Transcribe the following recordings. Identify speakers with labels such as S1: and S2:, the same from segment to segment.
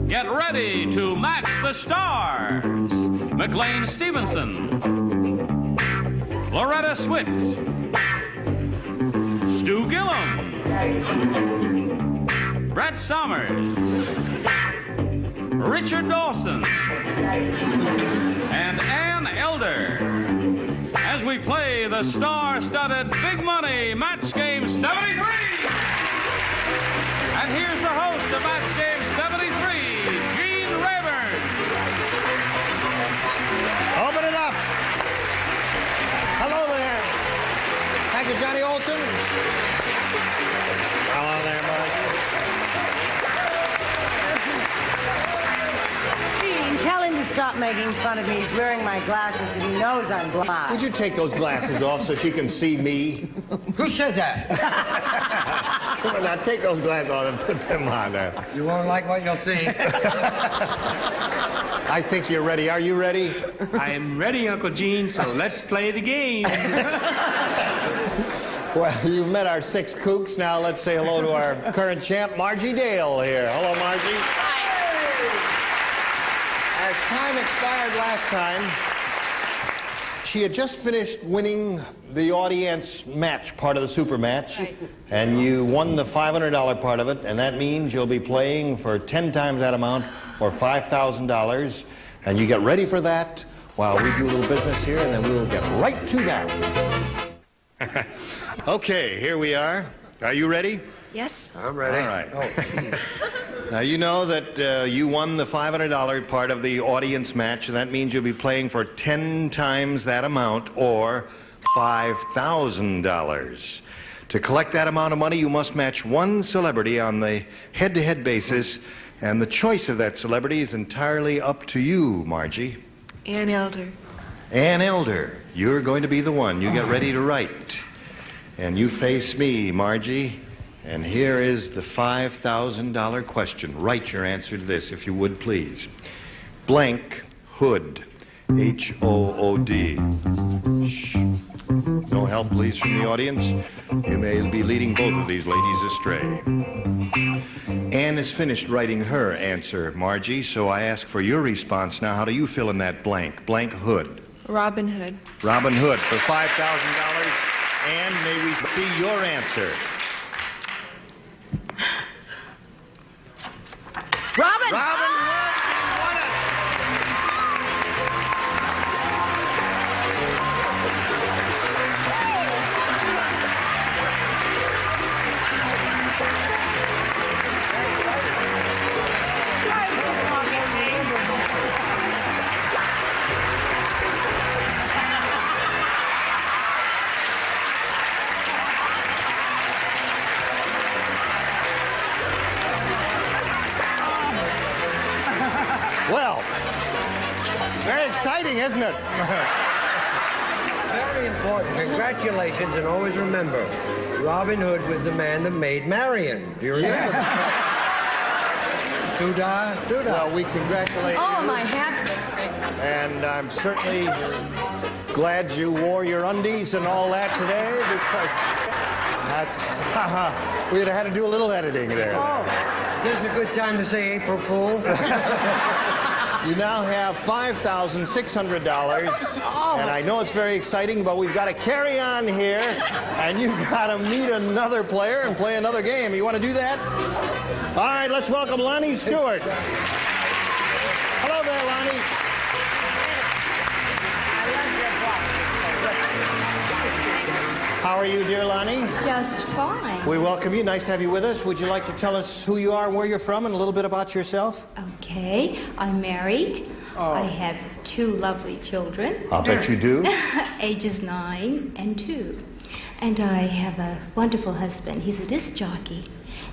S1: Get ready to match the stars. McLean Stevenson, Loretta Swit, Stu Gillum, Brett Somers, Richard Dawson, and Ann Elder, as we play the star-studded Big Money Match Game 73. And here's the host of Match Game 73, Gene Rayburn.
S2: Open it up. Hello there. Thank you, Johnny Olson. Hello there, Mike.
S3: Gene, tell him to stop making fun of me. He's wearing my glasses and he knows I'm blind.
S2: Would you take those glasses off so she can see me?
S4: Who said that?
S2: Come on now, take those glasses off and put them on there.
S4: You won't like what you'll see.
S2: I think you're ready. Are you ready?
S5: I am ready, Uncle Gene, so let's play the game.
S2: Well, you've met our 6 kooks. Now let's say hello to our current champ, Margie Dale here. Hello, Margie.
S3: Hi.
S2: As time expired last time, she had just finished winning the audience match part of the super match.
S3: Right.
S2: And you won the $500 part of it, and that means you'll be playing for 10 times that amount, or $5,000. And you get ready for that while we do a little business here, and then we'll get right to that. Okay, here we are. Are you ready?
S6: Yes.
S4: I'm ready.
S2: All right.
S4: Oh,
S2: Now, you know that you won the $500 part of the audience match, and that means you'll be playing for 10 times that amount, or $5,000. To collect that amount of money, you must match one celebrity on the head-to-head basis, and the choice of that celebrity is entirely up to you, Margie.
S6: Ann Elder.
S2: Ann Elder, you're going to be the one. You get ready to write. And you face me, Margie. And here is the $5,000 question. Write your answer to this, if you would, please. Blank Hood. H-O-O-D. Shh. No help, please, from the audience. You may be leading both of these ladies astray. Anne has finished writing her answer, Margie, so I ask for your response now. How do you fill in that blank? Blank Hood.
S6: Robin Hood.
S2: Robin Hood for $5,000. Anne, may we see your answer?
S3: Robin!
S2: Robin Hood, Well, very exciting, isn't it?
S4: very important. Congratulations, and always remember, Robin Hood was the man that made Marion. Do you remember? Doodah, doodah.
S2: Well, we congratulate
S3: Oh,
S2: you.
S3: my hat. That's great.
S2: And I'm certainly glad you wore your undies and all that today, because that's, we'd have had to do a little editing there.
S4: Oh, this is a good time to say April Fool.
S2: You now have $5,600, and I know it's very exciting, but we've got to carry on here, and you've got to meet another player and play another game. You want to do that? All right, let's welcome Lonnie Stewart. Hello there, Lonnie. How are you, dear Lonnie?
S6: Just fine.
S2: We welcome you. Nice to have you with us. Would you like to tell us who you are and where you're from and a little bit about yourself?
S6: Okay. I'm married. I have 2 lovely children.
S2: I'll bet you do.
S6: Ages 9 and 2. And I have a wonderful husband. He's a disc jockey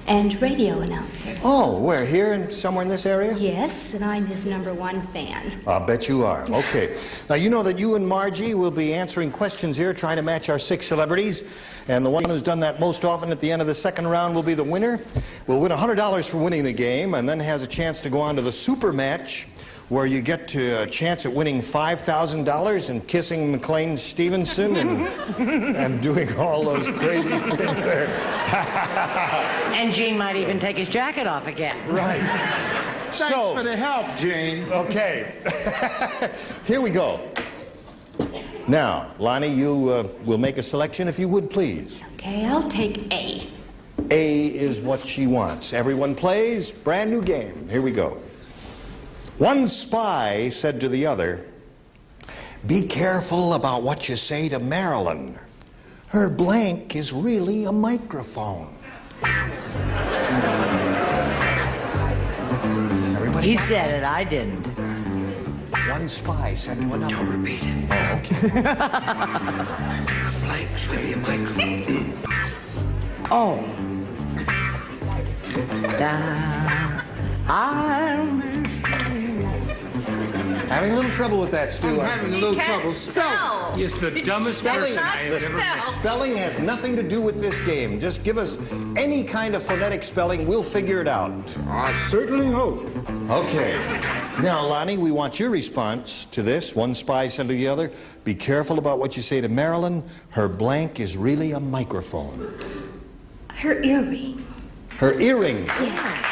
S6: and radio announcer.
S2: Oh, where? Here and somewhere in this area?
S6: Yes, and I'm his #1 fan.
S2: I'll bet you are. Okay. Now, you know that you and Margie will be answering questions here, trying to match our 6 celebrities. And the one who's done that most often at the end of the second round will be the winner. We'll win $100 for winning the game, and then has a chance to go on to the super match, where you get to a chance at winning $5,000 and kissing McLean Stevenson and doing all those crazy things there.
S3: And Gene might even take his jacket off again.
S2: Right. So,
S7: for the help, Gene.
S2: okay. Here we go. Now, Lonnie, you will make a selection if you would, please.
S6: Okay, I'll take A.
S2: A is what she wants. Everyone plays. Brand new game. Here we go. One spy said to the other, "Be careful about what you say to Marilyn. Her blank is really a microphone." Everybody
S3: He
S2: got
S3: said
S2: that?
S3: it, I didn't.
S2: One spy said to another.
S7: Don't repeat it.
S2: Oh, okay.
S7: Blank's really a microphone.
S3: Oh. I'm
S2: Having a little trouble with that, Stu.
S7: I'm having a little trouble spelling.
S5: He's the dumbest
S2: Spelling,
S5: person I have ever met.
S2: spelling has nothing to do with this game. Just give us any kind of phonetic spelling, we'll figure it out.
S7: I certainly hope.
S2: Okay. Now, Lonnie, we want your response to this. One spy said to the other, "Be careful about what you say to Marilyn. Her blank is really a microphone."
S6: Her earring.
S2: Her earring.
S6: Yes.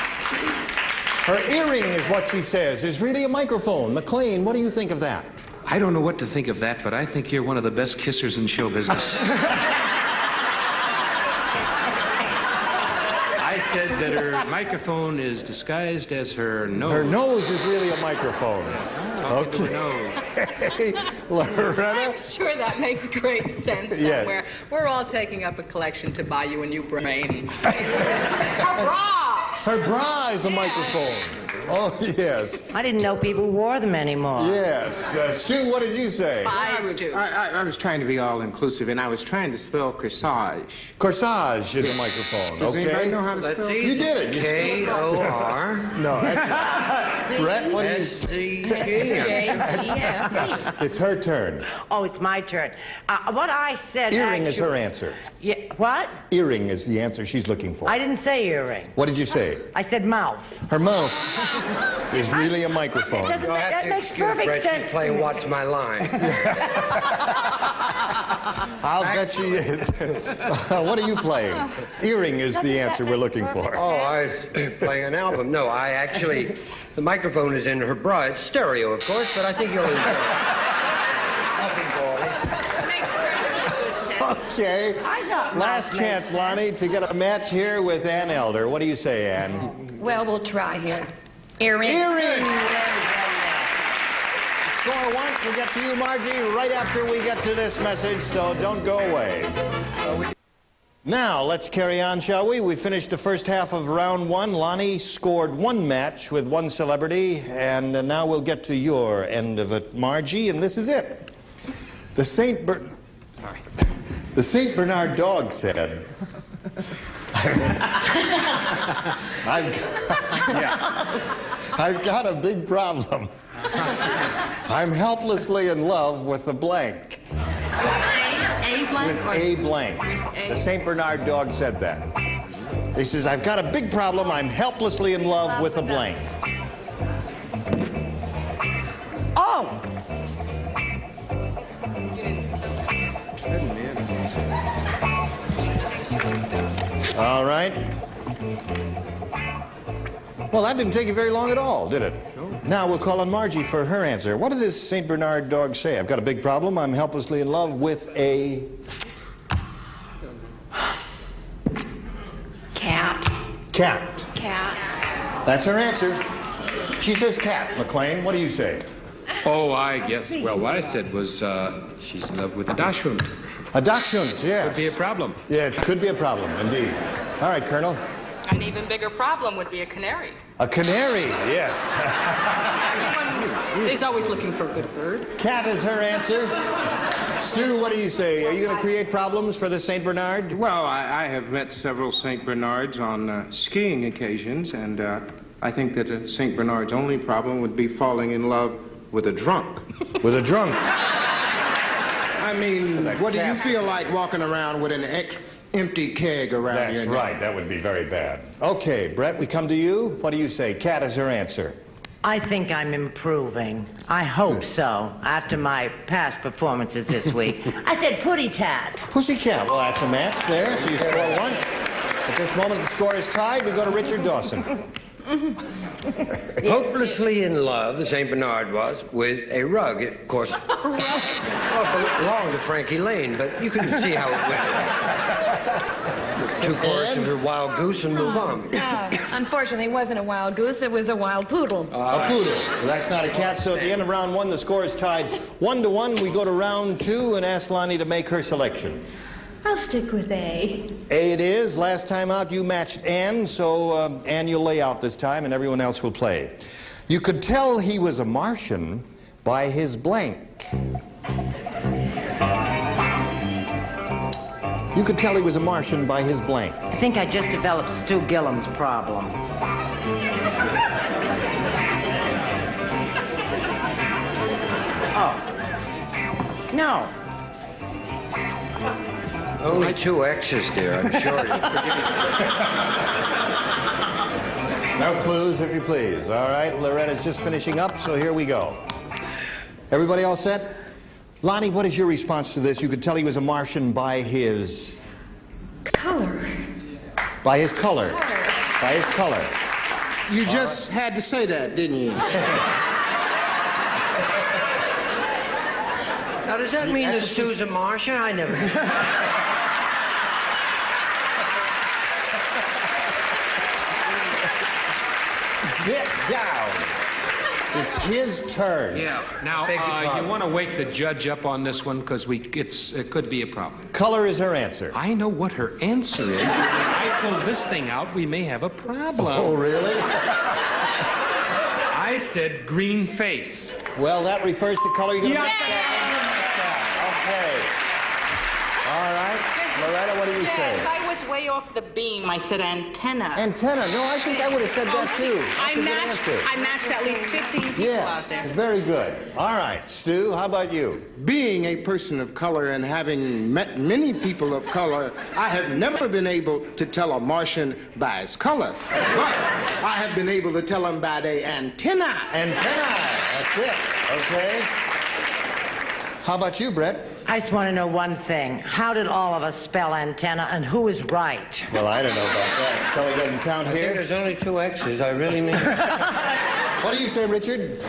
S2: Her earring is what she says, is really a microphone. McLean, what do you think of that?
S8: I don't know what to think of that, but I think you're one of the best kissers in show business. I said that her microphone is disguised as her nose.
S2: Her nose is really a microphone.
S8: Talking to her nose.
S2: Okay. Loretta?
S9: I'm sure that makes great sense
S2: Yes.
S9: somewhere. We're all taking up a collection to buy you a new brain. Her bra!
S2: Her bra is a microphone. Oh, yes.
S3: I didn't know people wore them anymore.
S2: Yes. Stu, what did you say?
S9: Spies do.
S7: I was trying to be all-inclusive, and I was trying to spell corsage.
S2: Corsage is a microphone,
S7: Does anybody
S2: okay?
S7: know how to spell it?
S2: You did it. You
S4: K-O-R.
S2: No, that's... Brett, what do you say? It's her turn.
S3: Oh, it's my turn. What I said
S2: Earring is her
S3: actu-
S2: answer.
S3: Yeah, what?
S2: Earring is the answer she's looking for.
S3: I didn't say earring.
S2: What did you say?
S3: I said mouth.
S2: Her mouth is really a microphone.
S3: Doesn't
S4: You'll have
S3: that
S4: to
S3: makes
S4: excuse
S3: perfect
S4: Brett,
S3: sense
S4: she's
S3: to
S4: playing
S3: me.
S4: What's My Line.
S2: I'll bet she is. What are you playing? Earring is the answer we're looking for.
S4: Oh, I was playing an album. No, I actually, the microphone is in her bra. It's stereo, of course, but I think you'll enjoy it. Nothing, Baldy.
S9: Makes perfectly good sense.
S2: Okay.
S3: I thought
S2: Last
S3: mouth
S2: chance,
S3: made
S2: Lonnie, to get a match here with Ann Elder. What do you say, Ann?
S10: Well, we'll try here. Earring.
S2: Earring! Score once. We'll get to you, Margie, right after we get to this message, so don't go away. Now, let's carry on, shall we? We finished the first half of round one. Lonnie scored one match with one celebrity, and now we'll get to your end of it, Margie, and this is it. The St. Bernard dog said, I've got a big problem. I'm helplessly in love with the blank.
S9: A blank?
S2: With a blank. The St. Bernard dog said that. He says, I've got a big problem. I'm helplessly in love with a blank.
S3: Oh,
S2: All right. Well, that didn't take you very long at all, did it? No. Now we'll call on Margie for her answer. What did this St. Bernard dog say? I've got a big problem. I'm helplessly in love with a...
S10: Cat.
S2: cat.
S10: Cat.
S2: That's her answer. She says cat. McLean, what do you say?
S8: Oh, I guess. Well, what I said was she's in love with a dachshund.
S2: A dachshund, yes.
S8: Could be a problem.
S2: Yeah, it could be a problem, indeed. All right, Colonel.
S9: An even bigger problem would be a canary.
S2: A canary, yes.
S9: Everyone is always looking for a good bird.
S2: Cat is her answer. Stu, what do you say? Are you going to create problems for the St. Bernard?
S7: Well, I have met several St. Bernards on skiing occasions, and I think that a St. Bernard's only problem would be falling in love with a drunk.
S2: With a drunk.
S7: I mean,
S2: That
S7: what do you
S2: cat-
S7: feel like walking around with an empty keg around
S2: That's
S7: your neck?
S2: right. That would be very bad. Okay, Brett, we come to you. What do you say? Cat is her answer.
S3: I think I'm improving. I hope so, after my past performances this week. I said putty tat.
S2: Pussycat. Well, that's a match there, so you score once. At this moment, the score is tied. We go to Richard Dawson.
S4: Hopelessly in love, the St. Bernard was, with a rug. It, of course, well, it belonged to Frankie Lane, but you can see how it went. 2 choruses of Wild Goose and move on.
S10: Unfortunately, it wasn't a wild goose. It was a wild poodle.
S2: A poodle. So that's not a cat. So at the end of round 1, the score is tied 1-1. We go to round 2 and ask Lonnie to make her selection.
S6: I'll stick with A.
S2: A it is. Last time out, you matched Ann, so Ann, you'll lay out this time, and everyone else will play. You could tell he was a Martian by his blank. You could tell he was a Martian by his blank.
S3: I think I just developed Stu Gillen's problem. Oh. No.
S4: Only 2 X's there, I'm sure.
S2: No clues, if you please. All right, Loretta's just finishing up, so here we go. Everybody all set? Lonnie, what is your response to this? You could tell he was a Martian by his...
S6: Color.
S2: By his color. By his color.
S7: You just had to say that, didn't you?
S4: Now, does that mean that Stu's a Martian? I never...
S2: Sit down. It's his turn.
S8: Yeah. Now, you want to wake the judge up on this one because it could be a problem.
S2: Color is her answer.
S8: I know what her answer is. When I pull this thing out, we may have a problem.
S2: Oh, really?
S8: I said green face.
S2: Well, that refers to color. You're going to match that. Okay. All right. Loretta, what do you say?
S9: Yes, I was way off the beam. I said antenna.
S2: Antenna. No, I think I would have said that too. That's a good answer.
S9: I matched at least 15 people out there.
S2: Very good. All right, Stu, how about you?
S7: Being a person of color and having met many people of color, I have never been able to tell a Martian by his color. But I have been able to tell him by the antenna.
S2: Antenna. That's it. Okay. How about you, Brett?
S3: I just want to know one thing. How did all of us spell antenna, and who is right?
S2: Well, I don't know about that. Spelling doesn't count
S4: I think
S2: here.
S4: there's only 2 X's. I really mean it.
S2: What do you say, Richard?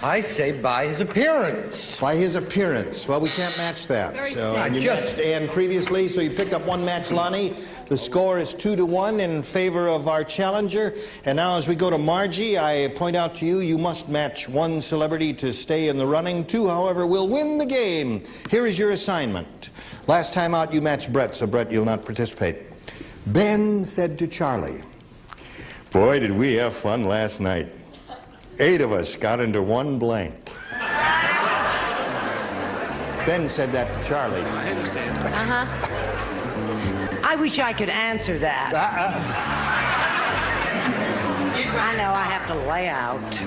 S4: I say by his appearance.
S2: By his appearance. Well, we can't match that. So and you matched Ann previously, so you picked up 1 match, Lonnie. The score is 2-1 in favor of our challenger. And now as we go to Margie, I point out to you, you must match 1 celebrity to stay in the running. 2, however, will win the game. Here is your assignment. Last time out, you matched Brett, so Brett, you'll not participate. Ben said to Charlie, "Boy, did we have fun last night. 8 of us got into 1 blank." Ben said that to Charlie.
S8: I understand.
S10: Uh-huh.
S3: I wish I could answer that. I know I have to lay out.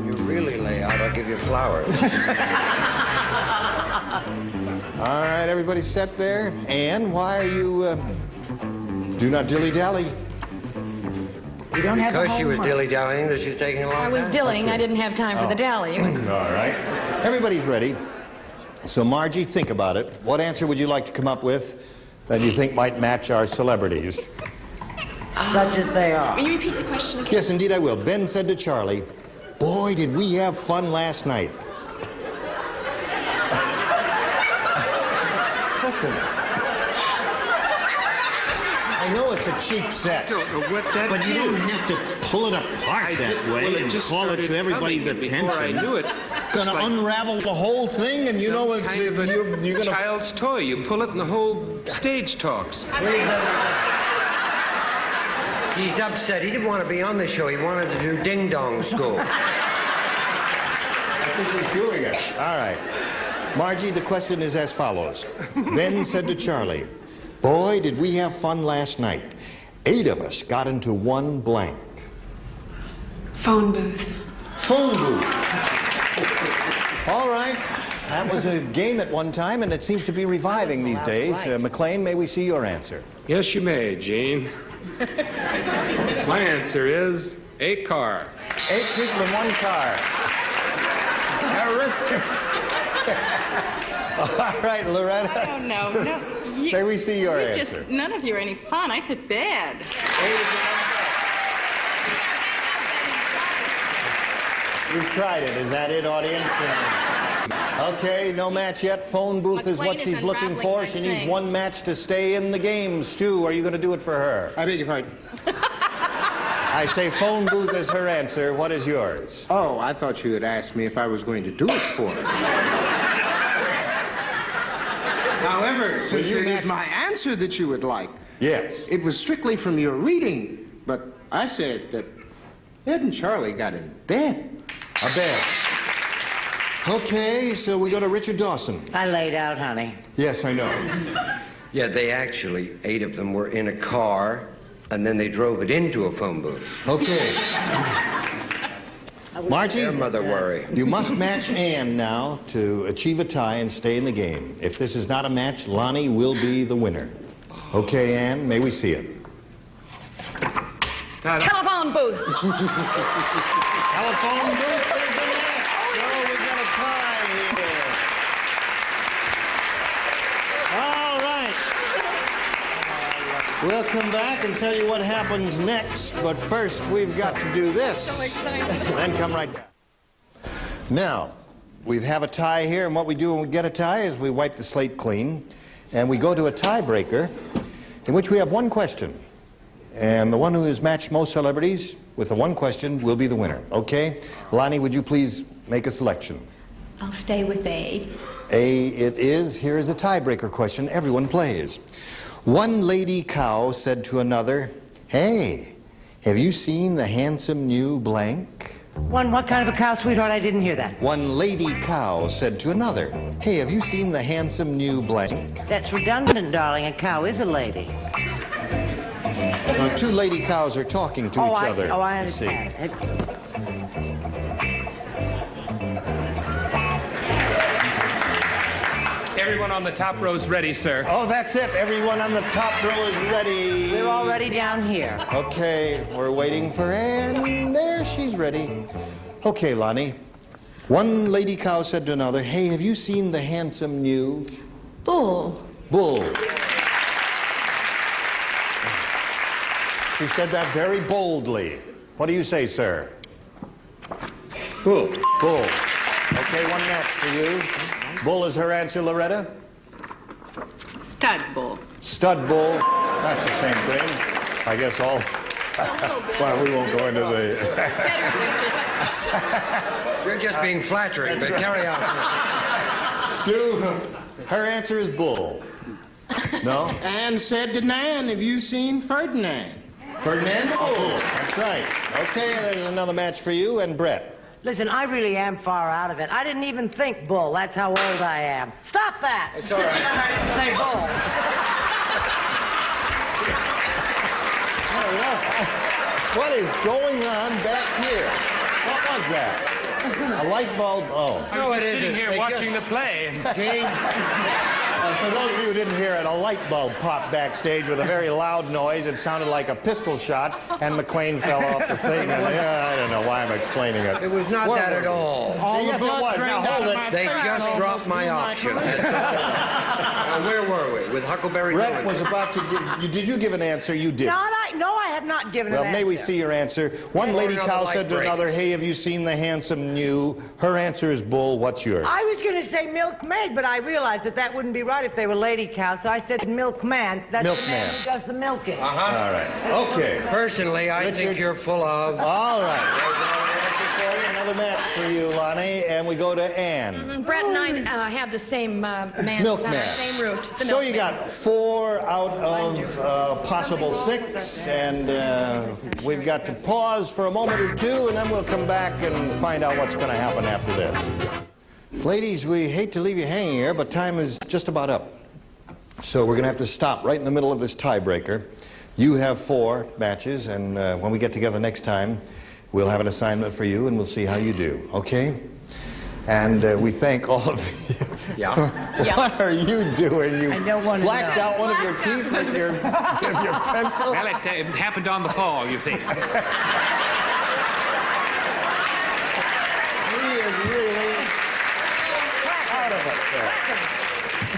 S4: You really lay out, I'll give you flowers.
S2: All right, everybody set there? Ann, why are you... do not dilly-dally.
S3: You don't have
S4: Because she was dilly-dallying, that she's taking a long time.
S10: I was dillying. I didn't have time for the dally.
S2: All right. Everybody's ready. So, Margie, think about it. What answer would you like to come up with that you think might match our celebrities?
S3: Such as they are.
S6: Will you repeat the question again?
S2: Yes, indeed I will. Ben said to Charlie, "Boy, did we have fun last night." Listen. I know it's a cheap set,
S8: I don't know what that
S2: but you
S8: is.
S2: don't have to pull it apart that way and call it to everybody's attention.
S8: Before I knew it,
S2: Gonna unravel the whole thing, and you know it's
S8: kind of a
S2: you're gonna.
S8: child's toy. You pull it, and the whole stage talks.
S4: He's upset. He didn't want to be on the show. He wanted to do Ding Dong School.
S2: I think he's doing it. All right, Margie. The question is as follows. Ben said to Charlie, "Boy, did we have fun last night. 8 of us got into 1 blank."
S6: Phone booth.
S2: Phone booth. All right. That was a game at one time, and it seems to be reviving these days. McLean, may we see your answer?
S8: Yes, you may, Gene. My answer is a car.
S2: 8 people in 1 car. Terrific. All right, Loretta.
S9: I don't know. No.
S2: May we see your answer?
S9: Just, none of you are any fun. I said bed.
S2: You've tried it. Is that it, audience? Okay, no match yet. Phone booth is what she's looking for. She needs one match to stay in the game. Stu, are you going to do it for her?
S7: I beg your pardon?
S2: I say phone booth is her answer. What is yours?
S7: Oh, I thought you had asked me if I was going to do it for her. However, since it is my answer that you would like,
S2: yes,
S7: it was strictly from your reading, but I said that Ed and Charlie got in bed.
S2: A bed. Okay, so we go to Richard Dawson.
S3: I laid out, honey.
S2: Yes, I know.
S4: Yeah, they actually, 8 of them were in a car, and then they drove it into a phone booth.
S2: Okay. Margie,
S4: Their mother worry.
S2: you must match Ann now to achieve a tie and stay in the game. If this is not a match, Lonnie will be the winner. Okay, Ann, may we see it?
S10: Telephone booth.
S2: Telephone booth is the match. So we got a tie here. All right. We'll come back and tell you what happens next, but first we've got to do this.
S9: So excited.
S2: Then come right back. Now, we have a tie here, and what we do when we get a tie is we wipe the slate clean, and we go to a tiebreaker in which we have one question. And the one who has matched most celebrities with the one question will be the winner. Okay? Lonnie, would you please make a selection?
S6: I'll stay with A.
S2: A it is. Here is a tiebreaker question. Everyone plays. One lady cow said to another, "Hey, have you seen the handsome new blank?"
S3: What kind of a cow, sweetheart? I didn't hear that.
S2: One lady cow said to another, "Hey, have you seen the handsome new blank?"
S3: That's redundant, darling. A cow is a lady.
S2: Now, 2 lady cows are talking to each other.
S3: Oh, I
S2: you see.
S3: understand.
S5: Everyone on the top row's ready, sir.
S2: Oh, that's it. Everyone on the top row is ready.
S3: We're already down here.
S2: Okay, we're waiting for Ann. There, she's ready. Okay, Lonnie. One lady cow said to another, "Hey, have you seen the handsome new
S6: Bull.
S2: bull?" She said that very boldly. What do you say, sir?
S4: Bull.
S2: Bull. Okay, one match for you. Bull is her answer, Loretta?
S9: Stud bull.
S2: Stud bull. That's the same thing. I guess all... Well, we won't go into the...
S9: Better than just...
S4: You're just being flattering, but carry on.
S2: Stu, her answer is bull. No?
S7: Ann said to Nan, "Have you seen Ferdinand?"
S2: Ferdinand the bull. That's right. Okay, there's another match for you and Brett.
S3: Listen, I really am far out of it. I didn't even think bull. That's how old I am. Stop that.
S4: It's all right.
S3: I didn't say bull.
S2: What is going on back here? What was that? A light bulb? Oh.
S4: No, it
S5: Just sitting
S4: isn't.
S5: here
S4: They
S5: watching
S4: just-
S5: the play.
S4: Gene,
S2: For those of you who didn't hear it, a light bulb popped backstage with a very loud noise. It sounded like a pistol shot, and McLean fell off the thing. And I don't know why I'm explaining it.
S4: it was not
S2: Where
S4: that
S2: were
S4: at
S2: we?
S4: all.
S7: All
S2: Yes,
S7: the
S2: it
S7: blood
S2: was.
S7: drained
S2: Now,
S7: out
S2: hold
S7: of
S2: it.
S7: my
S4: They
S7: face.
S4: just
S7: Almost
S4: dropped my
S7: blew
S4: option.
S7: career.
S4: Where were we? With Huckleberry
S2: Brett
S4: Finn?
S2: was about to give... Did you give an answer? You did.
S3: No, I have not given
S2: Well,
S3: an
S2: may we
S3: answer.
S2: see your answer? One
S4: Or
S2: lady
S4: another
S2: cow
S4: light
S2: said to
S4: break.
S2: another, "Hey, have you seen the handsome new?" Her answer is bull. What's yours?
S3: I was going to say milkmaid, but I realized that wouldn't be right if they were lady cows, so I said milkman. That's the man
S2: Milkman.
S3: who does the milking.
S2: All right. Okay.
S4: Personally, I
S2: Richard.
S4: think you're full of...
S2: All right. There's another answer for you. Another match for you, Lonnie. And we go to Ann.
S10: Brett and I had the same man.
S2: Milkman.
S10: It's on the same route. The
S2: So you
S10: milkman.
S2: got 4 out of possible 6, and we've got to pause for a moment or two, and then we'll come back and find out what's going to happen after this. Ladies, we hate to leave you hanging here, but time is just about up. So we're going to have to stop right in the middle of this tiebreaker. You have 4 matches, and when we get together next time, we'll have an assignment for you, and we'll see how you do, okay? And we thank all of you.
S4: Yeah.
S2: What are you doing? You
S3: I don't want to
S2: blacked
S3: know.
S2: out one of your teeth with your pencil?
S5: Well, it happened on the fall, you see.
S2: He is really out of it.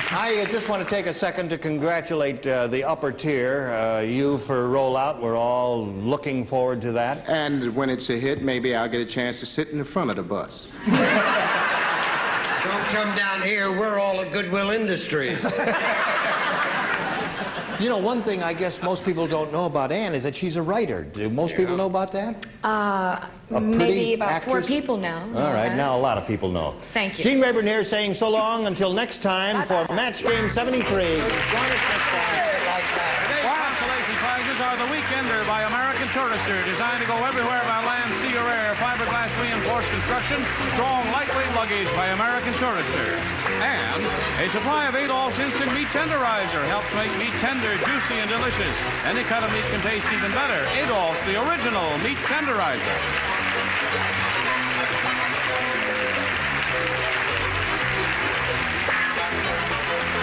S2: I just want to take a second to congratulate the upper tier, you for rollout. We're all looking forward to that.
S7: And when it's a hit, maybe I'll get a chance to sit in the front of the bus.
S4: Don't come down here. We're all at Goodwill Industries.
S2: You know, one thing I guess most people don't know about Ann is that she's a writer. Do most people know about that?
S10: Maybe about
S2: actress?
S10: 4 people now.
S2: All right, now a lot of people know.
S10: Thank you.
S2: Gene Rayburn here saying so long until next time for Match Game 73.
S1: Today's consolation prizes are The Weekender by American Tourister, designed to go everywhere by land, sea, or air. Fiberglass reinforced construction, strong, lightweight luggage by American Tourister. And a supply of Adolph's Instant Meat Tenderizer helps make meat tender, juicy, and delicious. Any cut of meat can taste even better. Adolph's, the original meat tenderizer.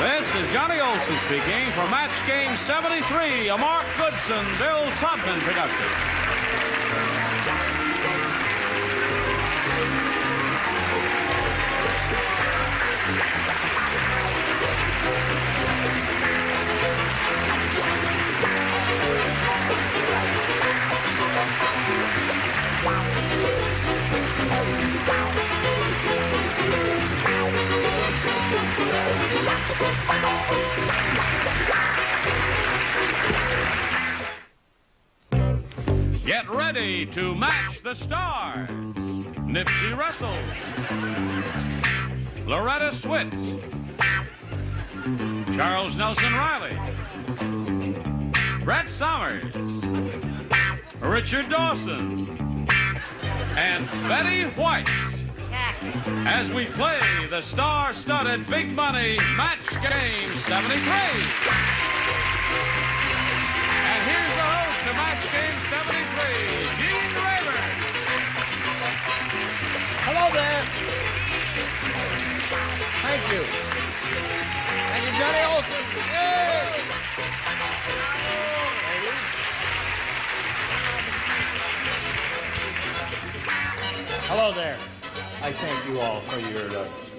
S1: This is Johnny Olson speaking for Match Game 73, a Mark Goodson, Bill Todman production. Get ready to match the stars. Nipsey Russell, Loretta Swit, Charles Nelson Riley, Brett Somers, Richard Dawson, and Betty White as we play the star-studded Big Money Match Game 73. And here's the host of Match Game 73, Gene Rayburn.
S2: Hello there. Thank you. Thank you, Johnny Olson. Yay! Hello there. I thank you all for your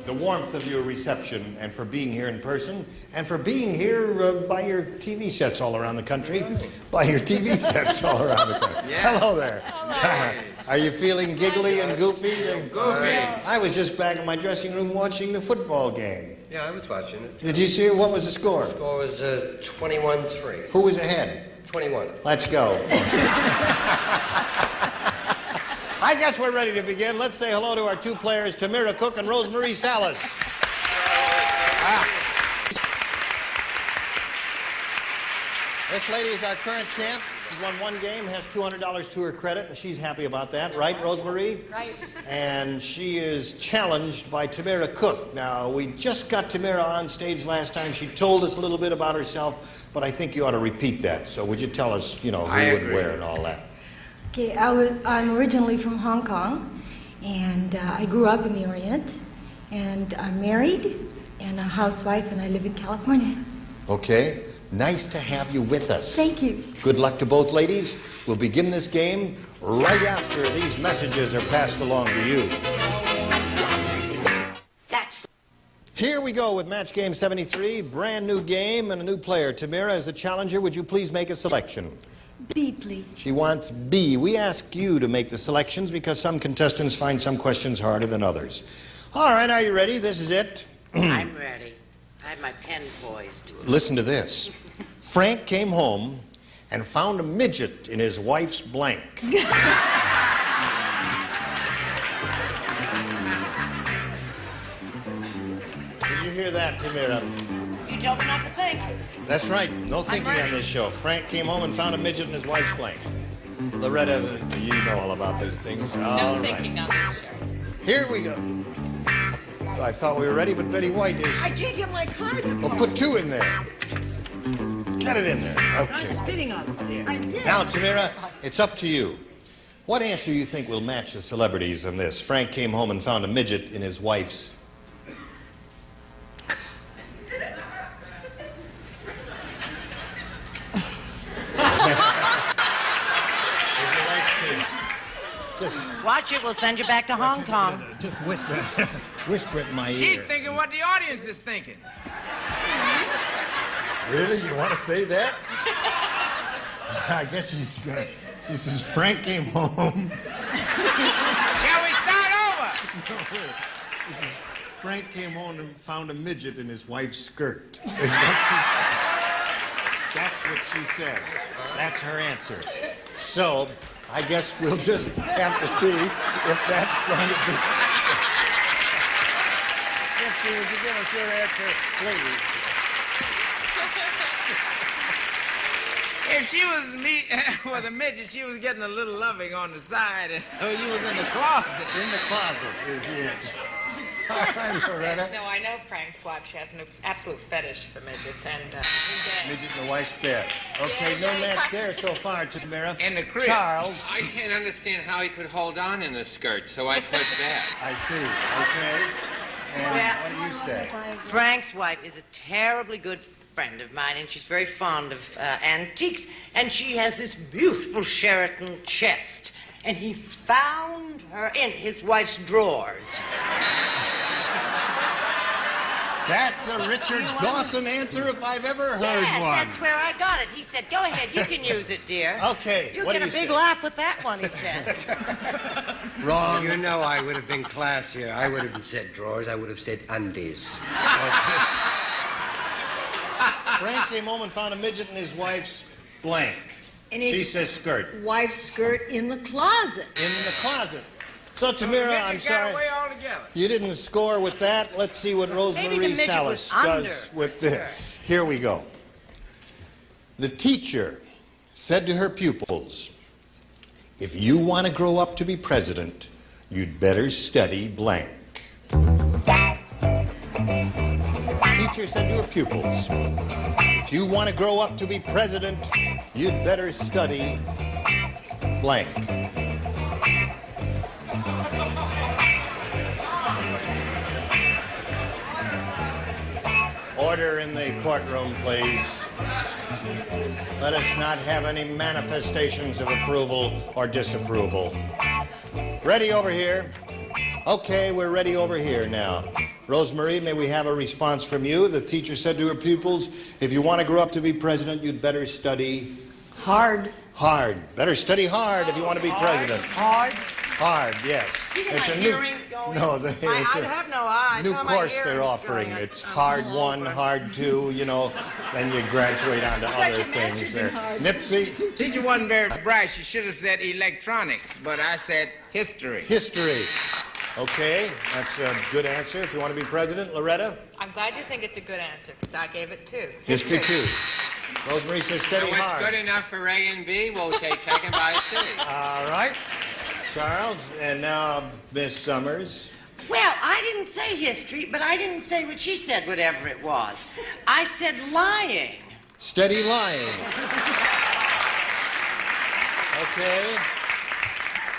S2: the warmth of your reception and for being here in person and for being here by your TV sets all around the country. By your TV sets all around the country. Yes. Hello there. Hello. Are you feeling giggly and goofy?
S4: Goofy.
S2: I was just back in my dressing room watching the football game.
S4: Yeah, I was watching it.
S2: Did you see it? What was the score?
S4: The score was 21-3.
S2: Who was ahead?
S4: 21.
S2: Let's go. I guess we're ready to begin. Let's say hello to our two players, Tamira Cook and Rosemarie Salas. This lady is our current champ. She's won one game, has $200 to her credit, and she's happy about that. Right, Rosemarie?
S10: Right.
S2: And she is challenged by Tamira Cook. Now, we just got Tamira on stage last time. She told us a little bit about herself, but I think you ought to repeat that. So would you tell us, you know, who and where and all that?
S6: Okay, I'm originally from Hong Kong, and I grew up in the Orient, and I'm married, and a housewife, and I live in California.
S2: Okay. Nice to have you with us.
S6: Thank you.
S2: Good luck to both ladies. We'll begin this game right after these messages are passed along to you. Here we go with Match Game 73, brand new game and a new player. Tamira, as the challenger, would you please make a selection?
S6: B, please.
S2: She wants B. We ask you to make the selections because some contestants find some questions harder than others. All right, are you ready? This is it.
S3: I'm ready. I have my pen poised.
S2: Listen to this. Frank came home and found a midget in his wife's blank. Did you hear that, Tamira?
S3: You told me not to think.
S2: That's right. No thinking on this show. Frank came home and found a midget in his wife's blank. Loretta, you know all about these things.
S9: No thinking on this show.
S2: Here we go. I thought we were ready, but Betty White is...
S3: I can't get my cards apart.
S2: Well, put two in there. Get it in there. Okay.
S3: I'm spitting on it, dear. I did.
S2: Now, Tamira, it's up to you. What answer do you think will match the celebrities on this? Frank came home and found a midget in his wife's... Just
S3: watch it. We'll send you back to Hong Kong.
S2: Just whisper, whisper it in my ear.
S11: She's thinking what the audience is thinking.
S2: Really? You want to say that? I guess she says, Frank came home.
S11: Shall we start over?
S2: No. This is, Frank came home and found a midget in his wife's skirt. That's what she said. That's her answer. So, I guess we'll just have to see if that's going to be. Nipsey, would you give us your answer, please?
S11: If she was with a midget, she was getting a little loving on the side, and so you was in the closet.
S2: In the closet is the answer. All right, Loretta.
S9: No, I know Frank's wife. She has an absolute fetish for midgets, and
S2: Midget in the wife's bed. Okay, no match there so far, Tamara.
S11: In the crib.
S2: Charles.
S12: I can't understand how he could hold on in the skirt, so I put that.
S2: I see. Okay. And what do you say?
S3: Frank's wife is a terribly good friend of mine, and she's very fond of antiques, and she has this beautiful Sheraton chest, and he found her in his wife's drawers.
S2: That's a Richard Dawson answer if I've ever heard
S3: yes,
S2: one.
S3: That's where I got it. He said, go ahead, you can use it, dear.
S2: Okay,
S3: You'll
S2: what
S3: get
S2: do
S3: a
S2: you
S3: big
S2: say?
S3: laugh with that one, he said.
S2: Wrong.
S4: You know I would have been classier. I would have said drawers. I would have said undies.
S2: Frank came home and found a midget in his wife's blank.
S13: And
S2: She
S13: his
S2: says skirt.
S13: wife's skirt in the closet.
S2: In the closet. So, Tamira, I'm sorry.
S11: Got away altogether.
S2: You didn't score with that. Let's see what
S3: Maybe
S2: Rosemarie
S3: the midget
S2: Salas
S3: was under
S2: does with
S3: her
S2: this. Here we go. The teacher said to her pupils, if you want to grow up to be president, you'd better study blank. Teacher said to her pupils, if you want to grow up to be president, you'd better study blank. Order in the courtroom, please. Let us not have any manifestations of approval or disapproval. Ready over here? Okay, we're ready over here now. Rosemarie, may we have a response from you? The teacher said to her pupils, if you want to grow up to be president, you'd better study...
S13: Hard.
S2: Hard. Better study hard if you want to be president.
S3: Hard?
S2: Hard, yes.
S3: It's a new... Earrings going?
S2: No,
S3: I have no eyes.
S2: new
S3: How are my
S2: course they're
S3: earrings
S2: offering.
S3: going?
S2: It's hard one, hard two, you know, then you graduate onto other things there. Nipsey?
S11: Teacher wasn't very bright. She should have said electronics, but I said history.
S2: History. Okay, that's a good answer. If you want to be president, Loretta?
S9: I'm glad you think it's a good answer, because I gave it too.
S2: History too. Rosemarie says study
S12: What's
S2: hard.
S12: good enough for A and B, we'll take him by C.
S2: All right. Charles, and now Miss Summers.
S3: Well, I didn't say history, but I didn't say what she said, whatever it was. I said lying.
S2: Steady lying. Okay.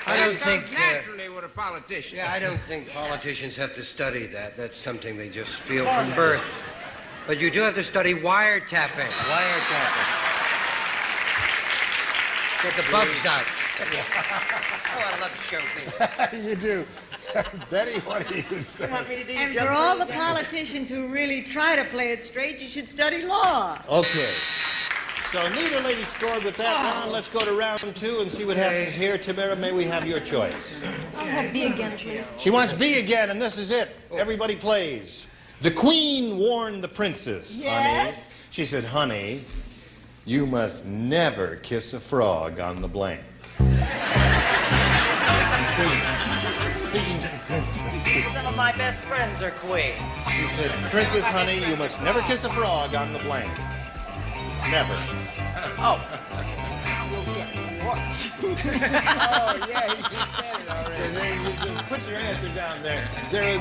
S4: I don't
S11: That comes
S4: think
S11: naturally with a politician.
S4: Yeah, I don't think politicians have to study that. That's something they just feel from birth. But you do have to study wiretapping.
S2: Wiretapping.
S4: Get the bugs out.
S3: Oh, I love show things.
S2: You do. Betty, what do you say?
S13: And for all the politicians who really try to play it straight, you should study law.
S2: Okay. So neither lady scored with that round. Let's go to round two and see what happens here. Tamara, may we have your choice?
S6: I'll have B again, please.
S2: She wants B again, and this is it. Everybody plays. The queen warned the princess,
S6: Yes?
S2: honey. She said, honey, you must never kiss a frog on the blank. Speaking to the princess.
S3: Some of my best friends are queens.
S2: She said, princess, honey, you must never kiss a frog on the blank. Never.
S3: Oh. You'll get what?
S11: Oh, yeah, you said it already.
S2: You put your answer down there.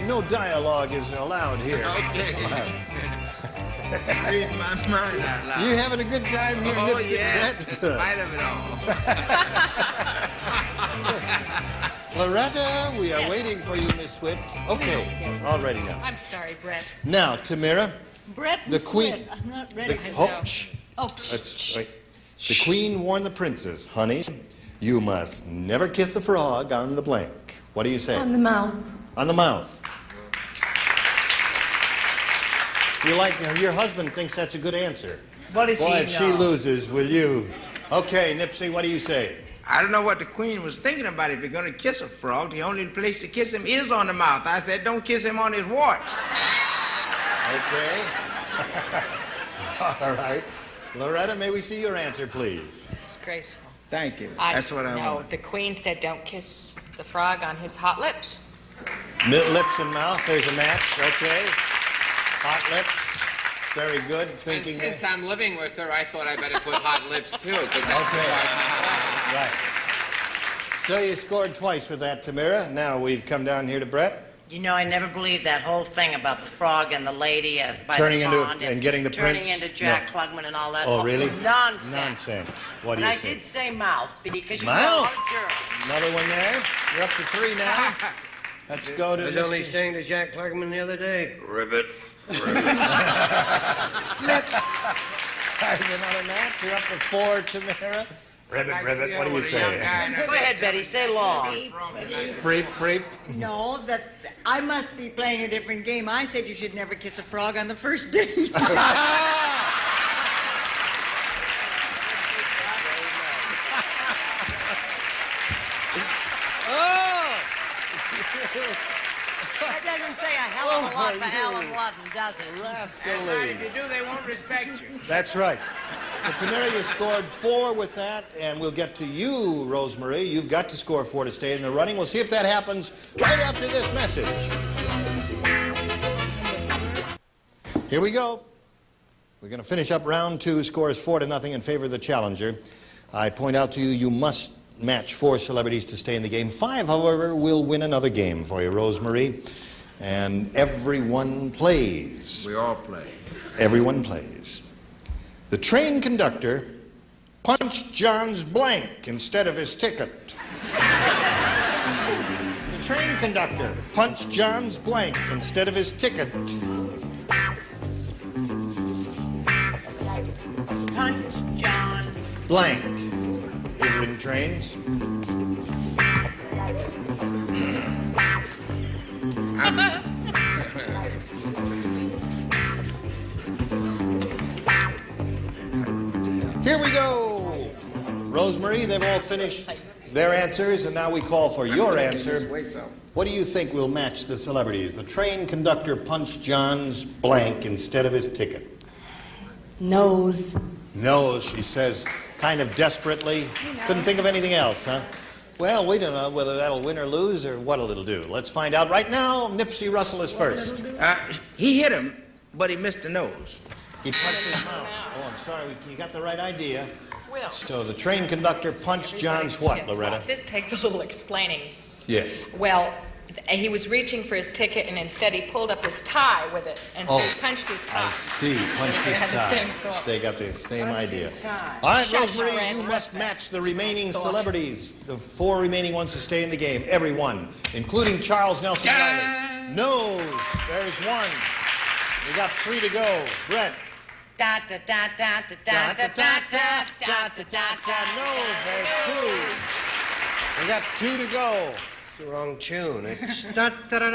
S2: No dialogue is allowed here.
S11: Okay. Read my mind out loud.
S2: You having a good time here,
S11: Oh,
S2: Nipsey?
S11: yes, in spite of it all.
S2: Loretta, we are
S9: Yes.
S2: waiting for you, Miss Swift. Okay, all ready now.
S9: I'm sorry, Brett.
S2: Now, Tamara,
S13: Brett
S2: the queen...
S13: Swift. I'm not ready.
S2: Shh.
S13: Oh,
S2: Wait. The queen warned the princess, honey, you must never kiss a frog on the blank. What do you say?
S6: On the mouth.
S2: On the mouth. You like, your husband thinks that's a good answer.
S11: What does he
S2: Boy,
S11: know?
S2: if she loses, will you? Okay, Nipsey, what do you say?
S11: I don't know what the queen was thinking about. If you're going to kiss a frog, the only place to kiss him is on the mouth. I said, don't kiss him on his warts.
S2: Okay. All right. Loretta, may we see your answer, please?
S9: Disgraceful.
S11: Thank you.
S9: I
S11: That's what I
S9: know.
S11: want.
S9: The queen said don't kiss the frog on his hot lips.
S2: Lips and mouth, there's a match. Okay. Hot lips. Very good.
S12: And
S2: Thinking.
S12: since I'm living with her, I thought I better put hot lips too. 'Cause that's
S2: Okay. Right. So you scored twice with that, Tamara. Now we've come down here to Brett.
S3: You know, I never believed that whole thing about the frog and the lady by
S2: Turning
S3: the
S2: into
S3: pond
S2: and getting the
S3: turning
S2: prince?
S3: into Jack
S2: No.
S3: Klugman and all that.
S2: Oh, really?
S3: Nonsense.
S2: Nonsense. What do
S3: And
S2: you
S3: I
S2: say?
S3: did say mouth because you
S2: Mouth?
S3: know I'm
S2: Another one there. You're up to 3 now. Let's go to
S4: I was
S2: Mr.
S4: only saying to Jack Klugman the other day, ribbit.
S2: Are you not a match? You're up to 4, Tamara. Ribbit, ribbit. What do you say?
S3: Go ahead, Betty. Say long.
S2: Freep, freep.
S13: No, that I must be playing a different game. I said you should never kiss a frog on the first date.
S3: That doesn't say a hell of a lot for Alan Watton, does it?
S11: That's right. If you do, they won't respect you.
S2: That's right. So, Tamara, you scored 4 with that, and we'll get to you, Rosemary. You've got to score 4 to stay in the running. We'll see if that happens right after this message. Here we go. We're going to finish up round 2. Scores 4-0 in favor of the challenger. I point out to you, you must match 4 celebrities to stay in the game. 5, however, will win another game for you, Rosemary. And everyone plays.
S11: We all play.
S2: Everyone plays. The train conductor punched John's blank instead of his ticket. The train conductor punched John's blank instead of his ticket.
S3: Punch John's
S2: Blank. You've ridden trains? Here we go. Rosemary, they've all finished their answers, and now we call for your answer. What do you think will match the celebrities? The train conductor punched John's blank instead of his ticket.
S6: Nose.
S2: Nose, she says, kind of desperately. Couldn't think of anything else, huh? Well, we don't know whether that'll win or lose or what it'll do. Let's find out right now. Nipsey Russell is first.
S11: He hit him, but he missed the nose.
S2: He punched his mouth. Oh, I'm sorry. You got the right idea.
S9: Will.
S2: So the train conductor punched John's what, Loretta?
S9: This takes a little explaining.
S2: Yes.
S9: Well, he was reaching for his ticket, and instead he pulled up his tie with it, and so he punched his tie.
S2: I see. Punched
S9: They
S2: his
S9: had the
S2: tie.
S9: same thought.
S2: They got the same idea. All right,
S9: Shush,
S2: Rosemary,
S9: Brent.
S2: you must match the remaining celebrities, the 4 remaining ones to stay in the game, everyone, including Charles Nelson Riley. Nose, there's 1. We got 3 to go. Brett.
S3: Da da da da da da da da da da da da.
S2: Nose, there's 2. We got 2 to go.
S4: It's the wrong tune. It's da-da-da-da.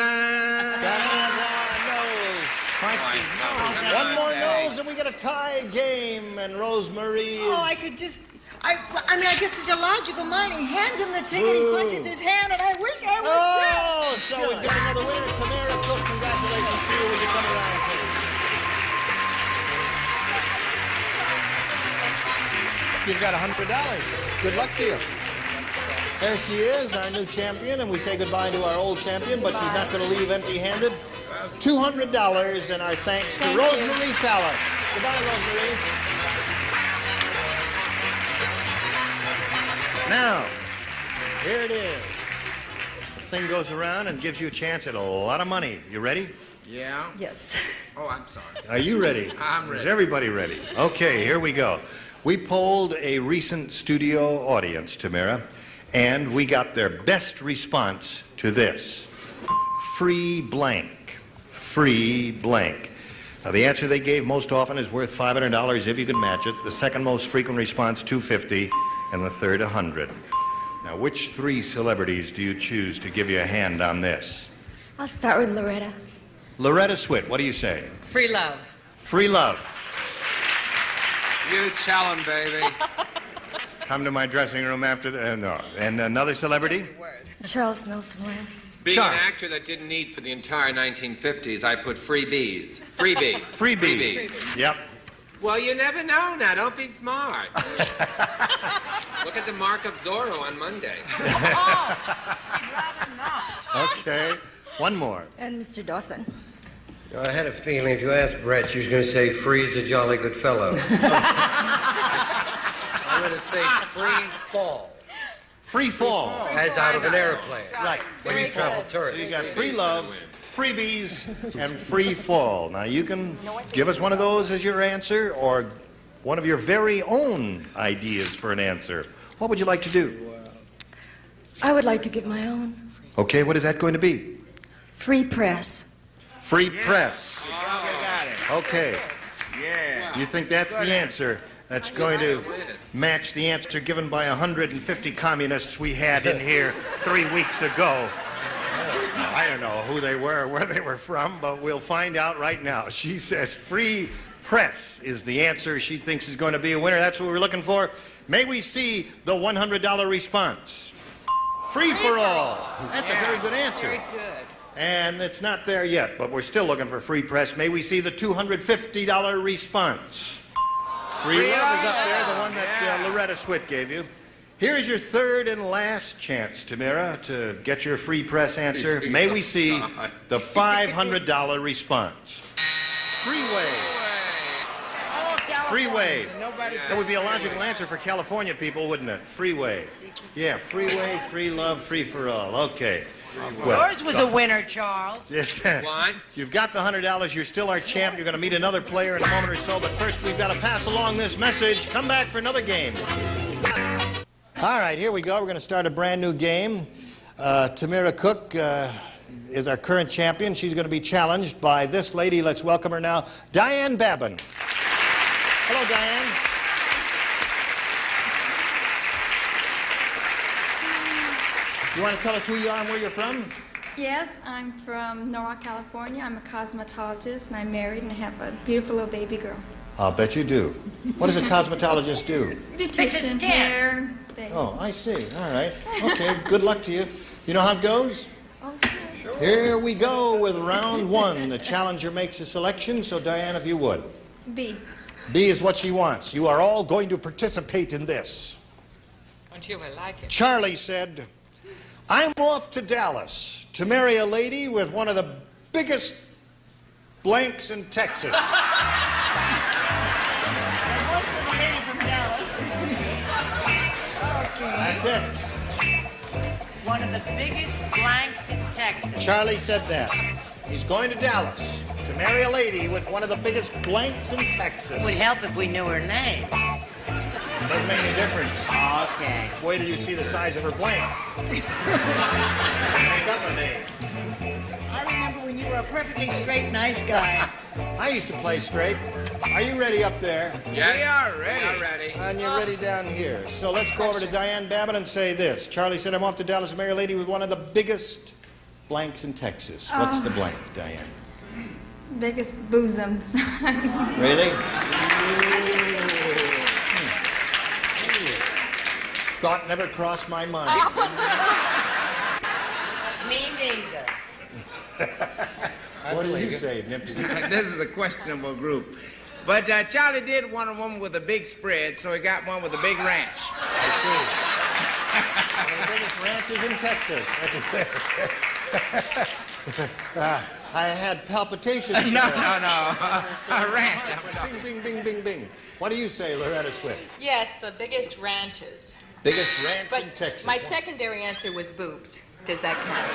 S2: Nose. One more nose, and we got a tie game. And Rosemary is...
S13: Oh, I could just... I mean, I get such a logical mind. He hands him the ticket, he punches his hand, and I wish I was
S2: Oh, so we've got another winner. Tamara Cook, congratulations to you when you come around, please. You've got $100. Good luck to you. There she is, our new champion, and we say goodbye to our old champion, but she's not going to leave empty-handed. $200, and our thanks to Rosemary Salas. Goodbye, Rosemary. Now, here it is. The thing goes around and gives you a chance at a lot of money. You ready?
S11: Yeah?
S9: Yes.
S11: Oh, I'm sorry.
S2: Are you ready?
S11: I'm ready.
S2: Is everybody ready? Okay, here we go. We polled a recent studio audience, Tamara, and we got their best response to this. Free blank. Free blank. Now, the answer they gave most often is worth $500 if you can match it. The second most frequent response, $250, and the third, $100. Now, which 3 celebrities do you choose to give you a hand on this?
S6: I'll start with Loretta.
S2: Loretta Swit, what do you say?
S9: Free love.
S2: Free love.
S12: You tell him, baby.
S2: Come to my dressing room after the... no. And another celebrity?
S6: Charles Nelson Lamb.
S12: Being an actor that didn't need for the entire 1950s, I put freebies. Freebie.
S2: Freebie. Yep.
S12: Well, you never know now. Don't be smart. Look at the mark of Zorro on Monday.
S13: Oh, I'd rather not.
S2: Okay. One more.
S6: And Mr. Dawson.
S4: I had a feeling if you asked Brett, she was going to say, Free's a jolly good fellow. I'm going to say free fall.
S2: Free fall.
S4: As out of an airplane.
S2: Right.
S4: When you travel tourists.
S2: So you got free love, freebies, and free fall. Now, you can give us one of those as your answer or one of your very own ideas for an answer. What would you like to do?
S6: I would like to give my own.
S2: Okay, what is that going to be?
S6: Free press.
S2: Free press.
S11: You got it.
S2: Okay.
S11: Yeah.
S2: You think that's the answer? That's going to match the answer given by 150 communists we had in here 3 weeks ago. I don't know who they were, where they were from, but we'll find out right now. She says free press is the answer she thinks is going to be a winner. That's what we're looking for. May we see the $100 response? Free for all. That's a very good answer.
S9: Very good.
S2: And it's not there yet, but we're still looking for free press. May we see the $250 response? Free love is up there, the one that Loretta Swit gave you. Here's your third and last chance, Tamira, to get your free press answer. May we see the $500 response? Freeway. Freeway. That would be a logical answer for California people, wouldn't it? Freeway. Yeah, freeway, free love, free for all. Okay. Well,
S3: Yours was a winner, Charles.
S2: Yes.
S12: What?
S2: You've got the $100. You're still our champ. You're going to meet another player in a moment or so. But first, we've got to pass along this message. Come back for another game. All right, here we go. We're going to start a brand new game. Tamira Cook is our current champion. She's going to be challenged by this lady. Let's welcome her now, Diane Babin. Hello, Diane. You want to tell us who you are and where you're from?
S14: Yes, I'm from Norwalk, California. I'm a cosmetologist, and I'm married, and I have a beautiful little baby girl.
S2: I'll bet you do. What does a cosmetologist do?
S14: Beautician, hair, things.
S2: Oh, I see. All right. Okay, good luck to you. You know how it goes?
S14: Oh, sure.
S2: Here we go with round one. The challenger makes a selection, so Diane, if you would.
S14: B.
S2: B is what she wants. You are all going to participate in this.
S9: Until I like it.
S2: Charlie said, I'm off to Dallas to marry a lady with one of the biggest blanks in Texas.
S13: There was a lady from Dallas. Okay.
S2: That's it.
S3: One of the biggest blanks in Texas.
S2: Charlie said that. He's going to Dallas to marry a lady with one of the biggest blanks in Texas.
S3: It would help if we knew her name.
S2: Doesn't make any difference.
S3: Okay.
S2: Wait till you see the size of her blank. Make up a name.
S13: I remember when you were a perfectly straight, nice guy.
S2: I used to play straight. Are you ready up there?
S12: Yes.
S11: We are ready.
S12: We are ready.
S2: And you're ready down here. So let's go over to Diane Babin and say this. Charlie said, I'm off to Dallas to marry a lady with one of the biggest blanks in Texas. What's the blank, Diane?
S14: Biggest bosoms.
S2: Really? Thought never crossed my mind.
S3: Me neither.
S2: What do you say, Nipsey?
S11: This is a questionable group. But Charlie did want a woman with a big spread, so he got one with a big ranch.
S2: I see. One of the biggest ranches in Texas. I had palpitations.
S11: No. A ranch.
S2: Bing, bing, bing, bing, bing. What do you say, Loretta Swit?
S9: Yes, the biggest ranches.
S2: Biggest ranch
S9: But
S2: in Texas.
S9: my secondary answer was boobs. Does that count?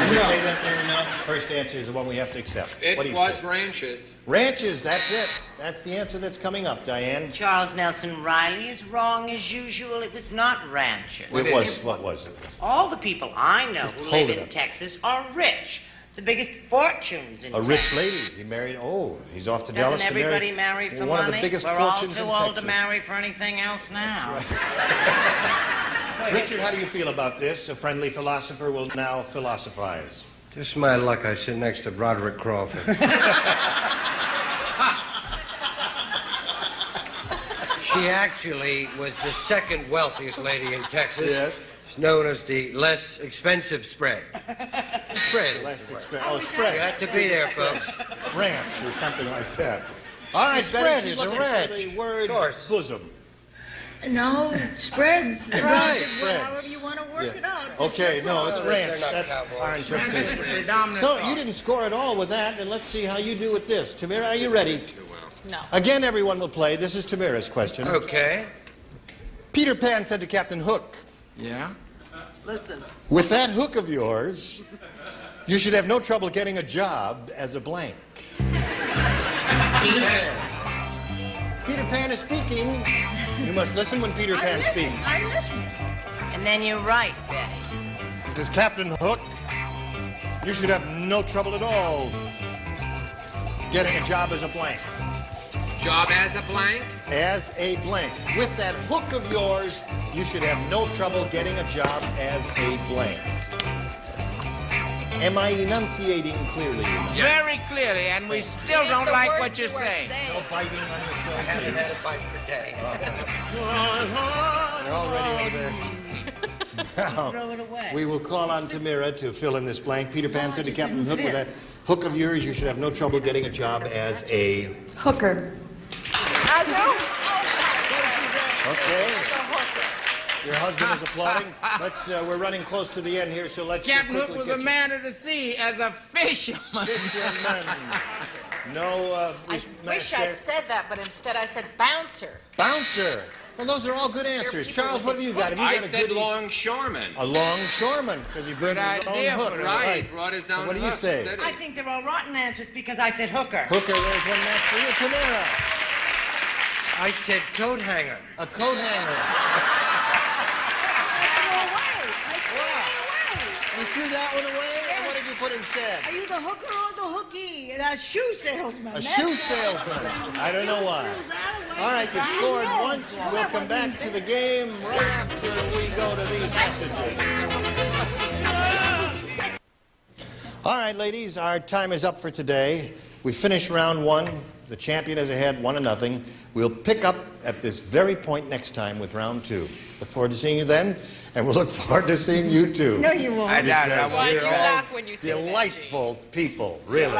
S2: Did you say that there? No. First answer is the one we have to accept.
S12: It
S2: What do you
S12: was
S2: say?
S12: ranches.
S2: Ranches, that's it. That's the answer that's coming up, Diane.
S3: Charles Nelson Riley is wrong as usual. It was not ranches.
S2: What was it?
S3: All the people I know
S2: Just
S3: who
S2: hold
S3: live
S2: it
S3: in
S2: up.
S3: Texas are rich. The biggest fortunes in
S2: A
S3: Texas.
S2: rich lady. He married. Oh, he's off to Dallas
S3: Doesn't
S2: to marry
S3: everybody marry for
S2: one
S3: money?
S2: of the biggest
S3: We're all
S2: fortunes
S3: too
S2: in
S3: old
S2: Texas.
S3: to marry for anything else now.
S2: Richard, how do you feel about this? A friendly philosopher will now philosophize.
S4: This is my luck. I sit next to Broderick Crawford. She actually was the second wealthiest lady in Texas.
S2: Yes.
S4: It's known as the less expensive spread. Spread.
S2: Less expensive. Oh, spread.
S4: You had to be there, folks.
S2: Ranch or something like that. All right,
S4: Spread
S2: Betty,
S4: is
S2: she's
S4: a
S2: looking
S4: ranch.
S2: for the word bosom.
S13: No, spreads.
S2: Right,
S13: Spreads. However you want to work it out.
S2: Okay, no, it's ranch.
S4: They're not
S2: That's
S4: cowboys.
S2: our interpretation.
S11: Predominant
S2: So
S11: thought.
S2: you didn't score at all with that, and let's see how you do with this. Tamira, are you ready?
S9: No.
S2: Again, everyone will play. This is Tamira's question.
S4: Okay.
S2: Peter Pan said to Captain Hook,
S11: Yeah?
S13: Listen.
S2: with that hook of yours, you should have no trouble getting a job as a blank. Peter Pan. Peter Pan is speaking. You must listen when Peter Pan speaks.
S13: I'm listening.
S3: And then you're right, Betty.
S2: He says, Captain Hook, you should have no trouble at all getting a job as a blank.
S12: Job as a blank?
S2: As a blank. With that hook of yours, you should have no trouble getting a job as a blank. Am I enunciating clearly?
S11: Very clearly, and we still don't like what you're saying.
S2: No biting on the show.
S4: I haven't had a bite for days.
S2: They're already over there. Now,
S3: Throw it away.
S2: we will call on Tamira to fill in this blank. Peter Pan said to Captain Hook, with that hook of yours, you should have no trouble getting a job as a...
S6: Hooker.
S2: Okay. Your husband is applauding. We're running close to the end here, so let's
S11: Captain Hook
S2: quickly
S11: was
S2: get
S11: a
S2: you-
S11: man of the sea as a fisherman.
S2: Fisherman. No,
S9: I wish I'd said that, but instead I said bouncer.
S2: Bouncer. Well, those are all good
S9: Scare
S2: answers.
S9: people
S2: Charles,
S9: with
S2: what have
S9: his
S2: you got? Have you
S12: I
S2: got a
S12: said
S2: good
S12: longshoreman.
S2: A longshoreman, because he brings his own
S11: idea
S2: hook.
S11: for it.
S12: Right, brought his
S2: So
S12: own
S2: what do you
S12: hook,
S2: say?
S12: said it.
S3: I think they're all rotten answers because I said hooker.
S2: Hooker, there's one match for you. Tamira.
S4: I said coat hanger.
S2: A coat hanger. You threw that one away? And what did you put instead?
S13: Are you the hooker or the hookie? A shoe salesman.
S2: A shoe salesman. I don't know why. All right, you scored once. We'll come back to the game right after we go to these messages. All right, ladies, our time is up for today. We finished round one. The champion is ahead, 1-0. We'll pick up at this very point next time with round two. Look forward to seeing you then, and we'll look forward to seeing you too.
S13: No, you won't.
S11: I doubt it. I
S2: Because
S11: won't.
S2: you're
S9: You
S2: all
S9: laugh when you say that,
S2: delightful people, really.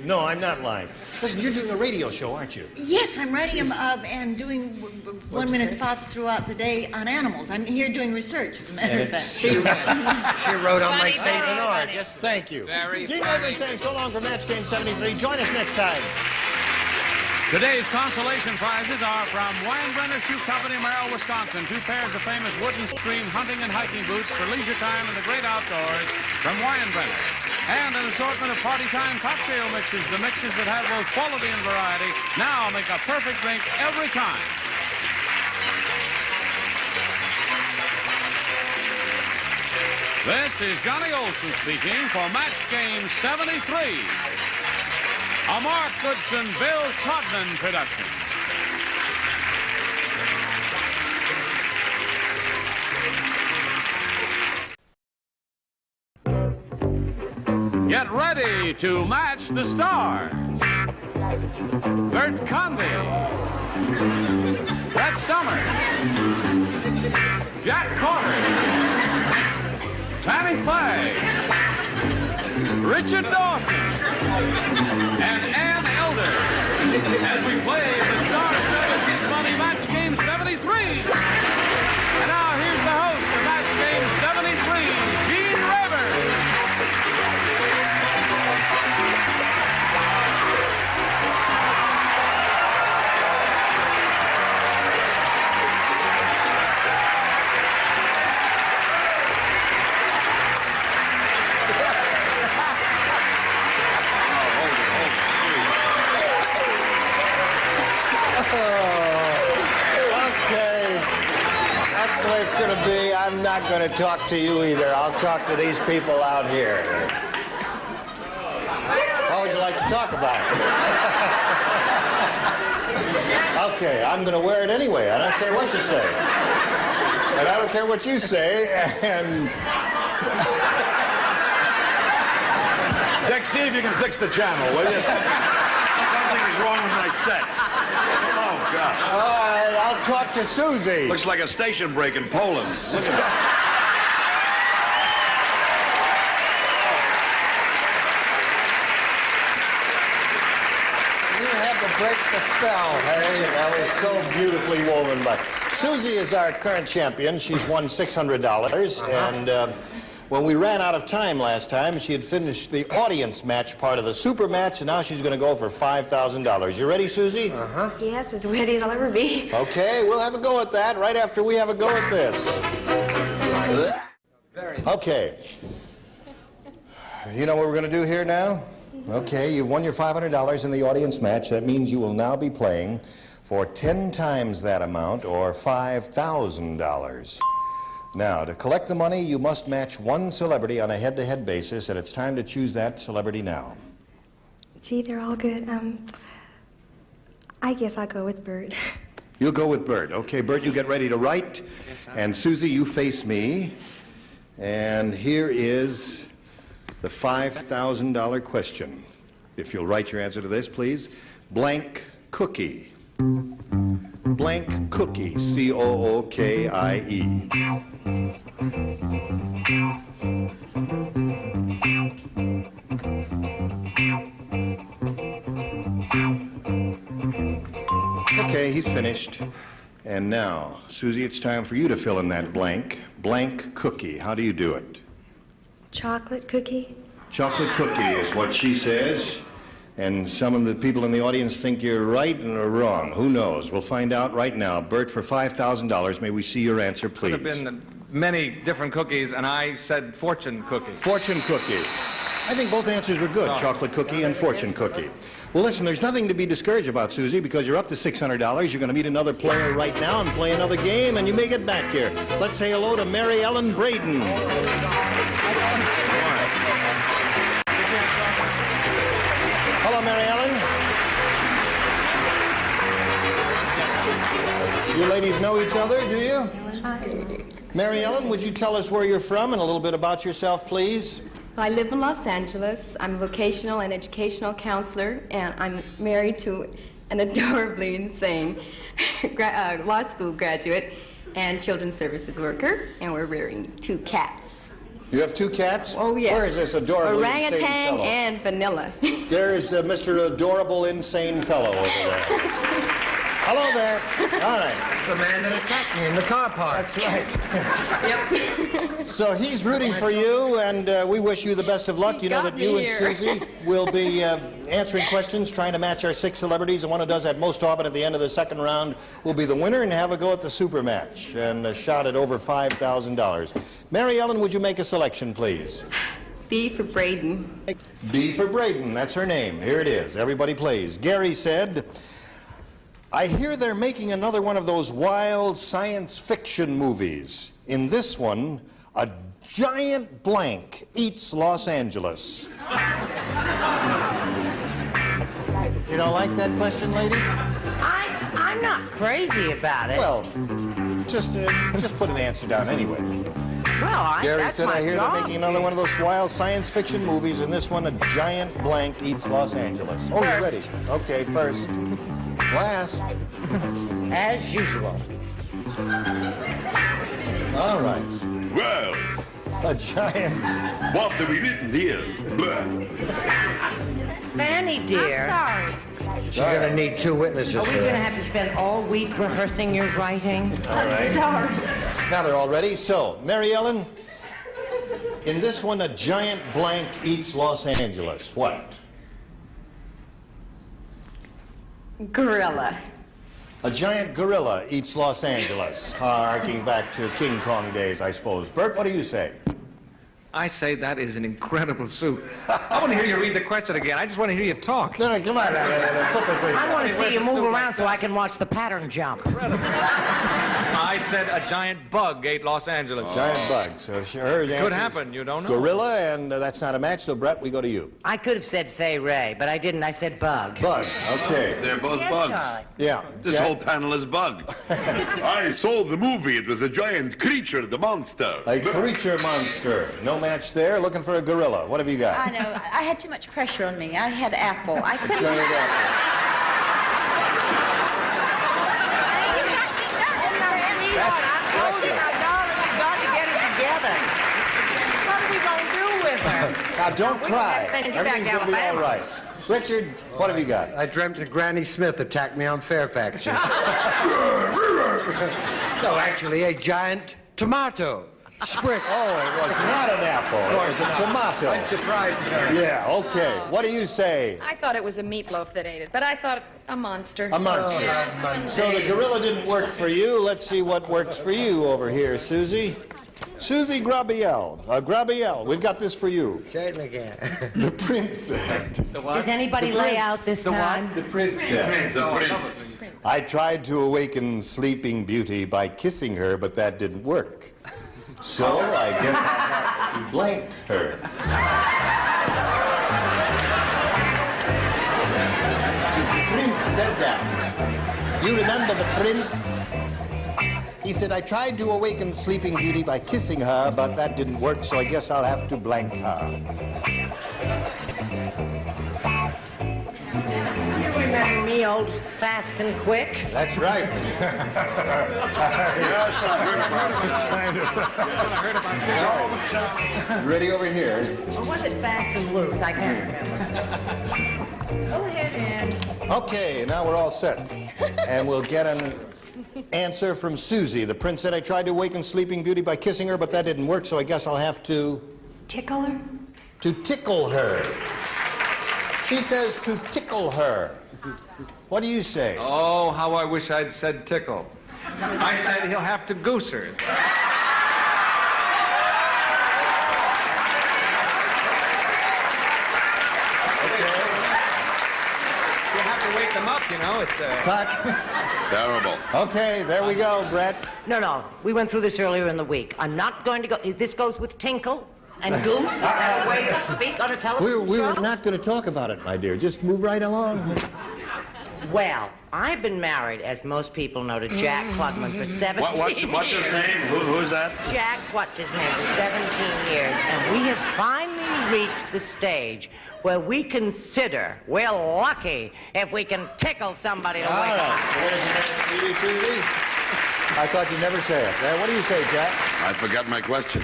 S2: No, I'm not lying. Listen, you're doing a radio show, aren't you?
S13: Yes, I'm writing them and doing one-minute spots throughout the day on animals. I'm here doing research, as a matter of fact.
S4: She wrote on my St. Bernard. Yes,
S2: Thank you.
S12: Very
S2: Gene
S12: funny.
S2: Edmonds saying so long for Match Game 73. Join us next time.
S1: Today's consolation prizes are from Weinbrenner Shoe Company, Merrill, Wisconsin. 2 pairs of famous wooden stream hunting and hiking boots for leisure time in the great outdoors from Weinbrenner. And an assortment of party time cocktail mixes, the mixes that have both quality and variety, now make a perfect drink every time. This is Johnny Olson speaking for Match Game 73. A Mark Goodson, Bill Todman production. Get ready to match the stars. Bert Convy, Brett Somers, Jack Carter, Fannie Flagg, Richard Dawson, and Ann Elder as we play the star-studded Big Money Match Game 73. And now here's the host of Match Game 73, Gene Rayburn.
S2: Okay. That's the way it's going to be. I'm not going to talk to you either. I'll talk to these people out here. What would you like to talk about? Okay, I'm going to wear it anyway. I don't care what you say. And I don't care what you say. And
S15: Dick, see if you can fix the channel, will you? Something is wrong with my set. Oh,
S2: All right, I'll talk to Susie.
S15: Looks like a station break in Poland. Look at that.
S2: Break the spell, Harry. That was so beautifully woven by. Susie is our current champion. She's won $600. And when we ran out of time last time, she had finished the audience match part of the super match, and now she's going to go for $5,000. You ready, Susie?
S16: Uh-huh. Yes, as ready as I'll ever be.
S2: Okay, we'll have a go at that right after we have a go at this. Okay. You know what we're going to do here now? Okay, you've won your $500 in the audience match. That means you will now be playing for 10 times that amount, or $5,000. Now, to collect the money, you must match one celebrity on a head-to-head basis, and it's time to choose that celebrity now.
S16: Gee, they're all good. I guess I'll go with Bert.
S2: You'll go with Bert. Okay, Bert, you get ready to write.
S16: Yes,
S2: and Susie, you face me. And here is the $5,000 question. If you'll write your answer to this, please. Blank cookie. Blank cookie. C-O-O-K-I-E. Okay, he's finished. And now, Susie, it's time for you to fill in that blank. Blank cookie. How do you do it?
S16: Chocolate cookie?
S2: Chocolate cookie is what she says. And some of the people in the audience think you're right and are wrong. Who knows? We'll find out right now. Bert, for $5,000, may we see your answer, please?
S17: Could have been many different cookies, and I said fortune cookie.
S2: Fortune cookie. I think both answers were good, chocolate cookie and fortune cookie. Well, listen, there's nothing to be discouraged about, Susie, because you're up to $600. You're going to meet another player right now and play another game, and you may get back here. Let's say hello to Mary Ellen Braden. Hello, Mary Ellen. You ladies know each other, do you? Mary Ellen, would you tell us where you're from and a little bit about yourself, please?
S18: I live in Los Angeles. I'm a vocational and educational counselor, and I'm married to an adorably insane law school graduate and children's services worker, and we're rearing 2 cats.
S2: You have 2 cats?
S18: Oh, yes.
S2: Where is this adorable insane
S18: Orangutan
S2: fellow?
S18: and Vanilla.
S2: There's Mr. Adorable Insane Fellow over there. Hello there. All right.
S4: The man that attacked me in the car park.
S2: That's right.
S18: Yep.
S2: So he's rooting for you, and we wish you the best of luck. You know that you and Susie will be answering questions, trying to match our 6 celebrities, and one who does that most often at the end of the second round will be the winner and have a go at the super match and a shot at over $5,000. Mary Ellen, would you make a selection, please?
S18: B for Braden.
S2: B for Braden. That's her name. Here it is. Everybody plays. Gary said, I hear they're making another one of those wild science fiction movies. In this one, a giant blank eats Los Angeles. You don't like that question, lady?
S3: I'm not crazy about it.
S2: Well, just put an answer down anyway.
S3: Well,
S2: Gary said, I hear they're making another one of those wild science fiction movies. In this one, a giant blank eats Los Angeles. Oh, you're ready. Okay, first. Last.
S3: As usual.
S2: All right.
S15: Well.
S2: A giant.
S15: What have we written here?
S3: Fanny, dear.
S4: I'm sorry. She's going to need 2 witnesses.
S3: Are we
S4: for
S3: going to
S4: that.
S3: have to spend all week rehearsing your writing?
S2: All right.
S3: Sorry.
S2: Now they're all ready. So, Mary Ellen, in this one, a giant blank eats Los Angeles. What?
S18: Gorilla.
S2: A giant gorilla eats Los Angeles. Harking back to King Kong days, I suppose. Bert, what do you say?
S17: I say that is an incredible suit. I want to hear you read the question again. I just want to hear you talk.
S2: No, come on.
S3: I want to see you move around so I can watch the pattern jump.
S17: I said a giant bug ate Los Angeles.
S2: Giant bug. So her answer
S17: Could
S2: is
S17: happen, you don't know.
S2: Gorilla, and that's not a match, so Brett, we go to you.
S3: I could have said Fay Ray, but I didn't. I said bug.
S2: Bug, okay.
S15: They're both
S3: Yes,
S15: bugs.
S3: darling.
S2: Yeah.
S15: This
S2: Jack?
S15: whole panel is bug. I saw the movie. It was a giant creature, the monster.
S2: A creature monster. No match there. Looking for a gorilla. What have you got?
S19: I know. I had too much pressure on me. I had apple. I couldn't.
S2: Giant apple. Now, don't cry.
S3: Thank you, back
S2: Everything's going to be all
S3: Alabama.
S2: right. Richard, what have you got?
S4: I dreamt that Granny Smith attacked me on Fairfax. No, actually, a giant tomato. Sprit.
S2: Oh, it was not an apple. It was a tomato.
S4: I'm surprised.
S2: Yeah, okay. What do you say?
S10: I thought it was a meatloaf that ate it, but I thought a monster.
S2: A monster. So the gorilla didn't work for you. Let's see what works for you over here, Susie. Susie Grabiel. Grabiel, we've got this for you.
S4: Certainly can.
S2: The Prince said.
S3: Does anybody lay out this time?
S2: The Prince said.
S15: The Prince.
S2: I tried to awaken Sleeping Beauty by kissing her, but that didn't work. So I guess I'll have to blank her. The Prince said that. You remember the Prince? He said, I tried to awaken Sleeping Beauty by kissing her, but that didn't work, so I guess I'll have to blank her.
S3: You remember me, old fast and quick?
S2: That's right. Ready over here.
S3: Or was it fast and loose? I can't remember. Go ahead, Ann.
S2: Okay, now we're all set. And we'll get an answer from Susie. The Prince said, I tried to awaken Sleeping Beauty by kissing her, but that didn't work, so I guess I'll have to...
S16: Tickle her?
S2: To tickle her. She says to tickle her. What do you say?
S17: Oh, how I wish I'd said tickle. I said he'll have to goose her. You have to wake them up, you know. It's
S15: Terrible.
S2: Okay, there we go, Brett.
S3: No, we went through this earlier in the week. I'm not going to go. This goes with tinkle and goose. Is that a way to speak on a television
S2: We
S3: show?
S2: were not going to talk about it, my dear. Just move right along.
S3: Well, I've been married, as most people know, to Jack Klugman for 17
S15: What's his
S3: years.
S15: name? Who's that?
S3: Jack, what's his name, for 17 years. And we have finally reached the stage where we consider we're lucky if we can tickle somebody to
S2: All
S3: wake
S2: right,
S3: up.
S2: so there's an answer for you, Susie. I thought you'd never say it. What do you say, Jack?
S15: I forgot my question.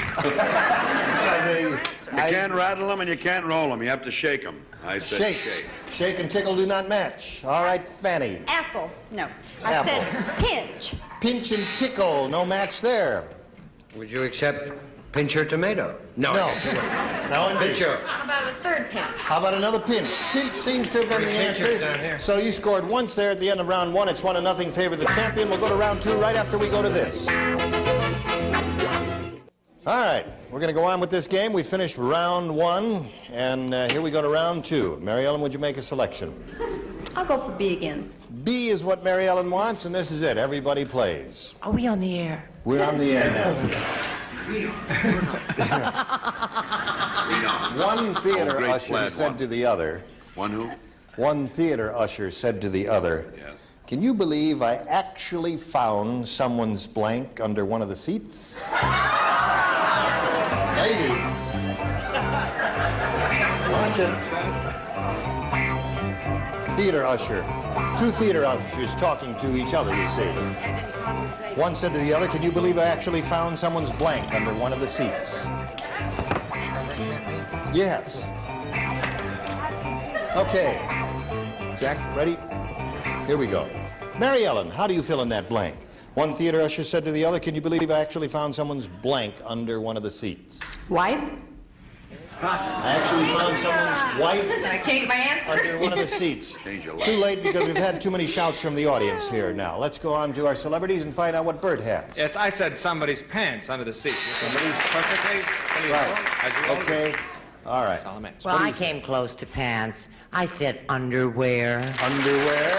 S15: You can't rattle them and you can't roll them. You have to shake them. I said shake.
S2: Shake and tickle do not match. All right, Fanny.
S19: Apple. No.
S2: Apple.
S19: I said pinch.
S2: Pinch and tickle, no match there.
S4: Would you accept pinch or tomato?
S2: No, indeed.
S4: Pincher.
S10: How about a third pinch?
S2: How about another pinch? Pinch seems to have been the
S4: Pinchers down
S2: answer.
S4: here.
S2: So you scored once there at the end of round one. It's 1-0 favor the champion. We'll go to round two right after we go to this. All right, we're going to go on with this game. We finished round one, and here we go to round two. Mary Ellen, would you make a selection?
S18: I'll go for B again.
S2: B is what Mary Ellen wants, and this is it. Everybody plays.
S3: Are we on the air?
S2: We're on the air now. One theater
S15: great
S2: usher
S15: flag
S2: said
S15: one.
S2: to the other.
S15: One who?
S2: One theater usher said to the other.
S15: Yes.
S2: Can you believe I actually found someone's blank under one of the seats? Lady. Watch it. Theater usher. Two theater ushers talking to each other, you see. One said to the other, can you believe I actually found someone's blank under one of the seats? Yes. Okay. Jack, ready? Here we go. Mary Ellen, how do you fill in that blank? One theater usher said to the other, can you believe I actually found someone's blank under one of the seats?
S18: Wife?
S2: I actually found someone's wife
S18: Can I change my answer?
S2: under one of the seats.
S15: Change your life.
S2: Too late because we've had too many shouts from the audience here now. Let's go on to our celebrities and find out what Bert has.
S17: Yes, I said somebody's pants under the seat.
S2: Somebody's
S17: perfectly.
S2: Right. Okay. All right.
S3: Well, I came close to pants. I said underwear.
S2: Underwear.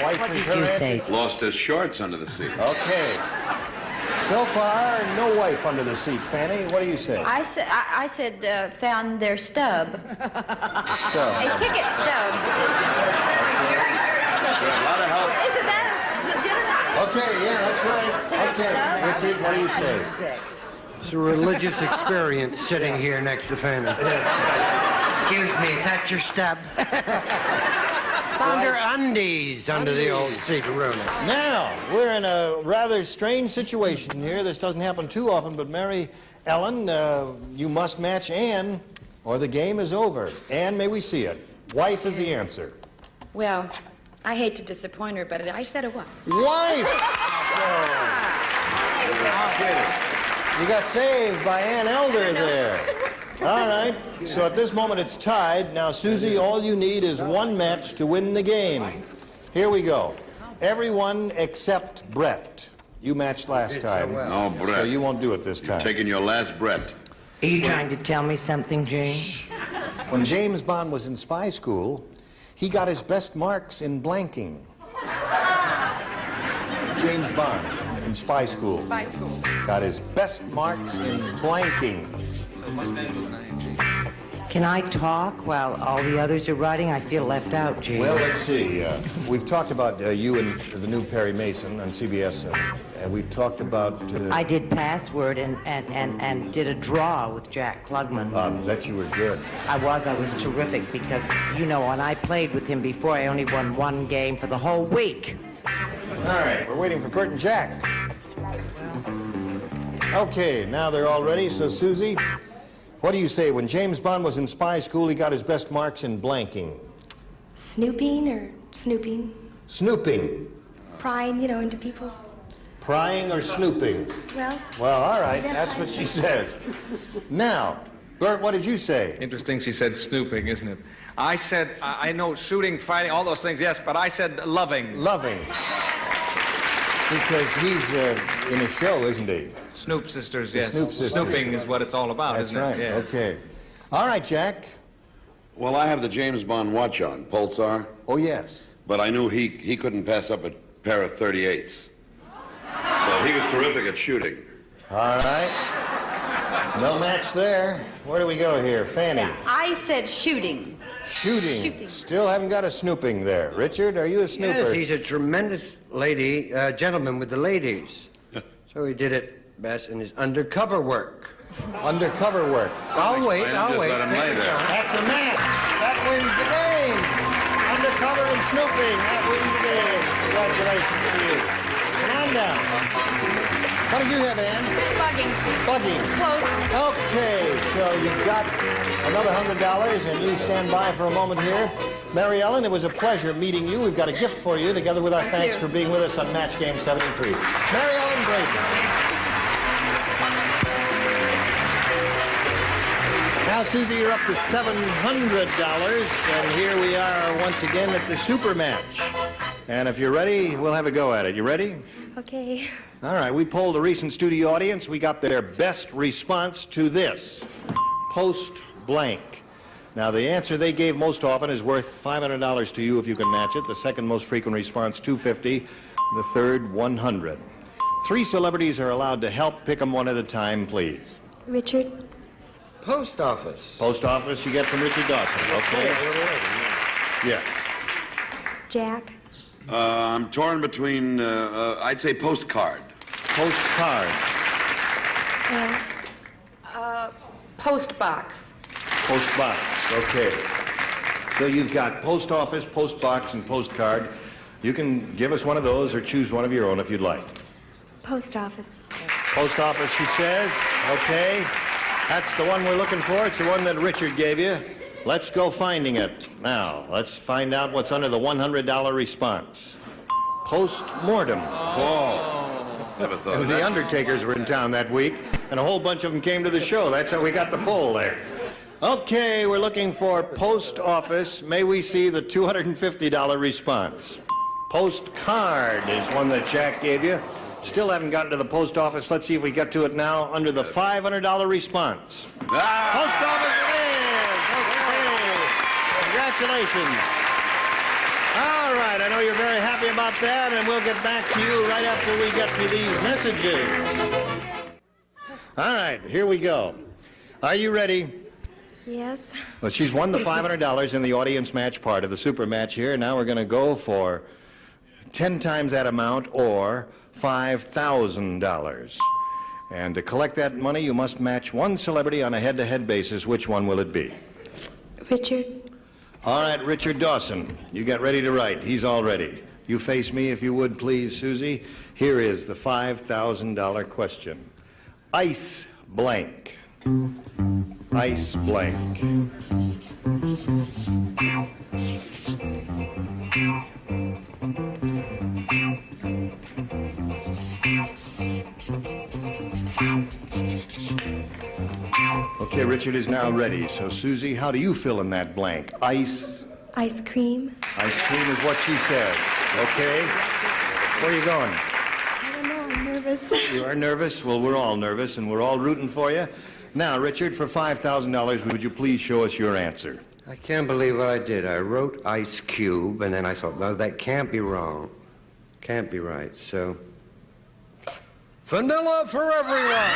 S2: Wife
S3: What
S2: is
S3: did
S2: her
S3: you
S2: answer.
S3: say?
S15: Lost his shorts under the seat.
S2: Okay. So far, no wife under the seat. Fanny, what do you say?
S19: I said found their stub.
S2: Stub.
S19: A ticket stub.
S15: A lot of help.
S19: Isn't that legitimate?
S2: Okay, yeah, that's right. Okay, Richard, what do you say?
S4: It's a religious experience sitting here next to Fanny. Excuse me, is that your stub? Found her undies under the old seat, Rooney.
S2: Now, we're in a rather strange situation here. This doesn't happen too often, but Mary Ellen, you must match Ann. or the game is over. Ann, may we see it? Wife is the answer.
S10: Well, I hate to disappoint her, but I said a what?
S2: Wife! You got saved by Ann Elder there. All right, so at this moment it's tied. Now, Susie, all you need is one match to win the game. Here we go. Everyone except Brett. You matched last time.
S15: No, Brett.
S2: So you won't do it this time.
S15: You're taking your last Brett.
S3: Are you trying to tell me something, James?
S2: When James Bond was in spy school, he got his best marks in blanking. James Bond in spy school.
S10: Spy school.
S2: Got his best marks in blanking.
S3: Can I talk while all the others are writing? I feel left out, James.
S2: Well, let's see. We've talked about you and the new Perry Mason on CBS, and we've talked about...
S3: I did Password and did a draw with Jack Klugman.
S2: Bet you were good.
S3: I was terrific because, you know, when I played with him before, I only won one game for the whole week.
S2: All right, we're waiting for Bert and Jack. Okay, now they're all ready, so Susie, what do you say? When James Bond was in spy school, he got his best marks in blanking.
S16: Snooping or snooping?
S2: Snooping.
S16: Prying, into people's...
S2: Prying or snooping?
S16: Well,
S2: all right, that's what she says. Now, Bert, what did you say?
S17: Interesting she said snooping, isn't it? I said, I know shooting, fighting, all those things, yes, but I said loving.
S2: Loving. Because he's in a show, isn't he?
S17: Snoop Sisters, yes.
S2: Snoop Sisters.
S17: Snooping is what it's all about,
S2: That's
S17: isn't
S2: right.
S17: it? Yes.
S2: Okay. All right, Jack.
S15: Well, I have the James Bond watch on, Pulsar.
S2: Oh, yes.
S15: But I knew he couldn't pass up a pair of 38s. So he was terrific at shooting.
S2: All right. No match there. Where do we go here? Fanny.
S19: I said shooting.
S2: Shooting. Still haven't got a snooping there. Richard, are you a snooper?
S4: Yes, he's a tremendous gentleman with the ladies. So he did it best in his undercover work.
S2: Undercover work.
S4: I'll wait.
S15: Let him lay there.
S2: That's a match. That wins the game. Undercover and snooping. That wins the game. Congratulations to you. Come on down. What did you have, Ann?
S10: Bugging.
S2: Bugging.
S10: Close.
S2: Okay, so you've got another $100, and you stand by for a moment here. Mary Ellen, it was a pleasure meeting you. We've got a gift for you, together with our thanks for being with us on Match Game 73. Mary Ellen Braden. Now, Susie, you're up to $700, and here we are once again at the Super Match. And if you're ready, we'll have a go at it. You ready?
S16: okay.
S2: All right, we polled a recent studio audience. We got their best response to this. Post blank. Now, the answer they gave most often is worth $500 to you if you can match it. The second most frequent response, $250. The third, $100. 3 celebrities are allowed to help. Pick them one at a time, please.
S16: Richard?
S4: Post office.
S2: Post office you get from Richard Dawson. Okay. Yes.
S16: Jack?
S15: I'm torn between, I'd say postcard.
S2: Postcard.
S10: Post box.
S2: Post box. Okay. So you've got post office, post box, and postcard. You can give us one of those or choose one of your own if you'd like.
S16: Post office.
S2: Post office, she says. Okay. That's the one we're looking for. It's the one that Richard gave you. Let's go finding it. Now, let's find out what's under the $100 response. Post-mortem.
S15: Oh. Never thought of
S2: The
S15: that.
S2: Undertakers were in town that week, and a whole bunch of them came to the show. That's how we got the poll there. Okay, we're looking for post office. May we see the $250 response? Postcard is one that Jack gave you. Still haven't gotten to the post office. Let's see if we get to it now under the $500 response. Post office it is! Okay. Congratulations. All right, I know you're very happy about that, and we'll get back to you right after we get to these messages. All right, here we go. Are you ready?
S16: Yes.
S2: Well, she's won the $500 in the audience match part of the super match here. Now we're going to go for 10 times that amount or $5,000. And to collect that money, you must match one celebrity on a head-to-head basis. Which one will it be?
S16: Richard?
S2: All right, Richard Dawson, you get ready to write. He's all ready. You face me, if you would, please, Susie. Here is the $5,000 question. Ice blank. ice blank. Okay, Richard is now ready. So, Susie, how do you fill in that blank? Ice?
S16: Ice cream.
S2: Ice cream is what she says. Okay? Where are you going?
S16: I don't know, I'm nervous.
S2: You are nervous? Well, we're all nervous, and we're all rooting for you. Now, Richard, for $5,000, would you please show us your answer?
S4: I can't believe what I did. I wrote Ice Cube, and then I thought, no, that can't be wrong. Can't be right. So, vanilla for everyone.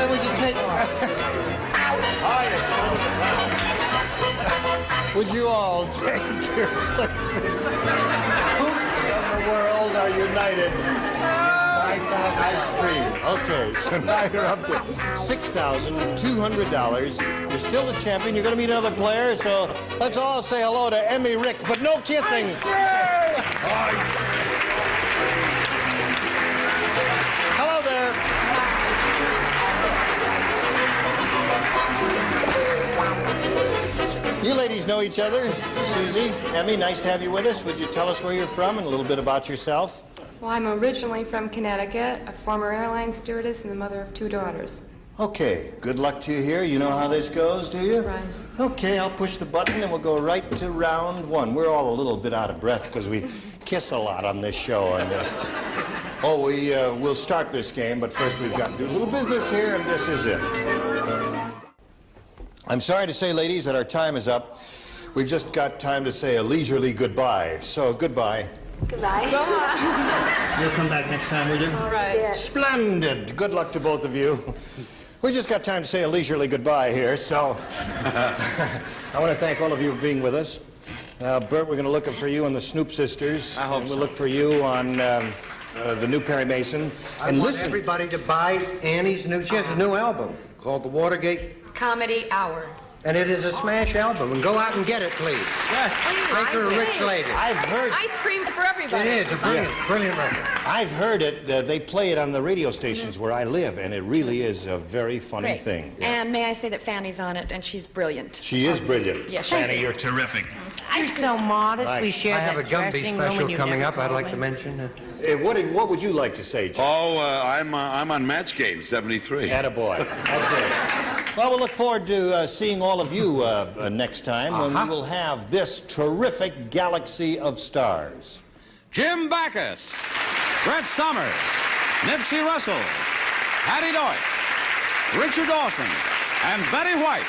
S7: Would you take... Would you all take your places? Hoops of the world are united. Ice cream. Okay, so now you're up to $6,200. You're still the champion. You're going to meet another player, so let's all say hello to Emmy Rick, but no kissing. Hello there. You ladies know each other. Susie, Emmy, nice to have you with us. Would you tell us where you're from and a little bit about yourself?
S10: Well, I'm originally from Connecticut, a former airline stewardess and the mother of 2 daughters.
S2: Okay, good luck to you here. You know how this goes, do you?
S10: Right.
S2: Okay, I'll push the button and we'll go right to round 1. We're all a little bit out of breath because we kiss a lot on this show. And, we'll start this game, but first we've got to do a little business here, and this is it. I'm sorry to say, ladies, that our time is up. We've just got time to say a leisurely goodbye. So, goodbye.
S10: Goodbye.
S2: You'll come back next time, will you?
S10: All right. Yeah.
S2: Splendid. Good luck to both of you. We just got time to say a leisurely goodbye here, so I want to thank all of you for being with us. Now, Bert, we're going to look for you on the Snoop Sisters.
S4: I hope
S2: We'll
S4: so.
S2: look for you on the new Perry Mason.
S4: I want everybody to buy Annie's new, she has a new album called The Watergate.
S10: Comedy Hour.
S4: And it is a smash album. And go out and get it, please.
S2: Yes.
S4: Make her a rich lady.
S2: I've heard...
S10: Ice cream for everybody.
S4: It is a brilliant record.
S2: I've heard it. They play it on the radio stations where I live, and it really is a very funny thing.
S10: And may I say that Fanny's on it, and she's brilliant.
S2: She is brilliant.
S10: Yeah, she
S2: Fanny,
S10: is.
S2: you're terrific.
S3: I'm so modest.
S2: Right.
S3: We share
S4: I have a
S3: that
S4: Gumby
S3: dressing room
S4: special
S3: and you
S4: coming
S3: never
S4: up I'd
S3: told
S4: like
S3: me.
S4: to mention.
S2: What would you like to say, Jim?
S15: I'm on Match Game 73.
S2: Attaboy. Okay. Well, we'll look forward to seeing all of you next time when we will have this terrific galaxy of stars.
S1: Jim Backus, Brett Summers, Nipsey Russell, Patty Deutsch, Richard Dawson, and Betty White.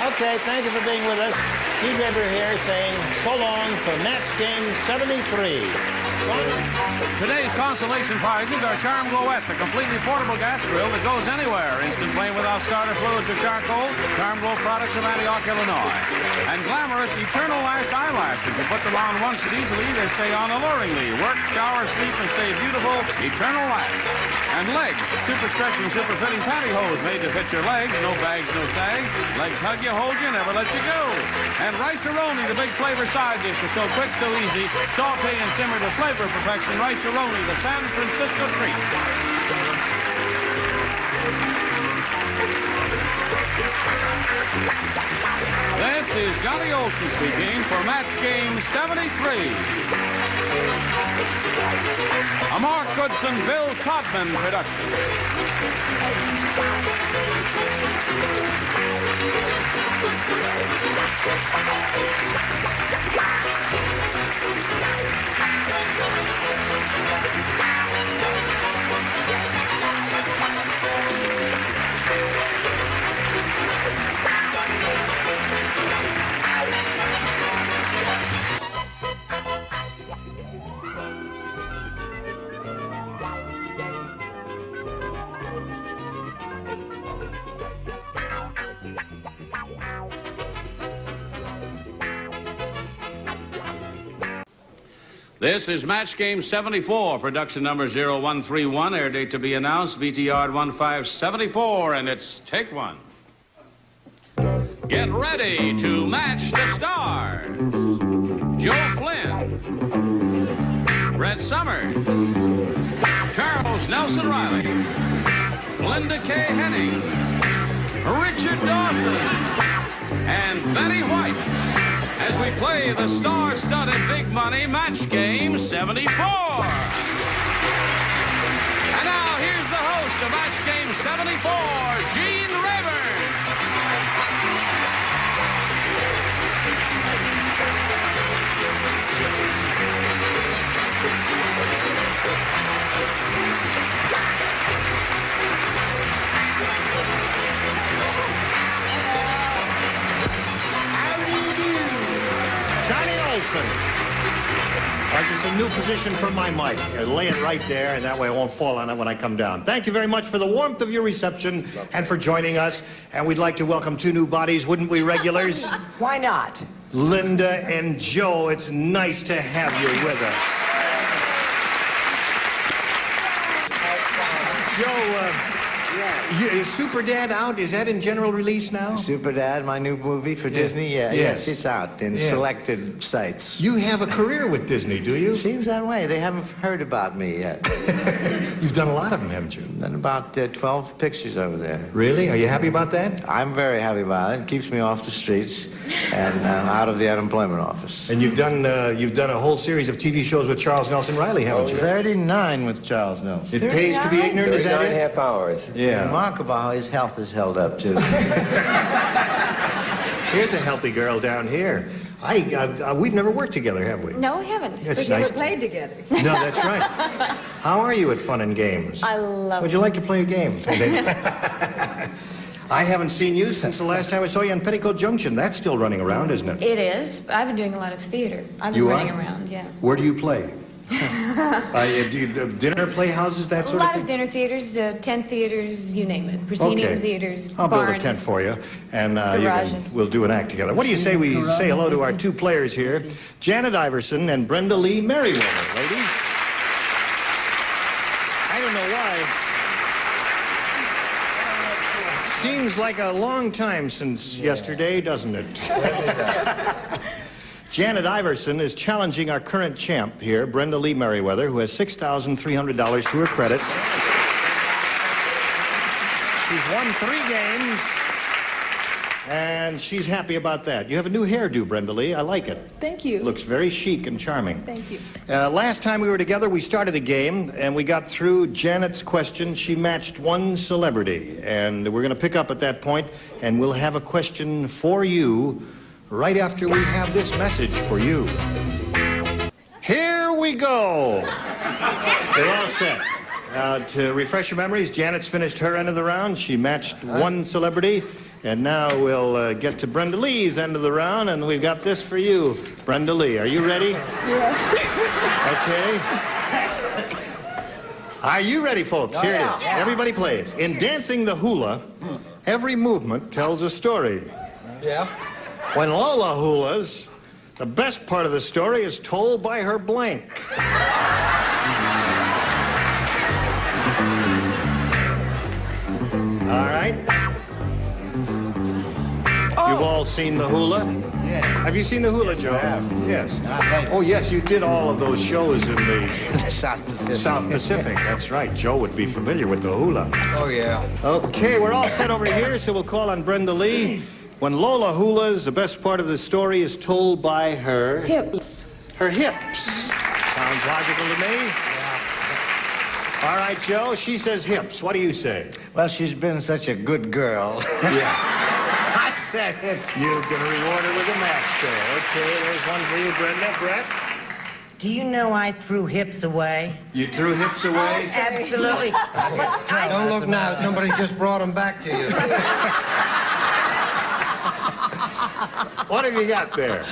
S2: Okay, thank you for being with us. Steve Weber here saying so long for Match Game 73.
S1: Today's consolation prizes are Charm Glowette, the completely portable gas grill that goes anywhere. Instant flame without starter fluids or charcoal. Charm Glow products of Antioch, Illinois. And glamorous Eternal Lash eyelashes. You put them on once easily, they stay on alluringly. Work, shower, sleep, and stay beautiful. Eternal Lash. And legs, super stretching, super fitting pantyhose made to fit your legs. No bags, no sags. Legs hug you, hold you, never let you go. And Rice-A-Roni, the big flavor side dish is so quick, so easy. Saute and simmer to flavor perfection. Rice-A-Roni, the San Francisco treat. This is Johnny Olson speaking for Match Game 73. A Mark Goodson, Bill Todman production. This is Match Game 74, production number 0131, air date to be announced, VTR 1574, and it's take one. Get ready to match the stars. Joe Flynn, Brett Summers, Charles Nelson Riley, Linda K. Henning, Richard Dawson, and Betty White, as we play the star-studded big money Match Game 74. And now here's the host of Match Game 74, Gene Rayburn.
S2: Johnny Olson. This is a new position for my mic. I lay it right there, and that way I won't fall on it when I come down. Thank you very much for the warmth of your reception and for joining us. And we'd like to welcome two new bodies, wouldn't we, regulars?
S3: Why not?
S2: Linda and Joe, it's nice to have you with us. Joe, is Super Dad out? Is that in general release now?
S20: Super Dad, my new movie for Disney? Yeah, yes, it's out in selected sites.
S2: You have a career with Disney, do you?
S20: Seems that way. They haven't heard about me yet.
S2: You've done a lot of them, haven't you?
S20: Done about 12 pictures over there.
S2: Really? Are you happy about that?
S20: I'm very happy about it. It keeps me off the streets and out of the unemployment office.
S2: And you've done a whole series of TV shows with Charles Nelson Riley, haven't you?
S20: 39 with Charles Nelson.
S2: It pays to be ignorant, is that it?
S20: 39.5 hours.
S2: Yeah.
S20: Remarkable how his health is held up, too.
S2: Here's a healthy girl down here. We've never worked together, have we?
S10: No, we haven't.
S2: It's
S9: We've
S2: nice
S9: never played together.
S2: No, that's right. How are you at fun and games?
S10: I love
S2: Would you like to play a game? I haven't seen you since the last time I saw you on Petticoat Junction. That's still running around, isn't it?
S10: It is. I've been doing a lot of theater. I've been running around, yeah.
S2: Where do you play? Do you dinner playhouses, that sort of thing?
S10: A lot of dinner theaters, tent theaters, you name it. Proscenium theaters,
S2: I'll
S10: barns.
S2: build a tent for you, and we'll do an act together. What do you say we say hello to our two players here, Janet Iverson and Brenda Lee Merriweather, ladies? I don't know why. Seems like a long time since yesterday, doesn't it? Janet Iverson is challenging our current champ here, Brenda Lee Merriweather, who has $6,300 to her credit. She's won 3 games, and she's happy about that. You have a new hairdo, Brenda Lee. I like it.
S9: Thank you.
S2: Looks very chic and charming.
S9: Thank you.
S2: Last time we were together, we started a game, and we got through Janet's question. She matched one celebrity, and we're going to pick up at that point, and we'll have a question for you right after we have this message for you. Here we go. They're all set. To refresh your memories, Janet's finished her end of the round. She matched one celebrity. And now we'll get to Brenda Lee's end of the round, and we've got this for you. Brenda Lee, are you ready?
S9: Yes.
S2: Okay. Are you ready, folks? Here it is. Everybody plays. In dancing the hula, every movement tells a story.
S20: Yeah.
S2: When Lola hulas, the best part of the story is told by her blank. All right. You've all seen the hula?
S20: Yeah.
S2: Have you seen the hula, Joe? Yes. Oh, yes, you did all of those shows in the
S20: South Pacific.
S2: South Pacific. That's right. Joe would be familiar with the hula.
S20: Oh, yeah.
S2: Okay, we're all set over here, so we'll call on Brenda Lee. When Lola hulas, the best part of the story is told by her...
S9: Hips.
S2: Her hips. Sounds logical to me. All right, Joe, she says hips. What do you say?
S20: Well, she's been such a good girl.
S2: Yeah.
S20: I said hips.
S2: You can reward her with a match there. Okay, there's one for you, Brenda. Brett?
S3: Do you know I threw hips away?
S2: You threw hips away?
S3: Absolutely.
S4: Don't look now. Somebody just brought them back to you.
S2: What have you got there?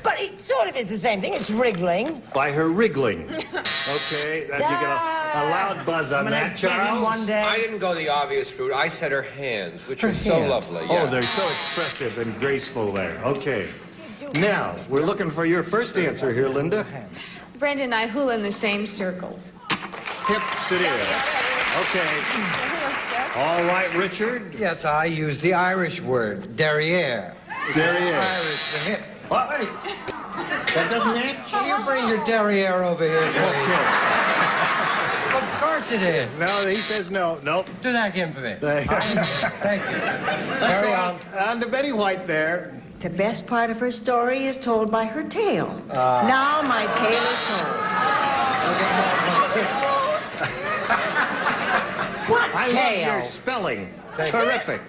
S3: But it sort of is the same thing. It's wriggling.
S2: By her wriggling. Okay, you get a loud buzz on that, Charles.
S3: One day.
S12: I didn't go the obvious route. I said her hands, which are so lovely.
S2: Oh, they're so expressive and graceful there. Okay. Now, we're looking for your first answer here, Linda.
S16: Brenda and I hula in the same circles.
S2: Hips it is. Okay. All right, Richard.
S4: Yes, I use the Irish word, derriere.
S2: Derriere.
S4: Irish, the hip.
S2: What? That doesn't match?
S4: Will you bring your derriere over here, please?
S2: Okay.
S4: Of course it is.
S2: No, he says no. Nope.
S4: Do that again for me.
S2: Thank you. Let's
S4: Carry
S2: go
S4: on.
S2: on to Betty White there.
S13: The best part of her story is told by her tail. Now my tail is told.
S3: What
S2: I
S3: tail?
S2: love your spelling. Terrific.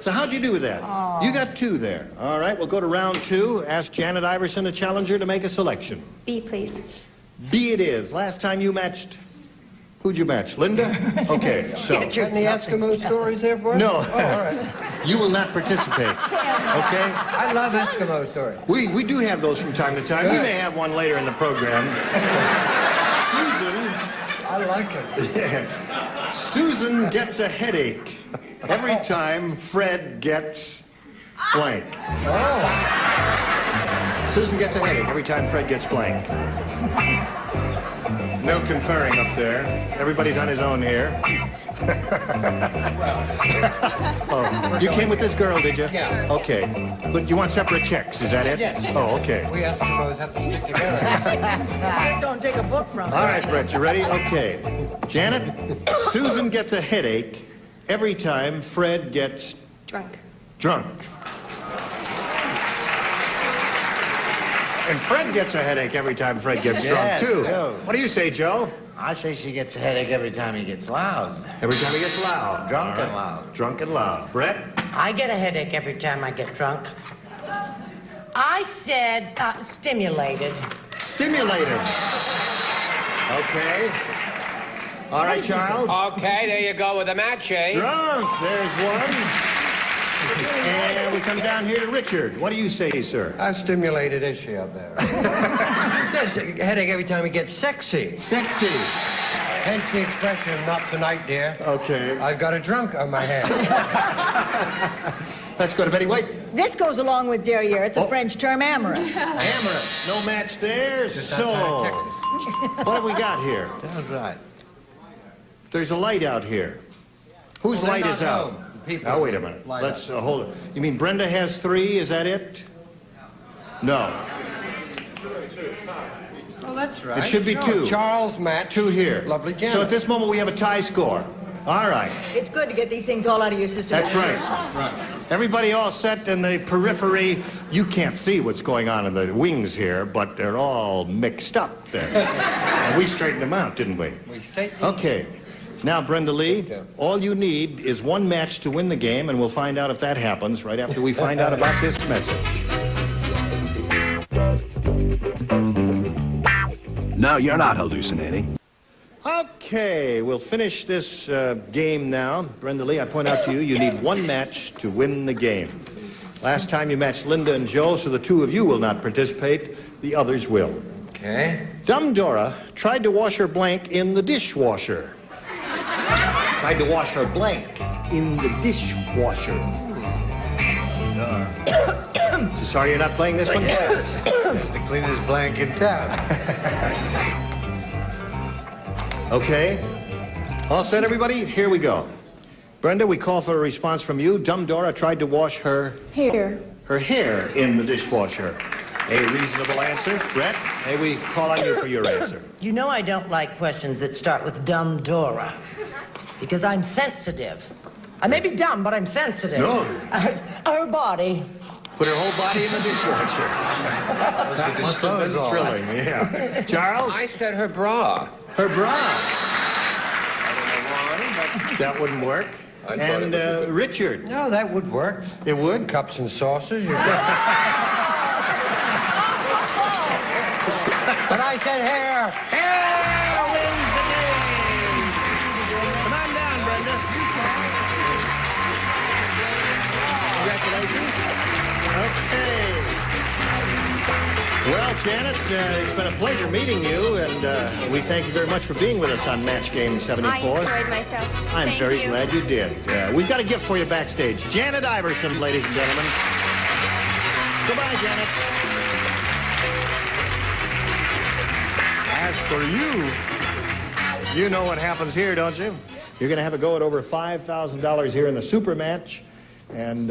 S2: So how'd you do with that? You got 2 there. All right, we'll go to round 2. Ask Janet Iverson, a challenger, to make a selection.
S10: B, please.
S2: B it is. Last time you matched, who'd you match? Linda? Okay, so.
S4: Got any Eskimo stories there for us?
S2: No.
S4: Oh, all right.
S2: You will not participate. Okay?
S4: I love Eskimo stories.
S2: We do have those from time to time. We may have one later in the program. Susan.
S4: I like it.
S2: Susan gets a headache every time Fred gets blank.
S4: Oh.
S2: Susan gets a headache every time Fred gets blank. No conferring up there. Everybody's on his own here. Oh, you came with this girl, did you?
S4: Yeah.
S2: Okay. But you want separate checks, is that it?
S4: Yes.
S2: Oh, okay.
S4: We Eskimos have to stick together.
S13: Don't take a book from her.
S2: All right, Brett, you ready? Okay. Janet, Susan gets a headache every time Fred gets
S10: Drunk.
S2: drunk. And Fred gets a headache every time Fred gets drunk, too.
S20: Joe.
S2: What do you say, Joe?
S20: I say she gets a headache every time he gets loud.
S2: Every time he gets loud.
S20: Drunk
S2: All
S20: and loud.
S2: Drunk and loud. Brett?
S3: I get a headache every time I get drunk. I said stimulated.
S2: Stimulated. Okay. All right, Charles.
S12: Okay, there you go with the match, eh?
S2: Drunk. There's one. And we come down here to Richard. What do you say, sir?
S4: How stimulated is she up there? Yes, a headache every time he gets sexy.
S2: Sexy.
S4: Hence the expression, not tonight, dear.
S2: Okay.
S4: I've got a drunk on my hands.
S2: Let's go to Betty White.
S13: This goes along with derriere. It's a French term, amorous.
S2: Amorous. No match there. So,
S4: Texas.
S2: what have we got here?
S20: That's right.
S2: There's a light out here. Whose
S4: Well, they're
S2: light
S4: not
S2: is out?
S4: home. People
S2: Oh, wait a minute.
S4: light
S2: Let's hold it. You mean Brenda has 3? Is that it? No.
S4: Oh, that's right.
S2: It should be 2.
S4: Charles, Matt.
S2: 2 here.
S4: Lovely Janet.
S2: So at this moment we have a tie score. All right.
S13: It's good to get these things all out of your system.
S2: That's right. Everybody all set in the periphery. You can't see what's going on in the wings here, but they're all mixed up there. And we straightened them out, didn't we? Okay. Now, Brenda Lee, all you need is 1 match to win the game, and we'll find out if that happens right after we find out about this message.
S21: No, you're not hallucinating.
S2: Okay, we'll finish this game now. Brenda Lee, I point out to you, you need 1 match to win the game. Last time you matched Linda and Joe, so the 2 of you will not participate. The others will.
S4: Okay.
S2: Dumb Dora tried to wash her blank in the dishwasher. Tried to wash her blank in the dishwasher. So sorry you're not playing this one?
S20: Yes. It's the cleanest blank in town.
S2: Okay. All set, everybody? Here we go. Brenda, we call for a response from you. Dumb Dora tried to wash her
S6: Here.
S2: hair in the dishwasher. A reasonable answer. Brett, may we call on you for your answer?
S3: You know I don't like questions that start with dumb Dora. Because I'm sensitive. I may be dumb, but I'm sensitive.
S2: No.
S3: Her body.
S2: Put her whole body in the dishwasher. That must have been thrilling, yeah. Charles?
S12: I said her bra.
S2: Her bra.
S12: I don't know why, but
S2: That wouldn't work.
S12: I thought
S2: And
S12: it was
S2: Richard?
S4: No, that would work.
S2: It would?
S4: Cups and saucers. But I said hair.
S2: Hair wins the game. Come on down, Brenda. Congratulations. Okay. Well, Janet, it's been a pleasure meeting you, and we thank you very much for being with us on Match Game 74.
S10: I enjoyed myself.
S2: I'm
S10: Thank
S2: very
S10: you.
S2: glad you did. We've got a gift for you backstage. Janet Iverson, ladies and gentlemen. Goodbye, Janet. As for you, you know what happens here, don't you? You're going to have a go at over $5,000 here in the super match. And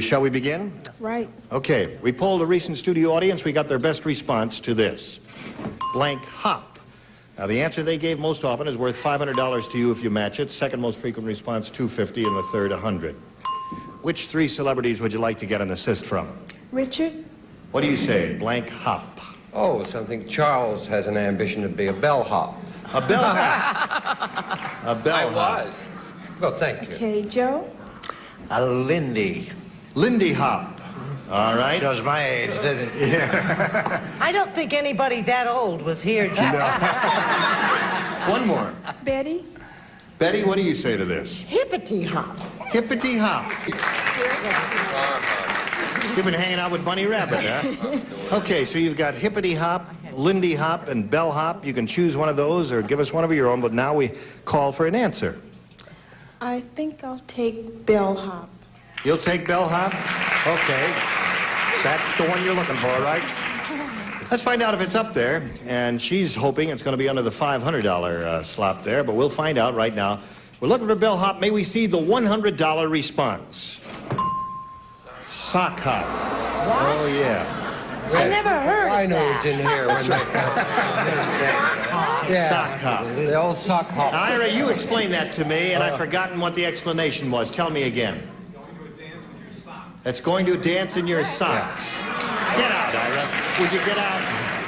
S2: shall we begin?
S6: Right.
S2: Okay, we polled a recent studio audience. We got their best response to this. Blank hop. Now, the answer they gave most often is worth $500 to you if you match it. Second most frequent response, $250, and the third, $100. Which three celebrities would you like to get an assist from?
S6: Richard?
S2: What do you say? Blank hop.
S4: Oh, something. Charles has an ambition to be a bellhop.
S2: A bellhop? A bellhop.
S4: I was. Well, thank you.
S6: Okay, Joe?
S20: A Lindy.
S2: Lindy hop. All right.
S20: Shows my age, doesn't it?
S2: Yeah.
S3: I don't think anybody that old was here, Joe.
S2: No. One more.
S6: Betty?
S2: Betty, what do you say to this?
S3: Hippity hop.
S2: Hippity hop. You've been hanging out with Bunny Rabbit, huh? Okay, so you've got hippity hop, Lindy hop, and bellhop. You can choose one of those or give us one of your own, but now we call for an answer.
S6: I think I'll take bellhop.
S2: You'll take bellhop? Okay. That's the one you're looking for, right? Let's find out if it's up there. And she's hoping it's going to be under the $500 slot there, but we'll find out right now. We're looking for bellhop. May we see the $100 response? Sock hop.
S3: What?
S2: Oh, yeah.
S3: I never heard of
S4: Rhinos in here when they yeah.
S2: Sock hop.
S4: The old sock hop.
S2: Ira, you explained that to me, and I've forgotten what the explanation was. Tell me again. It's going to dance in your socks. Get out, Ira. Would you get out?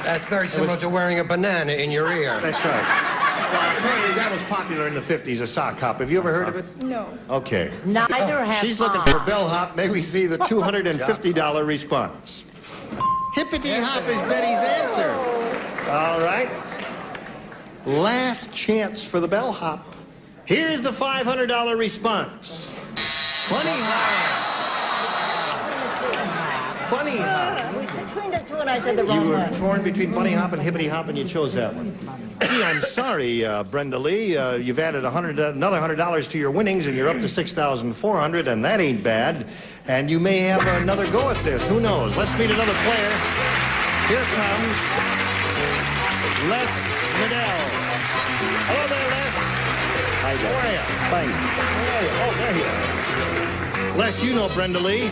S4: That's very similar to wearing a banana in your ear.
S2: That's right. Well, apparently that was popular in the 50s, a sock hop. Have you ever heard of it?
S6: No.
S2: Okay.
S3: Neither have
S2: She's looking for bellhop. May we see the $250 response? Hippity hop is Betty's answer. All right. Last chance for the bellhop. Here's the $500 response. Bunny hop. Bunny hop.
S13: It was between the two, and I said the wrong
S2: You were
S13: one.
S2: torn between bunny hop and hippity hop, and you chose that one. Gee, I'm sorry, Brenda Lee. You've added another $100 to your winnings, and you're up to $6,400, and that ain't bad. And you may have another go at this. Who knows? Let's meet another player. Here comes Les Liddell. Hello there, Les. Hi there. How are you? Fine. Oh, there you are. Les, you know Brenda Lee.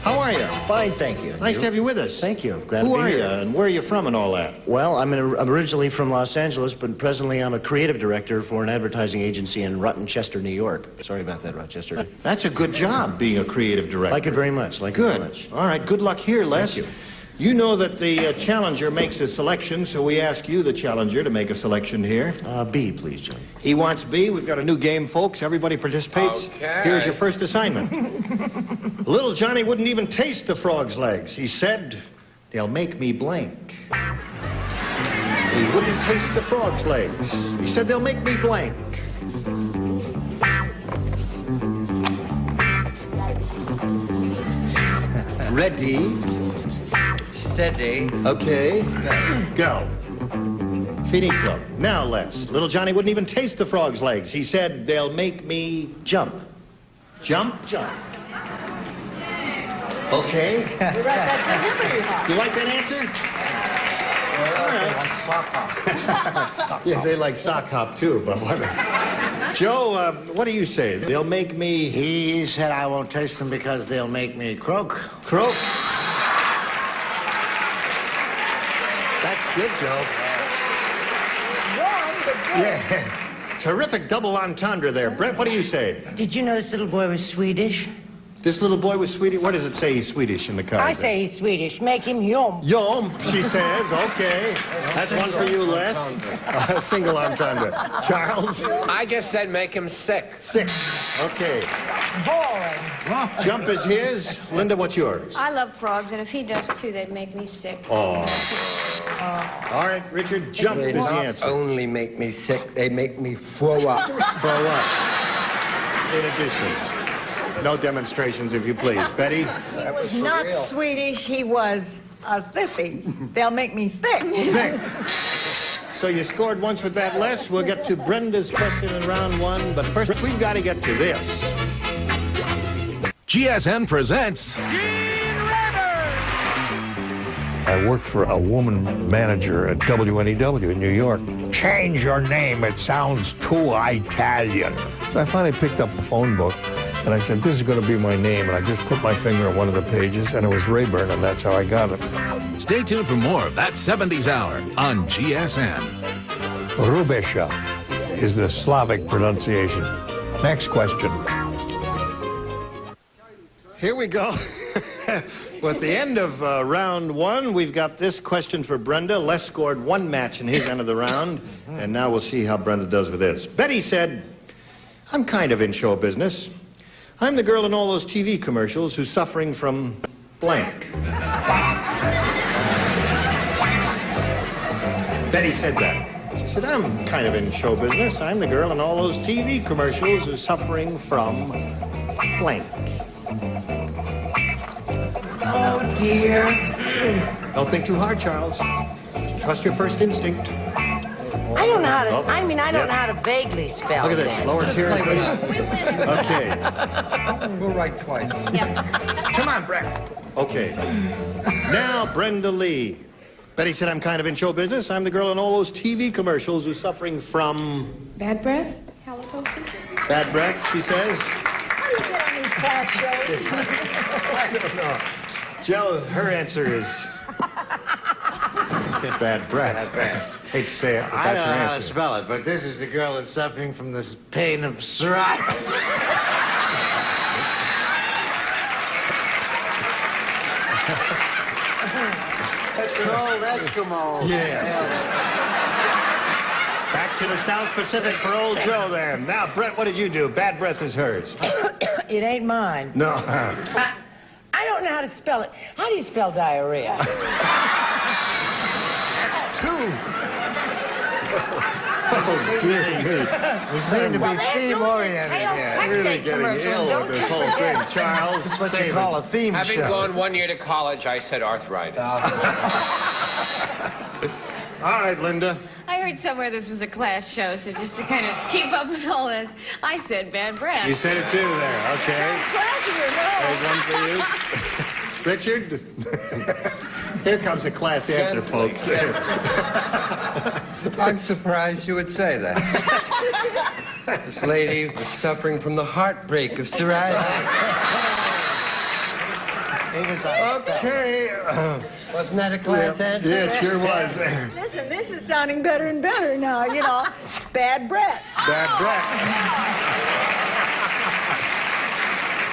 S2: How are you?
S20: Fine, thank you.
S2: Nice to have you with us.
S20: Thank you. Glad
S2: Who
S20: to be
S2: are
S20: here.
S2: you, and where are you from and all that?
S20: Well, I'm originally from Los Angeles, but presently I'm a creative director for an advertising agency in Rochester, New York. Sorry about that, Rochester.
S2: That's a good job, being a creative director.
S20: Like it very much. Like
S2: Good.
S20: it very much.
S2: All right, good luck here, Les.
S20: Thank you.
S2: You know that the challenger makes a selection, so we ask you, the challenger, to make a selection here.
S20: B, please, John.
S2: He wants B. We've got a new game, folks. Everybody participates.
S4: Okay.
S2: Here's your first assignment. Little Johnny wouldn't even taste the frog's legs. He said, they'll make me blank. He wouldn't taste the frog's legs. He said, they'll make me blank. Ready?
S20: Steady.
S2: Okay. Go. Finito. Now, Les. Little Johnny wouldn't even taste the frog's legs. He said, they'll make me...
S20: Jump.
S2: Jump?
S20: Jump.
S2: Okay. You like that answer? All right. Yeah, they like sock hop, too, but whatever. Joe, what do you say? They'll make me...
S20: He said I won't taste them because they'll make me croak.
S2: Croak? That's good, Joe. Yeah. Terrific double entendre there. Brett, what do you say?
S3: Did you know this little boy was Swedish?
S2: This little boy was Swedish? What does it say he's Swedish in the card?
S3: I say he's Swedish. Make him yum.
S2: Yum, she says. Okay. That's one for you, Les. Single entendre. Charles?
S12: I just said make him sick.
S2: Sick. Okay.
S3: Boring.
S2: Jump is his. Linda, what's yours?
S16: I love frogs, and if he does too, they'd make me sick.
S2: Oh. All right, Richard, jump
S4: They
S2: is the
S4: not
S2: answer.
S4: only make me sick, they make me throw up.
S2: Throw up. In addition. No demonstrations, if you please. Betty?
S13: He was not Swedish, he was a thippy. They'll make me thick.
S2: Thick. So you scored once with that, Les. We'll get to Brenda's question in round one, but first we've got to get to this.
S21: GSN presents
S8: I worked for a woman manager at WNEW in New York. Change your name, it sounds too Italian. So I finally picked up the phone book and I said, this is going to be my name. And I just put my finger on one of the pages and it was Rayburn, and that's how I got it.
S21: Stay tuned for more of That 70s Hour on GSN.
S8: Rubesha is the Slavic pronunciation. Next question.
S2: Here we go. Well, at the end of round one, we've got this question for Brenda. Les scored one match in his end of the round, and now we'll see how Brenda does with this. Betty said, I'm kind of in show business. I'm the girl in all those TV commercials who's suffering from blank. Betty said that. She said, I'm kind of in show business. I'm the girl in all those TV commercials who's suffering from blank.
S3: Oh, dear.
S2: Don't think too hard, Charles. Just trust your first instinct.
S3: I don't know how to, I don't know how to vaguely spell.
S2: Look at this. Lower tier. Okay.
S4: We'll write twice.
S2: Come on, Brett. Okay. Now, Brenda Lee. Betty said, I'm kind of in show business. I'm the girl in all those TV commercials who's suffering from...
S6: Bad breath? Halitosis?
S2: Bad breath, she says.
S6: How do you get on these class shows?
S2: I don't know. Joe, her answer is... bad breath.
S22: Bad breath.
S2: Hate to say it, but
S22: I
S2: that's
S22: don't
S2: her
S22: know how to
S2: answer.
S22: spell it, but this is the girl that's suffering from this pain of psoriasis. That's an old Eskimo.
S2: Yes. Back to the South Pacific for old Joe there. Now, Brett, what did you do? Bad breath is hers.
S3: It ain't mine.
S2: No.
S3: I don't know how to spell it. How do you spell diarrhea?
S2: That's two. Oh, dear me.
S22: We seem to be theme-oriented here.
S2: I'm really getting ill with this whole thing, Charles.
S22: This is what you call a theme show.
S12: Having gone 1 year to college, I said arthritis.
S2: All right, Linda.
S16: I heard somewhere this was a class show, so just to kind of keep up with all this, I said bad breath.
S2: You said it too there, okay.
S16: Classier,
S2: There's one for you. Richard? Here comes a class answer, folks.
S4: I'm surprised you would say that. This lady was suffering from the heartbreak of psoriasis.
S2: Okay.
S4: Wasn't that a class answer?
S2: Yeah, it sure was.
S6: Listen, this is sounding better and better now, you know. Bad breath.
S2: Bad breath.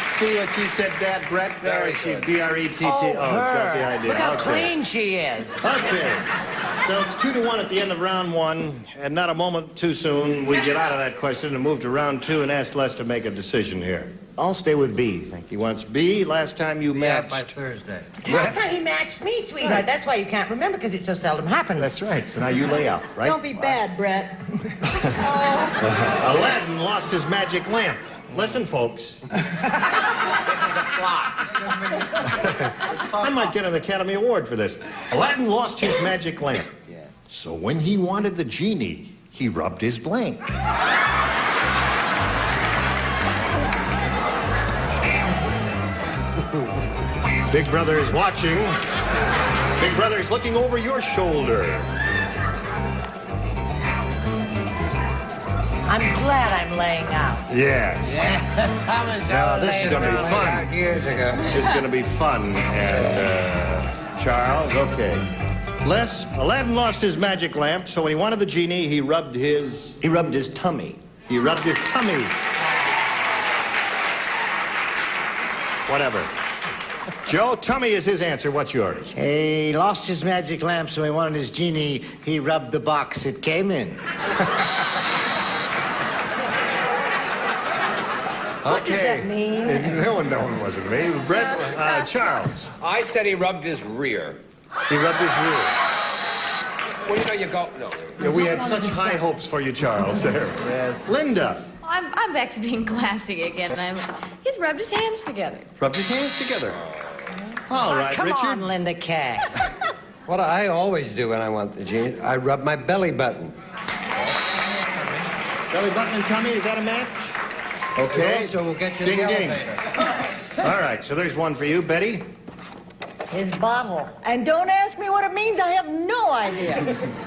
S2: See what she said, Bad Brett? There, she B-R-E-T-T. Oh, got the idea.
S3: Look how clean she is.
S2: Okay. So it's 2-1 at the end of round one, and not a moment too soon, we get out of that question and move to round two and ask Les to make a decision here.
S20: I'll stay with B, thank you.
S2: He wants B. Last time you matched...
S4: by Thursday.
S3: Last time you matched me, sweetheart. That's why you can't remember, because it so seldom happens.
S2: That's right. So now you lay out, right?
S6: Don't be bad, Brett.
S2: Aladdin lost his magic lamp. Listen, folks.
S3: This is a plot.
S2: I might get an Academy Award for this. Aladdin lost his magic lamp. So when he wanted the genie, he rubbed his blank. Big Brother is watching. Big Brother is looking over your shoulder.
S3: I'm glad I'm laying out.
S2: Yes.
S22: Yes, I was
S2: Now, this is going to be fun.
S4: Years ago.
S2: This is going to be fun. And, Charles, okay. Les, Aladdin lost his magic lamp, so when he wanted the genie, he rubbed his...
S20: He rubbed his tummy.
S2: He rubbed his tummy. Whatever. Joe, tummy is his answer. What's yours?
S22: He lost his magic lamp, so he wanted his genie. He rubbed the box it came in.
S3: What does that mean?
S2: No one wasn't me. Brett, Charles.
S12: I said he rubbed his rear.
S2: He rubbed his rear.
S12: Well, you know, you go... No.
S2: Yeah, we had such high hopes for you, Charles. There. Yes. Linda.
S16: I'm back to being classy again. He's rubbed his hands together.
S2: Rubbed his hands together. All right,
S3: Come
S2: Richard.
S3: on, Linda Kay.
S4: What I always do when I want the genie, I rub my belly button.
S2: Belly button and tummy, is that a match? Okay.
S4: So we'll get you
S2: Ding,
S4: the
S2: ding.
S4: elevator.
S2: All right, so there's one for you, Betty.
S13: His bottle. And don't ask me what it means. I have no idea.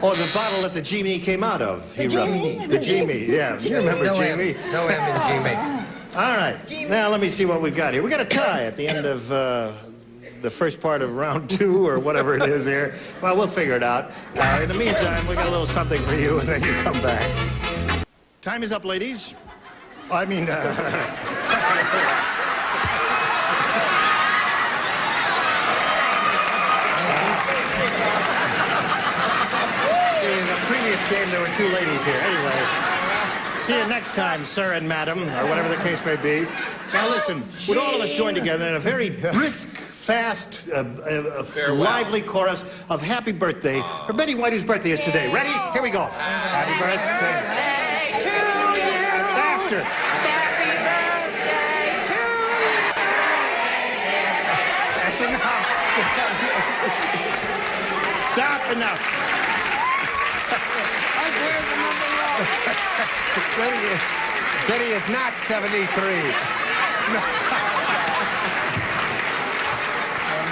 S8: Oh, the bottle that the genie came out of.
S13: The genie?
S8: The genie, yeah. You remember
S4: No
S8: Genie?
S4: M. No M in Genie.
S8: All right. Now, let me see what we've got here. We got a tie at the end of the first part of round 2 or whatever it is here. Well, we'll figure it out. In the meantime, we got a little something for you, and then you come back. Time is up, ladies. I mean, see, in the previous game, there were 2 ladies here. Anyway, see you next time, sir and madam, or whatever the case may be. Now, listen, would all of us join together in a very brisk, fast, lively chorus of happy birthday for Betty White, whose birthday is today. Ready? Here we go. Happy birthday
S3: to you.
S8: Faster.
S3: Happy birthday to you.
S8: That's enough. Stop enough. Betty is not 73.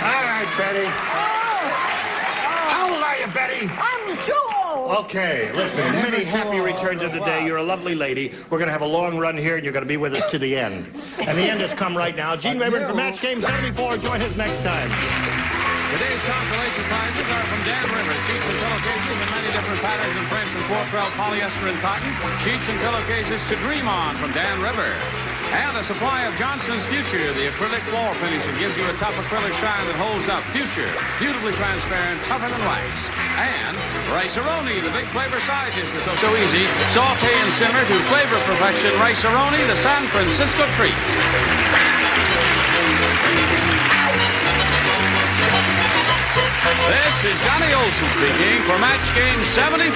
S8: All right, Betty. How old are you, Betty?
S13: I'm too old.
S8: Okay, listen, many happy returns of the day. You're a lovely lady. We're going to have a long run here, and you're going to be with us to the end. And the end has come right now. Gene Rayburn from Match Game 74. Join us next time.
S1: Today's consolation prizes are from Dan River. Sheets and pillowcases in many different patterns and prints in 412 polyester and cotton. Sheets and pillowcases to dream on from Dan River. And a supply of Johnson's Future, the acrylic floor finish that gives you a tough acrylic shine that holds up. Future, beautifully transparent, tougher than wax. And Rice-A-Roni, the big flavor side dish that's so easy. Saute and simmer to flavor perfection. Rice-A-Roni, the San Francisco treat. This is Johnny Olson speaking for Match Game 74.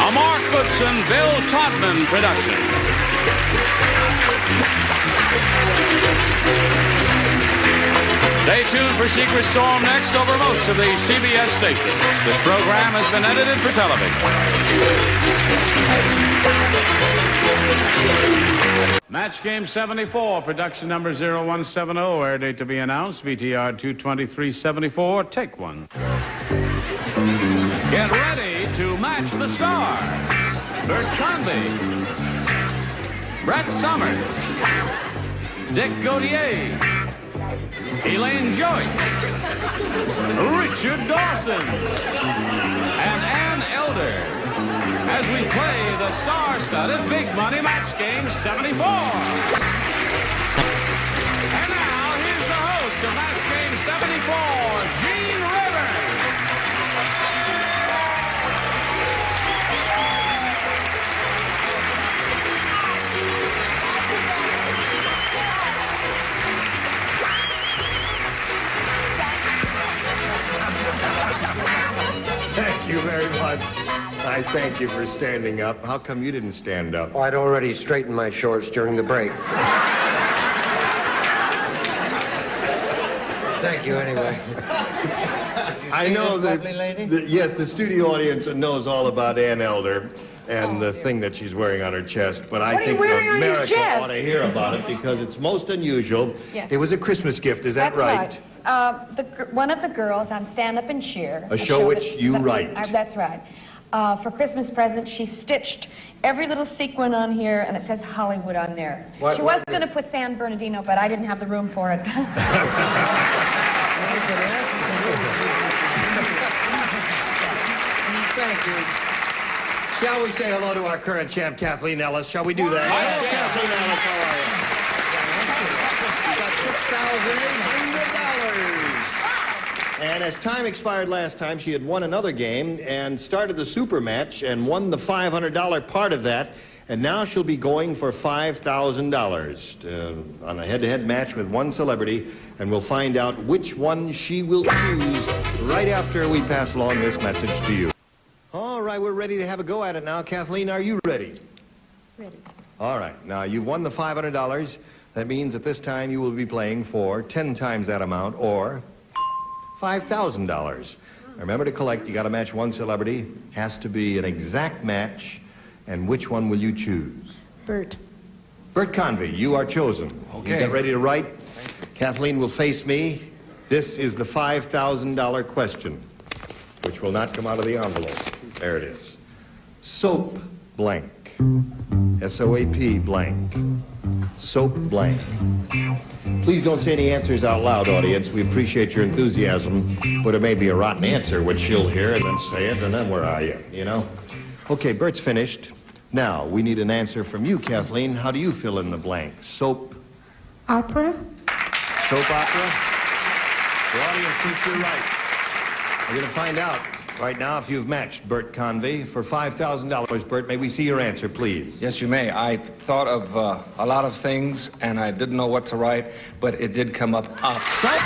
S1: A Mark Goodson, Bill Todman production. Stay tuned for Secret Storm next over most of these CBS stations. This program has been edited for television. Match Game 74, production number 0170, air date to be announced, VTR 22374, take one. Get ready to match the stars. Bert Convy, Brett Summers, Dick Gautier, Elaine Joyce, Richard Dawson, and Ann Elder, as we play the star-studded Big Money Match Game 74. And now, here's the host of Match Game 74, Gene Rayburn.
S8: Thank you very much. I thank you for standing up. How come you didn't stand up?
S4: Oh, I'd already straightened my shorts during the break. Thank you, anyway.
S8: I know that, yes, the studio audience knows all about Ann Elder and the thing that she's wearing on her chest, but I think America ought to hear about it because it's most unusual.
S5: Yes.
S8: It was a Christmas gift, is that right?
S5: That's right. One of the girls on Stand Up and Cheer.
S8: A show which you write.
S5: That's right. For Christmas present, she stitched every little sequin on here, and it says Hollywood on there. She was going to put San Bernardino, but I didn't have the room for it.
S8: Thank you. Shall we say hello to our current champ, Kathleen Ellis? Shall we do that? Hello, Kathleen Ellis. How are you? You got $6,800. And as time expired last time, she had won another game and started the super match and won the $500 part of that. And now she'll be going for $5,000 on a head-to-head match with one celebrity. And we'll find out which one she will choose right after we pass along this message to you. All right, we're ready to have a go at it now. Kathleen, are you ready?
S5: Ready.
S8: All right. Now, you've won the $500. That means at this time you will be playing for 10 times that amount, or $5,000. Remember to collect. You got to match one celebrity. Has to be an exact match. And which one will you choose?
S5: Bert.
S8: Bert Convy, you are chosen.
S17: Okay.
S8: You get ready to write. Kathleen will face me,
S2: This is the $5,000 question, which will not come out of the envelope. There it is. Soap blank. S-O-A-P blank. Soap blank. Please don't say any answers out loud, audience. We appreciate your enthusiasm, but it may be a rotten answer, which you'll hear and then say it, and then where are you, you know? Okay, Bert's finished. Now, we need an answer from you, Kathleen. How do you fill in the blank? Soap?
S6: Opera?
S2: Soap opera? The audience thinks you're right. We're going to find out right now if you've matched Bert Convy for $5,000. Bert, may we see your answer, please?
S17: Yes, you may. I thought of a lot of things, and I didn't know what to write, but it did come up. Soap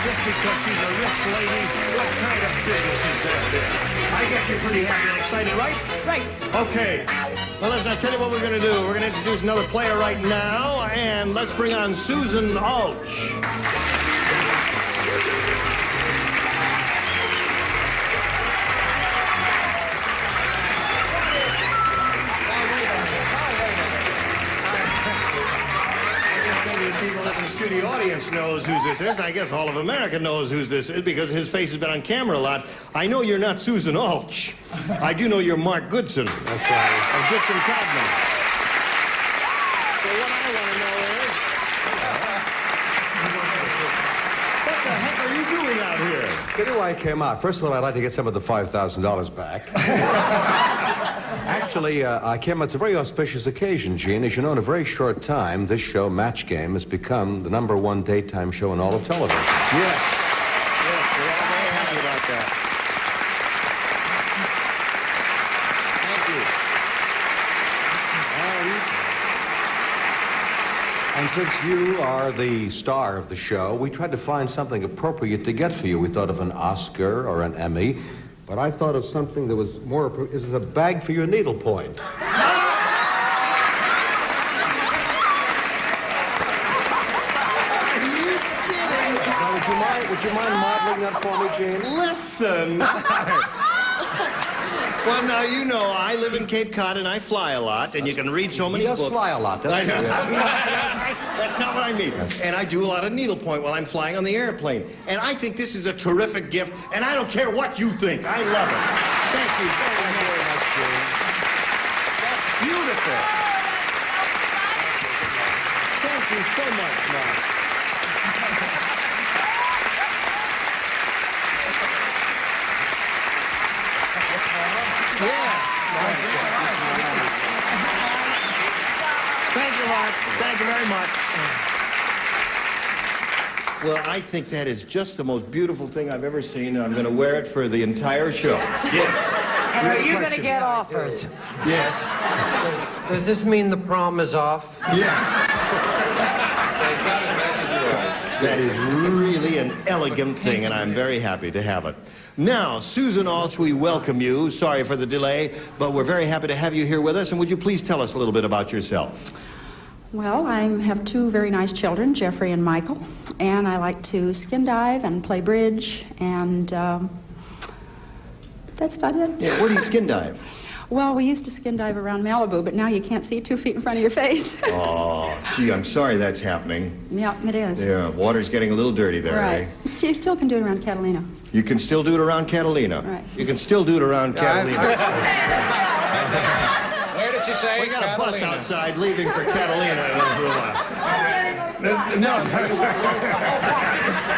S8: Just because she's a rich lady, what kind of business is that there? I guess you're pretty happy and excited, right?
S5: Right.
S2: Okay. Well, listen, I'll tell you what we're going to do. We're going to introduce another player right now, and let's bring on Susan Alch. People in the studio audience knows who this is, and I guess all of America knows who this is because his face has been on camera a lot. I know you're not Susan Alch. I do know you're Mark Goodson. That's right. Of Goodson Codman. So what I want to know is, what the heck are you doing out here?
S11: Tell you why I came out. First of all, I'd like to get some of the $5,000 back. Actually, I came out. It's a very auspicious occasion, Gene. As you know, in a very short time, this show, Match Game, has become the #1 daytime show in all of television.
S2: Yes. Yes, we're all very happy about that.
S11: And since you are the star of the show, we tried to find something appropriate to get for you. We thought of an Oscar or an Emmy, but I thought of something that was more appropriate. This is a bag for your needlepoint. Would you mind modeling that for me, Gene?
S2: Listen. Well, now, you know, I live in Cape Cod and I fly a lot, and you can read so many books.
S11: He does fly a lot. That's
S2: not what I mean. And I do a lot of needlepoint while I'm flying on the airplane. And I think this is a terrific gift, and I don't care what you think. I love it. Thank you very much, Gene. That's beautiful. Thank you so much, Mark. Thank you, Mark. Thank you very much. Well, I think that is just the most beautiful thing I've ever seen, and I'm going to wear it for the entire show. Yes.
S4: And are you going to get offers?
S2: Yes.
S4: Does this mean the prom is off?
S2: Yes. That is really an elegant thing, and I'm very happy to have it. Now, Susan Alch, we welcome you. Sorry for the delay, but we're very happy to have you here with us. And would you please tell us a little bit about yourself?
S14: Well, I have two very nice children, Jeffrey and Michael, and I like to skin dive and play bridge, and that's about it.
S2: Yeah, where do you skin dive?
S14: Well, we used to skin dive around Malibu, but now you can't see 2 feet in front of your face.
S2: Oh, gee, I'm sorry that's happening.
S14: Yeah, it is.
S2: Yeah, water's getting a little dirty there,
S14: right.
S2: eh?
S14: See, you still can do it around Catalina.
S2: You can still do it around Catalina.
S14: Right.
S2: You can still do it around Catalina.
S17: Where did you say?
S2: We got a bus outside leaving for Catalina. No.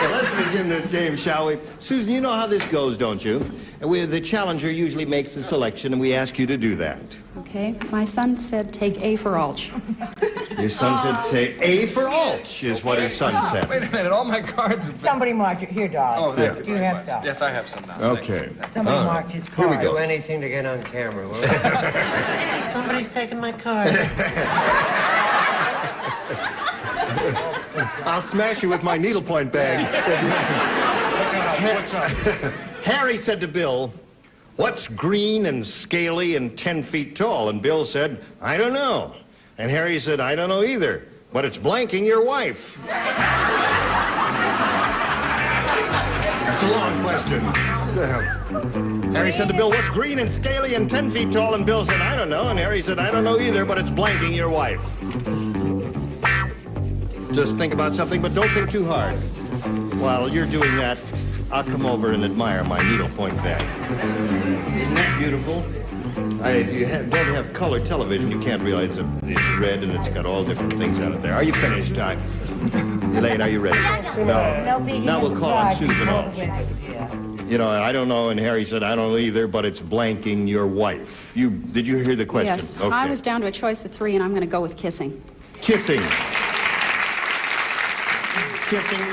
S2: Well, let's begin this game, shall we? Susan, you know how this goes, don't you? The challenger usually makes the selection, and we ask you to do that.
S14: Okay. My son said take A for Alch.
S2: Your son said say A for Alch is what his son said.
S17: Wait a minute, all my cards have been...
S3: Somebody marked it. Here, darling.
S17: Oh, thank you.
S3: Do you have some?
S17: Yes, I have some now.
S2: Okay.
S3: Somebody marked his card.
S2: Here we go.
S4: Do anything to get on camera. Somebody's taking my card.
S2: I'll smash you with my needlepoint bag. Harry said to Bill, What's green and scaly and 10 feet tall? And Bill said, I don't know. And Harry said, I don't know either, but it's blanking your wife. It's a long question. Harry said to Bill, what's green and scaly and 10 feet tall? And Bill said, I don't know. And Harry said, I don't know either, but it's blanking your wife. Just think about something, but don't think too hard. While you're doing that, I'll come over and admire my needlepoint bag. Isn't that beautiful? If you don't have color television, you can't realize it's red and it's got all different things on it there. Are you finished, Doc? Elaine, are you ready? No. Now we'll call on Susan Walsh. You know, I don't know, and Harry said, I don't know either, but it's blanking your wife. Did you hear the question?
S14: Yes.
S2: Okay.
S14: I was down to a choice of 3, and I'm going to go with kissing.
S2: Kissing. Kissing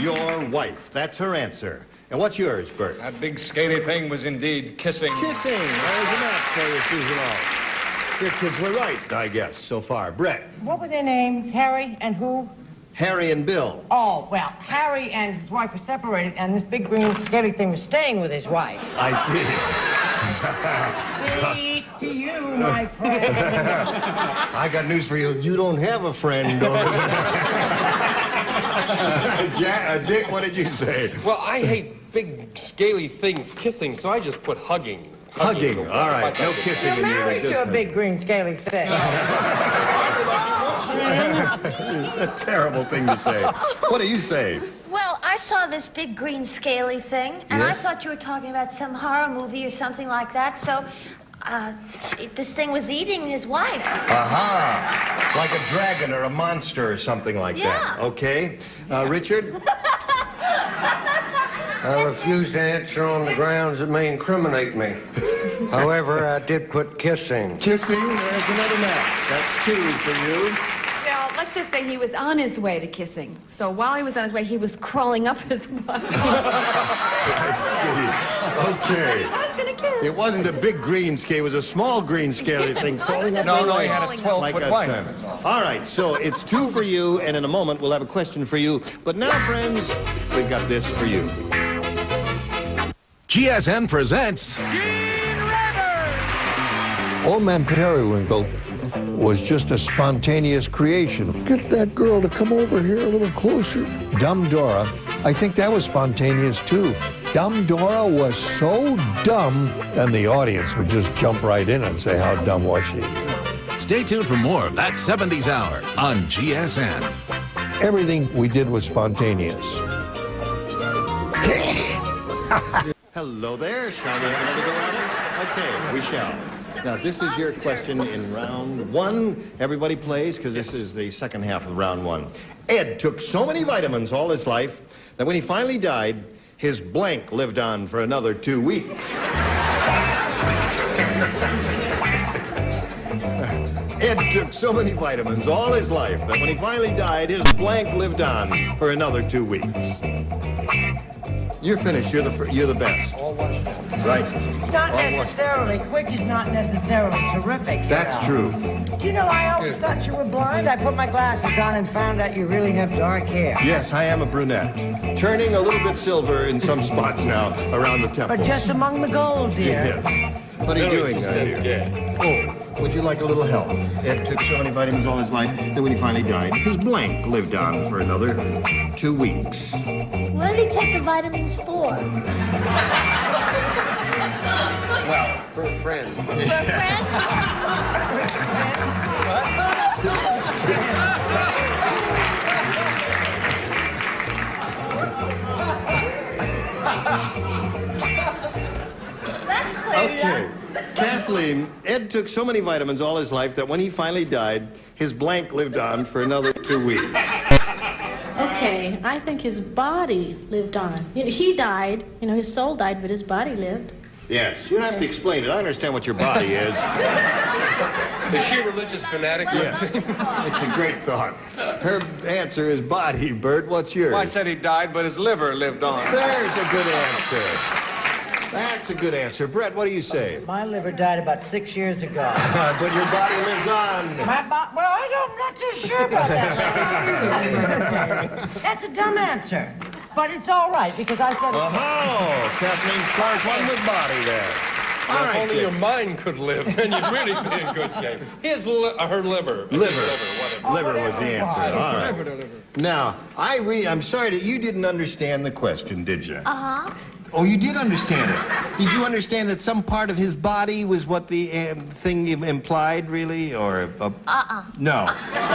S2: your wife. That's her answer. And what's yours, Bert?
S17: That big scaly thing was indeed kissing.
S2: Kissing. There's a match for you, Susan Walsh. Your kids were right, I guess, so far. Brett.
S3: What were their names? Harry and who?
S2: Harry and Bill.
S3: Oh, well, Harry and his wife were separated, and this big green scaly thing was staying with his wife.
S2: I see.
S3: Speak to you, my friend.
S2: I got news for you. You don't have a friend, don't you? Dick, what did you say?
S18: Well, I hate big, scaly things kissing, so I just put hugging.
S2: Hugging. All right. No kissing
S3: You're
S2: in here.
S3: married to a big green scaly thing.
S2: A terrible thing to say. What do you say?
S19: Well, I saw this big green scaly thing, and
S2: Yes?
S19: I thought you were talking about some horror movie or something like that, so this thing was eating his wife.
S2: Aha! Like a dragon or a monster or something like that.
S19: Yeah.
S2: Okay. Richard?
S4: I refuse to answer on the grounds that may incriminate me. However, I did put kissing.
S2: Kissing? There's another match. That's 2 for you.
S5: Well, let's just say he was on his way to kissing. So while he was on his way, he was crawling up his wife.
S2: I see. Okay.
S5: I was going to kiss.
S2: It wasn't a big green scale. It was a small green scale thing. Crawling up
S17: No,
S2: his
S17: no, he
S2: wife.
S17: had a 12-foot wife.
S2: All right, so it's 2 for you, and in a moment we'll have a question for you. But now, friends, we've got this for you.
S21: GSN presents
S8: Old Man Periwinkle was just a spontaneous creation. Get that girl to come over here a little closer. Dumb Dora, I think that was spontaneous too. Dumb Dora was so dumb, and the audience would just jump right in and say, how dumb was she?
S21: Stay tuned for more of That 70s Hour on GSN.
S8: Everything we did was spontaneous.
S2: Hello there. Shall we have another go at it? Okay, we shall. Now, this is your question in round 1. Everybody plays, because this is the second half of round 1. Ed took so many vitamins all his life that when he finally died, his blank lived on for another 2 weeks. Ed took so many vitamins all his life that when he finally died, his blank lived on for another 2 weeks. You're finished. You're the best. Right.
S3: It's not necessarily quick. Is not necessarily terrific.
S2: That's true.
S3: You know, I always thought you were blind. I put my glasses on and found out you really have dark hair.
S2: Yes, I am a brunette. Turning a little bit silver in some spots now around the temples.
S3: But just among the gold, dear.
S2: Yes. What are you doing, dear? Oh, would you like a little help? Ed took so many vitamins all his life that when he finally died, his blank lived on for another 2 weeks.
S19: What did he take the vitamins for?
S2: Well,
S4: For a friend.
S19: For a friend?
S2: Okay. Kathleen, Ed took so many vitamins all his life that when he finally died, his blank lived on for another 2 weeks.
S23: Okay, I think his body lived on. He died, his soul died, but his body lived.
S2: Yes, you don't have to explain it. I understand what your body is.
S18: Is she a religious fanatic?
S2: Yes. It's a great thought. Her answer is body, Bert. What's yours?
S17: Well, I said he died, but his liver lived on.
S2: There's a good answer. That's a good answer. Brett, what do you say?
S3: My liver died about 6 years ago.
S2: But your body lives on.
S3: Well, I'm not too sure about that. That's a dumb answer. But it's all right, because I said...
S2: Oh, Kathleen scores one with body there.
S18: If only your mind could live, then you'd really be in good shape. Her liver.
S2: Liver was the answer. All right. Now, I'm sorry that you didn't understand the question, did you?
S19: Uh-huh.
S2: Oh, you did understand it. Did you understand that some part of his body was what the thing implied, really, or? No.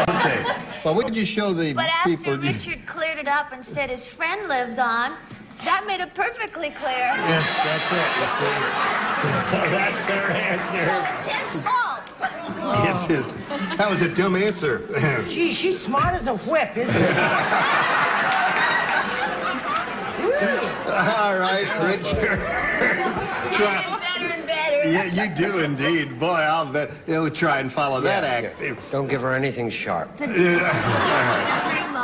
S2: Okay. Well, what did you show the
S19: But
S2: people?
S19: after Richard cleared it up and said his friend lived on, that made it perfectly clear.
S2: Yes, that's it. You see? So that's her answer.
S19: So it's his fault.
S2: It's his. That was a dumb answer.
S3: Gee, she's smart as a whip, isn't she?
S2: All right, Richard.
S19: Better and better.
S2: Yeah, you do indeed. Boy, I'll bet you'll try and follow that act.
S4: Don't give her anything sharp.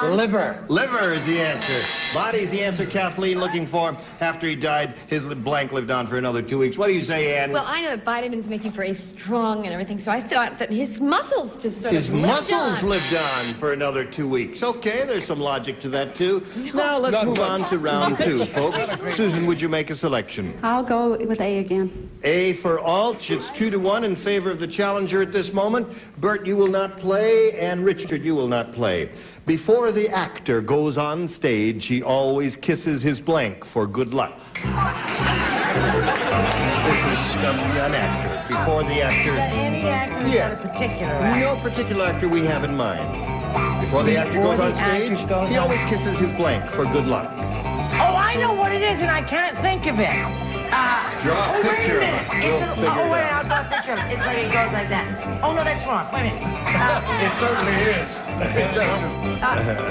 S3: Liver.
S2: Liver is the answer. Body's the answer Kathleen looking for. After he died, his blank lived on for another 2 weeks. What do you say, Ann?
S5: Well, I know that vitamins make you very strong and everything, so I thought that his muscles just sort
S2: His
S5: of lived
S2: muscles
S5: on.
S2: lived on for another 2 weeks. Okay, there's some logic to that, too. Now, let's move on to round 2, folks. Susan, would you make a selection?
S14: I'll go with A again.
S2: A for Alch. It's 2-1 in favor of the challenger at this moment. Bert, you will not play, and Richard, you will not play. Before the actor goes on stage, he always kisses his blank for good luck. This is an actor. Before the actor...
S3: Any actor
S2: Yeah.
S3: a particular actor?
S2: No particular actor we have in mind. Before the actor goes on stage, he always kisses his blank for good luck.
S3: Oh, I know what it is, and I can't think of it.
S2: Draw a picture of it. We'll figure it
S3: wait,
S2: out.
S3: I'll draw a picture of it. It's like it goes like that. Oh, no, that's wrong. Wait a minute.
S18: It certainly is.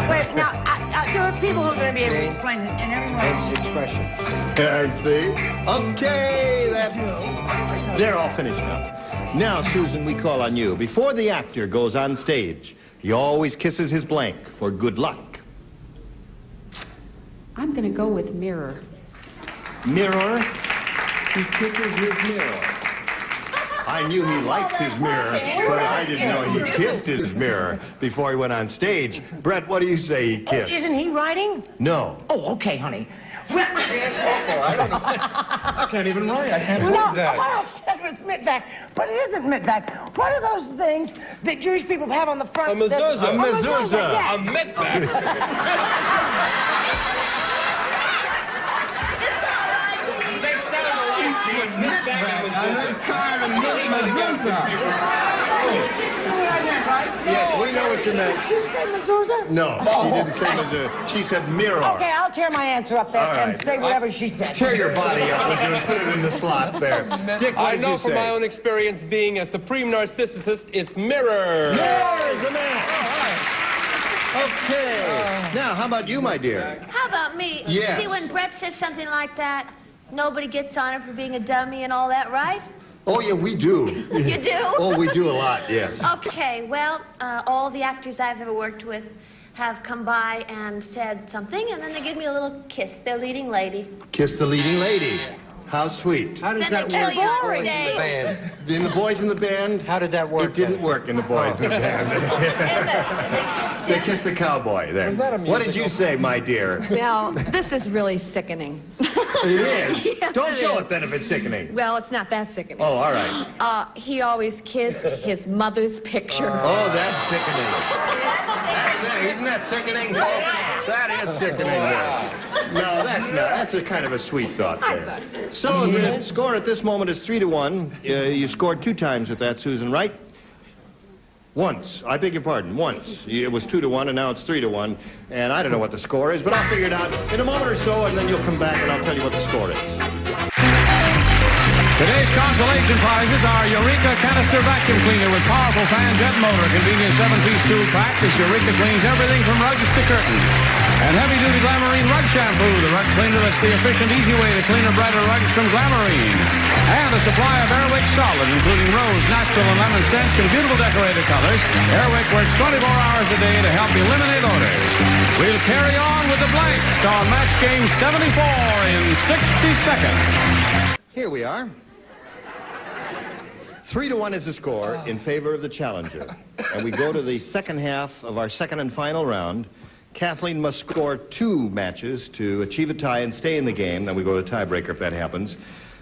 S3: Wait, now, there are people who are going to be able to explain it, and everyone else.
S4: Expression.
S2: I see. Okay, they're all finished now. Now, Susan, we call on you. Before the actor goes on stage, he always kisses his blank for good luck.
S14: I'm going to go with mirror.
S2: Mirror? He kisses his mirror. I knew he liked his mirror, but I didn't know he kissed his mirror before he went on stage. Brett, what do you say he kissed?
S3: Isn't he writing?
S2: No.
S3: Oh, okay, honey. Well,
S18: I can't even write. I can't
S3: no,
S18: read that.
S3: what I said was mittback, but it isn't mittback. What are those things that Jewish people have on the front?
S18: A mezuzah.
S2: A mezuzah.
S3: Yes.
S18: A mittback. They sound alike. Mittback and mezuzah.
S2: Yes, we know what you meant.
S3: Did she say mezuzah?
S2: No, she didn't say mezuzah. She said mirror.
S3: Okay, I'll tear my answer up there
S2: All right.
S3: and say whatever she said.
S2: Tear your body up, would you, and put it in the slot there. Dick, what
S18: I
S2: did
S18: know
S2: you
S18: from
S2: say?
S18: my own experience being a supreme narcissist, it's mirror.
S2: Mirror is a man. Okay. Now, how about you, my dear?
S19: How about me?
S2: Yes.
S19: See, when Brett says something like that, nobody gets on it for being a dummy and all that, right?
S2: Oh, yeah, we do.
S19: You do?
S2: Oh, we do a lot, yes.
S19: Okay, well, all the actors I've ever worked with have come by and said something, and then they give me a little kiss, their leading lady.
S2: Kiss the leading lady. How sweet.
S4: How does
S19: Then
S4: that
S19: they kill
S4: work?
S19: you on
S4: in the
S19: stage.
S4: band?
S2: In the boys in the band?
S4: How did that work?
S2: It didn't work in the boys in the band. They kissed the cowboy there. What did you say, my dear?
S5: Well, this is really sickening.
S2: It is.
S5: Yes,
S2: Don't
S5: it
S2: show
S5: is.
S2: it then if it's sickening.
S5: Well, it's not that sickening.
S2: Oh, all right.
S5: He always kissed his mother's picture.
S2: Oh, that's sickening. Isn't that sickening, folks? That is sickening there. No, that's not. That's a kind of a sweet thought there. So the score at this moment is 3-1. You scored 2 times with that, Susan, right? Once. I beg your pardon. Once. It was 2-1, and now it's 3-1. And I don't know what the score is, but I'll figure it out in a moment or so, and then you'll come back and I'll tell you what the score is.
S1: Today's consolation prizes are Eureka Canister Vacuum Cleaner with powerful fan jet motor. Convenient 7-piece tool pack. This Eureka cleans everything from rugs to curtains. And heavy-duty Glamarine Rug Shampoo, the rug cleaner that's the efficient, easy way to clean or brighter rugs from Glamarine. And a supply of Airwick Solid, including rose, natural, and lemon scents in beautiful decorated colors. Airwick works 24 hours a day to help eliminate odors. We'll carry on with the blanks on match game 74 in 60 seconds.
S2: Here we are. 3-1 is the score in favor of the challenger. And we go to the second half of our second and final round. Kathleen must score 2 matches to achieve a tie and stay in the game. Then we go to tiebreaker if that happens.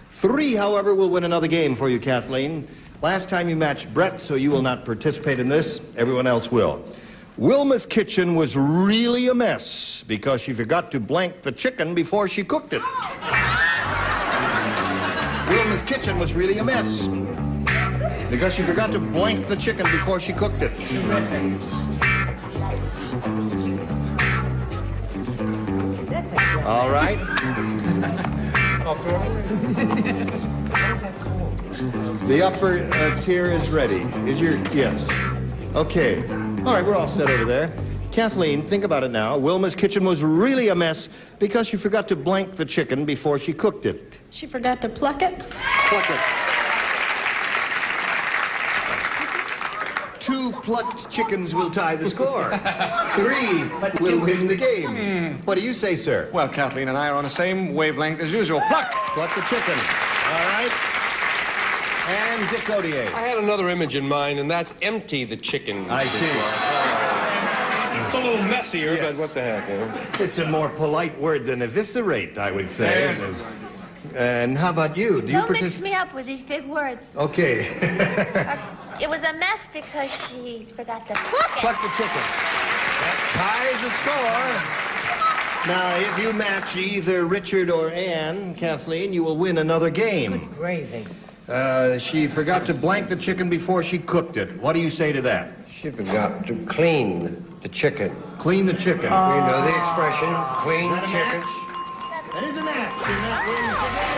S2: 3, however, will win another game for you, Kathleen. Last time you matched Brett, so you will not participate in this. Everyone else will. Wilma's kitchen was really a mess because she forgot to blank the chicken before she cooked it. Wilma's kitchen was really a mess because she forgot to blank the chicken before she cooked it. All right. The upper tier is ready. Yes. Okay. All right, we're all set over there. Kathleen, think about it now. Wilma's kitchen was really a mess because she forgot to blank the chicken before she cooked it.
S23: She forgot to pluck it.
S2: Pluck it. 2 plucked chickens will tie the score. 3 will win the game. What do you say, sir?
S17: Well, Kathleen and I are on the same wavelength as usual. Pluck!
S2: Pluck the chicken. All right. And Dick Odier.
S18: I had another image in mind, and that's empty the chicken.
S2: I see.
S18: It's a little messier, but what the heck, you know?
S2: It's a more polite word than eviscerate, I would say. And how about you?
S19: Don't mix me up with these big words.
S2: Okay.
S19: It was a mess because she forgot to pluck it.
S2: Pluck the chicken. That ties the score. Now, if you match either Richard or Ann, Kathleen, you will win another game.
S3: Good gravy.
S2: She forgot to blank the chicken before she cooked it. What do you say to that?
S4: She forgot to clean the chicken.
S2: Clean the chicken.
S4: You know the expression, clean chicken.
S2: That is a match, and that wins the game.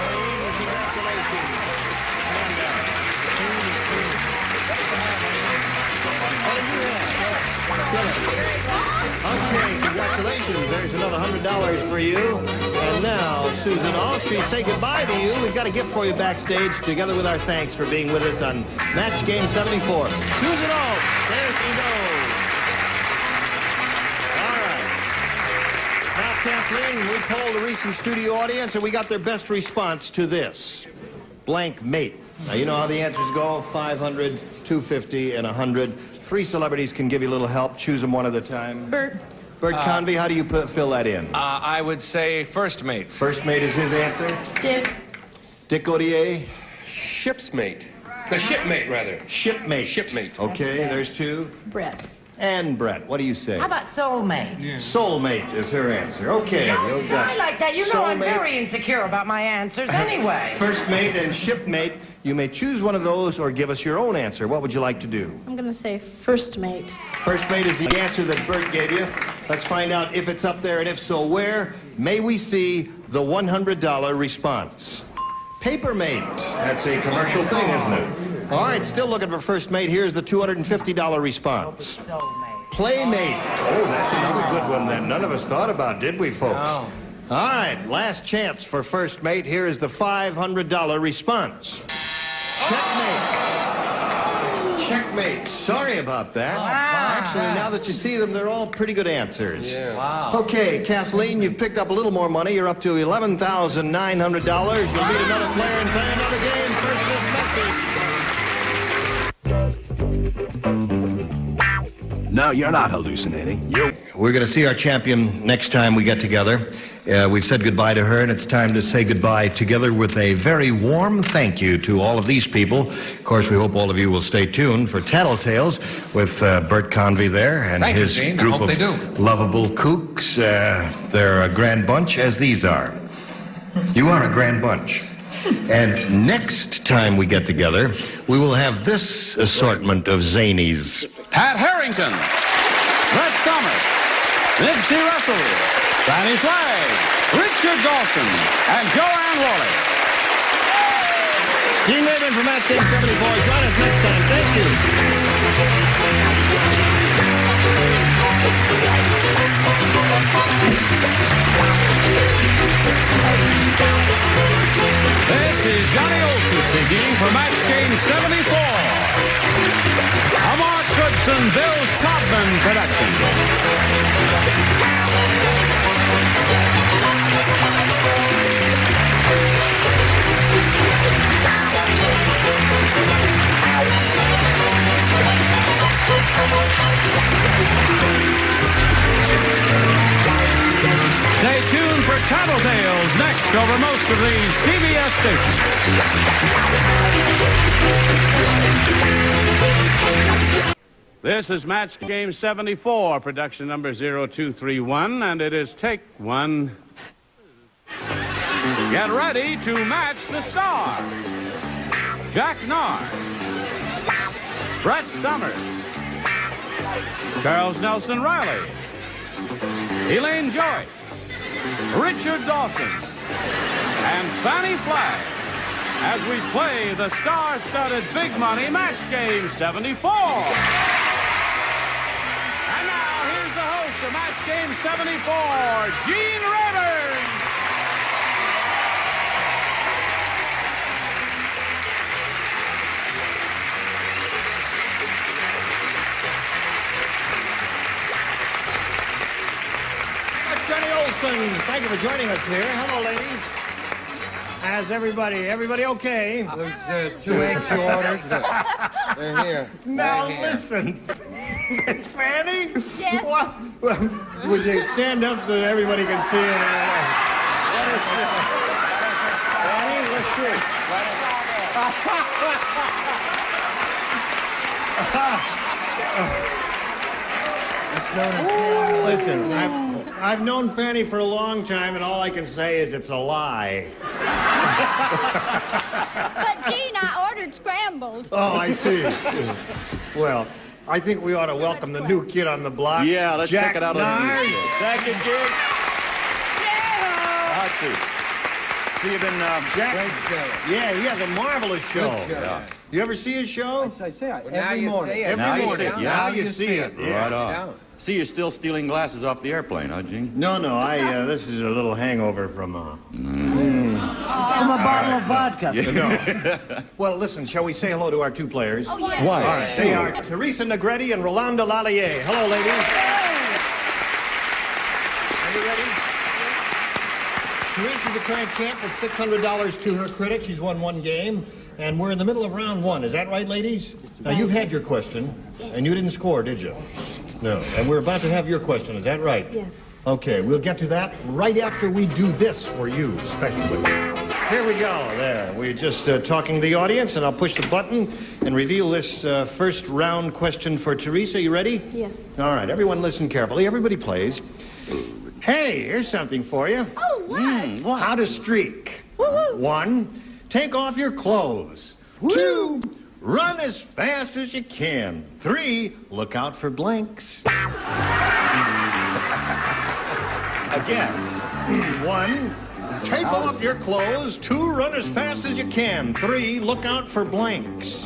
S2: Okay, congratulations. There's another $100 for you. And now, Susan Ault, we say goodbye to you. We've got a gift for you backstage, together with our thanks for being with us on Match Game 74. Susan Ault, there she goes. All right. Now, Kathleen, we polled a recent studio audience, and we got their best response to this. Blank mate. Now, you know how the answers go, 500, 250, and 100. 3 celebrities can give you a little help. Choose them one at a time.
S23: Bert.
S2: Bert Convy, how do you fill that in?
S17: I would say first mate.
S2: First mate is his answer?
S23: Dick.
S2: Dick Odier?
S18: Ship's mate. The shipmate, rather.
S2: Shipmate.
S18: Shipmate.
S2: Okay, there's 2.
S23: Brett.
S2: And Brett, what do you say?
S3: How about soulmate?
S2: Soulmate is her answer. Okay.
S3: Don't try like that. You know I'm
S2: Soulmate.
S3: very insecure about my answers anyway.
S2: First mate and shipmate. You may choose one of those or give us your own answer. What would you like to do?
S23: I'm going to say first mate.
S2: First mate is the answer that Bert gave you. Let's find out if it's up there, and if so, where. May we see the $100 response? Paper mate. That's a commercial thing, isn't it? All right, still looking for first mate. Here's the $250 response. Playmate. Oh, that's another good one that none of us thought about, did we, folks?
S17: No.
S2: All right, last chance for first mate. Here is the $500 response. Checkmate. Checkmate. Sorry about that.
S3: Wow.
S2: Actually, now that you see them, they're all pretty good answers.
S18: Yeah.
S17: Wow.
S2: Okay, Kathleen, you've picked up a little more money. You're up to $11,900. You'll meet another player and play another game. First, this message.
S21: No, you're not hallucinating.
S2: We're going to see our champion next time we get together. We've said goodbye to her, and it's time to say goodbye together with a very warm thank you to all of these people. Of course, we hope all of you will stay tuned for Tattletales with Bert Convy there and
S17: Thank you,
S2: his
S17: Gene. I
S2: group
S17: hope
S2: of
S17: they do.
S2: lovable kooks. They're a grand bunch, as these are. You are a grand bunch. And next time we get together, we will have this assortment of zanies.
S1: Pat Harrington, Brett Somers, Nipsey Russell, Fannie Flagg, Richard Dawson, and Joanne Worley.
S2: Gene Rayburn from Match Game 74. Join us next time. Thank you.
S1: This is Johnny Olson speaking for Match Game 74. A Mark Goodson, Bill Todman production. Stay tuned for Tattletales next. broadcast over most of these CBS stations. This is Match Game 74, production number 0231, and it is take one. Get ready to match the stars. Jack Narr, Brett Summers, Charles Nelson Riley, Elaine Joyce, Richard Dawson, and Fannie Flagg as we play the star-studded Big Money Match Game 74. And now, here's the host of Match Game 74, Gene Rayburn.
S8: Johnny Olson, thank you for joining us here. Hello, ladies. How's everybody okay?
S4: Those 2 eggs you ordered, they're here.
S8: Now
S4: They're here.
S8: listen, Fanny?
S19: Yes?
S8: What? Well, would you stand up so everybody can see it? What is this? Fanny, let's see. Listen, I've known Fanny for a long time, and all I can say is it's a lie.
S23: But, Gene, I ordered scrambled.
S8: Oh, I see. Well, I think we ought to welcome the new kid on the block.
S7: Yeah, let's
S8: Jack
S7: check it out.
S8: Narr.
S7: Thank you, Jake. Let's see. So you've been...
S8: Jack,
S4: Great show.
S8: yeah, he has a marvelous show.
S4: Good show.
S7: Yeah.
S8: You ever see his show?
S4: I say it.
S12: Well, now
S4: Every
S12: you
S4: morning.
S12: see it.
S8: Every
S7: Now you
S8: morning.
S7: see it, yeah.
S8: Now you see it. Yeah.
S7: Right on.
S12: Yeah.
S7: See, you're still stealing glasses off the airplane, huh, Gene?
S8: No, this is a little hangover from
S22: From a bottle of vodka.
S8: No. Well, listen, shall we say hello to our 2 players?
S19: Oh, yeah.
S7: Why?
S8: All right, they are Teresa Negretti and Rolanda Lallier. Hello, ladies. Are you ready? Teresa's the current champ with $600 to her credit. She's won 1 game, and we're in the middle of round 1. Is that right, ladies? Now, you've had your question, and you didn't score, did you? No. And we're about to have your question. Is that right?
S6: Yes.
S8: Okay, we'll get to that right after we do this for you, especially. Here we go. There. We're just talking to the audience, and I'll push the button and reveal this first round question for Teresa. You ready?
S6: Yes.
S8: All right. Everyone listen carefully. Everybody plays. Hey, here's something for you.
S19: Oh, what?
S8: How to streak. 1, take off your clothes. 2, run as fast as you can. 3, look out for blanks.
S7: Again.
S8: 1, take off your clothes. 2, run as fast as you can. 3, look out for blanks.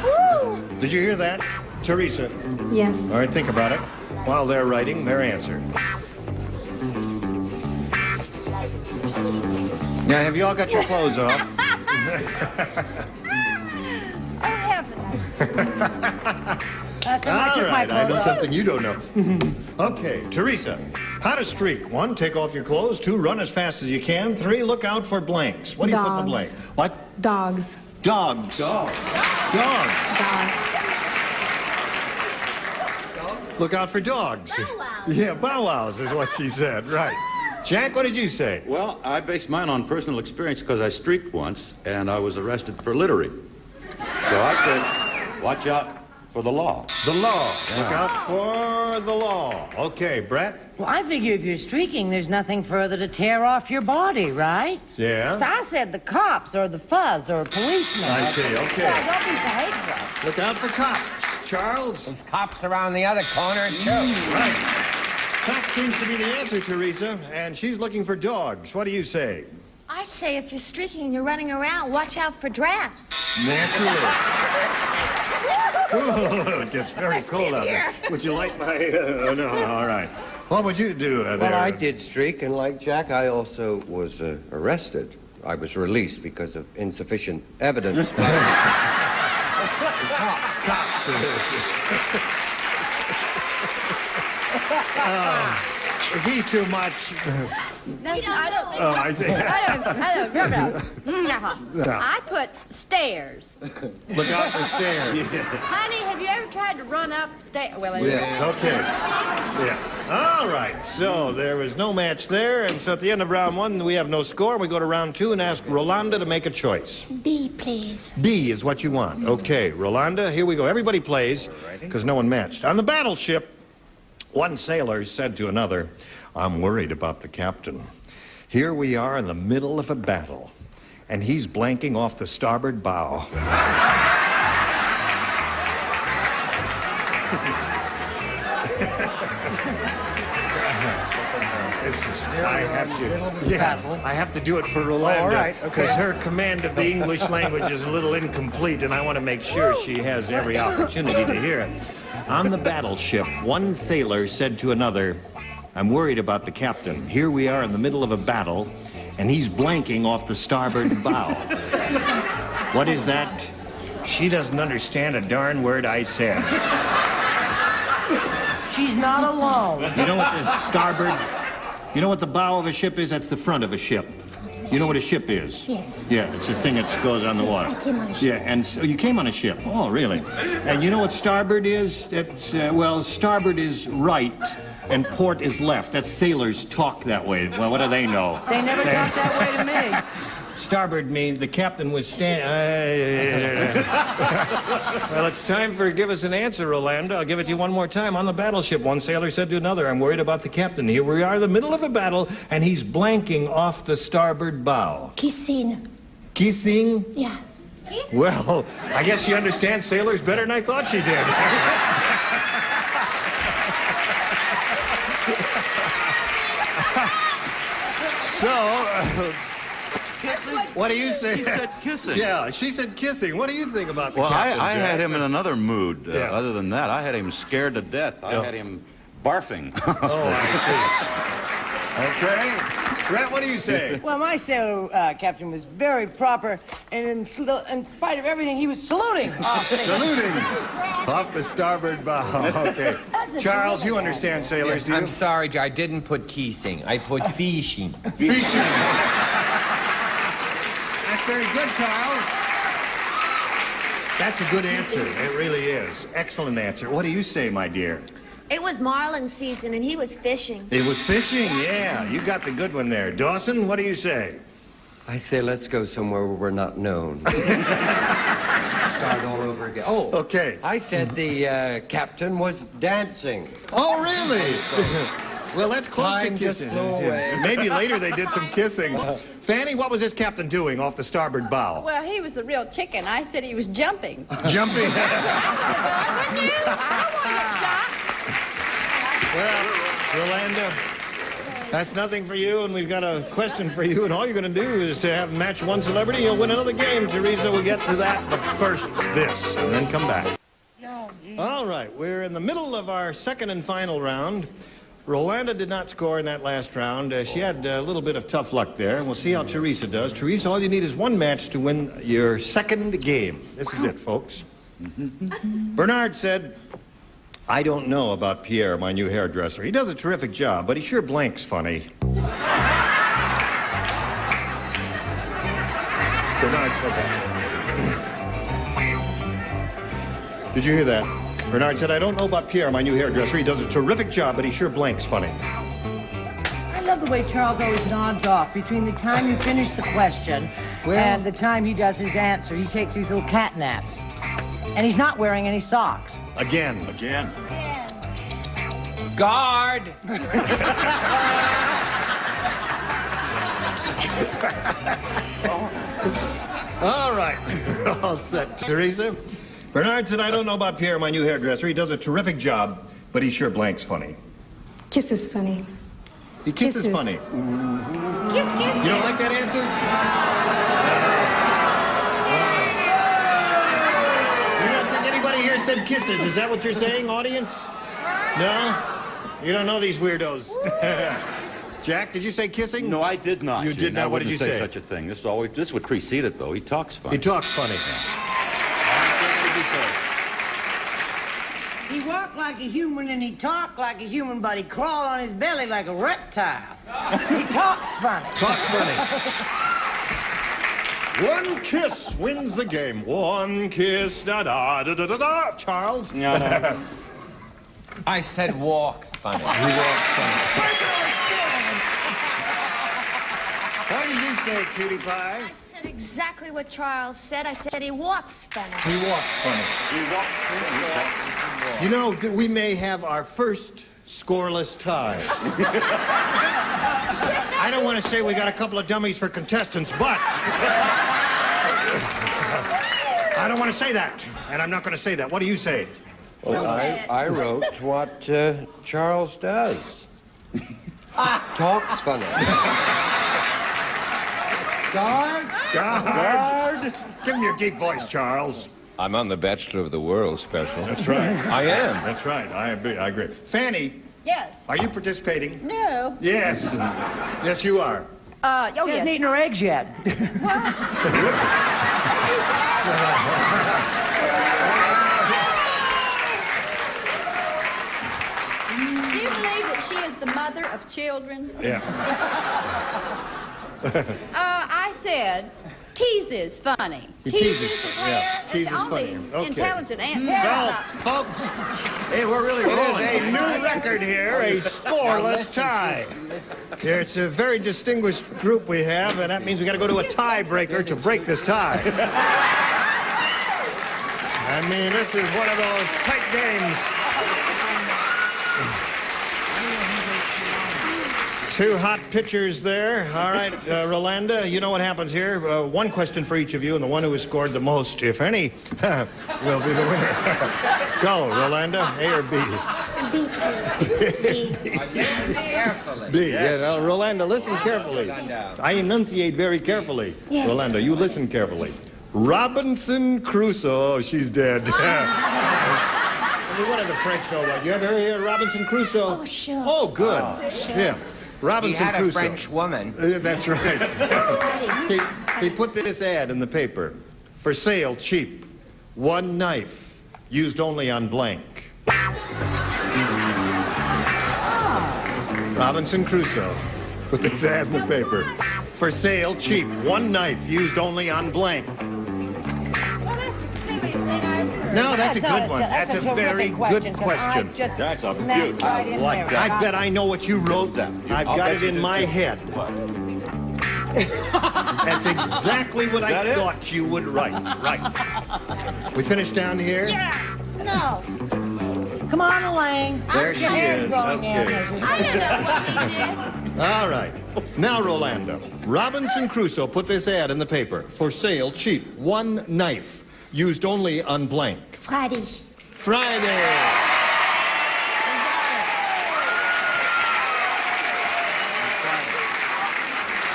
S19: Woo!
S8: Did you hear that, Teresa?
S6: Yes.
S8: All right, think about it while they're writing their answer. Now, have you all got your clothes off?
S19: Oh, heavens.
S8: All right, I know something you don't know. Okay, Teresa, how to streak. 1, take off your clothes. 2, run as fast as you can. 3, look out for blanks. What do you put in the blank? What?
S6: Dogs.
S8: Dogs. Dogs. Look out for dogs.
S19: Bow wow.
S8: Yeah, bow wows is what she said, right. Jack, what did you say?
S7: Well, I based mine on personal experience because I streaked once, and I was arrested for littering. So I said, watch out for the law.
S8: The law. Look out for the law. Okay, Brett?
S3: Well, I figure if you're streaking, there's nothing further to tear off your body, right?
S8: Yeah?
S3: So I said the cops or the fuzz or a policeman.
S8: I see, okay.
S3: Yeah, don't be so hateful.
S8: Look out for cops. Charles?
S12: There's cops around the other corner, too.
S8: Right. Cop seems to be the answer, Teresa, and she's looking for dogs. What do you say?
S19: I say if you're streaking and you're running around, watch out for drafts.
S8: Naturally. Ooh, it gets very cold out there. Would you like my... no, all right. What would you do there?
S4: Well, I did streak, and like Jack, I also was arrested. I was released because of insufficient evidence.
S8: Is he too much?
S9: I don't think.
S8: Oh, I see.
S9: I put stairs.
S8: Look out for stairs.
S9: Honey, have you ever tried to run up stairs? Well,
S8: Yes, okay. Yeah. All right. So there was no match there, and so at the end of round one, we have no score. We go to round two and ask Rolanda to make a choice.
S22: B, please.
S8: B is what you want. Okay, Rolanda, here we go. Everybody plays, because no one matched. On the battleship, one sailor said to another, "I'm worried about the captain. Here we are in the middle of a battle, and he's blanking off the starboard bow." I have to do it for Rolanda.
S4: Oh, all right, okay.
S8: Because her command of the English language is a little incomplete, and I want to make sure she has every opportunity to hear it. On the battleship, one sailor said to another, "I'm worried about the captain. Here we are in the middle of a battle, and he's blanking off the starboard bow." What is that? She doesn't understand a darn word I said.
S3: She's not alone.
S8: You know what the starboard... You know what the bow of a ship is? That's the front of a ship. You know what a ship is?
S22: Yes.
S8: Yeah, it's a thing that goes on the water.
S22: I came on a ship.
S8: Yeah, and so you came on a ship. Oh, really? And you know what starboard is? It's, well, starboard is right, and port is left. That's sailors talk that way. Well, what do they know?
S3: They never talk that way to me.
S8: Starboard means the captain was standing... Well, it's time for give us an answer, Rolanda. I'll give it to you one more time. On the battleship, one sailor said to another, "I'm worried about the captain. Here we are in the middle of a battle, and he's blanking off the starboard bow."
S22: Kissing.
S8: Kissing?
S22: Yeah.
S8: Well, I guess she understands sailors better than I thought she did. What do you say?
S7: He said kissing.
S8: Yeah, she said kissing. What do you think about the
S7: Well,
S8: captain,
S7: I
S8: Jack?
S7: had him in another mood.
S8: Yeah.
S7: Other than that, I had him scared to death. I had him barfing.
S8: Oh, I see. Okay. Brett, what do you say?
S3: Well, my sailor captain was very proper, and in spite of everything, he was saluting.
S8: Saluting off the starboard bow. Okay. Charles, you understand sailors, do you?
S12: I'm sorry, I didn't put kissing. I put fishing.
S8: Fishing. That's very good, Charles. That's a good answer. It really is. Excellent answer. What do you say, my dear?
S19: It was marlin season, and he was fishing.
S8: It was fishing, yeah. You got the good one there. Dawson, what do you say?
S4: I say let's go somewhere where we're not known. Start all over again. Oh,
S8: okay.
S4: I said the captain was dancing.
S8: Oh, really? Well, that's close
S4: Time
S8: to
S4: just
S8: kissing.
S4: flew away.
S8: Maybe later they did some kissing. Fanny, what was this captain doing off the starboard bow?
S9: Well, he was a real chicken. I said he was jumping.
S8: Jumping.
S9: Wouldn't you? I don't want to get shot.
S8: Well, Rolanda, that's nothing for you, and we've got a question for you, and all you're going to do is to have match one celebrity. You'll win another game. Teresa will get to that, but first this, and then come back. All right, we're in the middle of our second and final round. Rolanda did not score in that last round. She had a little bit of tough luck there, and we'll see how Teresa does. Teresa, all you need is one match to win your second game. This is it, folks. Bernard said, "I don't know about Pierre, my new hairdresser. He does a terrific job, but he sure blanks funny." Bernard said that. Did you hear that? Bernard said, "I don't know about Pierre, my new hairdresser. He does a terrific job, but he sure blanks funny."
S3: I love the way Charles always nods off between the time you finish the question and the time he does his answer. He takes these little cat naps. And he's not wearing any socks.
S8: Again.
S12: Guard!
S8: All right. All set. Teresa? Bernard said, "I don't know about Pierre, my new hairdresser. He does a terrific job, but he sure blanks funny."
S6: Kiss is funny.
S8: He kisses funny.
S19: Kiss, kiss,
S8: You don't like that answer? You don't think anybody here said kisses? Is that what you're saying, audience? No? You don't know these weirdos. Jack, did you say kissing?
S7: No, I did not.
S8: You did not?
S7: I
S8: What did you
S7: wouldn't
S8: say?
S7: such a thing. This would precede it, though. He talks funny.
S8: He talks funny.
S3: He walk like a human and he talk like a human, but he crawl on his belly like a reptile. He talks funny.
S2: Talks funny. One kiss wins the game. One kiss, da-da-da-da-da-da. Charles?
S12: No. I said walks funny.
S2: He walks funny. What do you say, cutie pie?
S19: I said exactly what Charles said. I said he walks funny.
S2: He walks funny. He walks funny. You know, we may have our first scoreless tie. I don't want to say we got a couple of dummies for contestants, but I don't want to say that, and I'm not going to say that. What do you say?
S4: Well, I wrote what Charles does. Talks funny.
S2: Guard! Give him your deep voice, Charles.
S18: I'm on the Bachelor of the World special.
S2: That's right.
S18: I am.
S2: That's right. I agree. Fanny,
S9: Yes.
S2: are you participating?
S9: No.
S2: Yes. Yes, you are.
S9: Oh,
S3: She hasn't eaten her eggs yet.
S9: Do you believe that she is the mother of children?
S2: Yeah.
S9: I said, teases funny.
S2: He teases.
S9: Claire,
S2: Yeah.
S9: is
S2: Teases
S9: the only
S2: funny. Okay.
S9: intelligent answer.
S2: So, folks,
S12: Hey, we're really
S2: it
S12: rolling.
S2: is a new record here, a scoreless tie. Here, it's a very distinguished group we have, and that means we got to go to a tiebreaker to break this tie. I mean, this is one of those tight games. Two hot pitchers there. All right, Rolanda, you know what happens here. One question for each of you, and the one who has scored the most, if any, will be the winner. Go, Rolanda, A or B?
S13: Carefully.
S2: B. Yeah, now, Rolanda, listen carefully. I enunciate very carefully.
S6: Yes.
S2: Rolanda, you listen carefully. Robinson Crusoe. Oh, she's dead. I mean, what do the French know about? You ever hear Robinson Crusoe?
S6: Oh, sure.
S2: Oh, good.
S6: Sure.
S2: Yeah. Robinson
S12: He had
S2: Crusoe.
S12: a French woman.
S2: That's right. he put this ad in the paper. For sale, cheap. One knife, used only on blank. Robinson Crusoe put this ad in the paper. For sale, cheap. One knife, used only on blank. No, that's a good one. That's a very good question.
S7: That's a beaut. I like that.
S2: I bet I know what you wrote. I've got it in my head. That's exactly what I thought you would write. Right. We finished down here?
S9: Yeah. No.
S3: Come on, Elaine.
S2: There she is. Okay.
S19: I don't know what he did.
S2: All right. Now, Rolanda. Robinson Crusoe put this ad in the paper. For sale, cheap. One knife. Used only on blank.
S6: Friday.
S2: Friday.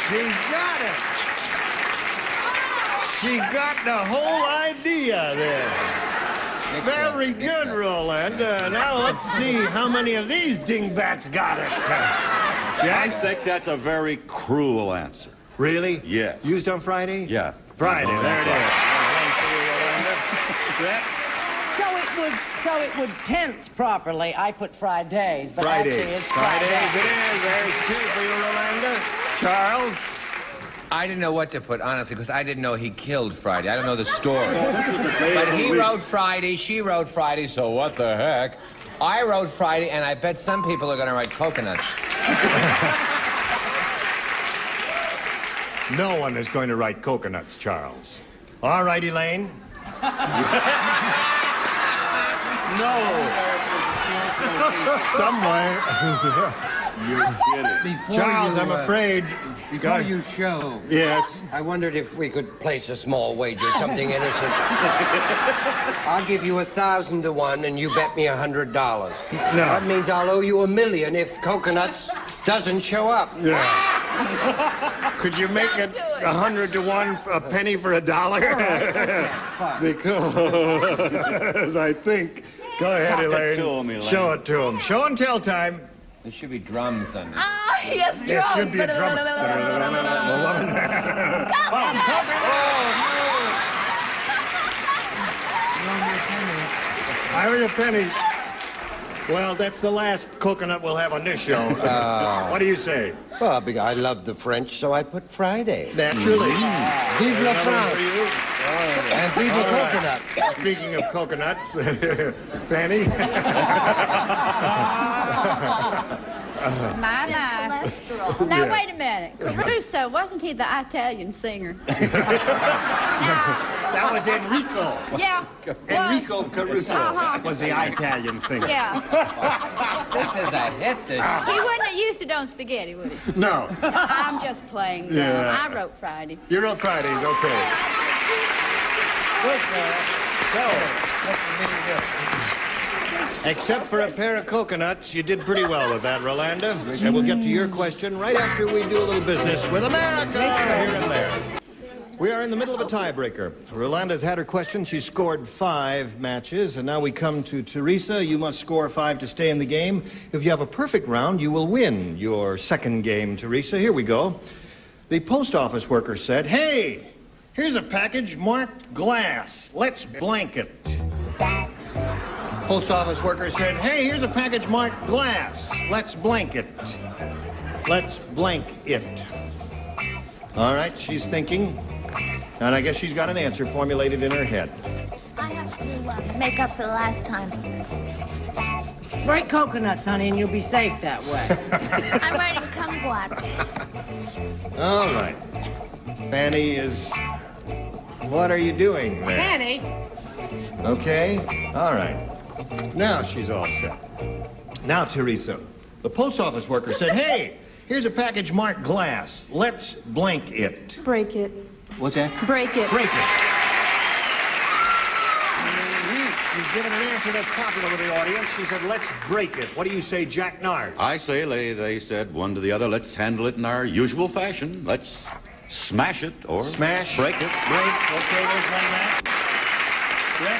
S2: She got it. She got the whole idea there. Very good, Rolanda. Now let's see how many of these dingbats got it.
S7: I think that's a very cruel answer.
S2: Really?
S7: Yes.
S2: Used on Friday?
S7: Yeah.
S2: Friday, there it is.
S3: So it would tense properly. I put Fridays, but actually
S2: Fridays.
S3: it's
S2: Fridays
S3: Fridays.
S2: it is. There's two for you, Rolanda. Charles?
S12: I didn't know what to put, honestly, because I didn't know he killed Friday. I don't know the story.
S7: Well, this was a day
S12: But
S7: of the
S12: he
S7: week.
S12: wrote Friday, she wrote Friday, so what the heck? I wrote Friday, and I bet some people are going to write coconuts.
S2: No one is going to write coconuts, Charles. All right, Elaine. No. Somewhere.
S7: You're kidding.
S2: Charles, I'm afraid.
S4: Before you show,
S2: Yes.
S4: I wondered if we could place a small wager, something innocent. I'll give you 1,000 to 1, and you bet me $100. No. That means I'll owe you $1 million if Coconuts doesn't show up.
S2: Yeah. Could you make it 100 to 1, a penny for $1? Because I think. Go ahead,
S7: Suck it
S2: Elaine.
S7: to him, Elaine.
S2: Show it to him. Show and tell time.
S12: There should be drums on this.
S19: Oh, yes,
S2: There
S19: drum.
S2: should be a drum. I owe you a penny. Well, that's the last coconut we'll have on this show. What do you say?
S4: Well, I love the French, so I put Friday.
S2: Naturally.
S4: Vive la France. And vive the coconut.
S2: Speaking of coconuts, Fanny.
S10: My. Now, wait a minute. Caruso, wasn't he the Italian singer?
S2: That was Enrico.
S10: Yeah.
S2: Enrico Caruso was the Italian singer.
S10: Yeah.
S12: This is a hit.
S10: He wouldn't have used it on spaghetti, would he?
S2: No.
S10: I'm just playing.
S2: Yeah.
S10: I wrote Friday.
S2: You wrote Fridays, okay.
S4: Good, so,
S2: except for a pair of coconuts, you did pretty well with that, Rolanda. And we'll get to your question right after we do a little business with America here and there. We are in the middle of a tiebreaker. Rolanda's had her question. She scored 5 matches, and now we come to Teresa. You must score 5 to stay in the game. If you have a perfect round, you will win your second game, Teresa. Here we go. The post office worker said, "Hey, here's a package marked glass. Let's blank it." Post office worker said, "Hey, here's a package marked glass. Let's blank it. Let's blank it." All right, she's thinking. And I guess she's got an answer formulated in her head.
S19: I have to make up for the last time.
S3: Break coconuts, honey, and you'll be safe that way.
S19: I'm writing kumquats.
S2: All right. Fanny is... What are you doing there?
S3: Fanny?
S2: Okay. All right. Now she's all set. Now, Teresa, the post office worker said, "Hey, here's a package marked glass. Let's blank it."
S5: Break it.
S2: What's that?
S5: Break it.
S2: Break it. She's given an answer that's popular with the audience. She said, "Let's break it." What do you say, Jack Nards?
S7: I say they said one to the other, let's handle it in our usual fashion. Let's smash it or
S2: smash,
S7: break it.
S2: Break. Okay, there's one match. Yeah.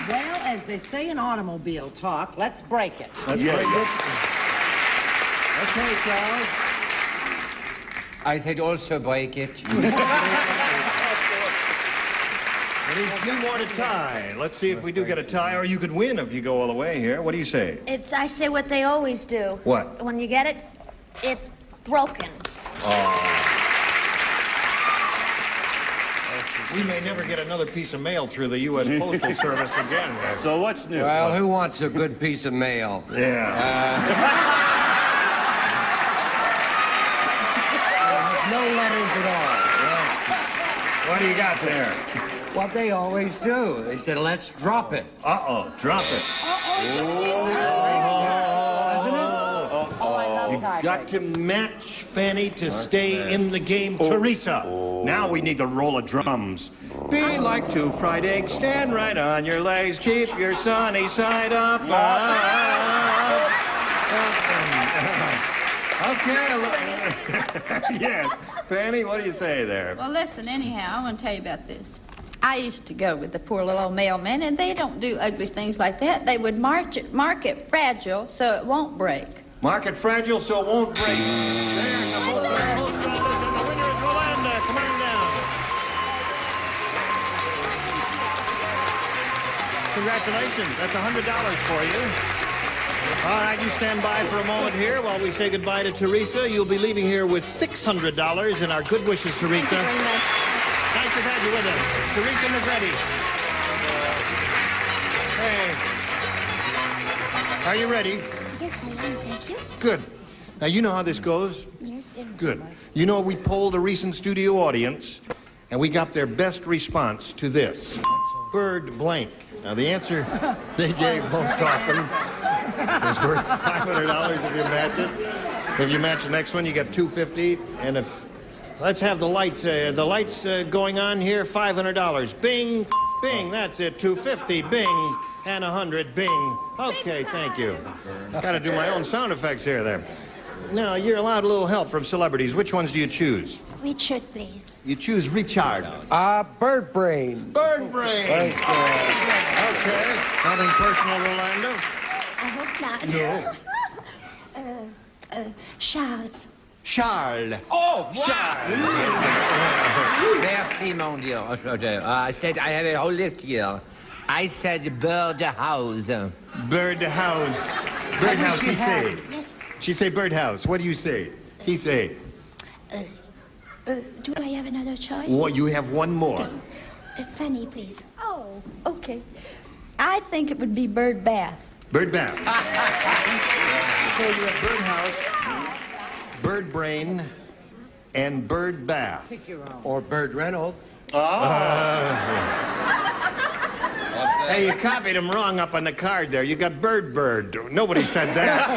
S3: Well, as they say in automobile talk, let's break it.
S2: Let's break it. Okay, Charles.
S12: I said also break it.
S2: We need 2 more to tie. Let's see if we do get a tie, or you could win if you go all the way here. What do you say?
S19: I say what they always do.
S2: What?
S19: When you get it, it's broken.
S2: We may never get another piece of mail through the U.S. Postal Service again.
S7: So what's new?
S4: Well, who wants a good piece of mail?
S2: Yeah.
S4: No letters at all.
S2: What do you got there?
S4: What they always do. They said, "Let's drop it."
S2: Uh-oh, drop it. You got to match Fanny to stay in the game. Teresa, now we need the roll of drums. Be like 2 fried eggs, stand right on your legs, keep your sunny side up. Okay. Yes. Fanny, what do you say there?
S23: Well, listen, anyhow, I want to tell you about this. I used to go with the poor little old mailman, and they don't do ugly things like that. They would mark it fragile so it won't break.
S2: Mark it fragile so it won't break. There, the post office, and the winner is Rolanda. Come on down. Congratulations. That's $100 for you. All right, you stand by for a moment here while we say goodbye to Teresa. You'll be leaving here with $600 and our good wishes, Teresa.
S5: Thank you very much.
S2: Nice to have you with us. Teresa Negretti. Hey. Are you ready?
S19: Yes, I am. Thank you.
S2: Good. Now, you know how this goes?
S19: Yes.
S2: Good. You know, we polled a recent studio audience, and we got their best response to this. Bird blank. Now, the answer they gave most often is worth $500 if you match it. If you match the next one, you get $250. And if, let's have the lights going on here, $500. Bing, bing, that's it, $250, bing, and $100, bing. Okay, thank you. Got to do my own sound effects here there. Now, you're allowed a little help from celebrities. Which ones do you choose?
S19: Richard, please.
S2: You choose Richard.
S4: Bird Brain.
S2: Bird Brain. Okay. Nothing personal, Rolando?
S19: I hope not.
S2: No.
S19: Charles.
S2: Charles.
S12: Oh, Charles. Merci, mon dear. I said I have a whole list here.
S4: I said birdhouse.
S2: Birdhouse. Birdhouse, he say.
S6: Yes.
S2: She say birdhouse. What do you say? He say.
S6: Do I have another choice?
S2: Well, you have one more.
S6: Fanny, please.
S23: Oh, okay. I think it would be bird bath.
S2: Bird bath. So you have birdhouse, bird brain, and bird bath.
S4: Or bird rental.
S2: Hey, you copied him wrong up on the card there. You got bird. Nobody said that.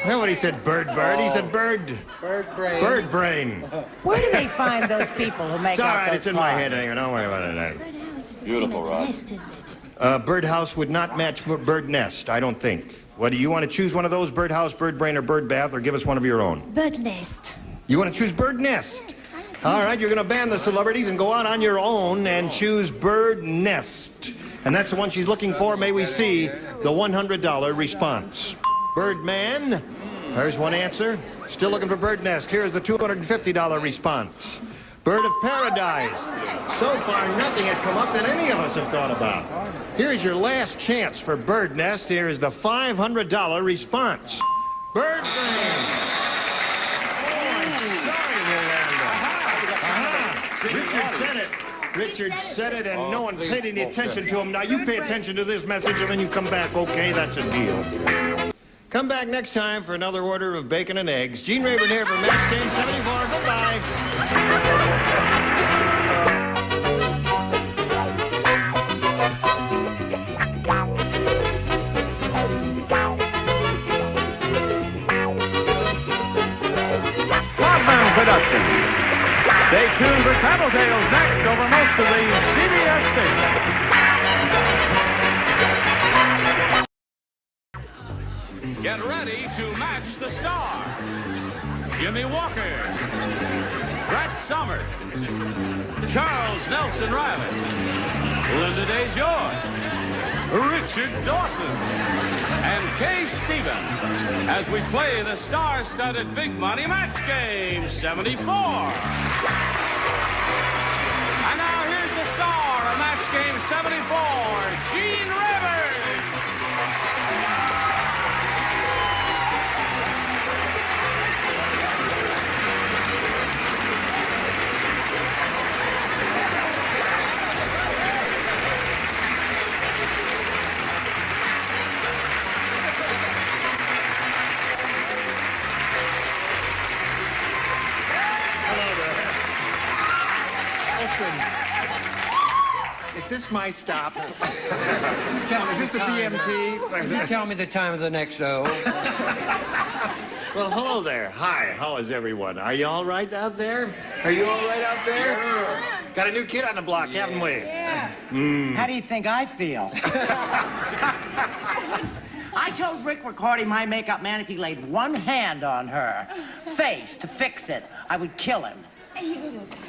S2: Nobody said bird. He said bird.
S4: Bird brain.
S2: Bird brain.
S3: Where do they find those people who make
S2: It's all
S3: up
S2: right.
S3: those
S2: It's in my
S3: cards?
S2: head anyway. Don't worry about it.
S6: Birdhouse is the
S7: Beautiful,
S6: same as a
S7: Rod.
S6: nest, isn't it?
S2: Birdhouse would not match bird nest, I don't think. What do you want to choose one of those? Birdhouse, bird brain, or bird bath, or give us one of your own?
S6: Bird nest.
S2: You want to choose bird nest? All right, you're going to ban the celebrities and go out on your own and choose bird nest. And that's the one she's looking for. May we see the $100 response. Birdman, there's one answer. Still looking for bird nest. Here's the $250 response. Bird of paradise. So far, nothing has come up that any of us have thought about. Here's your last chance for bird nest. Here's the $500 response. Bird brain. Richard said it. Richard said it, and no one paid any attention to him. Now, you pay attention to this message, and then you come back. Okay, that's a deal. Come back next time for another order of bacon and eggs. Gene Rayburn here for Match Game 74. Goodbye.
S1: Rodman Productions. Stay tuned for Tattletales next over most of the CBS stations. Get ready to match the star. Jimmy Walker, Brett Somers, Charles Nelson Riley, Linda DeJoy, Richard Dawson, and Kay Stevens as we play the star-studded Big Money Match Game 74. And now here's the star of Match Game 74, Gene Rayburn.
S2: Listen, is this my stop? Is this the BMT?
S4: You tell me the time of the next show.
S2: Well, hello there. Hi, how is everyone? Are you all right out there? Are you all right out there? Yeah. Got a new kid on the block, haven't we?
S3: Yeah.
S15: How do you think I feel?
S3: I told Rick Ricordi, my makeup man, if he laid one hand on her face to fix it, I would kill him.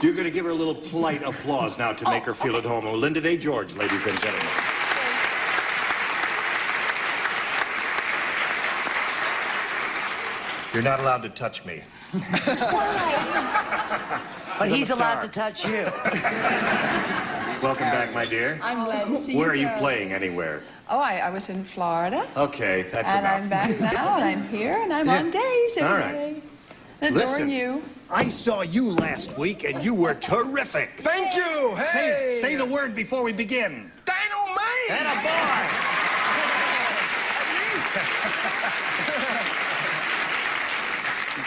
S2: You're going to give her a little polite applause now to make her feel at home. Oh, Linda Day George, ladies and gentlemen. You're not allowed to touch me.
S3: But he's allowed to touch you.
S2: Welcome back, my dear.
S16: I'm glad to see you.
S2: Where are you playing? Anywhere?
S16: Oh, I was in Florida.
S2: Okay, that's
S16: and
S2: enough.
S16: I'm back now, and I'm here, and I'm on days every
S2: All right.
S16: day. Adoring
S2: Listen,
S16: you.
S2: I saw you last week, and you were terrific.
S20: Thank you. Hey.
S2: Say the word before we begin.
S20: Dynamite.
S2: Attaboy.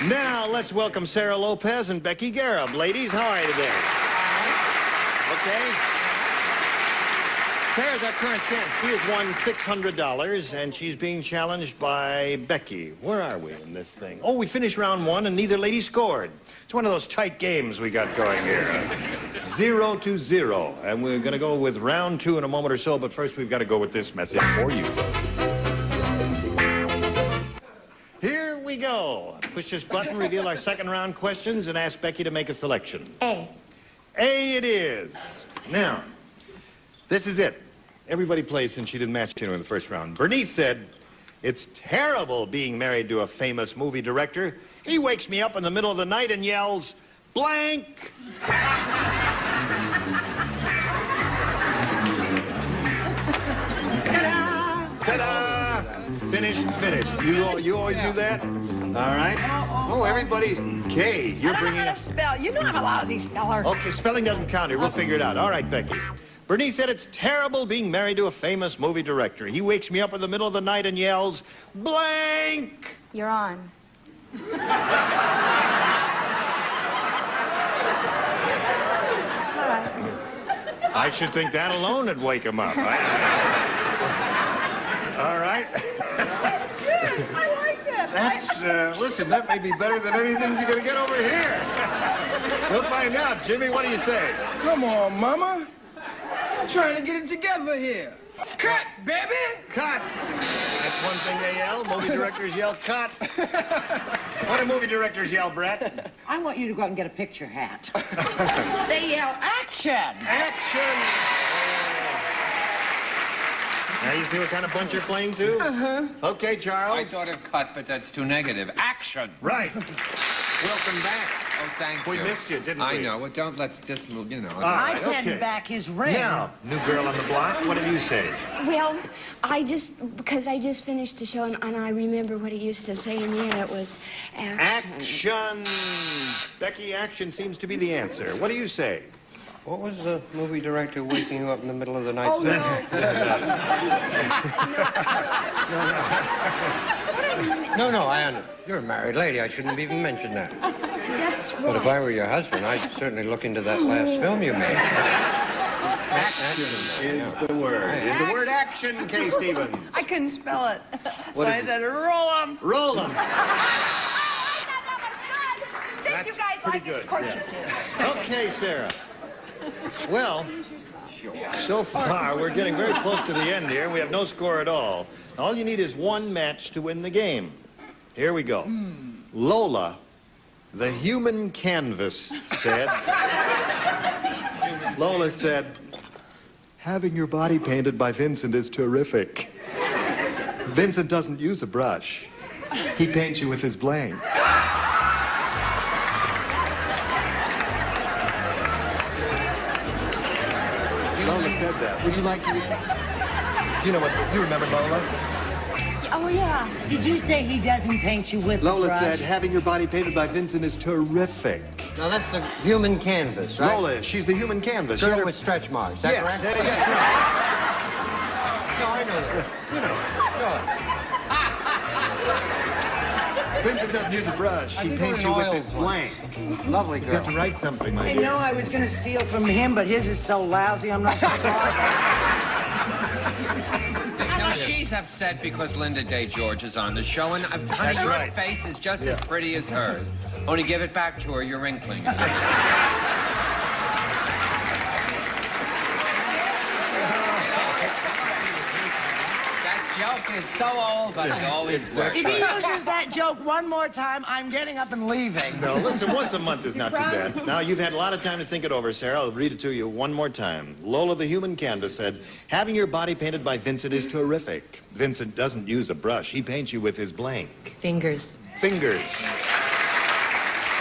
S2: Now, let's welcome Sarah Lopez and Becky Garib. Ladies, how are you today? Okay. Sarah's our current champ. She has won $600, and she's being challenged by Becky. Where are we in this thing? Oh, we finished round one, and neither lady scored. It's one of those tight games we got going here. 0-0. And we're going to go with round two in a moment or so, but first we've got to go with this message for you. Here we go. Push this button, reveal our second round questions, and ask Becky to make a selection.
S3: A.
S2: A it is. Now, this is it. Everybody plays since she didn't match in the first round. Bernice said, it's terrible being married to a famous movie director. He wakes me up in the middle of the night and yells, blank. finish and finish. You always do that? All right. Oh, everybody. Kay, you're bringing
S9: how to spell. You know I'm a lousy speller.
S2: Okay, spelling doesn't count here. We'll figure it out. All right, Becky. Bernice said it's terrible being married to a famous movie director. He wakes me up in the middle of the night and yells, blank!
S5: You're on.
S2: I should think that alone would wake him up, right? All right.
S9: That's good. I like that.
S2: That's, listen, that may be better than anything you're going to get over here. We'll find out. Jimmy, what do you say?
S20: Come on, Mama. I'm trying to get it together here. Cut, baby!
S2: Cut! That's one thing they yell. Movie directors yell, cut. What do movie directors yell, Brett?
S15: I want you to go out and get a picture hat.
S9: They yell action.
S2: Action! Now you see what kind of bunch you're playing to?
S9: Uh-huh.
S2: Okay, Charles.
S12: I thought of cut, but that's too negative. Action!
S2: Right. Welcome back.
S12: Oh, thank you.
S2: We missed you, didn't we?
S12: I know. Well, let's just, you know.
S15: I sent back his ring.
S2: Now, new girl on the block, what did you say?
S19: Well, because I just finished the show, and I remember what he used to say in the end. It was action.
S2: Action! Becky, action seems to be the answer. What do you say?
S4: What was the movie director waking you up in the middle of the night
S19: Oh,
S4: saying? No, I understand. You're a married lady. I shouldn't have even mentioned that.
S19: That's right.
S4: But if I were your husband, I'd certainly look into that last film you made.
S2: Action is the word. Is the word action, Kay Stevens?
S16: I couldn't spell it. So
S2: What
S16: I
S2: is it?
S16: said, roll 'em.
S2: Roll them.
S9: Did you guys like it? Of course you did.
S2: Okay, Sarah. Well, so far, we're getting very close to the end here. We have no score at all. All you need is one match to win the game. Here we go. Lola, the human canvas, said... Lola said, having your body painted by Vincent is terrific. Vincent doesn't use a brush. He paints you with his blank. Lola said that. Would you like to... You know what? You remember Lola?
S19: Oh, yeah.
S15: Did you say he doesn't paint you with
S2: Lola
S15: the brush?
S2: said, having your body painted by Vincent is terrific.
S4: Now, that's the human canvas, right?
S2: Lola, she's the human canvas.
S4: Girl with stretch marks. Is that
S2: Yes,
S4: correct?
S2: yes, right.
S4: No, I know that.
S2: You know. Vincent doesn't use a brush. He paints you with his blank.
S4: Lovely
S2: You
S4: girl.
S2: got to write something, my
S15: I
S2: dear.
S15: know I was going to steal from him, but his is so lousy, I'm not going to bother.
S12: No, she's upset because Linda Day George is on the show, and honey,
S2: That's
S12: your
S2: right.
S12: face is just as pretty as hers. Only give it back to her, you're wrinkling. That joke is so old, but it always works.
S15: If he uses that joke one more time, I'm getting up and leaving.
S2: No, listen, once a month is not too bad. Now, you've had a lot of time to think it over, Sarah. I'll read it to you one more time. Lola, the human canvas, said, having your body painted by Vincent is terrific. Vincent doesn't use a brush. He paints you with his blank.
S3: Fingers.
S2: Fingers.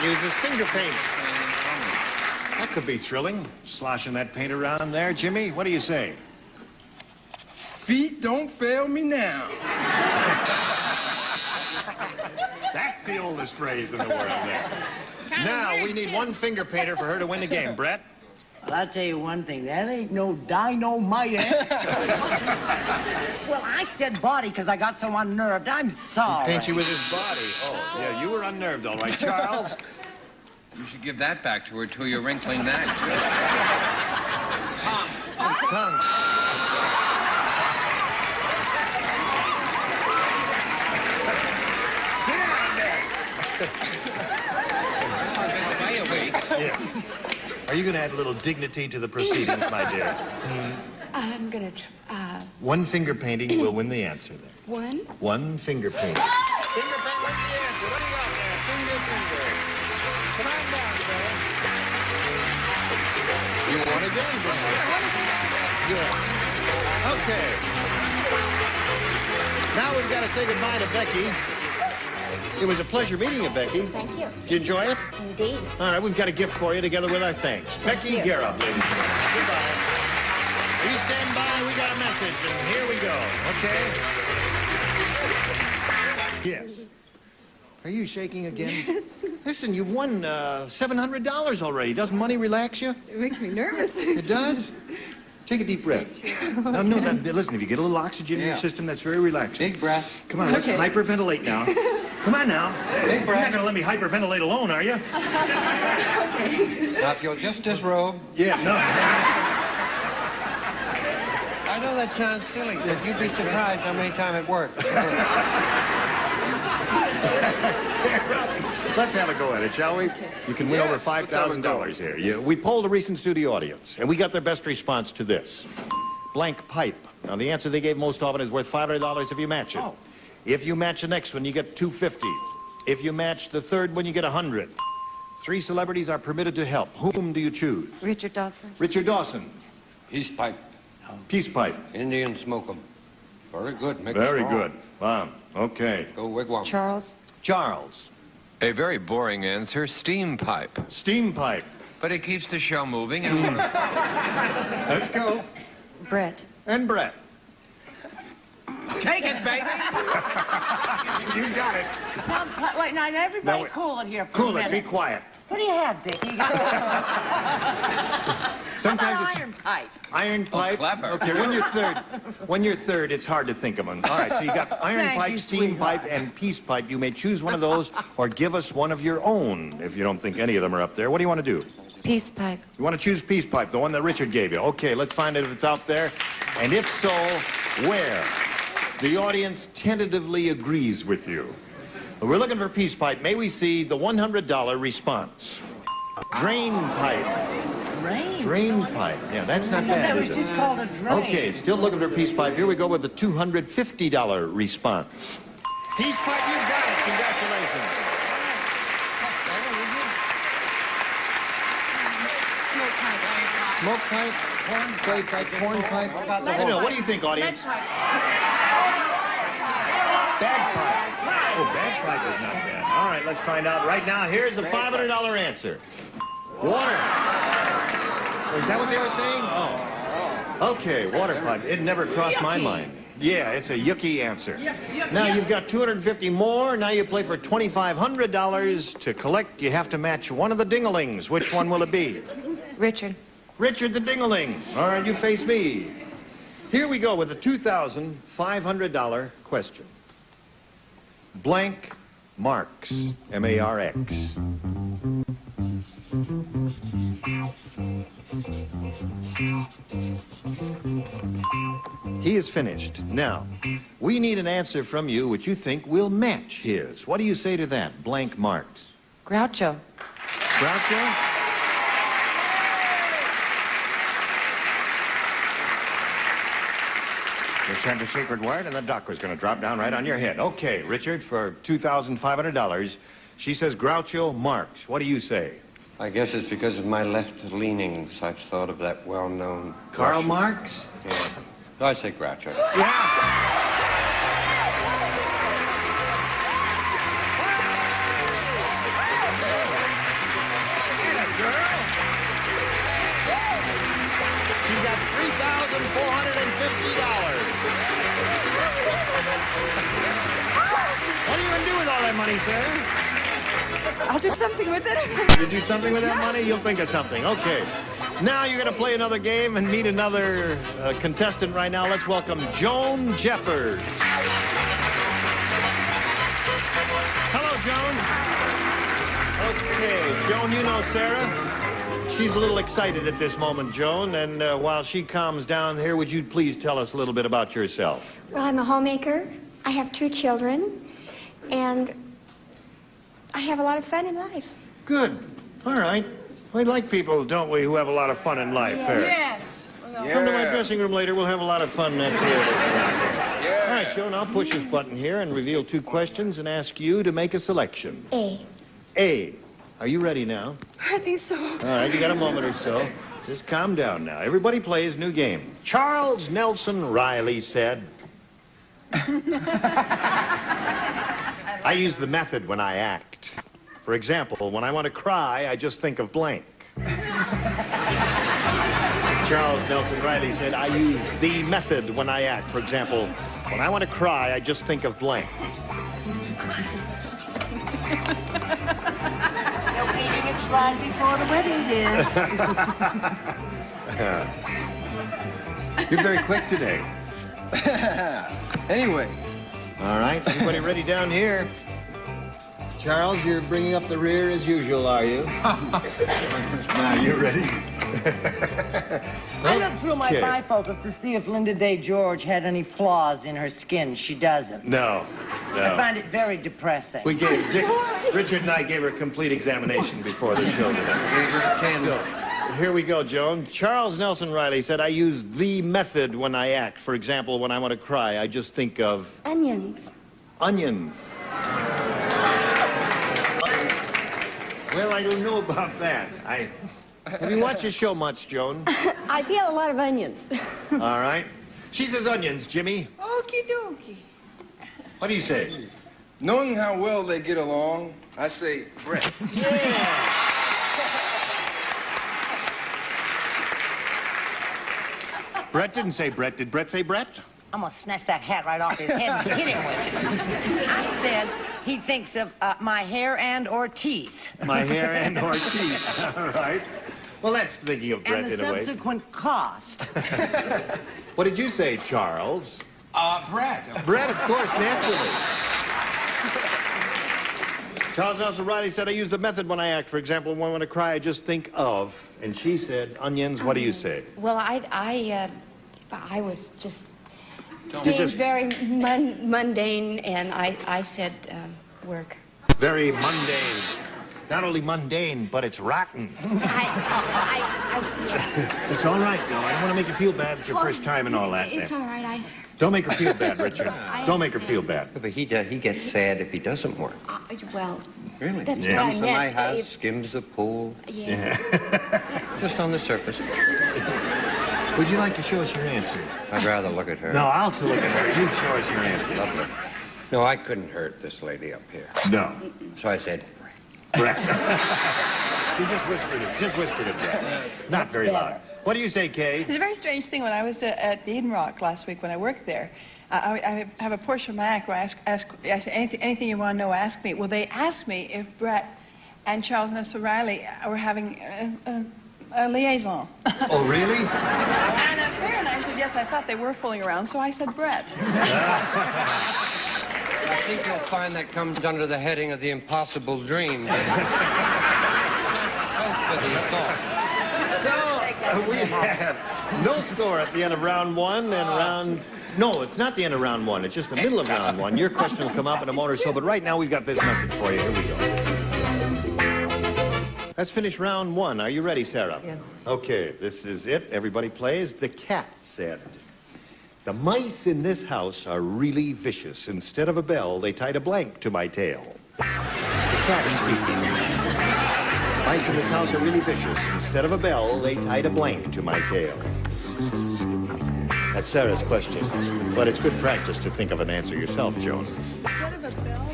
S2: Uses finger paints. That could be thrilling, sloshing that paint around there. Jimmy, what do you say?
S20: Feet don't fail me now.
S2: That's the oldest phrase in the world there. Now, we need one finger painter for her to win the game. Brett?
S15: Well, I'll tell you one thing. That ain't no dynamite, eh? Well, I said body because I got so unnerved. I'm sorry.
S2: Paint you with his body. Oh, yeah, you were unnerved, all right. Charles?
S12: You should give that back to her, too. You're wrinkling that, too.
S2: Tongue. Yeah. Are you going to add a little dignity to the proceedings, my dear?
S19: I'm gonna
S2: One finger painting will win the answer, then.
S19: one.
S2: One finger painting. Finger paint wins the answer. What do you got there? Finger. Come on down, Sarah. You won again, didn't you? Good. Okay. Now we've got to say goodbye to Becky. It was a pleasure meeting you, Becky.
S19: Thank you.
S2: Did you enjoy it?
S19: Indeed.
S2: All right, we've got a gift for you together with our thanks. Becky Garrett, ladies and gentlemen. Goodbye. You stand by, we got a message, and here we go, okay? Yes. Are you shaking again?
S5: Yes.
S2: Listen, you've won $700 already. Doesn't money relax you?
S5: It makes me nervous.
S2: It does? Take a deep breath. No, listen, if you get a little oxygen in your system, that's very relaxing.
S4: Big breath.
S2: Come on, let's hyperventilate now. Come on now.
S4: Big breath.
S2: You're not going to let me hyperventilate alone, are you?
S4: Okay. Now, if you'll just disrobe.
S2: Yeah, no.
S4: I know that sounds silly, but you'd be surprised how many times it works.
S2: Let's have a go at it, shall we? You can win over $5,000 here. We polled a recent studio audience, and we got their best response to this. Blank pipe. Now, the answer they gave most often is worth $500 if you match it. If you match the next one, you get $250. If you match the third one, you get $100. 3 celebrities are permitted to help. Whom do you choose?
S5: Richard Dawson.
S2: Richard Dawson.
S4: Peace pipe.
S2: Peace pipe.
S4: Indian smoke 'em. Very good.
S2: Very good. Wow. Okay.
S4: Go wigwam.
S5: Charles.
S2: Charles.
S12: A very boring answer, steam pipe.
S2: Steam pipe.
S12: But it keeps the show moving and...
S2: Let's go.
S5: Brett.
S2: And Brett.
S15: Take it, baby.
S2: You got it.
S15: Wait, now, everybody cool it here for a minute.
S2: Cool it. Be quiet.
S15: What do you have, Dickie?
S2: Sometimes
S15: it's
S2: iron
S15: pipe.
S2: Iron pipe.
S12: clever.
S2: Okay, when you're third, it's hard to think of them. All right, so you got iron pipe, steam pipe, and peace pipe. You may choose one of those or give us one of your own if you don't think any of them are up there. What do you want to do?
S5: Peace pipe.
S2: You want to choose peace pipe, the one that Richard gave you. Okay, let's find out if it's out there. And if so, where? The audience tentatively agrees with you. We're looking for peace pipe. May we see the $100 response? Drain pipe. Drain pipe. Yeah, that's not bad,
S15: That was
S2: is it?
S15: just called a drain.
S2: Okay, still looking for peace pipe. Here we go with the $250 response. Peace pipe, you got it. Congratulations.
S5: Smoke pipe.
S2: Smoke pipe, corn pipe, corn pipe. What do you think, audience? Bagpipe. Oh, bagpipe is not bad. All right, let's find out right now. Here's a $500 answer. Water. Is that what they were saying? Oh. Okay, water pipe. It never crossed my mind. Yeah, it's a yucky answer. Now you've got $250 more. Now you play for $2,500. To collect, you have to match one of the dinglings. Which one will it be?
S5: Richard.
S2: Richard the Dingling. All right, you face me. Here we go with a $2,500 question. Blank marks, M-A-R-X. He is finished. Now, we need an answer from you which you think will match his. What do you say to that? Blank marks.
S5: Groucho.
S2: Groucho? You said the secret word, and the duck was going to drop down right on your head. Okay, Richard, for $2,500, she says Groucho Marx. What do you say?
S4: I guess it's because of my left leanings. I've thought of that well-known...
S2: Karl
S4: Russian.
S2: Marx?
S4: Yeah. No, I say Groucho.
S2: Yeah. She's got $3,450. What are you going to do with all that money, Sarah?
S5: I'll do something with it.
S2: You do something with that money, you'll think of something. Okay. Now you're going to play another game and meet another contestant right now. Let's welcome Joan Jeffers. Hello, Joan. Okay, Joan, you know Sarah. She's a little excited at this moment, Joan, and while she calms down here, would you please tell us a little bit about yourself?
S11: Well, I'm a homemaker. I have 2 children, and I have a lot of fun in life.
S2: Good. All right. We like people, don't we, who have a lot of fun in life.
S16: Yes.
S2: Come to my dressing room later. We'll have a lot of fun next year. Yeah. All right, Joan, I'll push this button here and reveal 2 questions and ask you to make a selection.
S11: A.
S2: A. Are you ready now?
S5: I think so.
S2: All right, you got a moment or so. Just calm down now. Everybody plays new game. Charles Nelson Riley said, I use the method when I act. For example, when I want to cry, I just think of blank. Charles Nelson Riley said, I use the method when I act. For example, when I want to cry, I just think of blank.
S3: No eating at slide before the wedding, dear.
S2: You're very quick today.
S20: Anyway.
S2: All right, everybody ready down here? Charles, you're bringing up the rear as usual, are you? Now, you're ready?
S15: I looked through my
S2: Okay.
S15: bifocals to see if Linda Day George had any flaws in her skin. She doesn't.
S2: No, no.
S15: I find it very depressing.
S2: We gave Richard and I gave her a complete examination before the show today. So, here we go, Joan. Charles Nelson Riley said, I use the method when I act. For example, when I want to cry, I just think of...
S11: Onions.
S2: Onions. Well, I don't know about that. Have you watched the show much, Joan?
S11: I peel a lot of onions.
S2: All right. She says onions, Jimmy.
S16: Okie dokie.
S2: What do you say?
S20: Knowing how well they get along, I say Brett.
S2: Yeah. Brett didn't say Brett. Did Brett say Brett?
S15: I'm gonna snatch that hat right off his head and hit him with it. I said he thinks of my hair and or teeth.
S2: My hair and or teeth. All right. Well, that's thinking of Brett
S15: And the
S2: in a way.
S15: subsequent cost.
S2: What did you say, Charles?
S12: Brett.
S2: Brett, of course, naturally. Charles Nelson Riley said, I use the method when I act. For example, when I want to cry, I just think of. And she said, onions. What do you say?
S5: Well, I was just
S2: You
S5: being
S2: just-
S5: very mundane, and I said work.
S2: Very mundane. Not only mundane, but it's rotten.
S5: Yeah.
S2: It's all right, no. I don't want to make you feel bad. It's your first time and all that.
S5: It's all right.
S2: Don't make her feel bad, Richard. Don't make her feel bad.
S4: But he gets sad if he doesn't work.
S5: Well,
S4: Really?
S5: that's
S2: Yeah.
S5: what I
S4: Comes to my
S5: meant.
S4: house, skims the pool.
S5: Yeah.
S4: Just on the surface.
S2: Would you like to show us your answer?
S4: I'd rather look at her.
S2: No, I'll look at her. You show us your answer.
S4: Lovely. No, I couldn't hurt this lady up here.
S2: No.
S4: So I said,
S2: Brett. He just whispered it, Brett. Not very loud. What do you say, Kay?
S16: It's a very strange thing. When I was at the Eden Rock last week when I worked there, I have a portion of my act where I say, anything you want to know, ask me. Well, they asked me if Brett and Charles Nelson Riley were having a liaison.
S2: Oh, really?
S16: And fair and I said, yes, I thought they were fooling around, so I said Brett.
S4: I think you'll find that comes under the heading of the impossible dream.
S2: So, we have no score at the end of round one and round... No, it's not the end of round one. It's just the middle of round one. Your question will come up in a moment or so, but right now we've got this message for you. Here we go. Let's finish round one. Are you ready, Sarah?
S14: Yes.
S2: Okay, this is it. Everybody plays. The cat said, the mice in this house are really vicious. Instead of a bell, they tied a blank to my tail. The cat is speaking. Mice in this house are really vicious. Instead of a bell, they tied a blank to my tail. That's Sarah's question. But it's good practice to think of an answer yourself, Joan.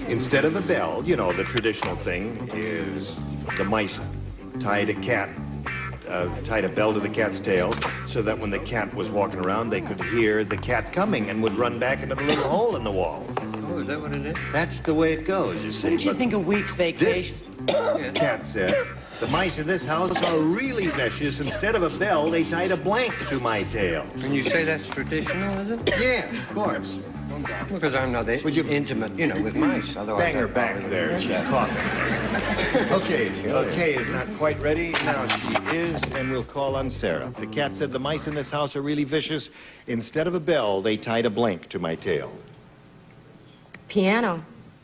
S2: Instead of a bell, you know, the traditional thing is the mice tied a bell to the cat's tail so that when the cat was walking around, they could hear the cat coming and would run back into the little hole in the wall.
S4: Oh, is that what it is?
S2: That's the way it goes, you see.
S15: Didn't you
S2: But
S15: think a week's vacation?
S2: this cat said, the mice in this house are really vicious. Instead of a bell, they tied a blank to my tail.
S4: And you say that's traditional, is it?
S2: Yes, of course.
S4: Because I'm not intimate, you know, with mice. Otherwise,
S2: Bang her back there. She's coughing. Okay, Kay is not quite ready. Now she is, and we'll call on Sarah. The cat said the mice in this house are really vicious. Instead of a bell, they tied a blank to my tail.
S14: Piano.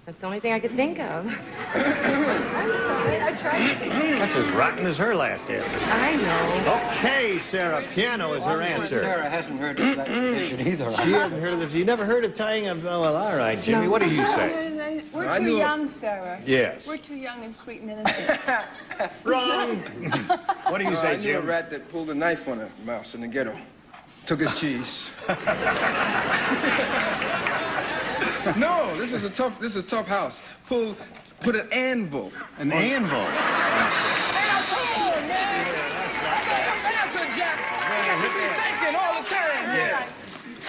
S14: That's the only thing I could think of. I'm sorry, I tried.
S2: That's as rotten as her last answer.
S14: I know.
S2: Okay, Sarah, piano is her answer.
S4: Sarah hasn't heard of that tradition either.
S2: She hasn't heard of it. You never heard of tying a... Oh, well, all right, Jimmy. What do you say?
S16: We're too young, Sarah.
S2: Yes.
S16: We're too young and sweet and innocent.
S2: Wrong. What do you say,
S20: I knew a
S2: Jim?
S20: rat that pulled a knife on a mouse in the ghetto. Took his cheese. No, this is a tough house. Put an anvil.
S2: An anvil?
S20: Thinking all the time here.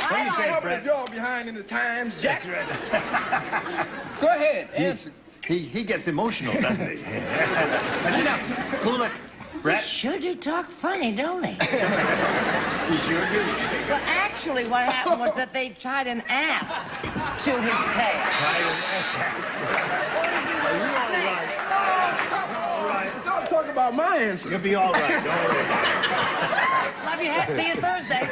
S2: What do you say,
S20: Brett?
S2: Brett?
S20: Y'all behind in the times, Jack.
S2: That's right.
S20: Go ahead, answer.
S2: He gets emotional, doesn't he? That's enough. Cool it. Brett?
S3: Sure do talk funny, don't they?
S2: You sure do.
S3: Well, actually, what happened was that they tied an asp to his tail.
S20: All right. Don't talk about my answer.
S2: You'll be all right. Don't worry about it.
S3: Love your hat. See you Thursday.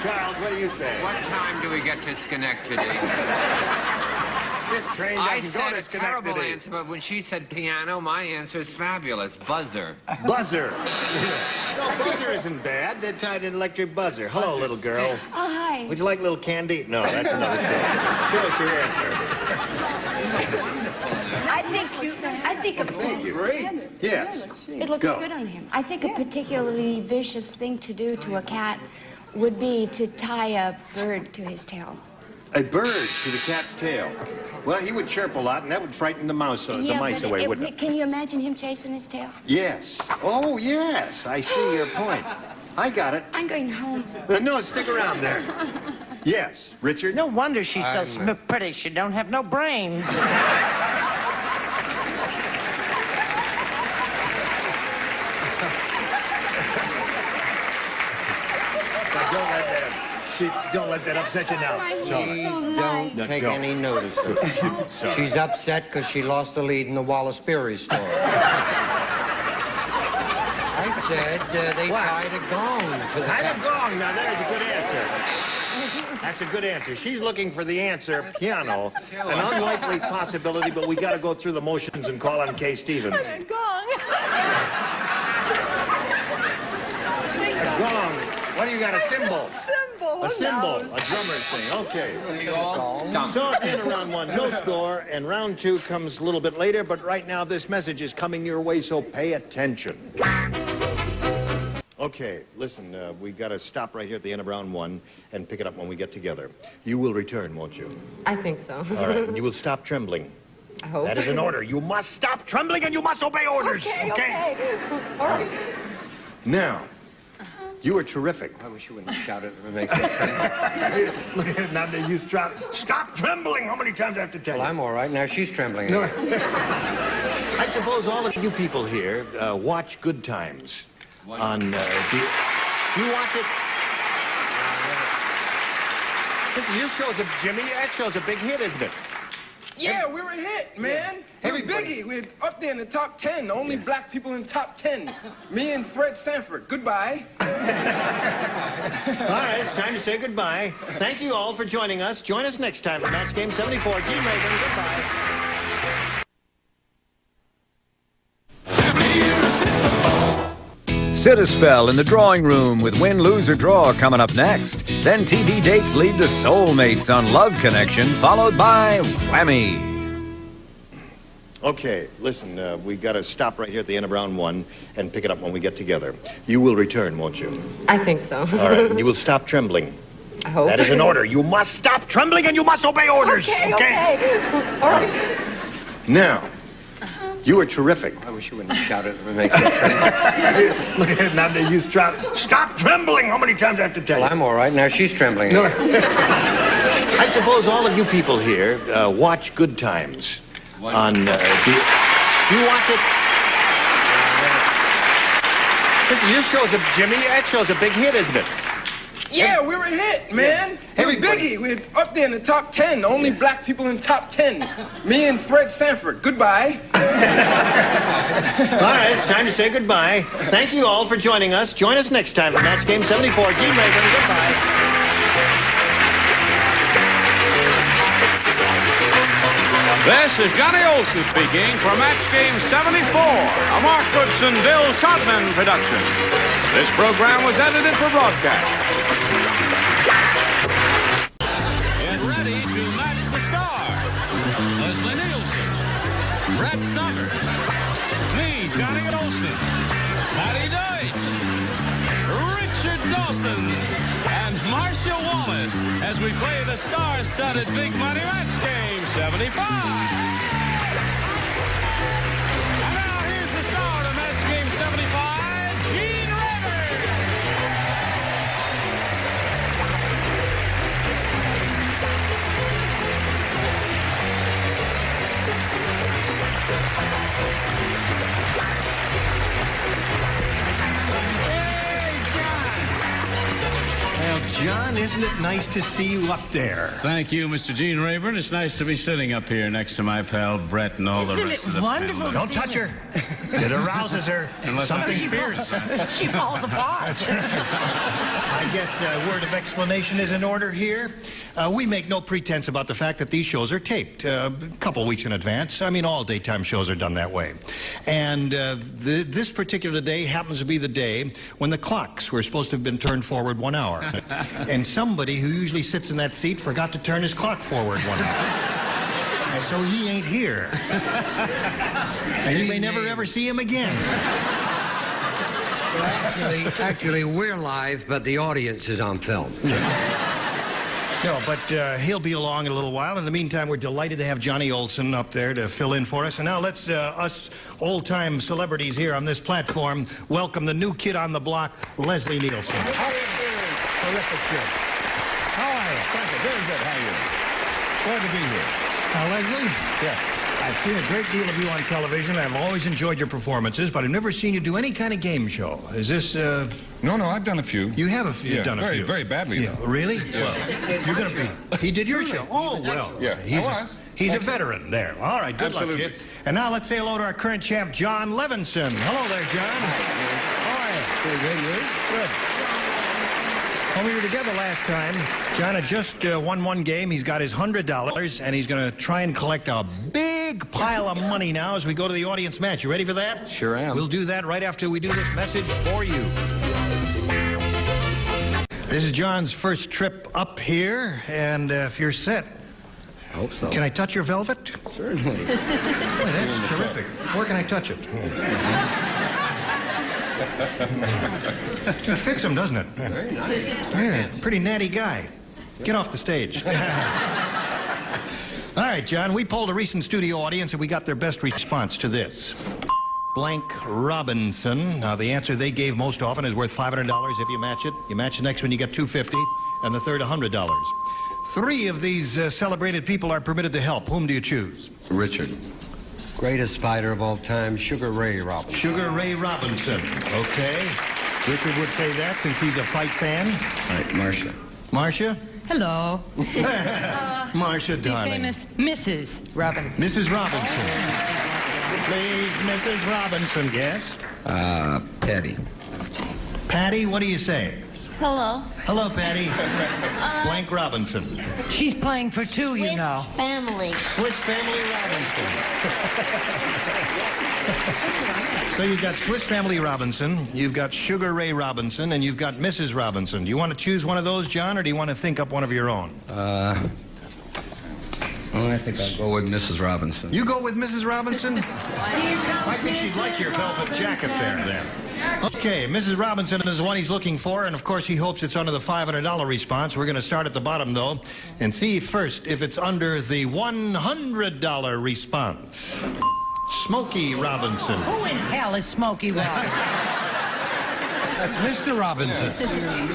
S2: Charles, what do you say?
S12: What time do we get to Schenectady?
S2: This train
S12: I
S2: doesn't go
S12: said
S2: to
S12: a terrible
S2: Schenectady.
S12: answer, but when she said piano, my answer is fabulous. Buzzer.
S2: Buzzer. No, buzzer isn't bad. They tied an electric buzzer. Hello, little girl.
S11: Oh, hi.
S2: Would you like a little candy? No, that's another thing. Show us your answer.
S11: I think a
S2: Thank you. Great. Yes.
S11: It looks
S2: Go.
S11: good on him. I think a particularly vicious thing to do to a cat would be to tie a bird to his tail.
S2: A bird to the cat's tail. Well, he would chirp a lot, and that would frighten the mice away, wouldn't it?
S11: Can you imagine him chasing his tail?
S2: Yes. Oh, yes. I see your point. I got it.
S11: I'm going home.
S2: No, stick around there. Yes, Richard?
S3: No wonder she's so pretty. She don't have no brains.
S2: Don't let that upset you now.
S4: Please don't take any notice of her. She's upset because she lost the lead in the Wallace Berry story. I said they tied a gong to the
S2: Tied a gong. Now, there's a good answer. That's a good answer. She's looking for the answer, piano. An unlikely possibility, but we got to go through the motions and call on Kay Stevens.
S13: A gong.
S2: A gong. What do you got, a cymbal?
S13: Symbol.
S2: A cymbal, a drummer's thing. Okay. So at the end of round one, no score, and round two comes a little bit later, but right now this message is coming your way, so pay attention. Okay, listen, we got to stop right here at the end of round one and pick it up when we get together. You will return, won't you?
S14: I think so.
S2: All right, and you will stop trembling.
S14: I hope.
S2: That is an order. You must stop trembling and you must obey orders.
S14: Okay. All right.
S2: Now, you were terrific.
S4: I wish you wouldn't have shouted to make that.
S2: Look at it now. You stop trembling. How many times do I have to tell you?
S4: Well, I'm all right. Now she's trembling.
S2: No. I suppose all of you people here watch Good Times on. Do you watch it? Listen, your show's Jimmy. That show's a big hit, isn't it?
S20: Yeah, we're a hit, man. We're biggie. We're up there in the top 10. The only black people in the top 10. Me and Fred Sanford. Goodbye.
S2: All right, it's time to say goodbye. Thank you all for joining us. Join us next time for Match Game 74. Gene Rayburn, goodbye.
S17: Sit a spell in the drawing room with Win, Lose, or Draw coming up next. Then TV dates lead to soulmates on Love Connection, followed by Whammy.
S2: Okay, listen, we got to stop right here at the end of round one and pick it up when we get together. You will return, won't you?
S14: I think so.
S2: All right, and you will stop trembling.
S14: I hope.
S2: That is an order. You must stop trembling and you must obey orders.
S14: Okay. All right.
S2: Now, you were terrific.
S4: I wish you wouldn't have shouted to make that.
S2: Look at it now. You stop trembling. How many times do I have to tell you?
S4: Well, I'm all right. Now she's trembling.
S2: No. I suppose all of you people here watch Good Times on. Do you watch it? Listen, your show's Jimmy. That show's a big hit, isn't it?
S20: Yeah, we're a hit, man. We're biggie. We're up there in the top 10. The only black people in the top 10. Me and Fred Sanford. Goodbye.
S2: All right, it's time to say goodbye. Thank you all for joining us. Join us next time for Match Game 74. Gene Rayburn, goodbye.
S1: This is Johnny Olson speaking for Match Game 74, a Mark Goodson, Bill Todman production. This program was edited for broadcast. Get ready to match the stars. Leslie Nielsen, Brett Summers, me, Johnny Olson, Patty Deutsch, Richard Dawson, and Marcia Wallace as we play the star-studded Big Money Match Game 75. And now here's the star of Match Game 75, Gene Rayburn.
S2: isn't it nice to see you up there?
S1: Thank you, Mr. Gene Rayburn. It's nice to be sitting up here next to my pal Brett and all the rest of the
S15: wonderful?
S1: panel.
S2: Don't touch her. It arouses her. Something fierce.
S15: She falls apart.
S2: I guess a word of explanation is in order here. We make no pretense about the fact that these shows are taped a couple weeks in advance. I mean, all daytime shows are done that way. And this particular day happens to be the day when the clocks were supposed to have been turned forward 1 hour. And somebody who usually sits in that seat forgot to turn his clock forward 1 hour. And so he ain't here. And you may never ever see him again.
S4: Well, actually, we're live, but the audience is on film.
S2: No, but he'll be along in a little while. In the meantime, we're delighted to have Johnny Olson up there to fill in for us. And now let's, us old-time celebrities here on this platform, welcome the new kid on the block, Leslie Nielsen.
S8: How are you doing? Terrific kid. How are you? Thank you. Very good. How are you? Glad to be here.
S2: Leslie?
S8: Yeah.
S2: I've seen a great deal of you on television. I've always enjoyed your performances, but I've never seen you do any kind of game show. Is this,
S8: No, I've done a few.
S2: You have you've done a few.
S8: Very badly,
S2: yeah,
S8: though.
S2: Really?
S8: Yeah.
S2: Well, you're going to be... He did your show? Oh, well.
S8: Yeah,
S2: He's a veteron there. All right, good luck, kid. And now let's say hello to our current champ, John Levinson. Hello there, John. How are you?
S8: Pretty good, you?
S2: Good. When we were together last time, John had just won one game. He's got his $100, and he's going to try and collect a big pile of money now as we go to the audience match. You ready for that?
S18: Sure am.
S2: We'll do that right after we do this message for you. This is John's first trip up here, and if you're set...
S18: I hope so.
S2: Can I touch your velvet?
S18: Certainly.
S2: Boy, that's terrific. Where can I touch it? It fits him, doesn't it?
S4: Very nice.
S2: Yeah, pretty natty guy. Get off the stage. All right, John, we polled a recent studio audience and we got their best response to this. Blank Robinson. Now, the answer they gave most often is worth $500 if you match it. You match the next one, you get $250, and the third, $100. 3 of these celebrated people are permitted to help. Whom do you choose?
S18: Richard.
S4: Greatest fighter of all time, Sugar Ray Robinson.
S2: Sugar Ray Robinson. Okay. Richard would say that since he's a fight fan.
S18: All right, Marcia.
S2: Marcia?
S21: Hello.
S2: Marcia,
S21: the
S2: darling.
S21: famous Mrs. Robinson.
S2: Mrs. Robinson. Please, Mrs. Robinson. Yes?
S18: Patty.
S2: Patty, what do you say?
S11: Hello.
S2: Hello, Patty. Blank Robinson.
S15: She's playing for 2, you know.
S11: Swiss Family.
S2: Swiss Family Robinson. So you've got Swiss Family Robinson, you've got Sugar Ray Robinson, and you've got Mrs. Robinson. Do you want to choose one of those, John, or do you want to think up one of your own?
S18: I think I'll go with Mrs. Robinson.
S2: You go with Mrs. Robinson? I think she'd like your velvet jacket there. Okay, Mrs. Robinson is the one he's looking for, and of course he hopes it's under the $500 response. We're going to start at the bottom, though, and see first if it's under the $100 response. Smokey Robinson.
S15: Who in hell is Smokey Robinson?
S4: That's Mr. Robinson.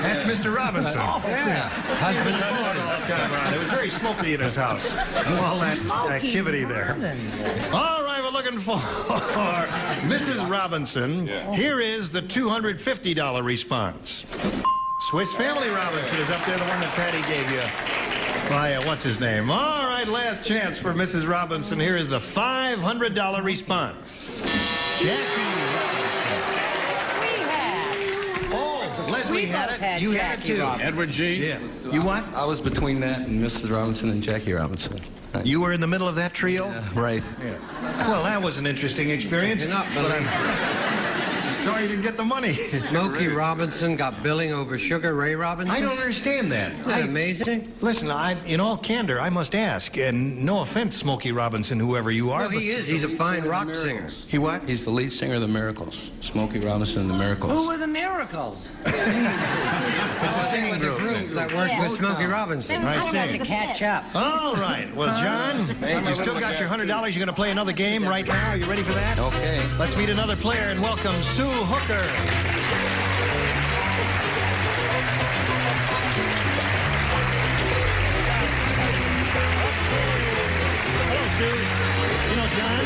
S2: That's Mr. Robinson.
S4: Oh, yeah. Husband and
S2: that time around. It was very smoky in his house. All that activity there. All right, we're looking for Mrs. Robinson. Here is the $250 response. Swiss Family Robinson is up there, the one that Patty gave you. By, what's his name? All right, last chance for Mrs. Robinson. Here is the $500 response. Jackie. Leslie had it. You had it too.
S1: Edward G.
S2: Yeah. You what?
S18: I was between that and Mrs. Robinson and Jackie Robinson.
S2: You were in the middle of that trio?
S18: Yeah, right.
S2: Yeah. Well, that was an interesting experience. I'm sorry you didn't get the money.
S4: Smokey Robinson got billing over Sugar Ray Robinson?
S2: I don't understand that.
S4: Isn't that amazing?
S2: Listen, in all candor, I must ask, and no offense, Smokey Robinson, whoever you are.
S4: Well, he is. He's a fine rock singer.
S2: He what?
S18: He's the lead singer of the Miracles. Smokey Robinson and the Miracles.
S15: Who are the Miracles?
S2: It's a singing group
S4: that worked with Smokey Robinson.
S15: I have to catch up.
S2: All right. Well, John, you still got your $100. You're going to play another game right now. Are you ready for that?
S18: Okay.
S2: Let's meet another player and welcome Sue Hooker. Hello, Sue. You know, John?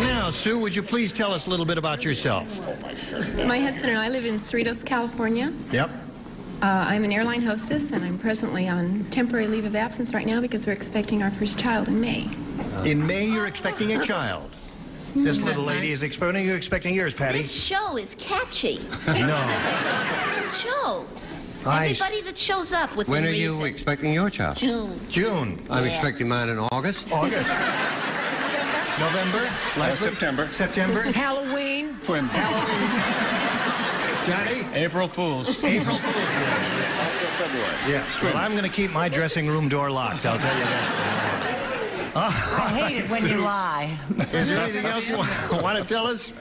S2: Now, Sue, would you please tell us a little bit about yourself?
S22: My husband and I live in Cerritos, California.
S2: Yep.
S10: I'm an airline hostess, and I'm presently on temporary leave of absence right now because we're expecting our first child in May.
S2: In May, you're expecting a child. This little lady is expecting. You're expecting yours, Patty.
S9: This show is catchy.
S2: No.
S9: This show.
S2: I-
S9: Everybody that shows up with
S4: When
S9: the
S4: are you
S9: reason.
S4: expecting your child?
S9: June.
S2: June.
S4: I'm
S9: Yeah.
S4: expecting mine in August.
S2: August. November. Leslie?
S8: September.
S2: September.
S15: Halloween.
S8: Twins.
S2: Johnny?
S1: April Fools.
S2: April Fool's Day.
S8: Also February.
S2: Yes. Well, I'm going to keep my dressing room door locked, I'll tell you that.
S15: I hate it when you lie.
S2: Is there anything else you want to tell us?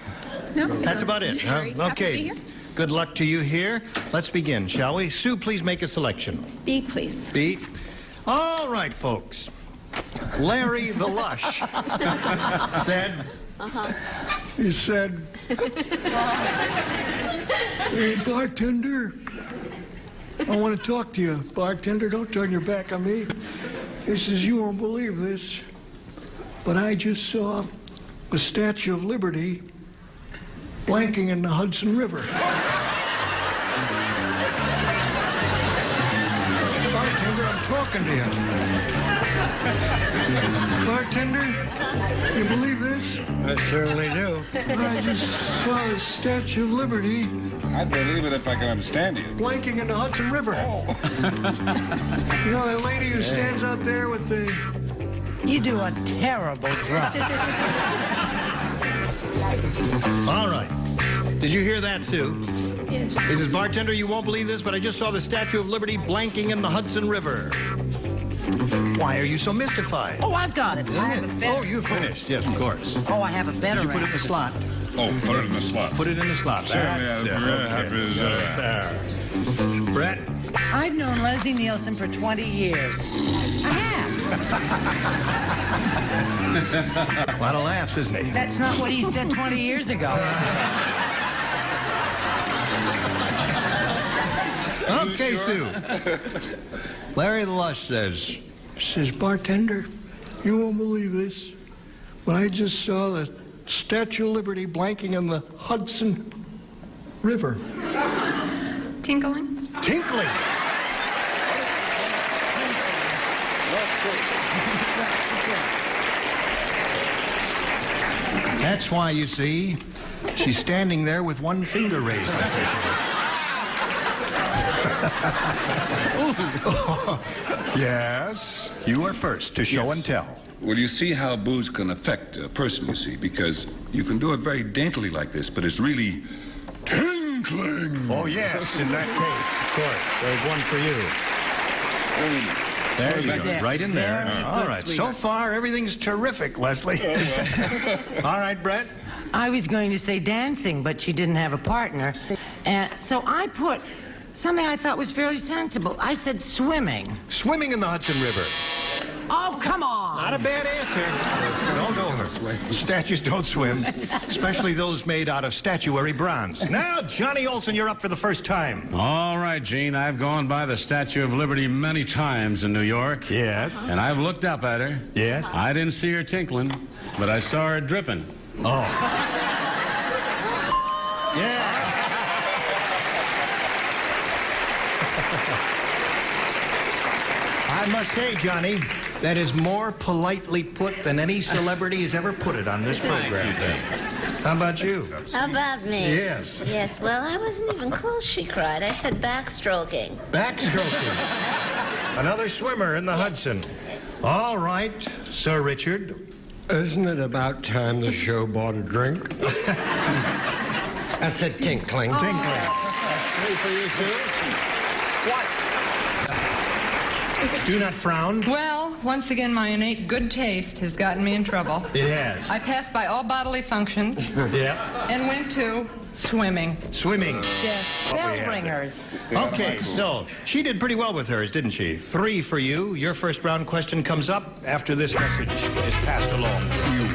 S10: No.
S2: That's about it, huh?
S10: Very happy to be
S2: Okay.
S10: here.
S2: Good luck to you here. Let's begin, shall we? Sue, please make a selection.
S10: B, please.
S2: B. All right, folks. Larry the Lush said... He said... Hey, bartender, I want to talk to you. Bartender, don't turn your back on me. He says, you won't believe this, but I just saw the Statue of Liberty blanking in the Hudson River. Bartender, I'm talking to you. Bartender, you believe this?
S4: I certainly do.
S2: I just saw the Statue of Liberty
S8: I'd believe it if I could understand you.
S2: blanking in the Hudson River. You know that lady who stands out there with the...
S15: You do a terrible job.
S2: All right. Did you hear that, Sue?
S10: Yes.
S2: He says, bartender, you won't believe this, but I just saw the Statue of Liberty blanking in the Hudson River. Why are you so mystified?
S15: Oh, I've got it. I have a better.
S2: Oh, you finished. Yes, of course.
S15: Oh, I have a better.
S2: Did you put it in the slot?
S8: Oh, put it in the slot.
S2: Put it in the slot. That's it. Okay. Yes, sir. Brett?
S15: I've known Leslie Nielsen for 20 years. I have.
S2: A lot of laughs, isn't he?
S15: That's not what he said 20 years ago.
S2: Okay, Sue. Larry the Lush says, bartender, you won't believe this, but I just saw the Statue of Liberty blanking in the Hudson River.
S10: Tinkling?
S2: Tinkling. That's why, you see, she's standing there with one finger raised like that. Yes, you are first to show and tell.
S8: Well, you see how booze can affect a person, you see, because you can do it very daintily like this, but it's really tinkling.
S2: Oh, yes, in that case, of course. There's one for you. There you go, right in there. All right, so far, everything's terrific, Leslie. All right, Brett?
S15: I was going to say dancing, but she didn't have a partner. And so I put something I thought was fairly sensible. I said swimming.
S2: Swimming in the Hudson River.
S15: Oh, come on.
S2: Not a bad answer. No. Statues don't swim, especially those made out of statuary bronze. Now, Johnny Olson, you're up for the first time.
S1: All right, Gene, I've gone by the Statue of Liberty many times in New York.
S2: Yes.
S1: And I've looked up at her.
S2: Yes.
S1: I didn't see her tinkling, but I saw her dripping.
S2: Oh. Yeah. I must say, Johnny, that is more politely put than any celebrity has ever put it on this program. How about you?
S9: How about me?
S2: Yes.
S9: Yes, well, I wasn't even close, she cried. I said backstroking.
S2: Backstroking. Another swimmer in the Hudson. All right, Sir Richard.
S4: Isn't it about time the show bought a drink? I said tinkling.
S2: Oh. Tinkling. That's three for you, Sue. What? Do not frown.
S21: Well, once again, my innate good taste has gotten me in trouble.
S2: It has.
S21: I passed by all bodily functions.
S2: Yeah.
S21: And went to swimming.
S2: Swimming.
S21: Yes.
S15: Bell ringers.
S2: Okay, so she did pretty well with hers, didn't she? 3 for you. Your first round question comes up after this message is passed along to you.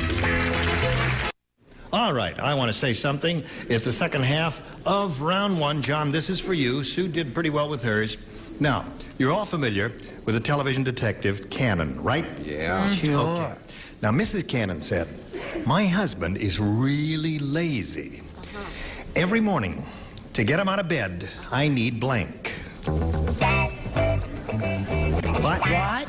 S2: All right, I want to say something. It's the second half of round 1. John, this is for you. Sue did pretty well with hers. Now, you're all familiar with the television detective Cannon, right?
S4: Yeah.
S15: Sure.
S2: Okay. Now, Mrs. Cannon said, my husband is really lazy. Every morning, to get him out of bed, I need blank. What?
S13: Huh?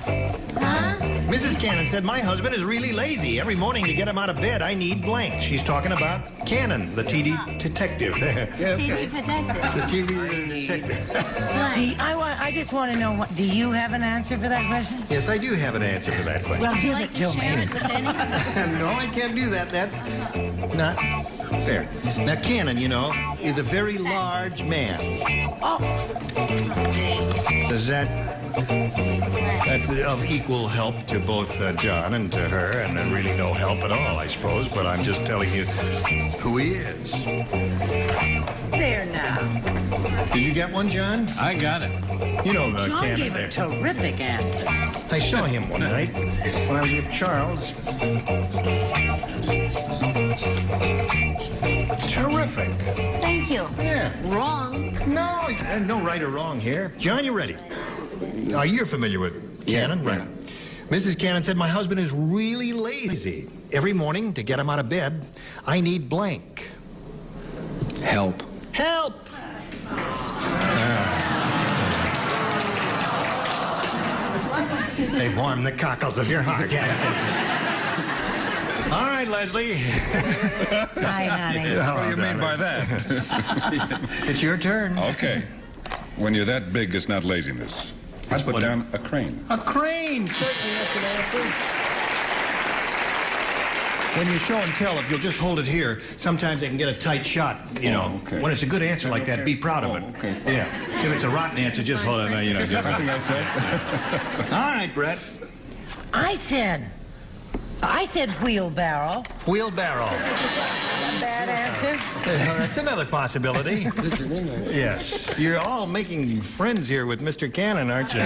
S2: Mrs. Cannon said my husband is really lazy. Every morning to get him out of bed, I need blank. She's talking about Cannon, the TV detective.
S13: TV detective.
S2: The TV detective.
S15: I just want to know, do you have an answer for that question?
S2: Yes, I do have an answer for that question.
S15: Well, give it to me.
S2: No, I can't do that. That's not fair. Now, Cannon, you know, is a very large man.
S15: Oh.
S2: Does that's of equal help to both John and to her, and really no help at all, I suppose, but I'm just telling you who he is.
S15: There now.
S2: Did you get one, John?
S1: I got it.
S2: You know,
S15: John
S2: Cannon
S15: gave
S2: there.
S15: a terrific answer.
S2: I saw him one night when I was with Charles. Terrific.
S13: Thank you.
S2: Yeah.
S19: Wrong.
S2: No right or wrong here. John, you ready? You're familiar with Cannon, right? Mrs. Cannon said, my husband is really lazy. Every morning, to get him out of bed, I need blank.
S18: Help.
S2: Help! They've warmed the cockles of your heart. All right, Leslie.
S15: Hi, honey.
S8: What do you mean by that?
S2: It's your turn.
S8: Okay. When you're that big, it's not laziness. I put down a crane.
S2: A crane! Certainly, that's an answer. When you show and tell, if you'll just hold it here, sometimes they can get a tight shot, you know.
S8: Okay.
S2: When it's a good answer like that, be proud of it.
S8: Okay.
S2: Yeah. If it's a rotten answer, just hold it, you know. Just
S8: Everything I said.
S2: All right, Brett.
S15: I said wheelbarrow.
S2: Wheelbarrow.
S15: Bad answer?
S2: That's another possibility. Yes. You're all making friends here with Mr. Cannon, aren't you?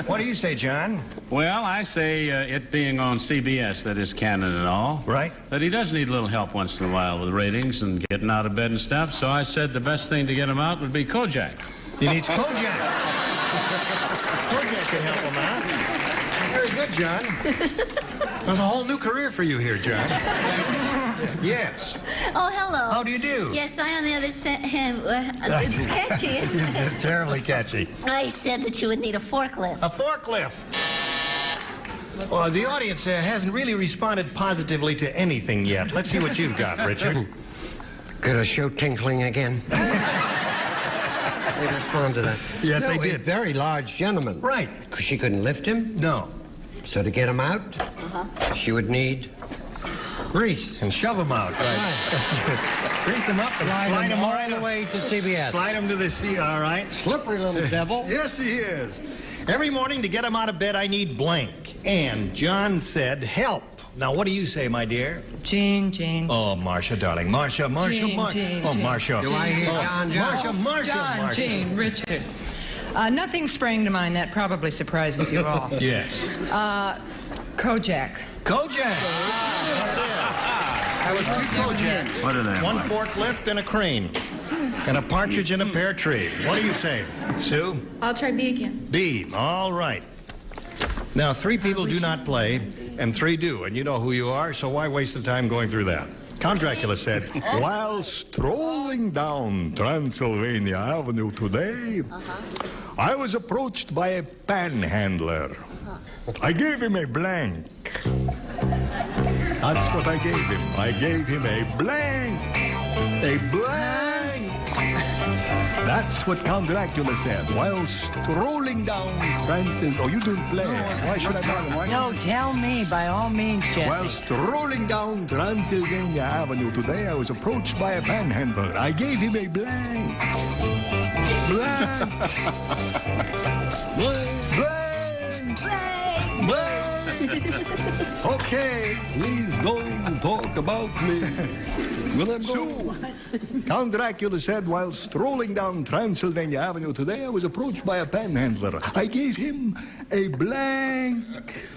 S2: What do you say, John?
S1: Well, I say it being on CBS, that is Cannon and all.
S2: Right.
S1: That he does need a little help once in a while with ratings and getting out of bed and stuff. So I said the best thing to get him out would be Kojak.
S2: He needs Kojak. Kojak can help him out. Very good, John. There's a whole new career for you here, John. Yes.
S13: Oh, hello.
S2: How do you do?
S13: Yes, I on the other hand. It's catchy, isn't it?
S2: It's terribly catchy.
S13: I said that you would need a forklift.
S2: A forklift. Well, the audience hasn't really responded positively to anything yet. Let's see what you've got, Richard.
S4: Got a show tinkling again? They respond to that.
S2: Yes, they
S4: A
S2: did.
S4: very large gentleman.
S2: Right.
S4: Because she couldn't lift him?
S2: No.
S4: So to get him out, she would need grease.
S2: And shove him out. Right. Grease him up and slide him
S4: all the way to CBS.
S2: Slide him to the sea, all right?
S4: Slippery little devil.
S2: Yes, he is. Every morning to get him out of bed, I need blank. And John said, help. Now, what do you say, my dear?
S21: Jean.
S2: Oh, Marcia, darling. Marcia.
S21: Jean.
S2: Oh, Marcia.
S4: Do I hear John?
S21: John, Jean, Richard. Nothing sprang to mind. That probably surprises you all.
S2: Yes.
S21: Kojak.
S2: Kojak. That was two Kojaks.
S1: What are they?
S2: One forklift and a crane. And a partridge in a pear tree. What do you say, Sue?
S10: I'll try B again.
S2: B. All right. Now, 3 people do not play, and 3 do. And you know who you are, so why waste the time going through that? Count Dracula said, while strolling down Transylvania Avenue today, I was approached by a panhandler. I gave him a blank. That's what I gave him. I gave him a blank. A blank. That's what Count Dracula said while strolling down Transylvania. Oh, you didn't play. Why should I bother?
S15: No, tell me, by all means, Jesse.
S2: While strolling down Transylvania Avenue today, I was approached by a panhandler. I gave him a blank. Blank. Blank. Okay, please don't talk about me. Will I go? Count Dracula said, while strolling down Transylvania Avenue today, I was approached by a panhandler. I gave him a blank.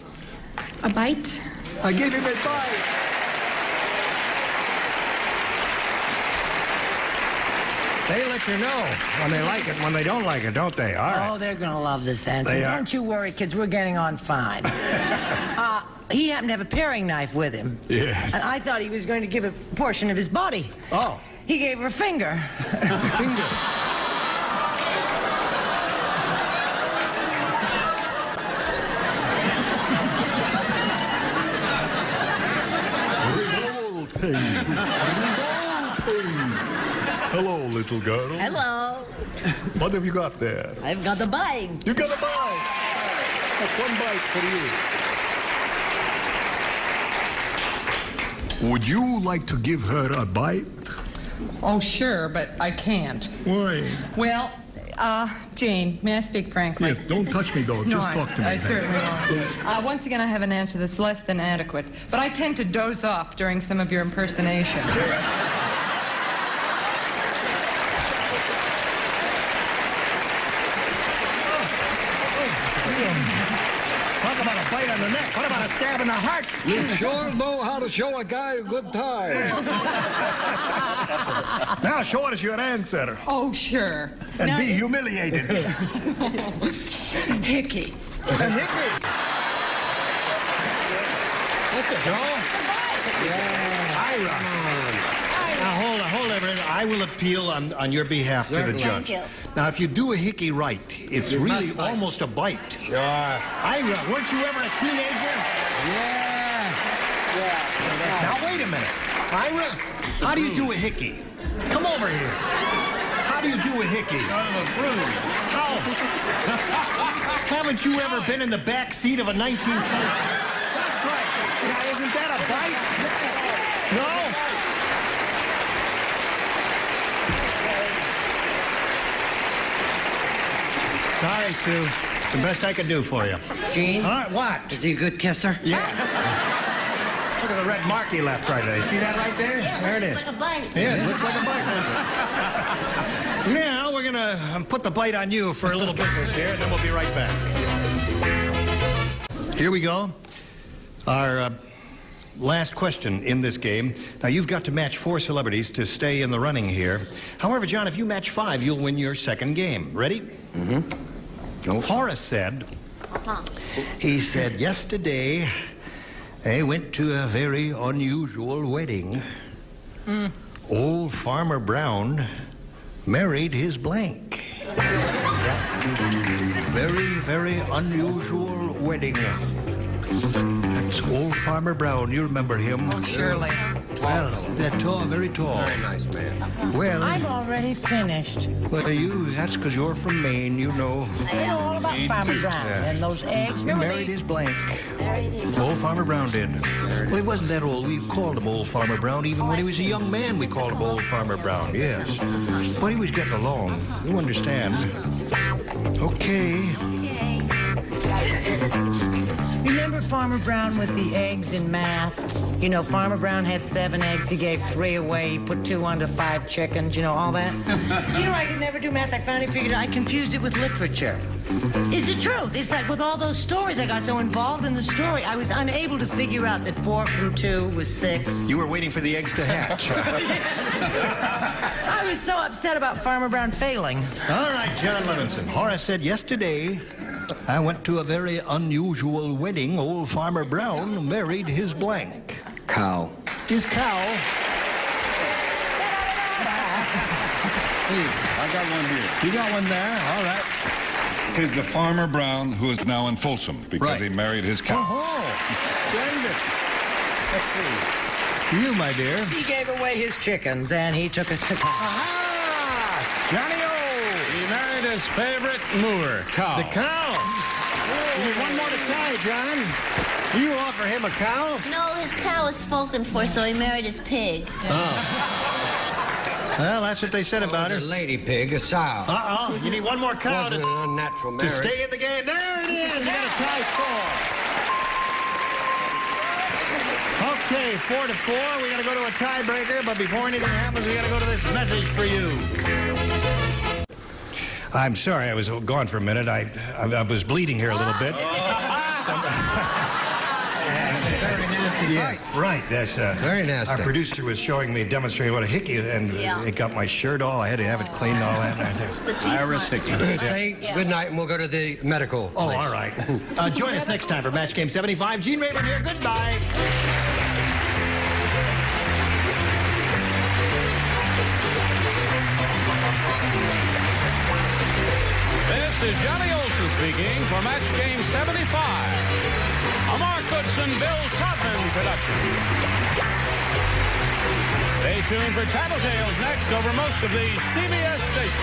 S10: A bite?
S2: I gave him a bite. They let you know when they like it and when they don't like it, don't they? All right.
S15: Oh, they're going to love this answer.
S2: They are.
S15: Don't you worry, kids. We're getting on fine. He happened to have a paring knife with him.
S2: Yes.
S15: And I thought he was going to give a portion of his body.
S2: Oh.
S15: He gave her a finger.
S2: A finger.
S7: Hello, little girl.
S22: Hello.
S7: What have you got there?
S22: I've got a bite.
S7: You got a bite. That's one bite for you. Would you like to give her a bite?
S21: Oh, sure, but I can't.
S7: Why?
S21: Well, Jane, may I speak frankly?
S7: Yes, don't touch me, though. Just talk to me.
S21: I certainly won't. Once again, I have an answer that's less than adequate, but I tend to doze off during some of your impersonations.
S7: Talk about a bite on the neck. What about a stab in the heart?
S23: You sure know how to show a guy a good time.
S7: Now show us your answer.
S21: Oh, sure.
S7: And
S21: Now,
S7: be humiliated.
S21: Hickey.
S7: A hickey.
S23: What's it, Joe?
S7: Ira.
S2: Now, hold it, everyone. I will appeal on your behalf to the judge.
S22: Thank you.
S2: Now, if you do a hickey right, it's
S23: You
S2: really
S23: must bite.
S2: almost a bite.
S23: Sure.
S2: Ira, weren't you ever a teenager?
S23: Yeah.
S2: Now, wait a minute. Ira, how do you do a hickey? Come over here. How do you do a hickey? How? Haven't you ever been in the back seat of a 19...
S7: That's right. Now, isn't that a bite? No?
S2: Sorry, Sue. It's the best I could do for you.
S3: Gene?
S2: All right, what?
S3: Is he a good kisser?
S2: Yes. Look at the red mark he left right there. See that right there?
S22: Yeah,
S2: there it
S22: looks
S2: is.
S22: like a bite.
S2: Yeah, it looks like a bite. Now, we're going to put the bite on you for a little business here, and then we'll be right back. Here we go. Our last question in this game. Now, you've got to match 4 celebrities to stay in the running here. However, John, if you match 5, you'll win your second game. Ready?
S4: Mm-hmm.
S2: Horace said, he said, yesterday, I went to a very unusual wedding. Old Farmer Brown married his blank. Yeah. Very, very unusual wedding. That's Old Farmer Brown. You remember him?
S21: Oh, surely.
S2: Well, they're tall, very tall.
S4: Very nice man.
S2: Well,
S3: I'm already finished.
S2: well, that's because you're from Maine, you know.
S3: I know all about Farmer Brown and those eggs.
S2: He married his blank. Old Farmer Brown did. Well, he wasn't that old. We called him Old Farmer Brown. Even when he was a young man, we called him Old Farmer Brown, yes. But he was getting along. You understand. Okay.
S3: Remember Farmer Brown with the eggs in math? You know, Farmer Brown had 7 eggs. He gave 3 away. He put 2 onto 5 chickens. You know, all that? You know, I could never do math. I finally figured I confused it with literature. It's the truth. It's like with all those stories, I got so involved in the story, I was unable to figure out that 4 from 2 was 6.
S2: You were waiting for the eggs to hatch.
S3: I was so upset about Farmer Brown failing.
S2: All right, John Levinson. Horace said, yesterday, I went to a very unusual wedding. Old Farmer Brown married his blank.
S4: Cow.
S2: His cow.
S8: Hey, I got one here.
S2: You got one there? All right.
S8: Tis the Farmer Brown who is now in Folsom because he married his cow.
S2: Oh, splendid. Let's see. You, my dear.
S3: He gave away his chickens, and he took us to cow.
S2: Aha! Johnny O!
S1: He married his favorite moor, cow.
S2: The cow. You need one more to tie, John. You offer him a cow?
S22: No, his cow was spoken for, so he married his pig.
S2: Oh. Well, that's what they said about her.
S4: A lady pig, a sow.
S2: Uh-oh. You need one more cow
S4: Wasn't an unnatural
S2: to
S4: marriage.
S2: stay in the game. There it is. You got a tie score. Okay, 4-4. We got to go to a tiebreaker, but before anything happens, we got to go to this message for you. I'm sorry I was gone for a minute. I was bleeding here a little bit.
S4: Very nasty
S2: Yeah, right. That's
S4: very nasty.
S2: Our producer was showing me, demonstrating what a hickey, and it got my shirt all. I had to have it cleaned, all that.
S1: Iris Hickey.
S4: Say good night, and we'll go to the medical.
S2: Oh,
S4: place.
S2: all right. Join us next time for Match Game 75. Gene Rayburn here. Goodbye.
S1: This is Johnny Olson speaking for Match Game 75. A Mark Goodson, Bill Todman production. Stay tuned for Tattletales next over most of the CBS stations.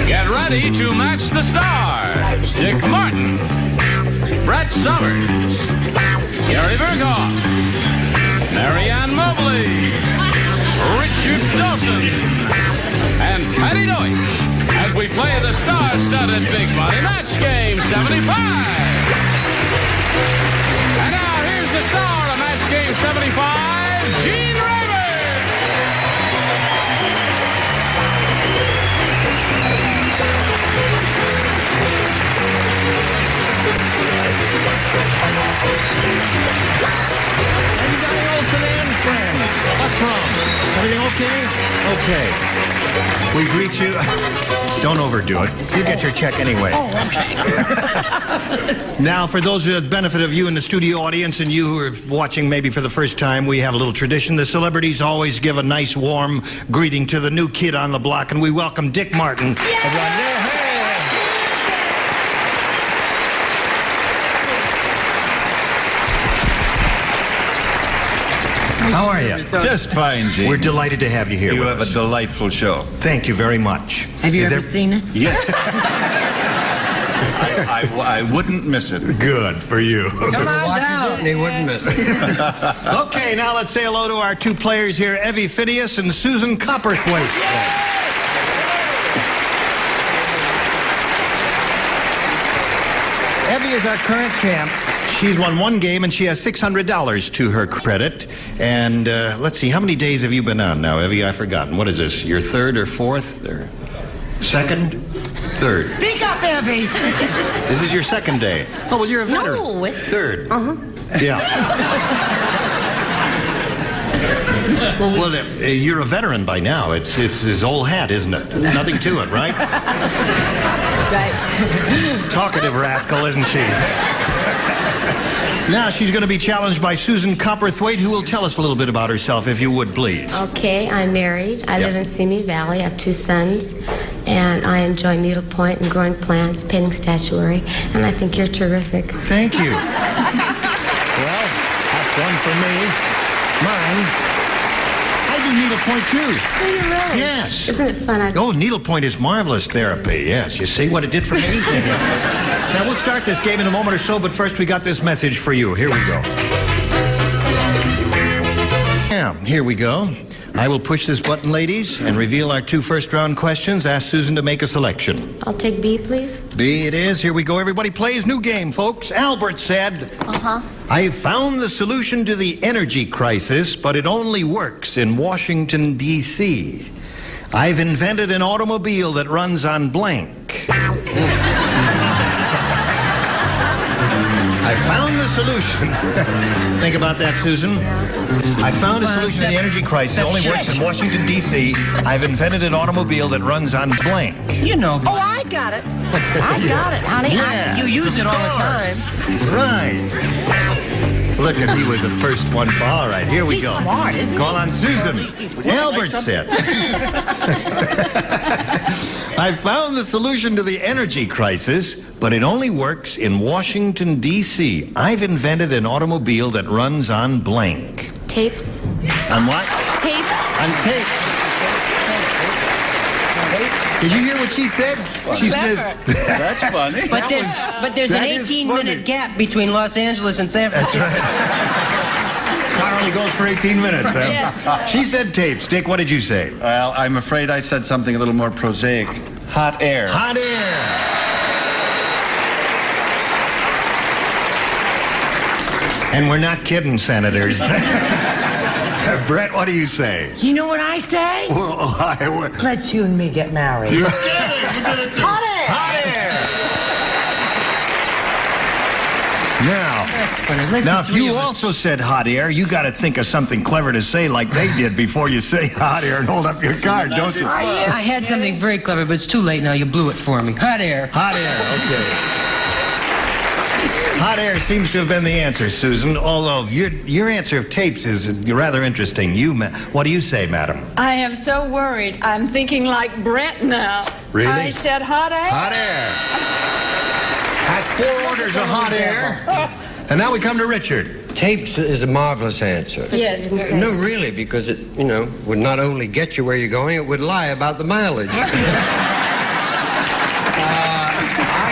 S1: Get ready to match the stars. Dick Martin, Brett Summers, Gary Berghoff, Marianne Mobley, Richard Dawson, and Patty Deutsch as we play the star-studded Big Body Match Game 75. And now here's the star of Match Game 75, Gene Rayburn.
S2: And Johnny Olson and friends. What's wrong? Everything okay? Okay. We greet you. Don't overdo it. You get your check anyway.
S15: Oh, okay.
S2: Now, for those of the benefit of you in the studio audience and you who are watching maybe for the first time, we have a little tradition. The celebrities always give a nice, warm greeting to the new kid on the block, and we welcome Dick Martin. How are you?
S5: Just fine, Gene.
S2: We're delighted to have you here.
S5: You
S2: with
S5: have
S2: us.
S5: a delightful show.
S2: Thank you very much.
S15: Have you ever seen it?
S2: Yeah.
S5: I wouldn't miss it.
S2: Good for you.
S15: Come on down.
S4: And he wouldn't miss it.
S2: Okay, now let's say hello to our two players here, Evie Phineas and Susan Copperthwaite. Evie is our current champ. She's won one game, and she has $600 to her credit. And let's see, how many days have you been on now, Evie? I've forgotten. What is this, your third or fourth? Or second? Third.
S15: Speak up, Evie.
S2: This is your second day. Oh, well, you're a veteran.
S15: No, it's...
S2: Third.
S15: Uh-huh.
S2: Yeah. Well, you're a veteran by now. It's his old hat, isn't it? Nothing to it, right?
S15: Right.
S2: Talkative rascal, isn't she? Now she's going to be challenged by Susan Copperthwaite, who will tell us a little bit about herself, if you would, please.
S6: Okay, I'm married. I live in Simi Valley. I have 2 sons, and I enjoy needlepoint and growing plants, painting statuary, and I think you're terrific.
S2: Thank you. Well, that's one for me. Mine. I do needlepoint, too.
S6: Do you really?
S2: Yes.
S6: Isn't it fun?
S2: Oh, needlepoint is marvelous therapy, yes. You see what it did for me? Now, we'll start this game in a moment or so, but first we got this message for you. Here we go. Yeah, here we go. I will push this button, ladies, and reveal our 2 first-round questions. Ask Susan to make a selection.
S6: I'll take B, please.
S2: B it is. Here we go. Everybody plays. New game, folks. Albert said, I found the solution to the energy crisis, but it only works in Washington, D.C. I've invented an automobile that runs on blank. I found the solution. Think about that, Susan. I found a solution to the energy crisis. It only works in Washington, D.C. I've invented an automobile that runs on blank.
S15: You know. Oh, I got it. I got it, honey.
S2: Yes,
S15: you use it all the time.
S2: Right. Look, and he was the first one for. All right, here we go.
S15: He's smart, isn't he?
S2: Call on Susan. Albert said. I found the solution to the energy crisis, but it only works in Washington, D.C. I've invented an automobile that runs on blank.
S6: Tapes.
S2: On what?
S6: Tapes.
S2: On tape. Did you hear what she said? She says,
S5: that's funny.
S15: But there's an 18-minute gap between Los Angeles and San Francisco.
S2: That's right. Car only goes for 18 minutes, huh?
S15: Yes.
S2: She said tapes. Dick, what did you say?
S5: Well, I'm afraid I said something a little more prosaic. Hot air.
S2: Hot air. And we're not kidding, Senators. Brett, what do you say?
S15: You know what I say?
S2: Well,
S15: Let you and me get married.
S2: You're kidding.
S15: Hot air.
S2: Hot air. Now,
S15: That's funny. Listen,
S2: now, if you also said hot air, you got to think of something clever to say like they did before you say hot air and hold up your card, don't you?
S15: I had something very clever, but it's too late now. You blew it for me. Hot air.
S2: Hot air, okay. Hot air seems to have been the answer, Susan, although your answer of tapes is rather interesting. What do you say, madam?
S9: I am so worried. I'm thinking like Brent now.
S2: Really?
S9: I said hot air.
S2: Hot air. Has 4 orders of hot air. And now we come to Richard.
S4: Tapes is a marvelous answer.
S14: Yes.
S4: No, really, because it, would not only get you where you're going, it would lie about the mileage. I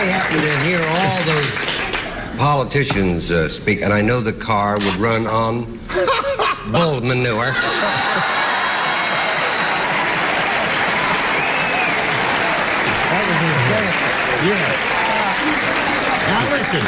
S4: happen to hear all those politicians speak, and I know the car would run on bull manure.
S2: Now listen,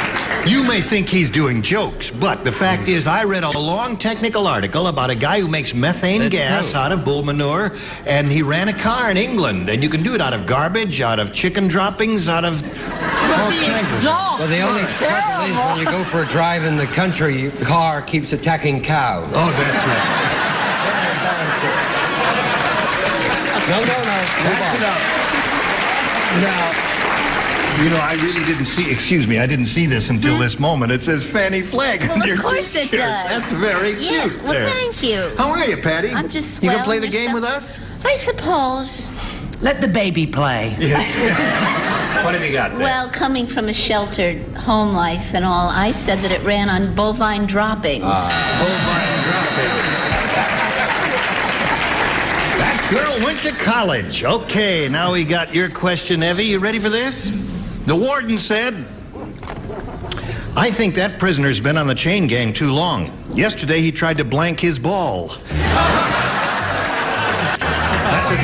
S2: you may think he's doing jokes, but the fact is I read a long technical article about a guy who makes methane gas out of bull manure, and he ran a car in England, and you can do it out of garbage, out of chicken droppings, out of all kinds of...
S4: Well, the only trouble is when you go for a drive in the country, your car keeps attacking cows.
S2: Oh, that's right.
S4: No.
S2: That's enough. Now, I really didn't see, I didn't see this until this moment. It says Fanny Flagg on your
S22: Of course it
S2: t-shirt.
S22: does.
S2: That's very cute.
S22: Well,
S2: there.
S22: thank you.
S2: How are you, Patty?
S22: I'm just
S2: You
S22: swell.
S2: gonna play the game with us?
S22: I suppose.
S15: Let the baby play.
S2: Yes. What have you got there?
S22: Well, coming from a sheltered home life and all, I said that it ran on bovine droppings.
S2: Bovine droppings. That girl went to college. Okay, now we got your question, Evie. You ready for this? The warden said, I think that prisoner's been on the chain gang too long. Yesterday he tried to blank his ball. That's it.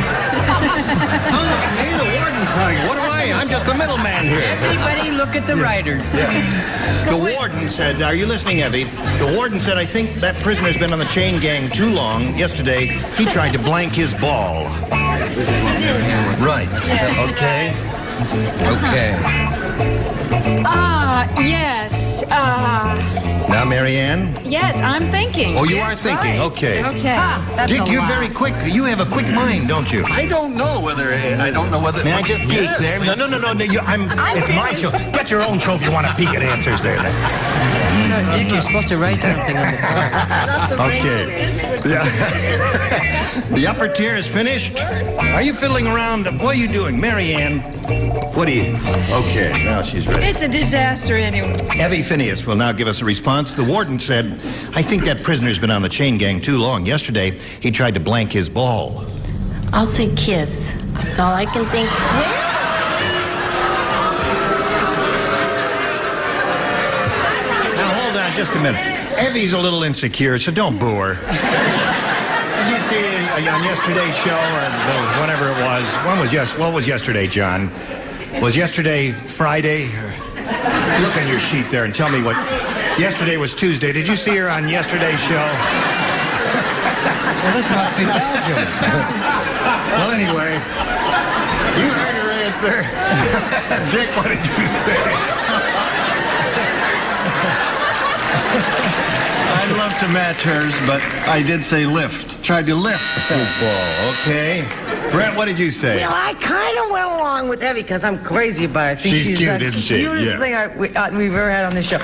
S2: Don't look at me, the warden's talking. What am I? I'm just the middleman here.
S15: Everybody look at the writers.
S2: The warden said, are you listening, Evie? The warden said, I think that prisoner's been on the chain gang too long. Yesterday, he tried to blank his ball. Right. Okay. Okay.
S14: Yes.
S2: Now, Marianne?
S14: Yes, I'm thinking.
S2: Oh, you
S14: Yes,
S2: are thinking.
S14: right.
S2: Okay.
S14: Okay.
S2: Dick, you're very quick. You have a quick mind, don't you?
S5: I don't know whether...
S2: May I just peek there? No. It's my show. Get your own show if you want to peek at answers there.
S12: No, Dick, you're supposed to write something on the card.
S2: Okay. The upper tier is finished. Are you fiddling around? What are you doing? Marianne, what are you... Okay, now she's ready.
S14: It's a disaster anyway.
S2: Evie Phineas will now give us a response. The warden said, I think that prisoner's been on the chain gang too long. Yesterday, he tried to blank his ball.
S6: I'll say kiss. That's all I can think.
S2: Now, hold on just a minute. Evie's a little insecure, so don't boo her. Did you see on yesterday's show, or whatever it was? What was yesterday, John? Was yesterday Friday? Look on your sheet there and tell me what... Yesterday was Tuesday. Did you see her on yesterday's show?
S4: Well, this must be Belgium.
S2: Well, anyway, you heard her answer. Dick, what did you say?
S5: I'd love to match hers, but I did say lift.
S2: Tried to lift the football, okay. Brett, what did you say?
S15: Well, I kind of went along with Evie because I'm crazy about her. I think
S2: She's cute,
S15: the
S2: isn't she?
S15: cutest
S2: Yeah.
S15: thing we've ever had on this show.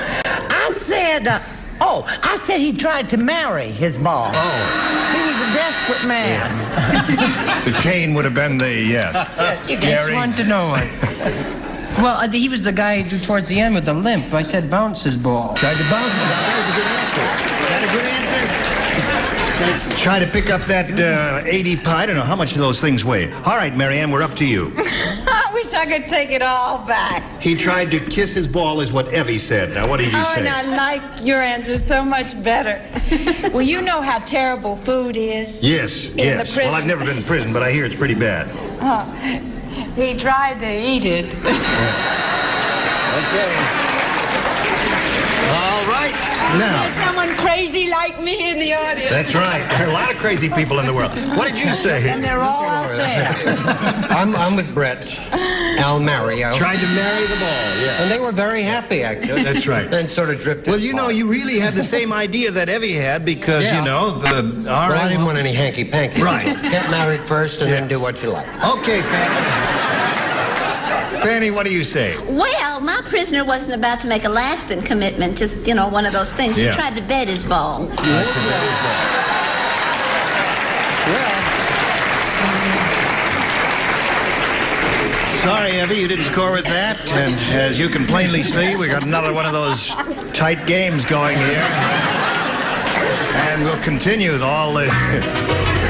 S15: I said he tried to marry his ball.
S2: Oh.
S15: He was a desperate man.
S2: The chain would have been the yes.
S12: I just
S2: Gary?
S12: wanted to know. Well, he was the guy towards the end with the limp. I said bounce his ball.
S2: Tried to bounce it. That was a good answer. Is that a good answer? Try to pick up that 80 pie. I don't know how much those things weigh. All right, Marianne, we're up to you.
S14: I wish I could take it all back.
S2: He tried to kiss his ball is what Evie said. Now, what did you say?
S14: And I like your answer so much better. Well, you know how terrible food is.
S2: Yes.
S14: the prison.
S2: Well, I've never been in prison, but I hear it's pretty bad.
S14: Oh, he tried to eat it.
S2: Okay. All right. Now.
S14: There's someone crazy like me in the audience.
S2: That's right. There are a lot of crazy people in the world. What did you say?
S15: And they're all out there.
S4: I'm with Brett. Al Mario.
S2: Tried to marry the ball, yeah.
S4: And they were very happy, actually.
S2: That's right.
S4: Then sort of drifted.
S2: Well, you really had the same idea that Evie had because,
S4: Yeah.
S2: all right.
S4: I didn't want any hanky-panky.
S2: Right.
S4: Get married first and then do what you like.
S2: Okay, Fanny. Fanny, what do you say?
S22: Well, my prisoner wasn't about to make a lasting commitment, just, one of those things.
S2: Yeah.
S22: He tried to bet his ball.
S2: Sorry, Evie, you didn't score with that. And as you can plainly see, we got another one of those tight games going here. And we'll continue all this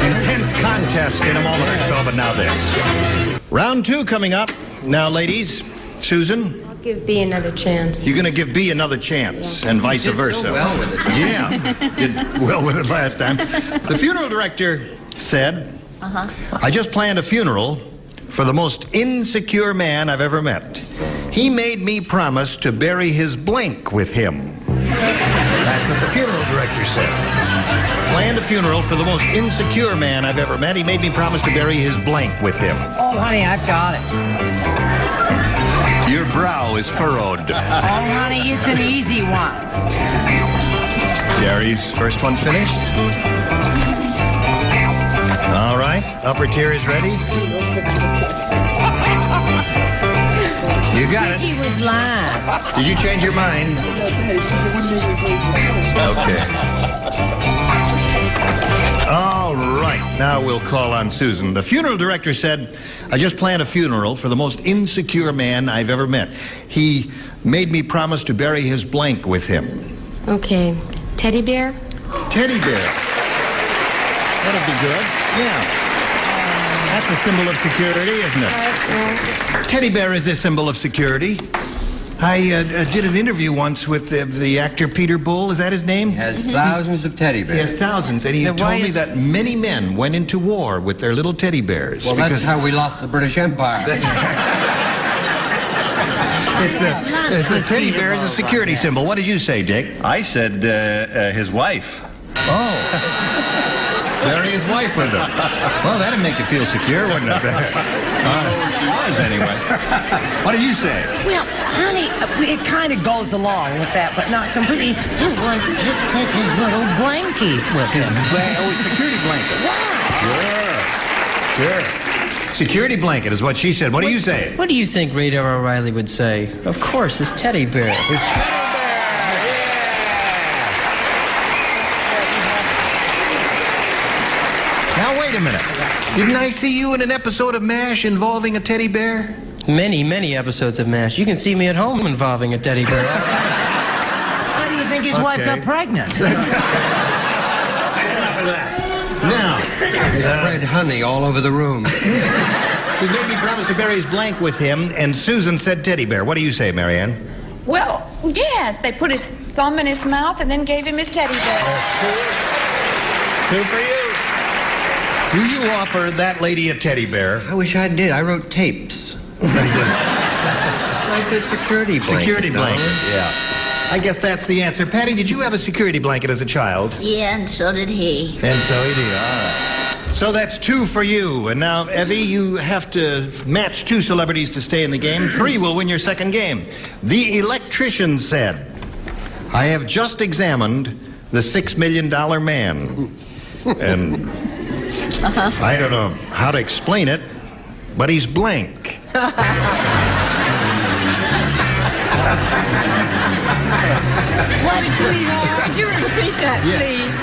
S2: intense contest in a moment or so, but now this. Round 2 coming up. Now, ladies, Susan.
S6: I'll give B another chance.
S2: You're going to give B another chance, and vice versa.
S4: So well with it.
S2: Yeah, did well with it last time. The funeral director said, I just planned a funeral for the most insecure man I've ever met. He made me promise to bury his blank with him. That's what the funeral director said. Planned a funeral for the most insecure man I've ever met. He made me promise to bury his blank with him.
S12: Oh, honey, I've got it.
S2: Your brow is furrowed.
S12: Oh, honey, it's an easy one.
S2: Gary's first one finished. All right, upper tier is ready. You got it.
S12: He was last.
S2: Did you change your mind? Okay. All right, now we'll call on Susan. The funeral director said, I just planned a funeral for the most insecure man I've ever met. He made me promise to bury his blank with him.
S6: Okay. Teddy bear?
S2: Teddy bear. That'll be good. Yeah. That's a symbol of security, isn't it? Teddy bear is a symbol of security. I did an interview once with the actor Peter Bull. Is that his name?
S4: He has thousands of teddy bears.
S2: He has thousands. And he told me that many men went into war with their little teddy bears.
S4: Well, that's how we lost the British Empire.
S2: It's a teddy bear is a security symbol. What did you say, Dick?
S5: I said his wife.
S2: Oh. Bury his wife with him. Well, that'd make you feel secure, wouldn't it?
S5: She was, anyway.
S2: What did you say?
S12: Well, honey, it kind of goes along with that, but not completely. He wanted to take his little blankie with him.
S2: His security blanket. Sure. Security blanket is what she said. What do you say?
S12: What do you think Radar O'Reilly would say? Of course, his teddy bear.
S2: His teddy bear. Now, wait a minute. Didn't I see you in an episode of MASH involving a teddy bear?
S12: Many, many episodes of MASH. You can see me at home involving a teddy bear. How do you think his wife got pregnant?
S2: That's enough of that. Now,
S4: they spread honey all over the room.
S2: He made me promise to bury his blank with him, and Susan said teddy bear. What do you say, Marianne?
S14: Well, yes, they put his thumb in his mouth and then gave him his teddy bear.
S2: 2 for you. Do you offer that lady a teddy bear?
S4: I wish I did. I wrote tapes. I said security blanket.
S2: Security blanket, yeah. I guess that's the answer. Patty, did you have a security blanket as a child?
S22: Yeah, and so did he.
S2: And so he did, all right. So that's 2 for you. And now, Evie, you have to match 2 celebrities to stay in the game. 3 will win your second game. The electrician said, I have just examined the $6 Million Man. And I don't know how to explain it, but he's blank.
S14: What, sweetheart? Would you repeat that, please?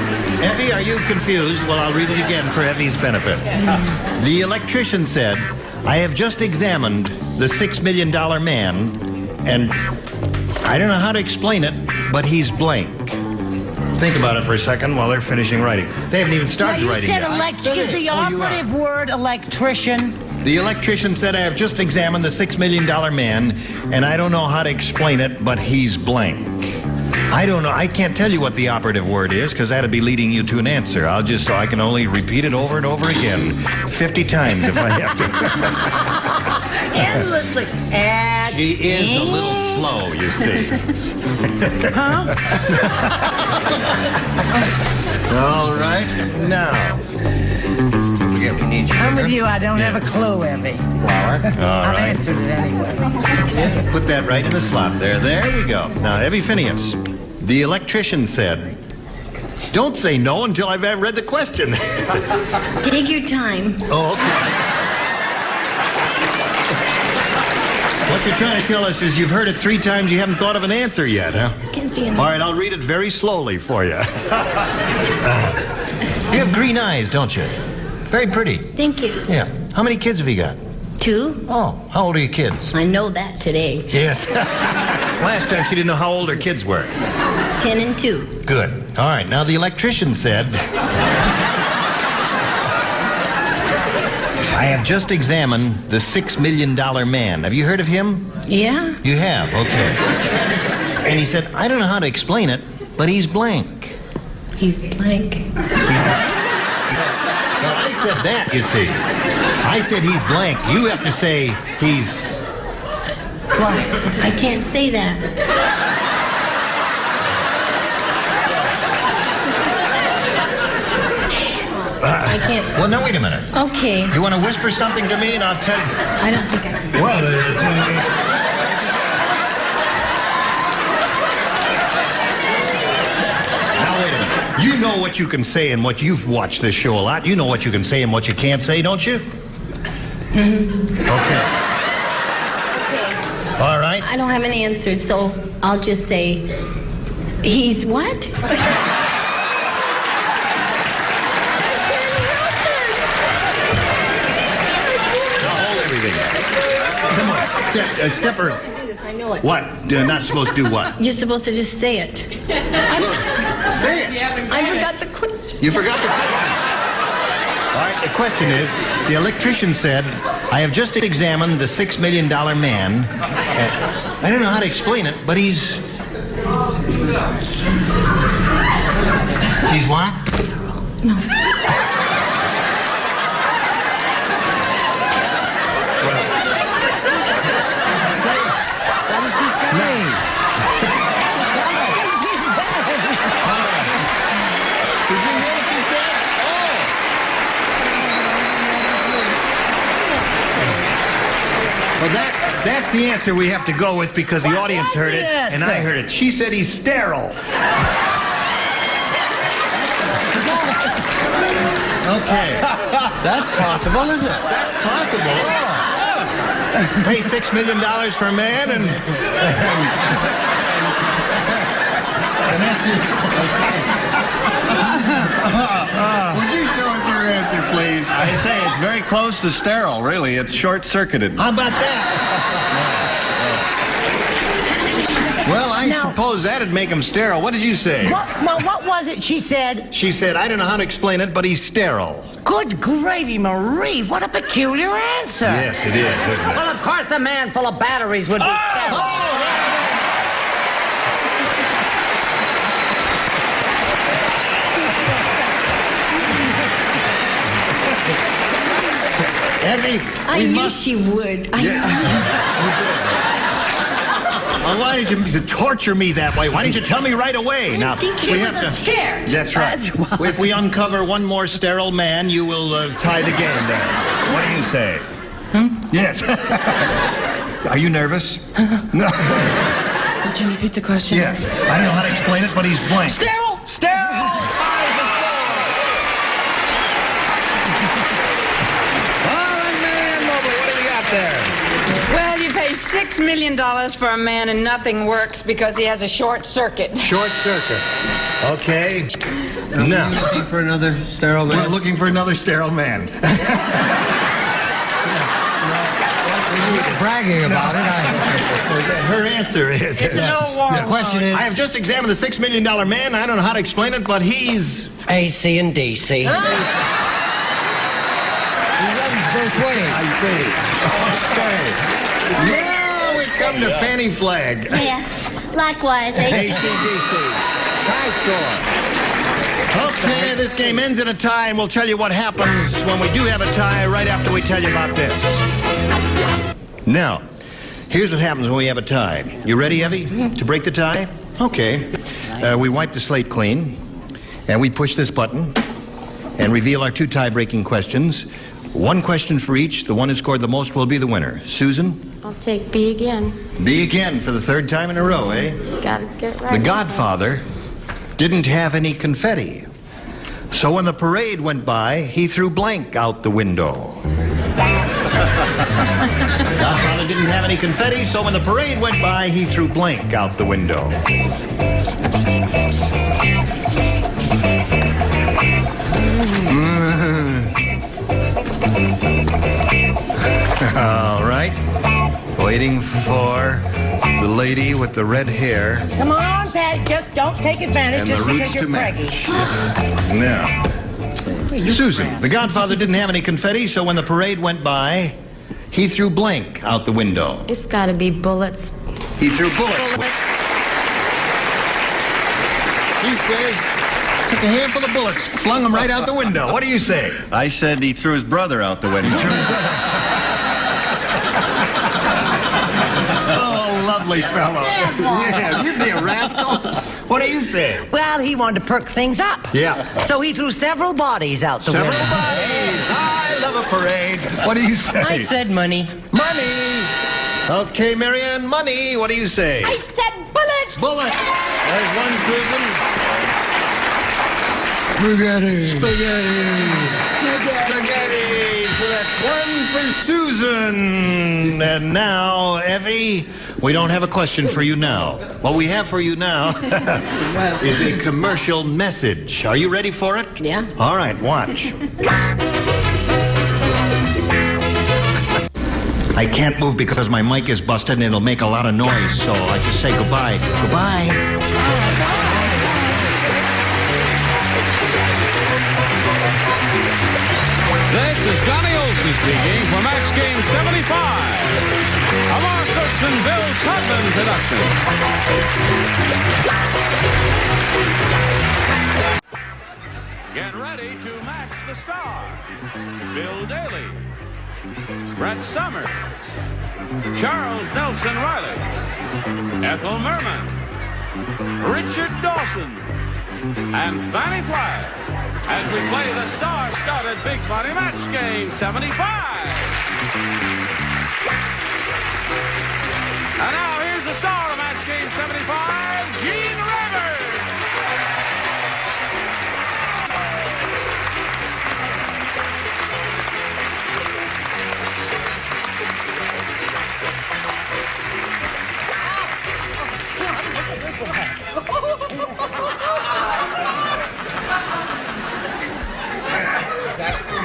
S2: Effie, are you confused? Well, I'll read it again for Effie's benefit. The electrician said, I have just examined the $6 Million Man, and I don't know how to explain it, but he's blank. Think about it for a second while they're finishing writing. They haven't even started writing yet.
S12: Is the operative word electrician?
S2: The electrician said, I have just examined the $6 Million Man, and I don't know how to explain it, but he's blank. I don't know. I can't tell you what the operative word is, because that'd be leading you to an answer. I can only repeat it over and over again, 50 times if I have to.
S12: Endlessly.
S2: She is a little slow, you see.
S12: Huh?
S2: All right, now.
S12: I'm with you. I don't have a clue, Evie.
S2: Flour. All right.
S12: Answered it anyway.
S2: Put that right in the slot there. There we go. Now, Evie Phineas, the electrician said, don't say no until I've read the question.
S22: Take your time.
S2: Oh, okay. What you're trying to tell us is you've heard it 3 times, you haven't thought of an answer yet, huh? All right, I'll read it very slowly for you. You have green eyes, don't you? Very pretty.
S22: Thank you.
S2: Yeah. How many kids have you got?
S6: 2.
S2: Oh, how old are your kids?
S6: I know that today.
S2: Yes. Last time she didn't know how old her kids were.
S6: 10 and 2.
S2: Good. All right, now the electrician said... I have just examined the $6 Million Man. Have you heard of him?
S6: Yeah?
S2: You have, okay. And he said, I don't know how to explain it, but he's blank.
S6: He's blank.
S2: Well, I said that, you see. I said he's blank. You have to say he's... blank.
S6: I can't say that. I can't.
S2: Well, now, wait a minute.
S6: Okay.
S2: You want to whisper something to me and I'll tell you?
S6: I don't think I...
S2: Well, now, wait a minute. You know what you can say and what you've watched this show a lot. You know what you can say and what you can't say, don't you?
S6: Mm-hmm.
S2: Okay.
S6: Okay.
S2: All right.
S6: I don't have any answers, so I'll just say, he's what?
S2: Come on, Stepper.
S6: I know it.
S2: What? Not supposed to do what?
S6: You're supposed to just say it.
S2: Say it.
S6: I forgot the question.
S2: You forgot the question. All right, the question is, the electrician said, I have just examined the $6 Million Man. I don't know how to explain it, but he's... He's what?
S6: No.
S2: Well, that's the answer we have to go with because the audience heard it and I heard it. She said he's sterile. Okay.
S4: That's possible, isn't it?
S2: That's possible. Pay $6 million for a man and that's it.
S5: Would you show us your answer, please? I say it's very close to sterile, really. It's short-circuited.
S2: How about that? Well, I suppose that'd make him sterile. What did you say?
S15: What was it she said?
S2: She said, I don't know how to explain it, but he's sterile.
S15: Good gravy, Marie. What a peculiar answer.
S2: Yes, it is, isn't it?
S15: Well, of course a man full of batteries would be sterile.
S2: Effie,
S6: I knew she would.
S2: Well, why did you torture me that way? Why didn't you tell me right away?
S6: I think he was scared.
S2: That's right. If we uncover one more sterile man, you will tie the game then. What do you say? Yes. Are you nervous? No.
S6: Would you repeat the question?
S2: Yes. I don't know how to explain it, but he's blank.
S15: Sterile! Sterile!
S14: Well, you pay $6 million for a man and nothing works because he has a short circuit.
S2: Short circuit. Okay. Now.
S4: Looking for another sterile man?
S2: We're looking for another sterile man.
S4: Bragging about it.
S2: Her answer is...
S14: It's an old war.
S2: The question is... I have just examined the $6 Million Man. I don't know how to explain it, but he's...
S4: AC and DC.
S2: He runs
S4: both ways.
S2: I see. Okay. Now we come to Fanny Flagg.
S22: Yeah. Likewise,
S2: AC/DC. Tie score. Okay, this game ends in a tie, and we'll tell you what happens when we do have a tie right after we tell you about this. Now, here's what happens when we have a tie. You ready, Evie, to break the tie? Okay. We wipe the slate clean, and we push this button and reveal our two tie-breaking questions. One question for each. The one who scored the most will be the winner. Susan?
S6: I'll take B again.
S2: B again for the third time in a row, eh?
S6: Gotta get right.
S2: The Godfather didn't have any confetti. So when the parade went by, he threw blank out the window. Godfather didn't have any confetti, so when the parade went by, he threw blank out the window. All right. Waiting for the lady with the red hair
S12: Come on, Pat. Just don't take advantage
S2: and
S12: just
S2: the roots
S12: because
S2: to
S12: you're
S2: match.
S12: preggy.
S2: Now, Susan, the Godfather didn't have any confetti, so when the parade went by, he threw blank out the window.
S6: It's got to be bullets.
S2: He threw bullets. She says, took a handful of bullets, flung them right out the window. What do you say?
S5: I said he threw his brother out the window.
S2: Oh, lovely fellow. Yes, you'd be a rascal. What do you say?
S12: Well, he wanted to perk things up.
S2: Yeah.
S12: So he threw several bodies out the window.
S2: bodies. I love a parade. What do you say?
S12: I said money.
S2: Money. Okay, Marianne, money. What do you say?
S19: I said bullets.
S2: Bullets. There's one, Susan.
S23: Spaghetti.
S2: Spaghetti. So that's one for Susan. And now, Effie, we don't have a question for you now. What we have for you now is a commercial message. Are you ready for it?
S6: Yeah.
S2: All right, watch. I can't move because my mic is busted and it'll make a lot of noise, so I just say goodbye. Goodbye.
S1: This is Johnny Olson speaking for Match Game 75. A Mark Cooks and Bill Todman production. Get ready to match the star. Bill Daly, Brett Summers, Charles Nelson Riley, Ethel Merman, Richard Dawson, and Fanny Flagg as we play the star-studded Big Money Match Game 75. And now here's the star of Match Game 75, Gene Rivers.
S4: Is that it for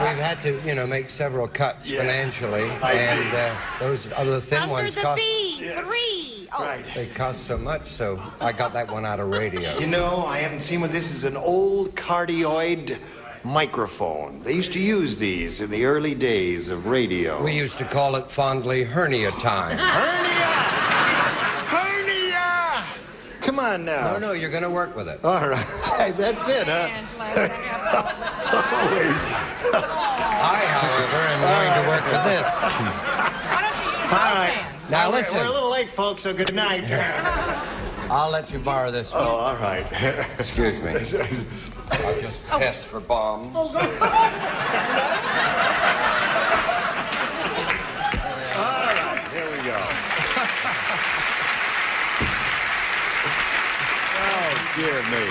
S4: We've had to, make several cuts financially, and those other thin ones cost.
S9: B3. Oh.
S2: Right.
S4: They cost so much, so I got that one out of radio.
S2: You know, I haven't seen one. This is an old cardioid microphone. They used to use these in the early days of radio.
S4: We used to call it fondly hernia time.
S2: Hernia! Come on now.
S4: No, you're going to work with it.
S2: All right. That's it, huh?
S4: I, however, am going to work with this.
S2: All right.
S4: Now listen.
S2: We're a little late, folks, so good night.
S4: I'll let you borrow this one.
S2: Oh, all right.
S4: Excuse me. I'll just test for bombs.
S2: All right, here we go. Oh, dear me.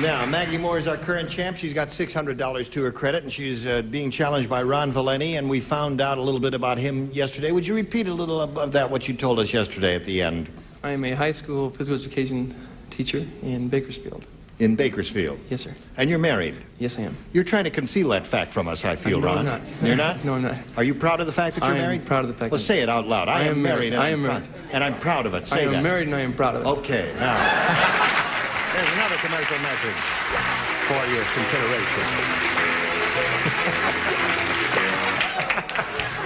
S2: Now, Maggie Moore is our current champ. She's got $600 to her credit, and she's being challenged by Ron Valeni, and we found out a little bit about him yesterday. Would you repeat a little of that, what you told us yesterday at the end?
S16: I am a high school physical education teacher in Bakersfield.
S2: In Bakersfield?
S16: Yes, sir.
S2: And you're married?
S16: Yes, I am.
S2: You're trying to conceal that fact from us, I feel,
S16: No,
S2: Ron.
S16: I'm not.
S2: You're not?
S16: No, I'm not.
S2: Are you proud of the fact that you're married?
S16: I am proud of the fact.
S2: Well, say it out loud. I am married.
S16: I am married.
S2: And I'm proud of it. Say that.
S16: I am married and I am proud of it.
S2: Okay, now, there's another commercial message for your consideration.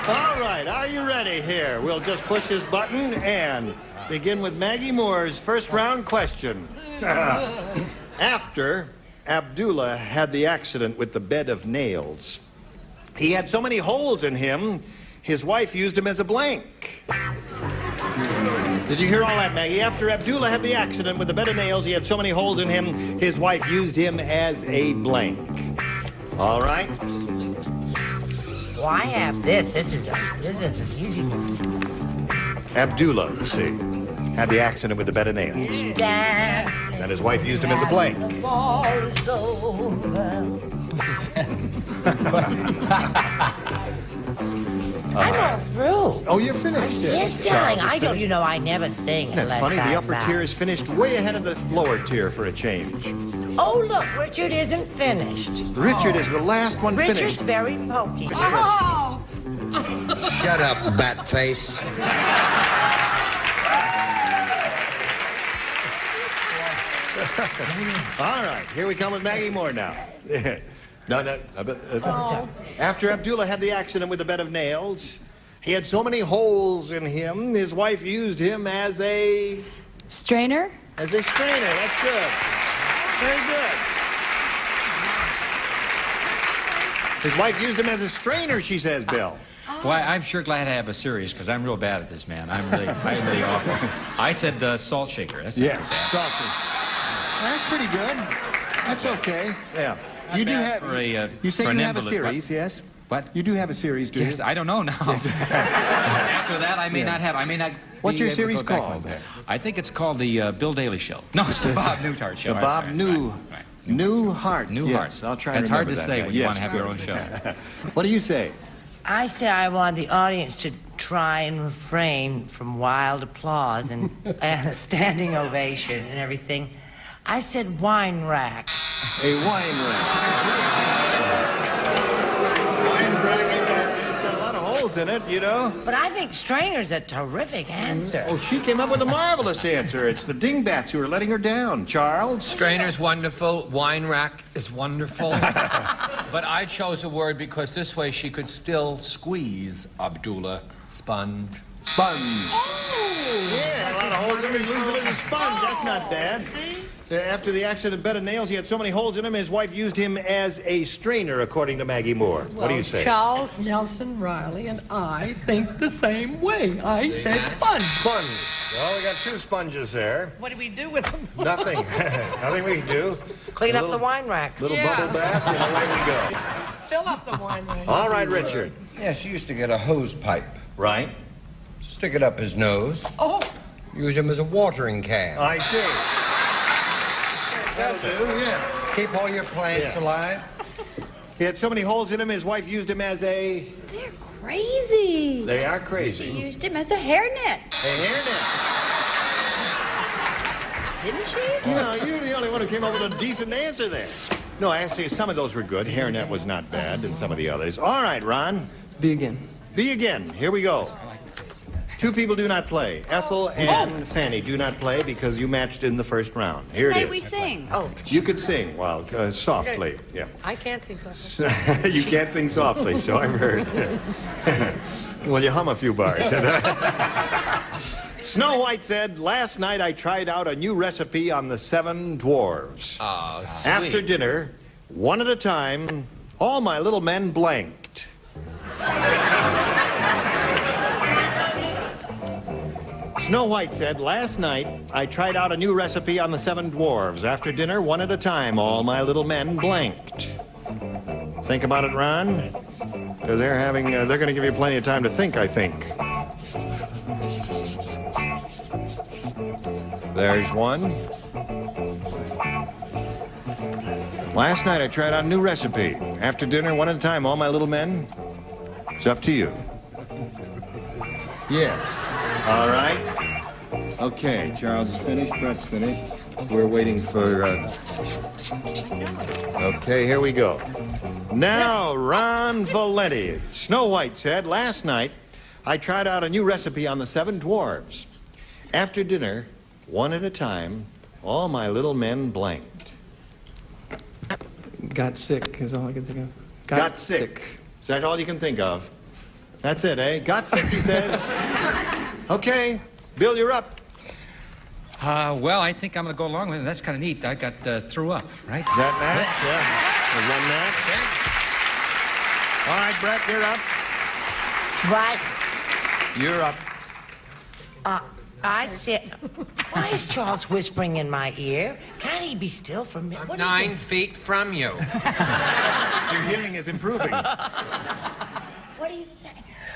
S2: All right, are you ready here? We'll just push this button and begin with Maggie Moore's first round question. After Abdullah had the accident with the bed of nails, he had so many holes in him, his wife used him as a blank. Did you hear all that, Maggie? After Abdullah had the accident with the bed of nails, he had so many holes in him, his wife used him as a blank. All right?
S12: Well, I have this. This is an easy one.
S2: Abdullah, you see, had the accident with the bed of nails. And his wife used him as a blank.
S12: I'm all through.
S2: Oh, you're finished?
S12: Yes, darling. I don't. I never sing
S2: Isn't that
S12: unless
S2: funny? The
S12: I'm
S2: upper tier is finished way ahead of the lower tier for a change.
S3: Oh, look, Richard isn't finished.
S2: Richard is the last one
S3: Richard's
S2: finished.
S3: very pokey.
S9: Oh!
S4: Shut up, bat face.
S2: All right, here we come with Maggie Moore now. No. After Abdullah had the accident with the bed of nails, he had so many holes in him, his wife used him as a...
S10: Strainer?
S2: As a strainer, that's good. Very good. His wife used him as a strainer, she says, Bill.
S11: Well, I'm sure glad to have a series, because I'm real bad at this, man. I'm really awful. I said salt shaker. That's not
S2: Yes, salt shaker. That's pretty good. That's okay. Yeah.
S11: Not
S2: You do
S11: bad
S2: have...
S11: for a,
S2: you say
S11: for
S2: you
S11: an
S2: have a
S11: envelope.
S2: series, yes?
S11: What?
S2: You do have a series, do you?
S11: Yes, I don't know now. After that, I may not have. I may not.
S2: What's
S11: be
S2: your
S11: able to
S2: series
S11: go back
S2: called?
S11: one. I think it's called the Bill Daly Show. No, it's the Bob Newhart Show.
S2: The Bob
S11: Newhart.
S2: Newhart.
S11: Newhart.
S2: Yes, I'll try to
S11: That's
S2: remember
S11: hard to
S2: that
S11: say
S2: now.
S11: when you
S2: Yes,
S11: want to have your own
S2: sure.
S11: show.
S2: What do you say?
S3: I say I want the audience to try and refrain from wild applause and a standing ovation and everything. I said wine rack.
S2: A wine rack. Wine rack, it's got a lot of holes in it, you know.
S3: But I think strainer's a terrific answer.
S2: Oh, she came up with a marvelous answer. It's the dingbats who are letting her down. Charles?
S17: Strainer's wonderful. Wine rack is wonderful. But I chose a word because this way she could still squeeze Abdullah. Sponge.
S2: Sponge. Oh! Yeah, a lot of holes in him. He loses him as a sponge. That's not bad.
S3: See?
S2: After the accident bed of nails, he had so many holes in him, his wife used him as a strainer, according to Maggie Moore. What do you say?
S21: Charles Nelson Riley and I think the same way. I said sponge.
S2: Sponge. Well, we got two sponges there.
S21: What do we do with them?
S2: Nothing. Nothing we can do.
S3: Clean up the wine rack.
S2: Little bubble bath, and away we go.
S21: Fill up the wine rack.
S2: All right, Richard.
S4: Yeah, she used to get a hose pipe.
S2: Right.
S4: Stick it up his nose.
S21: Oh.
S4: Use him as a watering can.
S2: I see. That'll do, yeah.
S4: Keep all your plants alive.
S2: He had so many holes in him, his wife used him as a...
S9: They're crazy.
S2: They are
S9: She
S2: crazy.
S9: used him as a hairnet.
S2: A hairnet.
S9: Didn't she?
S2: You know, you're the only one who came up with a decent answer there. No, actually, some of those were good. Hairnet was not bad, and some of the others. All right, Ron.
S16: Be again.
S2: Be again. Here we go. Two people do not play. Ethel and Fanny do not play because you matched in the first round. Here it
S9: May
S2: is.
S9: we sing?
S3: Oh,
S2: You could sing, well, softly. Yeah.
S3: I can't sing something.
S2: You can't sing softly, so I've heard. Well, you hum a few bars. Snow White said, last night I tried out a new recipe on the 7 dwarves.
S17: Oh, sweet.
S2: After dinner, one at a time, all my little men blanked. Snow White said, last night I tried out a new recipe on the 7 dwarves. After dinner, one at a time, all my little men blanked. Think about it, Ron. They're going to give you plenty of time to think, I think. There's one. Last night I tried out a new recipe. After dinner, one at a time, all my little men. It's up to you. Yes. All right. Okay, Charles is finished. Brett's finished. We're waiting for... Okay, here we go. Now, Ron Valenti. Snow White said, last night I tried out a new recipe on the 7 dwarves. After dinner, one at a time, all my little men blanked.
S16: Got sick is all I can think of.
S2: Got sick. Is that all you can think of? That's it, eh? Got sick, he says. Okay, Bill, you're up.
S11: Well, I think I'm going to go along with it. That's kind of neat. I got threw up, right?
S2: That match? Yeah. There's one match. All right, Brett, you're up.
S3: Right.
S2: You're up.
S3: I said, why is Charles whispering in my ear? Can't he be still for a minute?
S17: I'm 9 feet from you.
S2: Your hearing is improving.
S3: What do you say?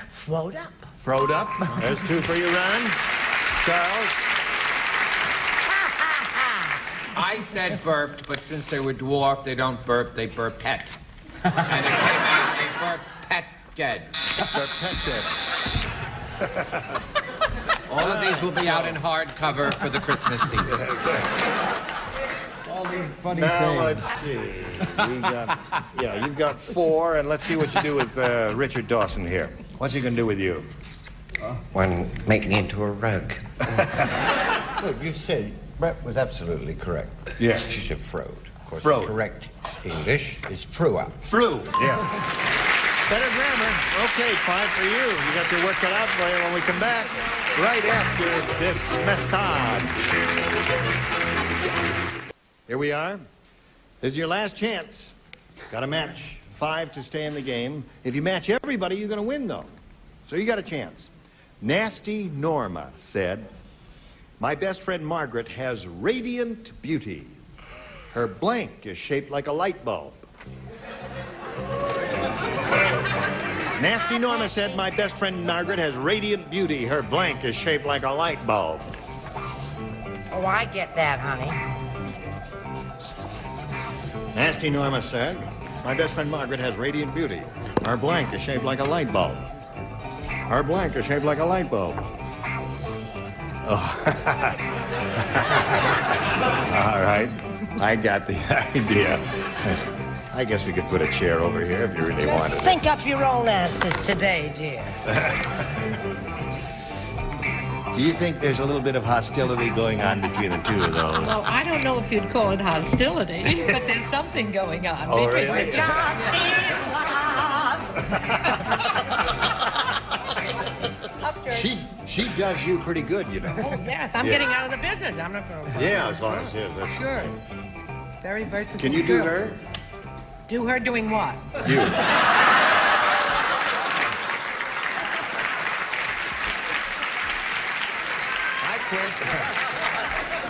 S3: Float up.
S2: Throwed up. There's 2 for you, Ron. Charles.
S17: I said burped, but since they were dwarf, they don't burp, they burp pet. And it came out, they burp pet dead.
S2: Burp pet dead.
S17: All of these will be out in hardcover for the Christmas season.
S23: Funny
S2: now
S23: saying.
S2: let's see. You've got 4, and let's see what you do with Richard Dawson here. What's he gonna do with you?
S4: One, make me into a rug. Look, you said Brett was absolutely correct.
S2: Yes.
S4: She said Frode. Of course,
S2: Frode.
S4: the correct English is Frua.
S2: Fru, yeah. Better grammar. Okay, 5 for you. You got your work cut out for you when we come back. Right after this massage. Here we are. This is your last chance. Got to match 5 to stay in the game. If you match everybody, you're going to win, though. So you got a chance. Nasty Norma said, my best friend Margaret has radiant beauty. Her blank is shaped like a light bulb. Nasty Norma said, my best friend Margaret has radiant beauty. Her blank is shaped like a light bulb.
S3: Oh, I get that, honey.
S2: Nasty Norma said, my best friend Margaret has radiant beauty. Her blank is shaped like a light bulb. Her blank is shaped like a light bulb. Oh. All right. I got the idea. I guess we could put a chair over here if you really wanted it.
S3: Think up your own answers today, dear.
S2: Do you think there's a little bit of hostility going on between the two of those?
S21: Well, I don't know if you'd call it hostility, but there's something going on.
S2: Oh,
S21: between
S2: really?
S21: the two.
S2: She does you pretty good, you know.
S21: Oh, yes, I'm
S2: Yeah.
S21: getting out of the business. I'm not going to...
S2: Yeah, as long as that's
S21: Sure. Very versatile.
S2: Can you do
S21: girl.
S2: her?
S21: Do her doing what?
S2: You. I quit.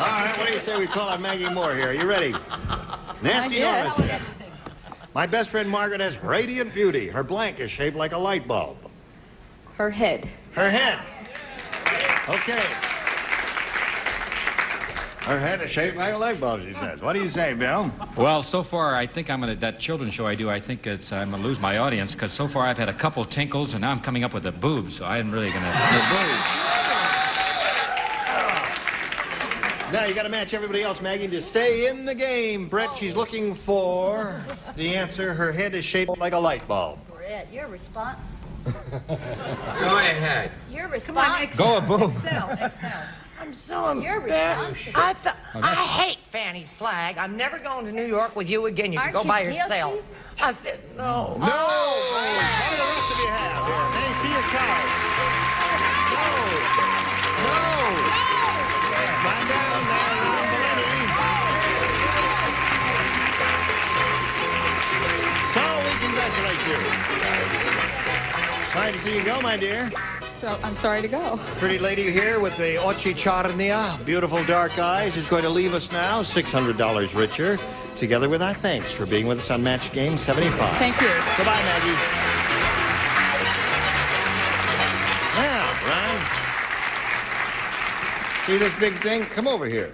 S2: All right, what do you say we call on Maggie Moore here? Are you ready? Nasty Norma said, my best friend Margaret has radiant beauty. Her blank is shaped like a light bulb.
S10: Her head.
S2: Her head. Okay. Her head is shaped like a light bulb, she says. What do you say, Bill?
S11: Well, so far, I think I'm going to, that children's show I do, I think I'm going to lose my audience, because so far I've had a couple tinkles, and now I'm coming up with the boobs, so I'm really going to...
S2: The boobs. Now, you got to match everybody else, Maggie, to stay in the game. Brett, she's looking for the answer. Her head is shaped like a light bulb.
S22: Brett, you're responsible.
S4: Go ahead.
S22: You're responsible.
S11: Go a boom.
S22: Excel.
S3: I'm so
S22: You're
S3: embarrassed.
S22: responsible.
S3: I hate Fanny Flagg. I'm never going to New York with you again. You can
S22: Aren't
S3: go
S22: you
S3: by
S22: guilty?
S3: yourself. I said no.
S2: No! What do the rest of you have here? Let me see your card. No! Climb down there, Ron Bellini. So, we congratulate you. Sorry to see you go, my dear.
S10: So I'm sorry to go.
S2: Pretty lady here with the ochi charnia, beautiful dark eyes, is going to leave us now $600 richer, together with our thanks for being with us on Match Game 75.
S10: Thank you.
S2: Goodbye, Maggie. Now, Ron, see this big thing? Come over here.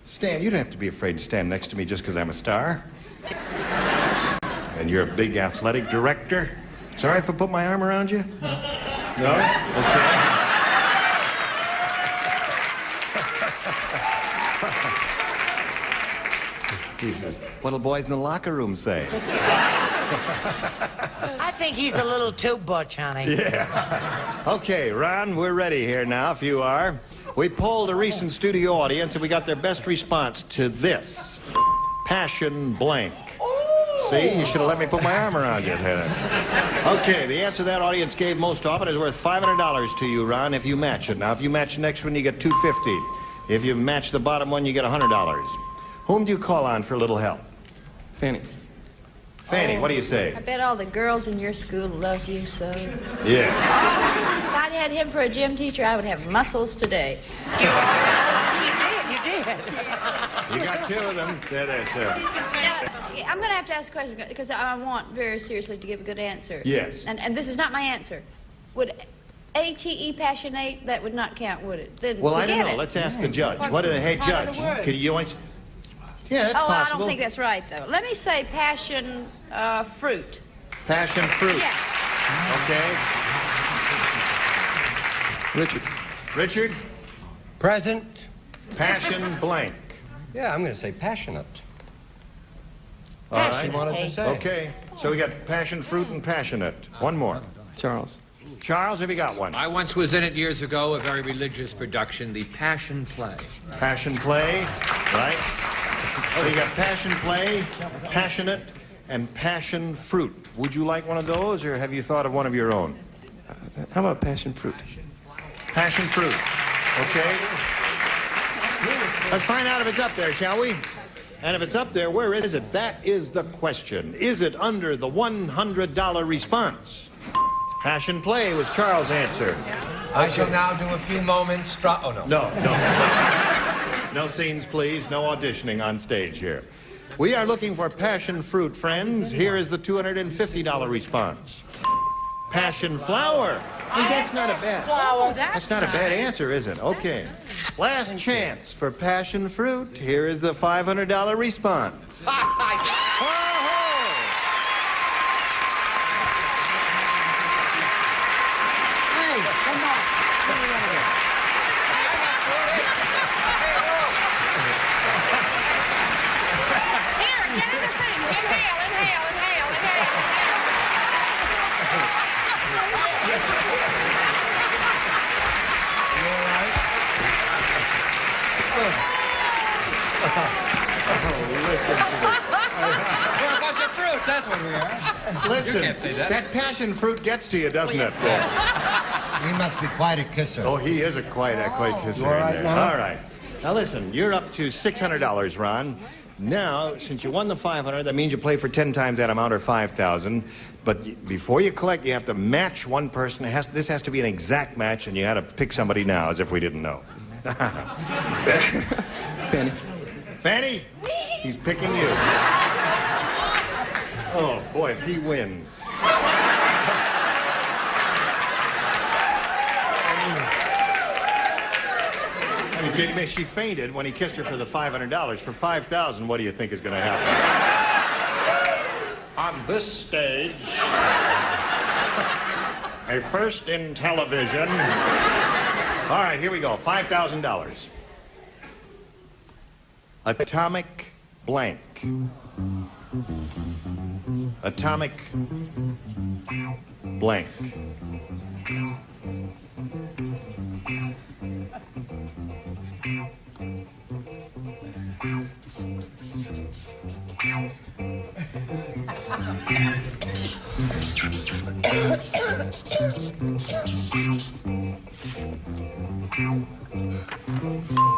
S2: Stan, you don't have to be afraid to stand next to me just because I'm a star. And you're a big athletic director. Sorry if I put my arm around you? No? Okay. He says, what'll boys in the locker room say?
S3: I think he's a little too butch, honey.
S2: Yeah. Okay, Ron, we're ready here now, if you are. We polled a recent studio audience, and we got their best response to this. Passion blank. See, you should have let me put my arm around you then. Okay, the answer that audience gave most often is worth $500 to you, Ron, if you match it. Now, if you match the next one, you get $250. If you match the bottom one, you get $100. Whom do you call on for a little help?
S16: Fanny.
S2: Fanny, what do you say?
S22: I bet all the girls in your school love you so.
S2: Yeah.
S22: If I'd had him for a gym teacher, I would have muscles today.
S3: You did.
S2: You got 2 of them. There, sir.
S22: Now, I'm going to have to ask a question because I want very seriously to give a good answer.
S2: Yes.
S22: And this is not my answer. Would ATE passionate, that would not count, would it? Then
S2: Well, I don't
S22: forget
S2: know.
S22: it.
S2: Let's ask the judge. What is the head
S22: Part of
S2: judge?
S22: the word.
S2: Could you want... Yeah, that's
S22: I
S2: possible.
S22: don't think that's right, though. Let me say passion fruit.
S2: Passion fruit.
S22: Yeah.
S2: Okay.
S16: Richard.
S2: Richard?
S4: Present.
S2: Passion blank.
S4: Yeah, I'm going to say passionate.
S2: All right.
S4: She wanted to say.
S2: Okay. So we got passion fruit and passionate. One more.
S16: Charles.
S2: Charles, have you got one?
S17: I once was in it years ago, a very religious production, The Passion Play.
S2: Passion play, right? So you got passion play, passionate, and passion fruit. Would you like one of those, or have you thought of one of your own?
S16: How about passion fruit?
S2: Passion fruit. Okay. Let's find out if it's up there, shall we? And if it's up there, where is it? That is the question. Is it under the $100 response? Passion play was Charles' answer.
S17: I shall now do a few moments from... Oh, no.
S2: No. No scenes, please. No auditioning on stage here. We are looking for passion fruit, friends. Here is the $250 response. Passion flower. Hey, that's not a bad...
S3: Flower.
S2: That's not a bad answer, is it? Okay. Last chance for passion fruit. Here is the $500 response.
S17: We're a bunch of fruits, that's what we are.
S2: Listen,
S17: You can't say that.
S2: passion fruit gets to you, doesn't it?
S4: He must be quite a kisser.
S2: Oh, he is quite a kisser
S4: You all
S2: in
S4: right
S2: there.
S4: now?
S2: All right. Now listen, you're up to $600, Ron. Now, since you won the $500, that means you play for 10 times that amount, or $5,000. But before you collect, you have to match one person. This has to be an exact match, and you had to pick somebody now, as if we didn't know.
S16: Fanny.
S2: Fanny? He's picking you. Oh, boy, if he wins. Are you kidding me? She fainted when he kissed her for the $500. For $5,000, what do you think is going to happen? On this stage, a first in television. All right, here we go. $5,000. Atomic blank. Atomic blank.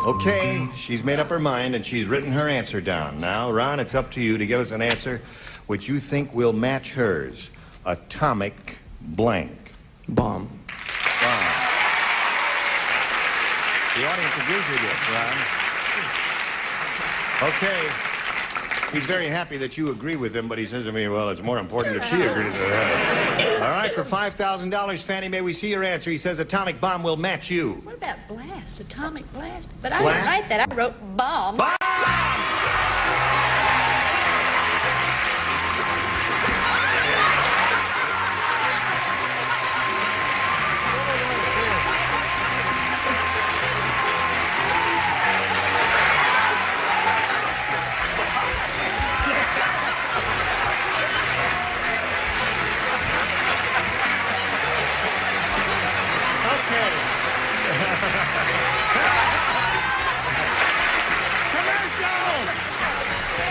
S2: Okay, she's made up her mind and she's written her answer down. Now, Ron, it's up to you to give us an answer which you think will match hers. Atomic blank.
S16: Bomb.
S2: Bomb. The audience agrees with you, Ron. Okay. He's very happy that you agree with him, but he says to me, well, it's more important if she agrees with her. All right, for $5,000, Fanny, may we see your answer? He says atomic bomb will match you.
S9: What about blast? Atomic blast? But I didn't write that. I wrote bomb.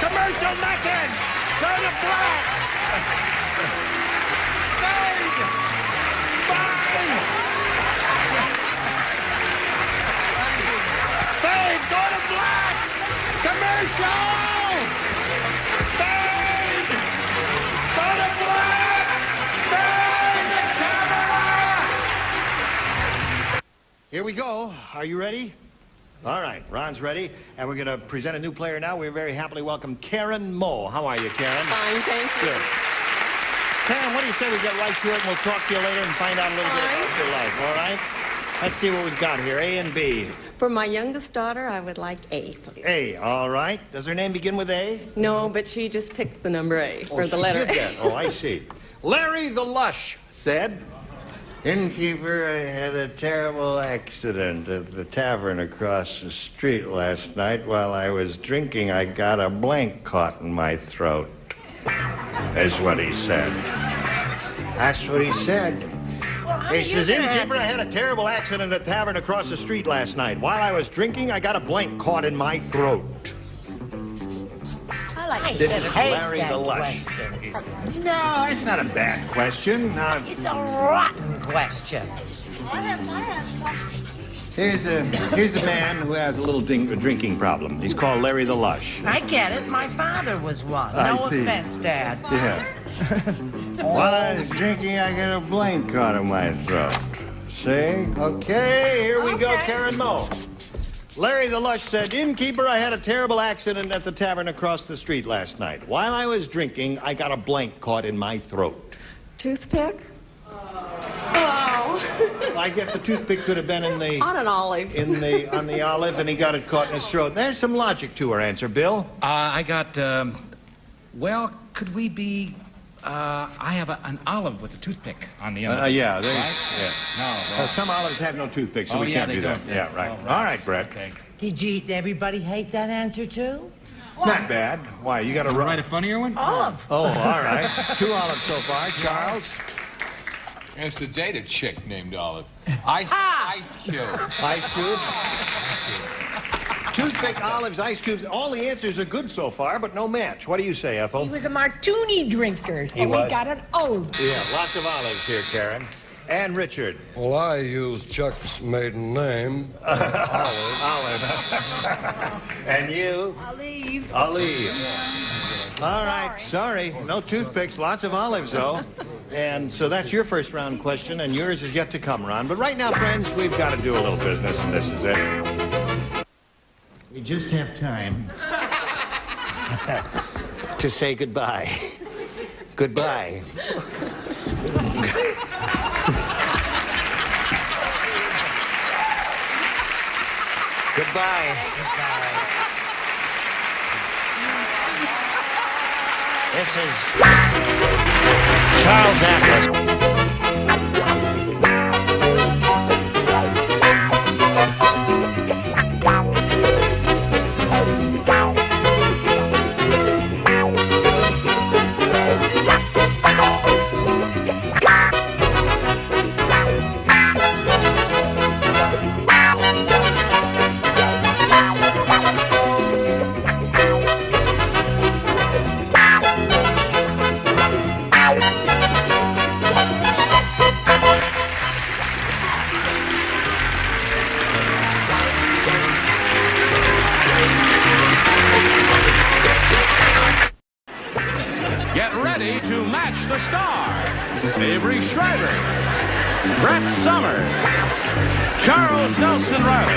S7: Commercial message! Turn it black! Fade! Fade! Fade! Go to black! Commercial! Fade! Go to black! Fade the camera!
S2: Here we go. Are you ready? All right, Ron's ready, and we're going to present a new player now. We very happily welcome Karen Moe. How are you, Karen?
S13: Fine, thank you.
S2: Good. Karen, what do you say we get right to it, and we'll talk to you later and find out a little bit about your life, all right? Let's see what we've got here, A and B.
S13: For my youngest daughter, I would like A, please.
S2: A, all right. Does her name begin with A?
S13: No, but she just picked the number A,
S2: Oh,
S13: or the
S2: she
S13: letter
S2: did
S13: A.
S2: that. Oh, I see. Larry the Lush said, Innkeeper, I had a terrible accident at the tavern across the street last night. While I was drinking, I got a blank caught in my throat. That's what he said. That's what he said. He says, Innkeeper, I had a terrible accident at the tavern across the street last night. While I was drinking, I got a blank caught in my throat.
S15: I like
S2: This is Larry the Lush. No, it's not a bad question.
S15: It's a rotten question.
S22: I have
S2: Here's a man who has a little drinking problem. He's called Larry the Lush.
S15: I get it. My father was one.
S2: I
S15: No
S2: see.
S15: offense, Dad.
S2: Yeah. While I was drinking, I got a blank caught in my throat. See? Okay, here we go, Karen Moe. Larry the Lush said, Innkeeper, I had a terrible accident at the tavern across the street last night. While I was drinking, I got a blank caught in my throat.
S13: Toothpick?
S2: Well, I guess the toothpick could have been in the...
S13: On an olive.
S2: On the olive, and he got it caught in his throat. There's some logic to her answer, Bill.
S11: I got, well, could we be, I have an olive with a toothpick on the end.
S2: Yeah, there's...
S11: Right?
S2: Yeah.
S11: No,
S2: some olives have no toothpicks, so
S11: Oh,
S2: we
S11: yeah,
S2: can't
S11: they
S2: do that.
S11: don't.
S2: Yeah, right.
S11: Oh, right.
S2: All right, Brett.
S11: Okay.
S15: Did everybody hate that answer, too?
S2: Not bad. Why, you got to
S11: write a funnier one?
S15: Olive.
S2: Oh, all right. 2 olives so far. Charles?
S17: I used to date a chick named Olive. Ice Cube.
S2: Ice Cube? Toothpick, olives, ice cubes. All the answers are good so far, but no match. What do you say, Ethel?
S8: He was a martini drinker, so
S2: He was?
S8: we got an O.
S2: Yeah, lots of olives here, Karen. And Richard.
S23: Well, I used Chuck's maiden name,
S2: Olive. And you?
S8: Olive.
S2: Olive. All right, sorry. No toothpicks, lots of olives, though. And so that's your first round question, and yours is yet to come, Ron. But right now, friends, we've got to do a little business, and this is it. We just have time to say goodbye. Goodbye. Goodbye. This is Charles Atlas.
S1: Get ready to match the stars. Avery Schreiber, Brett Somers, Charles Nelson Riley,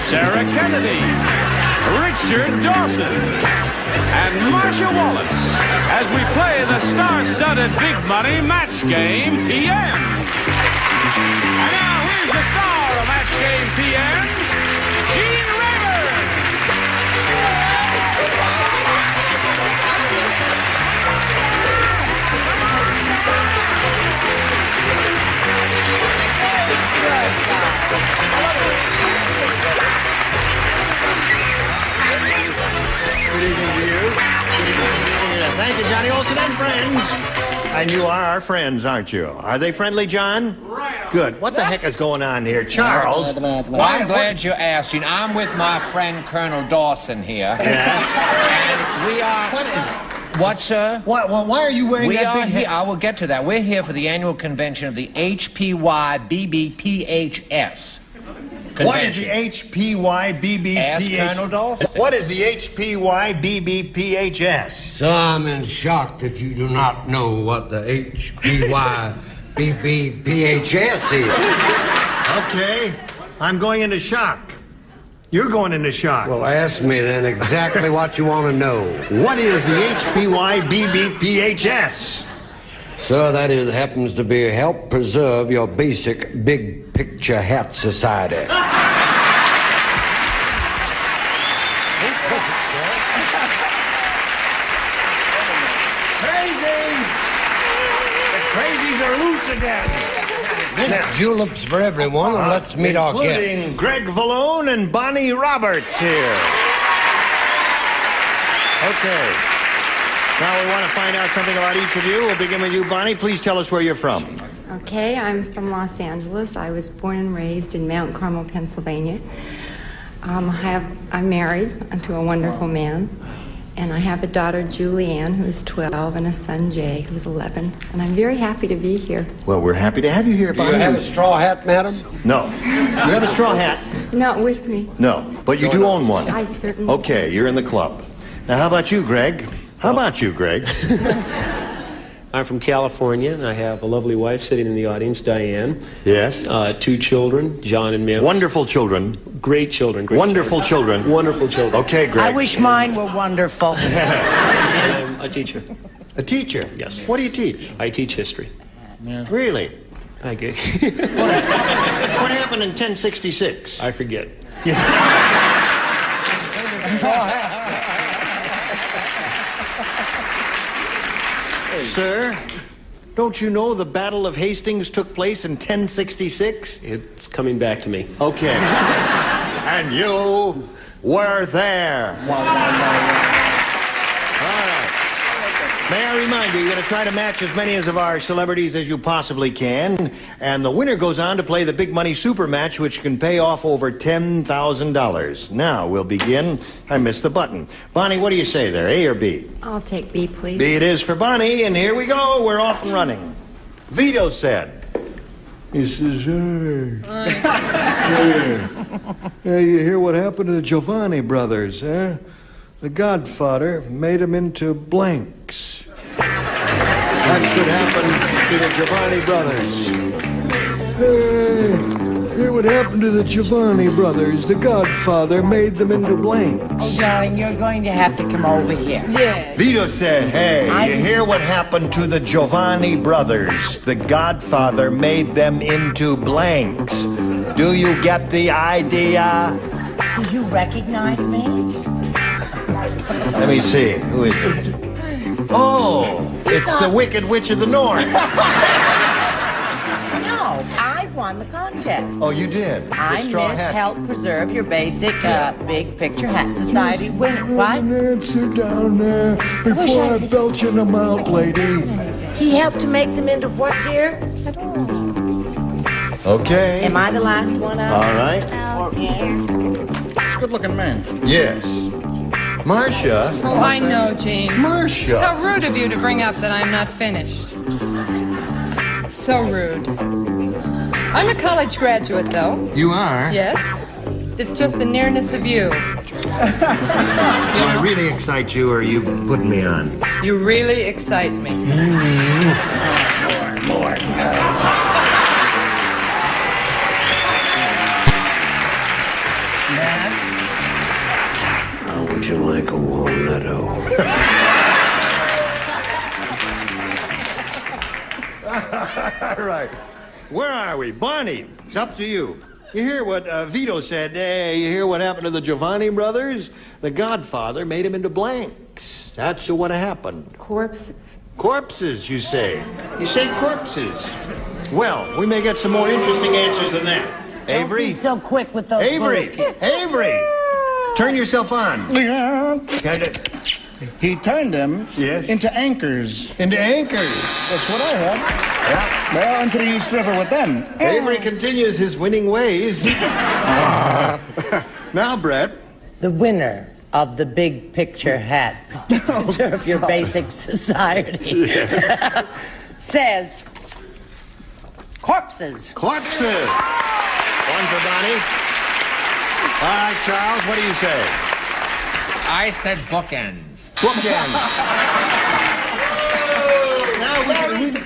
S1: Sarah Kennedy, Richard Dawson, and Marsha Wallace as we play the star-studded Big Money Match Game PM. And now here's the star of Match Game PM, Gene Rayburn.
S2: Good evening to you. Thank you, Johnny Olson and friends. And you are our friends, aren't you? Are they friendly, John? Right. Good. What the heck is going on here? Charles?
S4: Well, I'm glad you asked. You know, I'm with my friend Colonel Dawson here.
S2: Yes.
S4: And we are... What, sir?
S2: Why are you wearing that big
S4: here. I will get to that. We're here for the annual convention of the HPYBBPHS.
S2: What is the HPYBBPHS?
S4: Ask Colonel Dawson.
S2: What is the HPYBBPHS?
S4: So I'm in shock that you do not know what the HPYBBPHS is.
S2: Okay. I'm going into shock. You're going into shock.
S4: Well, ask me then exactly what you want to know.
S2: What is the HPYBBPHS?
S4: Sir, that happens to be Help Preserve Your Basic Big Picture Hat Society.
S2: Crazies! The crazies are loose again.
S4: Snap juleps for everyone, and let's meet our guests.
S2: Including Greg Valone and Bonnie Roberts here. Okay. Now we want to find out something about each of you. We'll begin with you, Bonnie. Please tell us where you're from.
S14: Okay, I'm from Los Angeles. I was born and raised in Mount Carmel, Pennsylvania. I'm married to a wonderful man, and I have a daughter, Julianne, who's 12, and a son, Jay, who's 11. And I'm very happy to be here.
S2: Well, we're happy to have you here, Bonnie.
S4: Do you have a straw hat, madam?
S2: No. You have a straw hat?
S14: Not with me.
S2: No, but you do own one.
S14: I certainly do.
S2: Okay, you're in the club. Now, how about you, Greg? How about you, Greg?
S18: I'm from California, and I have a lovely wife sitting in the audience, Diane.
S2: Yes.
S18: 2 children, John and Mims.
S2: Wonderful children.
S18: Great children.
S2: Wonderful children.
S18: Wonderful children.
S2: Okay, Greg.
S15: I wish mine were wonderful.
S18: I'm a teacher.
S2: A teacher?
S18: Yes.
S2: What do you teach?
S18: I teach history.
S2: Really?
S18: I get.
S2: What happened in 1066?
S18: I forget.
S2: Sir, don't you know the Battle of Hastings took place in 1066?
S18: It's coming back to me.
S2: Okay. And you were there. All right. May I remind you, you're going to try to match as many of our celebrities as you possibly can, and the winner goes on to play the big money super match, which can pay off over $10,000. Now we'll begin. I missed the button. Bonnie, what do you say there, A or B?
S14: I'll take B, please.
S2: B it is for Bonnie, and here we go. We're off and running. Vito said. He says, hey, you hear what happened to the Giovanni brothers, huh? The Godfather made them into blanks. That's what happened to the Giovanni brothers. Hey, hear what happened to the Giovanni brothers. The Godfather made them into blanks.
S15: Oh, darling, you're going to have to come over here.
S14: Yes.
S2: Vito said, hey, you hear what happened to the Giovanni brothers? The Godfather made them into blanks. Do you get the idea?
S15: Do you recognize me?
S2: Let me see. Who is it? Oh, it's the Wicked Witch of the North.
S15: No, I won the contest.
S2: Oh, you did?
S15: I'm Miss Help Preserve Your Basic Big Picture Hat Society winner. What?
S2: Sit down there before I belch in them out, lady.
S15: He helped to make them into what, dear?
S2: Okay.
S15: Am I the last one up?
S2: All right.
S15: Okay.
S5: He's a good-looking man.
S2: Yes. Marcia.
S21: Oh, I know, Gene.
S2: Marcia.
S21: How rude of you to bring up that I'm not finished. So rude. I'm a college graduate, though.
S2: You are?
S21: Yes. It's just the nearness of you.
S2: Do I really excite you, or are you putting me on?
S21: You really excite me.
S15: More.
S4: How would you like a walnut-o?
S2: All right. Where are we? Bonnie, it's up to you. You hear what Vito said? Hey, you hear what happened to the Giovanni brothers? The Godfather made them into blanks. That's what happened.
S14: Corpses.
S2: Corpses, you say? You say corpses. Well, we may get some more interesting answers than that. Avery?
S15: Don't be so quick with those
S2: Avery! Avery! Turn yourself on.
S5: He turned them
S2: Yes.
S5: into anchors.
S2: Into anchors.
S5: That's what I heard.
S2: Yeah.
S5: Well, into the East River with them.
S2: Avery continues his winning ways. Now, Brett.
S15: The winner of the Big Picture Hat Preserve Your Basic Society says corpses.
S2: Corpses. One for Bonnie. All right, Charles, what do you say?
S17: I said bookends.
S2: Bookends.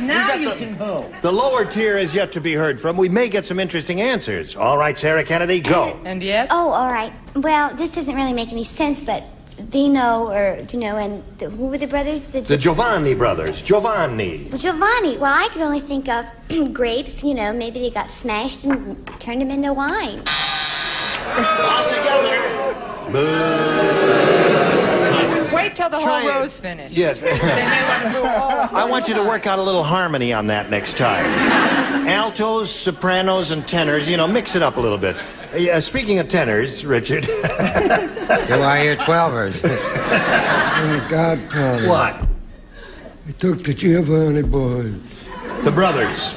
S15: Now you can boo.
S2: The lower tier is yet to be heard from. We may get some interesting answers. All right, Sarah Kennedy, go.
S21: And yet?
S20: Oh, all right. Well, this doesn't really make any sense, but Dino, and who were the brothers?
S2: The Giovanni brothers. Giovanni.
S20: Giovanni. Well, I could only think of grapes, maybe they got smashed and turned them into wine.
S2: All together.
S21: Wait wait till the
S2: Try
S21: whole
S2: it.
S21: row's finished.
S2: Yes.
S21: They may want to move all at
S2: I want you to
S21: one
S2: work out a little harmony on that next time. Altos, sopranos, and tenors, mix it up a little bit. Speaking of tenors, Richard.
S4: Do I hear 12ers?
S23: Oh, Godfather.
S2: What?
S23: He took the Giovanni boys.
S2: The brothers.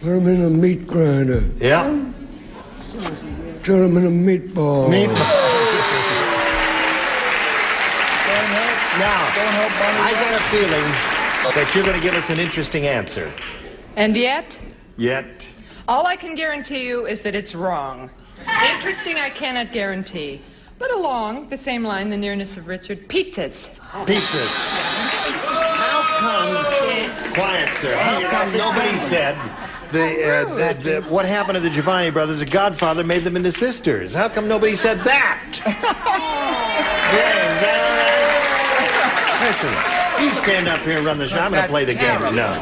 S23: Put them in a meat grinder.
S2: Yeah.
S23: Turn them into meatballs.
S2: Now, I got a feeling that you're going to give us an interesting answer.
S21: And yet,
S2: Yet.
S21: all I can guarantee you is that it's wrong. Interesting, I cannot guarantee. But along the same line, the nearness of Richard, pizzas.
S2: Pizzas. How come... Quiet, sir. How come nobody said what happened to the Giovanni brothers, the Godfather made them into sisters? How come nobody said that? Listen, you stand up here and run the show. I'm going to play the game. No.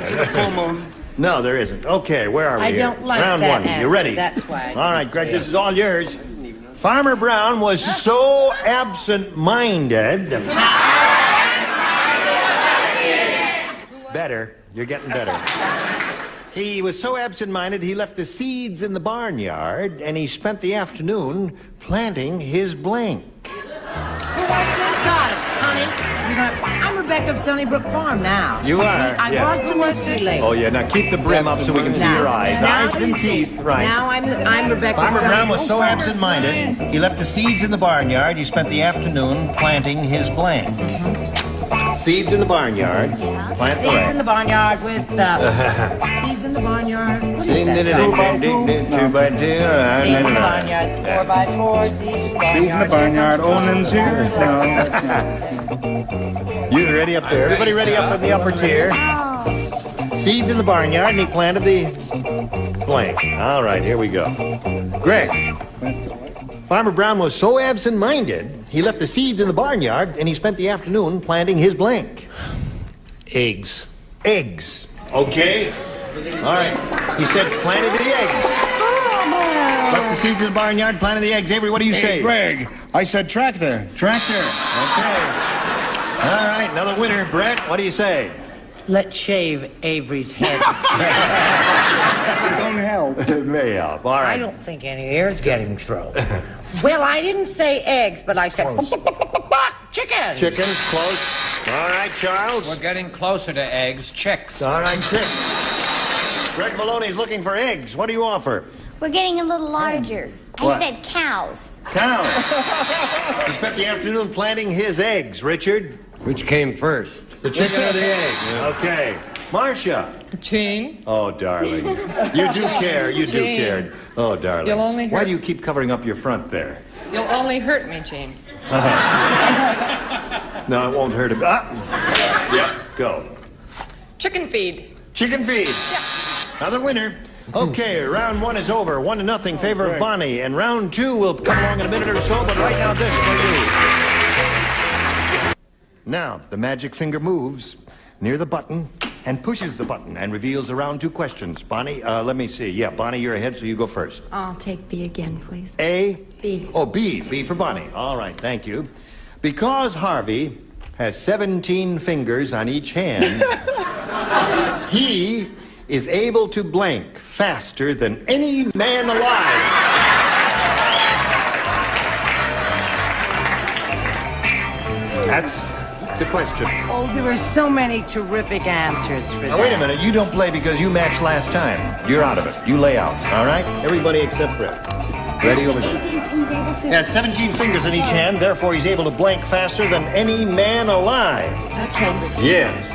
S2: No, there isn't. Okay, where are we
S3: I
S2: here?
S3: don't like
S2: Round
S3: that
S2: one.
S3: answer,
S2: You ready?
S3: that's why I
S2: All right, Greg, this is all yours. Farmer Brown was so absent-minded. Better. You're getting better. He was so absent-minded, he left the seeds in the barnyard, and he spent the afternoon planting his blank.
S3: Got it, honey. I'm Rebecca of Sunnybrook Farm now.
S2: You
S3: See,
S2: are?
S3: I
S2: Yeah.
S3: was the mystery lady.
S2: Oh, yeah, now keep the brim up so we can see your eyes. Eyes and teeth, right.
S3: Now I'm Rebecca.
S2: Farmer
S3: of
S2: Brown was so
S3: Sunnybrook
S2: absent-minded, he left the seeds in the barnyard. He spent the afternoon planting his blank. Seeds in the barnyard. Plant the
S3: Seeds
S2: blank.
S3: in the barnyard with seeds in the barnyard. What is that?
S2: Two by two.
S3: Seeds in the barnyard. 4x4. Seeds in the barnyard.
S6: Onan's here.
S2: You ready up there? Everybody ready up in the upper tier? Seeds in the barnyard, and he planted the blank. All right, here we go. Greg. Farmer Brown was so absent-minded, he left the seeds in the barnyard, and he spent the afternoon planting his blank.
S18: Eggs.
S2: Eggs. Okay. All right. He said planted the eggs. Left the seeds in the barnyard, planted the eggs. Avery, what do you say?
S6: Hey, Greg, I said tractor.
S2: Tractor. Okay. All right, another winner. Brett, what do you say?
S3: Let's shave Avery's head.
S6: Don't help.
S2: It may help. All right.
S3: I don't think any air's getting through. Well, I didn't say eggs, but I said chickens.
S2: Chickens, close. All right, Charles.
S17: We're getting closer to eggs. Chicks.
S2: All right, chicks. Greg Maloney's looking for eggs. What do you offer?
S20: We're getting a little larger.
S2: What?
S20: I said cows.
S2: Cows. He spent the afternoon planting his eggs. Richard?
S4: Which came first?
S2: The chicken or the egg? Okay. Marcia?
S21: Gene?
S2: Oh, darling. You do care. You do
S21: Gene.
S2: care. Oh, darling.
S21: You'll only
S2: Why
S21: hurt-
S2: do you keep covering up your front there?
S21: You'll only hurt me, Gene.
S2: No, it won't hurt him. Yep, go.
S21: Chicken feed.
S2: Chicken feed.
S21: Yeah.
S2: Another winner. Okay, round one is over. 1-0 favor of Bonnie. And round two will come along in a minute or so, but right now this for you. Now, the magic finger moves near the button and pushes the button and reveals the round two questions. Bonnie, let me see. Yeah, Bonnie, you're ahead, so you go first.
S14: I'll take B again, please.
S2: A?
S14: B.
S2: Oh, B. B for Bonnie. All right, thank you. Because Harvey has 17 fingers on each hand, he is able to blank faster than any man alive. That's the question.
S3: Oh, there are so many terrific answers for
S2: Now,
S3: that.
S2: wait a minute. You don't play because you matched last time. You're out of it. You lay out, all right? Everybody except Brett. Ready over there. He has 17 fingers in each hand, therefore he's able to blank faster than any man alive.
S21: Okay.
S2: Yes.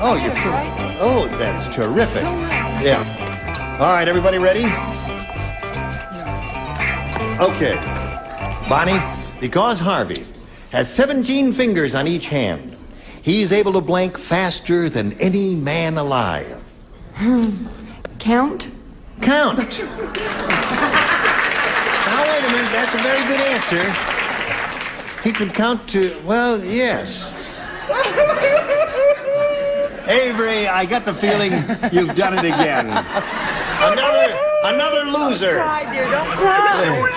S2: Oh, you're right. Oh, that's terrific. Yeah. All right, everybody ready? Okay. Bonnie, because Harvey has 17 fingers on each hand, he's able to blank faster than any man alive.
S14: Count?
S2: Count. Now, wait a minute. That's a very good answer. He could count to, well, yes. Avery, I got the feeling you've done it again. Another loser.
S3: Don't cry, dear. Don't cry.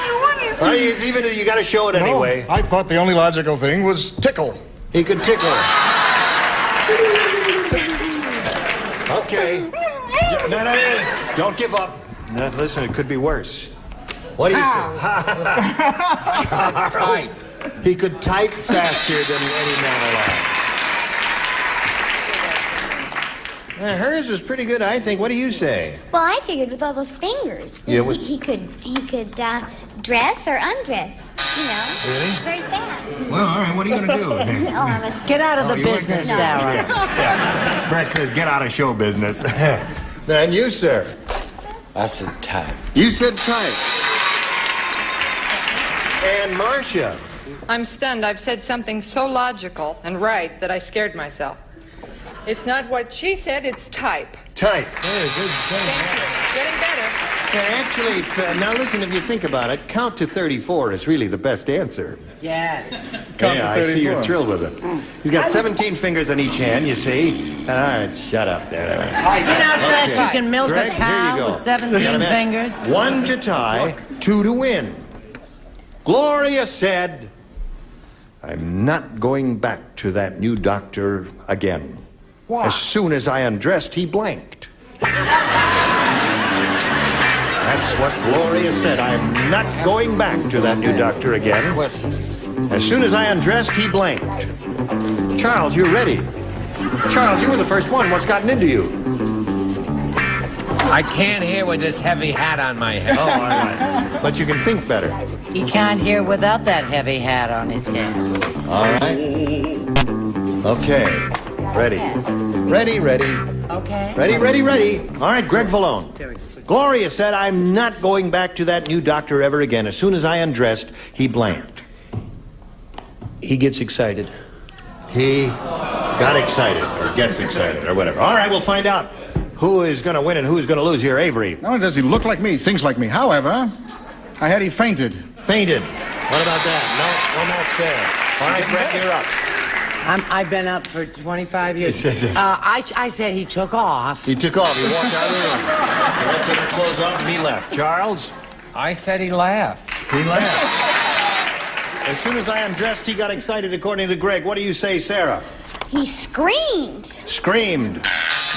S2: Well, it's even, you got to show it anyway.
S6: I thought the only logical thing was tickle.
S2: He could tickle her. Okay. No. Don't give up. No, listen, it could be worse. What do you say? Charles. He could type faster than any man alive. Hers was pretty good, I think. What do you say?
S20: Well, I figured with all those fingers,
S2: Yeah,
S20: he could dress or undress. You know,
S2: Really?
S20: very fast.
S2: Well, all right, what are you going to do?
S15: Get out of the
S2: you weren't
S15: business,
S2: gonna-
S15: Sarah.
S2: Yeah. Brett says, get out of show business. And you, sir?
S4: I said type.
S2: You said type. And Marcia?
S21: I'm stunned. I've said something so logical and right that I scared myself. It's not what she said, it's type.
S2: Type.
S21: Getting better.
S2: Yeah, actually, now listen, if you think about it, count to 34 is really the best answer.
S15: Yeah.
S2: Count to 34. I see you're thrilled with it. He's got 17 fingers on each hand, you see. All right, shut up there.
S15: You know how fast you can milk
S2: Greg,
S15: a
S2: here you
S15: cow
S2: go.
S15: with 17 fingers?
S2: 1 to tie, 2 to win. Gloria said, I'm not going back to that new doctor again.
S15: Why?
S2: As soon as I undressed, he blanked. That's what Gloria said. I'm not going back to that new doctor again. As soon as I undressed, he blanked. Charles, you're ready. Charles, you were the first one. What's gotten into you?
S4: I can't hear with this heavy hat on my head.
S2: Oh, all right. But you can think better.
S15: He can't hear without that heavy hat on his head.
S2: All right. Okay. Ready. Ready.
S15: Okay.
S2: Ready. All right, Greg Valone. Gloria said, I'm not going back to that new doctor ever again. As soon as I undressed, he blanked.
S18: He gets excited.
S2: He got excited, or gets excited, or whatever. All right, we'll find out who is going to win and who's going to lose here. Avery.
S6: Not only does he look like me, thinks like me. However, I had he fainted.
S2: Fainted. What about that? No match there. All right, Brett, you're up.
S15: I've been up for 25 years. I said he took off.
S2: He took off. He walked out of the room. He took his clothes off and he left. Charles?
S17: I said he laughed.
S2: He laughed. As soon as I undressed, he got excited, according to Greg. What do you say, Sarah?
S20: He screamed.
S2: Screamed.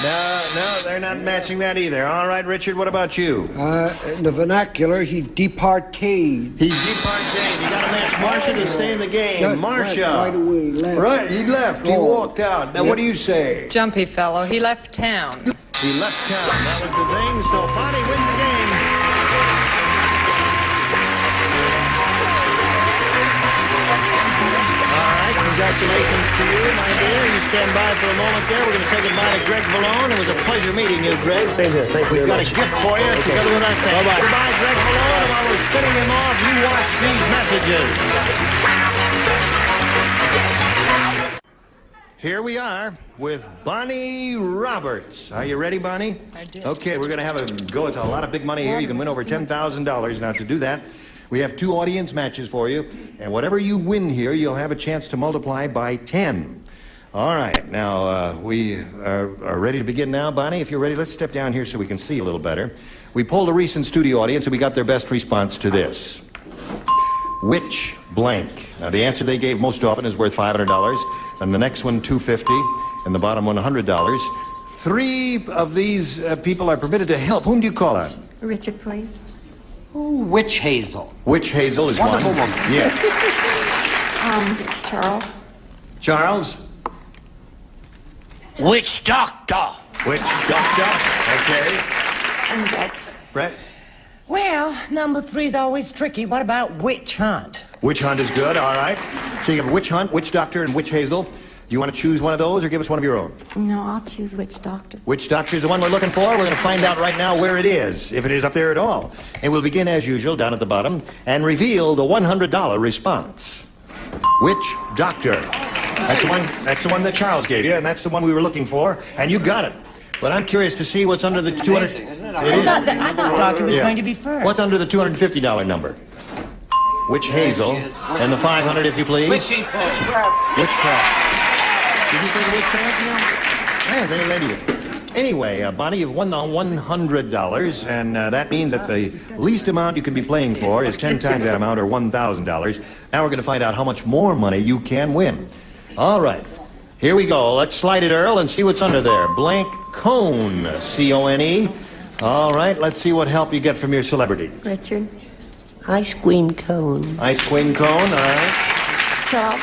S2: No, they're not matching that either. All right, Richard, what about you?
S23: In the vernacular, he departed.
S2: He departed. You got to match Marcia to stay in the game.
S23: Just
S2: Marcia.
S23: right away, left.
S2: Right, he left. He walked out. Now, what do you say?
S21: Jumpy fellow. He left town.
S2: He left town. That was the thing. So Bonnie wins the game. All right, congratulations to you, my dear. You stand by for a moment there. We're going to say goodbye to Greg Valone. It was a pleasure meeting you, Greg.
S18: Same here. Thank you
S2: We've
S18: very
S2: got
S18: much.
S2: a gift for you together with our thanks.
S18: Bye-bye.
S2: Goodbye, Greg Valone. While we're spinning him off, you watch these messages. Here we are with Bonnie Roberts. Are you ready, Bonnie?
S21: I do.
S2: Okay, we're going to have a go. It's a lot of big money here. You can win over $10,000. Now, to do that, we have 2 audience matches for you. And whatever you win here, you'll have a chance to multiply by 10. All right. Now, we are ready to begin now. Bonnie, if you're ready, let's step down here so we can see a little better. We polled a recent studio audience, and we got their best response to this. Which blank? Now, the answer they gave most often is worth $500, and the next one, $250, and the bottom one, $100. 3 of these people are permitted to help. Whom do you call on?
S14: Richard, please.
S15: Witch Hazel.
S2: Witch Hazel is
S15: Wonderful
S2: one.
S15: woman.
S2: Yeah.
S14: Charles.
S2: Charles?
S4: Witch doctor.
S2: Witch doctor? Okay.
S14: And Greg.
S2: Brett?
S15: Well, number 3's always tricky. What about witch hunt?
S2: Witch hunt is good, all right. So you have witch hunt, witch doctor, and witch Hazel. You want to choose one of those or give us one of your own?
S14: No, I'll choose which doctor.
S2: Which doctor is the one we're looking for? We're going to find out right now where it is, if it is up there at all. And we'll begin, as usual, down at the bottom and reveal the $100 response. Which doctor? That's the one that Charles gave you, and that's the one we were looking for, and you got it. But I'm curious to see what's under the 200.
S15: I thought doctor was going to be first.
S2: What's under the $250 number? Witch Hazel, and the 500, if you please.
S4: Witchcraft.
S2: Witchcraft. Did you think of witchcraft? Yeah, they let you. Anyway, Bonnie, you've won the $100, and that means that the least amount you can be playing for is 10 times that amount, or $1,000. Now we're going to find out how much more money you can win. All right. Here we go. Let's slide it, Earl, and see what's under there. Blank cone, C-O-N-E. All right, let's see what help you get from your celebrity.
S14: Richard.
S4: Ice cream cone.
S2: Ice cream cone, all right.
S14: Charles.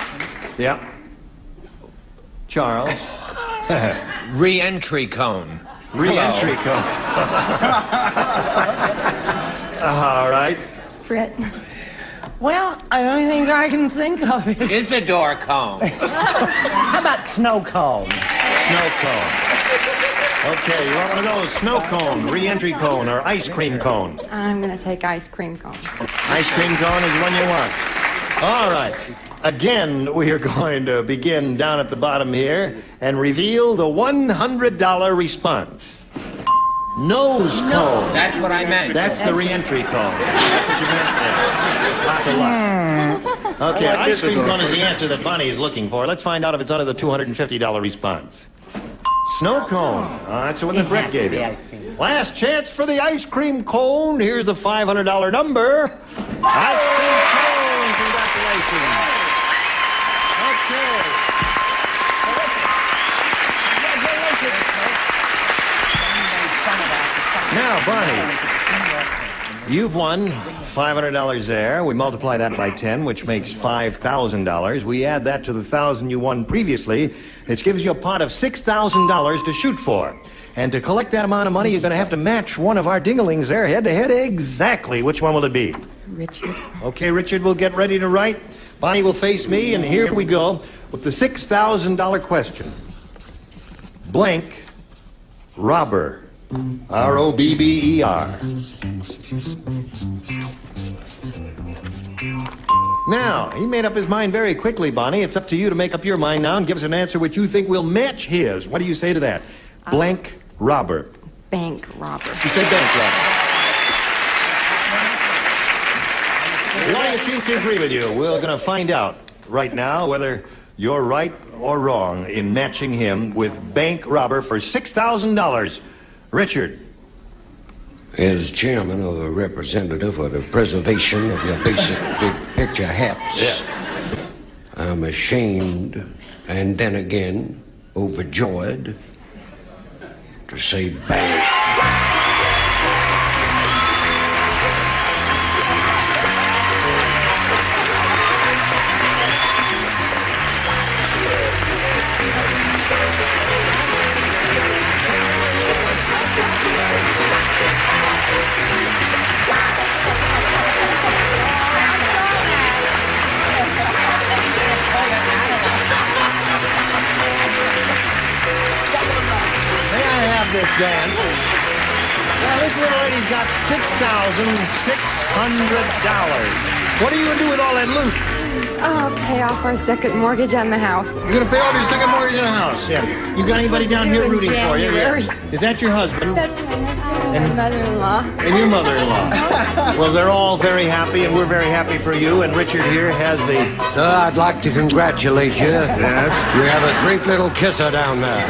S2: Yeah. Charles.
S17: Re-entry cone.
S2: Re-entry cone. All right.
S14: Brett.
S15: Well, the only thing I can think of is...
S17: Isidore cone.
S15: How about snow cone?
S2: Snow cone. Okay, you want one of those? Snow cone, re-entry cone, or ice cream cone?
S14: I'm going to take ice cream cone.
S2: Ice cream cone is the one you want. All right. Again, we are going to begin down at the bottom here and reveal the $100 response. Nose cone.
S17: That's what I meant.
S2: That's the re-entry cone. That's what you meant there. Lots of luck. Okay, ice cream cone is the answer that Bonnie is looking for. Let's find out if it's under the $250 response. Snow cone. That's the one that Brett gave you. Last chance for the ice cream cone. Here's the $500 number. Ice cream cone. Congratulations. Okay. Now, Bonnie, you've won $500 there. We multiply that by 10, which makes $5,000. We add that to the 1,000 you won previously, which gives you a pot of $6,000 to shoot for. And to collect that amount of money, you're going to have to match one of our dinglings there head to head. Exactly. Which one will it be?
S14: Richard.
S2: Okay, Richard will get ready to write. Bonnie will face me, and here we go with the $6,000 question. Blank robber. R-O-B-B-E-R. Now, he made up his mind very quickly, Bonnie. It's up to you to make up your mind now and give us an answer which you think will match his. What do you say to that? Blank robber.
S14: Bank robber.
S2: You say bank robber. The audience seems to agree with you. We're going to find out right now whether you're right or wrong in matching him with bank robber for $6,000. Richard.
S4: As chairman or the representative for the preservation of your basic big picture hats,
S2: yes.
S4: I'm ashamed and then again overjoyed to say bank.
S2: This dance. Now, this little lady's got $6,600. What are you going to do with all that loot?
S14: Oh, pay off our second mortgage on the house.
S2: You're going to pay off your second mortgage on the house? Yeah. You got anybody down here rooting for you? Yeah. Is that your husband?
S14: That's my husband and my mother-in-law.
S2: And your mother-in-law. Well, they're all very happy, and we're very happy for you. And Richard here has the...
S4: Sir, I'd like to congratulate you.
S2: Yes?
S4: You have a great little kisser down there.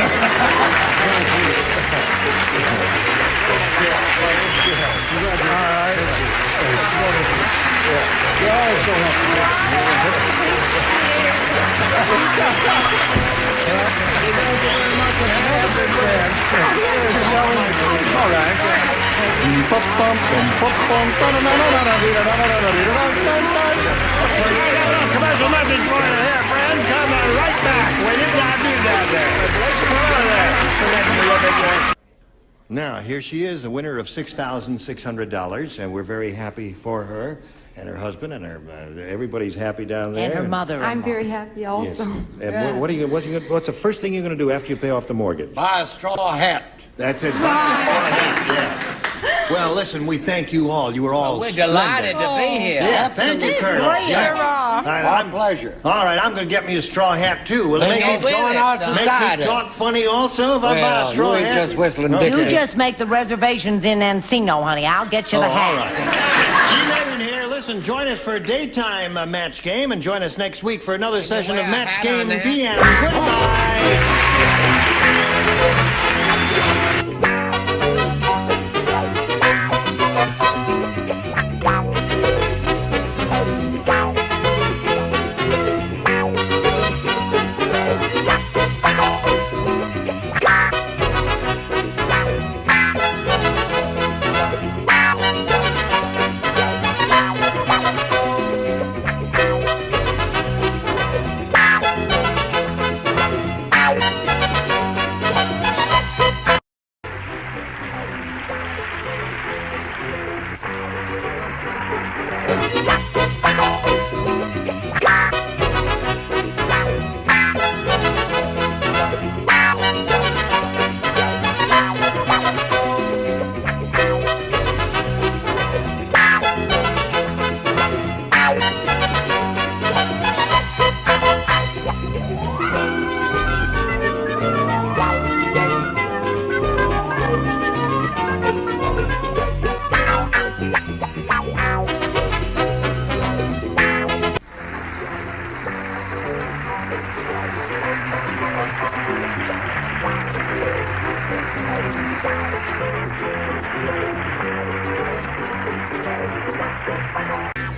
S2: Commercial message for you here, friends. Come right back. We did not do that there. Now, here she is, the winner of $6,600, and we're very happy for her and her husband, and her everybody's happy down there.
S3: And her mother.
S14: I'm very happy also.
S2: Yes. And what's the first thing you're going to do after you pay off the mortgage?
S4: Buy a straw hat.
S2: That's it. Buy a straw hat, yeah. Well, listen, we thank you all. You were all
S17: we're delighted to be here.
S2: Yeah, thank you, Colonel.
S4: My pleasure.
S2: All right, I'm going to get me a straw hat, too. Will it make me talk funny also if I buy a straw hat?
S4: Just whistling
S3: You just make the reservations in Encino, honey. I'll get you the hat.
S2: All right. Gene Mayron here. Listen, join us for a daytime match game, and join us next week for another session of Match Game PM. Goodbye.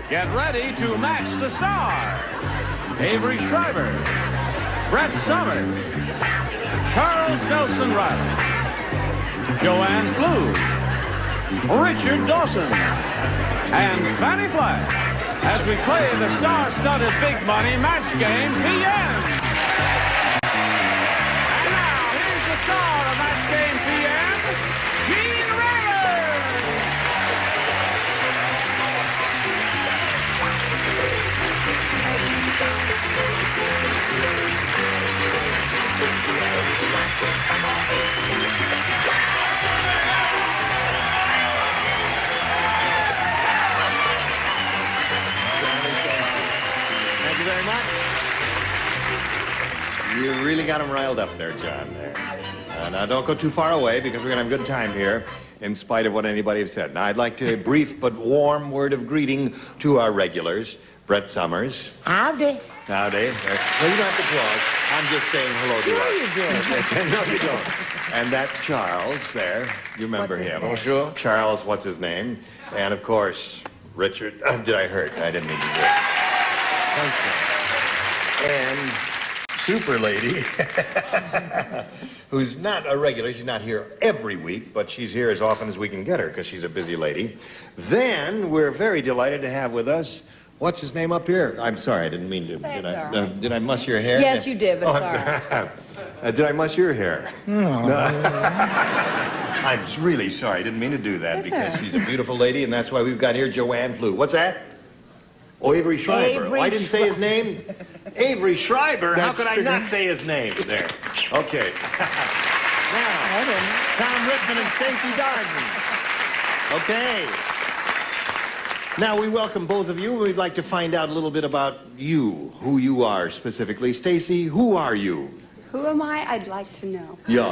S1: Get ready to match the stars. Avery Schreiber, Brett Summers, Charles Nelson Riley, Joanne Flew, Richard Dawson, and Fannie Flagg as we play the star-studded Big Money Match Game PM. And now, here's the star of Match Game PM, Gene Raymer.
S2: Thank you very much. You really got him riled up there, John. There. Now, don't go too far away because we're going to have a good time here, in spite of what anybody has said. Now, I'd like to brief but warm word of greeting to our regulars. Brett Summers.
S15: Howdy.
S2: Howdy. No, you don't have to applause. I'm just saying hello to
S15: Sure you do.
S2: Yes, no, you don't. And that's Charles there. You remember him.
S17: Oh, sure.
S2: Charles, what's his name? And, of course, Richard. Did I hurt? I didn't mean to do it. And Super Lady, who's not a regular. She's not here every week, but she's here as often as we can get her because she's a busy lady. Then we're very delighted to have with us, what's his name up here? I'm sorry, I didn't mean to. Did I muss your hair?
S8: Yes, you did, but
S2: I'm sorry. Did I muss your hair? No. I'm really sorry. I didn't mean to do that because she's a beautiful lady, and that's why we've got here Joanne Flew. What's that? Oh, Avery Schreiber.
S15: Avery
S2: I didn't say his name. Avery Schreiber. How could I not say his name? There. Okay. Now, Tom Rittman and Stacy Darden. Okay. Now, we welcome both of you. We'd like to find out a little bit about you, who you are specifically. Stacy, who are you?
S10: Who am I? I'd like to know.
S2: Yeah.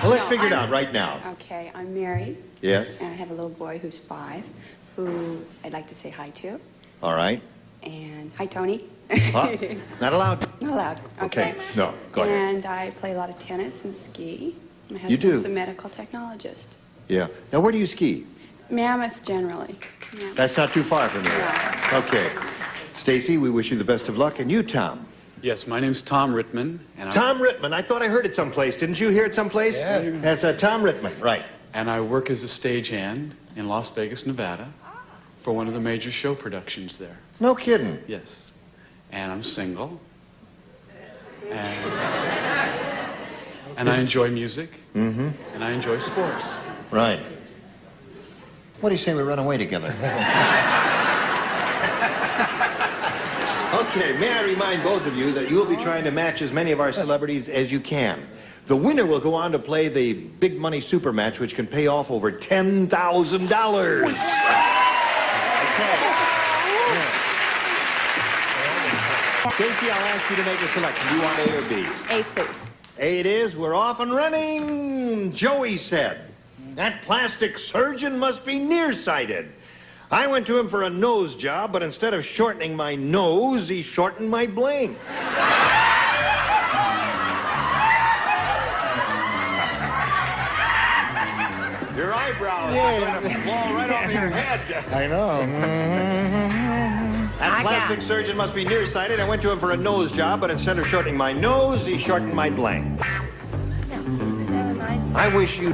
S2: Well, let's figure it out right now.
S10: Okay, I'm married.
S2: Yes.
S10: And I have a little boy who's 5, who I'd like to say hi to.
S2: All right.
S10: And hi, Tony.
S2: Huh? Not allowed?
S10: Not allowed. Okay.
S2: No, go ahead.
S10: And I play a lot of tennis and ski. My
S2: You do?
S10: husband's a medical technologist.
S2: Yeah. Now, where do you ski?
S10: Mammoth, generally. Mammoth.
S2: That's not too far from here. Okay. Stacy, we wish you the best of luck. And you, Tom?
S12: Yes, my name's Tom Rittman. And
S2: Tom Rittman. I thought I heard it someplace. Didn't you hear it someplace?
S12: Yeah.
S2: As Tom Rittman, right.
S12: And I work as a stagehand in Las Vegas, Nevada, for one of the major show productions there.
S2: No kidding.
S12: Yes. And I'm single. And I enjoy music.
S2: Mm-hmm.
S12: And I enjoy sports.
S2: Right. What do you say we run away together? Okay, may I remind both of you that you will be trying to match as many of our celebrities as you can. The winner will go on to play the Big Money Super Match, which can pay off over $10,000. Stacy, I'll ask you to make a selection. Do you want A or B?
S10: A, please.
S2: A it is. We're off and running. Joey said, that plastic surgeon must be nearsighted. I went to him for a nose job, but instead of shortening my nose, he shortened my bling. Your eyebrows are going to fall right off your head.
S6: I know.
S2: That plastic surgeon must be nearsighted. I went to him for a nose job, but instead of shortening my nose, he shortened my bling. I wish you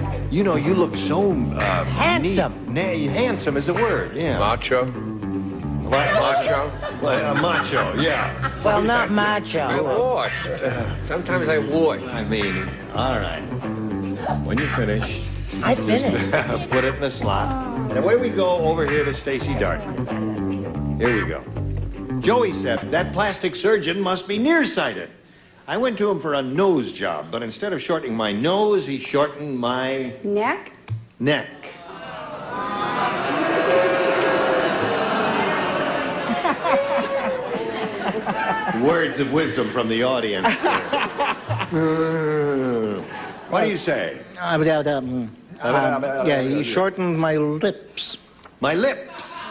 S2: look so
S15: handsome.
S2: Handsome is the word, yeah.
S17: Macho.
S2: Macho? Macho, yeah.
S15: Well, not macho.
S17: I wash. Sometimes I wash.
S2: I mean, all right. When you finish,
S15: I finished.
S2: just put it in the slot. And away we go over here to Stacy Darden. Here we go. Joey said, that plastic surgeon must be nearsighted. I went to him for a nose job, but instead of shortening my nose, he shortened my...
S10: Neck?
S2: Neck. Words of wisdom from the audience. What do you say?
S6: Yeah, he shortened my lips.
S2: My lips.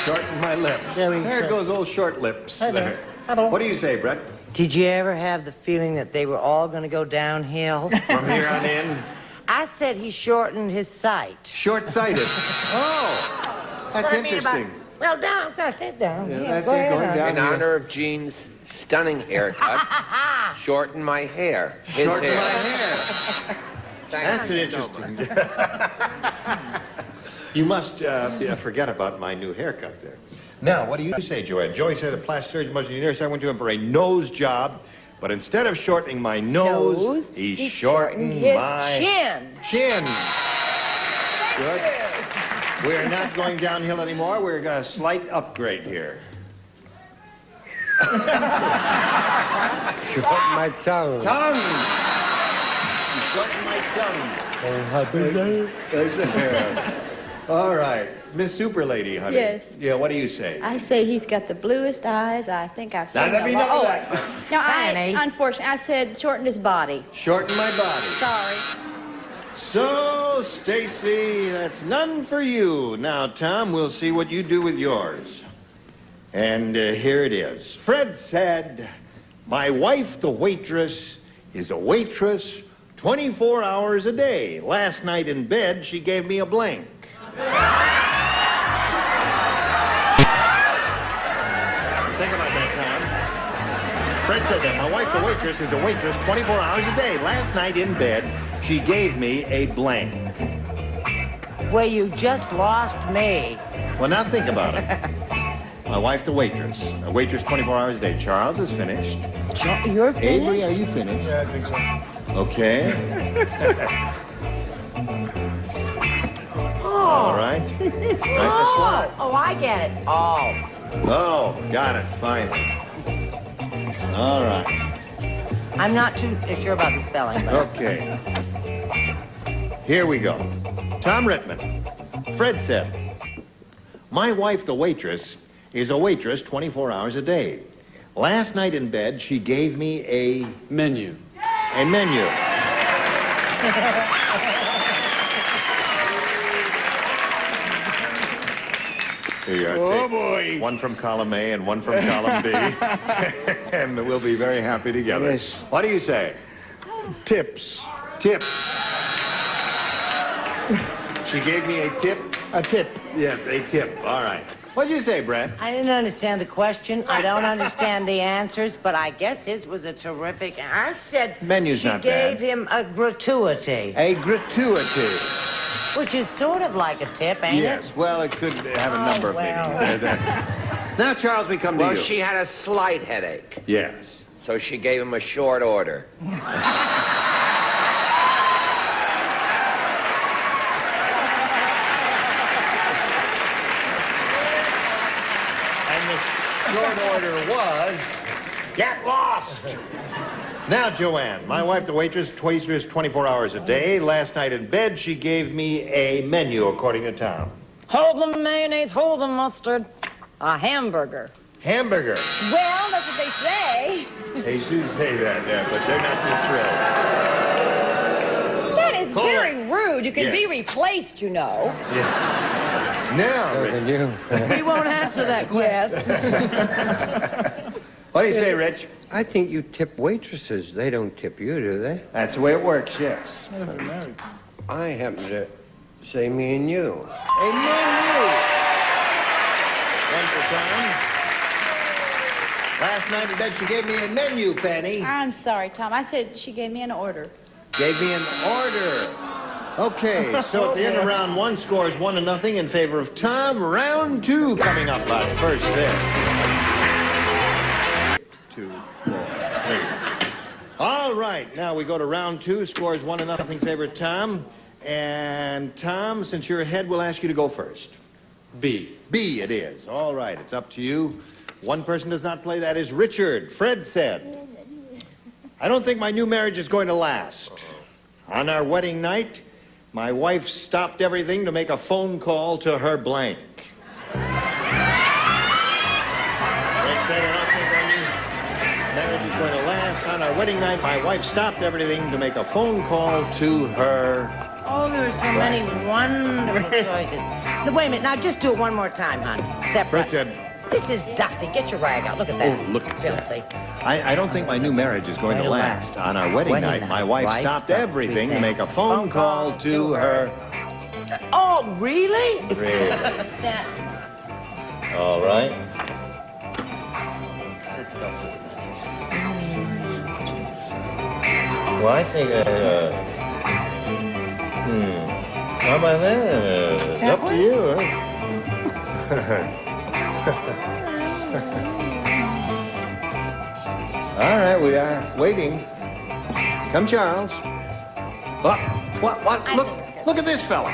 S2: Shortened my lips. There goes old short lips. There. What do you say, Brett?
S15: Did you ever have the feeling that they were all going to go downhill?
S2: From here on in?
S15: I said he shortened his sight.
S2: Short-sighted. Oh, that's interesting.
S3: Well, down, so sit down.
S2: Yeah,
S3: Yeah,
S2: that's
S3: go
S2: it,
S3: ahead,
S2: going
S3: hon.
S2: down.
S4: In honor of Gene's stunning haircut, shorten my hair. His
S2: Shorten
S4: hair.
S2: my hair.
S4: Thank
S2: That's an
S4: you so
S2: interesting. You must forget about my new haircut there. Now, what do you say, Joanne? Joey said the plastic surgeon must be near, so I went to him for a nose job. But instead of shortening my nose, he shortened
S8: his
S2: my
S8: chin.
S2: Good. We're not going downhill anymore. We're got a slight upgrade here.
S4: Shorten my tongue.
S2: Tongue. You shortened my tongue. All right. Miss Super Lady, honey.
S14: Yes.
S2: Yeah, what do you say?
S14: I say he's got the bluest eyes I think I've seen.
S2: Now, let me know that.
S14: No, unfortunately, I said shortened his body.
S2: Shorten my body.
S14: Sorry.
S2: So, Stacy, that's none for you. Now, Tom, we'll see what you do with yours. And here it is. Fred said, my wife, the waitress, is a waitress 24 hours a day. Last night in bed, she gave me a blank. Think about that, Tom. Fred said that. My wife, the waitress, is a waitress 24 hours a day. Last night in bed, she gave me a blank.
S3: Well, you just lost me.
S2: Well, now think about it. My wife, the waitress. A waitress 24 hours a day. Charles is finished.
S8: You're finished?
S2: Avery, are you finished?
S6: Yeah, I think so.
S2: Okay. All right.
S3: Oh, I get it. Oh.
S2: Oh, got it. Finally. All right.
S3: I'm not too sure about the spelling. But...
S2: Okay. Here we go. Tom Rittman. Fred said, my wife, the waitress, is a waitress 24 hours a day. Last night in bed, she gave me a...
S12: Menu.
S2: A menu. Here you are.
S6: Oh, boy.
S2: One from column A and one from column B. And we'll be very happy together.
S4: Yes.
S2: What do you say?
S6: Tips.
S2: Tips. She gave me a tips?
S6: A tip.
S2: Yes, a tip. All right. What'd you say, Brett?
S3: I didn't understand the question. I don't understand the answers, but I guess his was a terrific... I said
S2: Menu's not bad.
S3: She gave him a gratuity.
S2: A gratuity.
S3: Which is sort of like a tip, ain't it?
S2: Yes. Well, it could have a number of meanings. Now, Charles, we come to you.
S4: Well, she had a slight headache.
S2: Yes.
S4: So she gave him a short order.
S2: Short order was, get lost. Now, Joanne, my wife, the waitress, 24 hours a day. Last night in bed, she gave me a menu, according to Tom.
S8: Hold the mayonnaise, hold the mustard. A hamburger.
S2: Hamburger.
S8: Well, that's what they say.
S2: They do say that, yeah, but they're not too thrilled.
S8: That is very rude. You can be replaced, you know.
S2: Yes. Now, Rich.
S3: We won't answer that question.
S8: Yes.
S2: What do you say, Rich?
S4: I think you tip waitresses. They don't tip you, do they?
S2: That's the way it works, yes.
S4: I happen to say me and you.
S2: A menu. One for Tom. Last night in bed, she gave me a menu, Fanny.
S10: I'm sorry, Tom. I said she gave me an order.
S2: Gave me an order. Okay, so at the end of round one, score is 1-0 in favor of Tom. Round two coming up, but first this. 2, 4, 3. All right, now we go to round two. Score is 1-0 in favor of Tom. And Tom, since you're ahead, we'll ask you to go first.
S12: B.
S2: B it is. All right, it's up to you. One person does not play. That is Richard. Fred said, I don't think my new marriage is going to last. On our wedding night, my wife stopped everything to make a phone call to her blank. Fred said, I don't think our new marriage is going to last. On our wedding night, my wife stopped everything to make a phone call to her.
S3: Oh, there are so many wonderful choices. Now, wait a minute. Now, just do it one more time, hon. Step
S2: Fred
S3: right.
S2: said,
S3: This is dusty. Get your rag out. Look at that.
S2: oh, look at
S3: Filthy.
S2: that. I don't think my new marriage is going to last. On our wedding night, my wife stopped everything to make a phone call to her.
S3: Oh, really?
S2: Really?
S10: That's...
S2: All right.
S3: Let's go.
S2: Well, I think, how about that? It's up to you, huh? All right, we are waiting. Come, Charles. What? Look at this fella.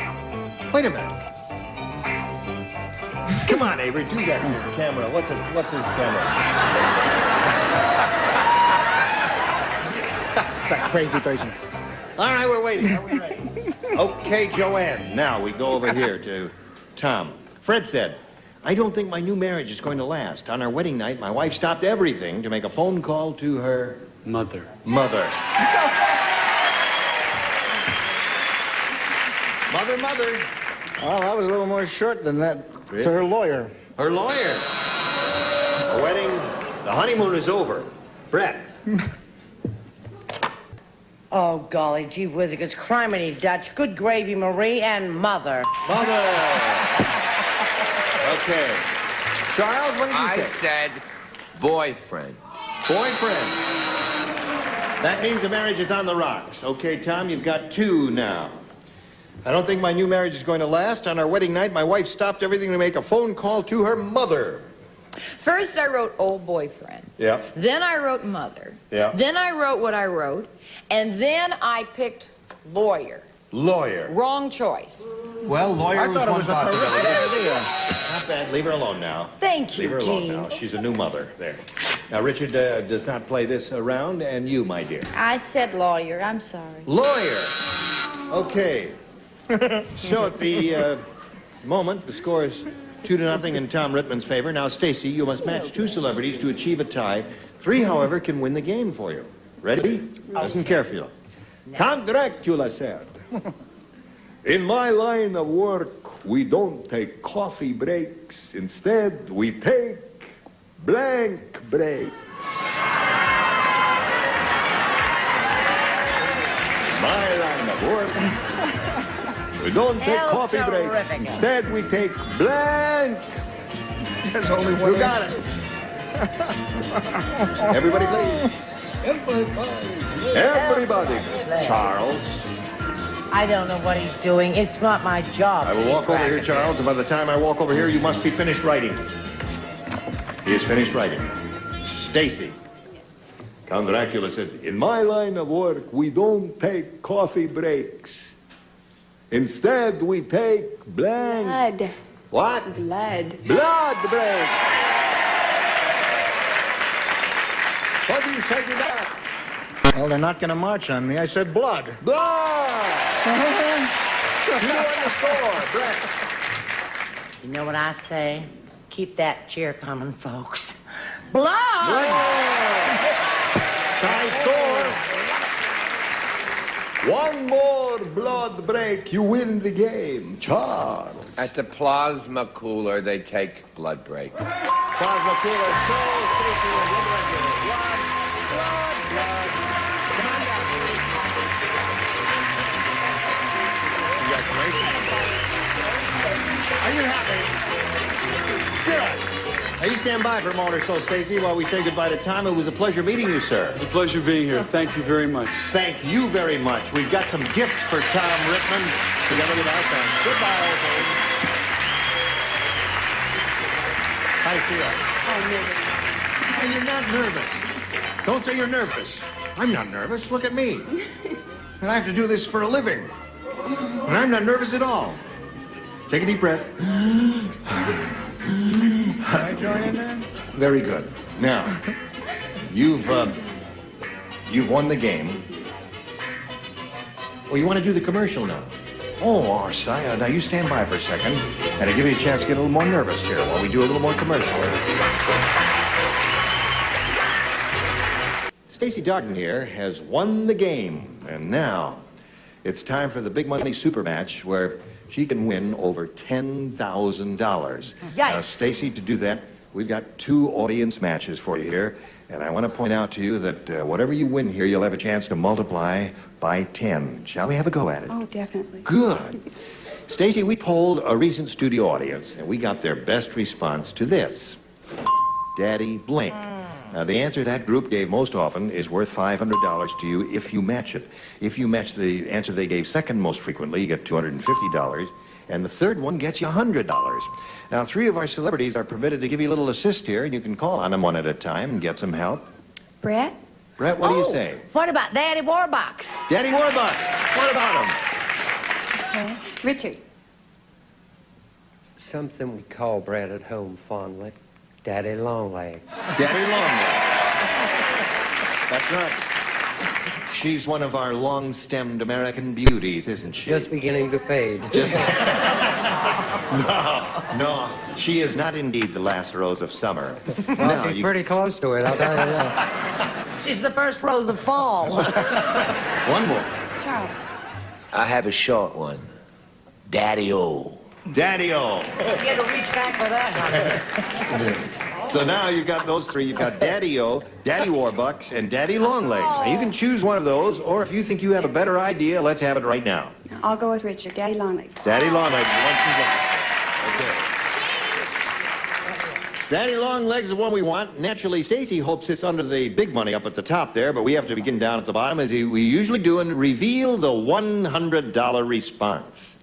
S2: Wait a minute. Come on, Avery, do that to the camera. What's his camera?
S6: It's a crazy person.
S2: All right, we're waiting. Are we ready? Okay, Joanne. Now we go over here to Tom. Fred said, I don't think my new marriage is going to last. On our wedding night, my wife stopped everything to make a phone call to her...
S12: Mother.
S2: Mother. Mother.
S6: Well, that was a little more short than that.
S2: Really?
S6: To her lawyer.
S2: Her lawyer. The wedding, the honeymoon is over. Brett.
S3: Oh, golly, gee whizzicus, criminy Dutch, good gravy, Marie, and Mother.
S2: Mother. Okay. Charles, what did you say?
S17: I said boyfriend.
S2: Boyfriend. That means the marriage is on the rocks. Okay, Tom, you've got 2 now. I don't think my new marriage is going to last. On our wedding night, my wife stopped everything to make a phone call to her mother.
S8: First, I wrote old boyfriend.
S2: Yeah.
S8: Then I wrote mother.
S2: Yeah.
S8: Then I wrote what I wrote. And then I picked lawyer.
S2: Lawyer.
S8: Wrong choice.
S2: Well, lawyer
S6: I thought it was a terrific idea.
S2: Not bad. Leave her alone now.
S8: Thank you,
S2: Leave her alone
S8: Gene.
S2: now. She's a new mother. There. Now, Richard does not play this around, and you, my dear.
S22: I said lawyer. I'm sorry.
S2: Lawyer. Okay. So at the moment, the score is 2-0 in Tom Rittman's favor. Now, Stacy, you must match 2 celebrities to achieve a tie. 3, however, can win the game for you. Ready? Listen carefully. Count Dracula said, in my line of work, we don't take coffee breaks. Instead, we take blank breaks. My line of work, we don't take coffee breaks. Instead, we take blank.
S6: There's only one.
S2: You got it. Everybody, please. Everybody. Charles.
S3: I don't know what he's doing. It's not my job.
S2: I will walk over here, Charles, and by the time I walk over here, you must be finished writing. He is finished writing. Stacy. Count Dracula said, in my line of work, we don't take coffee breaks. Instead, we take blank.
S14: Blood.
S2: What?
S14: Blood.
S2: Blood break. What do you say to that?
S6: Well, they're not going to march on me. I said blood.
S2: Blood. You won the score, Brett.
S3: You know what I say? Keep that cheer coming, folks. Blood!
S2: Tie score. One more blood break, you win the game. Charles.
S17: At the plasma cooler, they take blood break.
S2: Plasma cooler, so Stacy and blood. Are you happy? Good. Now, you stand by for a moment or so, Stacy, while we say goodbye to Tom. It was a pleasure meeting you, sir.
S12: It's a pleasure being here. Thank you very much.
S2: Thank you very much. We've got some gifts for Tom Rittman, together with our friends. Goodbye, old boy. How do you feel?
S22: Oh, nervous.
S2: Oh, you're not nervous. Don't say you're nervous. I'm not nervous. Look at me. And I have to do this for a living. And I'm not nervous at all. Take a deep breath.
S6: Can I join in there?
S2: Very good. Now, you've won the game. Well, you want to do the commercial now? Oh, Arsaya, now you stand by for a second, and I'll give you a chance to get a little more nervous here while we do a little more commercial. Stacy Darden here has won the game, and now it's time for the big money super match where she can win over $10,000. Now, Stacy, to do that, we've got 2 audience matches for you here, and I want to point out to you that whatever you win here, you'll have a chance to multiply by 10. Shall we have a go at it?
S10: Oh, definitely.
S2: Good. Stacy, we polled a recent studio audience, and we got their best response to this. Daddy Blink. Now, the answer that group gave most often is worth $500 to you if you match it. If you match the answer they gave second most frequently, you get $250, and the third one gets you $100. Now, 3 of our celebrities are permitted to give you a little assist here, and you can call on them one at a time and get some help.
S10: Brett?
S2: Brett, what do you say?
S15: What about Daddy Warbucks?
S2: Daddy Warbucks. What about him?
S10: Okay. Richard.
S4: Something we call Brad at home fondly. Daddy Longleg.
S2: Daddy Longleg. That's right. She's one of our long-stemmed American beauties, isn't she?
S4: Just beginning to fade.
S2: Just... No, she is not indeed the last rose of summer.
S4: Well, no, she's pretty close to it, I'll tell you that.
S15: She's the first rose of fall.
S2: One more.
S10: Charles.
S9: I have a short one. Daddy-O.
S2: Daddy-O.
S15: You had to reach back for that, honey.
S2: So now you've got those 3. You've got Daddy-O, Daddy Warbucks, and Daddy Longlegs. Now, you can choose one of those, or if you think you have a better idea, let's have it right now.
S10: I'll go with Richard. Daddy Longlegs.
S2: Daddy Longlegs is the one she's looking for. Okay. Daddy Longlegs is the one we want. Naturally, Stacy hopes it's under the big money up at the top there, but we have to begin down at the bottom, as we usually do, and reveal the $100 response.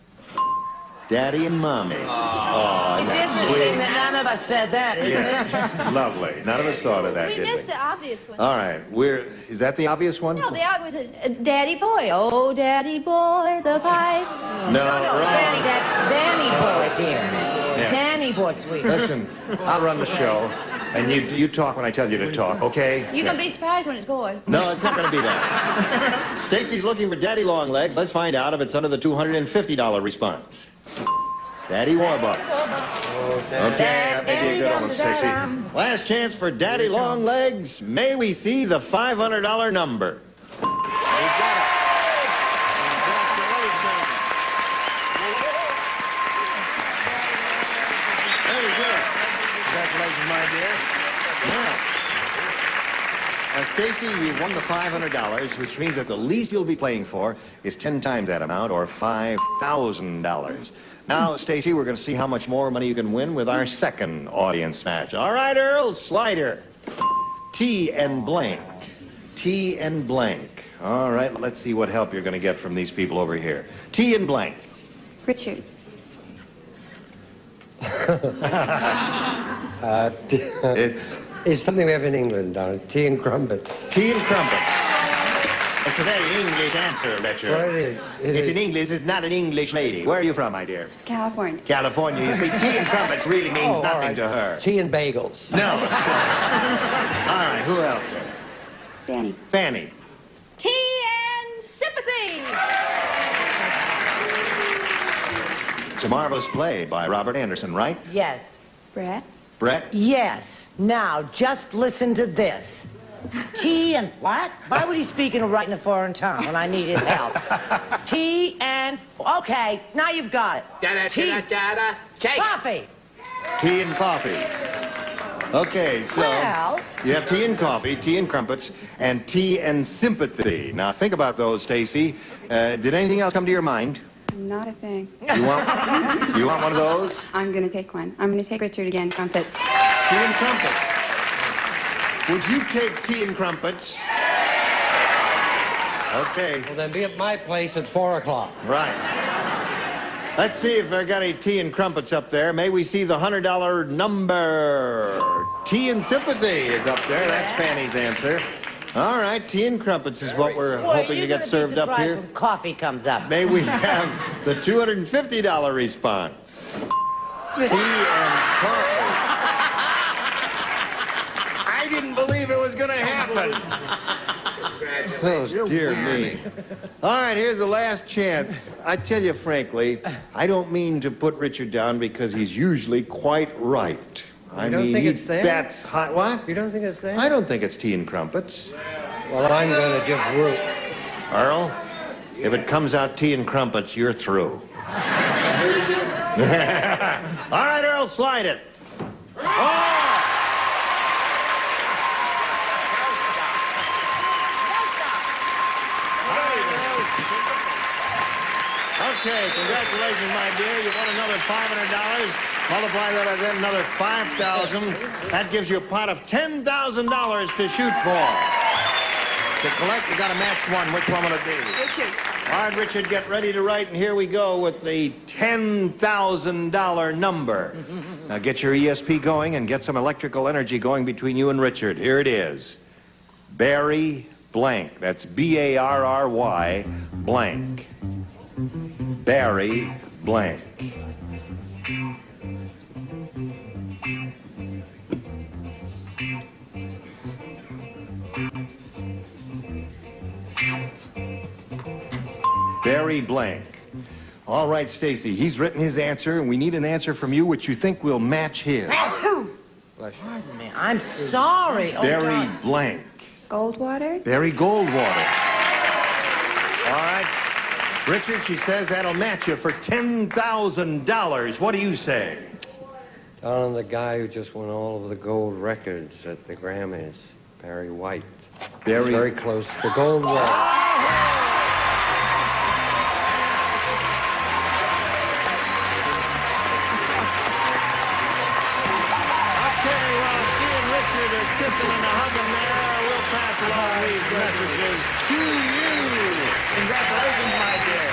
S2: Daddy and Mommy. Oh,
S15: it's interesting that none of us said that, isn't it?
S2: Lovely. None of us thought of that,
S16: We
S2: did
S16: missed
S2: we?
S16: the obvious one.
S2: All right. Is that the obvious one?
S16: No, the obvious was a Daddy Boy. Oh, Daddy Boy, the pipes.
S2: No,
S15: Danny, that's Danny Boy, dear.
S2: Yeah.
S15: Danny Boy, sweet.
S2: Listen, I'll run the show, and you talk when I tell you to talk, okay?
S16: You're going to be surprised when it's boy.
S2: No, it's not going to be that. Stacy's looking for Daddy Longlegs. Let's find out if it's under the $250 response. Daddy Warbucks. Okay, that may be a good one, Stacy. Last chance for Daddy Longlegs. May we see the $500 number? Very good. Congratulations, my dear. Now, Stacy, you've won the $500, which means that the least you'll be playing for is 10 times that amount, or $5,000. Now, Stacy, we're going to see how much more money you can win with our second audience match. All right, Earl, slider. T and blank. T and blank. All right, let's see what help you're going to get from these people over here. T and blank.
S10: Richard.
S4: It's something we have in England, darling. Tea and crumpets.
S2: Tea and crumpets. It's a very English answer, Richard.
S4: Well, it is.
S2: It's in English. It's not an English lady. Where are you from, my dear?
S10: California.
S2: California. You see, tea and crumpets really means nothing to her.
S4: Tea and bagels.
S2: No. All right, who else?
S10: Fanny.
S2: Fanny.
S16: Tea and sympathy.
S2: It's a marvelous play by Robert Anderson, right?
S15: Yes.
S10: Brett.
S2: Brett?
S15: Yes. Now, just listen to this. Tea and what? Why would he speak in a foreign tongue when I need his help? Tea and... Okay, now you've got it. Tea. Coffee.
S2: Tea and coffee. Okay, so
S15: Well...
S2: you have tea and coffee, tea and crumpets, and tea and sympathy. Now, think about those, Stacy. Did anything else come to your mind?
S10: Not a thing.
S2: You want one of those?
S10: I'm going to pick one. I'm going to take Richard again. Crumpets.
S2: Tea and crumpets. Would you take tea and crumpets? Okay.
S4: Well, then be at my place at 4 o'clock.
S2: Right. Let's see if I got any tea and crumpets up there. May we see the $100 number? Tea and sympathy is up there. That's Fanny's answer. All right, tea and crumpets is what we're hoping to get served up here.
S15: When coffee comes up.
S2: May we have the $250 response? Tea and coffee. I didn't believe it was going to happen. Oh, dear me. All right, here's the last chance. I tell you frankly, I don't mean to put Richard down because he's usually quite right.
S4: You don't think it's there?
S2: That's hot. What?
S4: You don't think it's there?
S2: I don't think it's tea and crumpets.
S4: Well, I'm going to just root.
S2: Earl, if it comes out tea and crumpets, you're through. All right, Earl, slide it. Oh! Okay, congratulations, my dear. You won another $500. Multiply that by then, another $5,000. That gives you a pot of $10,000 to shoot for. To collect, you got to match one. Which one will it be?
S21: Richard.
S2: All right, Richard, get ready to write, and here we go with the $10,000 number. Now get your ESP going and get some electrical energy going between you and Richard. Here it is. Barry blank. That's B-A-R-R-Y blank. Barry blank. Barry blank. All right, Stacy, he's written his answer, and we need an answer from you which you think will match his.
S15: Pardon me. I'm sorry.
S2: Barry blank.
S14: Goldwater?
S2: Barry Goldwater. All right. Richard, she says that'll match you for $10,000. What do you say?
S4: Telling the guy who just won all of the gold records at the Grammys, Barry White.
S2: Barry.
S4: Very close to Goldwater.
S2: Kissing and a hugging there. We'll pass along these messages to you. Congratulations, my dear.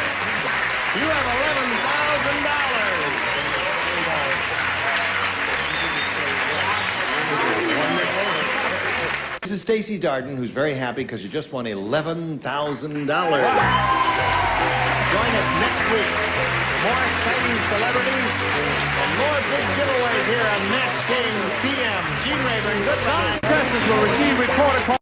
S2: You have $11,000. This is Stacy Darden, who's very happy because you just won $11,000. Join us next week for more exciting celebrities and more big giveaways here on Match Game PM. Gene Rayburn, goodbye.
S1: Contestants will receive reporter call.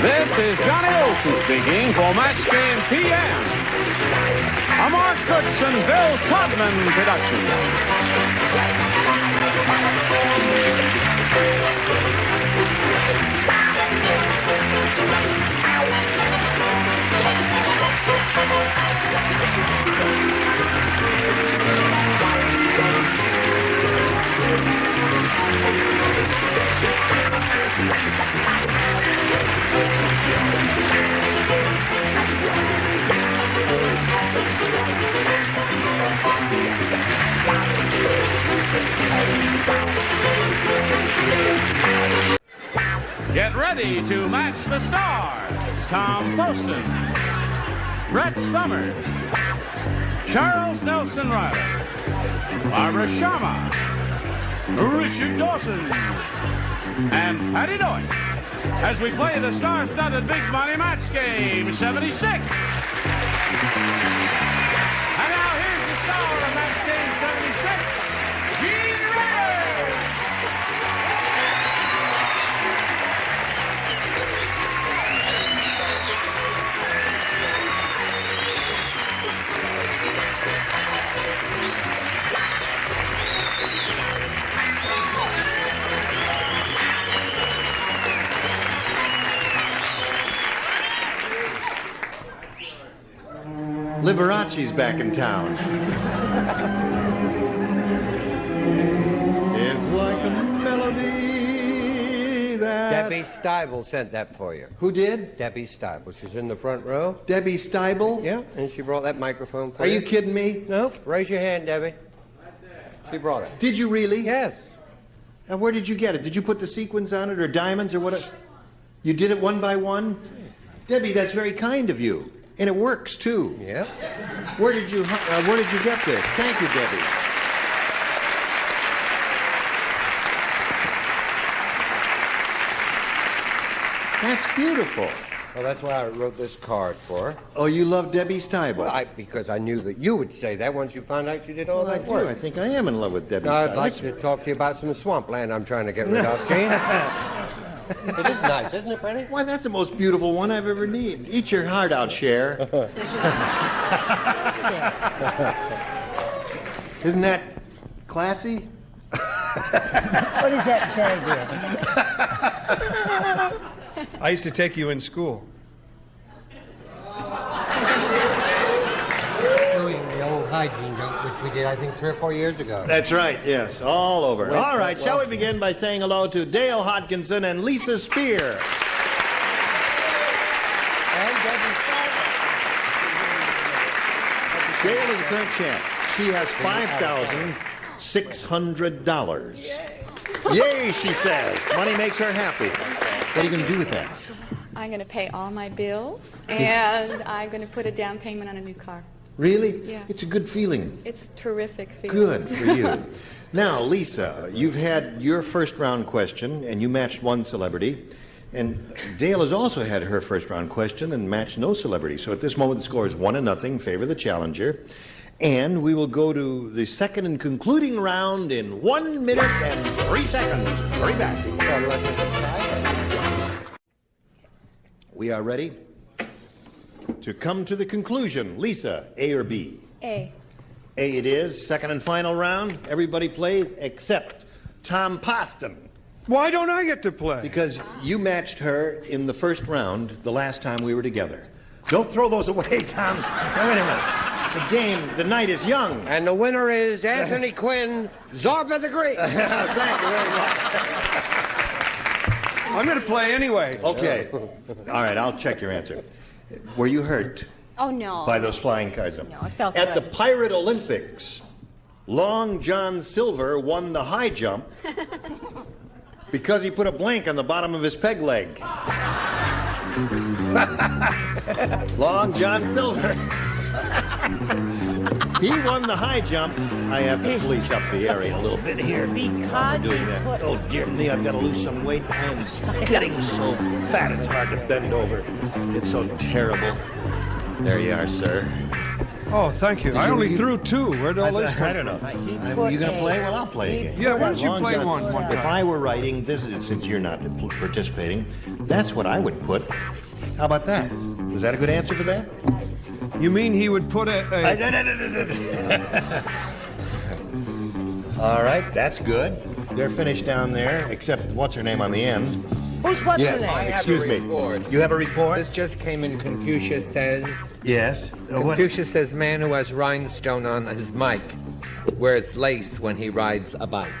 S1: This is Johnny Olson speaking for Match Game PM. A Mark Goodson, Bill Todman production. Get ready to match the stars. Tom Poston, Brett Summers, Charles Nelson Riley, Barbara Sharma, Richard Dawson, and Patty Doyle as we play the star-studded Big Money Match Game 76. And now here's the star of Match Game 76, Gene Rayburn.
S2: Liberace's back in town. It's like a melody that...
S4: Debbie Steibel sent that for you.
S2: Who did?
S4: Debbie Steibel. She's in the front row.
S2: Debbie Steibel?
S4: Yeah, and she brought that microphone for
S2: you.
S4: you.
S2: Are you kidding me?
S4: No. Raise your hand, Debbie. She brought it.
S2: Did you really?
S4: Yes.
S2: And where did you get it? Did you put the sequins on it or diamonds or what? You did it one by one? Debbie, that's very kind of you. And it works, too.
S4: Yeah.
S2: Where did you get this? Thank you, Debbie. That's beautiful.
S4: Well, that's what I wrote this card for.
S2: Oh, you love Debbie Stibel?
S4: Well, because I knew that you would say that once you found out you did all that work.
S2: I think I am in love with Debbie
S4: Now,
S2: Stibel.
S4: I'd like to talk to you about some swampland I'm trying to get rid of, Gene. It is nice, isn't it, Penny?
S2: Why, that's the most beautiful one I've ever need. Eat your heart out, Cher. Isn't that classy?
S15: What does that say here?
S6: I used to take you in school.
S4: Doing the old hygiene joke, which we did, I think, 3 or 4 years ago.
S2: That's right, yes, all over. All right, shall we begin by saying hello to Dale Hodkinson and Lisa Spear? Dale is a current champ. She has $5,600. Yay, she says. Money makes her happy. What are you going to do with that?
S10: I'm going to pay all my bills, and I'm going to put a down payment on a new car.
S2: Really?
S10: Yeah.
S2: It's a good feeling.
S10: It's a terrific feeling.
S2: Good for you. Now, Lisa, you've had your first round question, and you matched one celebrity. And Dale has also had her first round question and matched no celebrity. So at this moment, the score is 1-0 in favor of the challenger. And we will go to the second and concluding round in 1 minute and 3 seconds. Hurry back. We are ready to come to the conclusion. Lisa, A or B?
S10: A.
S2: A it is. Second and final round. Everybody plays except Tom Poston.
S6: Why don't I get to play?
S2: Because you matched her in the first round the last time we were together. Don't throw those away, Tom. Now, wait a minute. The game, the night is young.
S4: And the winner is Anthony Quinn, Zorba the Greek.
S2: Thank you very much.
S6: I'm going to play anyway.
S2: Okay. All right, I'll check your answer. Were you hurt
S10: Oh, no.
S2: by those flying cards?
S10: No, I felt
S2: At the
S10: good.
S2: Pirate Olympics, Long John Silver won the high jump because he put a blank on the bottom of his peg leg. Long John Silver. He won the high jump. I have to police up the area a little bit here.
S15: Because he
S2: Doing that. Oh, dear me, I've got to lose some weight. I am getting so fat it's hard to bend over. It's so terrible. There you are, sir.
S6: Oh, thank you. I only threw 2. Where'd all this come
S2: I don't know.
S6: from?
S2: Are you going to play? Well, I'll play a game.
S6: Yeah, why don't you
S2: Long
S6: play
S2: John-
S6: one
S2: If
S6: time?
S2: I were writing, this is since you're not participating, that's what I would put. How about that? Was that a good answer for that?
S6: You mean he would put a...
S2: All right, that's good. They're finished down there, except what's her name on the end?
S15: What's her
S2: Yes,
S15: name?
S17: I have
S2: excuse
S17: a
S2: me.
S17: report.
S2: You have a report?
S17: This just came in. Confucius says.
S2: Yes. What?
S17: Confucius says, man who has rhinestone on his mic wears lace when he rides a bike.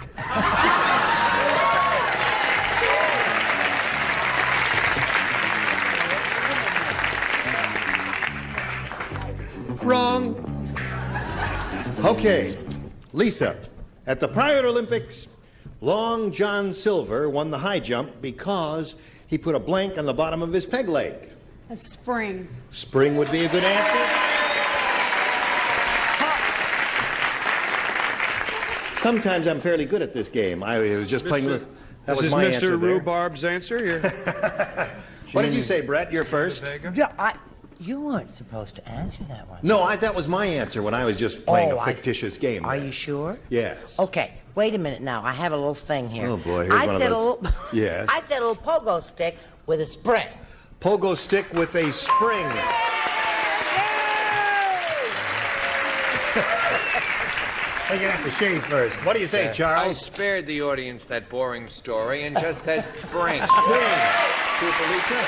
S2: Wrong. Okay, Lisa, at the Pirate Olympics, Long John Silver won the high jump because he put a blank on the bottom of his peg leg.
S10: A spring.
S2: Spring would be a good answer. Sometimes I'm fairly good at this game. I was just playing with... That was
S6: This is
S2: my
S6: Mr.
S2: answer there.
S6: Rhubarb's answer here.
S2: What did you say, Brett? You're first?
S15: Yeah, you weren't supposed to answer that one.
S2: No, that was my answer when I was just playing a fictitious game.
S15: Are you sure?
S2: Yes.
S15: Okay, wait a minute now. I have a little thing here.
S2: Oh, boy, here's
S15: I
S2: one of
S15: said
S2: those.
S15: a little.
S2: Yes.
S15: I said a little pogo stick with a spring.
S2: Pogo stick with a spring. We're gonna have to shave first. What do you say,
S17: I
S2: Charles?
S17: spared the audience that boring story and just said spring.
S2: Spring. Two for Lisa.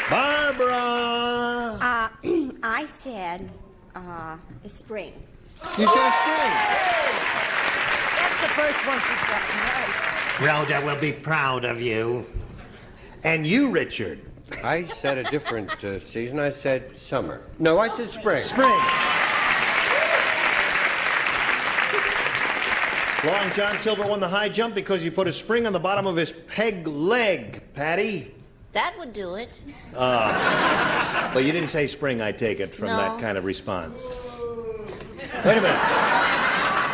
S2: Barbara.
S20: I said, spring.
S2: You said spring.
S15: That's the first one she's gotten right.
S2: Rhoda will be proud of you. And you, Richard.
S4: I said a different season. I said summer. No, I said spring.
S2: Spring. Long John Silver won the high jump because he put a spring on the bottom of his peg leg, Patty.
S22: That would do it.
S2: But you didn't say spring, I take it, from
S22: No.
S2: that kind of response. Wait a minute.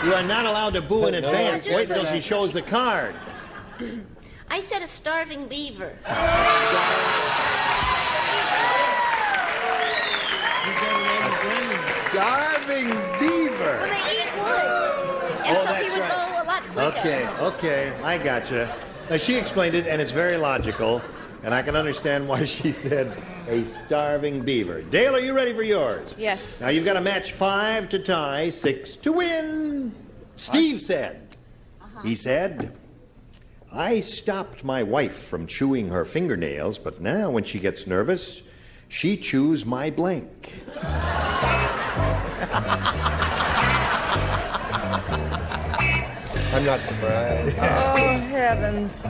S2: You are not allowed to boo in advance. Wait until she shows the card.
S20: I said a starving beaver.
S2: Starving beaver.
S20: Well, they eat wood. And so he would go a lot quicker.
S2: Okay, I gotcha. Now, she explained it, and it's very logical, and I can understand why she said a starving beaver. Dale, are you ready for yours?
S10: Yes.
S2: Now, you've got to match 5 to tie, 6 to win. Steve said, he said, I stopped my wife from chewing her fingernails, but now when she gets nervous, she chews my blank.
S4: I'm not surprised.
S15: Oh, heavens.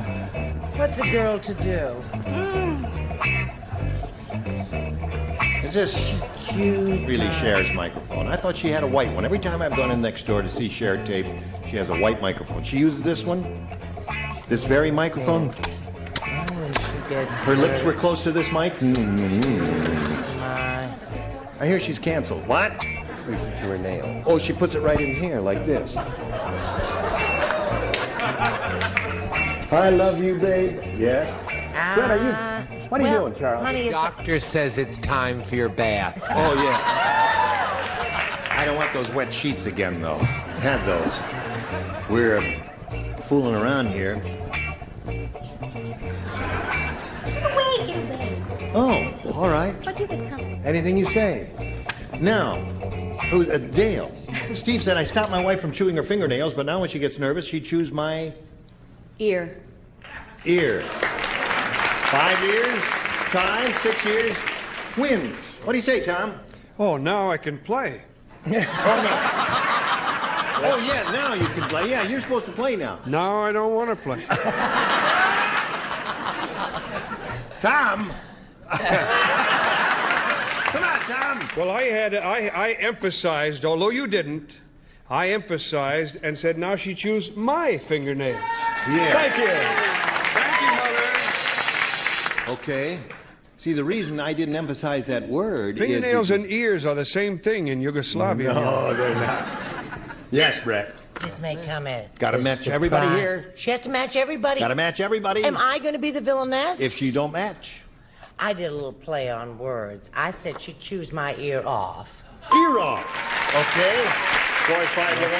S15: What's a girl to do?
S2: Is this really Cher's microphone? I thought she had a white one. Every time I've gone in next door to see Cher tape, she has a white microphone. She uses this one? This very microphone? Her lips were close to this mic? I hear she's canceled. What?
S4: We should chew her nails.
S2: Oh, she puts it right in here, like this. I love you, babe. Yes. What are you? What are you doing, Charles?
S4: The doctor says it's time for your bath.
S2: Oh, yeah. I don't want those wet sheets again, though. I've had those. We're fooling around here. Oh, all right.
S20: What do they come?
S2: Anything you say. Now, Dale. Steve said I stopped my wife from chewing her fingernails, but now when she gets nervous, she chews my...
S10: Ear.
S2: Ear. 5 years, tie, 6 years, wins. What do you say, Tom?
S23: Oh, now I can play.
S2: Oh, no. Oh, yeah, now you can play. Yeah, you're supposed to play now.
S23: Now I don't want to play.
S2: Tom! Come on, Tom!
S23: Well, I emphasized, although you didn't, I emphasized and said now she chews my fingernails.
S2: Yeah.
S23: Thank you.
S2: Thank you, Mother. Okay. See, the reason I didn't emphasize that word
S23: Fingernails and ears are the same thing in Yugoslavia.
S2: No, they're not. Yes, Brett.
S15: This may come in.
S2: Gotta match everybody here.
S15: She has to match everybody.
S2: Gotta match everybody.
S15: Am I going to be the villainess?
S2: If she don't match.
S15: I did a little play on words. I said she'd choose my ear off.
S2: Ear off. Okay. Scores 5 to 1.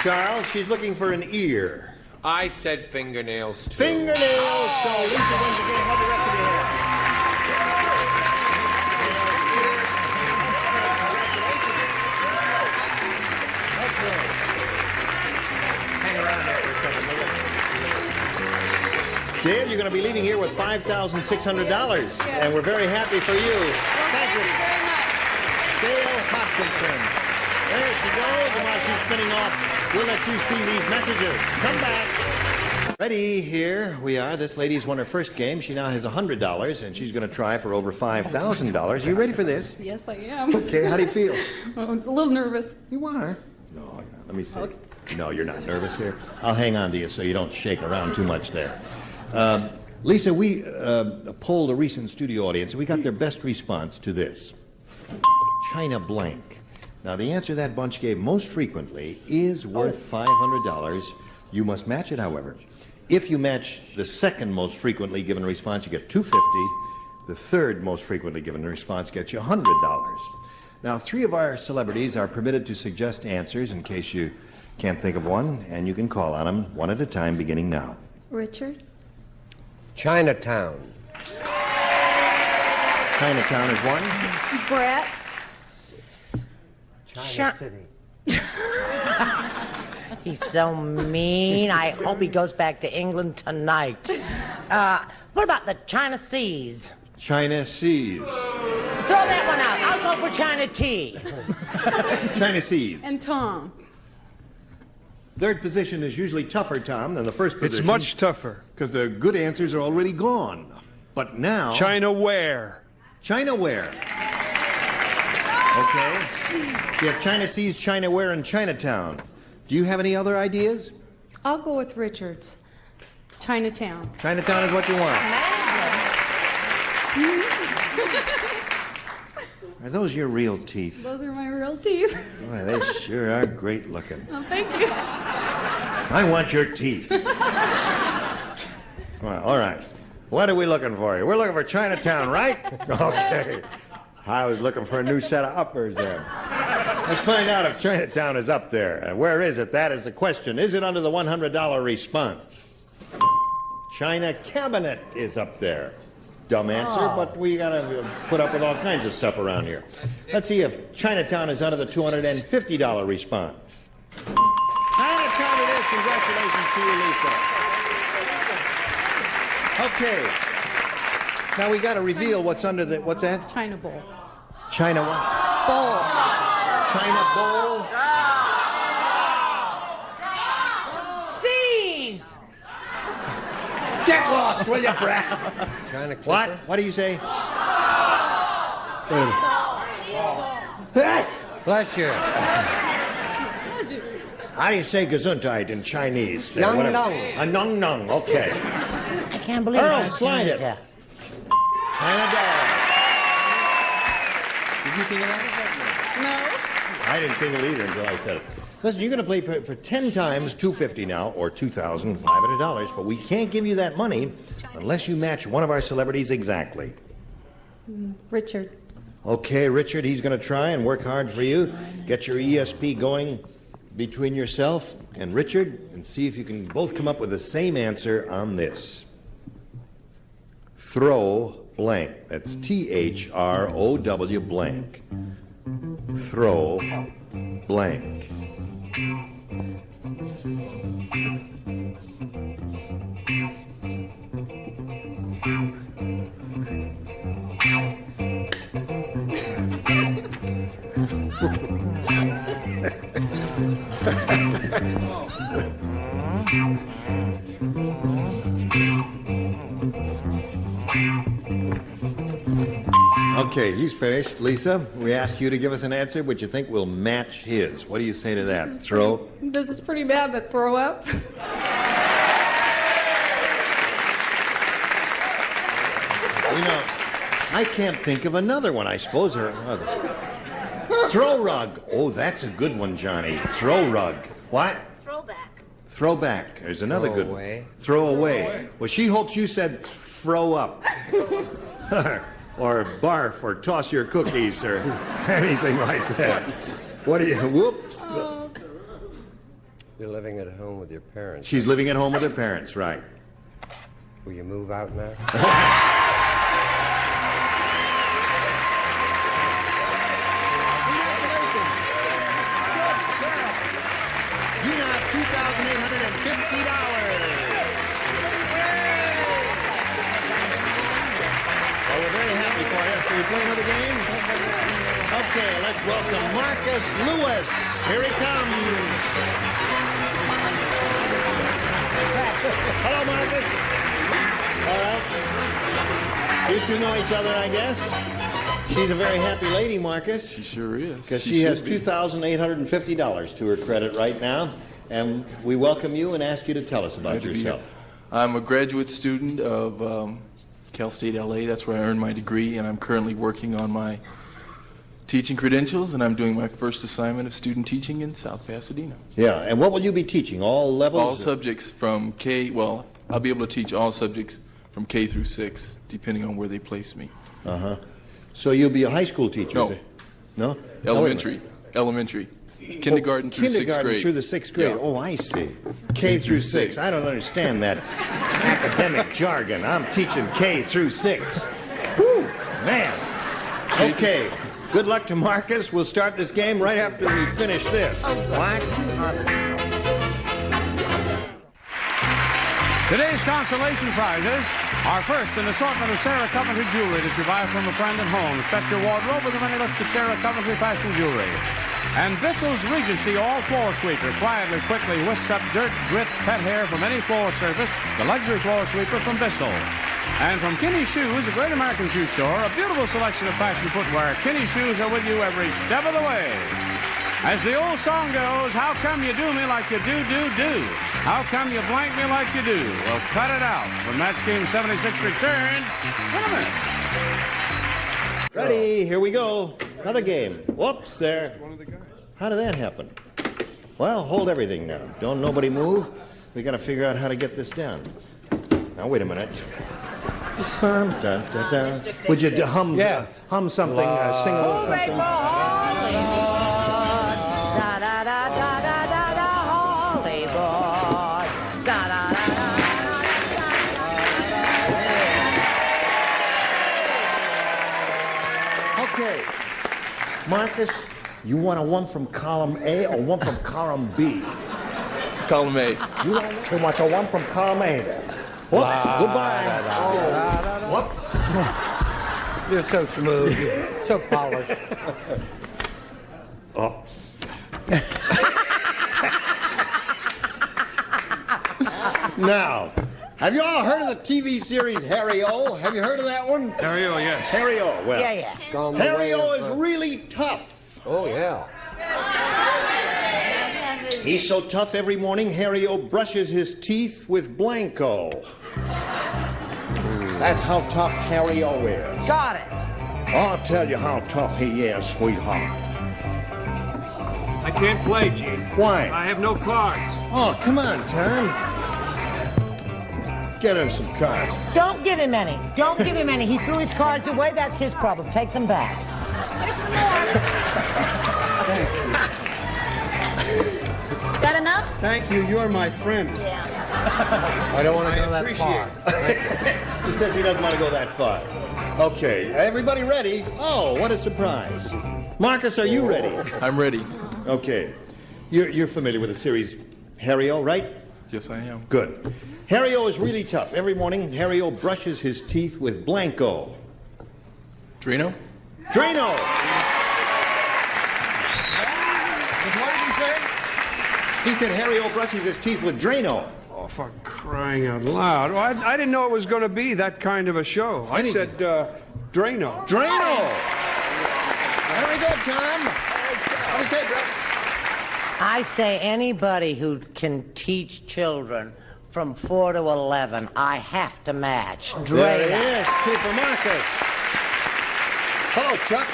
S2: Charles, she's looking for an ear.
S4: I said fingernails, too.
S2: Fingernails! So Lisa wins the game. What the rest of you have? Hang around there for a second, will you? Dale, you're going to be leaving here with $5,600, and we're very happy for you. Thank you very much. Dale Hopkinson. There she goes, and while she's spinning off, we'll let you see these messages. Come back. Ready, here we are. This lady's won her first game. She now has $100, and she's going to try for over $5,000. You ready for this?
S10: Yes, I am.
S2: Okay, how do you feel?
S10: A little nervous.
S2: You are? No, let me see. Okay. No, you're not nervous here. I'll hang on to you so you don't shake around too much there. Lisa, we polled a recent studio audience, and we got their best response to this. China blank. Now, the answer that bunch gave most frequently is worth $500. You must match it, however. If you match the second most frequently given response, you get $250. The third most frequently given response gets you $100. Now, 3 of our celebrities are permitted to suggest answers in case you can't think of one, and you can call on them one at a time, beginning now.
S10: Richard?
S4: Chinatown.
S2: Chinatown is one.
S10: Brett?
S4: China City.
S15: He's so mean. I hope he goes back to England tonight. What about the China Seas?
S2: China Seas.
S15: Throw that one out. I'll go for China Tea.
S2: China Seas.
S10: And Tom?
S2: Third position is usually tougher, Tom, than the first position.
S23: It's much tougher.
S2: Because the good answers are already gone. But now...
S23: China where?
S2: China where? Okay. You have China Seas, China where, and Chinatown. Do you have any other ideas?
S10: I'll go with Richard's. Chinatown.
S2: Chinatown is what you want. Are those your real teeth?
S10: Those are my real teeth.
S2: Boy, they sure are great looking.
S10: Oh, thank you.
S2: I want your teeth. Well, all right. What are we looking for here? We're looking for Chinatown, right? Okay. I was looking for a new set of uppers there. Let's find out if Chinatown is up there. And where is it? That is the question. Is it under the $100 response? China Cabinet is up there. Dumb answer, but we gotta put up with all kinds of stuff around here. Let's see if Chinatown is under the $250 response. Chinatown it is. Congratulations to you, Lisa. Okay. Now we gotta reveal what's under the, what's that?
S10: China bowl.
S2: China what?
S10: Bowl.
S2: China bowl?
S3: Seize!
S2: Get lost, will you, Brett?
S4: China
S2: What? What do you say?
S4: Bless you.
S2: How do you say Gesundheit in Chinese? There,
S4: Nung
S2: whatever.
S4: nung.
S2: A nung nung, okay.
S15: I can't believe
S2: Earl,
S15: I'm
S2: slide it.
S15: Chinatown.
S2: China doll. Did you think of that?
S10: No.
S2: I didn't think of it either until I said it. Listen, you're going to play for 10 times $250 now, or $2,500, but we can't give you that money unless you match one of our celebrities exactly.
S10: Richard.
S2: Okay, Richard, he's going to try and work hard for you. Get your ESP going between yourself and Richard, and see if you can both come up with the same answer on this. Throw blank. That's THROW blank. Throw blank. Okay, he's finished. Lisa, we asked you to give us an answer which you think will match his. What do you say to that? Throw?
S10: This is pretty bad, but throw up.
S2: You know, I can't think of another one. I suppose there are other. Throw rug. Oh, that's a good one, Johnny. Throw rug. What?
S20: Throwback.
S2: Throwback. There's another
S4: Throw
S2: good
S4: away.
S2: one. Throw away. Well, she hopes you said throw up. Or barf, or toss your cookies, or anything like that. Whoops. What do you, whoops.
S4: You're living at home with your parents.
S2: She's living at home with her parents, right.
S4: Will you move out now?
S2: You now have $2,850. Well, we're very happy for you. Shall we play another game? Okay, let's welcome Marcus Lewis. Here he comes. Hello, Marcus. All right. You two know each other, I guess? She's a very happy lady, Marcus.
S12: She sure is.
S2: Because she has $2,850 to her credit right now. And we welcome you and ask you to tell us about yourself.
S7: I'm a graduate student of Cal State LA. That's where I earned my degree, and I'm currently working on my teaching credentials, and I'm doing my first assignment of student teaching in South Pasadena.
S2: Yeah, and what will you be teaching? All levels?
S7: All subjects from K, well, I'll be able to teach all subjects from K through 6, depending on where they place me.
S2: Uh-huh. So you'll be a high school teacher?
S7: No.
S2: Is it? No?
S7: Elementary. Elementary. Kindergarten through 6th grade.
S2: Kindergarten through the 6th grade.
S7: Yeah.
S2: Oh, I see. K through 6. I don't understand that academic jargon. I'm teaching K through 6. Whew, man. Okay. Good luck to Marcus. We'll start this game right after we finish this. What?
S1: Today's consolation prizes are first an assortment of Sarah Coventry jewelry that you buy from a friend at home. Special wardrobe with the many looks of Sarah Coventry fashion jewelry. And Bissell's Regency All Floor Sweeper quietly, quickly whisks up dirt, grit, pet hair from any floor surface. The luxury floor sweeper from Bissell. And from Kinney Shoes, a great American shoe store, a beautiful selection of fashion footwear. Kinney Shoes are with you every step of the way. As the old song goes, how come you do me like you do? How come you blank me like you do? Well, cut it out. When Match Game 76 returns in a minute.
S2: Ready, here we go. Another game. Whoops, there. How did that happen? Well, hold everything now. Don't nobody move. We got to figure out how to get this down. Now, wait a minute. Dun, dun, dun, dun. Would you hum something, sing a little something?
S15: Da da da da da da da Hollywood. Da da da da da.
S2: Okay. Marcus, you want a one from column A or one from column B?
S7: Column A.
S2: You want a one from column A there. Whoops, goodbye. Whoops.
S4: You're so smooth, so polished.
S2: Oops. Now, have you all heard of the TV series Harry-O? Have you heard of that one?
S23: Harry-O, yes.
S2: Harry-O, well.
S15: Yeah.
S2: Harry-O is really tough.
S4: Oh, yeah.
S2: He's so tough every morning, Harry-O brushes his teeth with Blanco. That's how tough Harry-O is.
S15: Got it.
S2: I'll tell you how tough he is, sweetheart.
S23: I can't play, Gene.
S2: Why?
S23: I have no cards.
S2: Oh, come on, Tom. Get him some cards.
S15: Don't give him any. Don't give him any. He threw his cards away. That's his problem. Take them back.
S16: Here's some more. Got enough?
S23: Thank you. You're my friend.
S16: Yeah.
S4: I don't want to go that far.
S2: He says he doesn't want to go that far. Okay, everybody ready? Oh, what a surprise. Marcus, are you ready?
S7: I'm ready.
S2: Okay. You're familiar with the series Harry-O, right?
S7: Yes, I am.
S2: Good. Harry-O is really tough. Every morning, Harry-O brushes his teeth with Blanco.
S7: Drano?
S2: Drano!
S23: What did he say?
S2: He said Harry-O brushes his teeth with Drano.
S23: Oh, for crying out loud. Well, I didn't know it was going to be that kind of a show. I said Drano.
S2: Drano! Very good, Tom. What do you say, Brett?
S15: I say anybody who can teach children from 4 to 11, I have to match. Drano.
S2: There it is. 2 for Marcus. Hello, Chuck.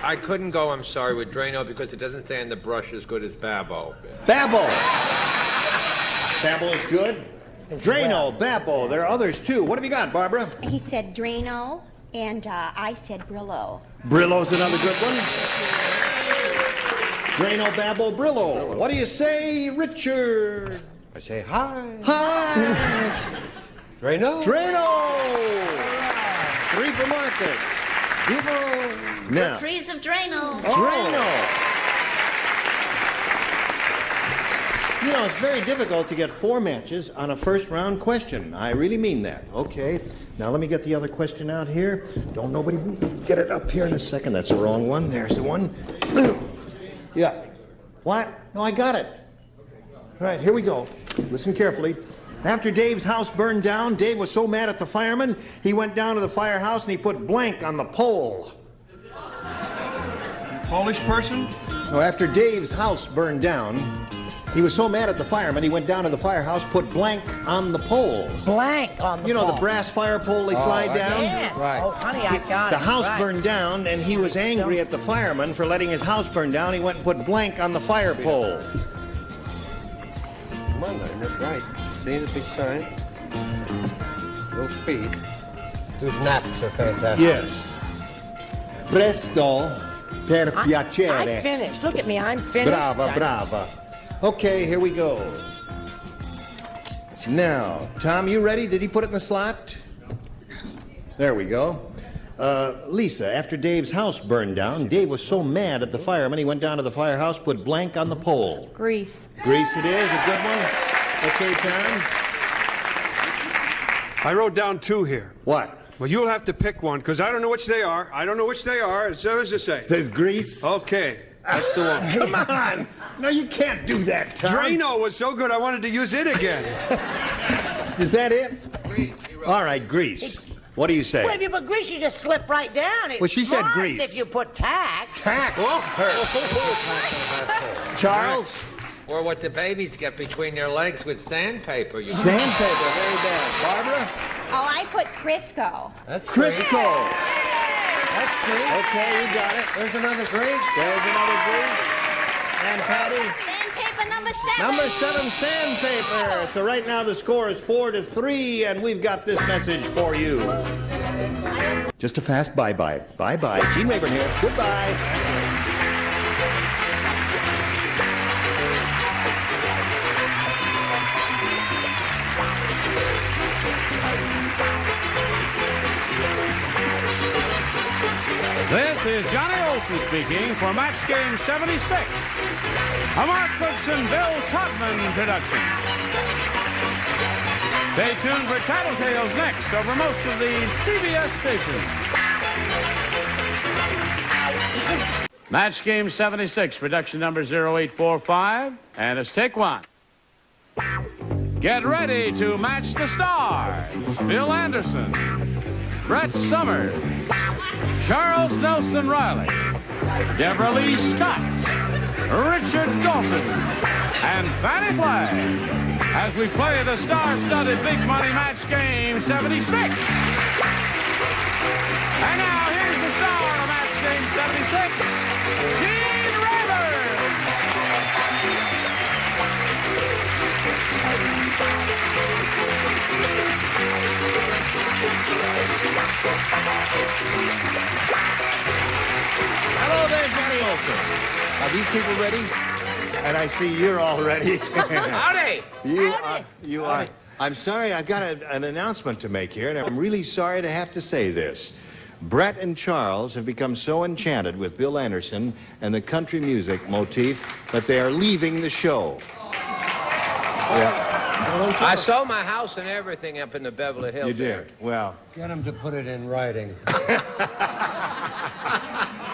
S17: I couldn't go, I'm sorry, with Drano because it doesn't stand the brush as good as Babbo.
S2: Babbo. Babbo is good. Drano, Babbo. There are others, too. What have you got, Barbara?
S20: He said Drano, and I said Brillo.
S2: Brillo's another good one. Drano, Babbo, Brillo. What do you say, Richard?
S4: I say hi.
S2: Hi.
S4: Drano.
S2: Drano. 3 for Marcus. Now.
S22: Freeze of Drano.
S2: Drano. You know, it's very difficult to get 4 matches on a first-round question. I really mean that. Okay. Now, let me get the other question out here. Don't nobody get it up here in a second. That's the wrong one. There's the one. Yeah. What? No, I got it. All right, here we go. Listen carefully. After Dave's house burned down, Dave was so mad at the fireman, he went down to the firehouse and he put blank on the pole.
S23: Polish person?
S2: No, after Dave's house burned down, he was so mad at the fireman, he went down to the firehouse, put blank on the pole.
S15: Blank on the pole.
S2: You know, the brass fire pole they slide down?
S15: Yeah. Right. Oh, honey, I got
S2: The
S15: it.
S2: house
S15: Right.
S2: burned down, and he was angry at the fireman for letting his house burn down. He went and put blank on the fire pole.
S4: Come on, Larry, that's right. See the big sign? Little speed. Those naps are fantastic.
S2: Yes. Presto per piacere.
S15: I'm finished. Look at me, I'm finished.
S2: Brava, brava. Okay, here we go. Now, Tom, you ready? Did he put it in the slot? There we go. Lisa, after Dave's house burned down, Dave was so mad at the fireman, he went down to the firehouse, put blank on the pole.
S10: Grease.
S2: Grease it is, a good one. Okay, Tom?
S23: I wrote down 2 here.
S2: What?
S23: Well, you'll have to pick one, because I don't know which they are. I don't know which they are. So what does it say?
S2: It says grease.
S23: Okay, that's the one.
S2: Come on. No, you can't do that, Tom.
S23: Drano was so good, I wanted to use it again.
S2: Is that it? All right, grease. What do you say?
S15: Well, if you put grease, you just slip right down. It's
S2: Well, she said
S15: smart
S2: grease.
S15: If you put tax.
S2: Tax. Charles?
S17: Or what the babies get between their legs with sandpaper. You
S2: Sandpaper, very bad. Barbara?
S20: Oh, I put Crisco.
S4: That's
S2: Crisco.
S4: That's great.
S2: Okay, you got it.
S4: There's another grease.
S2: There's another grease. And Patty?
S20: Sandpaper number 7.
S2: Number 7, sandpaper. So right now the score is 4-3, and we've got this message for you. Just a fast bye-bye. Bye-bye. Gene Rayburn here. Goodbye.
S1: This is Johnny Olson speaking for Match Game 76, a Mark Cooks and Bill Todman production. Stay tuned for Tattletales next over most of the CBS stations. Match Game 76, production number 0845, and it's take one. Get ready to match the stars. Bill Anderson, Brett Summers, Charles Nelson Riley, Deborah Lee Scott, Richard Dawson, and Fannie Flagg as we play the star-studded Big Money Match Game 76. And now here's the star of Match Game 76, Gene Rayburn.
S2: Hello there, Johnny Olson. Are these people ready? And I see you're all ready.
S17: Howdy!
S2: You are. I'm sorry, I've got an announcement to make here, and I'm really sorry to have to say this. Brett and Charles have become so enchanted with Bill Anderson and the country music motif that they are leaving the show. Yeah.
S4: I sold my house and everything up in the Beverly Hills.
S2: You did?
S4: area.
S2: Well.
S4: Get them to put it in writing.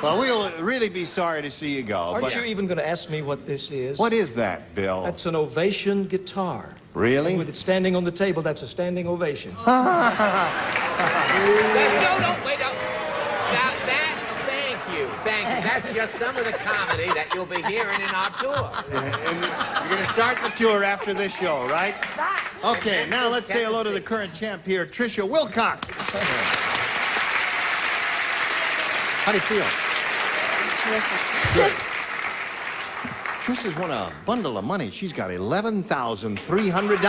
S2: Well, we'll really be sorry to see you go.
S11: Aren't you even going to ask me what this is?
S2: What is that, Bill?
S11: That's an ovation guitar.
S2: Really?
S11: And with it standing on the table, that's a standing ovation.
S4: No, wait up. Now, thank you. That's just some of the comedy that you'll be hearing in our tour.
S2: And you're going to start the tour after this show, right? Okay, now let's say hello to the current champ here, Tricia Wilcox. How do you feel?
S10: Terrific.
S2: Good. Trisha's won a bundle of money. She's got $11,300.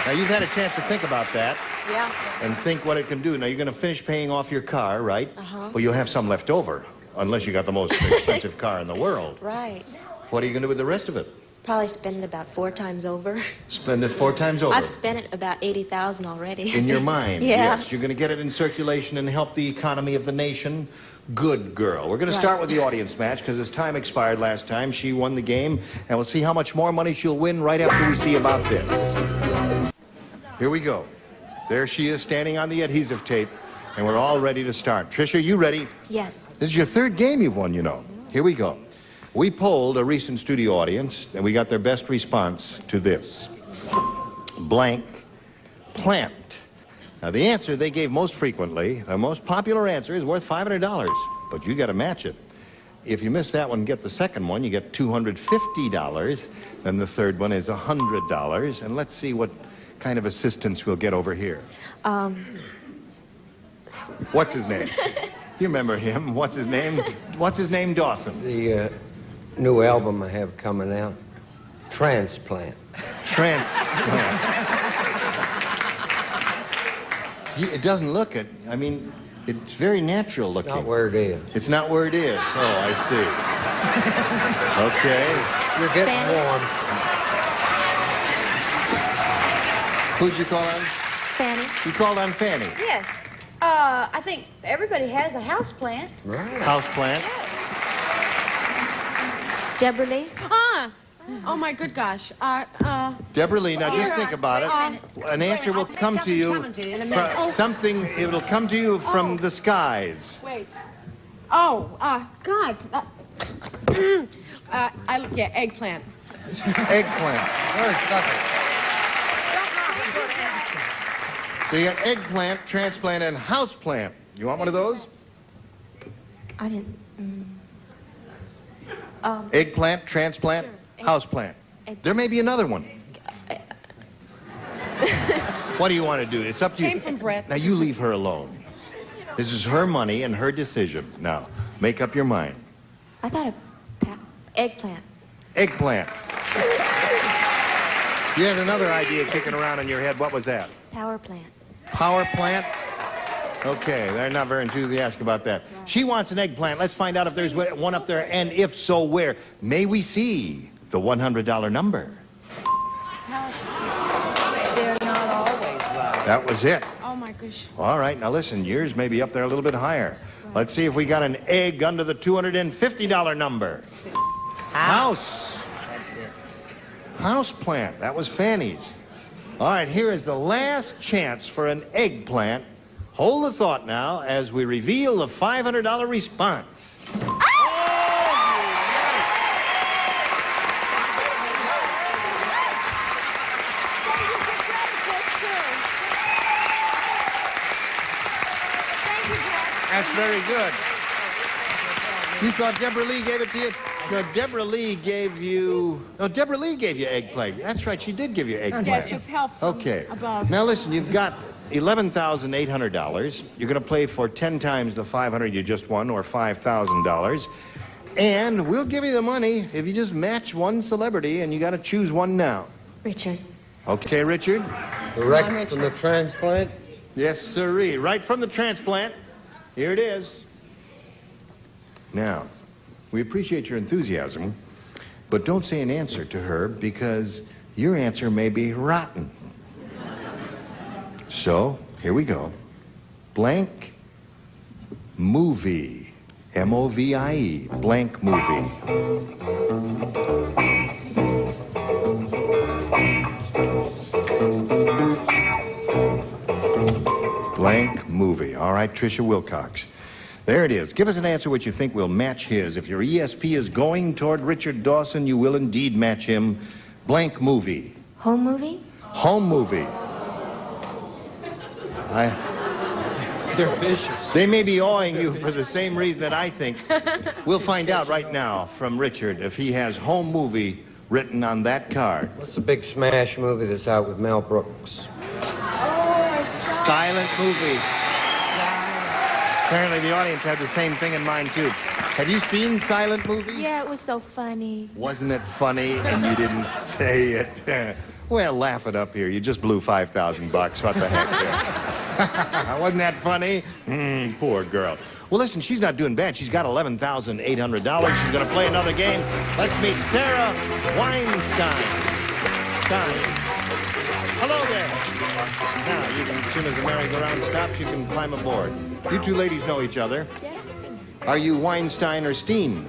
S2: Now, you've had a chance to think about that.
S10: Yeah.
S2: And think what it can do. Now, you're going to finish paying off your car, right?
S10: Uh-huh.
S2: Well, you'll have some left over, unless you got the most expensive car in the world.
S10: Right.
S2: What are you going to do with the rest of it?
S10: Probably spend it about 4 times over.
S2: Spend it 4 times over?
S10: I've spent it about $80,000 already.
S2: In your mind,
S10: yeah.
S2: Yes. You're going to get it in circulation and help the economy of the nation. Good girl. We're going to start with the audience match because his time expired last time. She won the game, and we'll see how much more money she'll win right after we see about this. Here we go. There she is standing on the adhesive tape, and we're all ready to start. Tricia, you ready?
S10: Yes.
S2: This is your 3rd game you've won, you know. Here we go. We polled a recent studio audience, and we got their best response to this. Blank plant. Now, the answer they gave most frequently, the most popular answer, is worth $500, but you got to match it. If you miss that one and get the second one, you get $250. Then the third one is $100. And let's see what kind of assistance we'll get over here. What's his name? You remember him. What's his name? What's his name, Dawson?
S4: The new album I have coming out, Transplant.
S2: Transplant. It doesn't look it. I mean, it's very natural looking.
S4: Not where it is.
S2: It's not where it is. Oh, I see. Okay.
S4: You're getting warm.
S2: Who'd you call on?
S8: Fanny.
S2: You called on Fanny.
S8: Yes. I think everybody has a house plant.
S2: Right. House plant.
S10: Deborah Lee?
S13: Oh, my good gosh.
S2: Deborah Lee, now just think about it. An answer will come to you from something, it will come to you from the skies.
S13: Wait. God. Yeah, eggplant.
S2: Eggplant. So you got eggplant, transplant, and house plant. You want one of those?
S10: I didn't.
S2: Eggplant, transplant, house plant. There may be another one. What do you want to do? It's up to you.
S13: Came from Brett.
S2: Now, you leave her alone. This is her money and her decision. Now, make up your mind.
S16: I thought eggplant.
S2: Eggplant. You had another idea kicking around in your head. What was that?
S16: Power plant.
S2: Power plant? Okay, they're not very enthusiastic about that. She wants an eggplant. Let's find out if there's one up there, and if so, where. May we see the $100 number?
S15: They're not always right.
S2: That was it.
S13: Oh, my gosh.
S2: All right, now listen, yours may be up there a little bit higher. Let's see if we got an egg under the $250 number. House. House plant. That was Fanny's. All right, here is the last chance for an eggplant. Hold the thought now as we reveal the $500 response. That's very good. You thought Deborah Lee gave it to you? No, Deborah Lee gave you... No, Deborah Lee gave you eggplant. That's right, she did give you eggplant.
S13: Yes, with help from
S2: Okay.
S13: above.
S2: Now listen, you've got $11,800. You're going to play for 10 times the $500 you just won, or $5,000. And we'll give you the money if you just match one celebrity, and you got to choose one now.
S16: Richard.
S2: Okay, Richard?
S4: Direct from the transplant?
S2: Yes, sirree. Right from the transplant. Here it is. Now, we appreciate your enthusiasm, but don't say an answer to her because your answer may be rotten. So, here we go. Blank movie. M-O-V-I-E. Blank movie. Blank movie. All right, Tricia Wilcox. There it is. Give us an answer what you think will match his. If your ESP is going toward Richard Dawson, you will indeed match him. Blank movie.
S16: Home movie?
S2: Home movie.
S11: They're vicious.
S2: They may be awing you for the same reason that I think. We'll find out right now from Richard if he has home movie written on that card.
S4: What's the big smash movie that's out with Mel Brooks?
S2: Silent movie. Apparently the audience had the same thing in mind, too. Have you seen Silent Movie?
S16: Yeah, it was so funny.
S2: Wasn't it funny and you didn't say it? Well, laugh it up here. You just blew $5,000. What the heck? Wasn't that funny? Poor girl. Well, listen, she's not doing bad. She's got $11,800. She's going to play another game. Let's meet Sarah Weinstein. Hello there. Now, you can, as soon as the merry-go-round stops, you can climb aboard. You two ladies know each other.
S5: Yes.
S2: Are you Weinstein or Steen?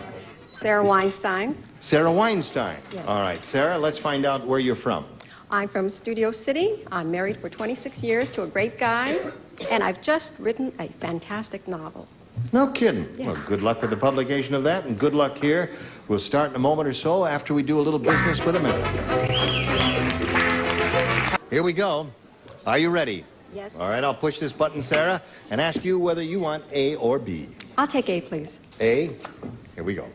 S5: Sarah Weinstein.
S2: Sarah Weinstein.
S5: Yes.
S2: All right, Sarah, let's find out where you're from.
S5: I'm from Studio City. I'm married for 26 years to a great guy, and I've just written a fantastic novel.
S2: No kidding.
S5: Yes.
S2: Well, good luck with the publication of that, and good luck here. We'll start in a moment or so after we do a little business with a minute. Here we go. Are you ready?
S5: Yes.
S2: All right, I'll push this button, Sarah, and ask you whether you want A or B.
S5: I'll take A, please.
S2: A. Here we go.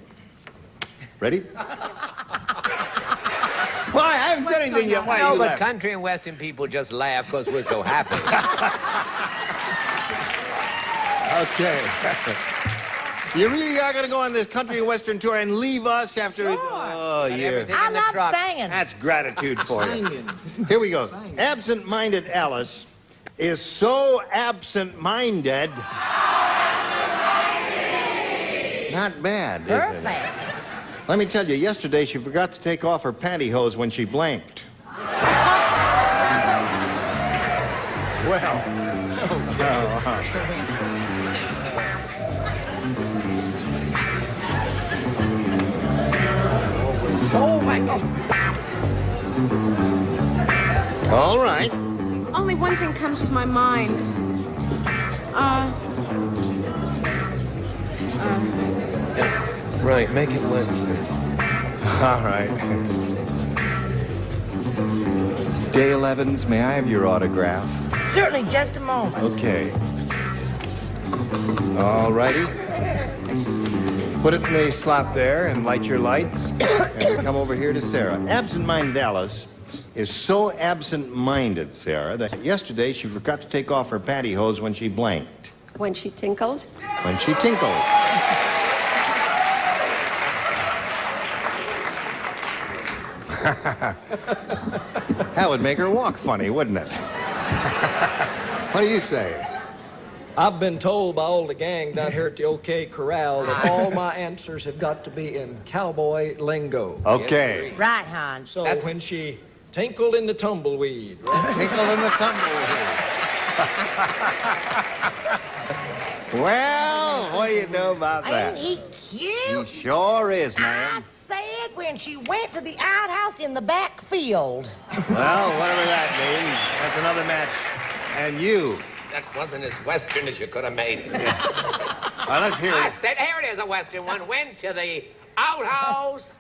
S2: Ready? Why? I haven't said anything yet. Why are
S9: No,
S2: you
S9: but
S2: laughing?
S9: country and western people just laugh because we're so happy.
S2: Okay. You really are going to go on this country and western tour and leave us after... Oh, yeah.
S15: I'm not singing.
S2: That's gratitude for you. Here we go. Absent-minded Alice is so absent-minded... Not bad, is it?
S15: Perfect.
S2: Let me tell you, yesterday she forgot to take off her pantyhose when she blanked. Well...
S13: Oh, my God.
S2: All right.
S13: Only one thing comes to my mind.
S9: Right, make it Wednesday.
S2: All right. Dale Evans, may I have your autograph?
S15: Certainly, just a moment.
S2: Okay. All righty. Put it in the slot there and light your lights. And we come over here to Sarah. Absent-minded Alice is so absent-minded, Sarah, that yesterday she forgot to take off her pantyhose when she blanked.
S5: When she tinkled?
S2: When she tinkled. That would make her walk funny, wouldn't it? What do you say?
S11: I've been told by all the gang down here at the OK Corral that all my answers have got to be in cowboy lingo.
S2: Okay.
S15: Right, hon.
S11: So when she tinkled in the tumbleweed.
S2: Right? Tinkled in the tumbleweed. Well, what do you know about that?
S15: Ain't he cute?
S2: He sure is, man.
S15: I said when she went to the outhouse in the back field.
S2: Well, whatever that means, that's another match. And you?
S9: That wasn't as Western as you could have made it.
S2: Well, let's hear it.
S9: I said, here it is, a Western one. Went to the outhouse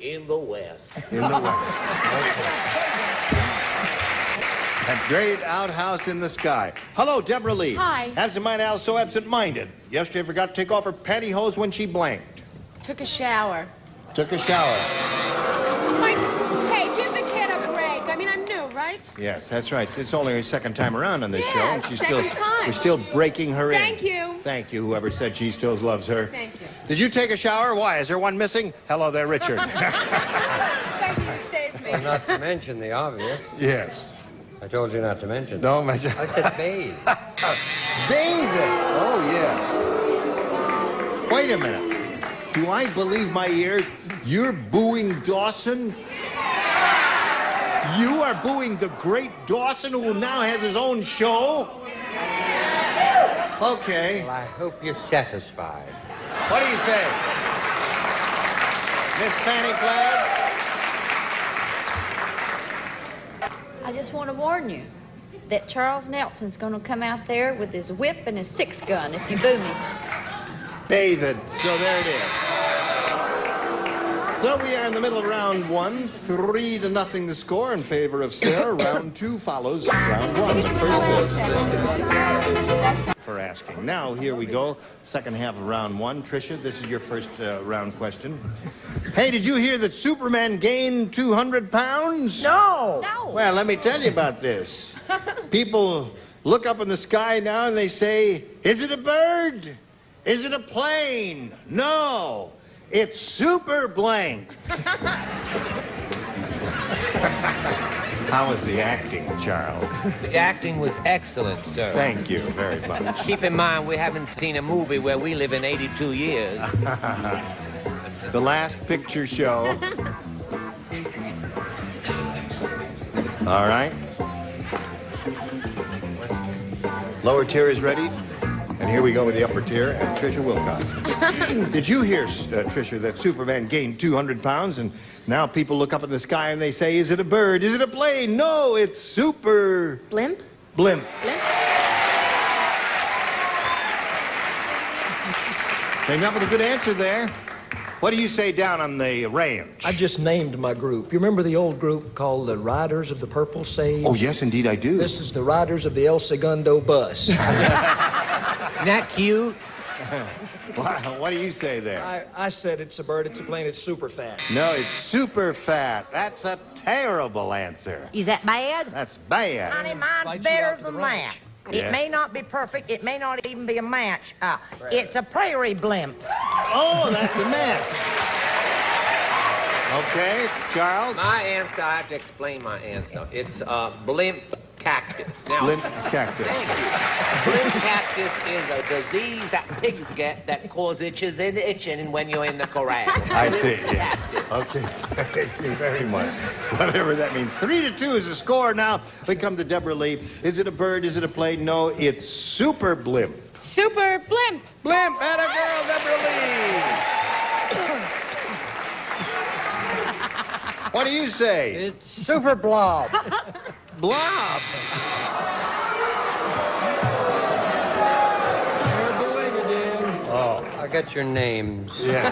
S9: in the West.
S2: In the West. Okay. That great outhouse in the sky. Hello, Deborah Lee.
S13: Hi.
S2: Absent-minded Al, so absent-minded. Yesterday forgot to take off her pantyhose when she blanked.
S13: Took a shower.
S2: Took a shower.
S13: Hey, give the kid a break. I mean, I'm new, right?
S2: Yes, that's right. It's only her second time around on this show.
S13: Yeah,
S2: And
S13: second time.
S2: We're still breaking her in.
S13: Thank you.
S2: Thank you, whoever said she still loves her.
S13: Thank you.
S2: Did you take a shower? Why? Is there one missing? Hello there, Richard.
S13: Thank you, you saved me.
S4: Well, not to mention the obvious.
S2: Yes.
S4: I told you not to mention.
S2: No,
S4: I said bathe.
S2: Bathing. Oh, yes. Wait a minute. Do I believe my ears? You're booing Dawson? You are booing the great Dawson, who now has his own show? Okay.
S4: Well, I hope you're satisfied.
S2: What do you say? Miss Fanny Flagg?
S16: I just want to warn you that Charles Nelson's going to come out there with his whip and his 6-gun if you boo me.
S2: David. So there it is. So we are in the middle of round one. 3-0 the score in favor of Sarah. Round two follows round one. But first this. For asking. Now, here we go. Second half of round one. Tricia, this is your first round question. Hey, did you hear that Superman gained 200 pounds?
S15: No.
S2: Well, let me tell you about this. People look up in the sky now and they say, is it a bird? Is it a plane? No. It's super blank. How was the acting, Charles?
S9: The acting was excellent, sir.
S2: Thank you very much.
S9: Keep in mind, we haven't seen a movie where we live in 82 years.
S2: The Last Picture Show. All right. Lower tier is ready. And here we go with the upper tier and Tricia Wilcox. Did you hear, Tricia, that Superman gained 200 pounds and now people look up in the sky and they say, is it a bird? Is it a plane? No, it's super...
S13: Blimp?
S2: Blimp.
S13: Blimp?
S2: Came up with a good answer there. What do you say down on the range?
S11: I just named my group. You remember the old group called the Riders of the Purple Sage?
S2: Oh, yes, indeed I do.
S11: This is the Riders of the El Segundo Bus.
S9: Isn't that cute?
S2: What do you say there?
S11: I said it's a bird, it's a plane, it's super fat.
S2: No, it's super fat. That's a terrible answer.
S15: Is that bad?
S2: That's bad.
S15: Honey, mine's
S11: Invite you
S15: better
S11: out to the
S15: than
S11: ranch.
S15: that.
S2: Yeah.
S15: It may not be perfect. It may not even be a match. It's a prairie blimp.
S2: Oh, that's a match. Okay, Charles?
S9: My answer, I have to explain my answer. It's blimp cactus. Now,
S2: Blimp cactus.
S9: thank you. Blimp cactus is a disease that pigs get that causes itching when you're in the corral.
S2: I see, yeah. Okay, thank you very much. Whatever that means. 3-2 is the score now. We come to Deborah Lee. Is it a bird? Is it a plane? No, it's super blimp.
S13: Super blimp.
S2: Blimp, atta girl, Deborah Lee. What do you say?
S4: It's super blob.
S2: Blob.
S11: They're booing again.
S2: Oh,
S4: I got your names.
S2: yeah.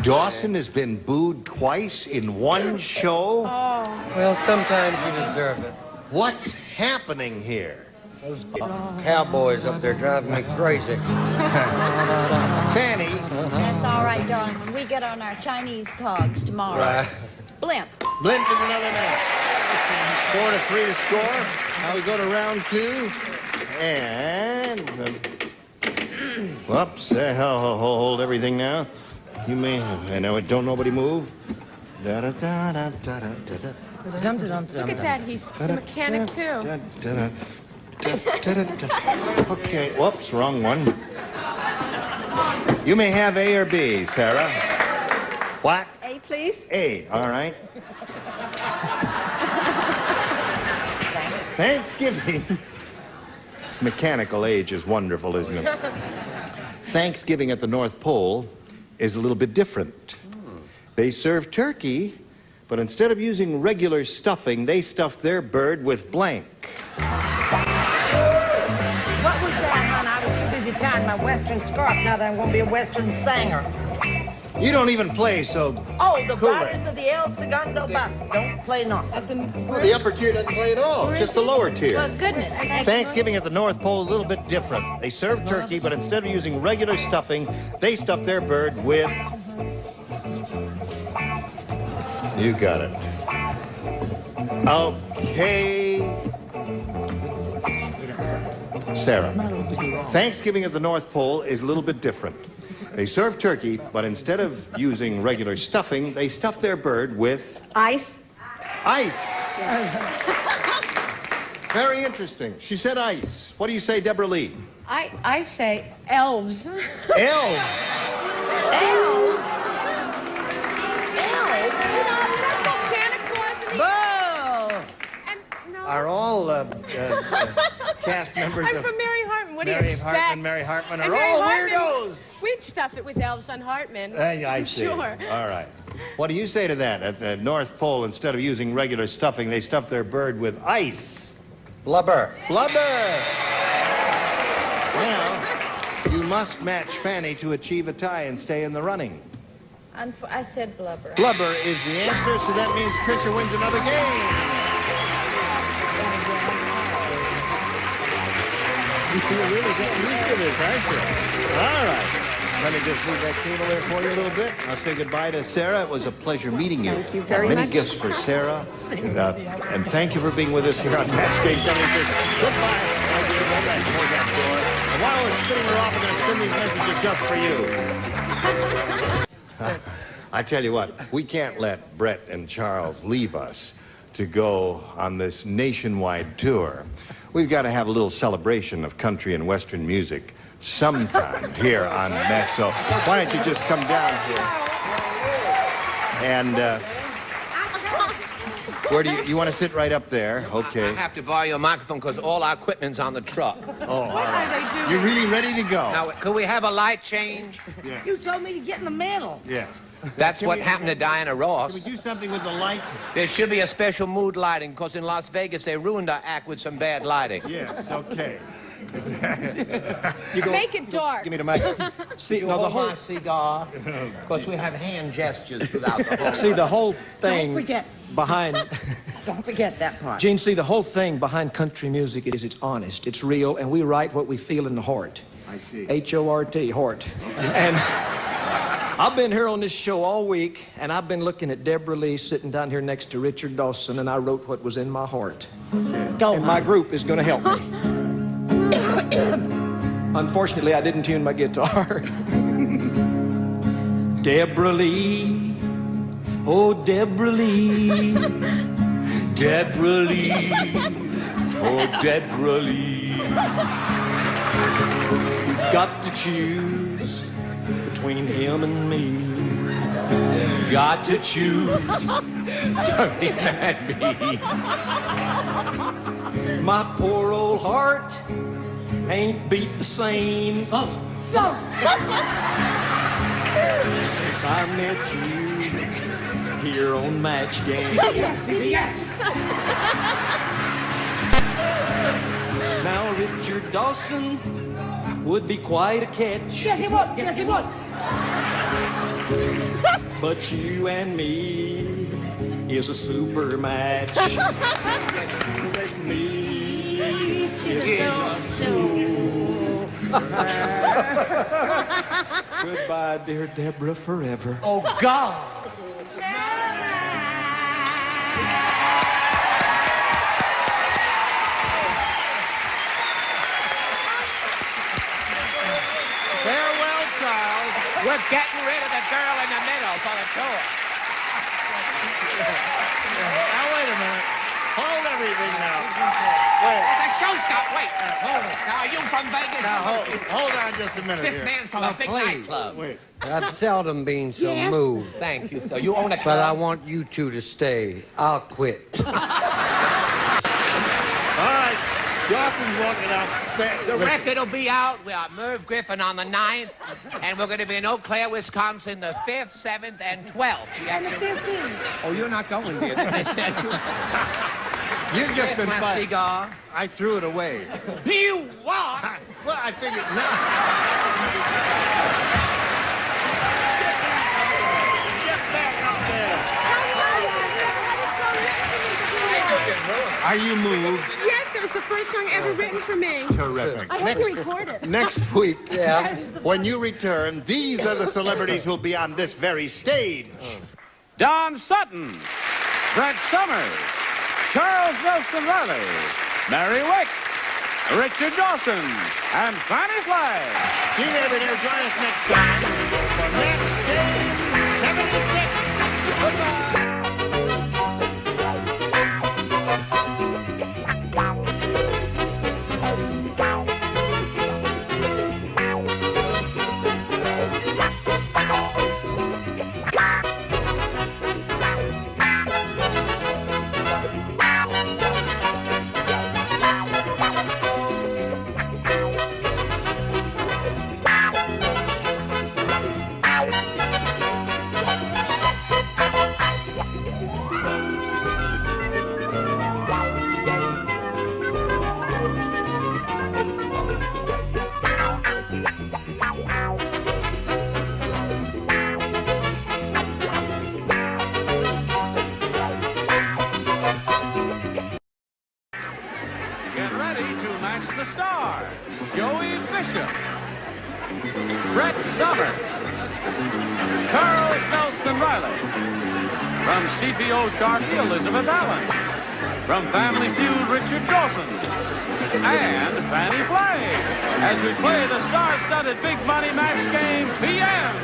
S2: Dawson has been booed twice in one show?
S13: Oh.
S4: Well, sometimes you deserve it.
S2: What's happening here?
S4: Those cowboys up there driving me crazy.
S2: Fanny.
S16: That's all right, darling. When we get on our Chinese cogs tomorrow.
S4: Right.
S16: Blimp.
S2: Blimp is another match. 4-3 to score. Now we go to round 2. And... whoops. Hold everything now. You may... I know it. Don't nobody move. Da-da-da-da-da-da-da.
S13: Look at that. He's a mechanic, too.
S2: Okay. Whoops. Wrong one. You may have A or B, Sarah. What?
S5: A, please.
S2: A. All right. Thanksgiving. This mechanical age is wonderful, isn't it? Thanksgiving at the North Pole is a little bit different. They serve turkey, but instead of using regular stuffing, they stuffed their bird with blank.
S15: What was that, hon? I was too busy tying my Western scarf now that I'm going to be a Western singer.
S2: You don't even play, so...
S15: Oh, the
S2: cool
S15: riders of the El Segundo bus don't play nothing.
S2: Well, the upper tier doesn't play at all, just the lower tier.
S16: Well, goodness.
S2: Thanksgiving at the North Pole, a little bit different. They serve turkey, but instead of using regular stuffing, they stuff their bird with... You got it. Okay. Sarah, Thanksgiving at the North Pole is a little bit different. They serve turkey, but instead of using regular stuffing, they stuff their bird with...
S5: Ice.
S2: Ice. Very interesting. She said ice. What do you say, Deborah Lee?
S13: I say elves.
S2: Elves.
S13: Elves? Santa Claus and the...
S2: Are all cast members
S13: I'm
S2: of...
S13: from Mary Hartman. What do you expect?
S2: Mary Hartman
S13: And
S2: are
S13: Mary
S2: all
S13: Hartman,
S2: weirdos.
S13: We'd stuff it with elves on Hartman.
S2: I see.
S13: Sure.
S2: All right. What do you say to that? At the North Pole, instead of using regular stuffing, they stuff their bird with ice.
S4: Blubber.
S2: Blubber. Now, you must match Fanny to achieve a tie and stay in the running.
S16: I said blubber.
S2: Blubber is the answer, so that means Tricia wins another game. You're really getting used to this, aren't you? All right. Let me just move that table there for you a little bit. I'll say goodbye to Sarah. It was a pleasure meeting you.
S5: Thank you very much.
S2: Many gifts for Sarah. And thank you for being with us here on Match Game 76. Goodbye. I'll get you back toward that door. And while we're spinning her off, we're going to spin these messages just for you. I tell you what, we can't let Brett and Charles leave us to go on this nationwide tour. We've got to have a little celebration of country and Western music sometime here on Mess. So why don't you just come down here? And where do you want to sit right up there? Okay.
S9: I have to borrow your microphone because all our equipment's on the truck.
S2: Oh, what are they doing? You're really ready to go.
S9: Now, could we have a light change?
S2: Yeah.
S15: You told me to get in the middle.
S2: Yes.
S9: That's what happened to Diana Ross.
S2: Can we do something with the lights?
S9: There should be a special mood lighting because in Las Vegas they ruined our act with some bad lighting.
S2: Yes, okay.
S13: Make it dark.
S11: Give me the mic. See,
S9: You
S11: no, the
S9: hold
S11: whole
S9: my cigar because we have hand gestures throughout the whole.
S11: see the whole thing
S15: Don't forget.
S11: behind.
S15: Don't forget that part.
S11: Gene, see the whole thing behind country music is it's honest, it's real, and we write what we feel in the heart.
S2: I see.
S11: H-O-R-T, heart. And I've been here on this show all week, and I've been looking at Deborah Lee sitting down here next to Richard Dawson, and I wrote what was in my heart.
S15: Go
S11: And my group is going to help me. Unfortunately, I didn't tune my guitar. Deborah Lee, oh Deborah Lee, Deborah Lee, oh Deborah Lee. You've got to choose between him and me. Got to choose between him and me. My poor old heart ain't beat the same since I met you here on Match Game. Now Richard Dawson would be quite a catch.
S15: Yes, he would. Yes, he would.
S11: But you and me is a super match. Me is a super Goodbye, dear Deborah, forever.
S9: Oh, God. We're getting rid of the girl in the middle for the tour.
S18: Now, wait a minute. Hold everything now. Wait.
S9: The show stopped. Wait. Hold it. Now, are you from Vegas?
S18: Now, hold on just a minute
S9: This
S18: here.
S9: man's from a big nightclub.
S18: Wait.
S4: I've seldom been so moved.
S9: Thank you, sir. You own a club?
S4: But I want you two to stay. I'll quit.
S18: All right. Dawson's walking out.
S9: The record will be out. We are Merv Griffin on the 9th, and we're going to be in Eau Claire, Wisconsin, the 5th, 7th, and 12th.
S15: And the 15th.
S9: Oh, you're not going here.
S2: You've just been
S9: my
S2: fired.
S9: cigar.
S2: I threw it away.
S9: You what?
S2: Well, I figured no. Are you moved?
S13: Yes, that was the first song ever written for me.
S2: Terrific.
S13: I hope you record it.
S2: Next week, when you return, these are the celebrities who'll be on this very stage.
S1: Don Sutton, Brett Summers, Charles Nelson Riley, Mary Wicks, Richard Dawson, and Fannie Flagg.
S2: Gene Abraham, join us next time for Match Game 76. Goodbye.
S1: Get ready to match the stars. Joey Bishop, Brett Summers, Charles Nelson Riley. From CPO Sharkey, Elizabeth Allen. From Family Feud, Richard Dawson. And Fannie Flagg, as we play the star-studded Big Money Match Game PM.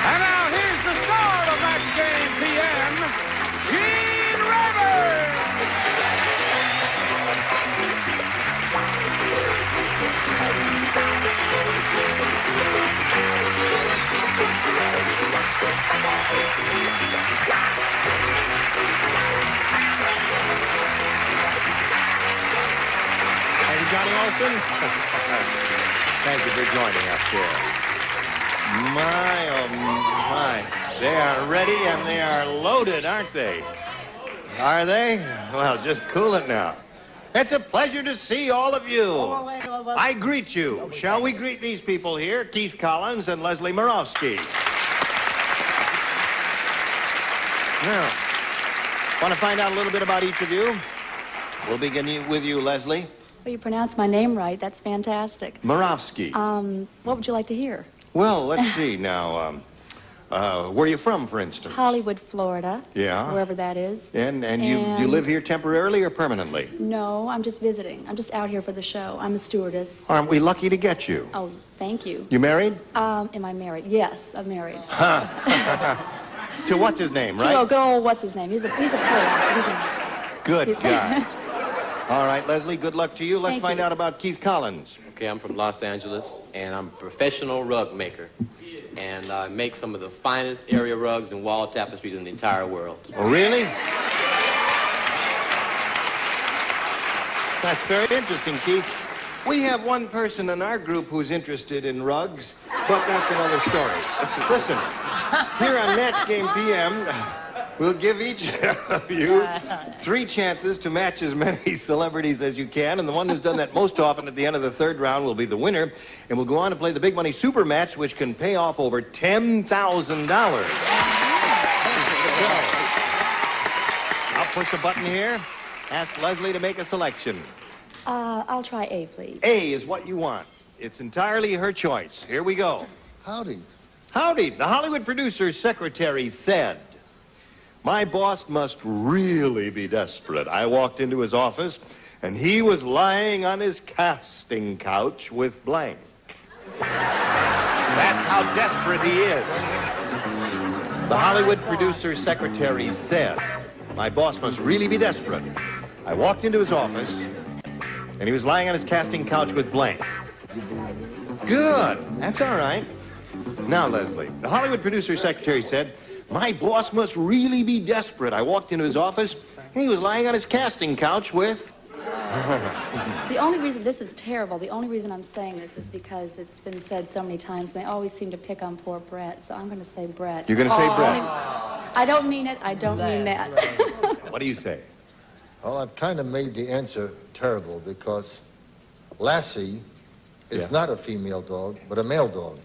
S1: And now here's the star of Match Game PM, Gene Rayburn.
S2: Thank you, Johnny Olson. Thank you for joining us here. My, oh my. They are ready and they are loaded, aren't they? Are they? Well, just cool it now. It's a pleasure to see all of you. I greet you. Shall we greet these people here? Keith Collins and Leslie Moravsky. Now, want to find out a little bit about each of you? We'll begin with you, Leslie.
S19: Well, you pronounced my name right. That's fantastic.
S2: Moravsky.
S19: What would you like to hear?
S2: Well, let's see now. Where are you from, for instance?
S19: Hollywood, Florida.
S2: Yeah.
S19: Wherever that is.
S2: And you live here temporarily or permanently?
S19: No, I'm just visiting. I'm just out here for the show. I'm a stewardess.
S2: Aren't we lucky to get you?
S19: Oh, thank you.
S2: You married?
S19: Am I married? Yes, I'm married.
S2: To what's his name, right?
S19: To good old what's his name? He's a pro. He's a nice guy.
S2: Good guy. All right, Leslie, good luck to you. Let's
S19: Thank
S2: find
S19: you.
S2: out about Keith Collins.
S21: Okay, I'm from Los Angeles, and I'm a professional rug maker. And I make some of the finest area rugs and wall tapestries in the entire world.
S2: Oh, really? That's very interesting, Keith. We have one person in our group who's interested in rugs, but that's another story. Listen, here on Match Game PM, we'll give each of you 3 chances to match as many celebrities as you can, and the one who's done that most often at the end of the 3rd round will be the winner, and we'll go on to play the Big Money Super Match, which can pay off over $10,000. I'll push a button here. Ask Leslie to make a selection.
S19: I'll try A, please.
S2: A is what you want. It's entirely her choice. Here we go.
S6: Howdy.
S2: Howdy. The Hollywood producer's secretary said, "My boss must really be desperate." I walked into his office, and he was lying on his casting couch with blank. That's how desperate he is. The Hollywood producer's secretary said, my boss must really be desperate. I walked into his office, and he was lying on his casting couch with blank. Good. That's all right. Now, Leslie, the Hollywood producer's secretary said, my boss must really be desperate. I walked into his office, and he was lying on his casting couch with...
S19: The only reason this is terrible, the only reason I'm saying this is because it's been said so many times, and they always seem to pick on poor Brett, so I'm going to say Brett.
S2: You're going to say Brett?
S19: I don't mean it. I don't mean that.
S2: What do you say?
S3: Well, I've kind of made the answer terrible because Lassie is not a female dog, but a male dog.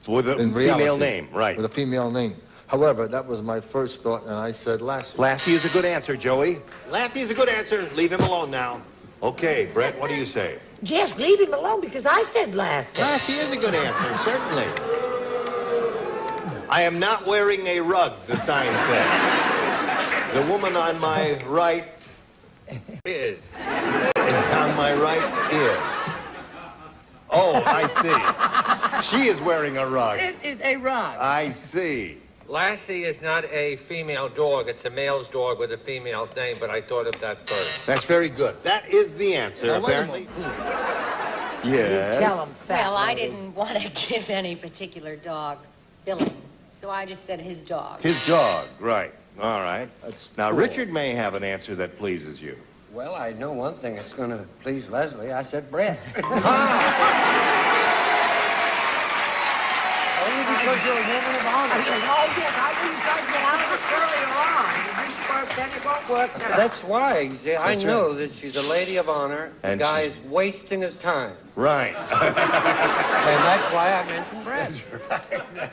S2: With a female name, right.
S3: With a female name. However, that was my first thought, and I said Lassie.
S2: Lassie is a good answer, Joey. Lassie is a good answer. Leave him alone now. Okay, Brett, what do you say?
S15: Just leave him alone because I said Lassie.
S2: Lassie is a good answer, certainly. I am not wearing a rug, the sign says. The woman on my right is. On my right is. Oh, I see. She is wearing a rug.
S15: This is a rug.
S2: I see.
S4: Lassie is not a female dog. It's a male's dog with a female's name, but I thought of that first.
S2: That's very good. That is the answer, apparently. Yes.
S15: Tell him.
S12: Well, I didn't want to give any particular dog billing, so I just said his dog.
S2: His dog, right. All right. Now, Richard may have an answer that pleases you.
S4: Well, I know one thing that's going to please Leslie. I said Brett. Only because you're a woman of honor.
S15: Oh, yes, I didn't try to get out of it earlier on. If it works, then it won't work now.
S4: That's why. See, I know that she's a lady of honor. The guy is wasting his time.
S2: Right.
S4: And that's why I mentioned Brett.
S2: That's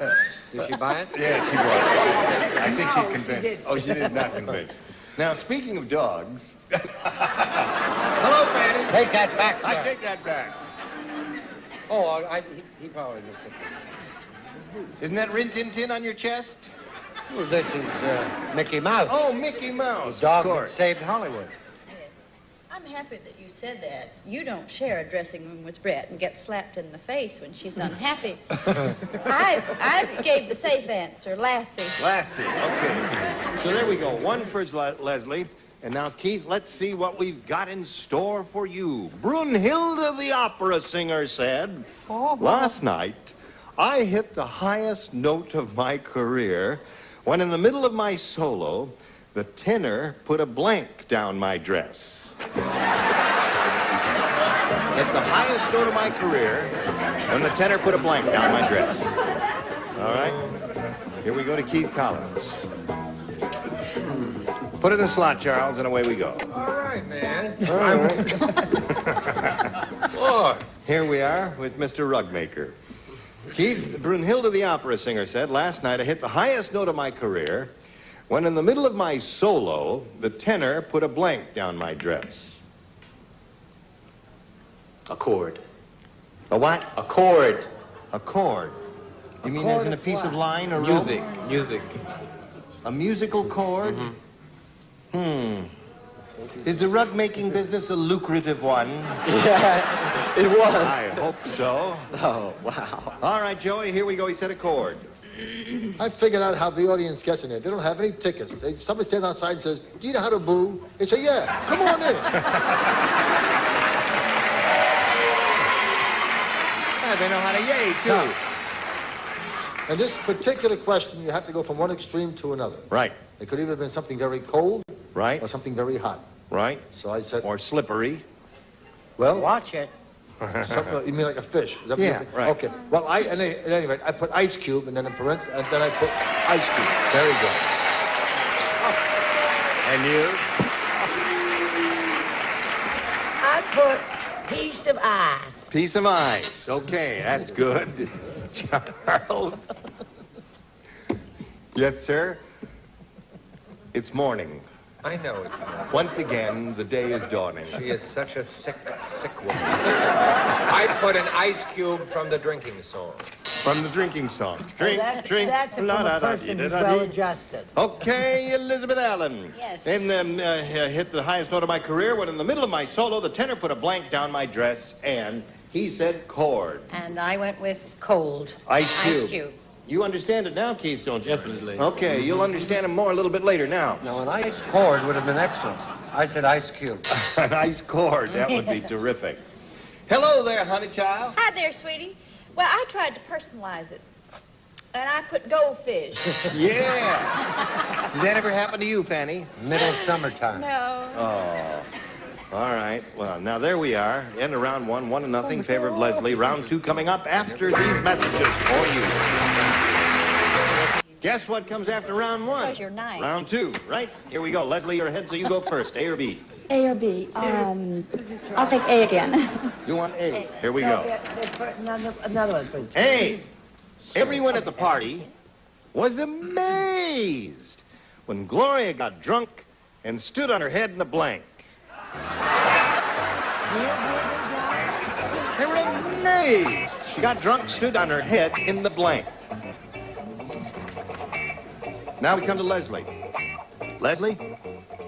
S2: right.
S4: Did she buy it?
S2: Yeah, she bought it. I think she's convinced. Oh, she did not convince. Now, speaking of dogs... Hello, Fanny.
S4: Take that back, sir.
S2: I take that back.
S4: Oh, he probably missed it.
S2: Isn't that Rin Tin Tin on your chest?
S4: Well, this is Mickey Mouse.
S2: Oh, Mickey Mouse,
S4: the dog
S2: of
S4: that
S2: course.
S4: saved Hollywood.
S22: Yes. I'm happy that you said that. You don't share a dressing room with Brett and get slapped in the face when she's unhappy. I gave the safe answer, Lassie.
S2: Lassie, okay. So there we go. One for Leslie. And now, Keith, let's see what we've got in store for you. Brunhilde the opera singer said, last night, I hit the highest note of my career when in the middle of my solo, the tenor put a blank down my dress. At the highest note of my career, when the tenor put a blank down my dress. All right? Here we go to Keith Collins. Put it in the slot, Charles, and away we go.
S4: All right, man.
S2: All right.
S4: Lord.
S2: Here we are with Mr. Rugmaker. Keith, Brunhilde the opera singer said, last night I hit the highest note of my career when in the middle of my solo, the tenor put a blank down my dress.
S21: A chord.
S2: A what?
S21: A chord.
S2: A chord. You mean as in a piece of line or
S21: music?
S2: rope?
S21: Music.
S2: A musical chord? Is the rug making business a lucrative one?
S21: Yeah, it was.
S2: I hope so.
S21: Oh, wow.
S2: All right, Joey, here we go. He said a chord.
S3: I figured out how the audience gets in there. They don't have any tickets. Somebody stands outside and says, do you know how to boo? They say, yeah, come on in.
S2: Yeah, they know how to yay, too.
S3: Now, in this particular question, you have to go from one extreme to another.
S2: Right.
S3: It could either have been something very cold,
S2: right,
S3: or something very hot.
S2: Right.
S3: So I said...
S2: Or slippery.
S3: Well...
S15: Watch it.
S3: You mean like a fish? Is that
S2: Yeah, right.
S3: Okay. Well, at any rate, I put ice cube, and then in and then I put ice cube. Very good.
S2: And you?
S15: I put piece of ice.
S2: Piece of ice. Okay, that's good. Charles? Yes, sir? It's morning.
S4: I know it's not.
S2: Once again, the day is dawning.
S4: She is such a sick woman. I put an ice cube from the drinking song.
S2: From the drinking song. Drink, drink.
S15: That's from a person who's well-adjusted.
S2: Okay, Elizabeth Allen.
S12: Yes.
S2: And then hit the highest note of my career when in the middle of my solo, the tenor put a blank down my dress and He said cord.
S12: And I went with cold.
S2: Ice cube.
S12: Ice cube.
S2: You understand it now, Keith, don't you?
S4: Definitely.
S2: Okay, you'll understand it more a little bit later now.
S4: No, an ice cord would have been excellent. I said ice cube.
S2: An ice cord, that would be terrific. Hello there, honey child.
S22: Hi there, sweetie. Well, I tried to personalize it. And I put goldfish.
S2: Yeah. Did that ever happen to you, Fanny?
S4: Middle summertime.
S22: No.
S2: Oh. All right. Well, now there we are. End of round one, 1-0 in favor of Leslie. Round two coming up after these messages for you. Guess what comes after round one?
S22: Because you're nice.
S2: Round two, right? Here we go. Leslie, you're ahead, so you go first. A or B?
S19: A or B? I'll take A again.
S2: You want A? Here we go.
S15: Another one, please.
S2: A. Everyone at the party was amazed when Gloria got drunk and stood on her head in the blank. They were amazed. She got drunk, stood on her head in the blank. Now we come to Leslie. Leslie,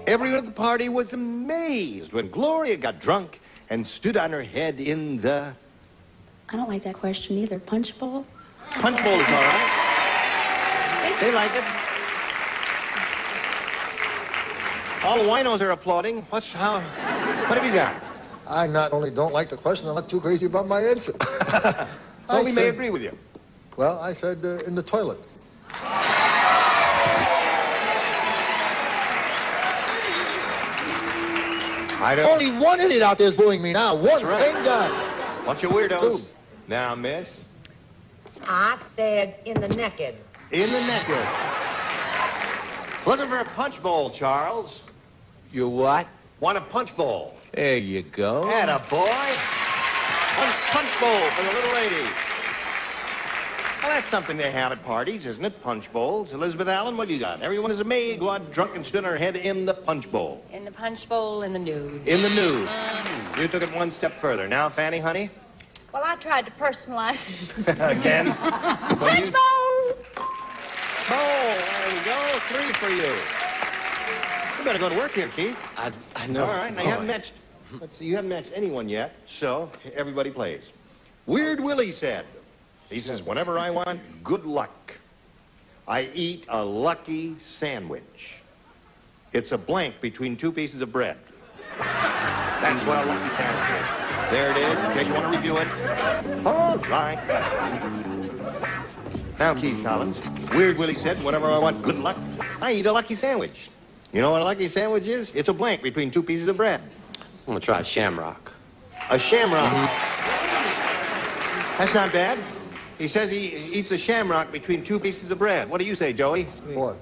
S2: everyone at the party was amazed when Gloria got drunk and stood on her head in the...
S19: I don't like that question either. Punch bowl?
S2: Punch bowl is all right. They like it. All the winos are applauding. What have you got?
S3: I not only don't like the question, I'm not too crazy about my answer.
S2: Well, we may agree with you.
S3: Well, I said in the toilet. Only one idiot out there is booing me now. One,
S2: right.
S3: Same guy.
S2: Bunch of weirdos.
S3: Boom.
S2: Now, miss.
S15: I said in the naked.
S2: In the naked. Looking for a punch bowl, Charles.
S4: You what?
S2: Want a punch bowl?
S4: There you go.
S2: Atta boy. Punch bowl for the little lady. Well, that's something they have at parties, isn't it? Punch bowls. Elizabeth Allen, what do you got? Everyone is a maid, go out drunk and stood on her head in the punch bowl.
S12: In the punch bowl, in the nude.
S2: In the nude. You took it one step further. Now, Fanny, honey?
S22: Well, I tried to personalize it.
S2: Again?
S22: Punch bowl!
S2: Bowl. There we go. 3 for you. You better go to work here, Keith.
S4: I know.
S2: All right. Now, you haven't matched... Let's see. You haven't matched anyone yet, so everybody plays. Weird Willie said... He says, whenever I want good luck, I eat a lucky sandwich. It's a blank between 2 pieces of bread. That's what a lucky sandwich is. There it is, in case you want to review it. All right. Now, Keith Collins, Weird Willie said, whenever I want good luck, I eat a lucky sandwich. You know what a lucky sandwich is? It's a blank between 2 pieces of bread.
S21: I'm gonna try a shamrock.
S2: A shamrock. That's not bad. He says he eats a shamrock between 2 pieces of bread. What do you say, Joey?
S3: Boy,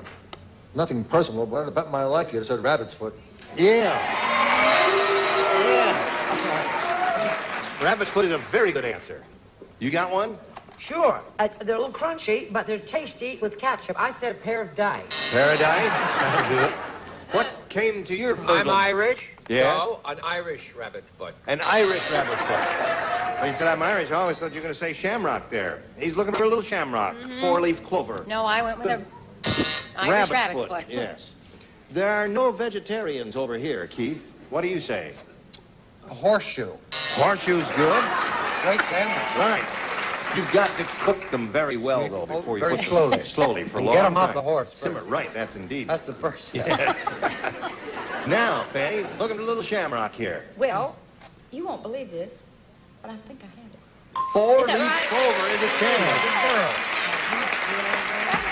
S3: nothing personal, but I'd bet my life you'd have said rabbit's foot.
S2: Yeah. Rabbit's foot is a very good answer. You got one?
S15: Sure. They're a little crunchy, but they're tasty with ketchup. I said a pair of dice.
S2: Paradise? That'll do it. What came to your foot?
S4: I'm Irish.
S2: Yes?
S4: So, an Irish rabbit's foot.
S2: An Irish rabbit foot. When he said, I'm Irish, I always thought you were going to say shamrock there. He's looking for a little shamrock, 4-leaf clover.
S12: No, I went with a Irish rabbit's foot.
S2: Yes. There are no vegetarians over here, Keith. What do you say?
S4: A horseshoe.
S2: Horseshoe's good.
S4: Great sandwich.
S2: Right. You've got to cook them very well, though, before you
S4: very
S2: put
S4: slowly.
S2: them slowly for a
S4: And
S2: long
S4: get 'em
S2: time.
S4: off the horse
S2: Simmer, right, that's indeed.
S4: That's the first step.
S2: Yes. Now, Fanny, look at the little shamrock here.
S12: Well, you won't believe this, but I think I had it.
S2: 4-leaf clover is a shamrock.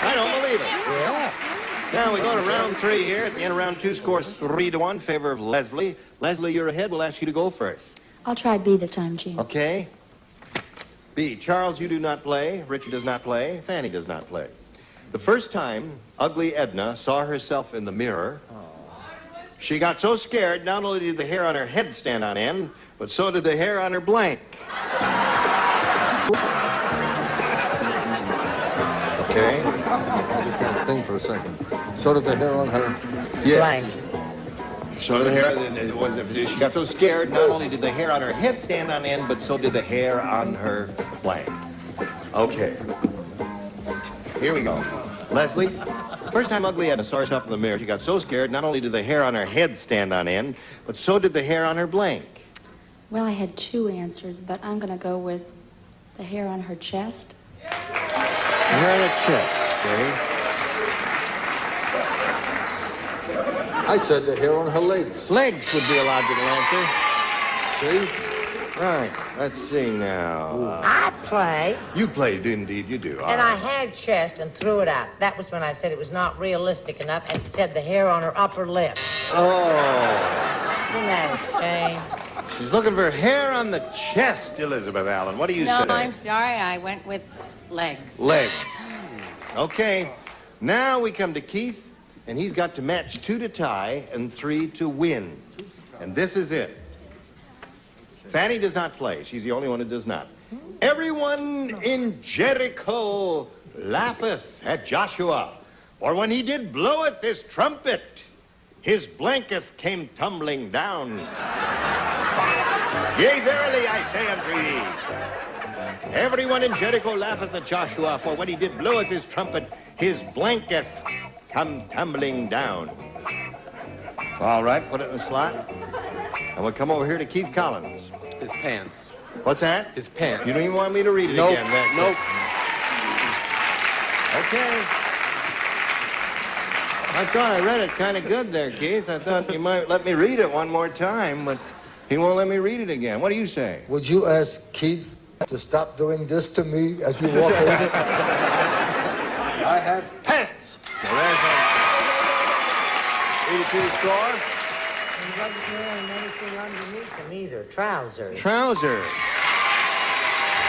S2: I don't believe it.
S4: Yeah.
S2: Now we go to round 3 here. At the end of round 2, scores 3-1 in favor of Leslie. Leslie, you're ahead. We'll ask you to go first.
S19: I'll try B this time, Gene.
S2: Okay. B. Charles, you do not play. Richard does not play. Fanny does not play. The first time ugly Edna saw herself in the mirror, she got so scared, not only did the hair on her head stand on end, but so did the hair on her blank. Okay.
S3: I just got to think for a second. So did the hair on her
S2: blank. So did the hair. She got so scared, not only did the hair on her head stand on end, but so did the hair on her blank. Okay. Here we go. Leslie, first time ugly Edna saw herself in the mirror, she got so scared, not only did the hair on her head stand on end, but so did the hair on her blank.
S19: Well, I had two answers, but I'm going to go with the hair on her chest.
S2: Hair on her chest, eh?
S3: I said the hair on her legs.
S2: Legs would be a logical answer.
S3: See?
S2: Right, let's see now.
S15: I play.
S2: You played, indeed, you do.
S15: And I had chest and threw it out. That was when I said it was not realistic enough and said the hair on her upper lip.
S2: Oh.
S15: Isn't that a shame?
S2: She's looking for hair on the chest, Elizabeth Allen. What do you say?
S12: No, I'm sorry. I went with legs.
S2: Legs. Okay. Now we come to Keith, and he's got to match 2 to tie and 3 to win. And this is it. Fanny does not play. She's the only one who does not. Everyone in Jericho laugheth at Joshua, for when he did bloweth his trumpet, his blanketh came tumbling down. Yea, verily, I say unto ye, everyone in Jericho laugheth at Joshua, for when he did bloweth his trumpet, his blanketh come tumbling down. All right, put it in the slot. And we'll come over here to Keith Collins.
S21: His pants.
S2: What's that?
S21: His pants.
S2: You don't even want me to read it
S21: Nope.
S2: again, that's
S21: Nope.
S2: Okay. I thought I read it kind of good there, Keith. I thought you might let me read it one more time, but he won't let me read it again. What do you say?
S3: Would you ask Keith to stop doing this to me as you walk over? I have pants.
S2: Well, there's a 3-2 score.
S15: He wasn't wearing anything underneath them either. Trousers.
S2: Trousers.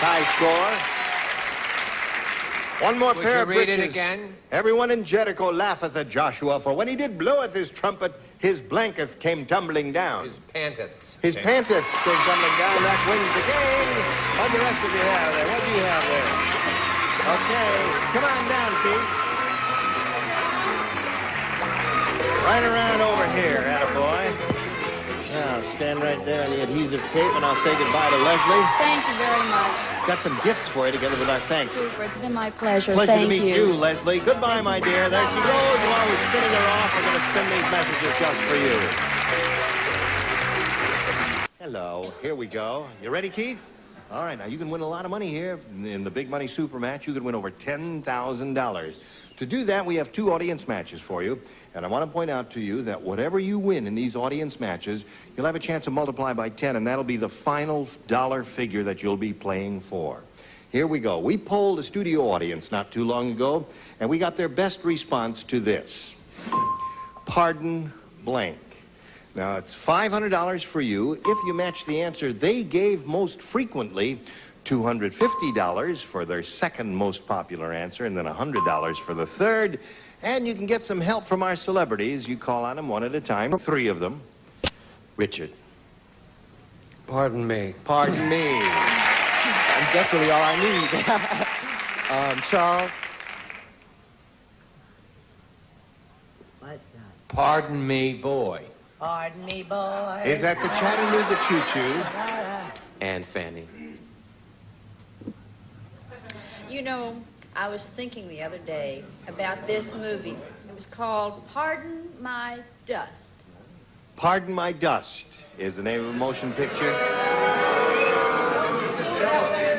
S2: High score. One more
S9: Would
S2: pair
S9: you
S2: of
S9: read
S2: breeches.
S9: it again?
S2: Everyone in Jericho laugheth at Joshua, for when he did bloweth his trumpet, his blanketh came tumbling down.
S9: His panteths.
S2: His panteths came tumbling down. That wins the game. What the rest of you have there? What do you have there? Okay, come on down, Keith. Right around over here, attaboy. Now, stand right there on the adhesive tape, and I'll say goodbye to Leslie.
S19: Thank you very much.
S2: Got some gifts for you together with our thanks.
S19: Super. It's been my pleasure.
S2: Pleasure
S19: Thank
S2: to meet you, Leslie. Goodbye, my dear. There she goes. While we're spinning her off, we're going to spin these messages just for you. Hello. Here we go. You ready, Keith? All right. Now, you can win a lot of money here. In the Big Money Super Match, you can win over $10,000. To do that, we have 2 audience matches for you. And I want to point out to you that whatever you win in these audience matches, you'll have a chance to multiply by 10, and that'll be the final dollar figure that you'll be playing for. Here we go. We polled a studio audience not too long ago, and we got their best response to this. Pardon blank. Now, it's $500 for you if you match the answer they gave most frequently, $250 for their second most popular answer, and then $100 for the third. And you can get some help from our celebrities. You call on them one at a time. 3 of them. Richard.
S21: Pardon me.
S2: Pardon me.
S21: That's really all I need. Charles.
S15: What's that?
S21: Pardon me, boy.
S15: Pardon me, boy.
S2: Is that the Chattanooga Choo-Choo?
S21: And Fanny.
S22: You know, I was thinking the other day about this movie. It was called Pardon My Dust.
S2: Pardon My Dust is the name of a motion picture.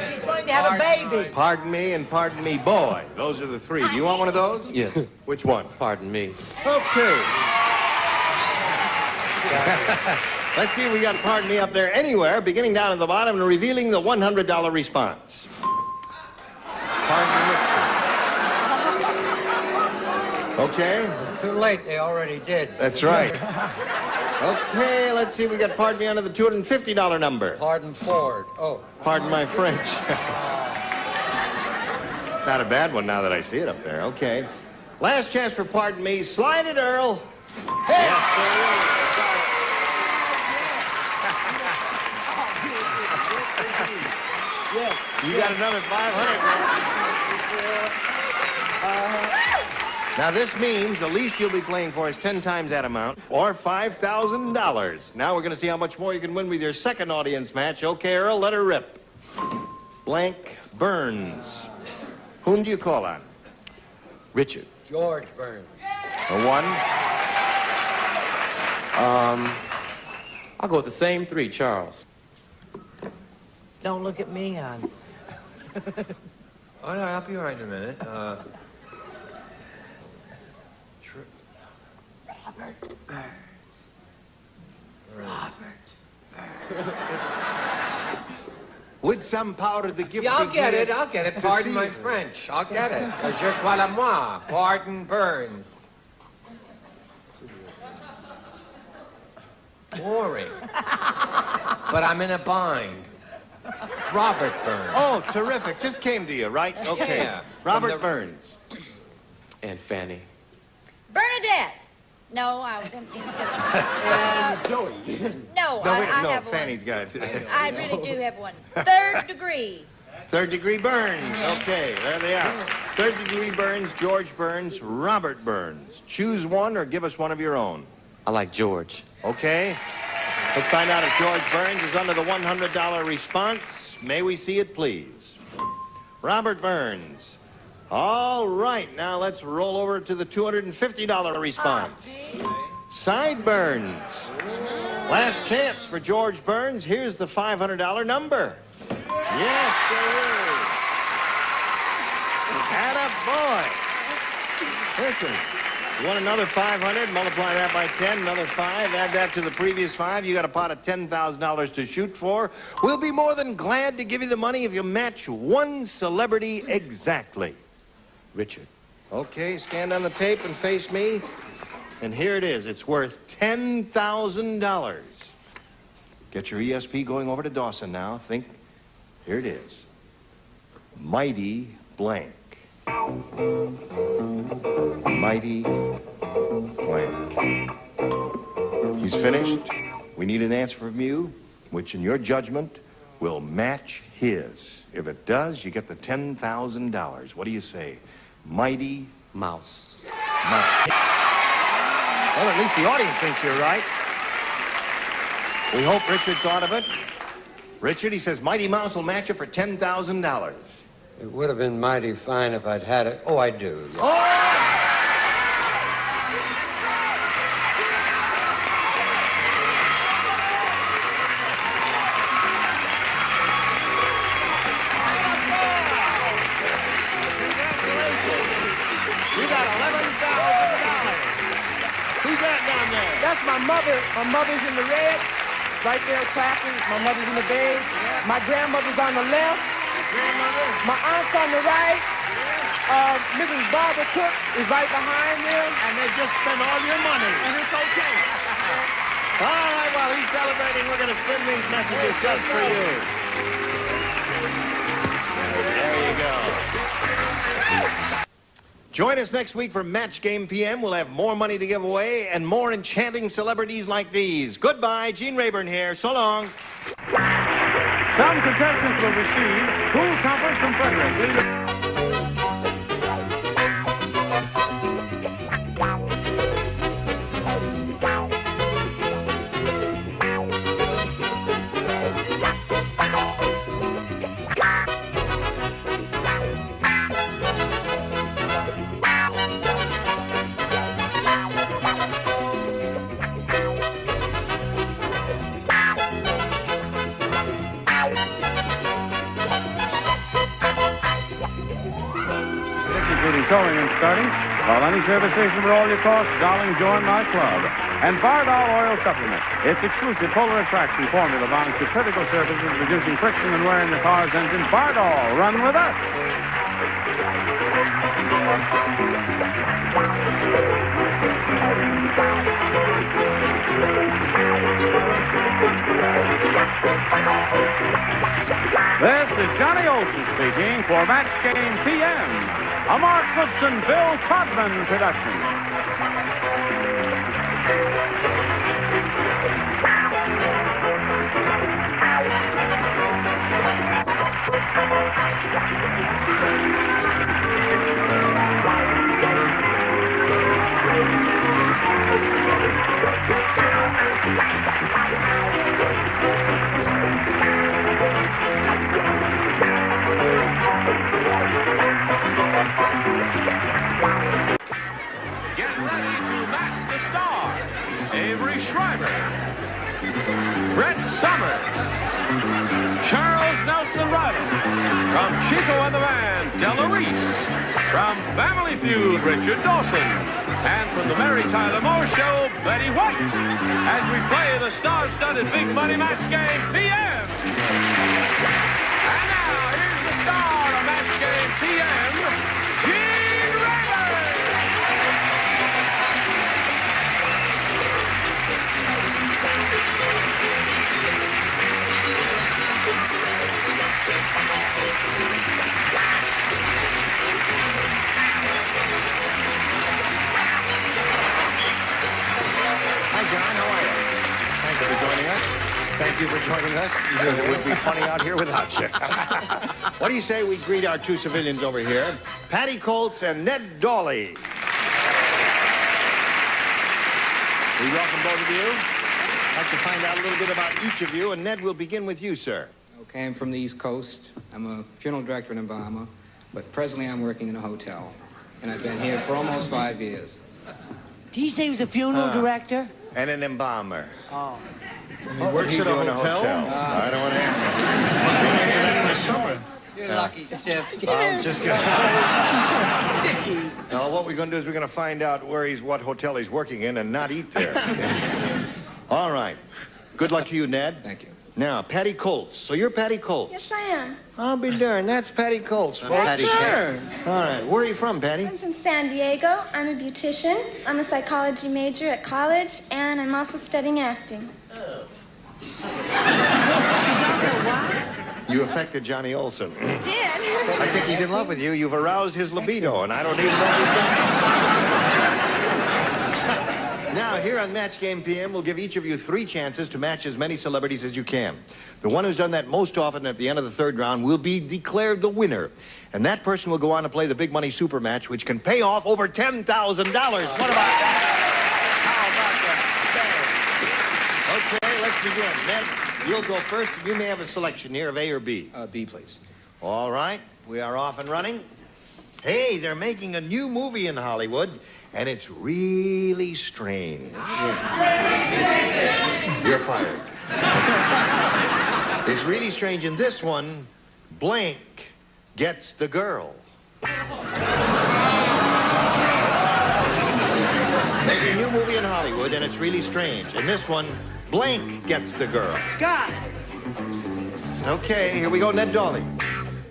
S15: She's going to have a baby.
S2: Pardon Me and Pardon Me Boy. Those are the 3. Do you want one of those?
S21: Yes.
S2: Which one?
S21: Pardon me.
S2: Okay. Let's see if we got Pardon Me up there anywhere, beginning down at the bottom and revealing the $100 response. Pardon me. Okay.
S4: It's too late. They already did.
S2: That's right. Okay, let's see. We got Pardon Me under the $250 number.
S4: Pardon Ford. Oh.
S2: Pardon my French. Not a bad one now that I see it up there. Okay. Last chance for Pardon Me. Slide it, Earl. Hey. Yes, yes. You got another 500. Now, this means the least you'll be playing for is 10 times that amount, or $5,000. Now we're going to see how much more you can win with your second audience match. Okay, Earl, let her rip. Blank Burns. Whom do you call on?
S21: Richard.
S4: George Burns.
S2: A 1?
S21: I'll go with the same 3, Charles.
S15: Don't look at me, hon.
S4: Oh, no, I'll be all right in a minute.
S15: Robert Burns. Robert Burns.
S2: With some powder to give
S4: Yeah, I'll
S2: the
S4: get
S2: gears
S4: it. I'll get it.
S2: to
S4: Pardon
S2: see
S4: my
S2: her.
S4: French. I'll get it. Je crois la moi. Pardon Burns. Boring. But I'm in a bind. Robert Burns.
S2: Oh, terrific. Just came to you, right? Okay.
S4: Yeah.
S2: Robert Burns.
S21: And Fanny.
S22: Bernadette. No, I didn't mean to.
S11: Joey.
S22: No,
S2: No,
S22: I
S2: no,
S22: have
S2: Fanny's got
S22: one.
S2: it.
S22: I really do have one. Third degree.
S2: Third-degree burns. Okay, there they are. Third-degree burns, George Burns, Robert Burns. Choose one or give us one of your own.
S21: I like George.
S2: Okay. Let's find out if George Burns is under the $100 response. May we see it, please? Robert Burns. All right, now let's roll over to the $250 response. Sideburns. Last chance for George Burns. Here's the $500 number. Yes, there is. Attaboy. Listen, you want another 500, multiply that by 10, another 5, add that to the previous 5. You got a pot of $10,000 to shoot for. We'll be more than glad to give you the money if you match one celebrity exactly.
S21: Richard.
S2: Okay, stand on the tape and face me. And here it is. It's worth $10,000. Get your ESP going over to Dawson now. Think. Here it is. Mighty blank. Mighty blank. He's finished. We need an answer from you, which in your judgment will match his. If it does, you get the $10,000. What do you say? Mighty
S21: Mouse.
S2: Mouse. Well, at least the audience thinks you're right. We hope Richard thought of it. Richard, he says Mighty Mouse will match it for $10,000.
S4: It would have been mighty fine if I'd had it. Oh, I do. Yes.
S2: Oh! You got $11,000. Who's that down there?
S7: That's my mother. My mother's in the red, right there clapping. My mother's in the beige. My grandmother's on the left.
S2: Grandmother?
S7: My aunt's on the right. Mrs. Barbara Cooks is right behind them.
S2: And they just spent all your money.
S7: And it's okay.
S2: All right, while he's celebrating, we're going to spin these messages just for you. There you go. Join us next week for Match Game PM. We'll have more money to give away and more enchanting celebrities like these. Goodbye, Gene Rayburn here. So long.
S1: Some contestants will receive cool comforts from Frederick. Including towing and starting. Call any service station for all your costs. Darling, join my club. And Bardol Oil Supplement. Its exclusive polar attraction formula bonds to critical surfaces, reducing friction and wear in the car's engine. Bardol, run with us. This is Johnny Olson speaking for Match Game PM. A Mark Goodson, Bill Todman production. Get ready to match the stars. Avery Schreiber, Brett Somers, Charles Nelson. Wilson Riley. From Chico and the Band, Della Reese. From Family Feud, Richard Dawson. And from the Mary Tyler Moore Show, Betty White. As we play the star-studded Big Money Match Game PM. And now, here's the star of Match Game PM, Gene Rayburn.
S2: Hi, John. How are you? Thank you for joining us. Thank you for joining us, because it would be funny out here without you. What do you say we greet our two civilians over here, Patty Colts and Ned Dawley? We welcome both of you. I'd like to find out a little bit about each of you, and Ned, we'll begin with you, sir.
S14: Okay, I'm from the East Coast. I'm a funeral director in Obama, but presently I'm working in a hotel. And I've been here for almost 5 years.
S15: Did he say he was a funeral director?
S2: And an embalmer.
S15: Oh.
S2: He works at a hotel? I don't want to answer. Must be nice in the summer.
S14: You're lucky, Stiff.
S2: I'm just kidding. Now, what we're going to do is we're going to find out what hotel he's working in and not eat there. All right. Good luck to you, Ned.
S14: Thank you.
S2: Now, Patty Colts. So you're Patty Colts?
S13: Yes, I am.
S2: I'll be darned. That's Patty Colts, folks.
S14: Patty
S13: Sure.
S2: All right. Where are you from, Patty?
S13: I'm from San Diego. I'm a beautician. I'm a psychology major at college, and I'm also studying acting.
S2: You affected Johnny Olson.
S13: Did?
S2: I think he's in love with you. You've aroused his libido, and I don't even know if he's done. Now, here on Match Game PM, we'll give each of you 3 chances to match as many celebrities as you can. The one who's done that most often at the end of the 3rd round will be declared the winner. And that person will go on to play the Big Money Super Match, which can pay off over $10,000. What about that? How about that? Okay, let's begin. Ned, you'll go first. You may have a selection here of A or B.
S14: B, please.
S2: All right, we are off and running. Hey, they're making a new movie in Hollywood, and it's really strange. You're fired. It's really strange. In this one, blank gets the girl. Making a new movie in Hollywood, and it's really strange. In this one, blank gets the girl.
S15: Got it.
S2: Okay, here we go, Ned Dawley.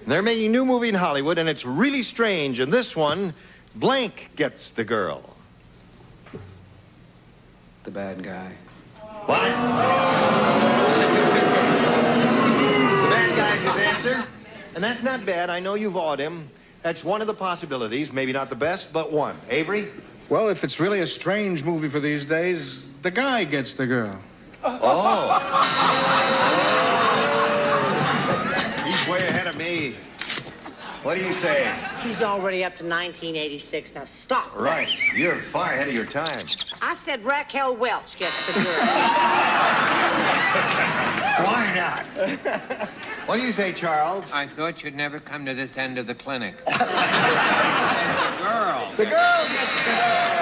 S2: They're making a new movie in Hollywood, and it's really strange. In this one, blank gets the girl.
S14: The bad guy.
S2: What? The bad guy's his answer? And that's not bad. I know you've awed him. That's one of the possibilities. Maybe not the best, but one. Avery?
S6: Well, if it's really a strange movie for these days, the guy gets the girl.
S2: Oh. He's way ahead of me. What do you say?
S15: He's already up to 1986. Now stop.
S2: Right. You're far ahead of your time.
S15: I said Raquel Welch gets the girl.
S2: Why not? What do you say, Charles?
S9: I thought you'd never come to this end of the clinic. The
S2: girl. The girl gets the girl.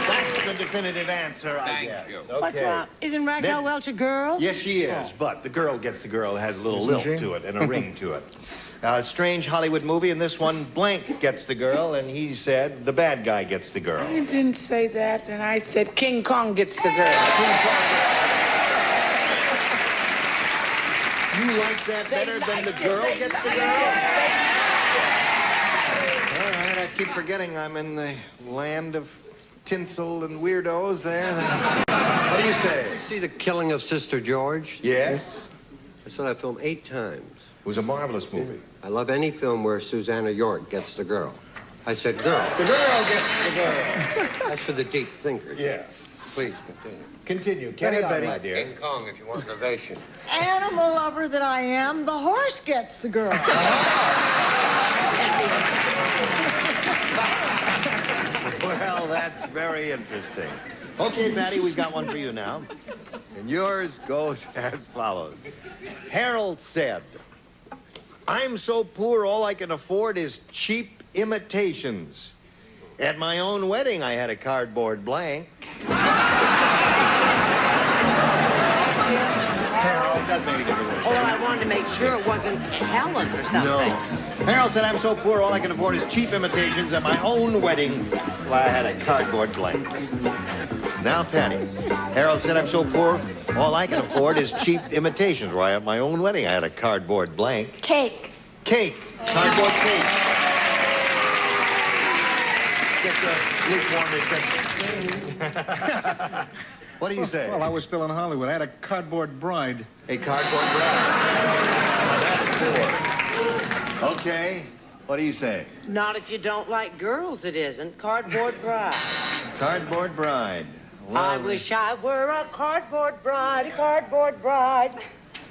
S2: That's the definitive answer, I guess.
S9: Thank you.
S2: Okay.
S15: What's wrong? Isn't Raquel Welch a girl?
S2: Yes, she is, but the girl gets the girl. It has a little lilt to it and a ring to it. A strange Hollywood movie, and this one, blank gets the girl, and he said the bad guy gets the girl.
S20: I didn't say that, and I said King Kong gets the girl.
S2: You like that better than the girl gets the girl? All right, I keep forgetting I'm in the land of tinsel and weirdos there. What do you say?
S4: See The Killing of Sister George?
S2: Yes.
S4: I saw that film 8 times.
S2: It was a marvelous movie.
S4: I love any film where Susanna York gets the girl. I said girl.
S2: The girl gets the girl.
S4: That's for the deep thinkers.
S2: Yes.
S4: Please continue.
S2: Continue. Carry on, my dear.
S4: King Kong, if you want an ovation.
S15: Animal lover that I am, the horse gets the girl.
S2: Well, that's very interesting. Okay, Patty, we've got one for you now. And yours goes as follows. Harold said, I'm so poor, all I can afford is cheap imitations. At my own wedding, I had a cardboard blank. Harold, doesn't make any difference.
S15: Oh, well, I wanted to
S4: make sure it wasn't Helen or something.
S2: No. Harold said, I'm so poor, all I can afford is cheap imitations at my own wedding. Why, I had a cardboard blank. Now, Patty. Harold said, I'm so poor, all I can afford is cheap imitations. Why, at my own wedding, I had a cardboard blank.
S13: Cake.
S2: Cake. Cardboard cake. Get the lukewarm. What do you say?
S6: Well, I was still in Hollywood. I had a cardboard bride.
S2: A cardboard bride. That's poor. Okay. What do you say?
S15: Not if you don't like girls, it isn't. Cardboard bride.
S2: Cardboard bride. Well,
S15: I wish I were a cardboard bride, a cardboard bride.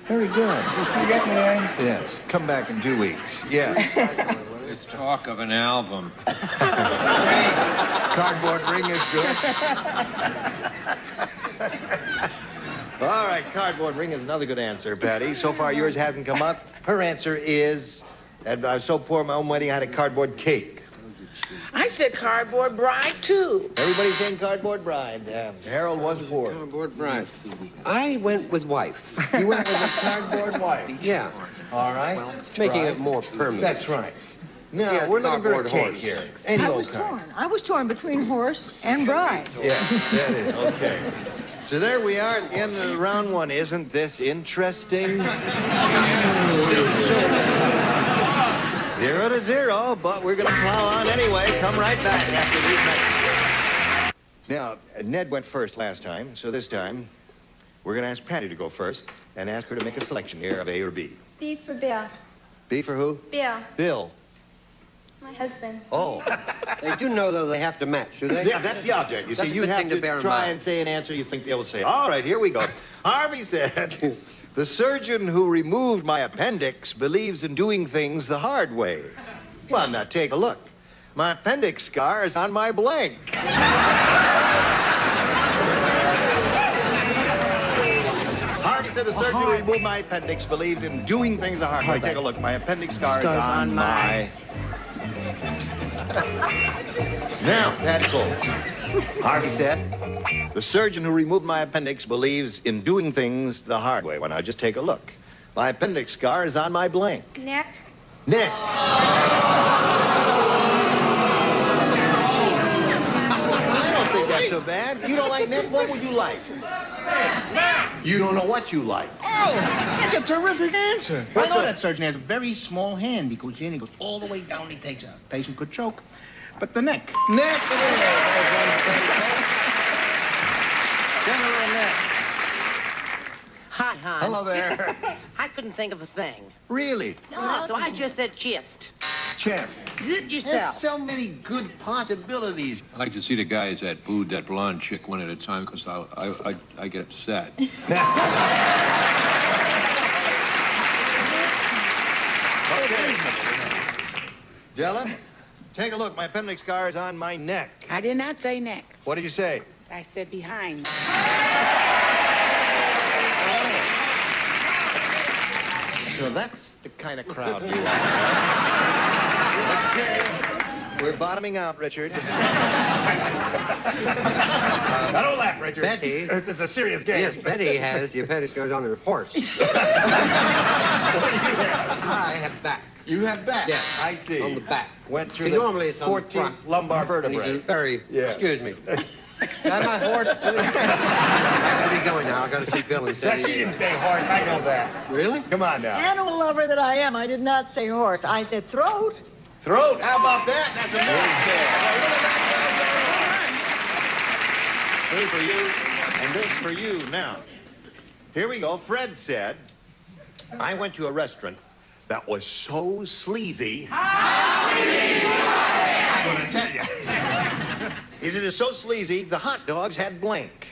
S2: Very good.
S6: You getting there?
S2: Yes. Come back in 2 weeks. Yes.
S8: There's talk of an album.
S2: Cardboard ring is good. All right, cardboard ring is another good answer, Patty. So far, yours hasn't come up. Her answer is, I was so poor, my own wedding, I had a cardboard cake.
S20: I said cardboard bride, too.
S2: Everybody's saying cardboard bride. Harold was poor.
S4: Cardboard bride. I went with wife.
S2: You went with a cardboard wife?
S4: Yeah.
S2: All right.
S4: Well, making it more permanent.
S2: That's right. No,
S4: Yeah,
S2: we're looking for a
S4: cardboard
S2: cake
S4: horse.
S2: here. Any
S17: I
S2: old
S17: was
S2: kind.
S17: torn. I was torn between horse and bride.
S2: Yeah, that is. Okay. So there we are at the end of round one. Isn't this interesting? 0-0, but we're going to plow on anyway. Come right back after these messages. Now, Ned went first last time, so this time we're going to ask Patty to go first and ask her to make a selection here of A or B.
S13: B for Bill.
S2: B for who?
S13: Bill,
S2: Bill.
S13: my husband.
S2: Oh.
S4: They do know, though, they have to match, do they?
S2: Yeah, that's the object. You
S4: That's
S2: see,
S4: a
S2: you
S4: good
S2: have
S4: thing
S2: to
S4: bear in
S2: try
S4: mind.
S2: and say an answer you think they will say. All right, here we go. Harvey said, the surgeon who removed my appendix believes in doing things the hard way. Well, now take a look. My appendix scar is on my blank. Harvey said the surgeon who removed my appendix believes in doing things the hard way. Take a look. My appendix scar is on my... Now, that's all. Harvey said, the surgeon who removed my appendix believes in doing things the hard way. Why not just take a look? My appendix scar is on my blank.
S13: Neck.
S2: Neck. I don't think that's so bad. You don't like neck? What would you like? You don't know what you like.
S6: Oh, that's a terrific answer. I
S2: What's
S6: know
S2: that?
S6: that surgeon has a very small hand. He goes in, he goes all the way down, he takes a patient could choke. But the neck.
S2: Neck it is. General Neck.
S15: Hi, hon.
S2: Hello there.
S15: I couldn't think of a thing.
S2: Really?
S15: No, so I just said chest.
S2: Chest.
S15: Zit yourself.
S2: There's so many good possibilities.
S8: I like to see the guys that booed that blonde chick one at a time because I get upset.
S2: Okay. Della, take a look. My appendix scar is on my neck.
S20: I did not say neck.
S2: What did you say?
S20: I said behind.
S2: So that's the kind of crowd you are. Okay. We're bottoming out, Richard. Now don't laugh, Richard.
S4: Betty.
S2: This is a serious game.
S4: Yes, Betty has the appendix goes on her horse. I have back.
S2: You have back?
S4: Yes.
S2: I see.
S4: On the back.
S2: Went through
S4: Normally
S2: the
S4: it's on the
S2: 14th
S4: front.
S2: lumbar
S4: And
S2: vertebrae.
S4: he's very,
S2: Yes.
S4: excuse me. That my horse? I have to be going now. I got to see Bill and
S2: Now,
S4: Sandy.
S2: she didn't say horse. I know that.
S4: Really?
S2: Come on now.
S17: Animal lover that I am, I did not say horse. I said throat.
S2: Throat. How about that? That's a nice 3 for you, and this for you. Now, here we go. Fred said, I went to a restaurant that was so sleazy. I'm going to tell you. It is so sleazy, the hot dogs had blank.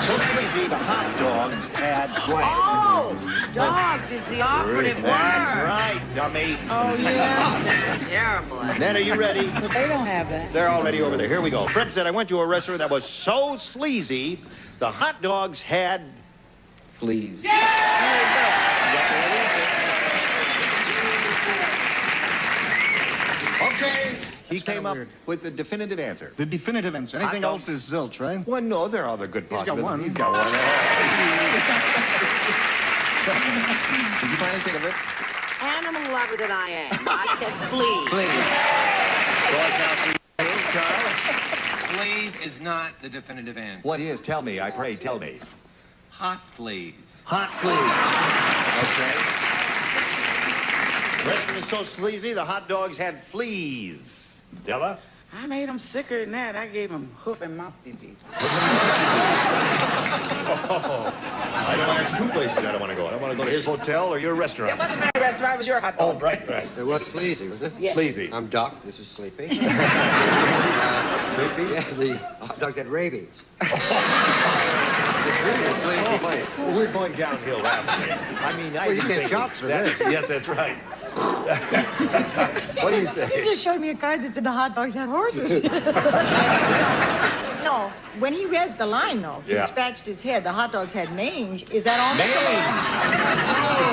S2: So sleazy, the hot dogs had blank.
S15: Oh, dogs is the operative word.
S2: That's right, dummy.
S17: Oh, yeah.
S15: That's terrible.
S2: Ned, are you ready?
S17: But they don't have that.
S2: They're already over there. Here we go. Fred said, I went to a restaurant that was so sleazy, the hot dogs had...
S4: Fleas.
S2: Okay. He came up with the definitive answer.
S6: The definitive answer. Anything else is zilch, right?
S2: Well, no, there are other good
S6: He's got one.
S2: possibilities. He's got one. Did you finally think of it?
S17: Animal lover that I am. I said fleas.
S2: Charles?
S4: Fleas is not the definitive answer.
S2: What is? Tell me, I pray, tell me.
S4: Hot fleas.
S2: Hot fleas. Okay. The restaurant is so sleazy, the hot dogs had fleas. Della?
S20: I made them sicker than that. I gave them hoof and mouth disease.
S2: Oh, I don't ask two places I don't want to go. I don't want to go to his hotel or your restaurant.
S20: It wasn't my restaurant, it was your hot dog.
S2: Oh, right.
S4: It was sleazy, was it?
S20: Yeah.
S2: Sleazy.
S4: I'm Doc. This is Sleepy. Sleepy? Yeah, the hot dogs had rabies.
S2: Oh, we're going downhill rapidly. I mean, I
S4: Well, you
S2: didn't
S4: get
S2: think
S4: shots for
S2: that.
S4: this.
S2: Yes, that's right. What do you say?
S17: You just showed me a card that said the hot dogs had horses. No, when he read the line, though, he
S2: Yeah.
S17: scratched his head. The hot dogs had mange. Is that all?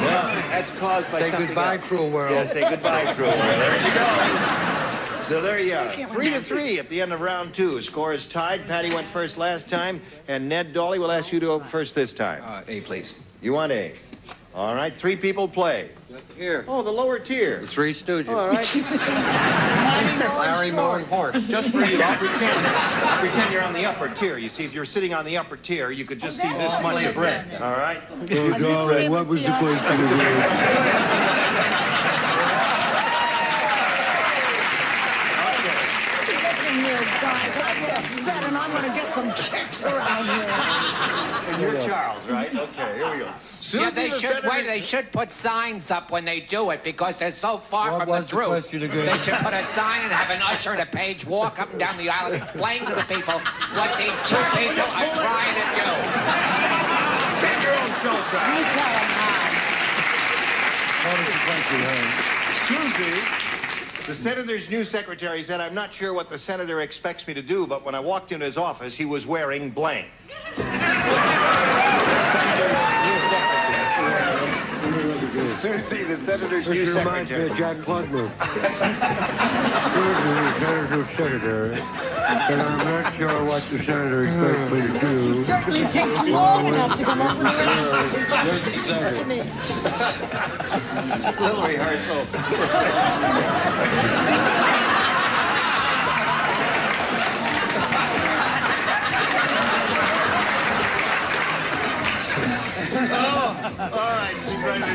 S2: Well, that's caused by
S4: Say
S2: something
S4: goodbye,
S2: else.
S4: cruel world.
S2: Yeah, say goodbye, cruel world. There she goes. So there you are. 3-3 at the end of round 2. Score is tied. Patty went first last time, and Ned Dolly will ask you to go first this time.
S4: A, please.
S2: You want A? All right, 3 people play.
S4: Here.
S2: Oh, the lower tier.
S4: The Three Stooges.
S2: All right.
S4: Larry Moore and Horse.
S2: Just for you, I'll pretend you're on the upper tier. You see, if you're sitting on the upper tier, you could just see this much of bread. All right?
S10: Oh, darling, what was the question again?
S17: Listen here, guys. I get upset and I'm going to get some chicks around here.
S2: And you're Charles, right? Okay, here we go.
S9: Yeah, they should put signs up when they do it because they're so far
S10: What
S9: from the
S10: was the
S9: truth.
S10: question again?
S9: They should put a sign and have an usher at a page walk up and down the aisle and explain to the people what these two people are trying to do.
S2: Get your own show, Charles.
S17: You tell them
S10: What was the question, honey?
S2: Susie, the senator's new secretary, said, I'm not sure what the senator expects me to do, but when I walked into his office, he was wearing blank. The senator's new secretary. Susie, the senator's new
S10: This reminds me
S2: secretary.
S10: of Jack Klugman. Susie, the senator's secretary, and I'm not sure what the senator expects me to do.
S17: She certainly takes long enough to come up with a
S10: Just a second.
S2: Little rehearsal. Oh, all right, she's ready to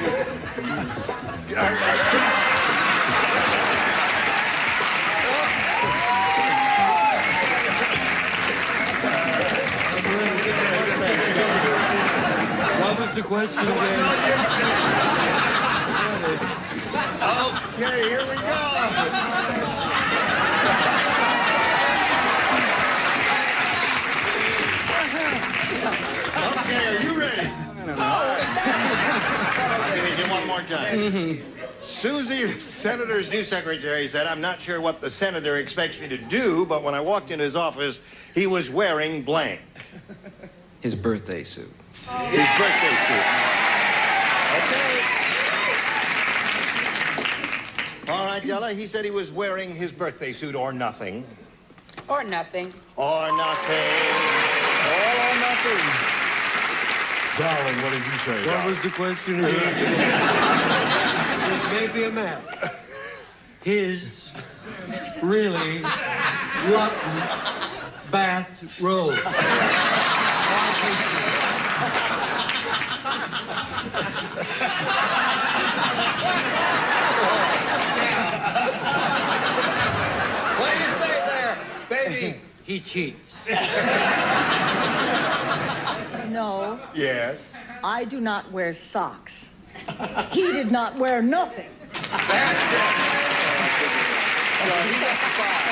S10: What was the question again?
S2: Okay, here we go. Okay, are you ready? Give me one more time. Susie, the senator's new secretary, said, I'm not sure what the senator expects me to do, but when I walked into his office, he was wearing blank.
S14: His birthday suit.
S2: His birthday suit. Okay. All right, Della, he said he was wearing his birthday suit or nothing.
S20: Or nothing.
S2: Or nothing. All or nothing. Darling, what did you say,
S10: What was the question again? This may be a map. His really rotten bath robe.
S2: What do you say there, baby?
S10: He cheats.
S17: No,
S2: Yes.
S17: I do not wear socks. He did not wear nothing.
S2: So he got the 5.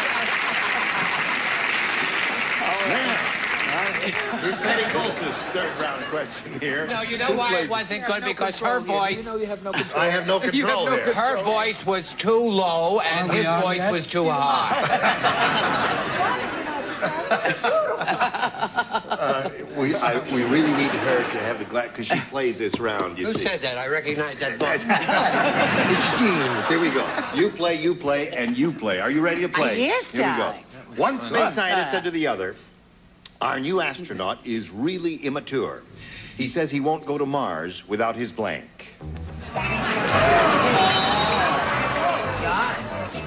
S2: Here's Patty Colts' third round question here.
S9: No, you know why it wasn't good? Because her voice...
S11: You have no control.
S2: I have no control here.
S9: Her voice was too low and his voice was too high.
S2: We really need her to have the glass, because she plays this round, you
S4: Who
S2: see.
S4: said that? I recognize that voice.
S2: It's Gene. Here we go. You play, and you play. Are you ready to play?
S17: Yes,
S2: Here we go.
S17: darling.
S2: One space scientist said to the other, our new astronaut is really immature. He says he won't go to Mars without his blank.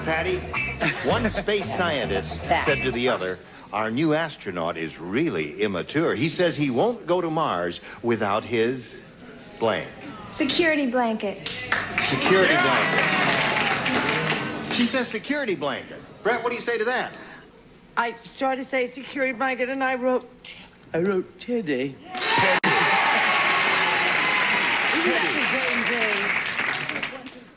S2: Patty, one space scientist said to the other, our new astronaut is really immature. He says he won't go to Mars without his blank.
S13: Security blanket.
S2: Security blanket. She says security blanket. Brett, what do you say to that?
S15: I started to say security blanket, and I wrote Teddy. Isn't that the same thing?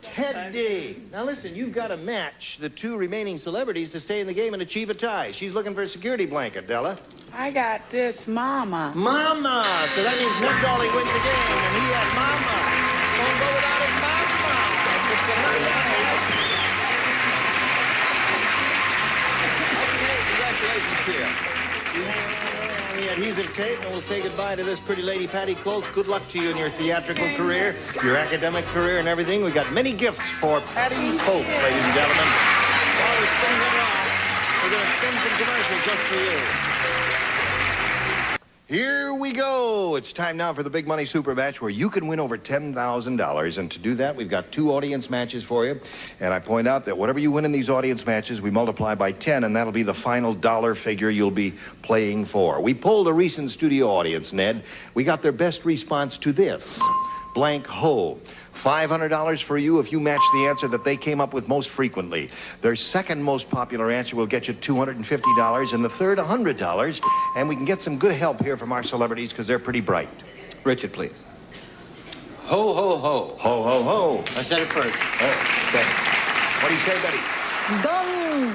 S2: Teddy. Now listen, you've got to match the two remaining celebrities to stay in the game and achieve a tie. She's looking for a security blanket, Della.
S20: I got this, Mama.
S2: Mama. So that means Ned Dolly wins the game, and he had Mama. Don't go without his Mama. That's what's going on. Okay, congratulations to you. The adhesive tape, and we'll say goodbye to this pretty lady, Patty Close. Good luck to you in your theatrical career, your academic career, and everything. We got many gifts for Patty Close, ladies and gentlemen. While we're spinning it around, we're going to spin some commercials just for you. Here we go. It's time now for the Big Money Super Match, where you can win over $10,000. And to do that, we've got 2 audience matches for you. And I point out that whatever you win in these audience matches, we multiply by 10, and that'll be the final dollar figure you'll be playing for. We polled a recent studio audience, Ned. We got their best response to this. Blank Ho. $500 for you if you match the answer that they came up with most frequently. Their second most popular answer will get you $250, and the third, $100. And we can get some good help here from our celebrities because they're pretty bright.
S14: Richard, please.
S4: Ho, ho, ho.
S2: Ho, ho, ho.
S4: I said it first.
S2: Oh, Betty. What do you say, Betty?
S17: Gung.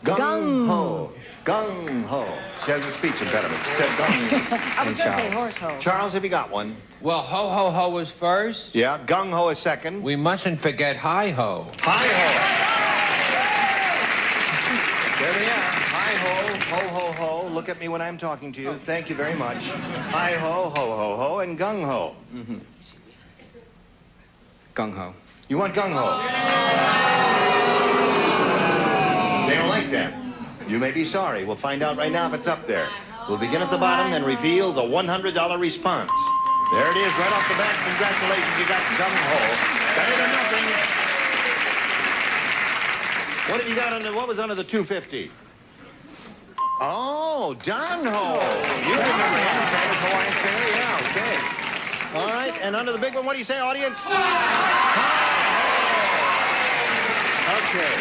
S2: Gung ho. Gung ho. She has a speech impediment. She said gung.
S17: I was going to say horse ho.
S2: Charles, have you got one?
S4: Well, ho, ho, ho was first.
S2: Yeah, gung ho is second.
S4: We mustn't forget hi ho.
S2: Hi ho. There they are. Hi ho, ho, ho, ho. Look at me when I'm talking to you. Thank you very much. Hi ho, ho, ho, ho, and gung ho.
S14: Mm-hmm. Gung ho.
S2: You want gung ho? They don't like that. You may be sorry. We'll find out right now if it's up there. We'll begin at the bottom and reveal the $100 response. There it is, right off the bat. Congratulations, you got gung ho. Better than nothing. What have you got under? What was under the 250? Oh, Don ho. You remember him, the famous Hawaiian singer? Yeah, okay. All right, and under the big one, what do you say, audience? Okay.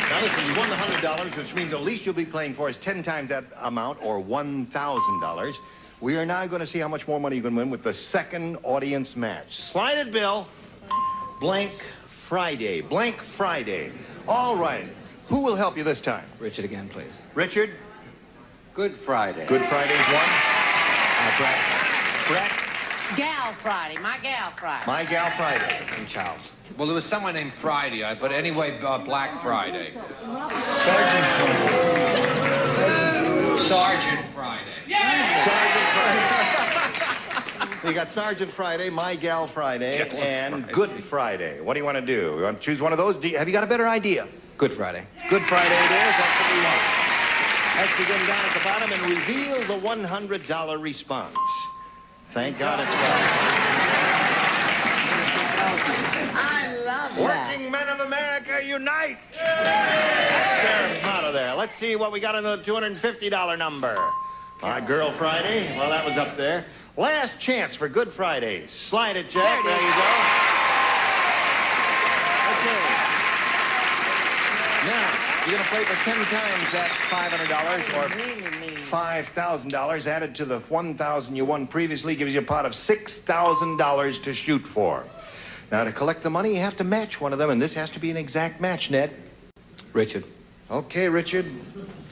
S2: Now listen, you won the $100, which means the least you'll be playing for is 10 times that amount, or $1,000. We are now going to see how much more money you can win with the second audience match. Slide it, Bill. Blank Friday. Blank Friday. All right. Who will help you this time?
S14: Richard again, please.
S2: Richard?
S4: Good Friday.
S2: Good Friday's one. Brett. Brett?
S15: Gal Friday. My Gal Friday.
S2: My Gal Friday.
S14: And Charles.
S4: Well, there was someone named Friday, but anyway, Black Friday. Sergeant Friday.
S2: Sergeant Friday. So you got Sergeant Friday, My Gal Friday, and Good Friday. What do you want to do? You want to choose one of those? Have you got a better idea?
S14: Good Friday.
S2: Good Friday it is. That's what we want. Let's begin down at the bottom and reveal the $100 response. Thank God it's Friday.
S15: I love that.
S2: Working men of America, unite! That's Sarah Mata there. Let's see what we got in the $250 number. My Girl Friday. Well, that was up there. Last chance for Good Friday. Slide it, Jack. There you go. Okay. Now, you're going to play for 10 times that $500 or $5,000 added to the $1,000 you won previously gives you a pot of $6,000 to shoot for. Now, to collect the money, you have to match one of them, and this has to be an exact match, Ned.
S14: Richard.
S2: Okay, Richard.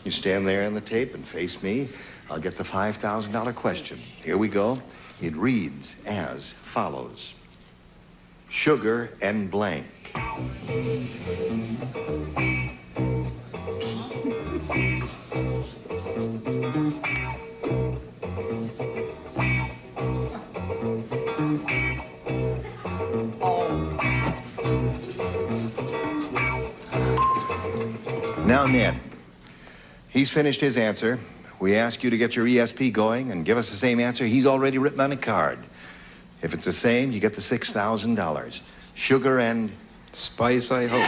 S2: You stand there on the tape and face me. I'll get the $5,000 question. Here we go. It reads as follows. Sugar and blank. Now, Ned, he's finished his answer. we ask you to get your ESP going and give us the same answer he's already written on a card. If it's the same, you get the $6,000. Sugar and
S14: spice, I hope.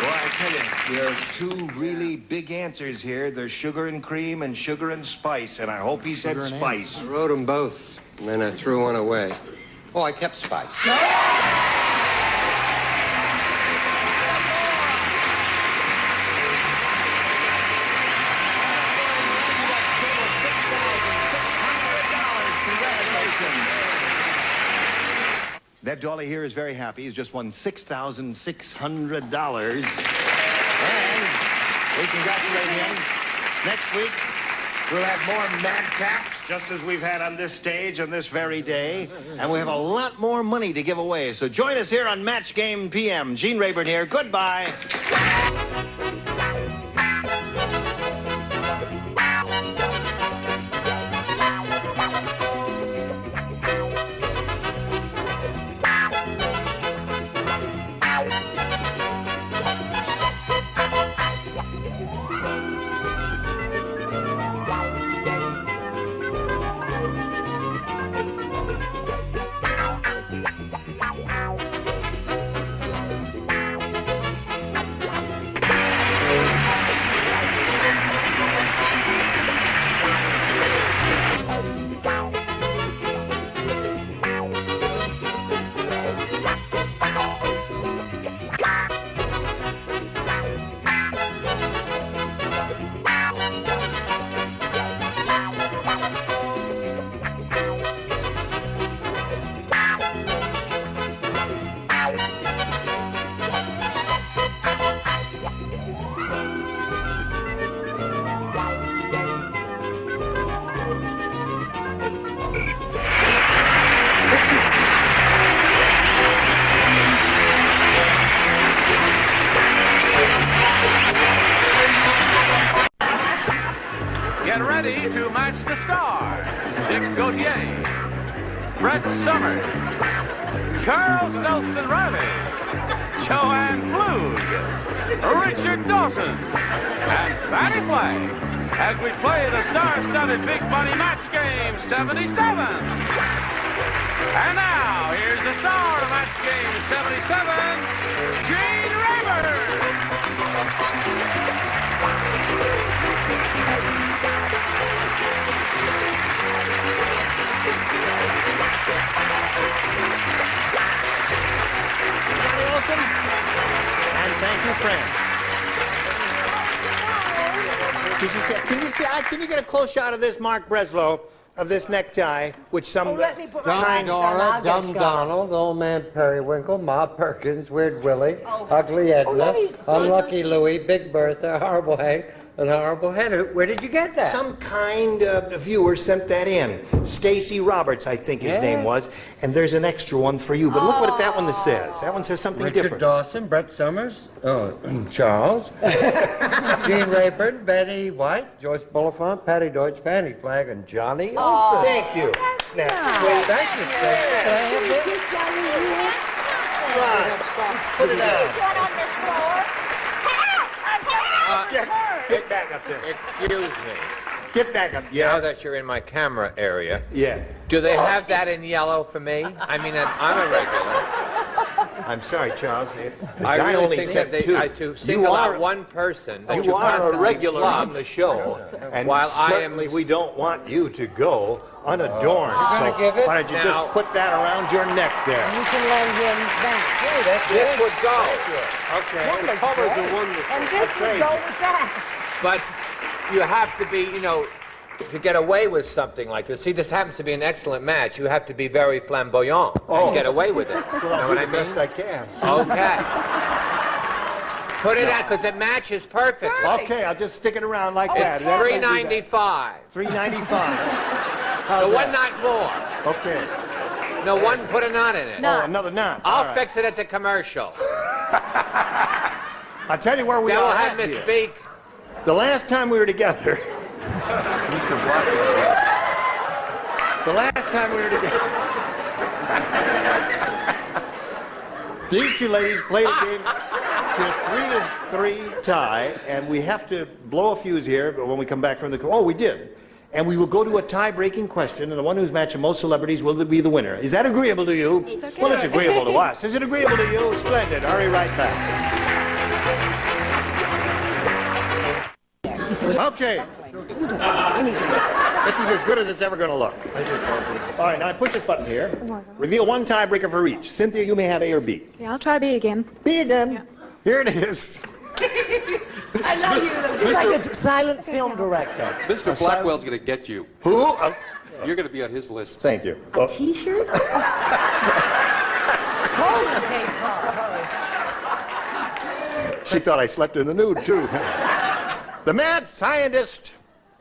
S2: Boy, I tell you, there are two really big answers here. There's sugar and cream and sugar and spice, and I hope he said spice.
S4: I wrote them both, and then I threw one away. Oh, I kept spice.
S2: That dolly here is very happy. He's just won $6,600. And we congratulate him. Next week, we'll have more madcaps, just as we've had on this stage on this very day. And we have a lot more money to give away. So join us here on Match Game PM. Gene Rayburn here. Goodbye.
S1: Get ready to match the stars. Dick Gautier, Brett Summers, Charles Nelson Riley, Joanne Flug, Richard Dawson, and Fannie Flagg as we play the star-studded Big Bunny Match Game 77. And now, here's the star of Match Game 77, Gene Rayburn.
S6: And thank you, Fran. Can you get a close shot of this Mark Breslow, of this necktie, which some
S4: Dumb Dora, Dumb Donald, Old Man Periwinkle, Ma Perkins, Weird Willie, Ugly Edna, Unlucky Louie, Big Bertha, Horrible Hank, and Horrible Henry. Where did you get that?
S6: Some kind viewer sent that in. Stacy Roberts, I think his name was. And there's an extra one for you. But look what that one says. That one says something
S4: Richard
S6: different.
S4: Dawson, Brett Summers, Charles, Gene Rayburn, Betty White, Joyce Bulifant, Patty Deutsch, Fannie Flagg, and Johnny Olson.
S6: Thank you.
S4: Thank you,
S6: Right. Put it down. Get back up there.
S9: Excuse me.
S6: Get back up.
S9: Now that you're in my camera area,
S6: Yes.
S9: do they have that in yellow for me? I mean, I'm a regular.
S6: I'm sorry, Charles. The
S9: I
S6: guy
S9: really
S6: only
S9: think
S6: said
S9: that
S6: two.
S9: to single out one person that
S6: You are a
S9: constantly
S6: regular
S9: plug,
S6: on the show, and
S9: while I am
S6: certainly we don't want you to go unadorned. So why don't you just put that around your neck there?
S15: You can lend him that.
S9: This would go.
S6: Okay.
S9: The colors are wonderful.
S15: And this would go with that.
S9: But you have to be, to get away with something like this. See, this happens to be an excellent match. You have to be very flamboyant and get away with it.
S6: Well,
S9: Know
S6: I'll
S9: what
S6: do
S9: I
S6: the
S9: mean?
S6: best I can.
S9: Okay. Put it out because it matches perfectly.
S6: Okay, I'll just stick it around like that.
S9: It's $3.95.
S6: $3.95.
S9: So one knot more.
S6: Okay.
S9: No, one, put a knot in it.
S6: Oh, another knot.
S9: I'll fix it at the commercial.
S6: I'll tell you where we
S9: Then
S6: are.
S9: we'll have
S6: at
S9: Miss
S6: here.
S9: Beak.
S6: The last time we were together.
S9: Mr. Black.
S6: The last time we were together. These two ladies played a game. to 3-3 tie, and we have to blow a fuse here when we come back from the... Oh, we did. And we will go to a tie-breaking question, and the one who's matched the most celebrities will be the winner. Is that agreeable to you?
S19: It's okay.
S6: Well, it's agreeable to us. Is it agreeable to you? Splendid. Hurry right back. Okay. This is as good as it's ever going to look. All right, now I push this button here. Reveal one tiebreaker for each. Cynthia, you may have A or B.
S19: Yeah, I'll try B again.
S6: B again.
S19: Yeah.
S6: Here it is.
S15: I love you. You're like a silent film director.
S8: Mr. Blackwell's going to get you.
S6: Who?
S8: You're going to be on his list.
S6: Thank you.
S19: A T-shirt?
S6: She thought I slept in the nude, too. The mad scientist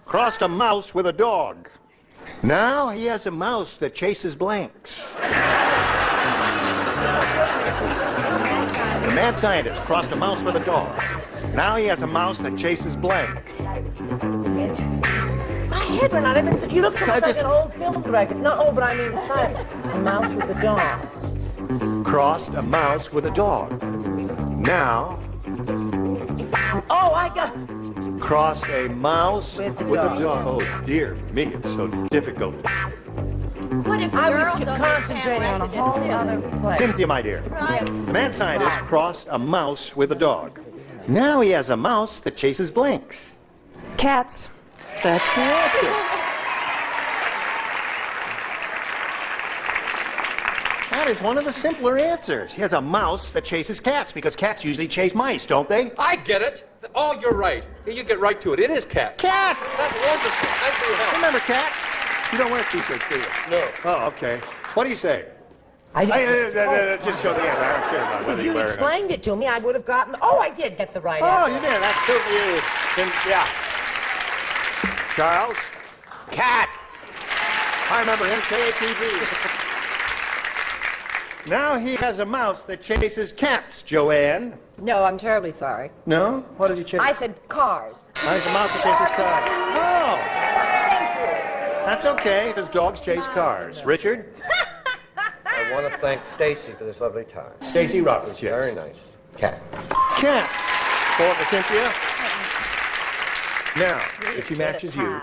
S6: crossed a mouse with a dog. Now he has a mouse that chases blanks. The mad scientist crossed a mouse with a dog. Now he has a mouse that chases blanks.
S15: My head went out. You look so much like an old film director. Not old, but I mean silent. A mouse with a dog.
S6: Crossed a mouse with a dog. Now...
S15: Oh, I got...
S6: Crossed a mouse with a dog. Oh, dear me, it's so difficult.
S22: What if
S15: I
S22: girls
S15: was
S22: on
S15: concentrating
S22: this
S15: on a
S22: panel
S15: whole
S22: acted as
S15: other
S22: silly?
S15: place.
S6: Cynthia, my dear.
S22: Right.
S6: The mad scientist crossed a mouse with a dog. Now he has a mouse that chases blanks.
S19: Cats.
S6: That's the answer. That is one of the simpler answers. He has a mouse that chases cats because cats usually chase mice, don't they?
S8: I get it. Oh, you're right. You get right to it. It is cats.
S6: Cats!
S8: That's wonderful. Thanks for your help.
S6: Remember cats? You don't wear T-shirts, do you?
S8: No.
S6: Oh, okay. What do you say? Just show the answer. I don't care about whether
S15: If
S6: you
S15: you'd
S6: wear it.
S15: explained it to me, I would have gotten... Oh, I did get the right
S6: Oh,
S15: answer.
S6: you did. That's good for you. Cynthia. Charles?
S4: Cats.
S6: I remember him, KATV. Now he has a mouse that chases cats, Joanne.
S12: No, I'm terribly sorry.
S6: No? What did you chase?
S12: I said cars.
S6: Oh, he's a mouse that chases cars. Oh! That's okay, because dogs chase cars. Richard?
S4: I want to thank Stacy for this lovely time.
S6: Stacy Roberts, yes.
S4: Very nice. Cats.
S6: Cats. 4 for Cynthia. Now, if she matches you,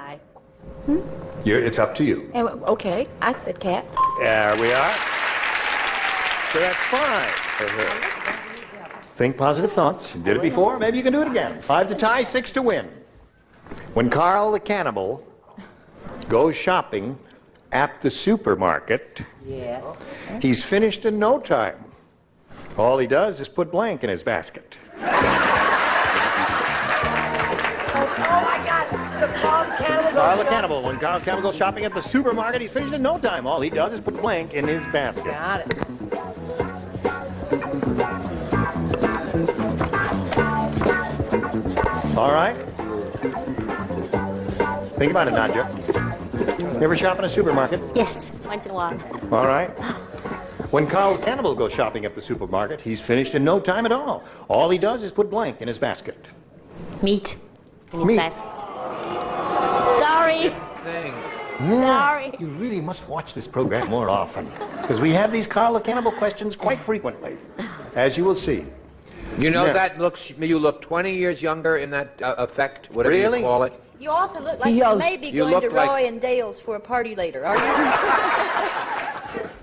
S6: it's up to you.
S12: Okay, I said cat.
S6: There we are. So that's 5 for her. Think positive thoughts. You did it before, maybe you can do it again. 5 to tie, 6 to win. When Carl the Cannibal goes shopping at the supermarket, he's finished in no time. All he does is put blank in his basket.
S15: Oh, I got it. The Carl the Cannibal goes
S6: Carl the Cannibal. When Carl the Cannibal goes shopping at the supermarket, he's finished in no time. All he does is put blank in his basket.
S15: Got it.
S6: All right? Think about it, Nadja. You ever shop in a supermarket?
S19: Yes, once in a while.
S6: All right. When Carl the Cannibal goes shopping at the supermarket, he's finished in no time at all. All he does is put blank in his basket.
S19: Meat in his
S6: Meat.
S19: basket. Sorry. Sorry.
S6: You really must watch this program more often, because we have these Carl the Cannibal questions quite frequently, as you will see.
S9: You know,
S6: Now-
S9: you look 20 years younger in that effect, whatever
S6: Really?
S9: you call it.
S22: You also look like
S15: He
S22: you
S15: yells-
S22: may be
S9: You
S22: going to
S9: look like-
S22: Roy and Dale's for a party later, are you?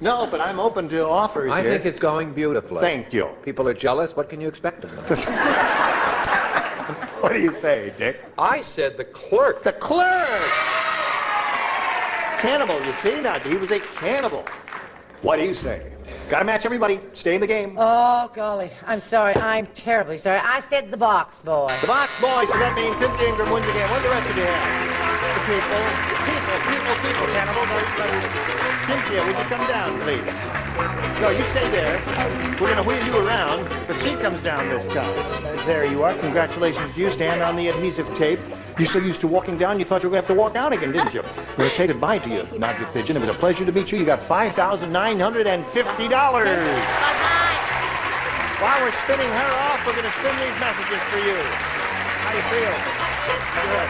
S6: No, but I'm open to offers
S9: I
S6: here.
S9: think it's going beautifully.
S6: Thank you.
S9: People are jealous. What can you expect of them?
S6: What do you say, Dick?
S9: I said the clerk.
S6: The clerk! Cannibal, you see? Now, he was a cannibal. What do you say? Gotta match everybody. Stay in the game.
S15: Oh, golly. I'm sorry. I'm terribly sorry. I said the box boy.
S6: The box boy, so that means Cynthia Ingram wins again. What do the rest of you have? The people, cannibal. Cynthia, would you come down, please? No, you stay there. We're going to wheel you around, but she comes down this time. There you are. Congratulations to you. Stand on the adhesive tape. You're so used to walking down, you thought you were going to have to walk out again, didn't you? We're going to say goodbye to you, Nadja Pigeon. It was a pleasure to meet you. You got $5,950. While we're spinning her off, we're going to spin these messages for you. How do you feel? Good.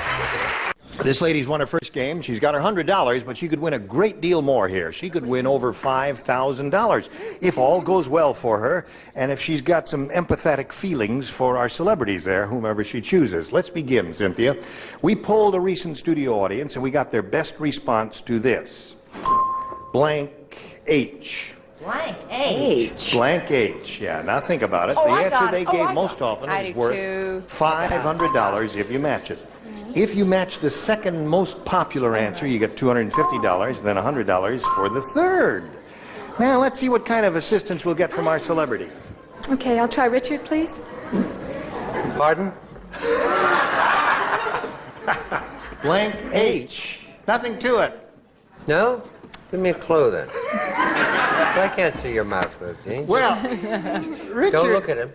S2: This lady's won her first game. She's got her $100, but she could win a great deal more here. She could win over $5,000 if all goes well for her, and if she's got some empathetic feelings for our celebrities there, whomever she chooses. Let's begin, Cynthia. We polled a recent studio audience, and we got their best response to this. Blank H.
S15: Blank H.
S2: Blank H. Yeah, now think about it.
S15: Oh,
S2: the
S15: I
S2: answer
S15: got
S2: they
S15: it. Oh,
S2: gave
S15: I
S2: most
S15: got
S2: often
S15: it.
S2: is worth $500 if you match it. If you match the second most popular answer, you get $250, then $100 for the third. Now, let's see what kind of assistance we'll get from our celebrity.
S13: Okay, I'll try Richard, please.
S4: Pardon?
S2: Blank H. Nothing to it.
S4: No? Give me a clue then. I can't see your mouth with Gene.
S2: Well, Richard...
S4: Don't look at him.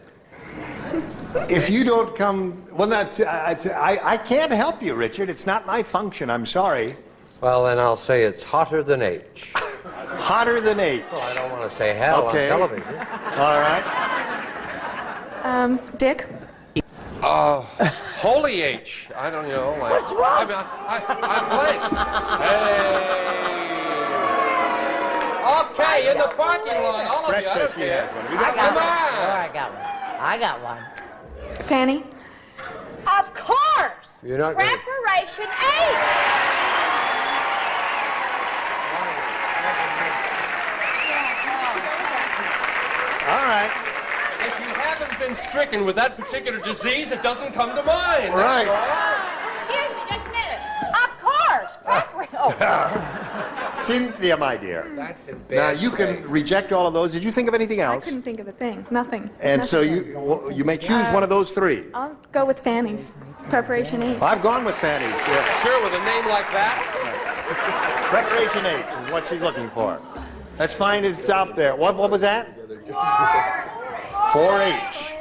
S2: If you don't come... Well, I can't help you, Richard. It's not my function. I'm sorry.
S4: Well, then I'll say it's hotter than H.
S2: Hotter than H.
S4: Well, I don't want to say hell
S2: Okay.
S4: on television.
S2: All right.
S13: Dick?
S8: Holy H. I don't know. Like,
S15: What's wrong?
S8: I'm blank.
S9: Okay, in the parking lot, all of you. I don't care.
S15: Come on. I got one. I got one.
S13: Fanny?
S22: Of course!
S4: You're not going to...
S22: Preparation 8!
S2: All right.
S8: If you haven't been stricken with that particular disease, it doesn't come to mind.
S2: Right.
S22: Excuse me, just a minute. Of course!
S2: Cynthia, my dear.
S4: That's in
S2: Now,
S4: bad
S2: you can
S4: shape.
S2: reject all of those. Did you think of anything
S13: I
S2: else?
S13: couldn't think of a thing. Nothing.
S2: And so
S13: Nothing.
S2: you may choose one of those three.
S13: I'll go with Fanny's. Preparation 8.
S2: I've gone with Fanny's. Yeah.
S8: Sure, with a name like that?
S2: Preparation H is what she's looking for. Let's find it's out there. What was that? 4H.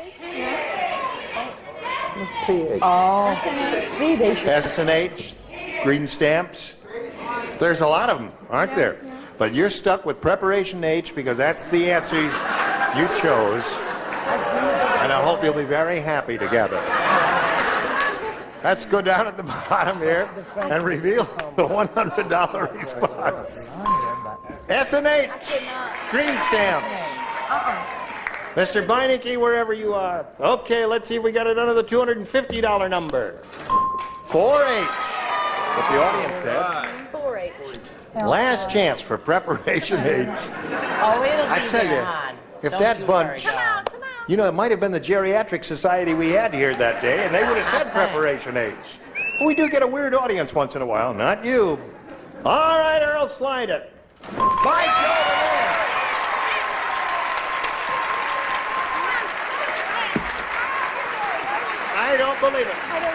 S15: Oh. See, they should...
S2: S and H, green stamps. There's a lot of them, aren't there? But you're stuck with Preparation H because that's the answer you chose. And I hope you'll be very happy together. Let's go down at the bottom here and reveal the $100 response. S and H, green stamps. Mr. Beinecke, wherever you are. Okay, let's see if we got it under the $250 number. 4H, what the audience said.
S22: 4H.
S2: Last chance for Preparation H.
S15: Oh, it'll
S2: I
S15: be
S2: tell
S15: there,
S2: you,
S15: hon.
S2: if
S15: Don't
S2: that
S15: you
S2: bunch...
S15: worry, darling.
S2: You know, it might have been the Geriatric Society we had here that day, and they would have said Preparation H. We do get a weird audience once in a while, not you. All right, Earl, slide it. Slide it over there. I don't believe it.
S13: I don't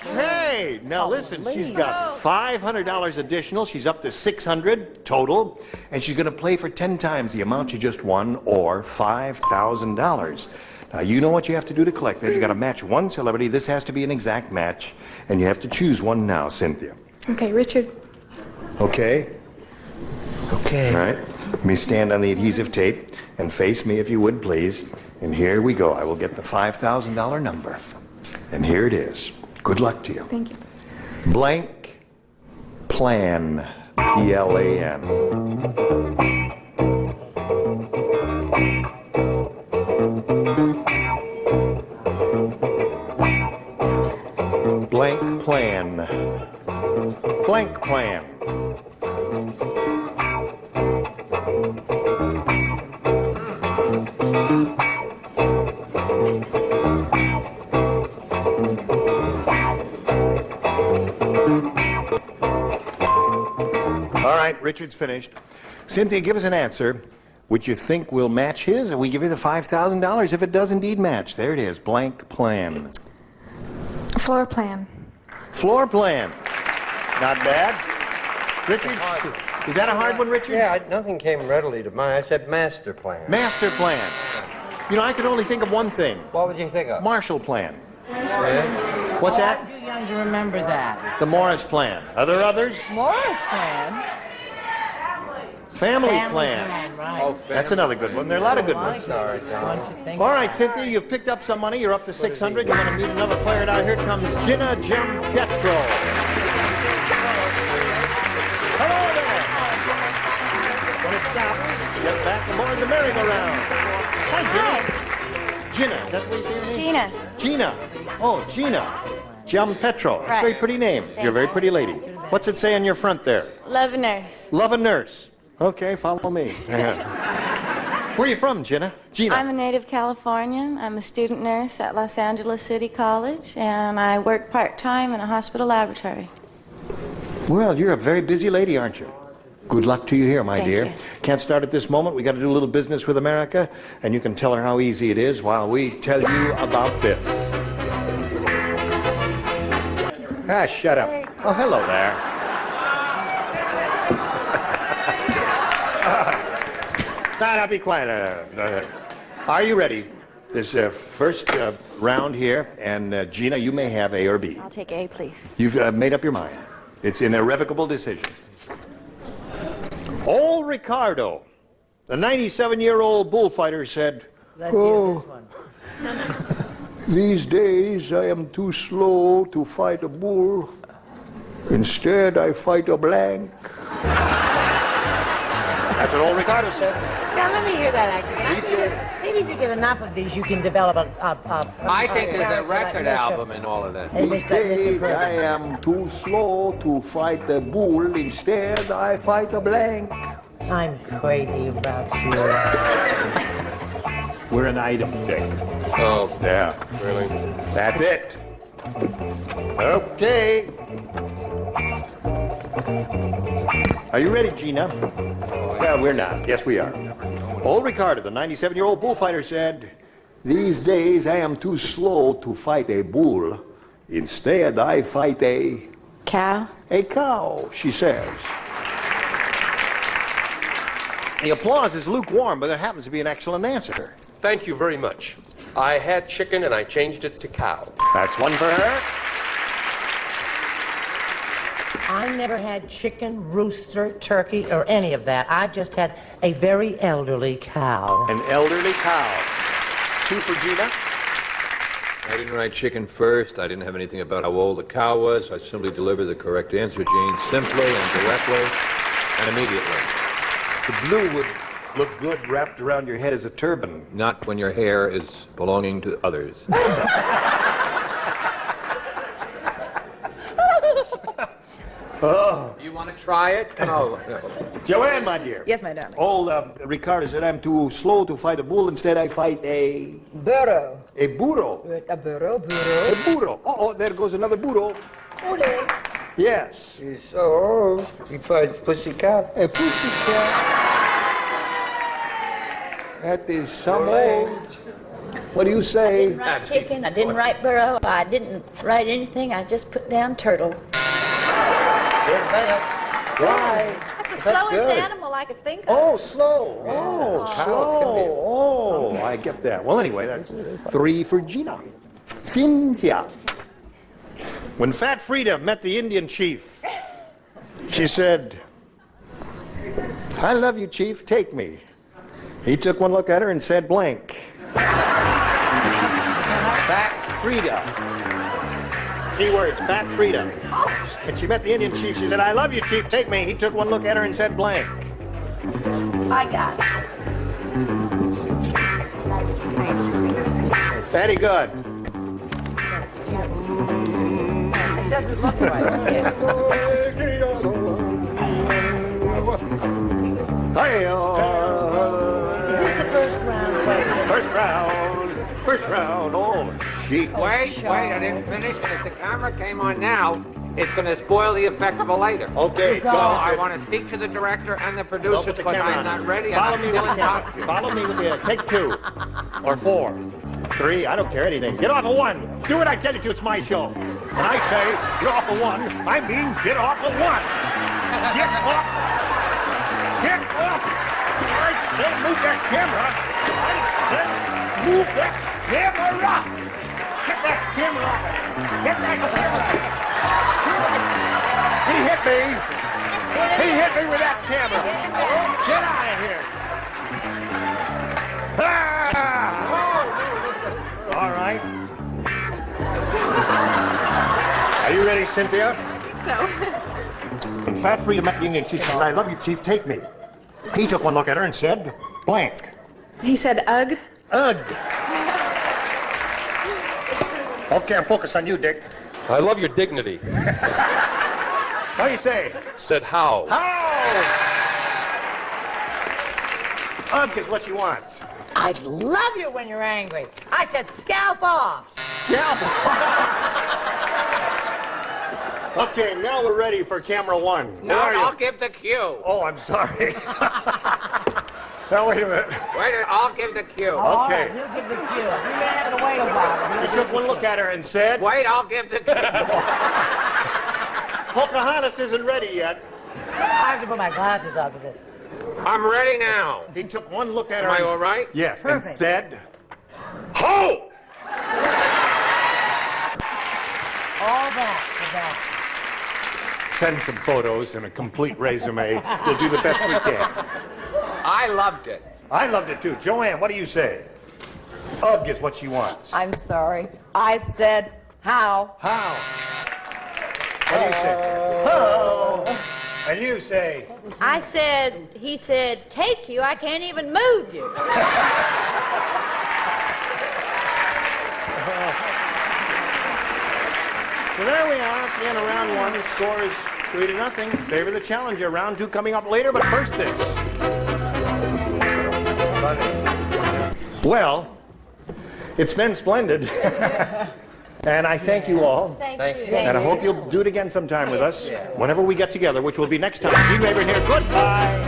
S2: Okay, now listen, she's got $500 additional. She's up to $600 total, and she's going to play for 10 times the amount she just won, or $5,000. Now, you know what you have to do to collect that. You got to match one celebrity. This has to be an exact match, and you have to choose one now, Cynthia.
S13: Okay, Richard.
S2: Okay?
S4: Okay.
S2: All right. Let me stand on the adhesive tape and face me if you would, please. And here we go. I will get the $5,000 number. And here it is. Good luck to you.
S13: Thank you.
S2: Blank Plan, P-L-A-N. Blank Plan. Blank Plan. All right, Richard's finished. Cynthia, give us an answer which you think will match his, and we give you the $5,000 if it does indeed match. There it is, Blank Plan.
S13: Floor plan.
S2: Floor plan. Not bad. Richard, is that a hard one, Richard?
S4: Yeah, nothing came readily to mind. I said master plan.
S2: Master plan. You know, I can only think of one thing.
S4: What would you think of?
S2: Marshall Plan.
S4: Yeah.
S2: What's that?
S15: I'm too young to remember that.
S2: The Morris Plan. Are there others?
S17: Morris plan?
S2: Family Plan.
S15: Right.
S9: Oh,
S2: That's another good one. There are a lot of good ones.
S9: Sorry, Don.
S2: All right, Cynthia, you've picked up some money. You're up to 600. You're going to meet another player. Now here comes Gina Giampietro. Hello there. When it stops, get back aboard the merry-go-round. Hi, Gina. Gina, is that what you say your name?
S13: Gina.
S2: Gina. Oh, Gina. Giampietro. That's a
S13: Right.
S2: very pretty name. You're a very pretty lady. What's it say on your front there?
S13: Love a nurse.
S2: Love a nurse. Okay, follow me. Where are you from, Gina? Gina.
S13: I'm a native Californian. I'm a student nurse at Los Angeles City College, and I work part-time in a hospital laboratory.
S2: Well, you're a very busy lady, aren't you? Good luck to you here, my
S13: Thank
S2: dear.
S13: you.
S2: Can't start at this moment. We got to do a little business with America, and you can tell her how easy it is while we tell you about this. Ah, shut up. Oh, hello there. Now, be quiet. Are you ready? This first round here, and Gina, you may have A or B.
S13: I'll take A, please.
S2: You've made up your mind. It's an irrevocable decision. Old Ricardo, the 97-year-old bullfighter, said,
S15: Oh,
S10: These days I am too slow to fight a bull. Instead, I fight a blank.
S2: That's what old Ricardo said.
S15: Now, let me hear that, actually. Maybe if you get enough of these, you can develop a
S9: I think there's a record album in all of that.
S10: These days I am too slow to fight a bull. Instead, I fight a blank.
S15: I'm crazy about you.
S2: We're an item thing.
S9: Oh,
S2: Yeah.
S9: really?
S2: That's it. Okay. Are you ready, Gina? Well, we're not. Yes, we are. Old Ricardo, the 97-year-old bullfighter, said,
S10: These days I am too slow to fight a bull. Instead, I fight a
S13: Cow?
S10: cow, she says.
S2: The applause is lukewarm, but it happens to be an excellent answer.
S5: Thank you very much. I had chicken and I changed it to cow.
S2: That's one for her.
S15: I never had chicken, rooster, turkey, or any of that. I just had a very elderly cow.
S2: An elderly cow. Two for Gina.
S8: I didn't write chicken first. I didn't have anything about how old the cow was. I simply delivered the correct answer, Gene, simply and directly and immediately.
S2: The blue would look good wrapped around your head as a turban.
S8: Not when your hair is belonging to others.
S2: Oh.
S9: You want to try it? Oh.
S2: Joanne, my dear.
S17: Yes, my darling.
S2: Old Ricardo said, I'm too slow to fight a bull. Instead, I fight a...
S17: Burro.
S2: A burro.
S17: A burro,
S2: A burro. Oh, there goes another burro.
S17: Ole.
S2: Yes.
S4: She's so old. She fights pussycat.
S10: A pussycat. That is some old. What do you say?
S22: Write chicken. I didn't write burro. I didn't write anything. I just put down turtle.
S10: Why?
S22: That's the slowest animal I could think of.
S2: Oh, slow. Oh, slow. Oh, I get that. Well, anyway, that's 3 for Gina. Cynthia. When Fat Frida met the Indian chief, she said, I love you, chief. Take me. He took one look at her and said blank. Fat Frida. Key words, Fat Frida. When she met the Indian chief, she said, I love you, chief, take me. He took one look at her and said blank.
S15: I got it.
S2: Very good.
S15: It doesn't look right. Is this the first round?
S2: First round. Oh, she.
S9: Wait, I didn't finish. And if the camera came on now, it's going to spoil the effect for later.
S2: Okay,
S9: So I want to speak to the director and the producer
S2: Don't put the
S9: because
S2: camera
S9: I'm
S2: on.
S9: not ready.
S2: Follow
S9: and
S2: me
S9: I'm
S2: with the
S9: still
S2: camera.
S9: talking.
S2: Follow me with the take 2 or 4, 3. I don't care anything. Get off of 1. Do what I tell you to. It's my show. When I say get off of 1, I mean get off of 1. Get off. Get off. I said move that camera. I said move that camera. Get that camera off. Get that camera. He hit me. He
S6: He hit me with that camera. Get out of here. Ah! All right. Are you ready, Cynthia?
S16: So.
S6: When Fat Frida met the Indian chief, she said, "I love you, Chief, take me." He took one look at her and said, blank.
S16: He said, ugh.
S6: Ugh. Okay, I'm focused on you, Dick.
S5: I love your dignity.
S6: What do you say?
S5: Said how?
S6: How? Ugh is what you want.
S15: I love you when you're angry. I said scalp off.
S6: Scalp off. Okay, now we're ready for camera one.
S9: No,
S6: Where are you?
S9: I'll give the cue.
S6: Oh, I'm sorry. Now, wait a minute.
S9: Wait, I'll give the cue.
S15: All
S6: Okay.
S15: right, he'll give the cue. We may have to wait a while.
S6: He took one look at her and said,
S9: Wait, I'll give the cue.
S6: Pocahontas isn't ready yet.
S15: I have to put my glasses on for this.
S9: I'm ready now.
S6: He took one look at her.
S9: Am I
S6: and-
S9: all right?
S6: Yes,
S15: Perfect.
S6: and said, ho!
S15: All that for that.
S6: Send some photos and a complete resume. We'll do the best we can.
S9: I loved it.
S6: I loved it too. Joanne, what do you say? Ugh is what she wants.
S17: I'm sorry. I said how.
S6: How? What do you say? Ho! And you say?
S22: I said, he said, take you. I can't even move you.
S6: So there we are, at the end of round one. The score is 3-0 in favor of the challenger. Round two coming up later, but first this. Well, it's been splendid. And I thank you all.
S22: Thank you.
S6: And I hope you'll do it again sometime with us, whenever we get together, which will be next time. Gene Rayburn here. Goodbye.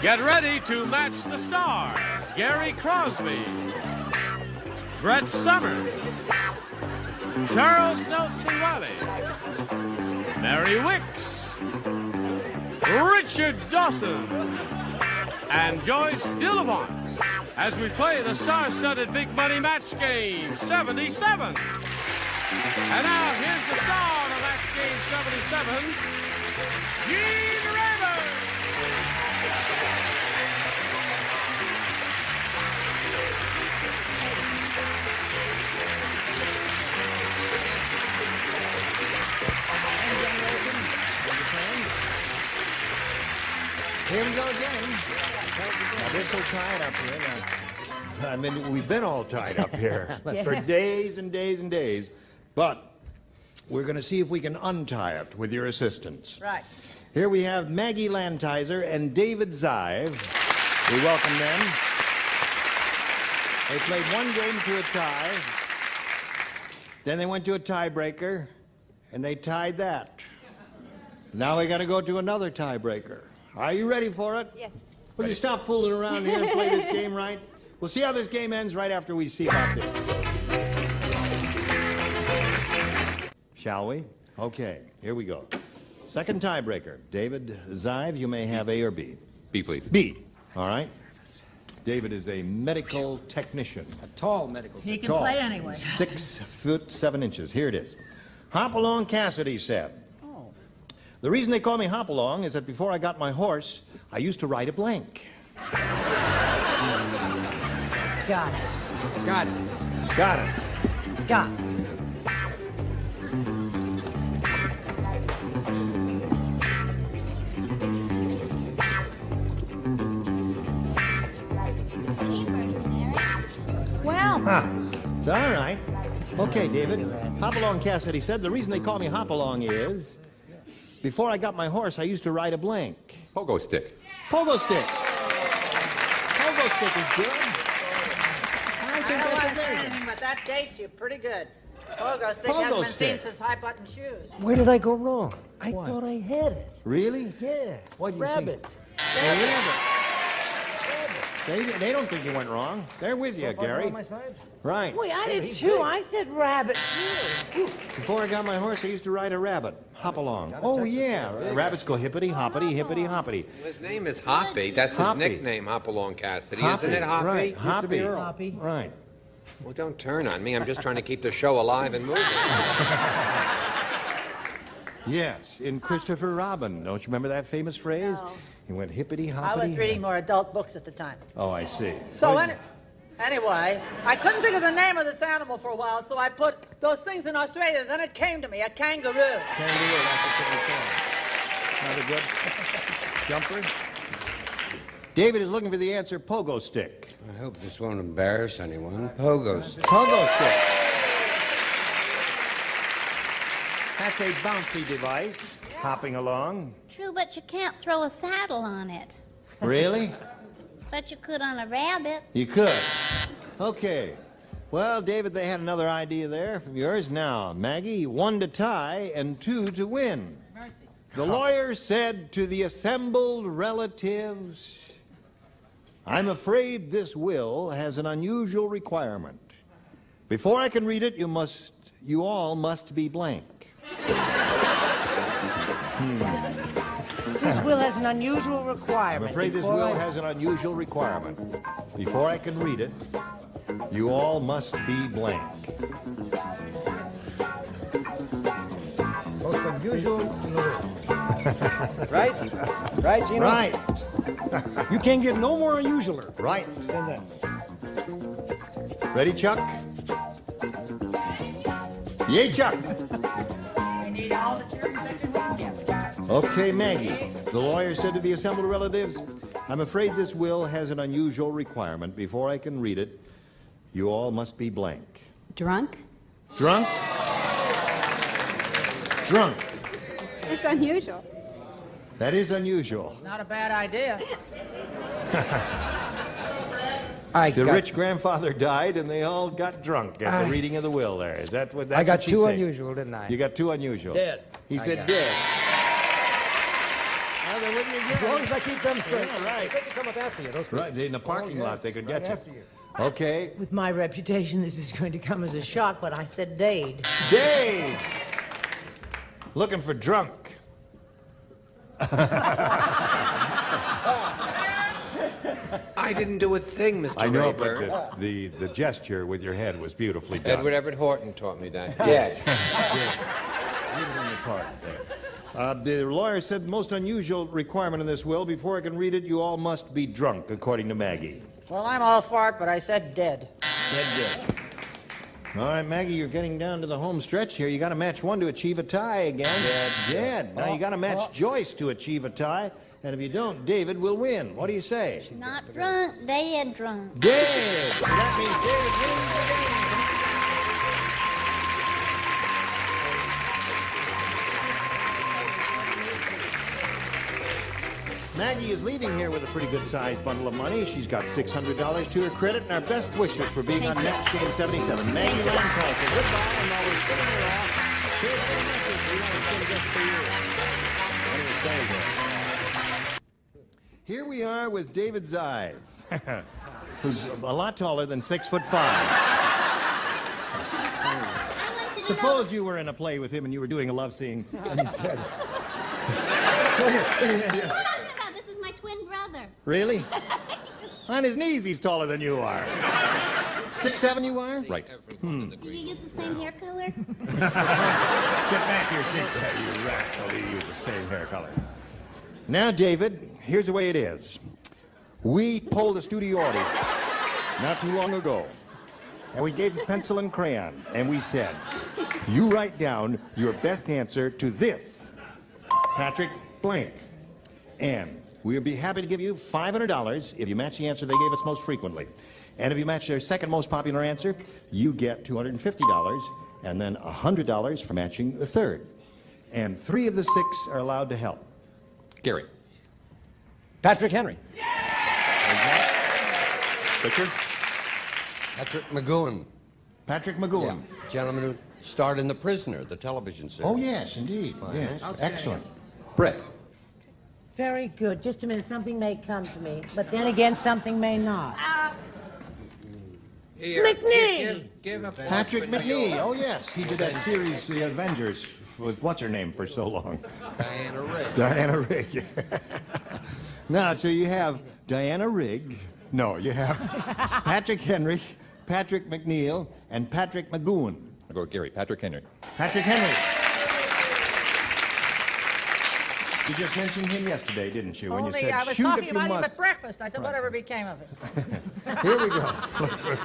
S1: Get ready to match the stars. Gary Crosby, Brett Summers, Charles Nelson Riley, Mary Wicks, Richard Dawson, and Joyce Dillevant as we play the star-studded big money match game 77. And now here's the star of match game 77, Gene Rayburn.
S2: Here we go again. Now, this will tie it up here. Now, I mean, we've been all tied up here for days and days and days. But we're going to see if we can untie it with your assistance.
S15: Right.
S2: Here we have Maggie Lantizer and David Zive. We welcome them. They played one game to a tie. Then they went to a tiebreaker, and they tied that. Now we got to go to another tiebreaker. Are you ready for it?
S22: Yes.
S2: Will you stop fooling around here and play this game right? We'll see how this game ends right after we see about this. Shall we? Okay, here we go. Second tiebreaker. David Zive, you may have A or B.
S18: B, please.
S2: B. All right. David is a medical technician.
S11: A tall medical.
S17: He can
S2: Tall.
S17: play anyway.
S2: 6 foot 7 inches. Here it is. Hopalong Cassidy said, "The reason they call me Hopalong is that before I got my horse, I used to ride a blank."
S15: Got it.
S11: Got it.
S2: Got it.
S15: Got it.
S17: Well,
S2: Huh. It's all right. Okay, David. Hopalong Cassidy said, "The reason they call me Hopalong is before I got my horse, I used to ride a blank."
S18: Pogo stick.
S2: Pogo stick. Pogo stick is good.
S17: I don't want to say anything, but that dates you pretty good. Pogo stick
S2: Pogo
S17: hasn't been
S2: stick.
S17: seen since high-button shoes.
S11: Where did I go wrong? I
S2: What?
S11: thought I had it.
S2: Really?
S11: Yeah.
S2: What do you
S11: Rabbit.
S2: think? A rabbit. They don't think you went wrong. They're with you, Gary.
S6: On my side?
S2: Right.
S15: Wait, I did too. I said rabbit too.
S2: Before I got my horse, I used to ride a rabbit. Hop along. Oh, yeah. Rabbits go hippity, hoppity, hippity, hoppity.
S9: His name is Hoppy. That's
S2: Hoppy.
S9: his nickname, Hopalong Cassidy.
S2: Hoppy,
S9: Isn't it, Hoppy?
S2: right. Hoppy.
S15: Hoppy.
S2: Right.
S9: Well, don't turn on me. I'm just trying to keep the show alive and moving.
S2: Yes, in Christopher Robin. Don't you remember that famous phrase?
S17: No.
S2: He went hippity,
S17: I
S2: hoppity.
S17: was reading more adult books at the time.
S2: Oh, I see.
S17: So anyway, I couldn't think of the name of this animal for a while, so I put those things in Australia. Then it came to me, a kangaroo.
S2: Kangaroo, that's what they say. Not a good jumper. David is looking for the answer, pogo stick.
S4: I hope this won't embarrass anyone. Pogo stick.
S2: Pogo stick. That's a bouncy device, hopping along.
S16: True, but you can't throw a saddle on it.
S2: Really?
S16: But you could on a rabbit.
S2: You could. Okay. Well, David, they had another idea there from yours. Now, Maggie, 1 to tie and 2 to win.
S17: Mercy.
S2: The lawyer said to the assembled relatives, I'm afraid this will has an unusual requirement. Before I can read it, you all must be blank.
S15: This will has an unusual requirement.
S2: I'm afraid this will has an unusual requirement. Before I can read it, you all must be blank.
S6: Most unusual. Right? Right, Gino?
S2: Right.
S6: You can't get no more unusualer.
S2: Right.
S6: Than that.
S2: Ready, Chuck? Yay, Chuck.
S17: We need all the children that you want.
S2: Okay, Maggie. The lawyer said to the assembled relatives, I'm afraid this will has an unusual requirement. Before I can read it, you all must be blank.
S19: Drunk?
S2: Drunk? Drunk.
S19: It's unusual.
S2: That is unusual.
S17: Not a bad idea.
S2: The rich grandfather died, and they all got drunk at the reading of the will there. Is that what that's
S6: I got
S2: what she's
S6: too
S2: saying?
S6: unusual, didn't I?
S2: You got too unusual.
S6: Dead.
S2: He
S6: I
S2: said
S6: got
S2: dead. Well, they're with you again.
S6: As long as I keep them straight.
S2: Yeah, right.
S6: They can come up after you. Those
S2: Right, in the parking lot, they could get you.
S6: after you.
S2: Okay.
S15: With my reputation, this is going to come as a shock, but I said Dade.
S2: Dade! Looking for drunk.
S9: I didn't do a thing, Mr.
S2: I know,
S9: Rayburn.
S2: but the gesture with your head was beautifully done.
S9: Edward Everett Horton taught me that.
S2: Yes. The lawyer said the most unusual requirement in this will, before I can read it, you all must be drunk, according to Maggie.
S17: Well, I'm all for it, but I said dead.
S2: Dead. All right, Maggie, you're getting down to the home stretch here. You got to match one to achieve a tie again. Dead. Now you got to match Joyce to achieve a tie, and if you don't, David will win. What do you say?
S16: Not drunk, dead drunk.
S2: Dead. That means David wins again. Maggie is leaving here with a pretty good-sized bundle of money. She's got $600 to her credit, and our best wishes for being on Match Game 77. Maggie Lancaster, goodbye, and while we're spinning her off, here's the message we want to spin just for you. Here we are with David Zive, who's a lot taller than 6'5". Suppose you were in a play with him and you were doing a love scene, and he said...
S16: This is my twin brother.
S2: Really? On his knees, he's taller than you are. 6'7" you are? Right.
S16: Do you use the same hair color?
S2: Get back your seat there, you rascal. You use the same hair color. Now, David, here's the way it is. We polled a studio audience not too long ago, and we gave them pencil and crayon, and we said, you write down your best answer to this, Patrick blank. And we'll be happy to give you $500 if you match the answer they gave us most frequently. And if you match their second most popular answer, you get $250, and then $100 for matching the third. And 3 of the 6 are allowed to help.
S6: Gary. Patrick Henry.
S2: Richard?
S4: Patrick McGowan.
S2: Patrick McGowan.
S4: Yeah. Gentleman who starred in The Prisoner, the television series.
S2: Oh, yes, indeed. Yes.
S4: Outstanding.
S2: Excellent.
S6: Brett.
S15: Very good. Just a minute. Something may come to me. But then again, something may not.
S9: Here,
S15: McNee!
S9: Give a
S2: Patrick McNee. Oh, yes. He did that series, The Avengers, with what's her name for so long?
S9: Diana Rigg.
S2: Diana Rigg. Now, so you have Diana Rigg. No, you have Patrick Henry, Patrick McNeil, and Patrick McGowan.
S3: I'll go with Gary. Patrick Henry.
S2: Patrick Henry. You just mentioned him yesterday, didn't you? When you
S17: Only
S2: said,
S17: I was
S2: shoot
S17: talking
S2: if you
S17: about him
S2: must.
S17: at breakfast. I said, whatever became of it.
S2: Here we go.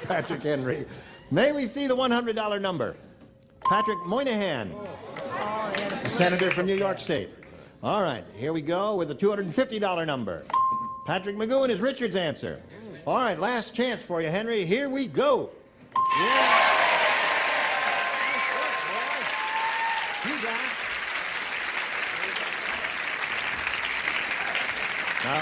S2: Patrick Henry. May we see the $100 number? Patrick Moynihan, a senator from New York State. All right, here we go with the $250 number. Patrick McGowan is Richard's answer. All right, last chance for you, Henry. Here we go. Yeah. You got it. Now,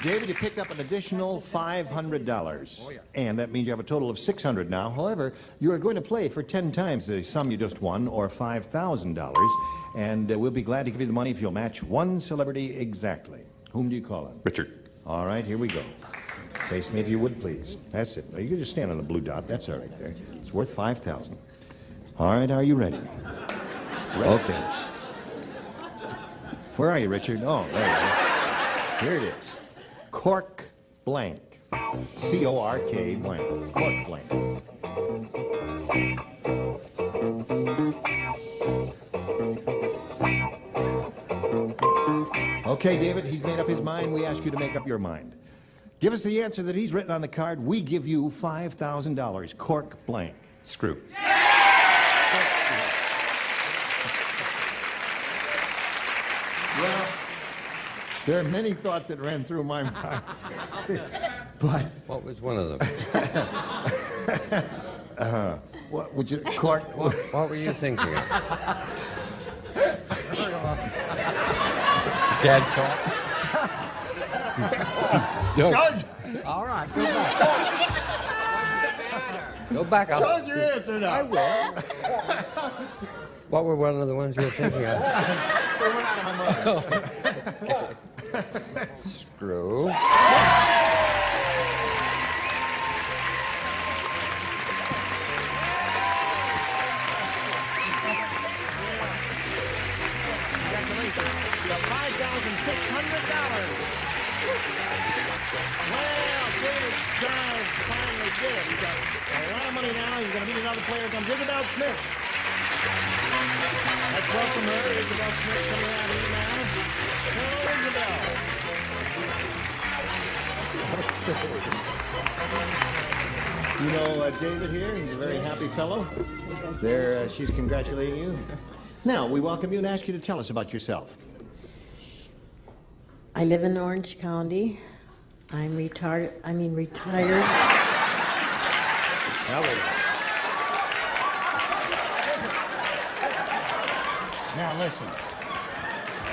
S2: David, you picked up an additional $500.
S3: Oh, yeah.
S2: And that means you have a total of $600 now. However, you are going to play for 10 times the sum you just won, or $5,000. And we'll be glad to give you the money if you'll match one celebrity exactly. Whom do you call on?
S3: Richard.
S2: All right, here we go. Face me if you would, please. That's it. You can just stand on the blue dot. That's all right there. It's worth $5,000. All right, are you ready? Okay. Where are you, Richard? Oh, there you go. Here it is. Cork blank. C-O-R-K blank. Cork blank. Okay, David, he's made up his mind. We ask you to make up your mind. Give us the answer that he's written on the card. We give you $5,000. Cork blank.
S3: Screw.
S2: Well, there are many thoughts that ran through my mind. But
S4: What was one of them?
S2: what would you cork?
S4: What were you thinking of?
S9: Dead talk.
S2: Judge,
S4: All right, go back. Go back up.
S2: judge your answer now.
S4: I will. What were one of the ones you were thinking of?
S2: They went out of my mind.
S4: Screw.
S2: Congratulations. You have $5,600. Well, David Giles finally did it. He's got a lot of money now. He's going to meet another player. Comes Isabel Smith. Let's welcome her. Isabel Smith coming out here now. Hello, Isabel. You know David here. He's a very happy fellow. There, she's congratulating you. Now, we welcome you and ask you to tell us about yourself.
S18: I live in Orange County. I'm retired.
S2: Now listen,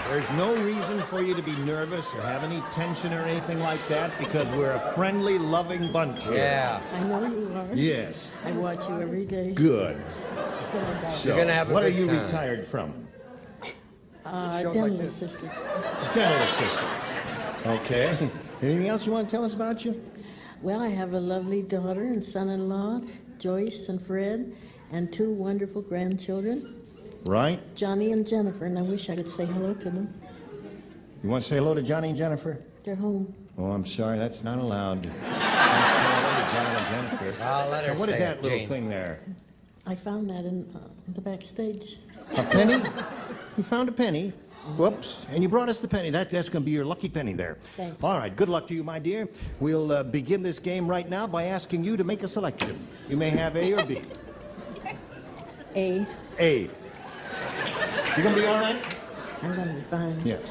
S2: there's no reason for you to be nervous or have any tension or anything like that because we're a friendly, loving bunch here.
S4: Yeah.
S18: I know you are.
S2: Yes.
S18: I watch you every day.
S2: Good. So,
S4: You're gonna have a
S2: what are
S4: good
S2: you
S4: time.
S2: retired from?
S18: Dental assistant.
S2: Dental assistant. Okay. Anything else you want to tell us about you?
S18: Well, I have a lovely daughter and son-in-law, Joyce and Fred, and 2 wonderful grandchildren,
S2: Right.
S18: Johnny and Jennifer, and I wish I could say hello to them.
S2: You want to say hello to Johnny and Jennifer?
S18: They're home.
S2: Oh, I'm sorry, that's not allowed. Don't say hello to Johnny and Jennifer.
S4: I'll let her
S2: Now, what is
S4: say
S2: that
S4: it,
S2: little
S4: Jane.
S2: thing there?
S18: I found that in the backstage.
S2: A penny? You found a penny? Whoops. And you brought us the penny. That's going to be your lucky penny there.
S18: Thank
S2: All right. Good luck to you, my dear. We'll begin this game right now by asking you to make a selection. You may have A or B.
S18: A.
S2: A. You going to be all right?
S18: I'm going to be fine.
S2: Yes.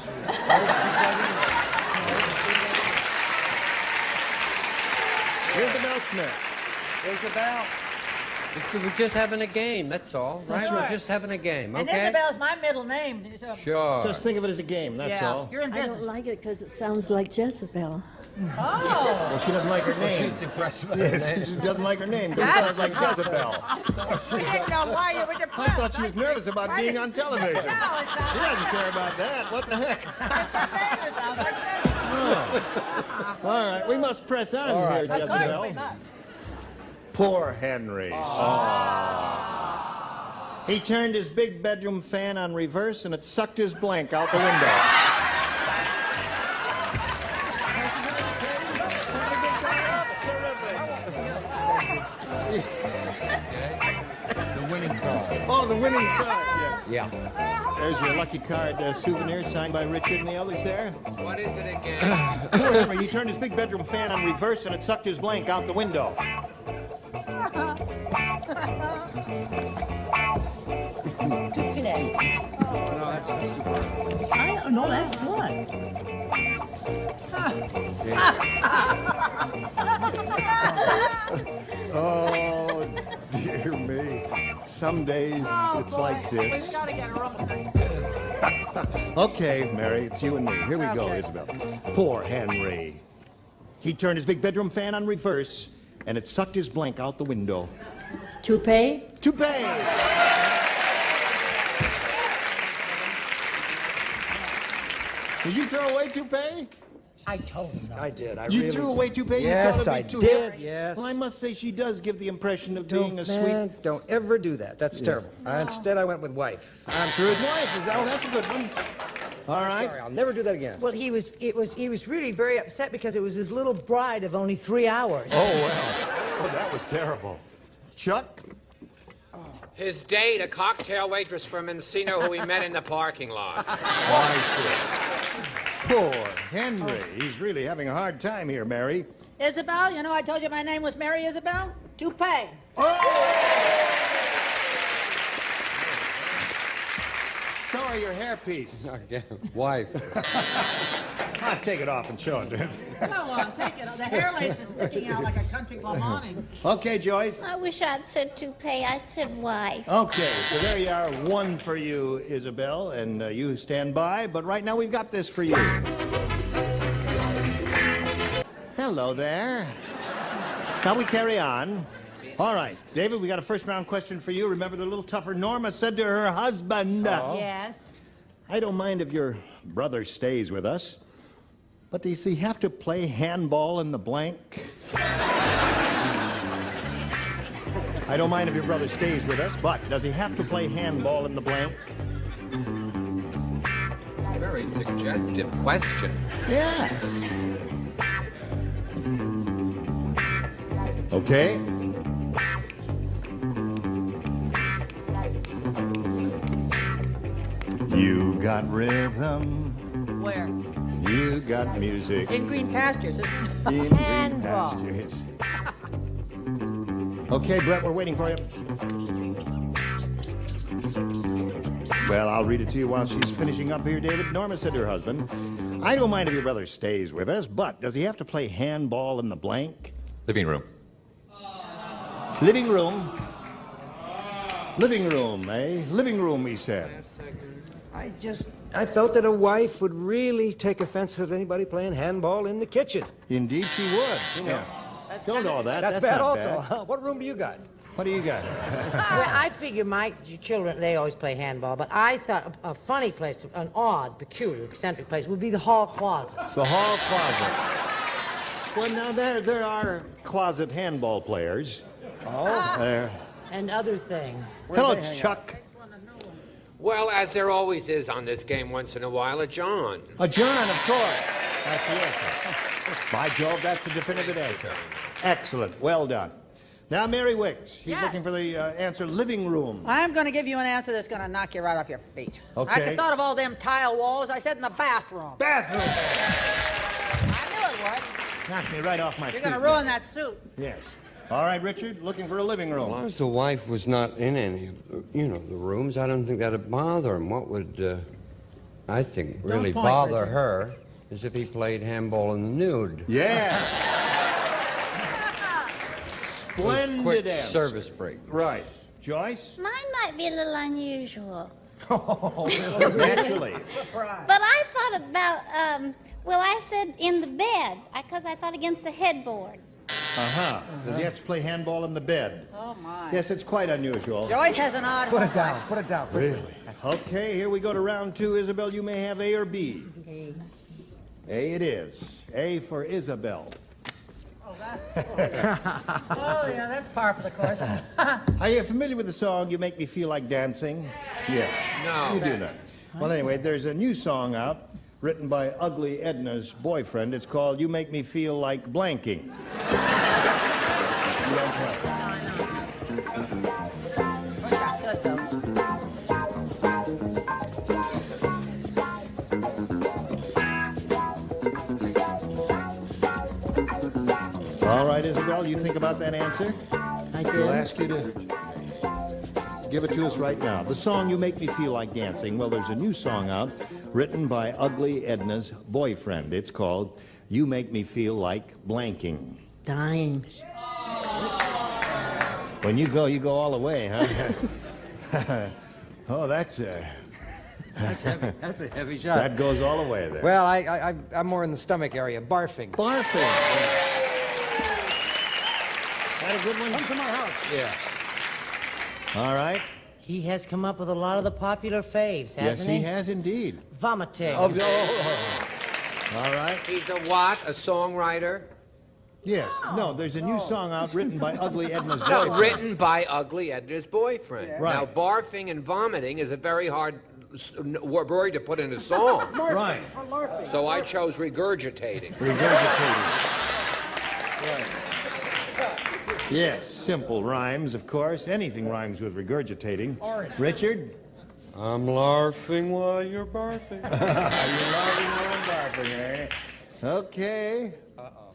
S2: Isabel Smith.
S4: Isabel. We're just having a game, that's all, right?
S17: That's
S4: We're
S17: right.
S4: just having a game,
S17: And
S4: okay?
S17: Isabel's my middle name.
S4: Sure.
S6: Just think of it as a game, that's
S17: Yeah,
S6: all.
S17: you're in
S18: I
S17: business.
S18: don't like it because it sounds like Jezebel.
S17: Oh.
S6: Well, she doesn't like her name.
S4: Well, she's depressed about her
S6: Yes,
S4: name.
S6: she doesn't like her name. Because it sounds like Jezebel.
S17: We didn't know why you were depressed.
S6: I thought she was nervous about being on television. She doesn't care about that. What the heck? Oh. All right, we must press on here,
S17: Of course
S6: Jezebel.
S17: we must.
S6: Poor Henry. He turned his big bedroom fan on reverse and it sucked his blank out the window.
S4: The winning card.
S6: Oh, the winning card.
S4: Yeah.
S6: There's your lucky card souvenir signed by Richard and the others there.
S9: What is it again?
S6: Poor Henry, he turned his big bedroom fan on reverse and it sucked his blank out the window.
S15: No, that's good.
S6: Oh, dear me. Some days it's like this.
S17: We gotta get her up.
S6: Okay, Mary, it's you and me. Here we go,
S17: Okay.
S6: Isabel. Poor Henry. He turned his big bedroom fan on reverse, and it sucked his blank out the window.
S18: Toupee?
S6: Toupee! Did you throw away toupee?
S15: I told him.
S3: I did. I
S6: You
S3: really
S6: threw away toupee?
S3: Yes,
S6: you told her
S3: I
S6: to be too
S3: did.
S6: hip?
S3: Yes.
S6: Well, I must say she does give the impression of
S3: Don't,
S6: being a
S3: man,
S6: sweet...
S3: don't ever do that. That's
S6: Yeah.
S3: terrible. Instead, I went with wife.
S6: I'm sure his wife is... Oh, that's a good one. All right.
S3: Sorry, I'll never do that again.
S15: Well, he was really very upset because it was his little bride of only 3 hours.
S6: Oh, well. Oh, that was terrible. Chuck?
S9: His date, a cocktail waitress from Encino who he met in the parking lot.
S6: I see. Poor Henry. He's really having a hard time here, Mary.
S17: Isabel, you know I told you my name was Mary Isabel? Toupee.
S6: Show her your hairpiece.
S4: Okay. Wife.
S6: I'll take it off and show it.
S17: Go on, take it. The hair lace is sticking out like a country club awning.
S6: Okay, Joyce.
S16: I wish I'd said toupee. I said wife.
S6: Okay, so there you are. One for you, Isabel, and you stand by. But right now we've got this for you. Hello there. Shall we carry on? All right, David, we got a first-round question for you. Remember the little tougher Norma said to her husband.
S15: Yes.
S6: I don't mind if your brother stays with us, but does he have to play handball in the blank? I don't mind if your brother stays with us, but does he have to play handball in the blank?
S9: Very suggestive question.
S6: Yes. Okay. You got rhythm.
S17: Where?
S6: You got music.
S17: In green pastures.
S6: In green pastures. Okay, Brett, we're waiting for you. Well, I'll read it to you while she's finishing up here, David. Norma said to her husband, I don't mind if your brother stays with us, but does he have to play handball in the blank?
S8: Living room.
S6: Living room. Living room, eh? Living room, he said.
S3: I felt that a wife would really take offense at anybody playing handball in the kitchen.
S6: Indeed she would. Yeah. Don't know that.
S3: That's bad
S6: not
S3: also.
S6: bad.
S3: Huh? What room do you got?
S6: What do you got?
S15: Well, I figure my children, they always play handball, but I thought a funny place, an odd, peculiar, eccentric place would be the hall closet.
S6: The hall closet. Well, now there are closet handball players.
S15: Oh.
S6: There.
S15: And other things.
S6: Hello, Chuck.
S9: Well, as there always is on this game once in a while, a John.
S6: A John, of course. That's the answer. By Jove, that's a definitive answer. Excellent. Well done. Now, Mary Wicks. She's
S17: Yes.
S6: looking for the answer, living room.
S17: I'm going to give you an answer that's going to knock you right off your feet.
S6: Okay.
S17: I thought of all them tile walls. I said in the bathroom.
S6: Bathroom.
S17: I knew it was.
S6: Knocked me right off my
S17: You're
S6: feet.
S17: going to ruin that suit.
S6: Yes. All right, Richard, looking for a living room.
S4: As long as the wife was not in any of the rooms, I don't think that'd bother him. What would, I think, really
S15: point,
S4: bother
S15: Richard.
S4: her is if he played handball in the nude.
S6: Yeah.
S2: Splendid
S4: quick
S2: answer.
S4: service break.
S2: Right. Joyce?
S16: Mine might be a little unusual.
S2: Naturally.
S16: But I thought about, well, I said in the bed, because I thought against the headboard.
S2: Uh-huh. Does he have to play handball in the bed?
S17: Oh, my.
S2: Yes, it's quite unusual.
S17: Joyce has an odd
S3: Put it
S17: one.
S3: down. Put it down.
S2: Really? Okay, here we go to round 2. Isabel, you may have A or B.
S18: A.
S2: A it is. A for Isabel.
S17: Oh, yeah, that's par for the course.
S2: Are you familiar with the song, You Make Me Feel Like Dancing? Yes.
S9: No.
S2: You do not. Well, anyway, there's a new song out written by Ugly Edna's boyfriend. It's called You Make Me Feel Like Blanking. You don't play. All right, Isabel, you think about that answer?
S18: I did.
S2: We'll ask you to give it to us right now. The song You Make Me Feel Like Dancing. Well, there's a new song out written by Ugly Edna's boyfriend. It's called You Make Me Feel Like Blanking.
S18: Dying.
S2: When you go all the way, huh? Oh, that's
S3: heavy. That's a heavy shot.
S2: That goes all the way there.
S3: Well, I'm more in the stomach area. Barfing.
S2: Barfing. Yeah. That a good one?
S3: Come to my house.
S2: Yeah. All right.
S15: He has come up with a lot of the popular faves, hasn't
S2: Yes, he has indeed.
S15: Vomiting.
S2: Oh. All right.
S9: He's a what? A songwriter?
S2: Yes. No, there's a new song out written by Ugly Edna's boyfriend.
S9: No, written by Ugly Edna's boyfriend.
S2: Yeah.
S9: Now,
S2: Right.
S9: barfing and vomiting is a very hard word to put in a song.
S2: Right.
S9: So I chose regurgitating.
S2: Right. Yes, simple rhymes, of course. Anything rhymes with regurgitating. Richard?
S4: I'm larfing while you're barfing.
S2: You're laughing while I'm barfing, eh? Okay.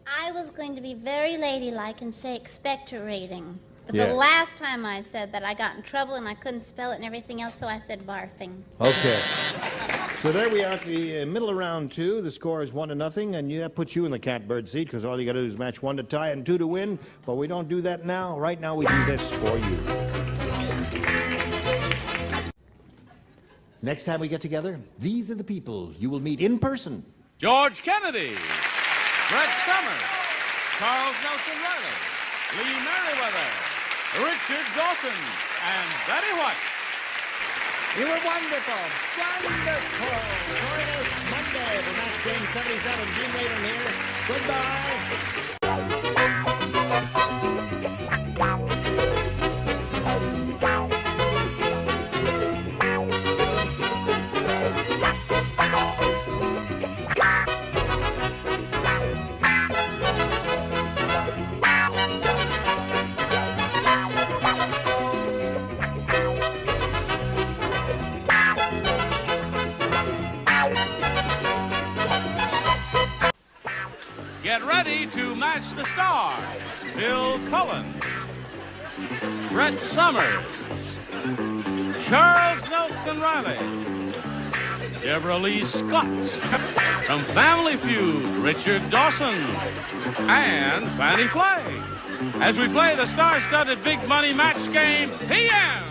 S16: I was going to be very ladylike and say expectorating. But
S2: Yes.
S16: the last time I said that, I got in trouble and I couldn't spell it and everything else, so I said barfing.
S2: Okay. So there we are at the middle of round 2. The score is 1-0, and that puts you in the catbird seat because all you got to do is match 1 to tie and 2 to win. But we don't do that now. Right now we do this for you. Next time we get together, these are the people you will meet in person.
S1: George Kennedy, Brett Summers, Charles Nelson Riley, Lee Merriweather, Richard Dawson, and Betty White.
S2: You were wonderful. Wonderful. Join us Monday for Match Game 77. Gene Rayburn here. Goodbye.
S1: Get ready to match the stars. Bill Cullen, Brett Summers, Charles Nelson Riley, Deborah Lee Scott, from Family Feud, Richard Dawson, and Fannie Flagg, as we play the star-studded big money match game, PM.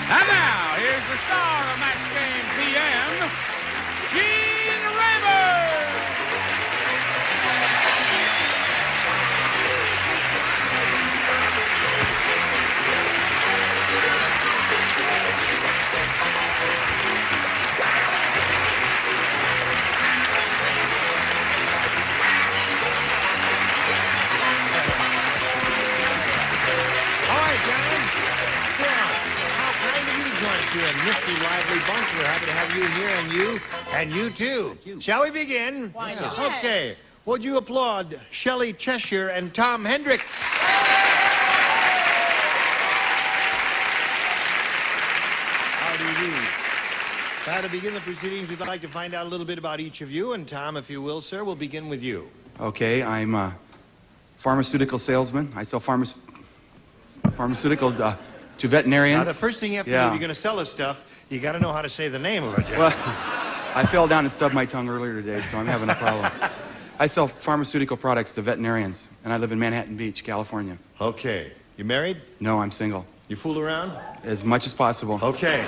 S1: And now, here's the star of Match Game PM, Gene Rayburn.
S2: You're a nifty, lively bunch. We're happy to have you here, and you too. Shall we begin?
S15: Why not?
S2: Okay. Would you applaud Shelley Cheshire and Tom Hendricks? How do you do? Now, to begin the proceedings, we'd like to find out a little bit about each of you. And Tom, if you will, sir, we'll begin with you.
S7: Okay, I'm a pharmaceutical salesman. I sell pharmaceutical to veterinarians.
S2: Now, the first thing you have to do, if you're going to sell us stuff, you got to know how to say the name of it.
S7: Well, I fell down and stubbed my tongue earlier today, so I'm having a problem. I sell pharmaceutical products to veterinarians, and I live in Manhattan Beach, California.
S2: Okay. You married?
S7: No, I'm single.
S2: You fool around?
S7: As much as possible.
S2: Okay.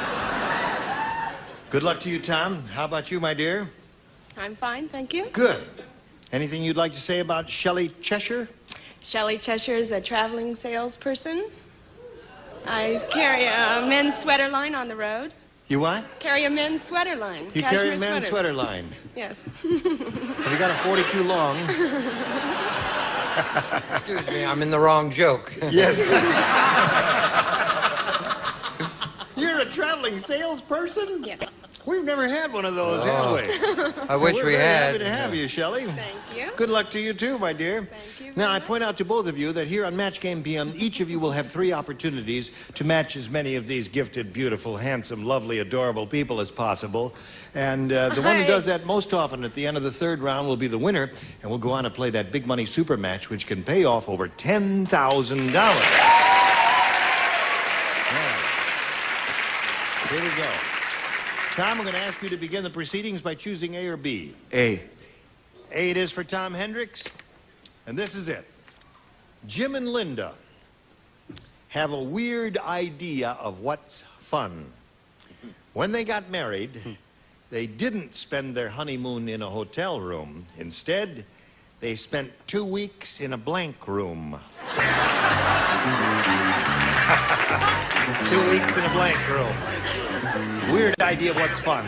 S2: Good luck to you, Tom. How about you, my dear?
S20: I'm fine, thank you.
S2: Good. Anything you'd like to say about Shelley Cheshire?
S20: Shelley Cheshire is a traveling salesperson. I carry a men's sweater line on the road.
S2: You what?
S20: Carry a men's sweater line.
S2: You carry a
S20: Cashmere
S2: men's
S20: sweaters.
S2: sweater line.
S20: Yes.
S2: Have you got a 42 long?
S4: Excuse me, I'm in the wrong joke.
S2: Yes. You're a traveling salesperson?
S20: Yes.
S2: We've never had one of those, have we?
S4: I wish
S2: We're
S4: we
S2: very
S4: had.
S2: happy to have you, Shelley.
S20: Thank you.
S2: Good luck to you, too, my dear.
S20: Thank you.
S2: Now, I point out to both of you that here on Match Game PM, each of you will have 3 opportunities to match as many of these gifted, beautiful, handsome, lovely, adorable people as possible. And the one who does that most often at the end of the 3rd round will be the winner, and we'll go on to play that big money super match, which can pay off over $10,000. Here we go. Tom, I'm going to ask you to begin the proceedings by choosing A or B.
S7: A.
S2: A it is for Tom Hendricks. And this is it. Jim and Linda have a weird idea of what's fun. When they got married, they didn't spend their honeymoon in a hotel room. Instead, they spent 2 weeks in a blank room. 2 weeks in a blank room. Weird idea of what's fun.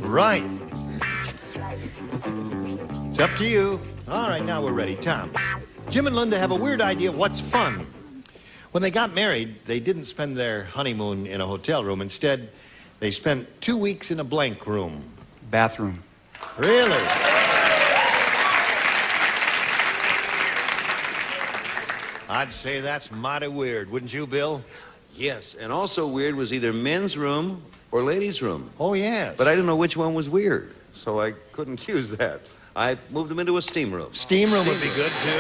S2: Right. It's up to you. All right, now we're ready. Tom, Jim and Linda have a weird idea of what's fun. When they got married, they didn't spend their honeymoon in a hotel room. Instead, they spent 2 weeks in a blank room.
S7: Bathroom.
S2: Really? I'd say that's mighty weird, wouldn't you, Bill?
S21: Yes, and also weird was either men's room or ladies' room.
S2: Oh, yes.
S21: But I didn't know which one was weird, so I couldn't choose that. I moved them into a steam room.
S2: Steam room would be good, too.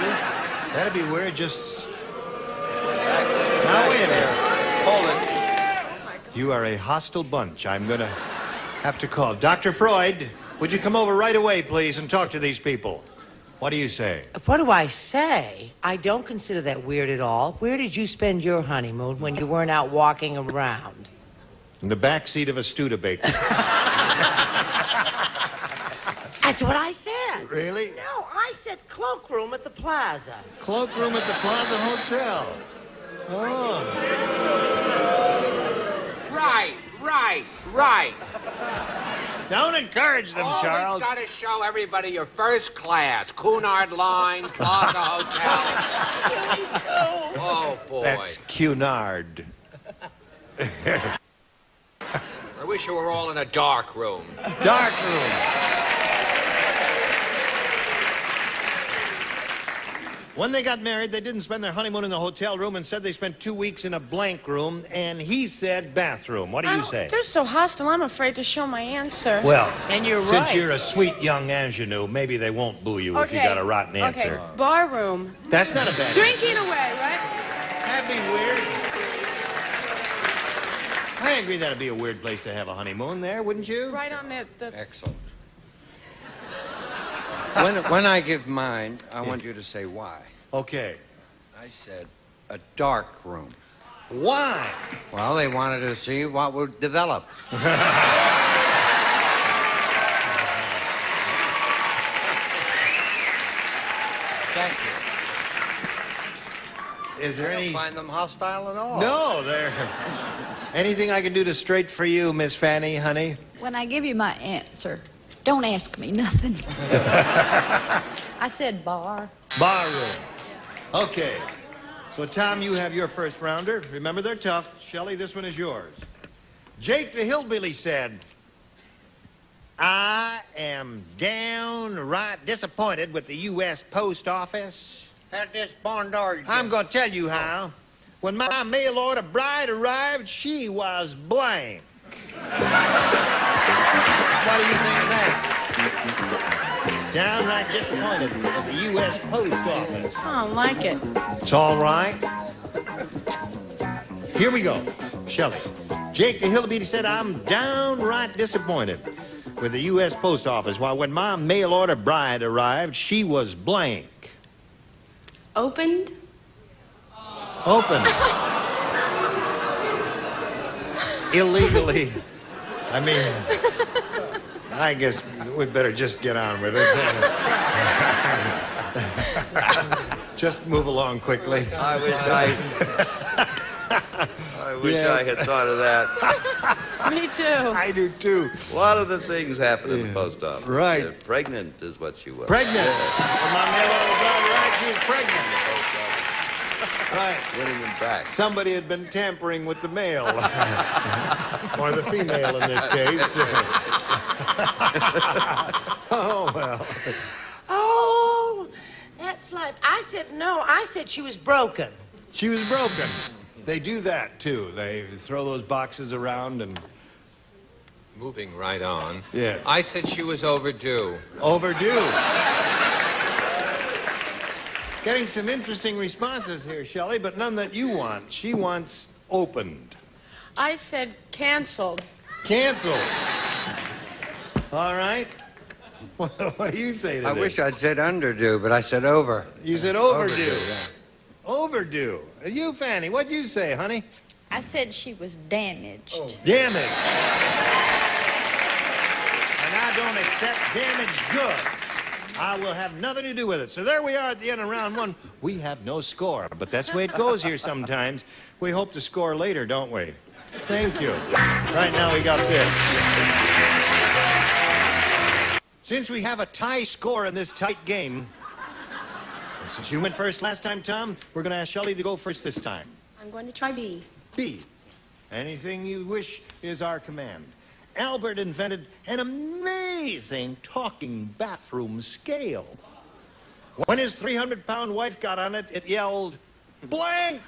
S2: That'd be weird, just... Now, wait a minute. Hold it. You are a hostile bunch. I'm gonna have to call. Dr. Freud, would you come over right away, please, and talk to these people? What do you say?
S15: What do I say? I don't consider that weird at all. Where did you spend your honeymoon when you weren't out walking around?
S2: In the back seat of a Studebaker.
S15: That's what I said.
S2: Really?
S15: No, I said cloakroom at the Plaza.
S2: Cloakroom at the Plaza Hotel. Oh.
S9: Right.
S2: Don't encourage them, Charles.
S9: Always got to show everybody your first class. Cunard Line, Plaza Hotel. Oh, boy.
S2: That's Cunard.
S9: I wish you were all in a dark room.
S2: Dark room. When they got married, they didn't spend their honeymoon in the hotel room. Instead, they spent 2 weeks in a blank room, and he said bathroom. What do you say?
S20: They're so hostile, I'm afraid to show my answer.
S2: Well,
S15: and you're
S2: since
S15: right.
S2: you're a sweet young ingenue, maybe they won't boo you if you got a rotten answer.
S20: Okay, bar room.
S2: That's not a bad
S20: Drinking away, right?
S2: That'd be weird. I agree that'd be a weird place to have a honeymoon there, wouldn't you?
S20: Right on the...
S4: Excellent. When I give mine, I want you to say why.
S2: Okay.
S4: I said a dark room.
S2: Why?
S4: Well, they wanted to see what would develop.
S2: Thank you. Is there
S4: I don't
S2: any...
S4: find them hostile at all.
S2: No, there... Anything I can do to straight for you, Miss Fanny, honey?
S22: When I give you my answer, don't ask me nothing. I said bar.
S2: Bar room. Okay. So, Tom, you have your first rounder. Remember, they're tough. Shelley, this one is yours. Jake the Hillbilly said, I am downright disappointed with the U.S. Post Office.
S4: Had this barnyard.
S2: I'm going to tell you how. When my mail order bride arrived, she was blank. What do you think of that? Downright disappointed with the U.S. Post Office.
S20: I don't like it.
S2: It's all right. Here we go. Shelley. Jake the Hillbilly said, I'm downright disappointed. with the U.S. Post Office. While when my mail order bride arrived, she was blank.
S20: Opened?
S2: Opened. Illegally. I mean, I guess we'd better just get on with it. Just move along quickly.
S21: I wish I had thought of that.
S20: Me too.
S2: I do too.
S21: A lot of the things happen in the post office.
S2: Right.
S21: Pregnant is what she was.
S2: Pregnant.
S21: Yeah.
S2: When my mail order bride arrived, she was pregnant. Right.
S21: Winning them back.
S2: Somebody had been tampering with the mail. Or the female in this case. Oh, well.
S15: Oh, that's life. I said she was broken.
S2: She was broken. They do that, too. They throw those boxes around and...
S9: Moving right on.
S2: Yes.
S9: I said she was overdue.
S2: Overdue. Getting some interesting responses here, Shelley, but none that you want. She wants opened.
S20: I said canceled.
S2: Canceled. All right. What do you say to
S4: I
S2: this?
S4: wish I'd said underdue, but I said over.
S2: You said overdue. Overdue. You, Fanny, what'd you say, honey?
S22: I said she was damaged.
S2: Oh. Damaged. And I don't accept damaged goods. I will have nothing to do with it. So there we are at the end of round one. We have no score, but that's the way it goes here sometimes. We hope to score later, don't we? Thank you. Right now we got this. Since we have a tie score in this tight game, and since you went first last time, Tom, we're going to ask Shelley to go first this time.
S20: I'm going to try B.
S2: B. Anything you wish is our command. Albert invented an amazing talking bathroom scale. When his 300-pound wife got on it, it yelled, blank!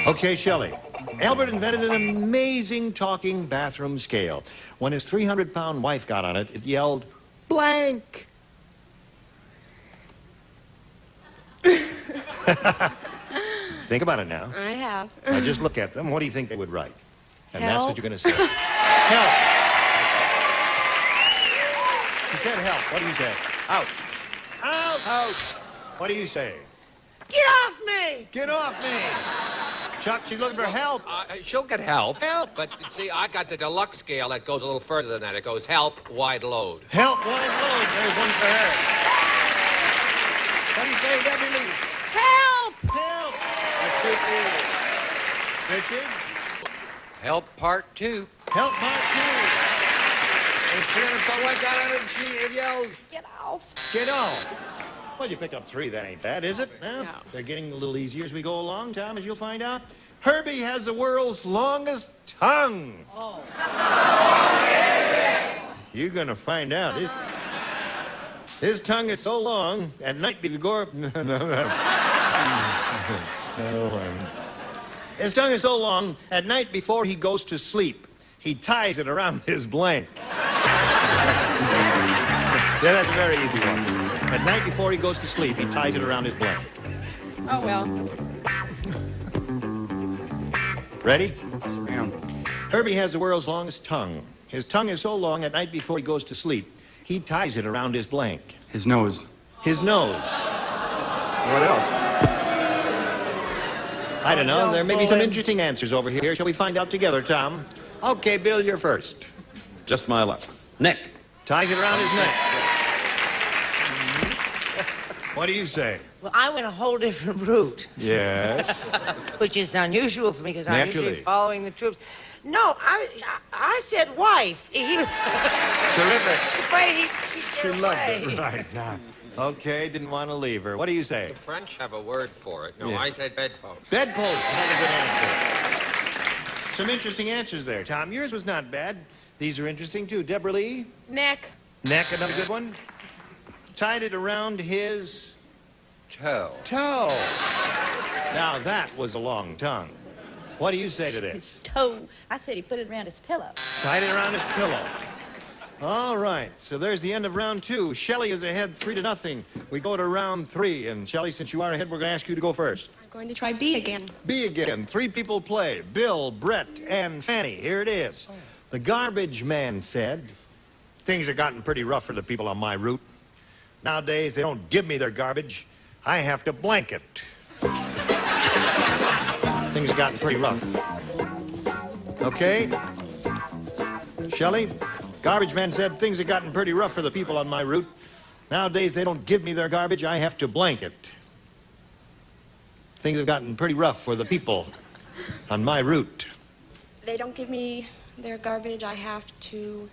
S2: Okay, Shelley. Albert invented an amazing talking bathroom scale. When his 300-pound wife got on it, it yelled, blank! Think about it now.
S20: I have.
S2: Now just look at them. What do you think they would write? And that's
S20: Help.
S2: what you're going to say. Help. You said help. What do you say? Ouch. Ouch. Ouch. What do you say?
S15: Get off me!
S2: Get off me. Chuck, she's looking for help.
S9: She'll get help.
S2: Help.
S9: But see, I got the deluxe scale that goes a little further than that. It goes help, wide load.
S2: Help, wide load. There's one for her. What do you say, Debbie Lee?
S15: Help!
S2: Help. Richard?
S4: Help part 2.
S2: Help part 2. And Jennifer, what got on it? She yelled,
S20: Get off.
S2: get off. Well, you picked up 3. That ain't bad, is it? No. They're getting a little easier as we go along, Tom, as you'll find out. Herbie has the world's longest tongue.
S15: Oh.
S2: You're going to find out. His tongue is so long, at night before... His tongue is so long, at night before he goes to sleep, he ties it around his blank. Yeah, that's a very easy one. At night before he goes to sleep, he ties it around his blank.
S20: Oh, well.
S2: Ready?
S7: Yes, ma'am.
S2: Herbie has the world's longest tongue. His tongue is so long, at night before he goes to sleep, he ties it around his blank.
S7: His nose.
S2: His nose.
S7: What else?
S2: I don't know. There may be some interesting answers over here. Shall we find out together, Tom? Okay, Bill, you're first.
S21: Just my luck. Neck.
S2: Ties it around his neck. What do you say?
S15: Well, I went a whole different route.
S2: Yes.
S15: Which is unusual for me because I'm
S2: Naturally.
S15: usually following the troops. No, I said wife. He was
S2: Terrific.
S15: afraid he'd
S2: She
S15: get
S2: loved
S15: away.
S2: it. Right. Okay, didn't want to leave her. What do you say?
S9: The French have a word for it. No,
S2: Yeah.
S9: I said bedpost.
S2: Bedpost. That's a good answer. Some interesting answers there, Tom. Yours was not bad. These are interesting, too. Deborah Lee?
S20: Neck.
S2: Neck, another good one. Tied it around his...
S4: Toe.
S2: toe. Now, that was a long tongue. What do you say to this?
S22: Toe. I said he put it around his pillow.
S2: Tied it around his pillow. All right, so there's the end of round 2. Shelley is ahead 3-0. We go to round 3, and Shelley, since you are ahead, we're going to ask you to go first.
S20: I'm going to try B again.
S2: B again. 3 people play. Bill, Brett, and Fanny. Here it is. The garbage man said, things have gotten pretty rough for the people on my route. Nowadays, they don't give me their garbage. I have to blank it. Things have gotten pretty rough. Okay? Shelley? Garbage man said, things have gotten pretty rough for the people on my route. Nowadays, they don't give me their garbage. I have to blank it. Things have gotten pretty rough for the people on my route.
S20: They don't give me their garbage. I have to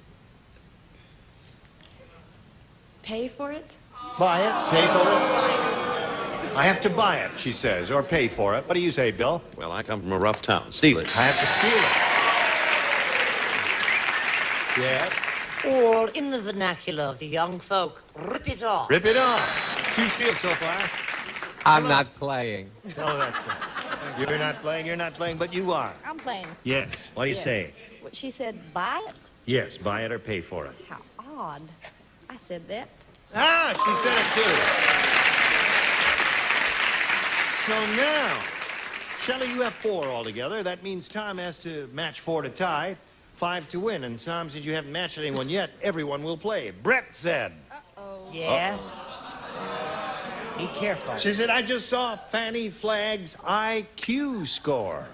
S20: pay for it.
S2: Buy it, pay for it. I have to buy it, she says, or pay for it. What do you say, Bill?
S21: Well, I come from a rough town. Steal it.
S2: I have to steal it. Yes?
S15: Or, in the vernacular of the young folk, rip it off.
S2: Rip it off. 2 steals so far.
S9: I'm not playing.
S2: No, that's good. You're not playing, but you are.
S22: I'm playing.
S2: Yes. What do you say?
S22: What she said, buy it?
S2: Yes, buy it or pay for it.
S22: How odd. I said that.
S2: Ah, she said it too. So now, Shelley, you have 4 altogether. That means Tom has to match 4 to tie, 5 to win. And Tom, since you haven't matched anyone yet, everyone will play. Brett said.
S22: Uh-oh.
S15: Yeah? Be careful.
S2: She said, I just saw Fanny Flagg's IQ score.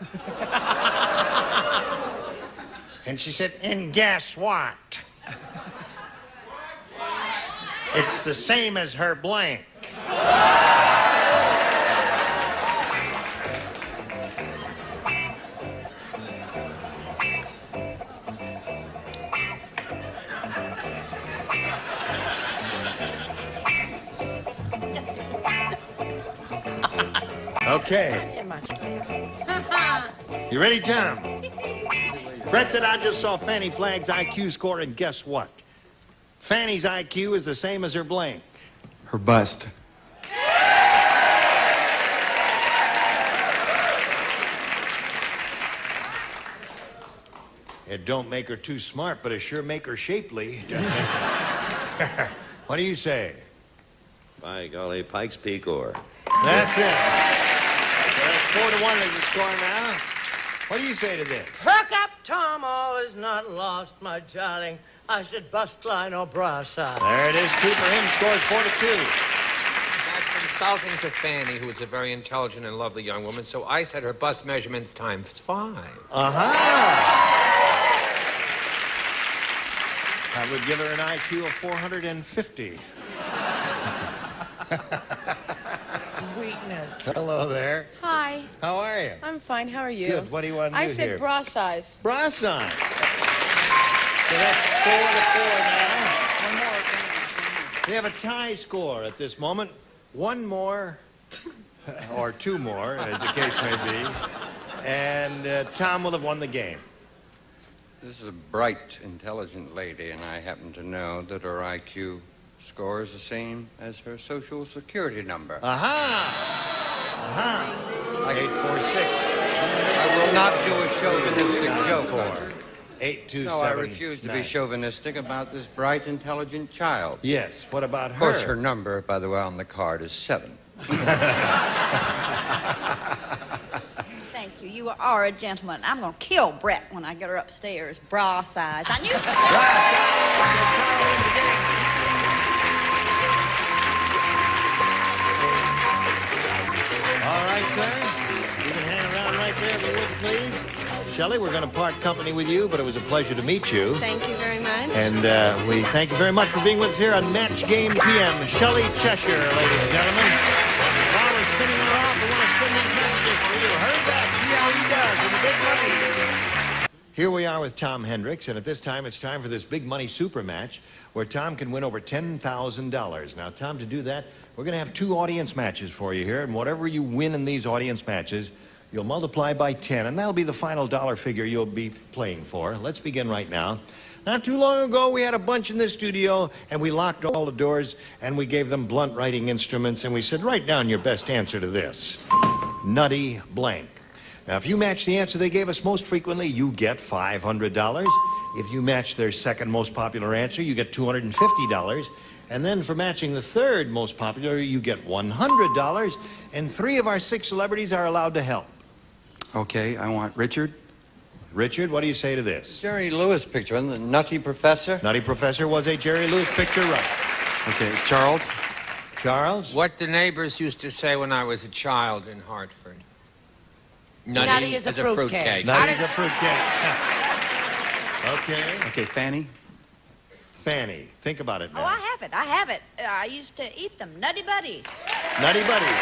S2: And she said, and guess what? It's the same as her blank. Okay. You ready, Tom? Brett said, I just saw Fanny Flagg's IQ score, and guess what? Fanny's IQ is the same as her blank.
S7: Her bust.
S2: It don't make her too smart, but it sure make her shapely. What do you say?
S21: By golly, Pikes Peak or.
S2: That's it. So that's 4-1 is the score now. What do you say to this?
S15: Perk up, Tom, all is not lost, my darling. I should bust line or brass side.
S2: There it is, 2 for him, scores 4-2.
S9: That's insulting to Fanny, who is a very intelligent and lovely young woman, so I said her bust measurements times 5.
S2: Uh-huh. That would give her an IQ of 450.
S15: Sweetness.
S2: Hello there.
S12: Hi.
S2: How are you?
S12: I'm fine. How are you?
S2: Good. What do you want to do
S12: I
S2: here?
S12: said bra size.
S2: Bra size. So that's 4-4 now.
S12: One more.
S2: We have a tie score at this moment. 1 more, or 2 more, as the case may be. And Tom will have won the game.
S4: This is a bright, intelligent lady, and I happen to know that her IQ score is the same as her social security number.
S2: Aha! Aha! 846.
S4: I will not do a chauvinistic joke.
S2: 827.
S4: No, I refuse to be chauvinistic about this bright, intelligent child.
S2: Yes. What about her?
S4: Of course, her number, by the way, on the card is 7.
S22: Thank you. You are a gentleman. I'm going to kill Brett when I get her upstairs. Bra size. I knew she
S2: All right, sir. You can hang around right there if you would, please. Shelley, we're going to part company with you, but it was a pleasure to meet you.
S20: Thank you very much.
S2: And we thank you very much for being with us here on Match Game PM. Shelley Cheshire, ladies and gentlemen. While we're spinning her off, we want to spin these messages for you. Heard that? See how he does in the big money. Here we are with Tom Hendricks, and at this time, it's time for this big money super match where Tom can win over $10,000. Now, Tom, to do that, we're going to have 2 audience matches for you here, and whatever you win in these audience matches, you'll multiply by 10, and that'll be the final dollar figure you'll be playing for. Let's begin right now. Not too long ago, we had a bunch in this studio, and we locked all the doors, and we gave them blunt writing instruments, and we said, write down your best answer to this. Nutty blank. Now, if you match the answer they gave us most frequently, you get $500. If you match their second most popular answer, you get $250. And then for matching the third most popular, you get $100, and 3 of our 6 celebrities are allowed to help.
S7: Okay, I want Richard.
S2: Richard, what do you say to this?
S4: Jerry Lewis picture, and the Nutty Professor.
S2: Nutty Professor was a Jerry Lewis picture, right?
S7: Okay, Charles.
S2: Charles?
S9: What the neighbors used to say when I was a child in Hartford.
S15: Nutty is a fruitcake.
S2: Nutty's a fruitcake. Okay.
S7: Okay, Fanny.
S2: Fanny, think about it
S22: Oh,
S2: now.
S22: I have it. I have it. I used to eat them. Nutty Buddies.
S2: Nutty Buddies.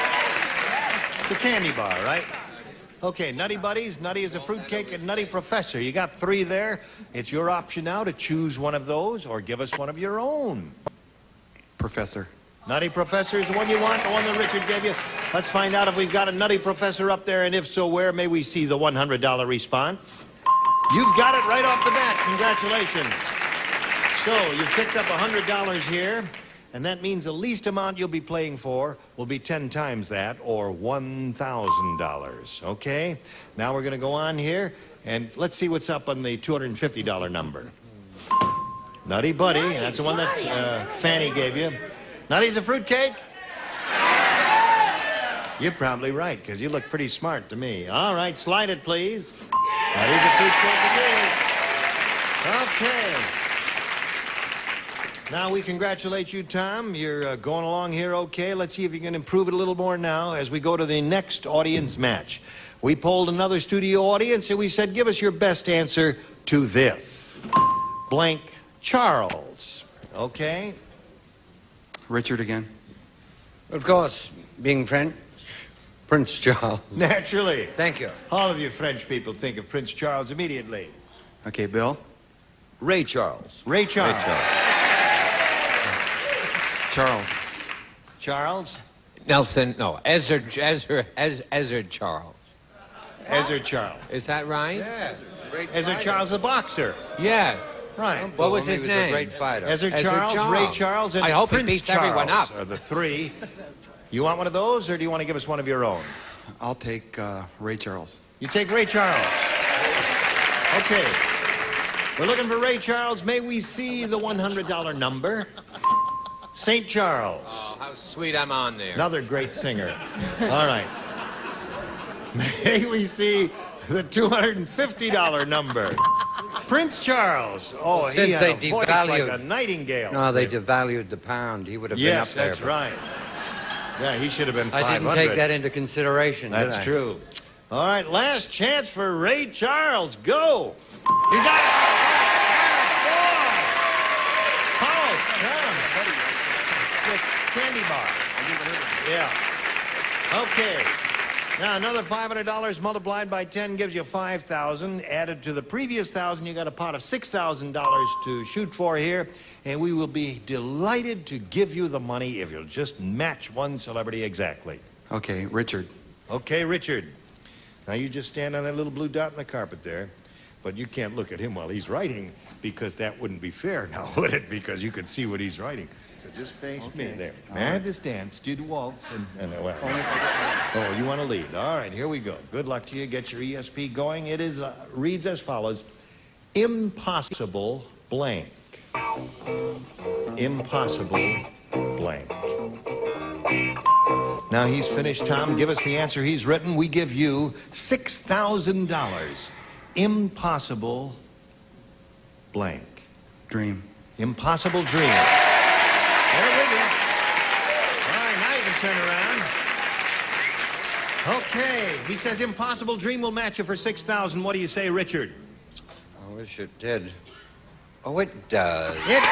S2: It's a candy bar, right? Okay, Nutty Buddies, Nutty is a fruitcake, and Nutty Professor. You got 3 there. It's your option now to choose one of those or give us one of your own.
S7: Professor.
S2: Nutty Professor is the one you want, the one that Richard gave you. Let's find out if we've got a Nutty Professor up there, and if so, where may we see the $100 response? You've got it right off the bat. Congratulations. So you've picked up $100 here, and that means the least amount you'll be playing for will be 10 times that, or $1,000, okay? Now we're going to go on here, and let's see what's up on the $250 number. Nutty Buddy, that's the one that Fanny gave you. Nutty's a fruitcake? You're probably right, because you look pretty smart to me. All right, slide it, please. Nutty's a fruitcake it is. Okay. Now we congratulate you, Tom. You're going along here okay. Let's see if you can improve it a little more now as we go to the next audience match. We polled another studio audience, and we said, give us your best answer to this. Blank Charles. Okay?
S7: Richard again.
S4: Of course, being French, Prince Charles.
S2: Naturally.
S4: Thank you.
S2: All of you French people think of Prince Charles immediately.
S7: Okay, Bill.
S21: Ray Charles.
S2: Ray Charles.
S21: Ray Charles.
S7: Charles.
S2: Charles?
S9: Nelson, no, Ezra Charles.
S2: Ezra Charles.
S9: Is that right?
S4: Yeah.
S2: Ezra Charles, the boxer.
S9: Yeah.
S2: Right.
S9: What was his
S4: He was
S9: name?
S4: a great fighter.
S2: Ezra Charles, Ray Charles, and
S9: I hope he
S2: Prince
S9: beats
S2: Charles
S9: everyone up.
S2: are the 3. You want one of those, or do you want to give us one of your own?
S7: I'll take Ray Charles.
S2: You take Ray Charles. Okay. We're looking for Ray Charles. May we see the $100 number? St. Charles.
S9: Oh, how sweet I'm on there.
S2: Another great singer. All right. May we see the $250 number? Prince Charles. Oh,
S4: Since
S2: he had
S4: they
S2: a voice like
S4: devalued-
S2: a nightingale.
S4: No, they devalued the pound. He would have been up
S2: Yes,
S4: there.
S2: that's right. Yeah, he should have been 500.
S4: I didn't take that into consideration, did
S2: That's
S4: I?
S2: true. All right, last chance for Ray Charles. Go. He got it. Oh, it's a candy bar. Yeah. Okay. Now, another $500 multiplied by 10 gives you $5,000. Added to the previous $1,000, you got a pot of $6,000 to shoot for here. And we will be delighted to give you the money if you'll just match one celebrity exactly.
S7: Okay, Richard.
S2: Okay, Richard. Now, you just stand on that little blue dot in the carpet there. But you can't look at him while he's writing, because that wouldn't be fair now, would it? Because you could see what he's writing. So just face me there. May I have this dance? Do the waltz and well. Oh, you want to lead? All right, here we go. Good luck to you. Get your ESP going. It is reads as follows: impossible blank. Impossible blank. Now he's finished, Tom. Give us the answer he's written. We give you $6,000. Impossible blank.
S7: Dream.
S2: Impossible dream. There with you. All right, now you can turn around. Okay, he says impossible dream will match you for $6,000. What do you say, Richard?
S4: I wish it did. Oh, it does.
S2: It does.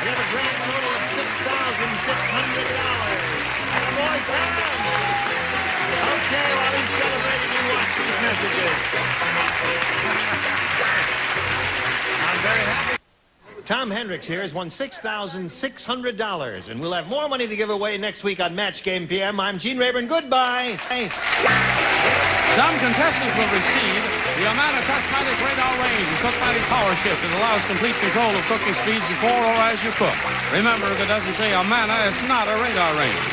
S2: We have a grand total of $6,600. Boy, Tom. Okay, while he's celebrating, you watch these messages. I'm very happy. Tom Hendricks here has won $6,600, and we'll have more money to give away next week on Match Game PM. I'm Gene Rayburn. Goodbye. Hey.
S1: Some contestants will receive the Amana Touchmatic Radar Range, a Cookmatic power shift that allows complete control of cooking speeds before or as you cook. Remember, if it doesn't say Amana, it's not a radar range.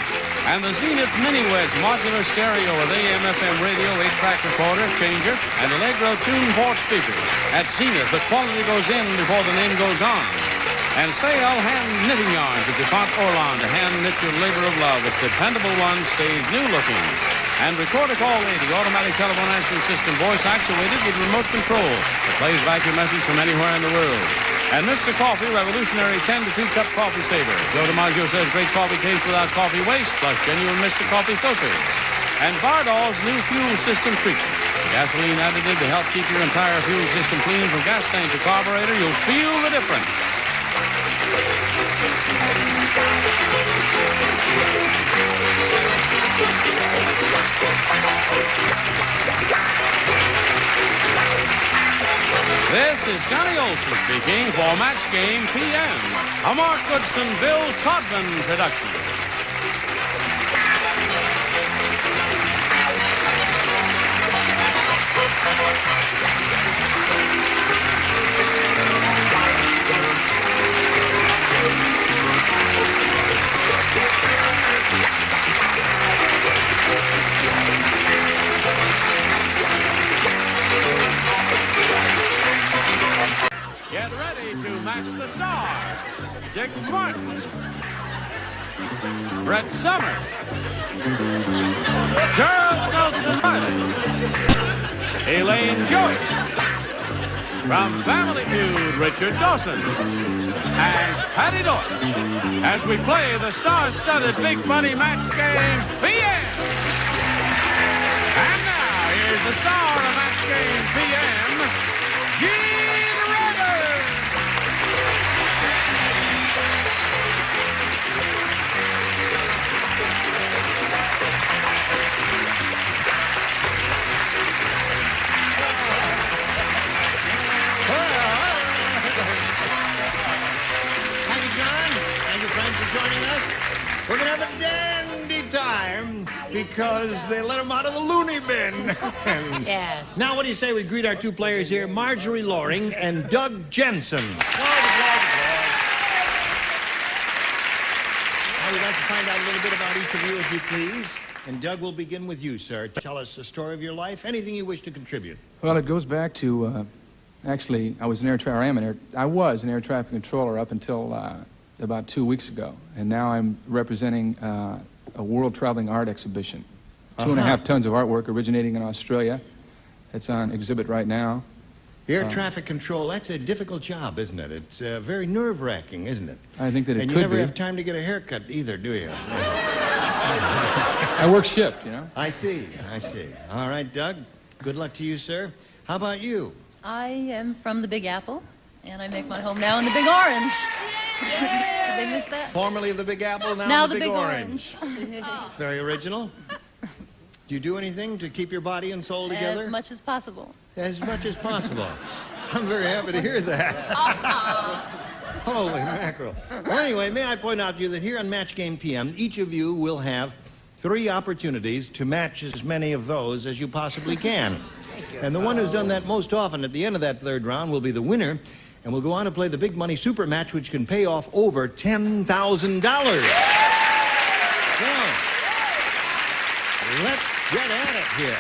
S1: And the Zenith Mini Wedge modular stereo with AM/FM radio, 8-track recorder, changer, and Allegro Tune port speakers. At Zenith, the quality goes in before the name goes on. And Sale hand knitting yarns at DuPont Orland to hand knit your labor of love. Its dependable one stays new looking. And Recorder Call 80, automatic telephone answering system, voice actuated with remote control. It plays back your message from anywhere in the world. And Mr. Coffee, revolutionary 10 to 2 cup coffee saver. Joe DiMaggio says great coffee taste without coffee waste, plus genuine Mr. Coffee filters. And Bardol's new fuel system treatment. Gasoline additive to help keep your entire fuel system clean from gas tank to carburetor. You'll feel the difference. This is Johnny Olson speaking for Match Game PM, a Mark Goodson, Bill Todman production. Get ready to match the stars. Dick Martin, Brett Summer, Charles Nelson Riley, Elaine Joyce, from Family Feud, Richard Dawson, and Patty Deutsch, as we play the star-studded Big Money Match Game PM. And now, here's the star of Match Game PM, Gene Rivers.
S6: Thank you, John. Thank you, friends, for joining us. We're going to have a dandy time because they let him out of the loony bin.
S15: Yes.
S6: Now, what do you say we greet our two players here, Marjorie Loring and Doug Jensen? Now, we'd like to find out a little bit about each of you, if you please. And Doug, we'll begin with you, sir. Tell us the story of your life, anything you wish to contribute.
S7: Well, it goes back to, actually, I was an air traffic controller up until about 2 weeks ago. And now I'm representing a world traveling art exhibition. 2.5 tons of artwork originating in Australia. It's on exhibit right now.
S6: Air traffic control, that's a difficult job, isn't it? It's very nerve-wracking, isn't it?
S7: I think that it could be.
S6: And you never have time to get a haircut either, do you?
S7: I work shift, you know.
S6: I see. All right, Doug, good luck to you, sir. How about you?
S12: I am from the Big Apple, and I make my home now in the Big Orange. Did they miss that?
S6: Formerly of the Big Apple, now the Big Orange. Very original. Do you do anything to keep your body and soul together?
S12: As much as possible.
S6: As much as possible. I'm very happy to hear that. Holy mackerel. Well, anyway, may I point out to you that here on Match Game PM, each of you will have 3 opportunities to match as many of those as you possibly can. And the one who's done that most often at the end of that 3rd round will be the winner, and we'll go on to play the Big Money Super Match, which can pay off over $10,000. So, let's get at it here.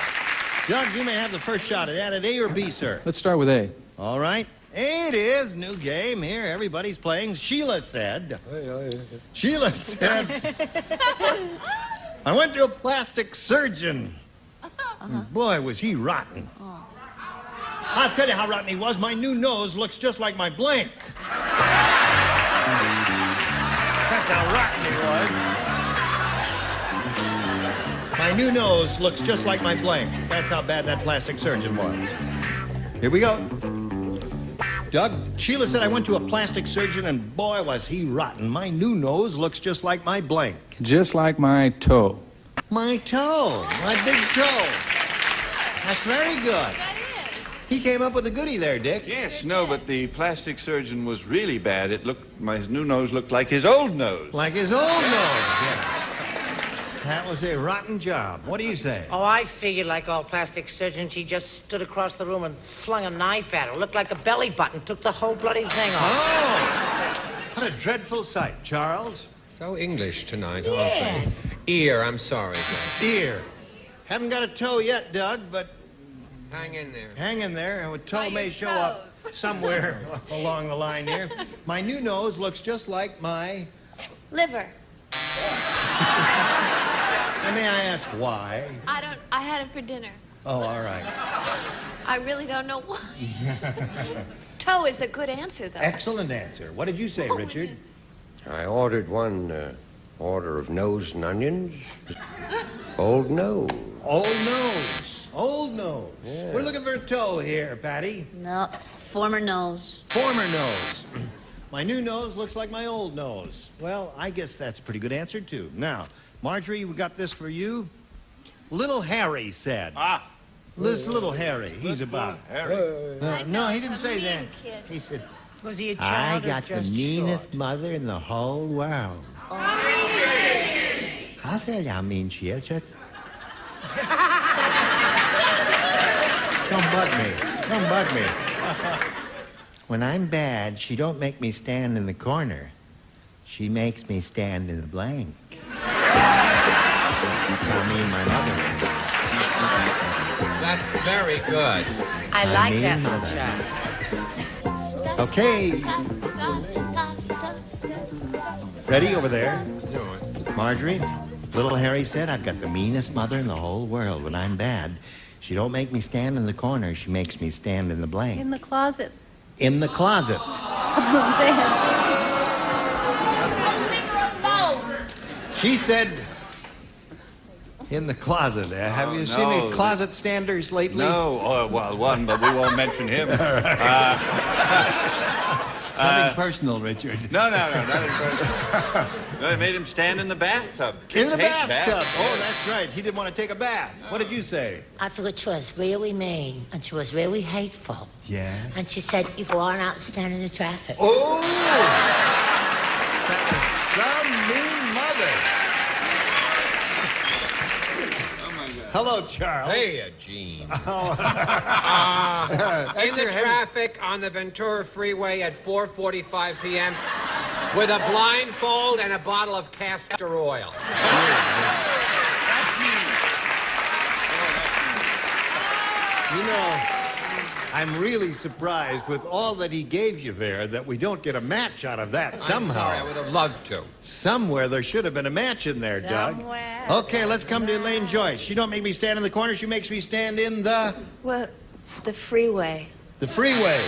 S6: Doug, you may have the first shot at it. A or B, sir?
S7: Let's start with A.
S6: All right. A it is. New game here. Everybody's playing. Sheila said, I went to a plastic surgeon. Boy, was he rotten. I'll tell you how rotten he was. My new nose looks just like my blank. That's how rotten he was. My new nose looks just like my blank. That's how bad that plastic surgeon was. Here we go. Doug, Sheila said I went to a plastic surgeon, and boy, was he rotten. My new nose looks just like my blank.
S7: Just like my toe.
S6: My toe. My big toe. That's very good. He came up with a goodie there, Dick.
S21: Yes, no, but the plastic surgeon was really bad. My new nose looked like his old nose.
S6: Like his old nose, yeah. That was a rotten job. What do you say?
S15: Oh, I figured like all plastic surgeons, he just stood across the room and flung a knife at her. Looked like a belly button, took the whole bloody thing off.
S6: Oh! What a dreadful sight. Charles?
S9: So English tonight, aren't they? Ear, I'm sorry, Doug.
S2: Ear. Haven't got a toe yet, Doug, but...
S9: Hang in there.
S2: Hang in there. A toe may show up somewhere along the line here. My new nose looks just like my...
S13: Liver.
S2: And may I ask why?
S13: I had it for dinner.
S2: Oh, all right.
S13: I really don't know why. Toe is a good answer, though.
S2: Excellent answer. What did you say, Richard?
S4: I ordered one order of nose and onions. Old nose.
S2: Old nose. Old nose. Yeah. We're looking for a toe here, Patty.
S22: No, former nose.
S2: Former nose. My new nose looks like my old nose. Well, I guess that's a pretty good answer, too. Now, Marjorie, we got this for you. Little Harry said.
S21: Ah.
S2: This little Harry. He's about...
S21: Harry.
S2: No, he didn't say that. He said...
S15: Was he a
S2: I
S15: child or
S2: got the
S15: just
S2: meanest
S15: short?
S2: mother in the whole world. I'll tell you how mean she is. Just... Don't bug me. Don't bug me. When I'm bad, she don't make me stand in the corner. She makes me stand in the blank. That's how mean my mother is.
S9: That's very good.
S15: I like that
S2: mean
S15: one,
S2: mother.
S15: Charles.
S2: Okay. Ready over there? Marjorie, little Harry said, I've got the meanest mother in the whole world. When I'm bad, she don't make me stand in the corner. She makes me stand in the blank.
S12: In the closet.
S2: In the closet.
S12: Oh, there.
S2: She said, in the closet. Have you seen any closet standers lately?
S21: No. Well, one, but we won't mention him.
S2: Nothing personal, Richard.
S21: No, nothing personal. No, they made him stand in the bathtub. Kids
S2: In the
S21: hate
S2: bathtub.
S21: baths.
S2: Oh, that's right. He didn't want to take a bath. What did you say?
S15: I thought she was really mean, and she was really hateful.
S2: Yes.
S15: And she said, you go on out and stand in the traffic.
S2: Oh! That was some mean mother. Hello, Charles.
S9: Hey, Gene.
S2: In
S9: In the traffic on the Ventura Freeway at 4:45 p.m. with a blindfold and a bottle of castor oil.
S2: You know, I'm really surprised with all that he gave you there that we don't get a match out of that somehow.
S9: I'm sorry, I would have loved to.
S2: Somewhere there should have been a match in there, Doug.
S15: Somewhere.
S2: Okay, let's come to Elaine Joyce. She don't make me stand in the corner. She makes me stand in the...
S13: Well, it's the freeway.
S2: The freeway.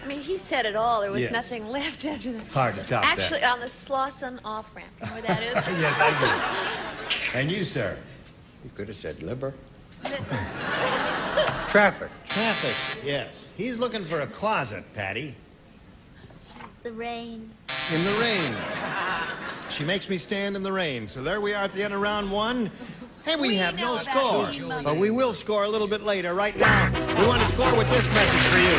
S13: I mean, he said it all. There was
S2: Yes.
S13: nothing left after that.
S2: Hard to top
S13: Actually,
S2: that.
S13: on the Slauson off-ramp. You know where that is?
S2: Yes, I do. And you, sir?
S4: You could have said liver. Traffic.
S2: Traffic, yes. He's looking for a closet, Patty.
S16: The rain.
S2: In the rain. She makes me stand in the rain. So there we are at the end of round one. Hey, we have no score. But we will score a little bit later. Right now, we want to score with this message for you.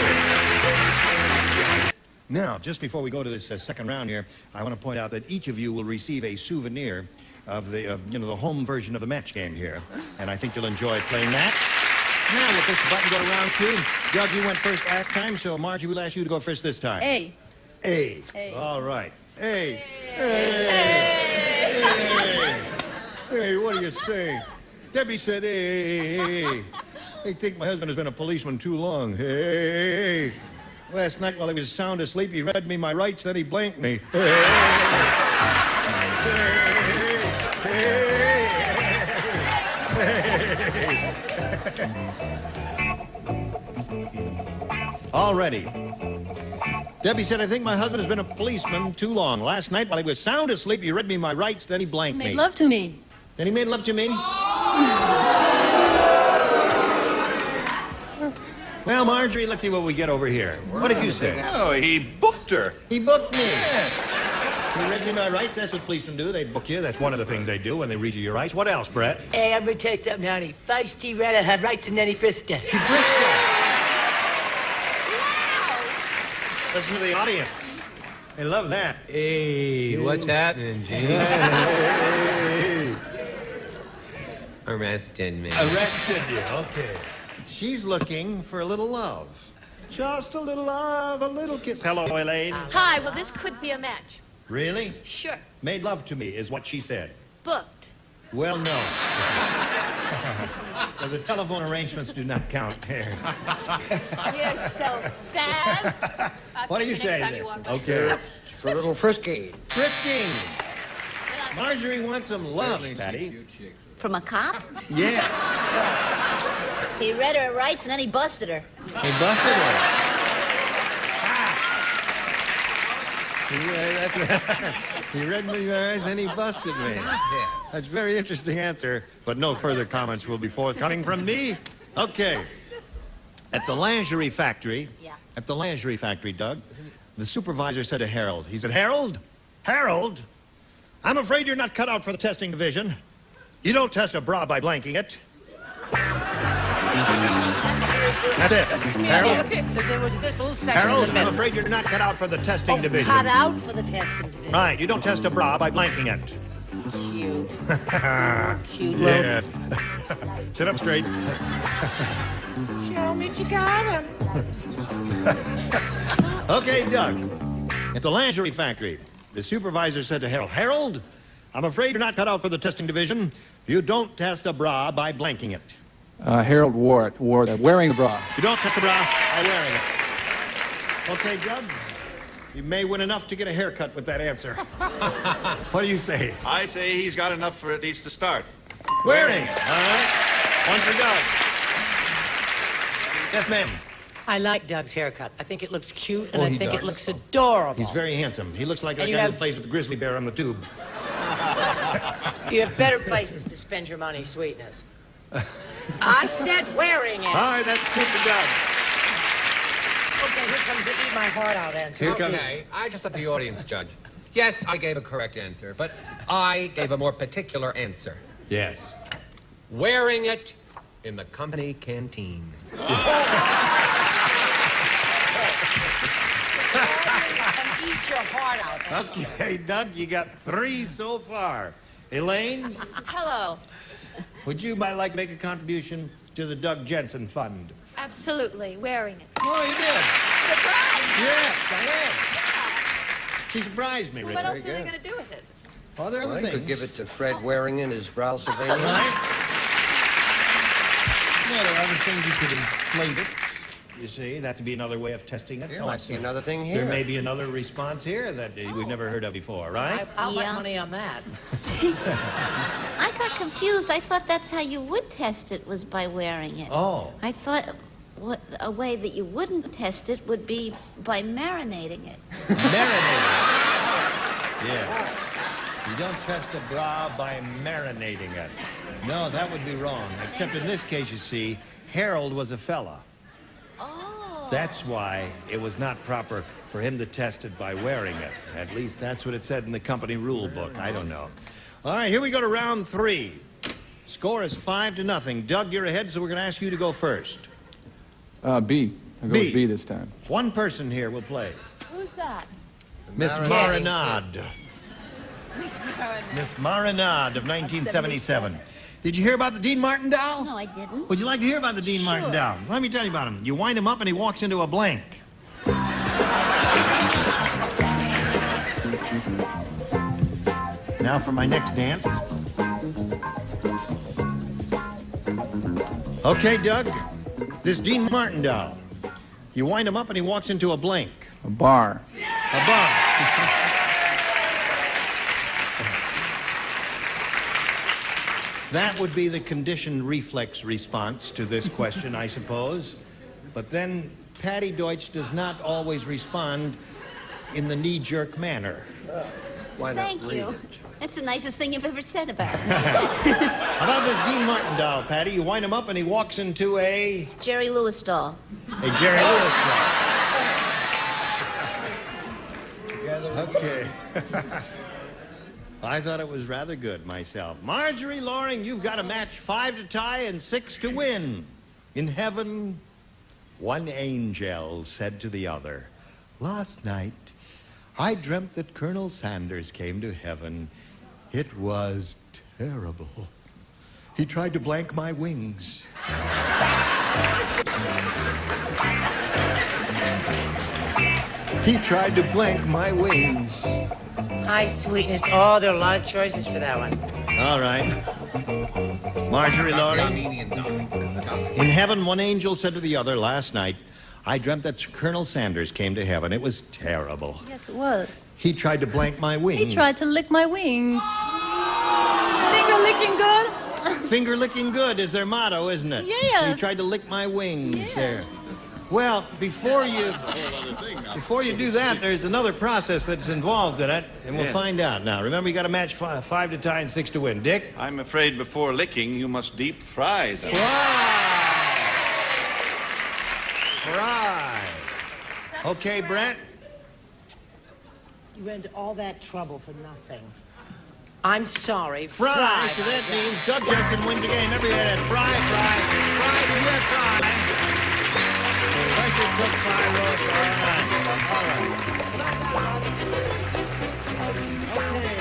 S2: Now, just before we go to this second round here, I want to point out that each of you will receive a souvenir of the, the home version of the match game here. And I think you'll enjoy playing that. Now we'll push the button, go to round two. Doug, you went first last time, so Margie, we'll ask you to go first this time.
S12: A.
S2: A.
S12: A.
S2: All right. A. Hey. Hey, what do you say? Debbie said, hey. They think my husband has been a policeman too long. Hey. Last night while he was sound asleep, he read me my rights, then he blanked me. Already. Debbie said, I think my husband has been a policeman too long. Last night while he was sound asleep, he read me my rights, then he blanked me.
S12: Made love to me.
S2: Then he made love to me? Well, Marjorie, let's see what we get over here. What did you say?
S21: Oh, he booked her.
S2: He booked me. He read me my rights. That's what policemen do. They book you. That's one of the things they do when they read you your rights. What else, Brett?
S15: Hey, I'm gonna tell you something, honey. Feisty rather have rights and then he frisked her.
S2: He frisked her. Listen to the audience. They love that.
S9: Hey, what's happening, Gene?
S2: Hey.
S9: Arrested me.
S2: Arrested you. Okay. She's looking for a little love. Just a little love, a little kiss. Hello, Elaine.
S13: Hi, well, this could be a match.
S2: Really?
S13: Sure.
S2: Made love to me is what she said.
S13: Booked.
S2: Well, no. The telephone arrangements do not count here.
S13: You're so fast.
S2: What do you say?
S13: Next time you walk by.
S2: Okay.
S4: For a little frisky.
S2: Frisking. Marjorie wants some love, Patty.
S22: From a cop?
S2: Yes.
S22: He read her rights and then he busted her.
S2: He busted her. Yeah, that's right. He read me right, then he busted me. That's a very interesting answer, but no further comments will be forthcoming from me. Okay. At the lingerie factory, Doug, the supervisor said to Harold, he said, Harold, I'm afraid you're not cut out for the testing division. You don't test a bra by blanking it. That's it. Harold?
S15: There was this little section
S2: Harold,
S15: in the middle.
S2: I'm afraid you're not cut out for the testing division.
S15: Cut out for the testing division.
S2: Right, you don't test a bra by blanking it.
S15: Cute. Cute.
S2: Yes. Sit up straight.
S15: Show me if you got him.
S2: Okay, Doug. At the lingerie factory, the supervisor said to Harold, Harold, I'm afraid you're not cut out for the testing division. You don't test a bra by blanking it.
S7: Harold wore that, wearing a bra.
S2: You don't test a bra by wearing it. Okay, Doug. You may win enough to get a haircut with that answer. What do you say?
S21: I say he's got enough for at least to start.
S2: Wearing. All right. One for Doug. Yes, ma'am.
S15: I like Doug's haircut. I think it looks cute, and
S2: Oh,
S15: I
S2: he
S15: think
S2: does.
S15: it looks adorable.
S2: He's very handsome. He looks like that
S15: And you
S2: guy
S15: have-
S2: who plays with the grizzly bear on the tube.
S15: You have better places to spend your money, sweetness. I said wearing it.
S2: All right, that's two for Doug.
S15: Okay, here comes the eat my heart out answer.
S2: Here comes...
S9: Okay, I just let the audience judge. Yes, I gave a correct answer, but I gave a more particular answer.
S2: Yes.
S9: Wearing it in the company canteen.
S15: And eat your heart out.
S2: Okay, Doug, you got 3 so far. Elaine,
S13: Hello.
S2: would you like to make a contribution to the Doug Jensen Fund?
S13: Absolutely. Wearing it.
S2: Oh, you did?
S13: Surprise!
S2: Yes, I am. She surprised me, Richard.
S13: What else are they going to do with it?
S2: Oh, there are other
S4: I
S2: things.
S4: could give it to Fred wearing in his Brown-Sylvania.
S2: Well, there are other things you could inflate it. You see, that would be another way of testing it.
S4: There might be another thing here.
S2: There may be another response here that we've never heard of before, right?
S15: I'll bet money on that.
S16: I got confused. I thought that's how you would test it, was by wearing it.
S2: Oh.
S16: I thought a way that you wouldn't test it would be by marinating it.
S2: Yeah. You don't test a bra by marinating it. No, that would be wrong. Except in this case, you see, Harold was a fella.
S16: Oh.
S2: That's why it was not proper for him to test it by wearing it. At least that's what it said in the company rule book. I don't know. All right, here we go to round 3. Score is 5-0. Doug, you're ahead, so we're going to ask you to go first.
S7: B. I'll go with B this time.
S2: One person here will play.
S13: Who's that?
S2: Miss Marinade.
S13: Miss Marinade.
S2: Miss Marinade of 1977. Did you hear about the Dean Martin doll?
S16: No, I didn't.
S2: Would you like to hear about the Dean Martin doll? Let me tell you about him. You wind him up and he walks into a blank. Now for my next dance. Okay, Doug. This Dean Martin doll. You wind him up and he walks into a blank.
S7: A bar.
S2: A bar. That would be the conditioned reflex response to this question, I suppose. But then Patty Deutsch does not always respond in the knee-jerk manner.
S4: Why not
S16: Thank
S4: read
S16: you.
S4: it?
S16: That's the nicest thing you've ever said about me.
S2: How about this Dean Martin doll, Patty? You wind him up and he walks into a
S16: Jerry Lewis doll.
S2: Jerry Lewis doll. Okay. I thought it was rather good myself. Marjorie Loring, you've got a match 5 to tie and 6 to win. In heaven, one angel said to the other, "Last night, I dreamt that Colonel Sanders came to heaven. It was terrible. He tried to blank my wings. He tried to blank my wings.
S15: Hi, sweetness. Oh, there are a lot of choices for that one.
S2: All right. Marjorie Loring. In heaven, one angel said to the other last night, I dreamt that Colonel Sanders came to heaven. It was terrible.
S12: Yes, it was.
S2: He tried to blank my wings.
S12: He tried to lick my wings. Finger licking good?
S2: Finger licking good is their motto, isn't it?
S12: Yeah.
S2: He tried to lick my wings there. Well, before you do that, there's another process that's involved in it, and we'll find out now. Remember, you got to match 5 to tie and 6 to win. Dick?
S21: I'm afraid before licking, you must deep fry them.
S2: Fry. Okay, Brett?
S15: You went to all that trouble for nothing. I'm sorry.
S2: Fry. So that means Doug Jensen wins the game. Everybody had fry. Fry, did you have fry? Pressure cook fry roast. All right. Okay.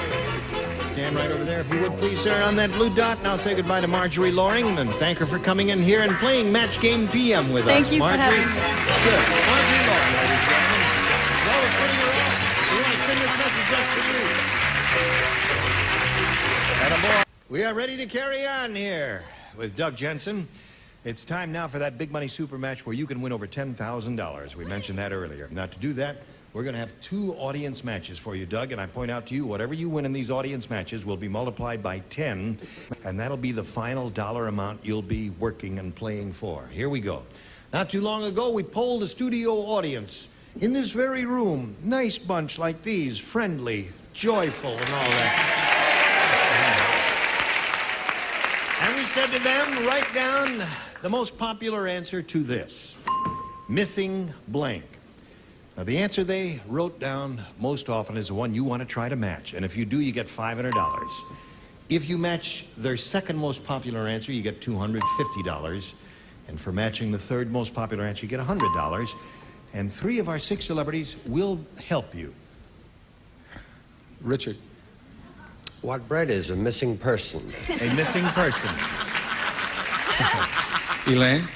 S2: Stand right over there, if you would, please, sir, on that blue dot. And I'll say goodbye to Marjorie Loring and thank her for coming in here and playing Match Game PM with us.
S12: Thank you
S2: Marjorie.
S12: for having me.
S2: Good. Marjorie Loring, ladies and gentlemen. Lois, what do you want? We want to send this message just for you. Attaboy. We are ready to carry on here with Doug Jensen. It's time now for that big money super match where you can win over $10,000. We mentioned that earlier. Now, to do that, we're going to have 2 audience matches for you, Doug, and I point out to you, whatever you win in these audience matches will be multiplied by 10, and that'll be the final dollar amount you'll be working and playing for. Here we go. Not too long ago, we polled a studio audience in this very room. Nice bunch like these, friendly, joyful, and all that. And we said to them, write down the most popular answer to this. Missing blank. Now, the answer they wrote down most often is the one you want to try to match. And if you do, you get $500. If you match their second most popular answer, you get $250. And for matching the third most popular answer, you get $100. And 3 of our 6 celebrities will help you.
S7: Richard.
S4: What Brett is, a missing person.
S2: A missing person.
S7: Elaine?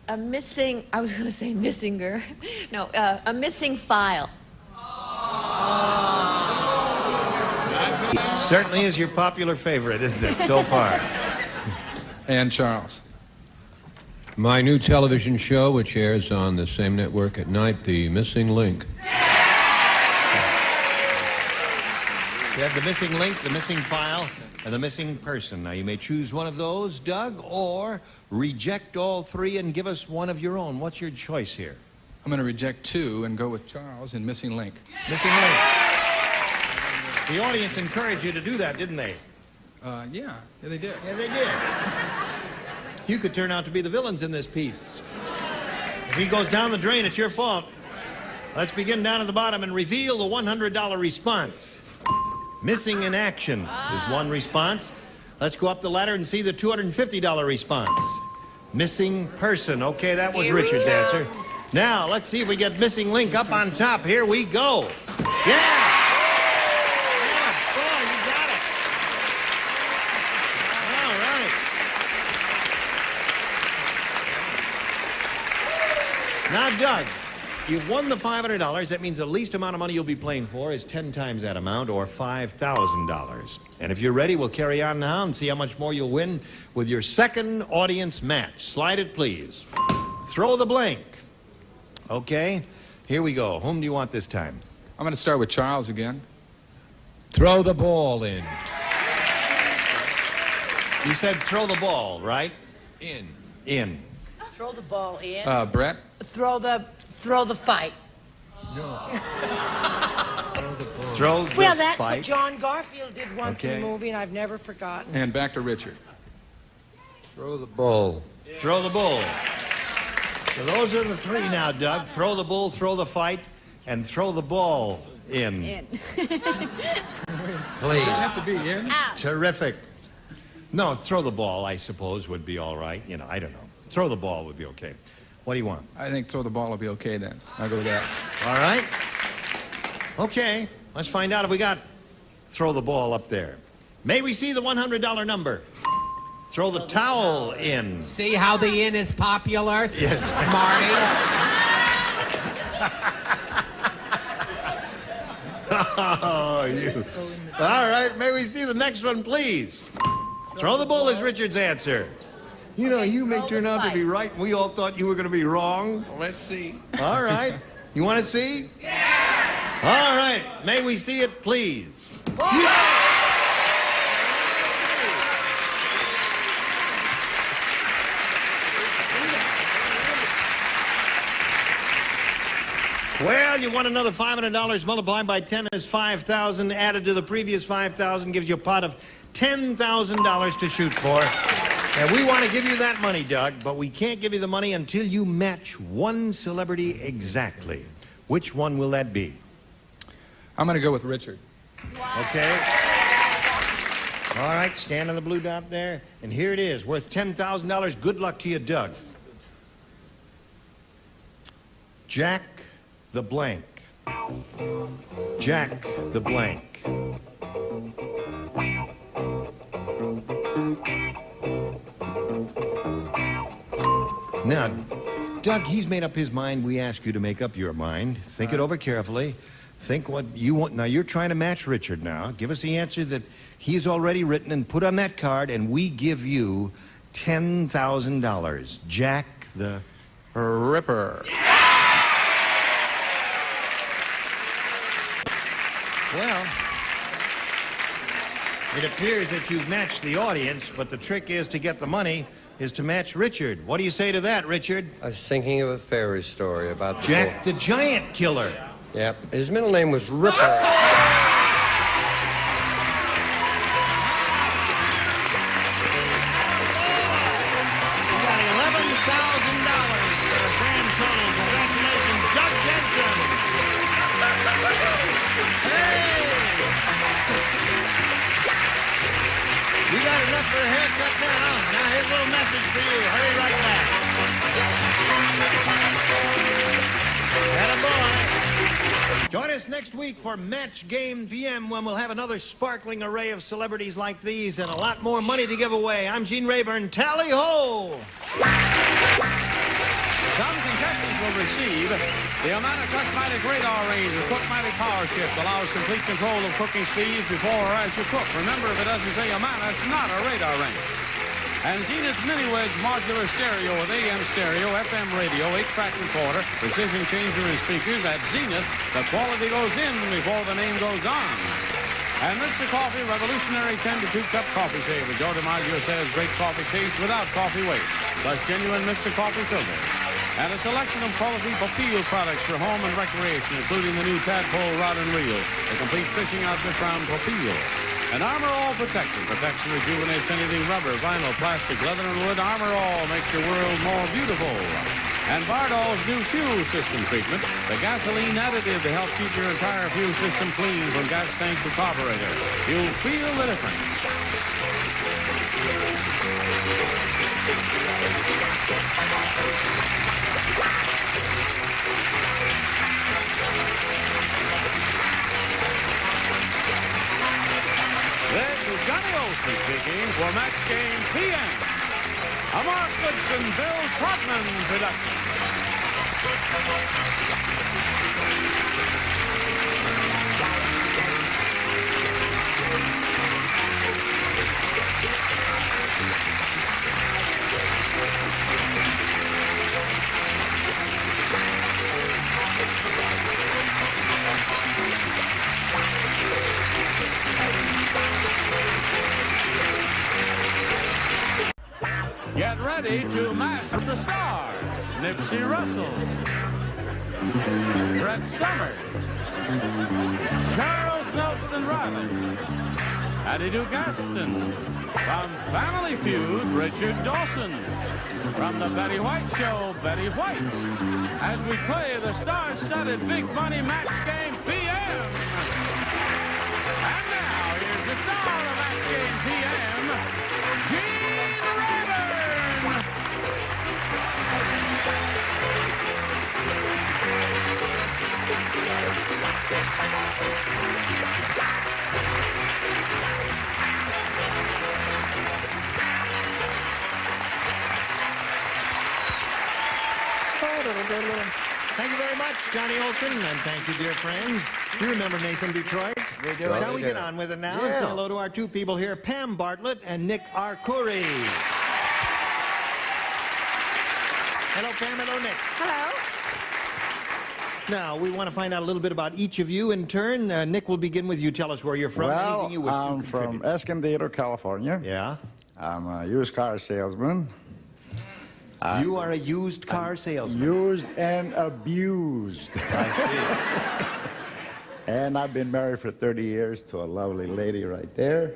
S13: A missing, I was going to say missinger. No, a missing file.
S2: Certainly is your popular favorite, isn't it, so far?
S7: And Charles.
S8: My new television show, which airs on the same network at night, The Missing Link.
S2: You have the missing link, the missing file, and the missing person. Now, you may choose one of those, Doug, or reject all 3 and give us one of your own. What's your choice here?
S7: I'm going to reject 2 and go with Charles and Missing Link.
S2: Missing link. The audience encouraged you to do that, didn't they?
S7: Yeah, they did.
S2: Yeah, they did. You could turn out to be the villains in this piece. If he goes down the drain, it's your fault. Let's begin down at the bottom and reveal the $100 response. Missing in action is one response. Let's go up the ladder and see the $250 response. Missing person. Okay, that was Richard's answer. Now, let's see if we get missing link up on top. Here we go. Yeah! Boy, you got it. All right. Now, Doug, you've won the $500. That means the least amount of money you'll be playing for is 10 times that amount, or $5,000. And if you're ready, we'll carry on now and see how much more you'll win with your second audience match. Slide it, please. Throw the blank. Okay, here we go. Whom do you want this time?
S7: I'm going to start with Charles again.
S8: Throw the ball in.
S2: You said throw the ball, right?
S8: In.
S2: In.
S15: Throw the ball in.
S7: Brett?
S15: Throw the fight.
S8: No.
S2: Throw the
S15: Well, that's
S2: fight.
S15: what John Garfield did once in
S2: Okay.
S15: a movie, and I've never forgotten.
S7: And back to Richard.
S8: Throw the ball.
S2: Throw the bull. So those are the 3 now, Doug. Throw the bull, throw the fight, and throw the ball in.
S4: Please.
S7: Have to be in?
S2: Terrific. No, throw the ball, I suppose, would be all right. You know, I don't know. Throw the ball would be okay. What do you want?
S7: I think throw the ball will be okay then. I'll go with that.
S2: All right. Okay, let's find out if we got throw the ball up there. May we see the $100 number? Throw the towel in.
S10: See how the in is popular?
S2: Yes.
S10: Marty.
S2: Oh, you. All right, may we see the next one, please? Throw the bull is Richard's answer. You know, you may turn out to be right, and we all thought you were going to be wrong.
S1: Well, let's see.
S2: All right. You want to see? Yeah! All right. May we see it, please? Yeah! Well, you won another $500 multiplied by 10 is 5,000. Added to the previous 5,000 gives you a pot of $10,000 to shoot for. And we want to give you that money, Doug, but we can't give you the money until you match one celebrity exactly. Which one will that be?
S7: I'm going to go with Richard.
S2: Okay. All right, stand on the blue dot there. And here it is, worth $10,000. Good luck to you, Doug. Jack the blank. Jack the blank. Now, Doug, he's made up his mind. We ask you to make up your mind. Think it over carefully. Think what you want. Now, you're trying to match Richard now. Give us the answer that he's already written and put on that card, and we give you $10,000. Jack the
S7: Ripper.
S2: Well, it appears that you've matched the audience, but the trick is to get the money is to match Richard. What do you say to that, Richard?
S4: I was thinking of a fairy story about
S2: Jack the Giant Killer.
S4: Yep. His middle name was Ripper.
S2: For a haircut now. Now here's a little message for you. Hurry right back. Attaboy. Join us next week for Match Game PM when we'll have another sparkling array of celebrities like these and a lot more money to give away. I'm Gene Rayburn. Tally ho!
S1: Some contestants will receive the Amana Touchmatic radar range with Cookmatic Power Shift. Allows complete control of cooking speeds before or as you cook. Remember, if it doesn't say Amana, it's not a radar range. And Zenith Mini Wedge modular stereo with AM stereo, FM radio, 8-track recorder, precision changer and speakers. At Zenith, the quality goes in before the name goes on. And Mr. Coffee, revolutionary 10 to 2 cup coffee saver. Joe DiMaggio says great coffee taste without coffee waste. Plus genuine Mr. Coffee filters. And a selection of quality Popeel products for home and recreation, including the new Tadpole rod and reel, the complete fishing outfit from Popeel. And Armor All Protection. Protection rejuvenates anything rubber, vinyl, plastic, leather, and wood. Armor All makes your world more beautiful. And Bardol's new fuel system treatment, the gasoline additive to help keep your entire fuel system clean from gas tank to carburetor. You'll feel the difference. This is Johnny Olson speaking for Match Game PM. A Mark Goodson, Bill Trotman production. Get ready to match the stars. Nipsey Russell, Brett Summers, Charles Nelson Riley, Addie Dugaston. From Family Feud, Richard Dawson. From The Betty White Show, Betty White. As we play the star-studded Big Money Match Game PM. And now, here's the star of Match Game PM, Gene Rayburn.
S2: Thank you very much, Johnny Olson, and thank you, dear friends. You remember Nathan Detroit?
S21: We do.
S2: Shall we get on with it now?
S21: Yeah.
S2: Say hello to our two people here, Pam Bartlett and Nick Arcuri. Hello, Pam. Hello, Nick.
S20: Hello.
S2: Now, we want to find out a little bit about each of you in turn. Nick, will begin with you. Tell us where you're from.
S5: Well,
S2: Anything you wish to
S5: I'm
S2: contribute.
S5: from Escondido, California.
S2: Yeah.
S5: I'm a used car salesman.
S2: You are a used car salesman.
S5: Used and abused.
S2: I
S5: see. And I've been married for 30 years to a lovely lady right there.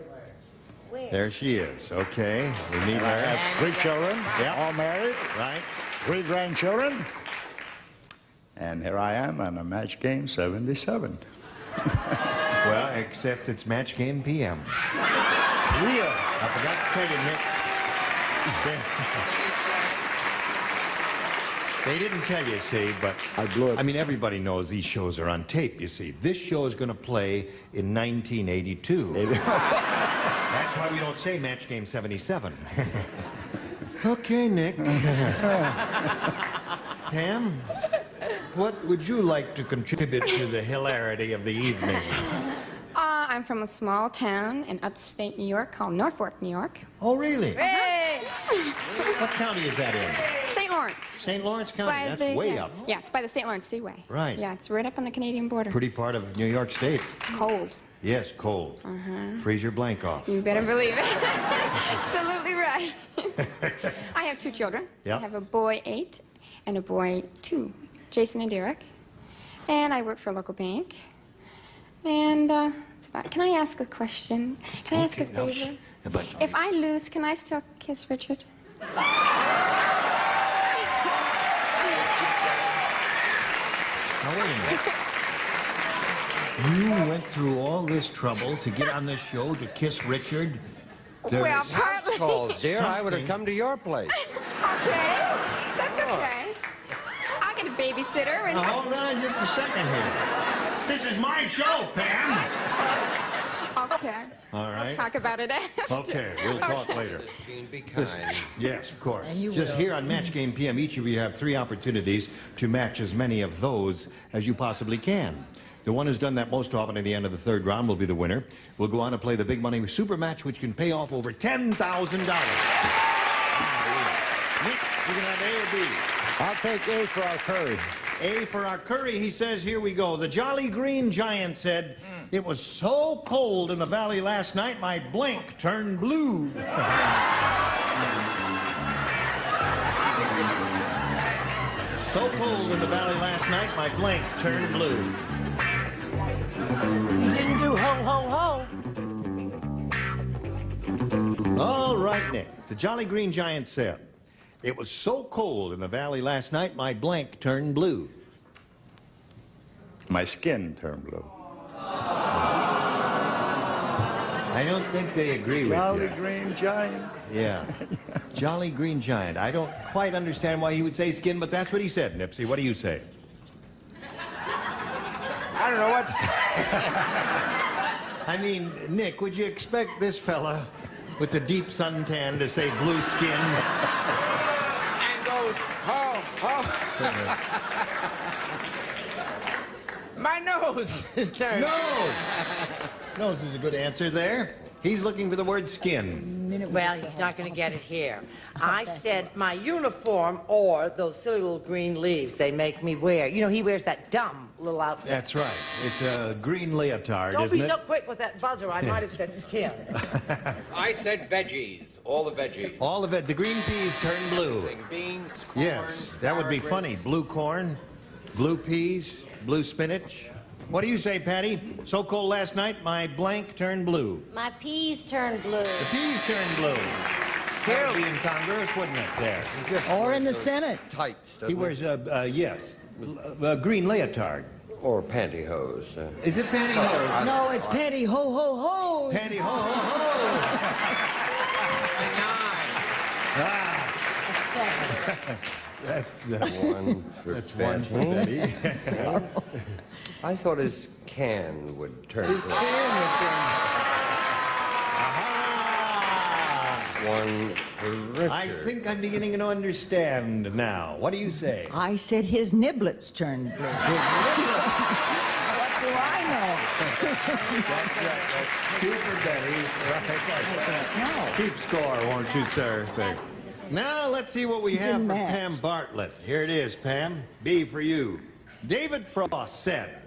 S2: There she is. Okay. We meet
S5: I
S2: her.
S5: have 3 children, all married.
S2: Right.
S5: 3 grandchildren. And here I am on a Match Game 77.
S2: Well, except it's Match Game PM.
S5: Real.
S2: I forgot to tell you, Nick. They didn't tell you, see, but I mean, everybody knows these shows are on tape, you see. This show is going to play in 1982. That's why we don't say Match Game 77. Okay, Nick. Pam, what would you like to contribute to the hilarity of the evening?
S20: I'm from a small town in upstate New York called Norfolk, New York.
S2: Oh, really?
S20: Hey!
S2: What county is that in?
S20: St. Lawrence.
S2: St. Lawrence County,
S20: By
S2: that's
S20: the-
S2: way
S20: yeah.
S2: up.
S20: Yeah, it's by the St. Lawrence Seaway.
S2: Right.
S20: Yeah, it's right up on the Canadian border.
S2: Pretty part of New York State.
S20: Cold.
S2: Yes, cold. Freeze your blank off.
S20: You better believe it. Absolutely right. I have 2 children.
S2: Yeah.
S20: I have a boy 8 and a boy 2, Jason and Derek. And I work for a local bank. And that's about. Can I ask a question? Can I ask a
S2: no,
S20: favor?
S2: But
S20: If I lose, can I still kiss Richard?
S2: now wait a minute. You went through all this trouble to get on this show to kiss Richard?
S20: Well, partly.
S4: Calls, dear. I would have come to your place.
S20: Okay, that's okay. I'll get a babysitter and.
S2: Now, hold on just a second here. This is my show, Pam.
S20: Okay.
S2: All right.
S20: We'll talk about it after.
S2: Okay, we'll talk later.
S4: Be kind.
S2: Yes, of course.
S20: And you
S2: Just
S20: will.
S2: here on Match Game PM, each of you have 3 opportunities to match as many of those as you possibly can. The one who's done that most often at the end of the 3rd round will be the winner. We'll go on to play the big money super match, which can pay off over $10,000. Nick, you can have A or B.
S5: I'll take A for our curry.
S2: A for our curry, he says, here we go. The Jolly Green Giant said, it was so cold in the valley last night, my blank turned blue. So cold in the valley last night, my blank turned blue.
S15: You didn't do ho, ho, ho.
S2: All right, Nick. The Jolly Green Giant said, it was so cold in the valley last night, my blank turned blue.
S5: My skin turned blue.
S2: I don't think they agree with
S5: Jolly
S2: you.
S5: Green Giant.
S2: Yeah. Jolly Green Giant. I don't quite understand why he would say skin, but that's what he said, Nipsey. What do you say?
S9: I don't know what to say.
S2: I mean, Nick, would you expect this fella with the deep suntan to say blue skin?
S9: And goes, ho, ho. My nose turned.
S2: Nose! Nose is a good answer there. He's looking for the word skin.
S15: Well, he's not going to get it here. I said my uniform or those silly little green leaves they make me wear. You know, he wears that dumb little outfit.
S2: That's right. It's a green leotard,
S15: Don't
S2: isn't
S15: be
S2: it?
S15: so quick with that buzzer. I might have said skin.
S9: I said veggies. All the veggies.
S2: All of it. The green peas turn blue.
S9: Green beans, corn,
S2: Yes, that would be funny. Blue corn, blue peas, blue spinach. What do you say, Patty? So cold last night, my blank turned blue.
S22: My peas turned blue.
S2: The peas turned blue. That would be incongruous, wouldn't it, there?
S15: Or in the Senate.
S4: Tights,
S2: He wears, yes, a green leotard.
S4: Or pantyhose.
S2: Is it pantyhose?
S15: No, it's panty ho ho ho.
S2: Panty ho ho ho. That's
S4: one for
S2: that's
S4: Betty.
S2: one for Betty.
S4: I thought his can would turn blue.
S2: Aha!
S4: one for Richard.
S2: I think I'm beginning to understand now. What do you say?
S11: I said his niblets turned blue. What do I know?
S2: That's 2 for Betty. Right. Keep score, won't you, sir? Now, let's see what we have for Pam Bartlett. Here it is, Pam. B for you. David Frost said,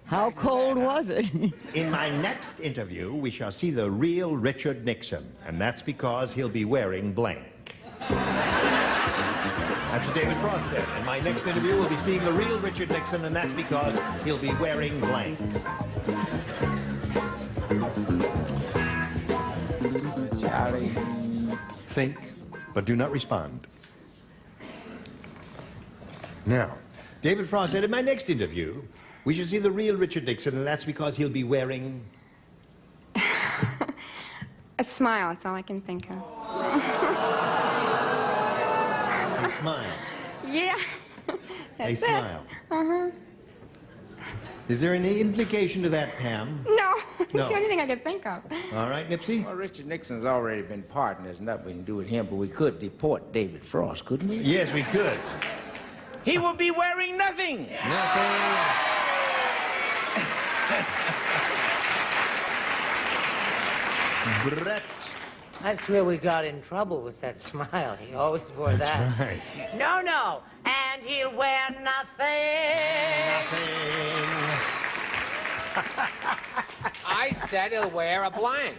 S11: how cold was it?
S2: in my next interview, we shall see the real Richard Nixon, and that's because he'll be wearing blank. That's what David Frost said. In my next interview, we'll be seeing the real Richard Nixon, and that's because he'll be wearing blank.
S5: Charlie.
S2: Think, but do not respond. Now, David Frost said, in my next interview, we should see the real Richard Nixon, and that's because he'll be wearing...
S20: A smile, that's all I can think of.
S2: A smile.
S20: Yeah.
S2: A smile.
S20: Uh-huh.
S2: Is there any implication to that, Pam?
S20: No. It's
S2: No.
S20: the only thing I could think of.
S2: All right, Nipsey?
S5: Well, Richard Nixon's already been pardoned. There's nothing we can do with him, but we could deport David Frost, couldn't we?
S2: Yes, we could.
S5: He will be wearing nothing.
S2: Brett.
S15: That's where we got in trouble with that smile. He always wore that.
S2: Right.
S15: No, no. And he'll wear nothing.
S9: I said he'll wear a blank.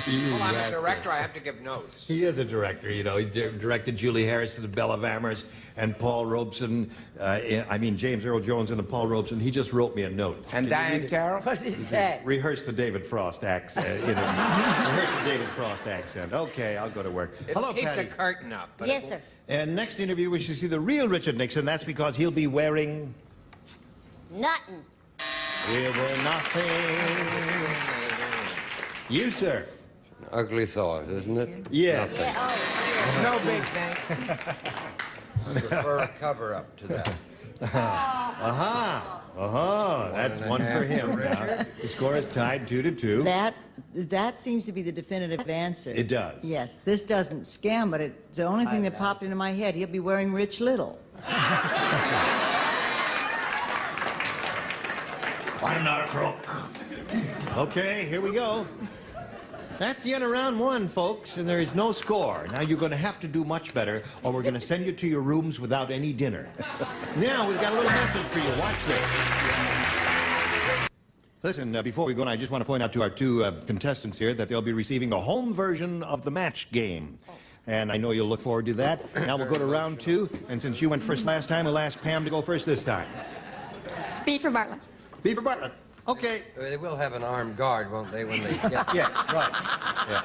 S9: Well, I'm a director. I have to give notes.
S2: He is a director, you know. He directed Julie Harris and the Bell of Amherst and Paul Robeson. James Earl Jones and the Paul Robeson. He just wrote me a note.
S5: And Diane Carroll?
S15: What did he say?
S2: Rehearse the David Frost accent. Rehearse the David Frost accent. Okay, I'll go to work. Hello,
S9: Keep
S2: Patty.
S9: the curtain up. But
S16: Yes, sir.
S2: And next interview, we should see the real Richard Nixon. That's because he'll be wearing...
S16: Nothing.
S2: He'll wear nothing. You, sir.
S4: Ugly thought, isn't it?
S2: Yes.
S4: Nothing.
S5: It's no big thing.
S4: I prefer a cover-up to that.
S2: Aha. Uh-huh. That's 1 for him. Now, the score is tied 2-2.
S11: That seems to be the definitive answer.
S2: It does.
S11: Yes, this doesn't scam, but it's the only thing that popped into my head. He'll be wearing Rich Little.
S2: I'm not a crook. Okay, here we go. That's the end of round 1, folks, and there is no score. Now you're going to have to do much better, or we're going to send you to your rooms without any dinner. Now we've got a little message for you. Watch this. Listen, before we go on, I just want to point out to our 2 contestants here that they'll be receiving the home version of the match game. And I know you'll look forward to that. Now we'll go to round 2, and since you went first last time, we'll ask Pam to go first this time.
S20: B for Bartlett.
S2: B for Bartlett. Okay.
S4: They will have an armed guard, won't they, when they get...
S2: Yes, right. Yeah.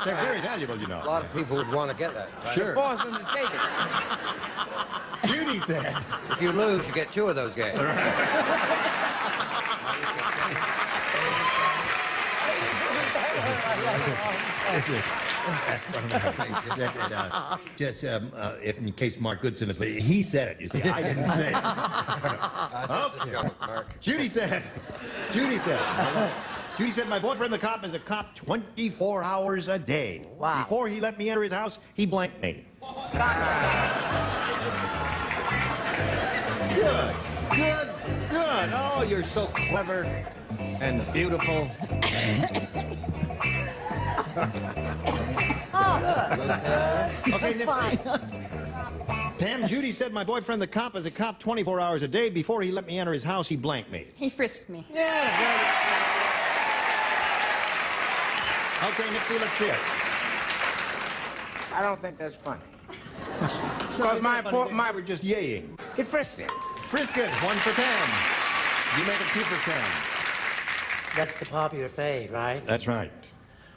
S2: They're very valuable, you know.
S4: A lot of people would want to get that. Right?
S2: Sure.
S5: Force them to take it.
S2: Judy said.
S4: If you lose, you get 2 of those games.
S2: Just if in case Mark Goodson is, he said it. You see, I didn't say it. Okay. Judy said. Judy said, my boyfriend, the cop, is a cop 24 hours a day.
S15: Wow.
S2: Before he let me enter his house, he blanked me. Good. Oh, you're so clever and beautiful. Okay, Nipsey. Pam, Judy said my boyfriend, the cop, is a cop 24 hours a day. Before he let me enter his house, he blanked me.
S20: He frisked me.
S2: Yeah. Okay, Nipsey, let's see it.
S5: I don't think that's funny. Because my
S2: were just yaying.
S5: He frisked it.
S2: Frisk it. 1 for Pam. You make it 2 for Pam.
S15: That's the popular fave, right?
S2: That's right.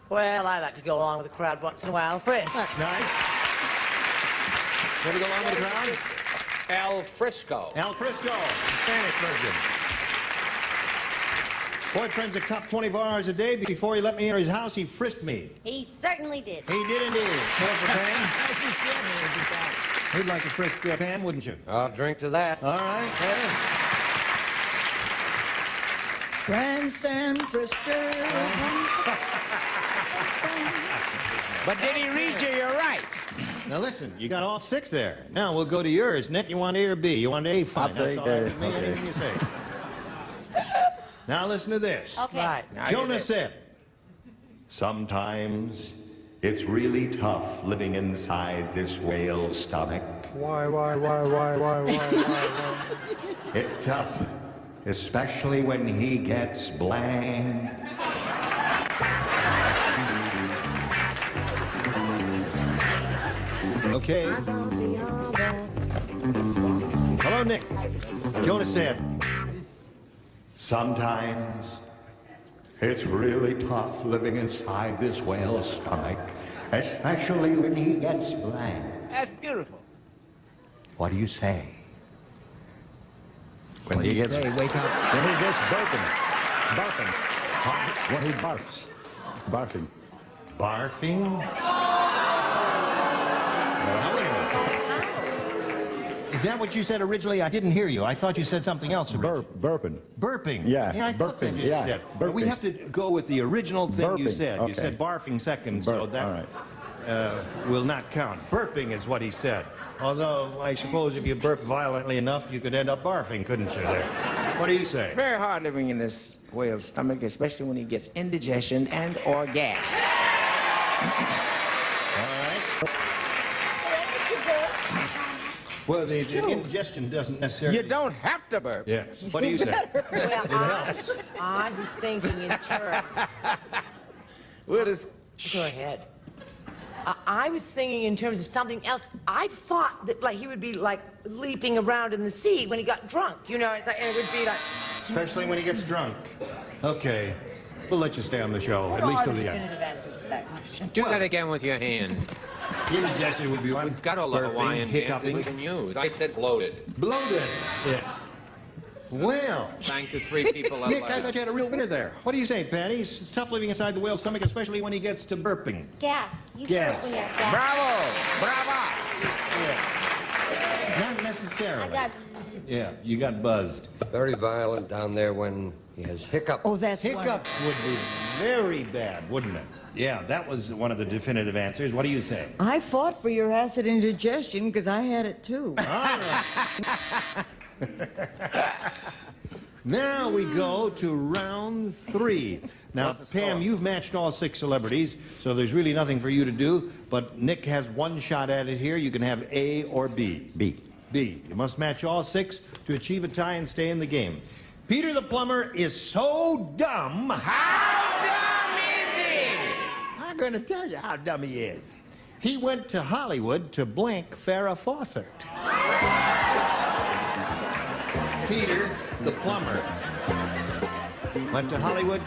S15: Well, I like to go along with the crowd once in a while. Frisk.
S2: That's nice. Want to go along with the crowd?
S9: El Frisco.
S2: El Frisco, Spanish version. Boyfriend's a cop 24 hours a day. Before he let me enter his house, he frisked me.
S16: He certainly did.
S2: He did indeed. 4 for Pam. You'd like to frisk Pam, wouldn't you?
S4: I'll drink to that.
S2: All right.
S11: San Francisco.
S6: But did he read you your rights?
S2: Now listen, you got all 6 there. Now we'll go to yours. Nick, you want A or B? You want A? Fine. That's all right. Anything you say. Now listen to this.
S16: Okay.
S6: Right.
S2: Jonah said, sometimes it's really tough living inside this whale's stomach.
S6: Why?
S2: It's tough, especially when he gets blank. Okay. Hello, Nick. Jonah said, sometimes it's really tough living inside this whale's stomach, especially when he gets blank.
S6: That's beautiful.
S2: What do you say?
S3: When he gets...
S5: Hey, wake up.
S3: When he gets barking.
S5: When he barfs. Barfing.
S2: Barfing? Now, wait a minute. Is that what you said originally? I didn't hear you. I thought you said something else.
S5: Burping.
S2: Burping.
S5: Yeah,
S2: I thought that you said. But we have to go with the original thing you said.
S5: Okay.
S2: You said barfing second, so that...
S5: All right.
S2: Will not count. Burping is what he said. Although, I suppose if you burp violently enough, you could end up barfing, couldn't you there? What do you say?
S6: Very hard living in this whale's stomach, especially when he gets indigestion and or gas.
S2: All right. Well, the indigestion doesn't necessarily...
S6: You don't have to burp.
S2: Yes. What do you say?
S15: Well, I was thinking in terms...
S6: We'll just...
S15: Go ahead. I was thinking in terms of something else. I thought that, like, he would be, like, leaping around in the sea when he got drunk. You know, it's like, and it would be like...
S2: Especially when he gets drunk. Okay. We'll let you stay on the show, at least till the end.
S9: Do that again with your hand.
S2: Indigestion would be one.
S9: We've got all the Hawaiian hands that we
S2: hiccuping.
S9: can use. I said bloated.
S2: Bloated. Yes. Well.
S9: Thanks to 3 people
S2: Nick,
S9: alive.
S2: I thought you had a real winner there. What do you say, Patty? It's tough living inside the whale's stomach, especially when he gets to burping.
S16: Gas. You
S2: Gas.
S16: do it when you have gas.
S6: Bravo!
S2: Not necessarily.
S16: I got...
S2: Yeah, you got buzzed.
S4: Very violent down there when he has hiccups.
S11: Oh, that's
S2: Hiccups would be very bad, wouldn't it? Yeah, that was one of the definitive answers. What do you say?
S11: I fought for your acid indigestion because I had it too.
S2: All right. Now we go to round 3. Now, Pam, you've matched all 6 celebrities, so there's really nothing for you to do, but Nick has one shot at it here. You can have A or B.
S5: B.
S2: B. You must match all 6 to achieve a tie and stay in the game. Peter the plumber is so dumb.
S6: How dumb is he?
S2: I'm going to tell you how dumb he is. He went to Hollywood to blank Farrah Fawcett. Peter the plumber went to Hollywood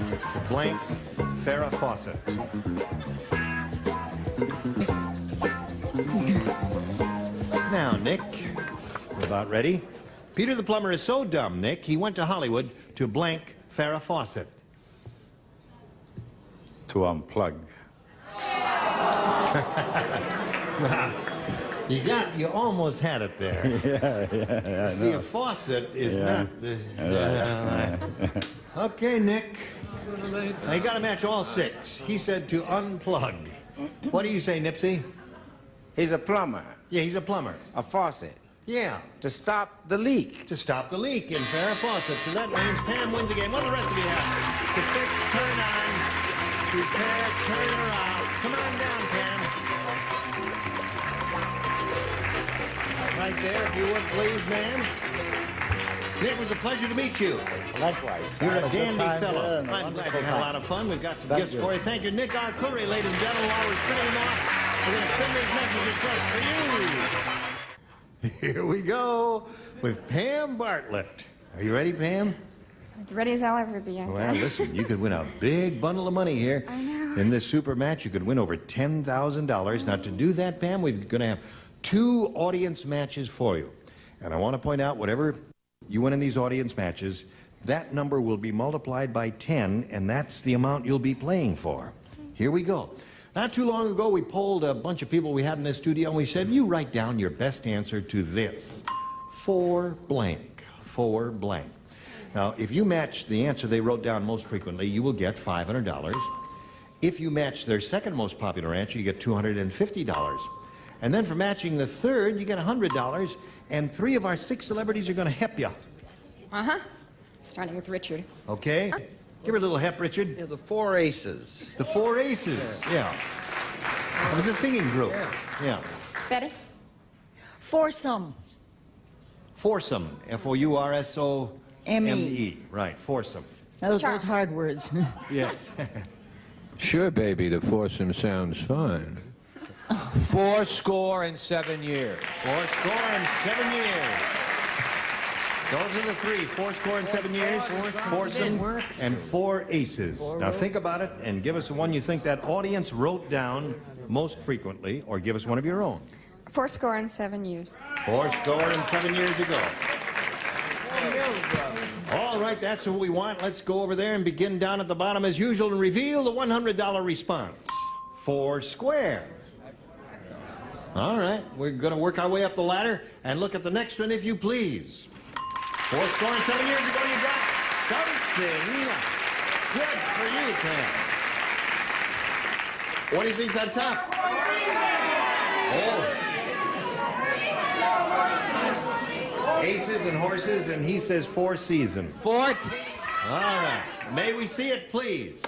S2: to blank Farrah Fawcett. Now, Nick, we're about ready. Peter the plumber is so dumb, Nick, he went to Hollywood to blank Farrah Fawcett.
S5: To unplug.
S2: You almost had it there.
S5: Yeah.
S2: See, a faucet is not the... Okay, Nick. Now, you got to match all 6. He said to unplug. What do you say, Nipsey?
S6: He's a plumber.
S2: Yeah, he's a plumber.
S6: A faucet.
S2: Yeah.
S6: To stop the leak.
S2: To stop the leak in Farrah Fawcett. So that means Pam wins the game. What do the rest of you have? To fix, turn on, repair, turn her out. Come on down, Pam. Right there, if you would, please, ma'am. It was a pleasure to meet you.
S5: Likewise.
S2: You're a
S5: Had
S2: dandy
S5: good time
S2: fellow.
S5: there and a
S2: I'm glad you
S5: wonderful
S2: had a
S5: time.
S2: lot of fun. We've got some
S5: Thank
S2: gifts
S5: you.
S2: for you. Thank you, Nick Arcuri, ladies and gentlemen. While we're spinning them off, we're going to spin these messages just for you. Here we go with Pam Bartlett. Are you ready, Pam?
S20: As ready as I'll ever be.
S2: Well, listen, you could win a big bundle of money here.
S20: I know.
S2: In this super match, you could win over $10,000. Now, to do that, Pam, we're going to have 2 audience matches for you. And I want to point out, whatever you win in these audience matches, that number will be multiplied by 10, and that's the amount you'll be playing for. Here we go. Not too long ago, we polled a bunch of people we had in this studio, and we said, you write down your best answer to this. 4 blank. 4 blank. Now, if you match the answer they wrote down most frequently, you will get $500. If you match their second most popular answer, you get $250. And then for matching the third, you get $100. And 3 of our 6 celebrities are going to help you.
S20: Uh-huh. Starting with Richard.
S2: Okay? Give her a little help, Richard.
S4: Yeah, the 4 Aces.
S2: The 4 Aces, yeah. It was a singing group. Yeah.
S20: Betty?
S11: Foursome.
S2: Foursome. F-O-U-R-S-O-M-E. Right, foursome.
S11: Those hard words.
S2: Yes.
S8: Sure, baby, the foursome sounds fine.
S9: 4-score-and-7 years.
S2: 4-score-and-7 years. Those are the 3. 4-score-and-7 years, foursome, and 4 Aces. Now think about it and give us the one you think that audience wrote down most frequently, or give us one of your own.
S20: 4-score-and-7 years.
S2: 4-score-and-7 years ago. All right, that's what we want. Let's go over there and begin down at the bottom as usual and reveal the $100 response. 4 square. All right, we're going to work our way up the ladder and look at the next one, if you please. 4-score-and-7 years ago, you got something good for you, Pam. What do you think's on top? Oh. Aces and horses, and he says 4 seasons.
S9: 14.
S2: All right. May we see it, please?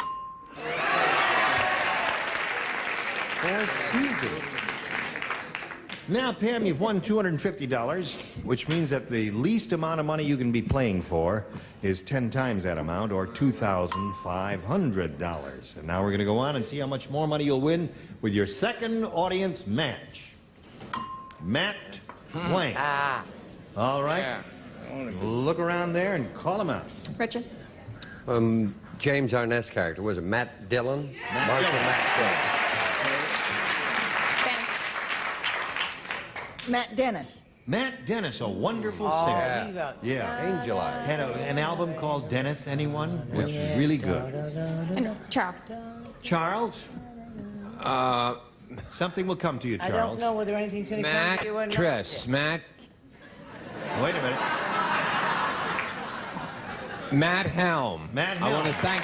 S2: 4 seasons. Now, Pam, you've won $250, which means that the least amount of money you can be playing for is 10 times that amount, or $2,500. And now we're going to go on and see how much more money you'll win with your second audience match. Matt Blank. All right. Yeah. Look around there and call him out.
S20: Richard?
S4: James Arnett's character, was it Matt Dillon? Marshall Matt Dillon.
S11: Matt Dennis.
S2: Matt Dennis, a wonderful singer.
S4: Yeah. Angel Eyes.
S2: Had an album called Dennis, anyone? Which was really good.
S20: And Charles.
S2: Charles? Something will come to you, Charles.
S15: I don't know whether anything's going to come to you or not.
S9: Matt.
S2: Wait a minute.
S9: Matt Helm.
S2: Matt Helm.
S9: I want to thank...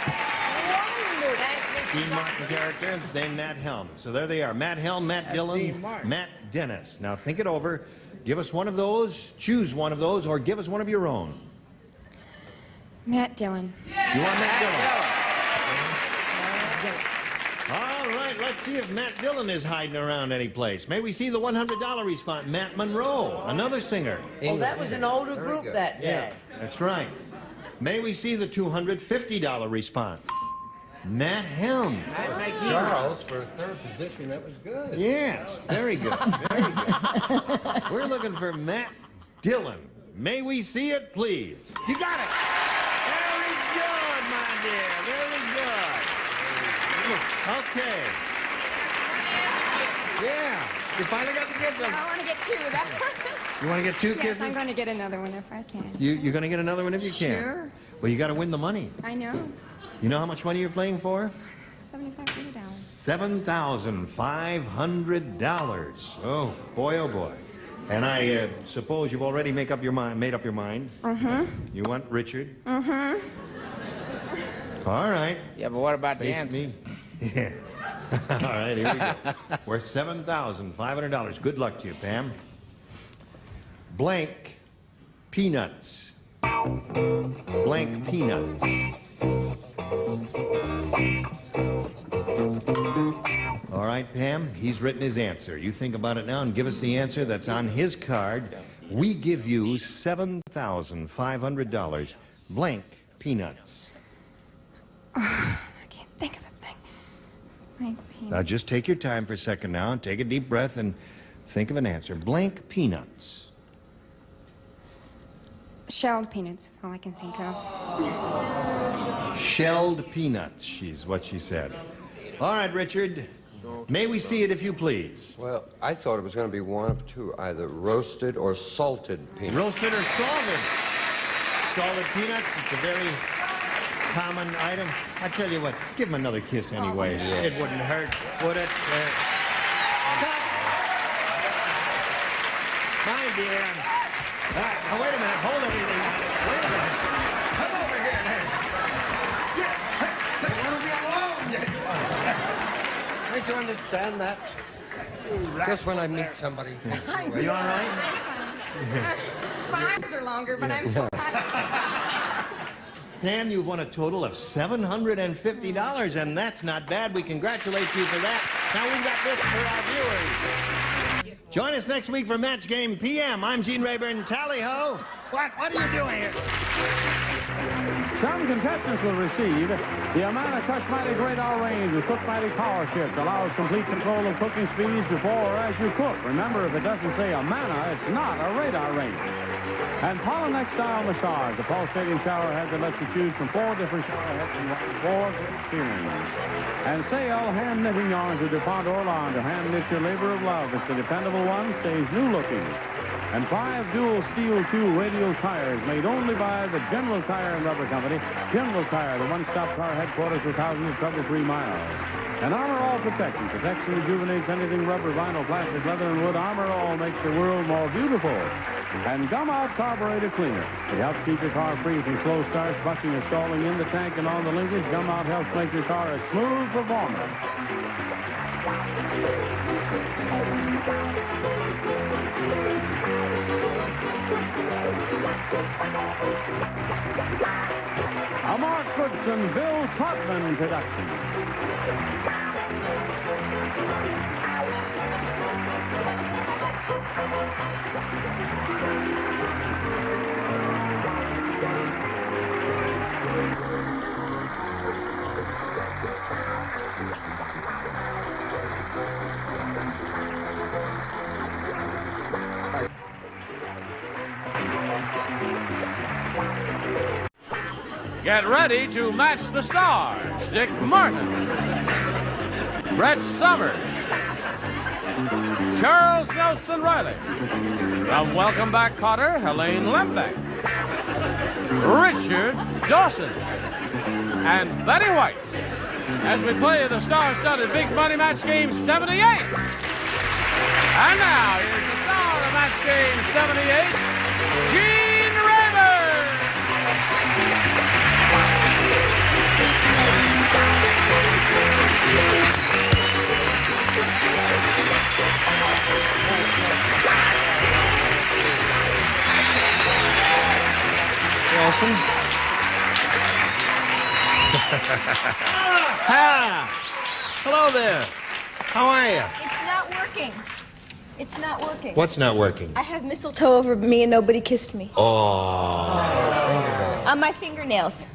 S2: Dean Martin character, then Matt Helm. So there they are. Matt Helm, Matt Dillon, Matt Dennis. Now think it over. Give us one of those, choose one of those, or give us one of your own.
S20: Matt Dillon.
S2: You want Matt Dillon? All right, let's see if Matt Dillon is hiding around any place. May we see the $100 response? Matt Monroe, another singer.
S15: Oh, that was an older group that day.
S2: Yeah, that's right. May we see the $250 response? Matt Helm.
S4: Charles for 3rd position. That was good.
S2: Yes, very good. Very good. We're looking for Matt Dillon. May we see it, please? You got it. Very good, my dear. Very good. Okay. Yeah. You finally got to kiss him.
S20: I want to get 2.
S2: You want to get 2 kisses?
S20: Yes, I'm going to get another one if I can.
S2: You're going to get another one if you can?
S20: Sure.
S2: Well, you got to win the money.
S20: I know.
S2: You know how much money you're playing for?
S20: $7,500.
S2: $7,500. Oh boy. And I suppose you've already made up your mind.
S20: Mm-hmm.
S2: You want Richard?
S20: Mm-hmm.
S2: All right.
S10: Yeah, but what about
S2: Face
S10: the answer?
S2: me. Yeah. All right, here we go. Worth $7,500. Good luck to you, Pam. Blank peanuts. Blank peanuts. All right, Pam, he's written his answer. You think about it now and give us the answer that's on his card. We give you $7,500. Blank peanuts.
S20: I can't think of a thing. Blank peanuts.
S2: Now, just take your time for a second now and take a deep breath and think of an answer. Blank peanuts.
S20: Shelled peanuts is all I can think of.
S2: Shelled peanuts, she's what she said. All right, Richard. May we see it, if you please?
S4: Well, I thought it was going to be one of 2, either roasted or salted peanuts.
S2: Roasted or salted? Salted peanuts, it's a very common item. I tell you what, give him another kiss anyway. It wouldn't hurt, would it? My dear. All right, now wait a minute, hold everything. Wait a minute. Come
S4: you understand that? Just when I meet somebody.
S6: Are you all right?
S22: My arms are longer, but I'm so
S2: Pam, you've won a total of $750, and that's not bad. We congratulate you for that. Now we've got this for our viewers. Join us next week for Match Game PM. I'm Gene Rayburn. Tally-ho.
S6: What are you doing here?
S1: Some contestants will receive the Amana Crush Mighty Radar Range with Cook Mighty Power Shift. Allows complete control of cooking speeds before or as you cook. Remember, if it doesn't say Amana, it's not a radar range. And Polynex Style Massage, the pulsating shower head that lets you choose from 4 different shower heads and 4 feelings. And Sale hand knitting yarns with DuPont Orlan to hand knit your labor of love. It's the dependable one, stays new looking. And 5 dual steel 2 radial tires made only by the General Tire and Rubber Company. General Tire, the one-stop car headquarters for thousands of trouble-free miles. And Armor All Protection protects and rejuvenates anything rubber, vinyl, plastic, leather, and wood. Armor All makes the world more beautiful. And Gum Out Carburetor Cleaner. It helps keep your car free from slow starts, bucking, or stalling in the tank and on the linkage. Gum Out helps make your car a smooth performer. A Mark Goodson, Bill Trotman production. Get ready to match the stars. Dick Martin, Brett Somers, Charles Nelson Riley. From Welcome Back, Kotter, Helene Lembeck, Richard Dawson, and Betty White, as we play the star-studded Big Money Match Game 78. And now, here's the star of Match Game 78, Gene Rayburn.
S2: Wilson. Hello there. How are you?
S22: It's not working. It's not working.
S2: What's not working?
S22: I have mistletoe over me and nobody kissed me.
S2: Oh.
S22: On my fingernails.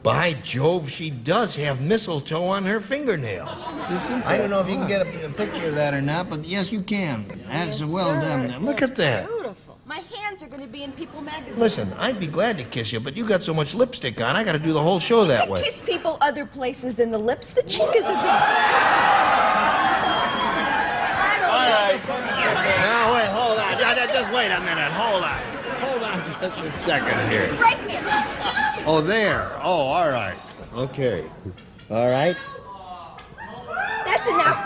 S2: By Jove, she does have mistletoe on her fingernails. I don't know if you can get a picture of that or not, but yes, you can. That's well done. Look at that.
S22: Beautiful. My hands are going to be in People magazine.
S2: Listen, I'd be glad to kiss you, but you got so much lipstick on, I got to do the whole show that way.
S22: Kiss people other places than the lips. The cheek is a good...
S2: Now, wait, hold on. Just wait a minute. Hold on. Hold on just a second here.
S22: Right there.
S2: Oh, there. Oh, all right. Okay. All right.
S22: That's enough.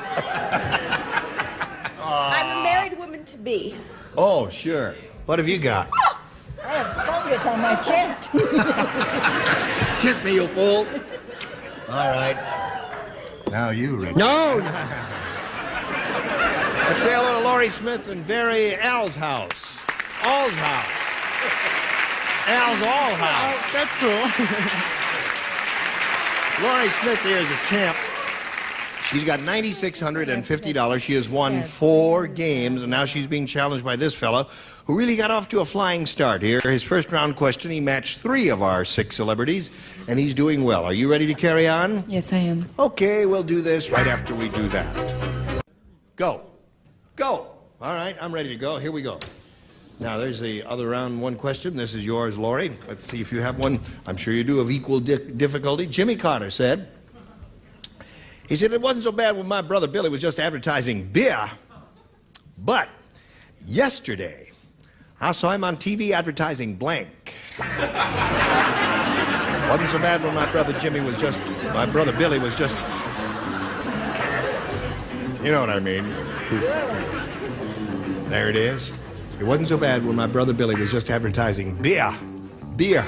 S22: I'm a married woman to be.
S2: Oh, sure. What have you got?
S22: Oh, I have fungus on my chest.
S2: Kiss me, you fool. All right. Now you, Rick.
S4: No.
S2: Let's say hello to Laurie Smith and Barry Alshouse. Alshouse. Al's Allhouse.
S14: Oh, that's cool.
S2: Laurie Smith here is a champ. She's got $9,650. She has won 4 games, and now she's being challenged by this fella who really got off to a flying start here. His first round question, he matched 3 of our 6 celebrities, and he's doing well. Are you ready to carry on?
S19: Yes, I am.
S2: Okay, we'll do this right after we do that. Go. Go. All right, I'm ready to go. Here we go. Now, there's the other round 1 question. This is yours, Laurie. Let's see if you have one. I'm sure you do, of equal difficulty. Jimmy Carter said, he said, it wasn't so bad when my brother Billy was just advertising beer, but yesterday I saw him on TV advertising blank. Wasn't so bad when my brother Billy was just, you know what I mean. There it is. It wasn't so bad when my brother Billy was just advertising beer. Beer.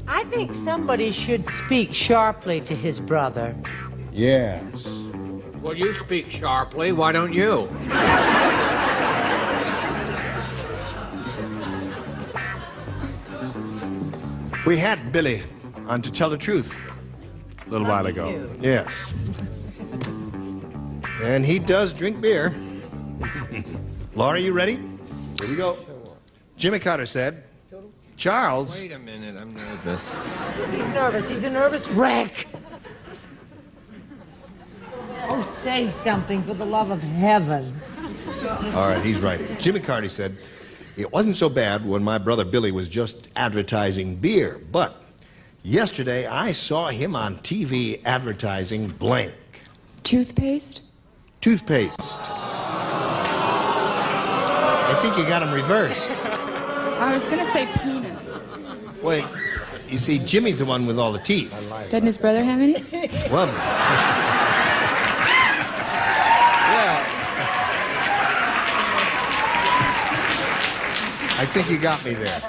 S22: I've
S15: think somebody should speak sharply to his brother.
S2: Yes.
S9: Well, you speak sharply. Why don't you?
S2: We had Billy on To Tell the Truth a little while ago. Yes. And he does drink beer. Laura, you ready? Here we go. Jimmy Carter said, Charles...
S9: Wait a minute, I'm nervous.
S15: He's nervous. He's a nervous wreck. Oh, say something for the love of heaven.
S2: All right, he's writing. Jimmy Carter said, it wasn't so bad when my brother Billy was just advertising beer, but yesterday I saw him on TV advertising blank.
S20: Toothpaste?
S2: Toothpaste. I think you got him reversed.
S20: I was going to say peanuts.
S2: Wait, you see, Jimmy's the one with all the teeth.
S20: Doesn't his brother have any?
S2: Well... I think you got me there.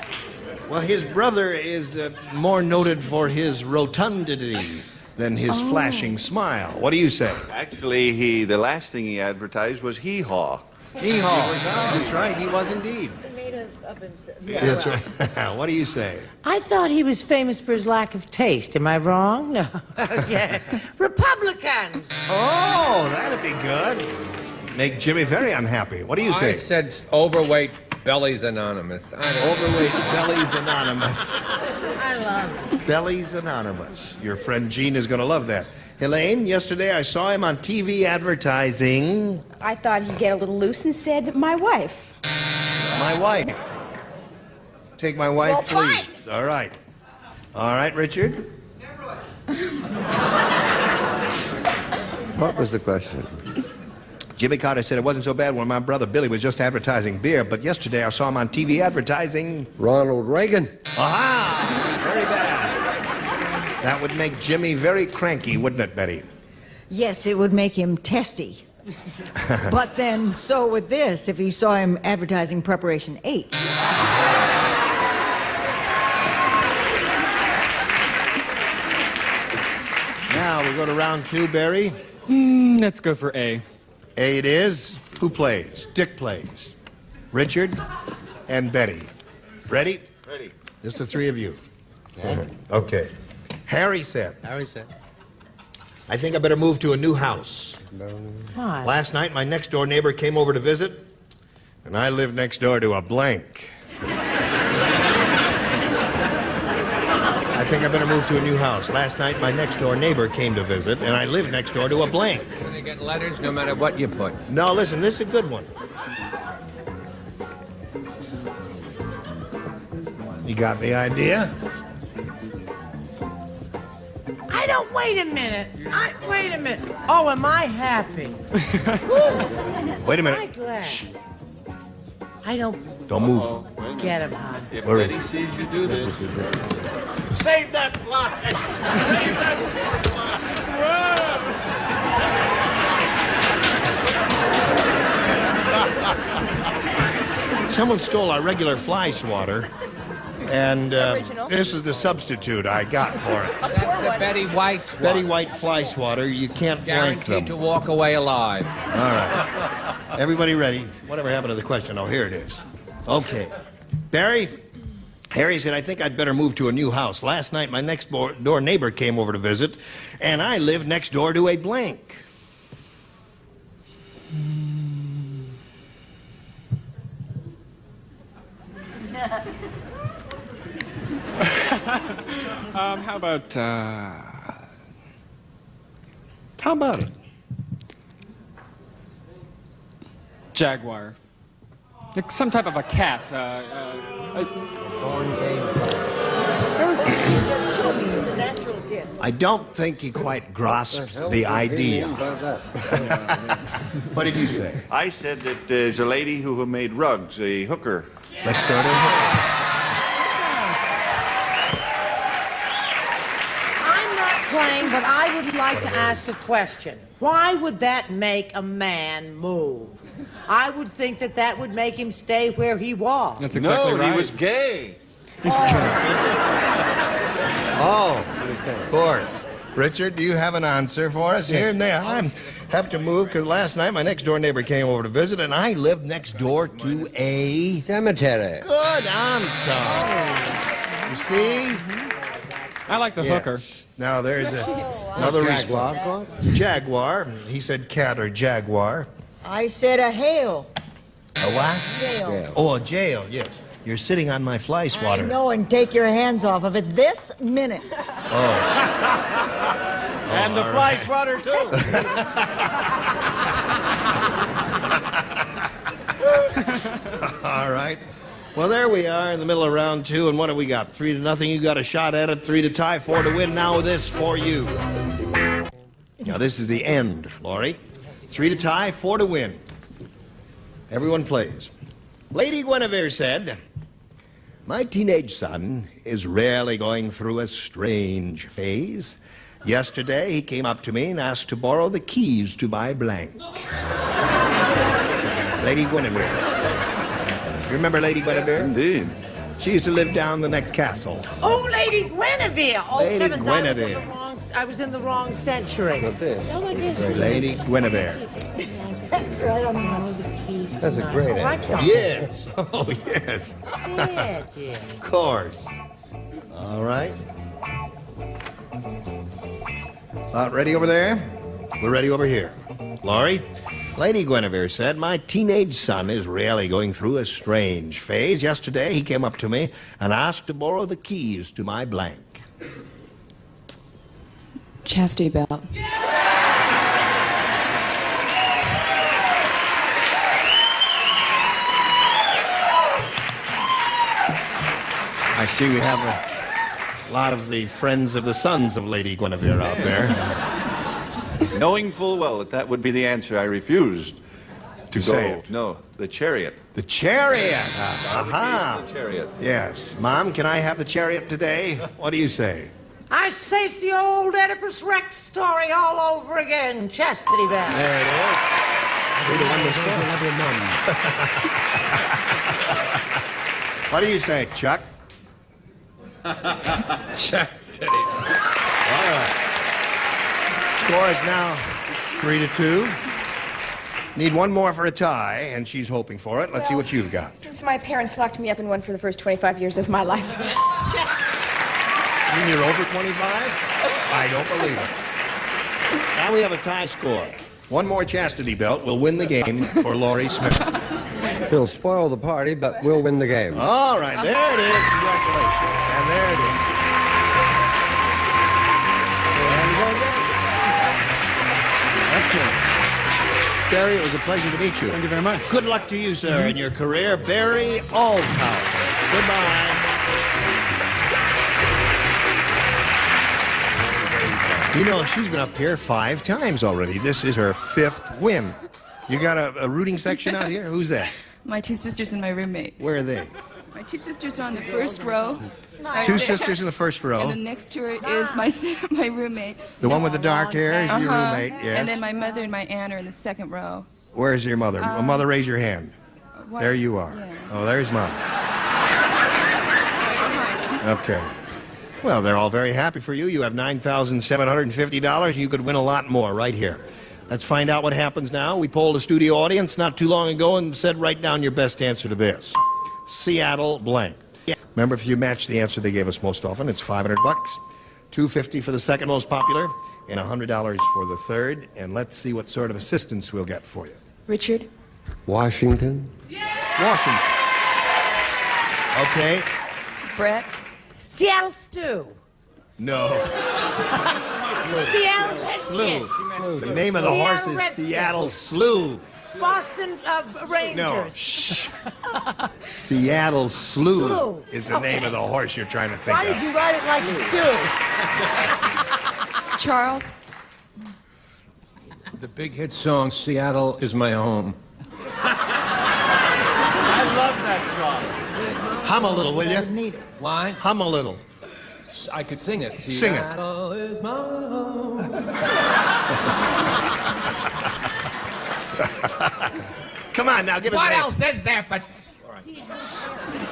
S2: Well, his brother is more noted for his rotundity than his flashing smile. What do you say?
S21: Actually, the last thing he advertised was hee-haw.
S2: Hee-haw. That's right, he was indeed.
S17: He made of himself.
S2: Yeah. That's right. What do you say?
S15: I thought he was famous for his lack of taste. Am I wrong? No. Yeah. Republicans.
S2: Oh, that'd be good. Make Jimmy very unhappy. What do you say?
S9: I said overweight Bellies Anonymous.
S2: Overweight Bellies Anonymous.
S17: I love it.
S2: Bellies Anonymous. Your friend Gene is going to love that. Elaine, yesterday I saw him on TV advertising...
S20: I thought he'd get a little loose and said, my wife.
S2: My wife. Take my wife, please. All right. All right, Richard?
S4: What was the question?
S2: Jimmy Carter said it wasn't so bad when my brother Billy was just advertising beer, but yesterday I saw him on TV advertising...
S4: Ronald Reagan.
S2: Aha! Very bad. That would make Jimmy very cranky, wouldn't it, Betty?
S11: Yes, it would make him testy. But then so would this if he saw him advertising Preparation 8.
S2: Now we go to round two, Barry.
S14: Let's go for A.
S2: A it is. Who plays? Dick plays. Richard and Betty. Ready?
S4: Ready.
S2: Just the three of you. Okay. Harry said, I think I better move to a new house.
S15: Why?
S2: Last night, my next-door neighbor came over to visit, and I live next door to a blank. I think I better move to a new house. Last night, my next-door neighbor came to visit, and I live next door to a blank.
S9: They get letters no matter what you put.
S2: No, listen, this is a good one. You got the idea?
S15: I don't... Wait a minute. Wait a minute. Oh, am I happy?
S2: Wait a minute.
S15: I'm glad.
S2: Shh.
S15: I don't...
S2: Don't move.
S15: Get him, hon.
S21: If
S2: Where is
S21: Betty
S2: he?
S21: sees you do this...
S6: Save that fly! Save that
S2: fly! Someone stole our regular fly swatter, and
S22: Original.
S2: this is the substitute I got for it.
S9: That's the Betty White swat.
S2: Betty White fly swatter, you can't blank them.
S9: Guaranteed to walk away alive.
S2: All right. Everybody ready? Whatever happened to the question? Oh, here it is. Okay. Barry? Harry said, I think I'd better move to a new house. Last night, my next door neighbor came over to visit, and I live next door to a blank.
S14: How about,
S2: How about it?
S14: Jaguar. Like some type of a cat.
S2: I don't think he quite grasped the idea. What did you say?
S21: I said that there's a lady who made rugs, a hooker.
S2: Let's start in.
S15: I'm not playing, but I would like to ask a question. Why would that make a man move? I would think that that would make him stay where he was.
S14: That's exactly right.
S21: No, he was gay.
S2: Oh,
S4: saying.
S2: Of course. Richard, do you have an answer for us here? Now, I have to move because last night my next-door neighbor came over to visit, and I lived next door to a...
S4: cemetery.
S2: Good answer. You see?
S14: I like the hooker.
S2: Now, there's another
S4: Jaguar,
S2: response. Jaguar. He said cat or jaguar.
S11: I said a hail.
S2: A what?
S11: Jail.
S2: Oh, a jail, yes. You're sitting on my fly swatter.
S11: I know, and take your hands off of it this minute.
S2: Oh.
S6: And the fly swatter, too.
S2: All right. Well, there we are in the middle of round 2, and what have we got? 3-0. You got a shot at it. 3 to tie, 4 to win. Now this for you. Now this is the end, Laurie. 3 to tie, 4 to win. Everyone plays. Lady Guinevere said, "My teenage son is rarely going through a strange phase. Yesterday, he came up to me and asked to borrow the keys to my blank." Lady Guinevere. You remember Lady Guinevere?
S21: Indeed.
S2: She used to live down the next castle.
S15: Oh, Lady Guinevere. Oh,
S2: Lady
S15: heavens,
S2: Guinevere.
S15: I was in the wrong century.
S2: Lady Guinevere.
S15: That's right on the nose of the keys.
S4: That's a great
S15: answer.
S2: Yes. Oh, yes.
S15: Yeah, dear.
S2: Of course. All right. Ready over there? We're ready over here. Laurie? Lady Guinevere said, "My teenage son is really going through a strange phase. Yesterday, he came up to me and asked to borrow the keys to my blank."
S18: Chastity belt.
S2: I see we have a lot of the friends of the sons of Lady Guinevere out there.
S21: Knowing full well that that would be the answer, I refused to
S2: say
S21: go.
S2: it.
S21: No, the chariot.
S2: The chariot. Aha.
S21: The chariot.
S2: Yes. Mom, can I have the chariot today? What do you say?
S15: I say it's the old Oedipus Rex story all over again. Chastity belt.
S2: There it is. You're the one that's What do you say, Chuck?
S8: Chastity.
S2: All right. Score is now 3-2. Need one more for a tie, and she's hoping for it. Let's see what you've got.
S18: Since my parents locked me up in one for the first 25 years of my life.
S2: You mean you're over 25? I don't believe it. Now we have a tie score. One more chastity belt will win the game for Laurie Smith.
S4: He'll spoil the party, but we'll win the game.
S2: All right, there it is. Congratulations. And there it is. Okay. Barry, it was a pleasure to meet you.
S14: Thank you very much.
S2: Good luck to you, sir, in your career. Barry Allshouse. Goodbye. You know, she's been up here 5 times already. This is her 5th win. You got a rooting section out here? Who's that?
S18: My 2 sisters and my roommate.
S2: Where are they?
S18: My 2 sisters are on the first row.
S2: 2 sisters in the first row.
S18: And the next to her is my roommate.
S2: The one with the dark hair is your roommate, yes.
S18: And then my mother and my aunt are in the second row.
S2: Where's your mother? Mother, raise your hand.
S18: What?
S2: There you are.
S18: Yeah.
S2: Oh, there's Mom. Okay. Well, they're all very happy for you. You have $9,750, and you could win a lot more right here. Let's find out what happens now. We polled a studio audience not too long ago and said, write down your best answer to this. Seattle blank. Remember, if you match the answer they gave us most often, it's $500, $250 for the second most popular, and $100 for the third. And let's see what sort of assistance we'll get for you.
S18: Richard?
S4: Washington.
S2: Washington. Okay.
S18: Brett?
S15: Seattle stew.
S2: No.
S15: Seattle
S2: Slew.
S15: Redskins.
S2: The name of the horse is
S15: Redskins.
S2: Seattle Slew.
S15: Boston Rangers.
S2: No. Shh. Seattle Slew
S15: Slew.
S2: is the name of the horse you're trying to think
S15: Why
S2: of.
S15: did you write it like stew?
S18: Charles?
S9: The big hit song, Seattle Is My Home.
S6: I love that song.
S2: Hum a little, will you?
S9: Why?
S2: Hum a little.
S9: I could sing it.
S2: Sing it.
S9: Seattle is my home.
S2: Come on now, give us
S9: What
S2: an
S9: else is there but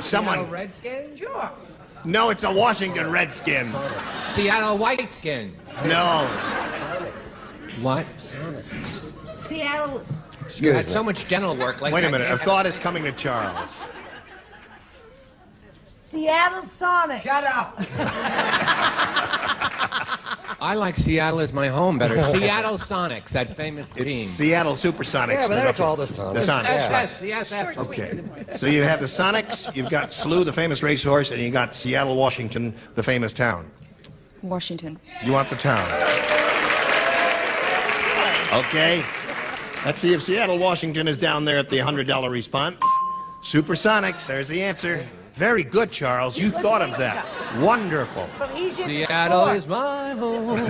S2: Someone.
S9: Seattle Redskins? Sure.
S2: No, it's the Washington Redskins.
S9: Seattle Whiteskins.
S2: No.
S9: What?
S15: Seattle.
S9: You had so much dental work. Like
S2: Wait a minute. A thought is coming to Charles.
S15: Seattle Sonic.
S9: Shut up. I like Seattle as my home better. Seattle Sonics, that famous team.
S2: It's Seattle Supersonics.
S4: Yeah, but they're called the Sonics.
S2: The Sonics.
S9: Yes.
S2: Okay. So you have the Sonics, you've got SLU, the famous racehorse, and you got Seattle, Washington, the famous town.
S18: Washington.
S2: You want the town. Okay. Let's see if Seattle, Washington is down there at the $100 response. Supersonics, there's the answer. Very good, Charles. You thought of that. Wonderful.
S15: But he's in
S9: Seattle is my home.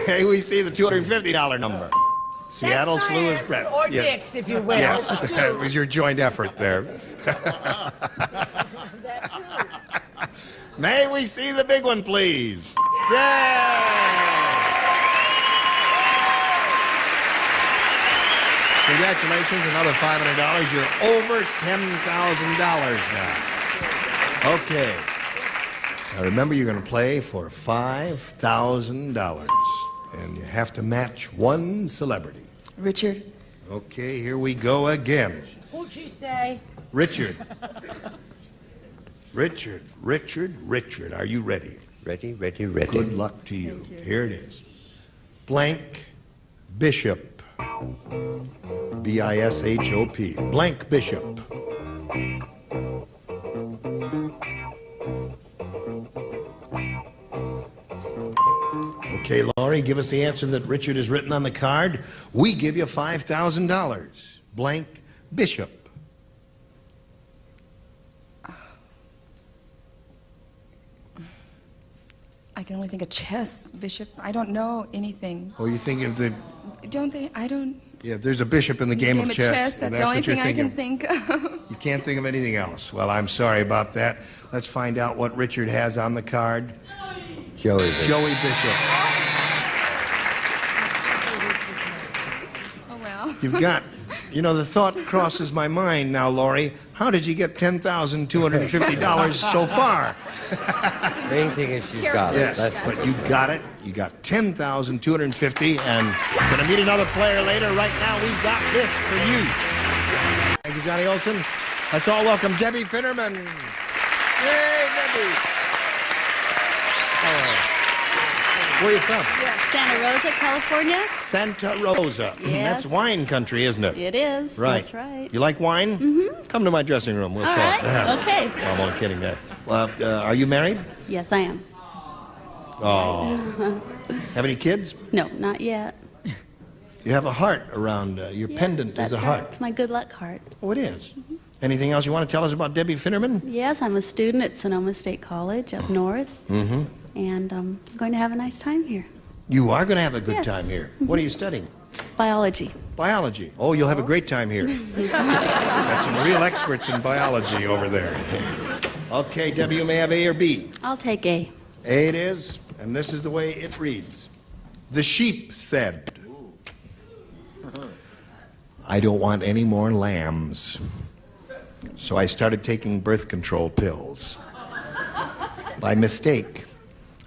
S2: May we see the $250 number? Seattle, SLU is Brett's.
S15: Or Dick's, if you will.
S2: Yes, it was your joint effort there. May we see the big one, please? Yay! Congratulations, another $500. You're over $10,000 now. Okay. Now remember, you're going to play for $5,000. And you have to match one celebrity.
S18: Richard.
S2: Okay, here we go again.
S15: Who'd she say?
S2: Richard. Richard, are you ready?
S4: Ready.
S2: Good luck to you. Here it is. Blank Bishop. B-I-S-H-O-P. Blank Bishop. Okay, Laurie, give us the answer that Richard has written on the card. We give you $5,000. Blank Bishop.
S18: I can only think of chess, Bishop. I don't know anything.
S2: Oh, you think of the...
S18: Don't they? I don't...
S2: Yeah, there's a bishop in the game of chess.
S18: That's the only thing I can think of.
S2: You can't think of anything else. Well, I'm sorry about that. Let's find out what Richard has on the card.
S4: Joey
S2: Bishop.
S18: Oh, well.
S2: You've got... You know, the thought crosses my mind now, Laurie. How did you get $10,250 so far?
S4: Main thing is she's got it.
S2: Yes, but you got it. You got $10,250, and going to meet another player later. Right now, we've got this for you. Thank you, Johnny Olson. Let's all welcome Debbie Finnerman. Yay, Debbie. Where are you from?
S12: Santa Rosa, California.
S2: Santa Rosa.
S12: Yes.
S2: That's wine country, isn't it?
S12: It is.
S2: Right.
S12: That's right.
S2: You like wine? Mm-hmm. Come to my dressing room. We'll
S12: All
S2: talk.
S12: right. Okay.
S2: No, I'm only kidding there. Well, are you married?
S12: Yes, I am.
S2: Oh. Have any kids?
S12: No, not yet.
S2: You have a heart around your pendant is a
S12: That's
S2: heart.
S12: right. It's my good luck heart.
S2: Oh, it is. Anything else you want to tell us about Debbie Finnerman?
S12: Yes, I'm a student at Sonoma State College up north,
S2: Mm-hmm.
S12: and I'm going to have a nice time here.
S2: You are going to have a good
S12: Yes.
S2: time here. What are you studying?
S12: Biology.
S2: Biology. Oh, you'll have a great time here. Got some real experts in biology over there. Okay, Debbie, you may have A or B.
S12: I'll take A.
S2: A it is, and this is the way it reads. The sheep said, I don't want any more lambs. So I started taking birth control pills. By mistake,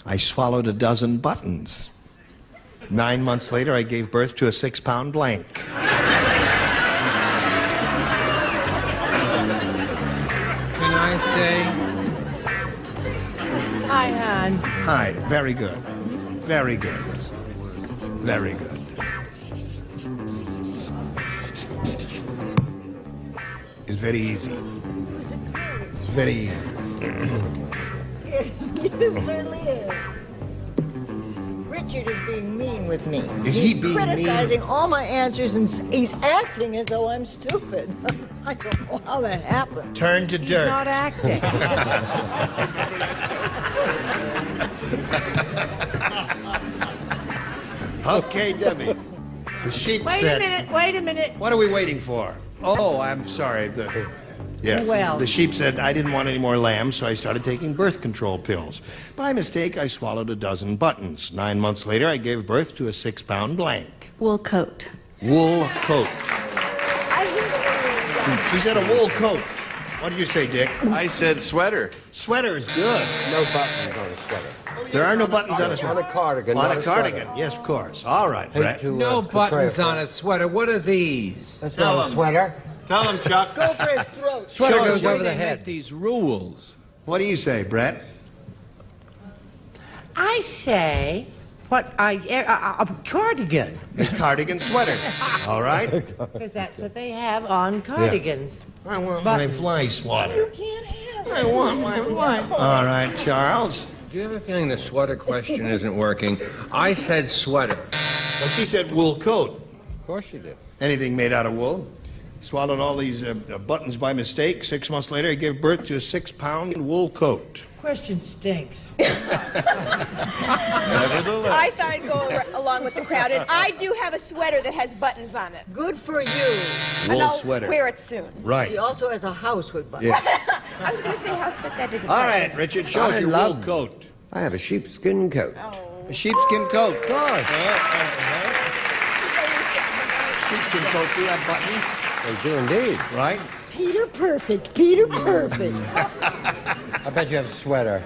S2: I swallowed a dozen buttons. 9 months later, I gave birth to a 6-pound blank.
S9: Can I say?
S15: Hi, hon.
S2: Hi, very good. Very good. Very good. It's very easy. It's very easy.
S15: It certainly is. Richard is being mean with me.
S2: Is
S15: he's
S2: he being
S15: criticizing all my answers, and he's acting as though I'm stupid. I don't know how that happened.
S2: Turn to
S15: He's
S2: dirt.
S15: not acting.
S2: Okay, Debbie. The sheep
S15: Wait
S2: said...
S15: a minute.
S2: What are we waiting for? Oh, I'm sorry. Yes.
S15: Well.
S2: The sheep said, I didn't want any more lambs, so I started taking birth control pills. By mistake, I swallowed a dozen buttons. 9 months later, I gave birth to a 6-pound blank.
S12: Wool coat.
S2: Wool coat. She said a wool coat. What did you say, Dick?
S21: I said sweater.
S2: Sweater is good.
S4: No buttons on a sweater.
S2: There are no buttons on a sweater.
S4: On a cardigan.
S2: On
S4: not
S2: a cardigan,
S4: sweater.
S2: yes, of course. All right, Brett.
S9: No buttons on a sweater. What are these?
S4: That's not a sweater.
S21: Tell him, Chuck.
S17: Go for his throat.
S4: Sweater
S2: Show us
S4: goes
S2: why
S4: over the
S9: They
S4: head.
S9: make these rules.
S2: What do you say, Brett?
S15: I say, a cardigan.
S2: A cardigan sweater. All right.
S15: Because that's what they have on cardigans.
S2: I want my fly swatter.
S15: You can't have
S2: I want my fly. All right, Charles.
S9: Do you have a feeling the sweater question isn't working? I said sweater.
S2: Well, she said wool coat.
S9: Of course you did.
S2: Anything made out of wool. Swallowed all these buttons by mistake. 6 months later, he gave birth to a 6-pound wool coat.
S15: Question stinks.
S21: Nevertheless.
S18: I thought I'd go along with the crowd, and I do have a sweater that has buttons on it.
S3: Good for you.
S18: And
S2: Wool
S18: I'll
S2: sweater.
S18: wear it soon.
S2: Right.
S3: She also has a house with buttons.
S2: Yeah.
S18: I was going to say house, but that didn't
S2: All
S18: work.
S2: right, Richard, show us
S4: I
S2: your
S4: love
S2: wool coat.
S4: I have a sheepskin coat.
S2: A sheepskin coat.
S4: Gosh.
S2: Sheepskin coat, do you have buttons?
S4: They do indeed.
S2: Right?
S3: Peter Perfect. Peter Perfect.
S4: I bet you have a sweater.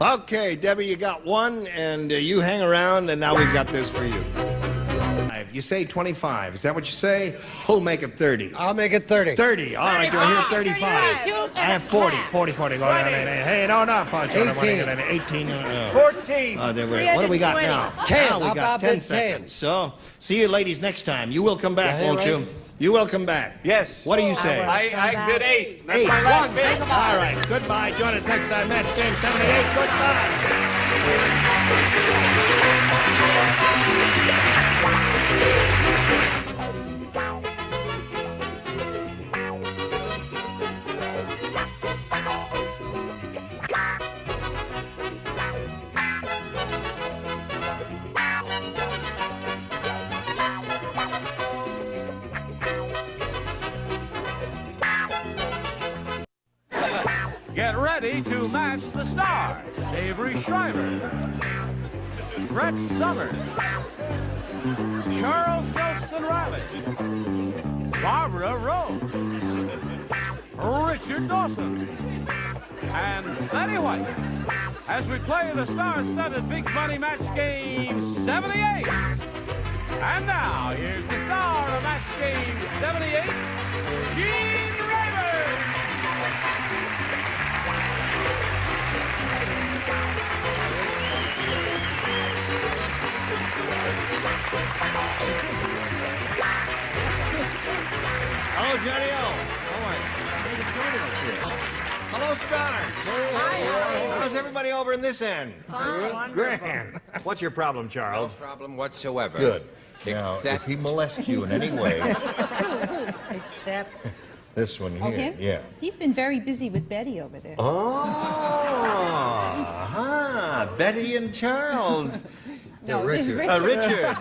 S2: Okay, Debbie, you got one, and you hang around, and now we've got this for you. You say 25. Is that what you say? Who'll make it 30?
S4: I'll make it 30.
S2: 30. All right, do I hear 35? I have 40. 40. Go down. Hey, no, 18. 18.
S21: 14.
S2: What do we got now?
S4: 10.
S2: Now we
S4: How
S2: got
S4: about
S2: 10
S4: the
S2: seconds. So, see you ladies next time. You will come back,
S4: Yeah,
S2: won't
S4: right.
S2: you? You will come back.
S21: Yes.
S2: What do you say?
S21: I did 8. That's
S2: 8.
S21: my last bid.
S2: All right, goodbye. Join us next time. Match Game 78. Goodbye.
S1: Get ready to match the stars. Avery Shriver, Brett Summers, Charles Nelson Riley, Barbara Rose, Richard Dawson, and Betty White as we play the star-studded Big Money Match Game 78. And now, here's the star of Match Game 78, Gene Rayburn.
S2: Hello, Johnny O. Hello, stars. How's everybody over in this end?
S17: Fine.
S2: Grand. What's your problem,
S9: No
S2: Charles?
S9: problem whatsoever.
S2: Good. Now,
S9: Except
S2: if he molests you in any way,
S15: Except
S2: this one here,
S13: Oh, him?
S2: yeah.
S13: He's been very busy with Betty over there.
S2: Oh, Betty and Charles.
S13: No, it was
S2: Richard.
S13: Richard.
S2: Richard.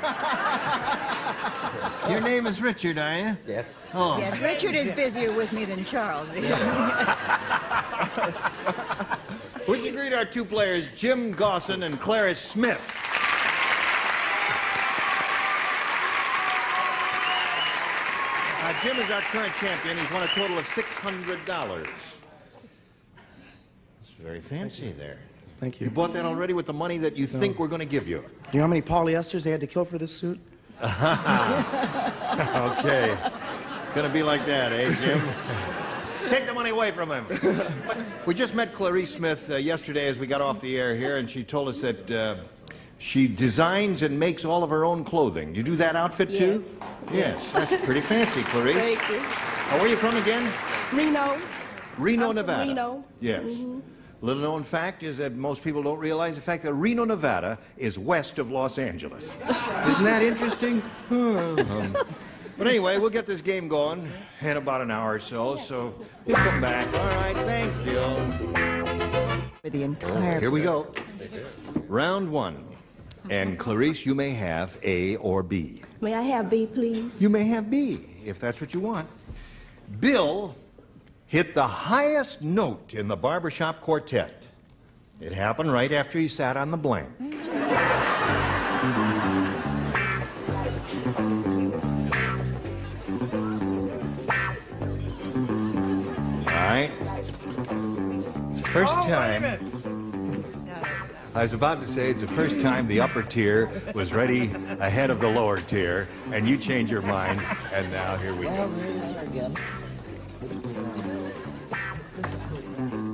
S2: Your name is Richard, are you?
S4: Yes.
S2: Oh.
S11: Yes, Richard is busier with me than Charles is.
S2: Would you greet our two players, Jim Gosson and Clarice Smith? Jim is our current champion. He's won a total of $600. It's very fancy there.
S19: Thank you.
S2: You bought that already with the money that you think we're going to give you?
S19: Do you know how many polyesters they had to kill for this suit?
S2: Okay. Gonna be like that, eh, Jim? Take the money away from him. We just met Clarice Smith yesterday as we got off the air here, and she told us that she designs and makes all of her own clothing. You do that outfit too? Yes. That's pretty fancy, Clarice.
S18: Thank you.
S2: Where are you from again?
S18: Reno.
S2: Reno,
S18: I'm from
S2: Nevada.
S18: Reno.
S2: Yes. Little known fact is that most people don't realize the fact that Reno, Nevada is west of Los Angeles. Isn't that interesting? But anyway, we'll get this game going in about an hour or so, so you'll come back. All right, thank you.
S11: For the entire...
S2: Here we go. Round one. And Clarice, you may have A or B.
S22: May I have B, please?
S2: You may have B, if that's what you want. Bill hit the highest note in the barbershop quartet. It happened right after he sat on the blank. right? First time. I was about to say it's the first time the upper tier was ready ahead of the lower tier, and you change your mind, and now here we go.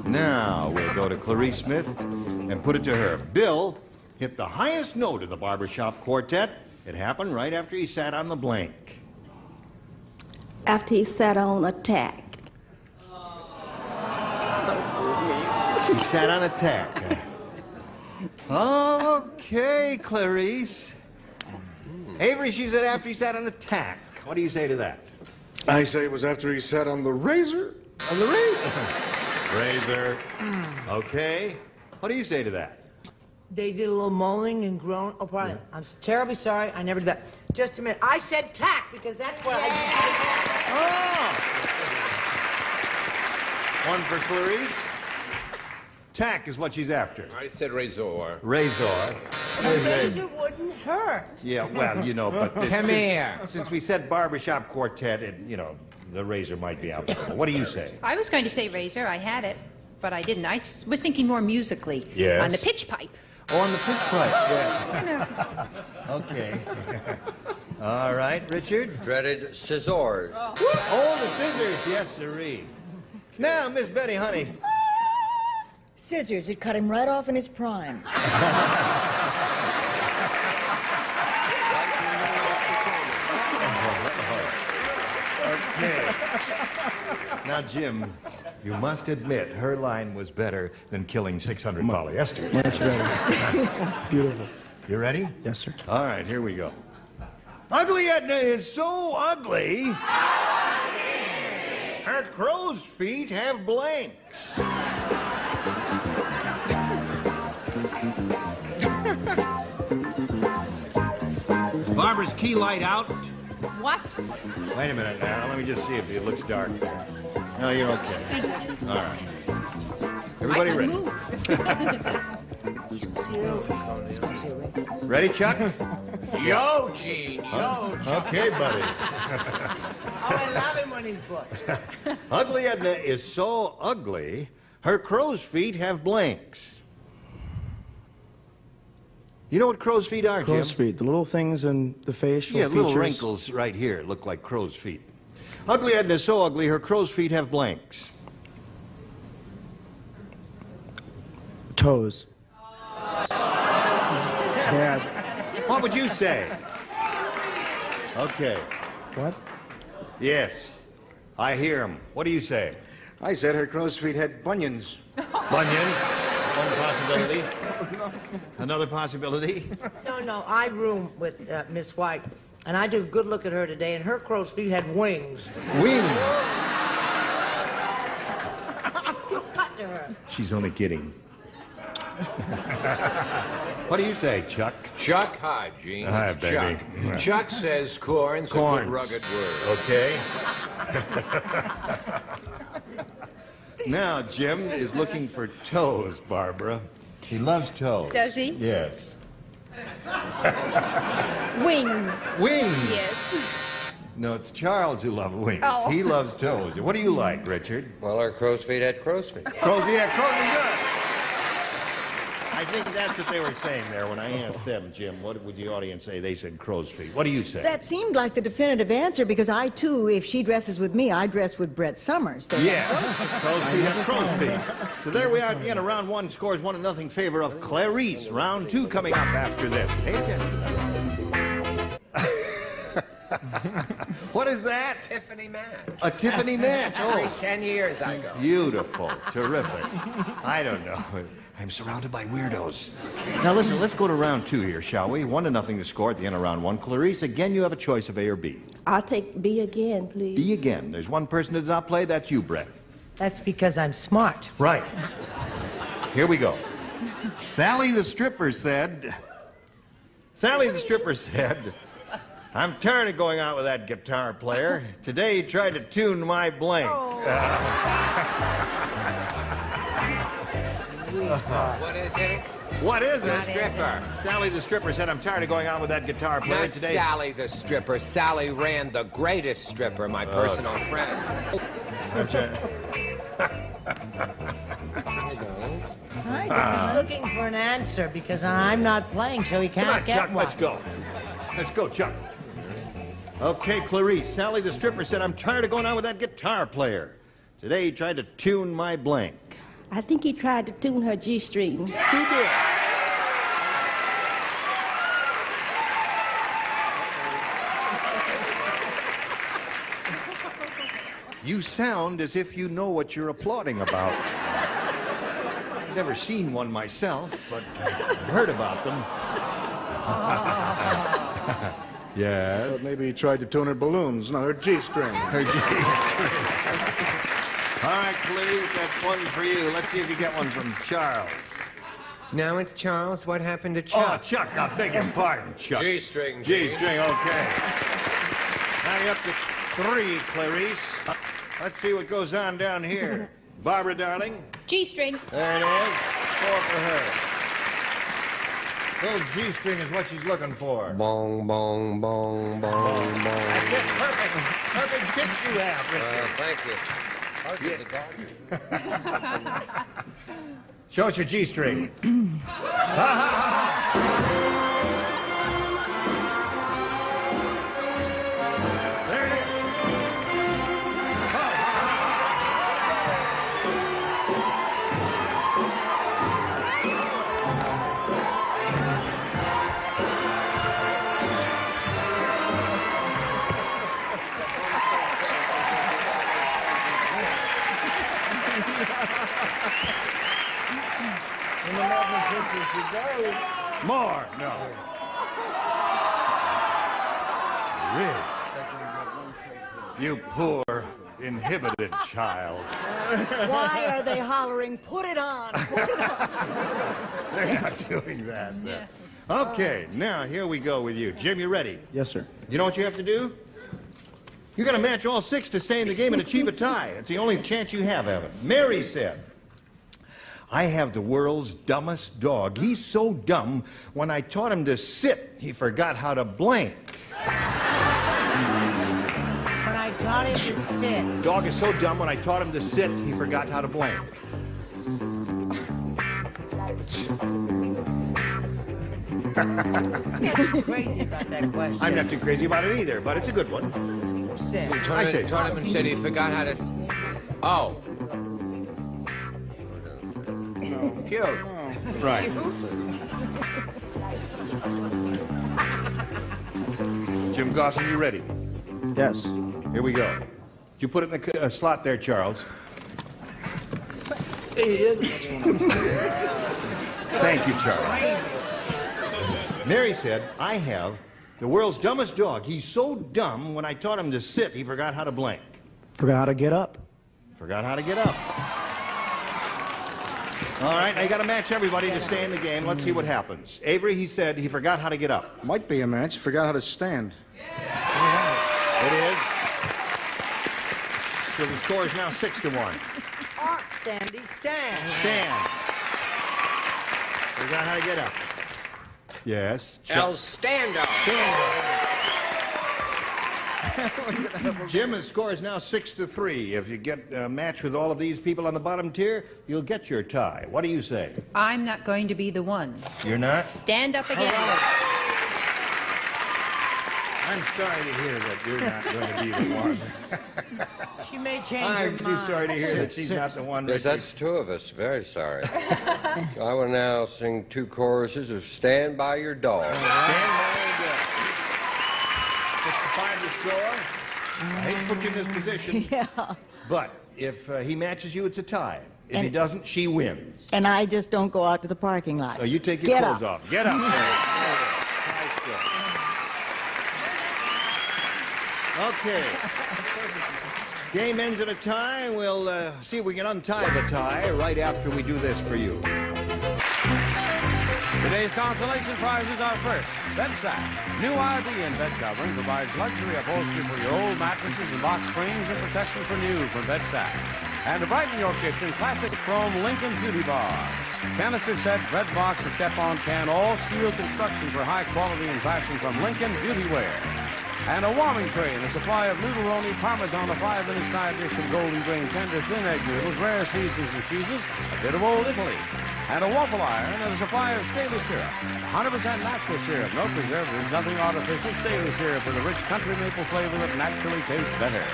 S2: Now we'll go to Clarice Smith and put it to her. Bill hit the highest note of the barbershop quartet. It happened right after he sat on the blank.
S7: After he sat on attack.
S2: He sat on attack. Okay, Clarice. Avery, she said after he sat on attack. What do you say to that?
S16: I say it was after he sat on the razor.
S2: On the razor. Razor. Okay. What do you say to that?
S15: They did a little moaning and groan. Oh, pardon. I'm terribly sorry. I never did that. Just a minute. I said tack because that's what I...
S2: Oh! One for Clarice. Tack is what she's after.
S9: I said razor.
S2: Razor.
S15: The razor wouldn't hurt.
S2: Yeah, well, you know, but...
S9: Come here.
S2: Since we said barbershop quartet, you know, the razor might be applicable. What do you say?
S13: I was going to say razor. I had it, but I didn't. I was thinking more musically.
S2: Yes.
S13: On the pitch pipe.
S2: Oh, on the pitch pipe, yeah. Okay. All right, Richard?
S4: Dreaded scissors.
S2: Oh, the scissors, yes, sirree. Now, Miss Betty, honey.
S11: Scissors. It cut him right off in his prime.
S2: Okay. Now, Jim, you must admit her line was better than killing 600 polyesters.
S19: Much better. Beautiful.
S2: You ready?
S19: Yes, sir.
S2: All right, here we go. Ugly Edna is so ugly. Her crow's feet have blanks. Barbara's key light out.
S13: What?
S2: Wait a minute now. Let me just see if it looks dark there. No, you're okay.
S13: Thank you.
S2: All right. Everybody ready? Ready, Chuck?
S9: Yo, Gene. Yo, Chuck.
S2: Okay, buddy.
S15: Oh, I love him when he's booked.
S2: Ugly Edna is so ugly, her crow's feet have blanks. You know what crow's feet are, Jim?
S19: Crow's feet, the little things in the facial
S2: Yeah,
S19: features.
S2: little wrinkles right here look like crow's feet. Ugly Edna is so ugly, her crow's feet have blanks.
S19: Toes. Dad.
S2: What would you say? Okay.
S19: What?
S2: Yes. I hear him. What do you say?
S6: I said her crow's feet had bunions.
S2: Bunions? One possibility. Another possibility?
S15: No, I room with Miss White, and I did a good look at her today, and her crow's feet had wings.
S2: Wings?
S15: You cut to her.
S2: She's only kidding. What do you say, Chuck?
S9: Chuck, hi, Gene.
S2: Hi,
S9: It's
S2: baby.
S9: Chuck. Chuck says corn's a good rugged word.
S2: Okay. Now, Jim is looking for toes, Barbara. He loves toes.
S13: Does he?
S2: Yes.
S13: Wings.
S2: Wings?
S13: Yes.
S2: No, it's Charles who loves wings.
S13: Oh.
S2: He loves toes. What do you like, Richard?
S4: Well, our crow's feet had crow's feet.
S2: Crow's feet, yeah, crow's feet, good. I think that's what they were saying there when I asked them, Jim, what would the audience say? They said crow's feet. What do you say?
S11: That seemed like the definitive answer because I, too, if she dresses with me, I dress with Brett Summers.
S2: Yeah, crow's feet have crow's feet. So there we are at the end of round one. Scores 1-0 in favor of Clarice. Round two coming up after this. Pay attention. What is that?
S9: Tiffany match.
S2: A Tiffany match.
S9: Every
S2: Oh,
S9: 10 years I go.
S2: beautiful. Terrific. I don't know. I'm surrounded by weirdos. Now listen, let's go to round two here, shall we? 1-0 to score at the end of round one. Clarice, again, you have a choice of A or B.
S7: I'll take B again, please.
S2: B again. There's one person that did not play. That's you, Brett.
S15: That's because I'm smart.
S2: Right. Here we go. Sally the stripper said, I'm tired of going out with that guitar player. Today he tried to tune my blank.
S9: What is it?
S2: What is
S9: The
S2: it?
S9: stripper.
S2: Sally the stripper said, I'm tired of going out with that guitar player
S9: Not
S2: today.
S9: Sally the stripper. Sally Rand, the greatest stripper, my personal friend.
S15: He's looking for an answer because I'm not playing, so he can't
S2: Come on,
S15: get
S2: Chuck,
S15: one.
S2: let's go. Let's go, Chuck. Okay, Clarice. Sally the stripper said, I'm tired of going on with that guitar player. Today he tried to tune my blank.
S7: I think he tried to tune her G-string.
S2: He did. You sound as if you know what you're applauding about. I've never seen one myself, but I've heard about them. Yes.
S16: But maybe he tried to tune her balloons, no, her G-string.
S2: Her G-string. All right, Clarice, that's one for you. Let's see if you get one from Charles.
S4: Now it's Charles. What happened to Chuck?
S2: Oh, Chuck, I beg your pardon, Chuck.
S9: G-string.
S2: G-string, okay. Now you're up to 3, Clarice. Let's see what goes on down here. Barbara, darling.
S13: G-string.
S2: There it is. 4 for her. Little G-string is what she's looking for.
S4: Bong, bong, bong, bong, bong.
S2: That's it. Perfect. Perfect pitch you have, Richard.
S4: Thank you. I'll give the dog.
S2: Show us your G-string. There it is. More? No. Really? You poor, inhibited child.
S11: Why are they hollering, put it on, put it on?
S2: They're not doing that. Yeah. Okay, now here we go with you. Jim, you ready?
S19: Yes, sir.
S2: You know what you have to do? You got to match all 6 to stay in the game and achieve a tie. It's the only chance you have, Evan. Mary said, I have the world's dumbest dog. He's so dumb, when I taught him to sit, he forgot how to blank.
S15: When I taught him to sit.
S2: Dog is so dumb, when I taught him to sit, he forgot how to blank.
S15: I'm crazy about that question.
S2: I'm not too crazy about it either, but it's a good one.
S15: Sit.
S2: I say
S9: Taught him and said he forgot how to... Oh. Cute.
S2: Right. Jim Gosson, you ready?
S19: Yes.
S2: Here we go. You put it in the slot there, Charles. Thank you, Charles. Mary said, I have the world's dumbest dog. He's so dumb, when I taught him to sit, he forgot how to blank.
S19: Forgot how to get up.
S2: Forgot how to get up. All right, now you got to match everybody to stay in the game. Let's see what happens. Avery, he said he forgot how to get up.
S16: Might be a match. Forgot how to stand.
S2: It is. So the score is now 6-1.
S15: Art, Sandy, stand.
S2: Stand. Forgot how to get up. Yes.
S9: El Stando.
S2: Jim, the score is now 6-3. If you get a match with all of these people on the bottom tier, you'll get your tie. What do you say?
S13: I'm not going to be the one.
S2: You're not?
S13: Stand up again.
S2: I'm sorry to hear that you're not going to be the one.
S15: She may change her
S2: I'm
S15: mind.
S2: too sorry to hear that she's not the one.
S4: Yes, that's 2 of us. Very sorry. So I will now sing 2 choruses of Stand By Your Dog.
S2: Stand by your dog. 5 to score. I hate to put you in this position.
S11: Yeah.
S2: But if he matches you, it's a tie. If he doesn't, she wins.
S11: And I just don't go out to the parking lot.
S2: So you take your
S11: Get
S2: clothes
S11: up.
S2: off. Get up. Okay. Game ends at a tie. We'll see if we can untie the tie right after we do this for you.
S1: Today's consolation prizes are first, BedSat. New RV and bed covering provides luxury upholstery for your old mattresses and box springs and protection for new from BedSat. And to brighten your kitchen, classic chrome Lincoln Beauty Bar. Canister set, bread box, and step-on can, all steel construction for high quality and fashion from Lincoln Beauty Wear. And a warming tray and a supply of noodle-roni Parmesan, a 5-minute side dish from Golden Grain tender thin egg noodles, rare seasons and cheeses, a bit of Old Italy. And a waffle iron and a supply of Staley syrup. 100% natural syrup, no preservatives, nothing artificial. Staley syrup with a rich country maple flavor that naturally tastes better.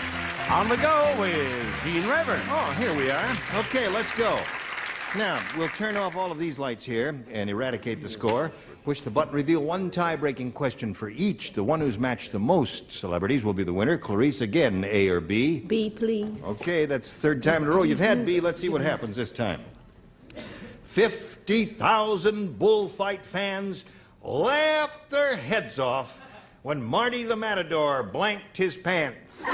S1: On the go with Gene Rayburn.
S2: Oh, here we are. Okay, let's go. Now, we'll turn off all of these lights here and eradicate the score. Push the button, reveal one tie-breaking question for each. The one who's matched the most celebrities will be the winner. Clarice, again, A or B?
S7: B, please.
S2: Okay, that's the third time in a row you've had B. Let's see what happens this time. 50,000 bullfight fans laughed their heads off when Marty the Matador blanked his pants.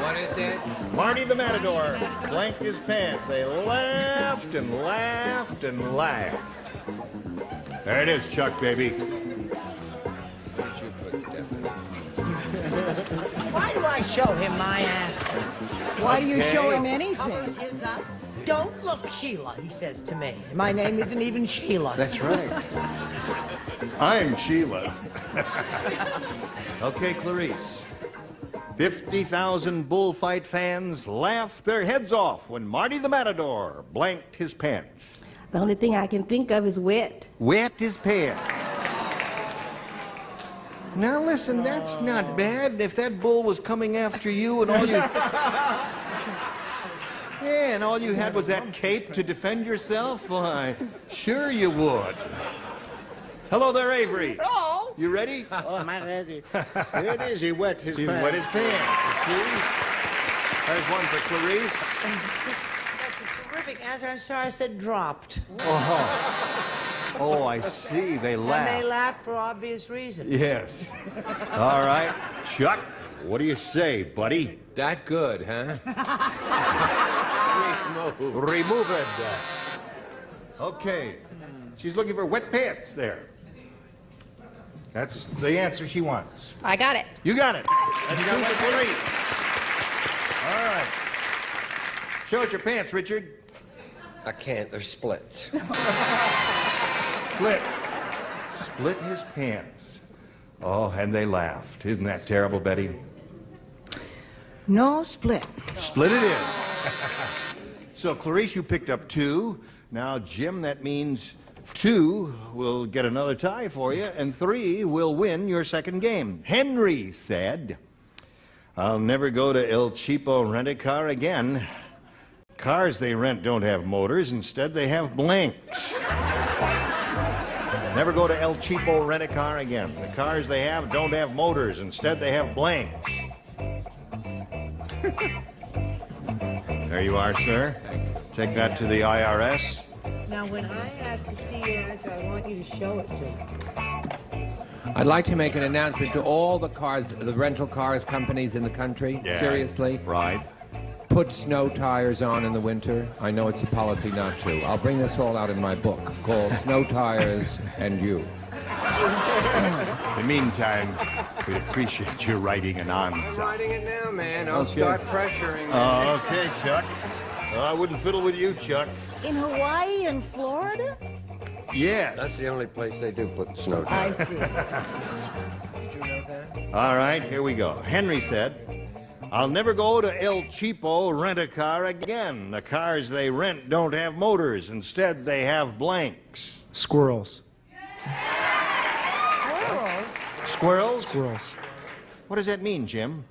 S9: What is it?
S2: Marty the Matador blanked his pants. They laughed and laughed and laughed. There it is, Chuck, baby.
S15: Why do I show him my answer?
S11: Why do you show him
S15: How
S11: anything?
S15: about his, don't look, Sheila, he says to me. My name isn't even Sheila.
S2: That's right. I'm Sheila. Okay, Clarice. 50,000 bullfight fans laughed their heads off when Marty the Matador blanked his pants.
S7: The only thing I can think of is wet.
S2: Wet his pants. Now listen, that's not bad. If that bull was coming after you and all you... Yeah, and all you had was that cape to defend yourself? Why, sure you would. Hello there, Avery.
S6: Hello.
S2: You ready?
S6: Oh, am I ready? Here it is. He wet his
S2: He
S6: pants.
S2: wet his pants. You see? There's one for Clarice.
S15: That's a terrific answer. I'm sorry I said dropped.
S2: Oh, I see. They
S15: And
S2: laughed.
S15: they laughed for obvious reasons.
S2: Yes. All right. Chuck, what do you say, buddy?
S9: That good, huh?
S2: Remove it. Okay. She's looking for wet pants there. That's the answer she wants.
S13: I got it.
S2: You got it. That's two for Clarice. All right. Show us your pants, Richard.
S4: I can't. They're split.
S2: Split. Split his pants. Oh, and they laughed. Isn't that terrible, Betty?
S11: No split.
S2: Split it in. So, Clarice, you picked up 2. Now, Jim, that means 2 will get another tie for you, and 3 will win your second game. Henry said, I'll never go to El Cheapo Rent-A-Car again. Cars they rent don't have motors. Instead, they have blanks. Never go to El Cheapo Rent-A-Car again. The cars they have don't have motors. Instead, they have blanks. There you are, sir. Take that to the IRS.
S15: Now, when I ask to see your answer, I want you to show it to me.
S9: I'd like to make an announcement to all the cars, the rental cars companies in the country.
S2: Yes.
S9: Seriously.
S2: Right.
S9: Put snow tires on in the winter. I know it's a policy not to. I'll bring this all out in my book called Snow Tires and You.
S2: In the meantime, we appreciate you writing an answer.
S9: I'm writing it now, man. I'll
S2: Okay.
S9: start pressuring.
S2: Okay, Chuck. I wouldn't fiddle with you, Chuck.
S11: In Hawaii and Florida?
S2: Yes.
S4: That's the only place they do put snow
S11: I
S4: tires.
S11: see.
S9: Did you know that?
S2: All right, here we go. Henry said, I'll never go to El Cheapo Rent-A-Car again. The cars they rent don't have motors. Instead, they have blanks.
S19: Squirrels.
S2: Squirrels?
S19: Squirrels.
S2: What does that mean, Jim?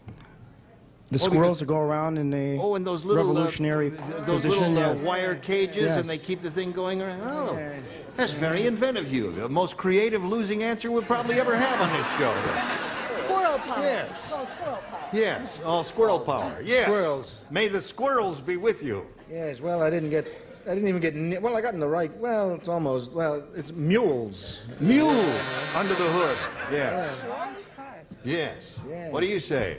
S19: The squirrels that go around in a
S2: Oh, and those little
S19: revolutionary
S2: those
S19: position.
S2: little
S19: yes.
S2: wire cages,
S19: Yes.
S2: and they keep the thing going around. Oh, that's very inventive, you. The most creative losing answer we'll probably ever have on this show.
S18: Squirrel power.
S2: Yes.
S18: It's called squirrel power.
S2: Yes, all squirrel power. Yes.
S6: Squirrels.
S2: May the squirrels be with you.
S6: Yes, well, I didn't even get, well, I got in the right, well, it's almost, well, it's mules.
S2: Mules under the hood. Yes.
S15: Cars.
S2: Yes.
S6: Yes.
S2: What do you say?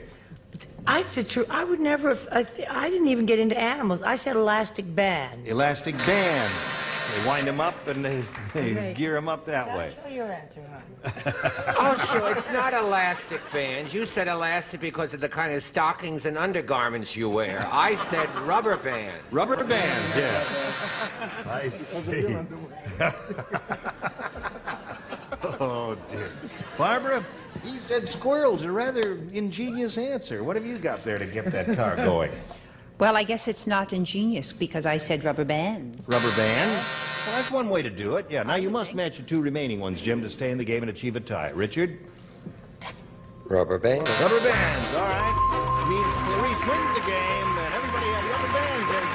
S15: I said true. I would never have, I didn't even get into animals. I said elastic band.
S2: Elastic band. They wind them up and they gear them up that way.
S15: Show your answer, hon.
S9: Oh, sure. It's not elastic bands. You said elastic because of the kind of stockings and undergarments you wear. I said rubber band.
S2: Rubber band, yes. I see. Oh, dear. Barbara, he said squirrels, a rather ingenious answer. What have you got there to get that car going?
S13: Well, I guess it's not ingenious because I said rubber bands.
S2: Rubber bands? Well, that's one way to do it. Yeah, now you must match your two remaining ones, Jim, to stay in the game and achieve a tie. Richard?
S4: Rubber bands.
S2: Rubber bands, all right. Means Clarice wins the game, and everybody has rubber bands there, Jim.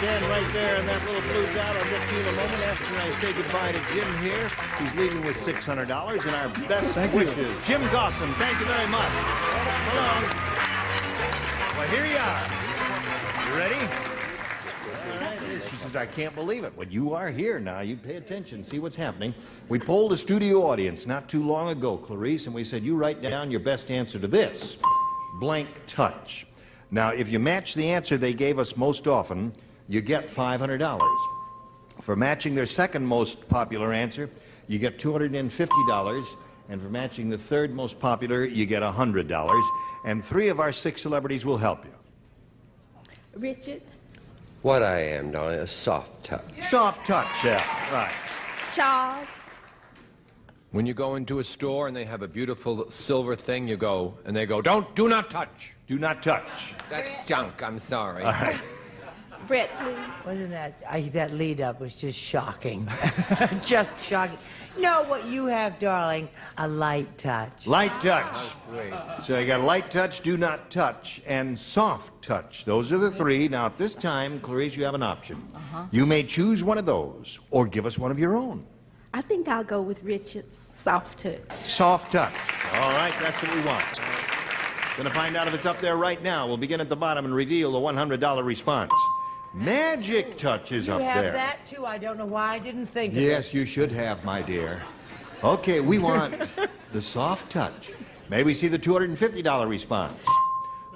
S2: Stand right there in that little blue dot. I'll get to you in a moment after I say goodbye to Jim here. He's leaving with $600 and our best wishes. Jim Dawson, thank you very much. Hello. Well, here you are. You ready? All right. She says, I can't believe it. Well, you are here now. You pay attention, see what's happening. We polled a studio audience not too long ago, Clarice, and we said, you write down your best answer to this. Blank touch. Now, if you match the answer they gave us most often, you get $500. For matching their second most popular answer, you get $250. And for matching the third most popular, you get $100. And 3 of our 6 celebrities will help you.
S18: Richard.
S4: What I am, darling, a soft touch.
S2: Soft touch, yeah, right.
S18: Charles.
S9: When you go into a store and they have a beautiful silver thing, you go, and they go, do not touch.
S2: Do not touch.
S9: That's junk, I'm sorry.
S2: All right.
S18: Brett, please.
S15: Wasn't that lead up was just shocking. Just shocking. No, what you have, darling, a light touch.
S2: Light touch.
S9: How sweet.
S2: So you got light touch, do not touch, and soft touch. Those are the 3. Now, at this time, Clarice, you have an option. You may choose one of those, or give us one of your own.
S7: I think I'll go with Richard's soft touch.
S2: Soft touch. All right, that's what we want. Going to find out if it's up there right now. We'll begin at the bottom and reveal the $100 response. Magic touch is up there.
S15: You have that, too? I don't know why I didn't think of it.
S2: Yes, you should have, my dear. Okay, we want the soft touch. May we see the $250 response?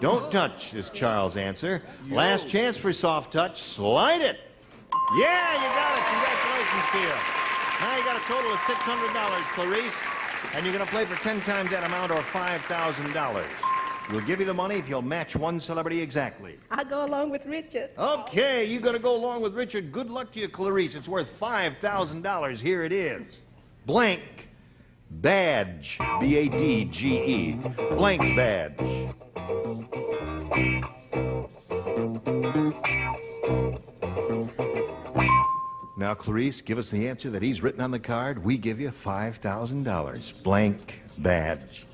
S2: Don't touch is Charles' answer. Last chance for soft touch. Slide it. Yeah, you got it. Congratulations to you. Now you got a total of $600, Clarice. And you're going to play for 10 times that amount or $5,000. We'll give you the money if you'll match one celebrity exactly.
S7: I'll go along with Richard.
S2: Okay, you're going to go along with Richard. Good luck to you, Clarice. It's worth $5,000. Here it is. Blank badge. B-A-D-G-E. Blank badge. Now, Clarice, give us the answer that he's written on the card. We give you $5,000. Blank badge.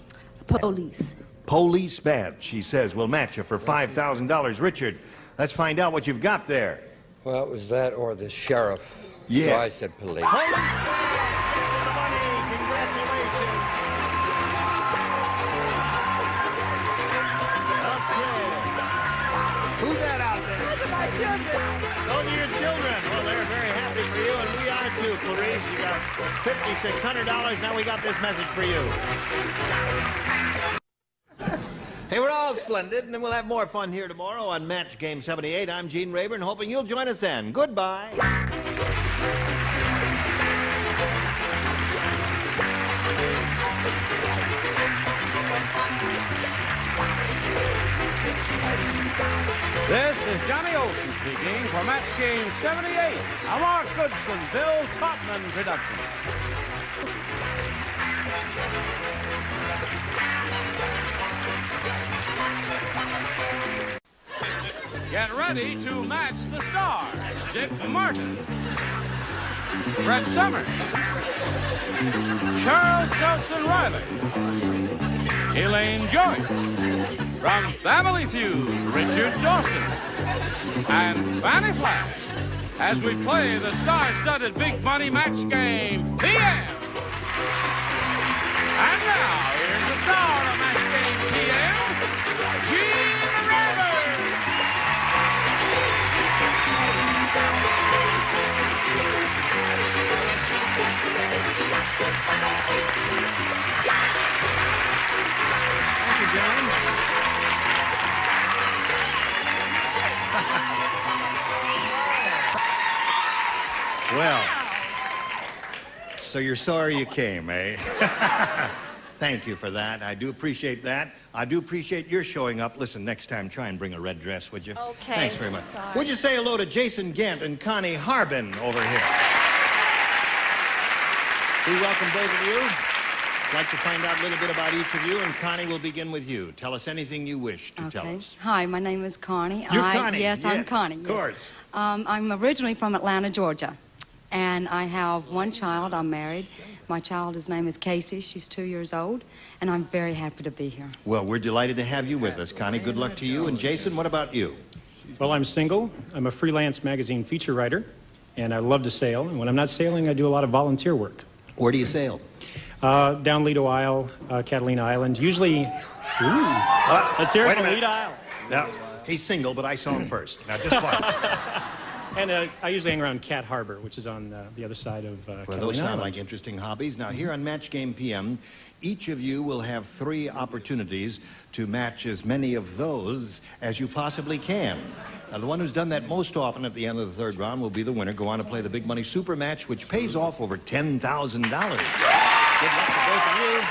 S7: Police.
S2: Police badge, she says. We'll match you for $5,000. Richard, let's find out what you've got there.
S4: Well, it was that or the sheriff.
S2: Yeah.
S4: So I said police.
S2: Who's that out there?
S18: Look at my children.
S2: Those are your children. Well, they're very happy for you, and we are too, Clarice. You got $5,600. Now we got this message for you. Hey, we're all splendid, and we'll have more fun here tomorrow on Match Game 78. I'm Gene Rayburn, hoping you'll join us then. Goodbye.
S1: This is Johnny Olson speaking for Match Game 78, a Mark Goodson, Bill Topman production. Get ready to match the stars. Dick Martin, Brett Summers, Charles Nelson Riley, Elaine Joyce, from Family Feud, Richard Dawson, and Fanny Flagg, as we play the star-studded big money match game, PM. And now, here's the star of Match Game PM, Gene Rayburn.
S2: Thank you, John. Well, so you're sorry you came, eh? Thank you for that. I do appreciate that. I do appreciate your showing up. Listen, next time, try and bring a red dress, would you?
S22: Okay.
S2: Thanks very much.
S22: Sorry.
S2: Would you say hello to Jason Gant and Connie Harbin over here? We welcome both of you. I'd like to find out a little bit about each of you, and Connie, will begin with you. Tell us anything you wish to tell us.
S5: Hi, my name is Connie.
S2: You're Connie?
S5: Yes, I'm Connie.
S2: Of course.
S5: I'm originally from Atlanta, Georgia, and I have one child. I'm married. My child's name is Casey. She's 2 years old, and I'm very happy to be here.
S2: Well, we're delighted to have you with us, Connie. Good luck to you. And Jason, what about you?
S10: Well, I'm single. I'm a freelance magazine feature writer, and I love to sail. And when I'm not sailing, I do a lot of volunteer work.
S2: Where do you sail?
S10: Down Lido Isle, Catalina Island. Usually, let's hear it from Lido Isle.
S2: Now, he's single, but I saw him first. Now, just watch.
S10: And I usually hang around Cat Harbor, which is on the other side of
S2: Well,
S10: Catalina
S2: those sound
S10: Island.
S2: like interesting hobbies. Now, here on Match Game PM, each of you will have 3 opportunities to match as many of those as you possibly can. Now, the one who's done that most often at the end of the 3rd round will be the winner. Go on to play the Big Money Super Match, which pays off over $10,000. Good luck to both of you.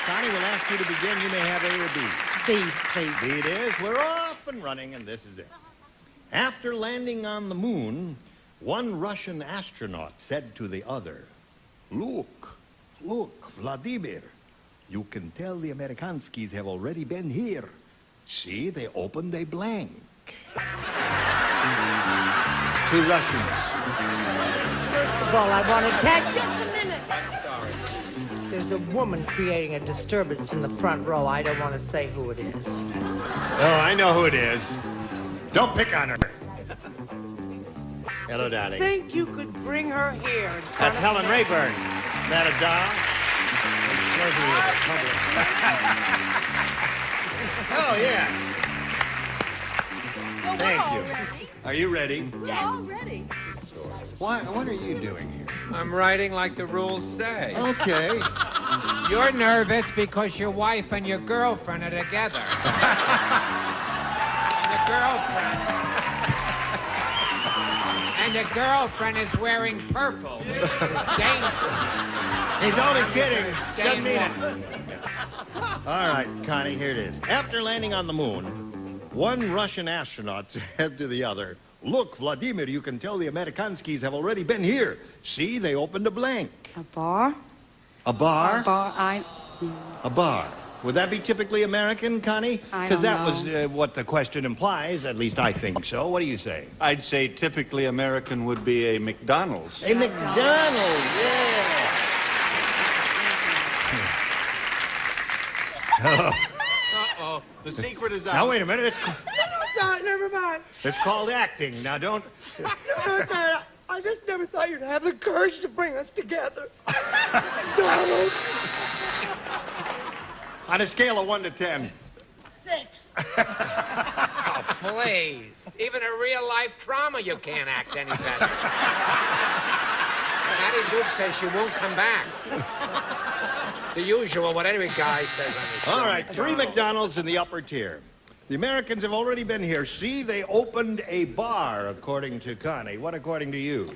S2: Connie, we'll ask you to begin. You may have A or B.
S5: B, please.
S2: B it is. We're off and running, and this is it. After landing on the moon, one Russian astronaut said to the other, Look, Vladimir, you can tell the Amerikanskis have already been here. See, they opened a blank. 2 Russians.
S15: First of all, I want to tag just a minute.
S9: I'm sorry.
S15: There's a woman creating a disturbance in the front row. I don't want to say who it is.
S2: Oh, I know who it is. Don't pick on her. Hello, darling.
S15: Think you could bring her here?
S2: That's Helen Rayburn. That a doll? Oh, yeah.
S22: Well,
S2: Thank
S22: we're all
S2: you.
S22: ready.
S2: Are you ready?
S22: We're all ready.
S2: What are you doing here?
S9: I'm writing like the rules say.
S2: Okay.
S9: You're nervous because your wife and your girlfriend are together. And the girlfriend is wearing purple. It's dangerous.
S2: He's only kidding.
S9: Stay
S2: Doesn't mean it.
S9: warm.
S2: All right, Connie, here it is. After landing on the moon, one Russian astronaut said to the other, Look, Vladimir, you can tell the Amerikanskis have already been here. See, they opened a blank.
S5: A bar?
S2: A bar?
S5: A bar,
S2: A bar. Would that be typically American, Connie?
S5: I
S2: Because
S5: don't
S2: that was what the question implies. At least I think so. What do you say?
S21: I'd say typically American would be a McDonald's.
S2: A McDonald's, yeah.
S21: Uh-oh. The secret is out.
S2: Now, wait a minute.
S15: No, it's not. Never mind.
S2: It's called acting. Now, don't...
S15: No, it's all right. I just never thought you'd have the courage to bring us together. McDonald's.
S2: On a scale of 1 to 10.
S15: 6.
S9: Oh, please. Even a real-life drama, you can't act any better. Patty Duke says she won't come back. The usual, what every guy says on his show.
S2: All right, 3 McDonald's in the upper tier. The Americans have already been here. See, they opened a bar, according to Connie. What according to you?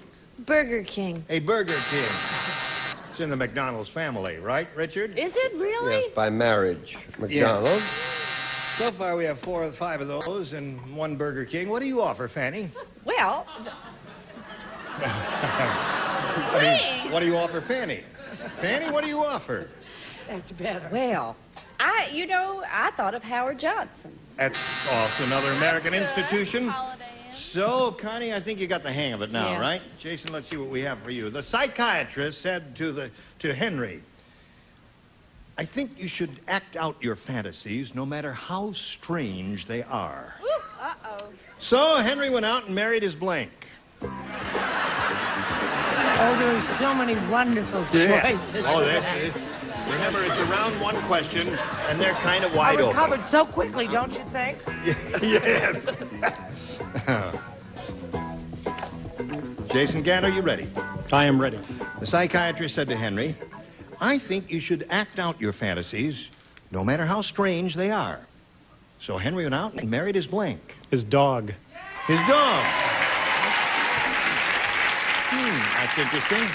S22: Burger King.
S2: A Burger King. It's in the McDonald's family, right, Richard?
S22: Is it really?
S4: Yes, by marriage. McDonald's.
S2: So far, we have 4 or 5 of those and 1 Burger King. What do you offer, Fanny?
S22: Well,
S2: What do you offer, Fanny? Fanny, what do you offer?
S15: That's better.
S22: well, I thought of Howard Johnson.
S2: That's also another American institution. So, Connie, I think you got the hang of it now,
S22: Yes.
S2: right? Jason, let's see what we have for you. The psychiatrist said to Henry, I think you should act out your fantasies no matter how strange they are.
S22: Uh-oh.
S2: So Henry went out and married his blank.
S15: Oh, there's so many wonderful choices.
S2: Oh, remember, it's a round 1 question, and they're kind of wide
S15: I
S2: open.
S15: recovered so quickly, don't you think?
S2: Yes. Jason Gann, are you ready?
S10: I am ready.
S2: The psychiatrist said to Henry, I think you should act out your fantasies, no matter how strange they are. So Henry went out and married his blank.
S10: His dog.
S2: His dog. That's interesting.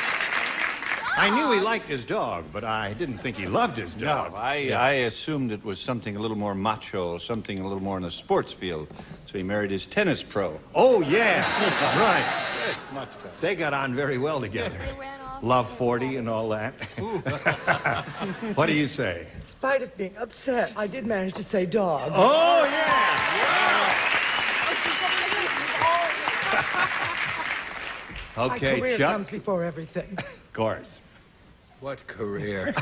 S2: I knew he liked his dog, but I didn't think he loved his dog.
S21: No, I assumed it was something a little more macho, something a little more in the sports field. So he married his tennis pro.
S2: Oh, yeah. Right.
S21: It's much better.
S2: They got on very well together. Love 40 and all that. What do you say?
S15: In spite of being upset, I did manage to say dog.
S2: Oh, yeah. Okay,
S15: My career
S2: Chuck.
S15: comes before everything.
S2: Of course.
S9: What career?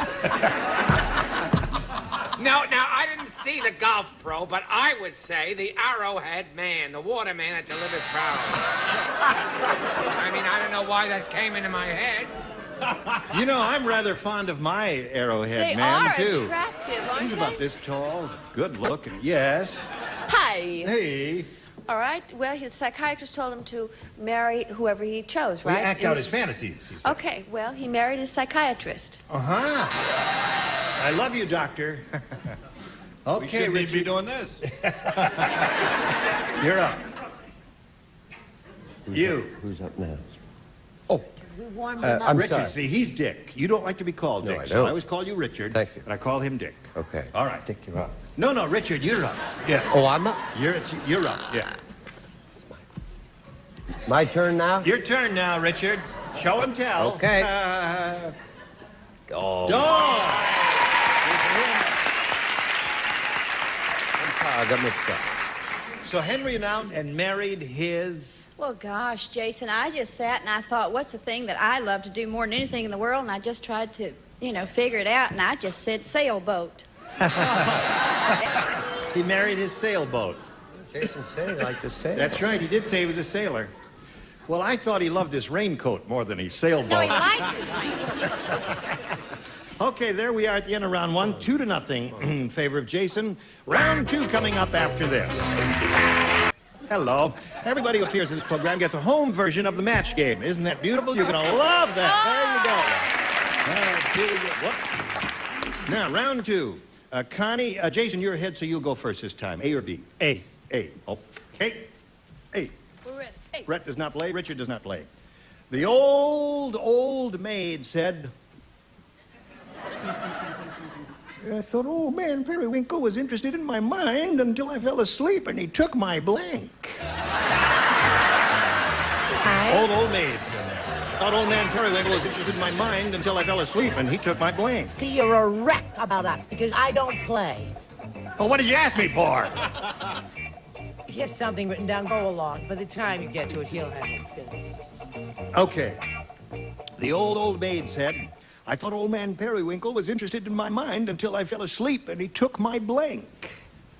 S9: No, now, I didn't see the golf pro, but I would say the Arrowhead man, the water man that delivers power. I mean, I don't know why that came into my head.
S2: You know, I'm rather fond of my Arrowhead
S22: They
S2: man,
S22: are
S2: too.
S22: attractive, aren't
S2: He's
S22: they?
S2: about this tall, good looking. Yes.
S22: Hi.
S2: Hey.
S22: All right. Well, his psychiatrist told him to marry whoever he chose,
S2: We
S22: right?
S2: act out his fantasies, he said.
S22: Okay. Well, he married his psychiatrist.
S2: Uh-huh. I love you, doctor. Okay,
S21: We shouldn't
S2: Richard.
S21: be doing this.
S2: You're up. You.
S4: Who's up now?
S2: I'm Richard, see, he's Dick. You don't like to be called
S4: No,
S2: Dick,
S4: I
S2: so
S4: don't.
S2: I always call you Richard.
S4: Thank you.
S2: And I call him Dick.
S4: Okay.
S2: All right.
S4: Dick, you're up.
S2: No, Richard, you're up. Yeah.
S4: Oh, I'm up?
S2: You're up, yeah.
S4: My turn now?
S2: Your turn now, Richard. Show and tell.
S4: Okay.
S2: Dog.
S4: I got mixed up.
S2: So Henry went out and married his...
S22: Well, gosh, Jason, I just sat and I thought, what's the thing that I love to do more than anything in the world? And I just tried to, figure it out, and I just said sailboat.
S2: He married his sailboat.
S4: Jason said he liked to sail.
S2: That's right, he did say he was a sailor. Well, I thought he loved his raincoat more than his sailboat.
S22: No, he liked his raincoat.
S2: Okay, there we are at the end of round one, 2-0 in favor of Jason. Round two coming up after this. Hello. Everybody who appears in this program gets a home version of the match game. Isn't that beautiful? You're going to love that. There you go. Whoops. Now, round two. Connie, Jason, you're ahead, so you'll go first this time. A or B?
S10: A.
S2: A. Okay. A.
S22: We're ready. Hey.
S2: Brett does not play. Richard does not play. The old maid said... I thought, oh, man, Periwinkle was interested in my mind until I fell asleep and he took my blank. Old maid said that. Thought old man Periwinkle was interested in my mind until I fell asleep and he took my blank.
S15: See, you're a wreck about us because I don't play.
S2: Well, what did you ask me for?
S15: Here's something written down. Go along. By the time you get to it, he'll have it finished.
S2: Okay. The old maid said, I thought old man Periwinkle was interested in my mind until I fell asleep and he took my blank.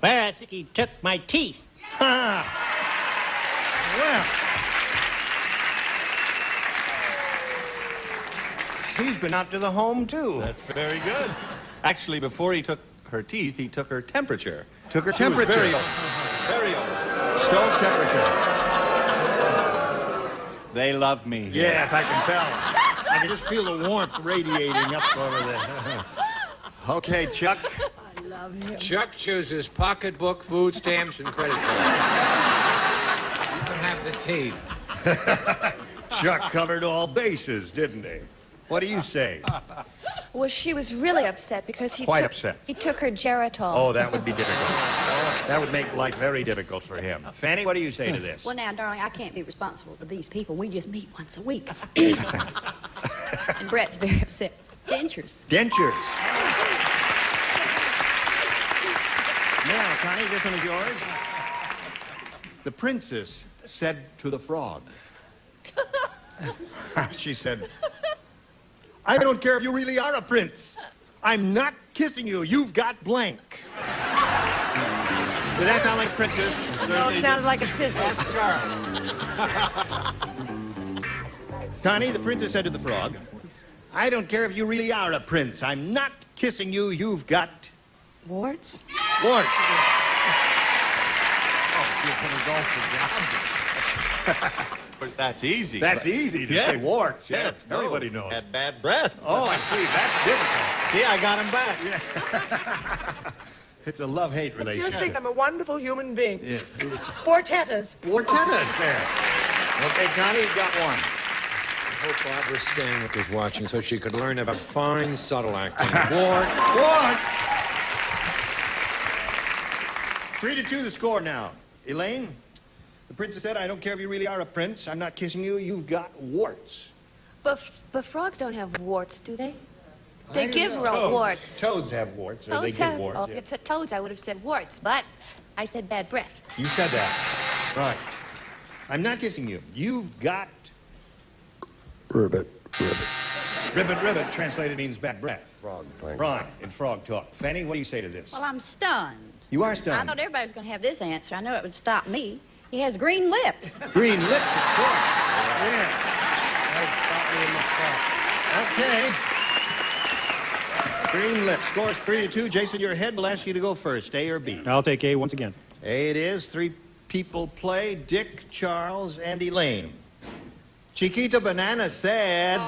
S3: Well, I think he took my teeth.
S2: Ha! Well, he's been out to the home, too.
S21: That's very good. Actually, before he took her teeth, he took her temperature.
S2: Took her
S21: She was
S2: temperature.
S21: very old.
S2: Stove temperature.
S21: They love me.
S2: Yes, I can tell. I can just feel the warmth radiating up over there. Okay, Chuck.
S15: I love him.
S9: Chuck chooses pocketbook, food stamps, and credit cards. You can have the teeth.
S2: Chuck covered all bases, didn't he? What do you say?
S22: Well, she was really upset because he
S2: Quite
S22: took,
S2: upset.
S22: He took her Geritol.
S2: Oh, that would be difficult. That would make life very difficult for him. Fanny, what do you say to this?
S5: Well, now, darling, I can't be responsible for these people. We just meet once a week. And Brett's very upset. Dentures.
S2: Dentures. Now, Connie, this one is yours. The princess said to the frog. She said, I don't care if you really are a prince. I'm not kissing you. You've got blank. Did that sound like princess?
S15: No, it sounded like a sister.
S21: That's Charles.
S2: Connie, the princess said to the frog, I don't care if you really are a prince. I'm not kissing you. You've got...
S5: Warts?
S2: Warts.
S21: Of course, that's easy.
S2: That's easy to say warts. Yes, everybody knows.
S21: Had bad breath.
S2: Oh, I see. That's difficult.
S21: See, I got him back.
S2: It's a love-hate
S15: You
S2: relationship.
S15: think I'm a wonderful human being.
S2: Yeah.
S15: Four tetas.
S2: Four tennis there. Okay, Connie, you got one.
S9: hope Barbara Stanwyck was watching so she could learn about fine, subtle acting.
S2: Ward! 3-2 the score now. Elaine, the princess said, I don't care if you really are a prince. I'm not kissing you. You've got warts.
S8: But frogs don't have warts, do they? They
S2: I don't
S8: give
S2: know.
S8: warts.
S2: Toads have warts, or they give warts.
S8: Oh, if it said toads, I would have said warts, but I said bad breath.
S2: You said that. Right. I'm not kissing you. You've got...
S4: Ribbit.
S2: Ribbit, translated means bad breath.
S4: Frog language.
S2: Right, in frog talk. Fanny, what do you say to this?
S22: Well, I'm stunned.
S2: You are
S22: I
S2: stunned.
S22: thought everybody was going to have this answer. I know it would stop me. He has green lips.
S2: Green lips, of course. Yeah. Okay. Green lips. Scores 3-2. Jason, you're ahead. We'll ask you to go first. A or B?
S10: I'll take A once again.
S2: A it is. 3 people play. Dick, Charles, and Elaine. Chiquita Banana said...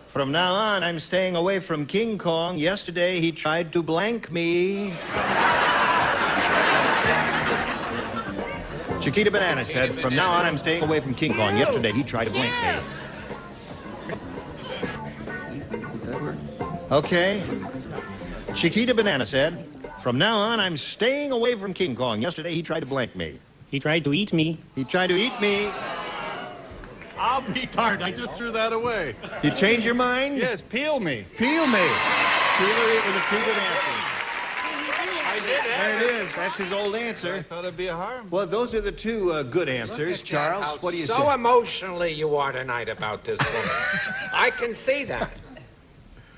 S2: From now on, I'm staying away from King Kong. Yesterday, he tried to blank me. Chiquita Banana said, from now on, I'm staying away from King Kong. Yesterday, he tried to blank me. Okay. Chiquita Banana said, from now on, I'm staying away from King Kong. Yesterday, he tried to blank me.
S10: He tried to eat me.
S2: He tried to eat me.
S21: I'll be darned. I just threw that away.
S2: You change your mind?
S21: Yes, peel me.
S2: Peel me. Peel or eat with a 2 good answers.
S21: I did
S2: There it is. That's his old answer.
S21: I thought it'd be a harm.
S2: Well, those are the 2 good answers. Charles, what do you say?
S9: So emotionally you are tonight about this woman. I can see that.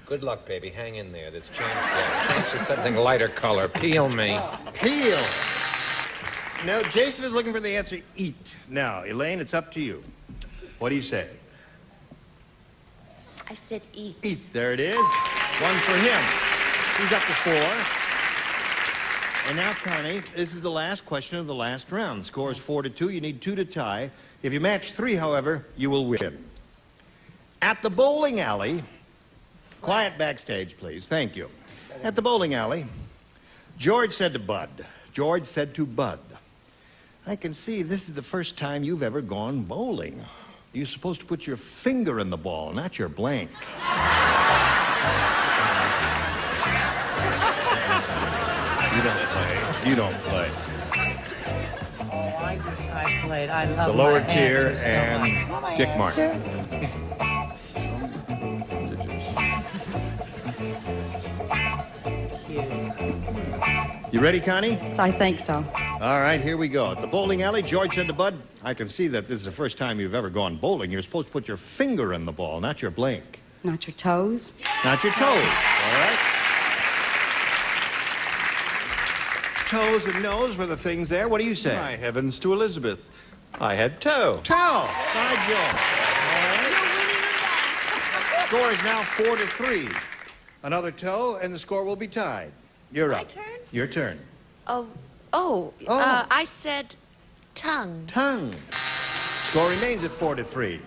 S9: Good luck, baby. Hang in there. There's chance yet. Change to something lighter color. Peel me.
S2: Peel. No, Jason is looking for the answer eat. Now, Elaine, it's up to you. What do you say?
S8: I said eat.
S2: Eat. There it is. 1 for him. He's up to 4. And now, Connie, this is the last question of the last round. Score is 4-2. You need 2 to tie. If you match 3, however, you will win. At the bowling alley, quiet backstage, please. Thank you. At the bowling alley, George said to Bud, I can see this is the first time you've ever gone bowling. You're supposed to put your finger in the ball, not your blank. You don't play.
S15: Oh, I played. I love
S2: The lower
S15: my
S2: tier
S15: answers so
S2: and
S15: much.
S2: Dick Martin. You ready, Connie?
S5: I think so.
S2: All right, here we go. At the bowling alley, George said to Bud, I can see that this is the first time you've ever gone bowling. You're supposed to put your finger in the ball, not your blank.
S5: Not your toes.
S2: Not your toes, all right? Toes and nose were the things there. What do you say?
S21: My heavens to Elizabeth. I had toe.
S2: Toe! By Joe. All right. Score is now 4-3. Another toe, and the score will be tied. You're up.
S8: My turn?
S2: Your turn.
S8: I said tongue.
S2: Tongue. Score remains at 4-3.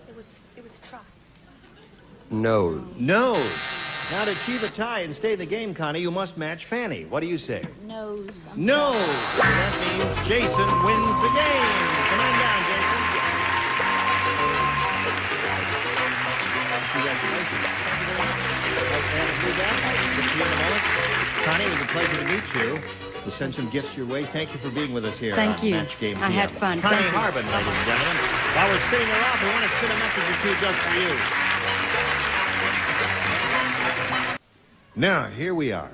S8: It was try.
S4: Nose.
S2: Nose. Now to achieve a tie and stay in the game, Connie, you must match Fanny. What do you say?
S22: Nose.
S2: Nose. That means Jason wins the game. Come on down, Jason. Congratulations. Connie, it was a pleasure to meet you. We'll send some gifts your way. Thank you for being with us here
S5: Thank
S2: on
S5: you.
S2: Match Game
S5: I had
S2: PM.
S5: fun.
S2: Connie
S5: Thank you.
S2: Harbin, ladies and gentlemen. While we're spinning her off, we want to spin a message or 2 just for you. Now, here we are.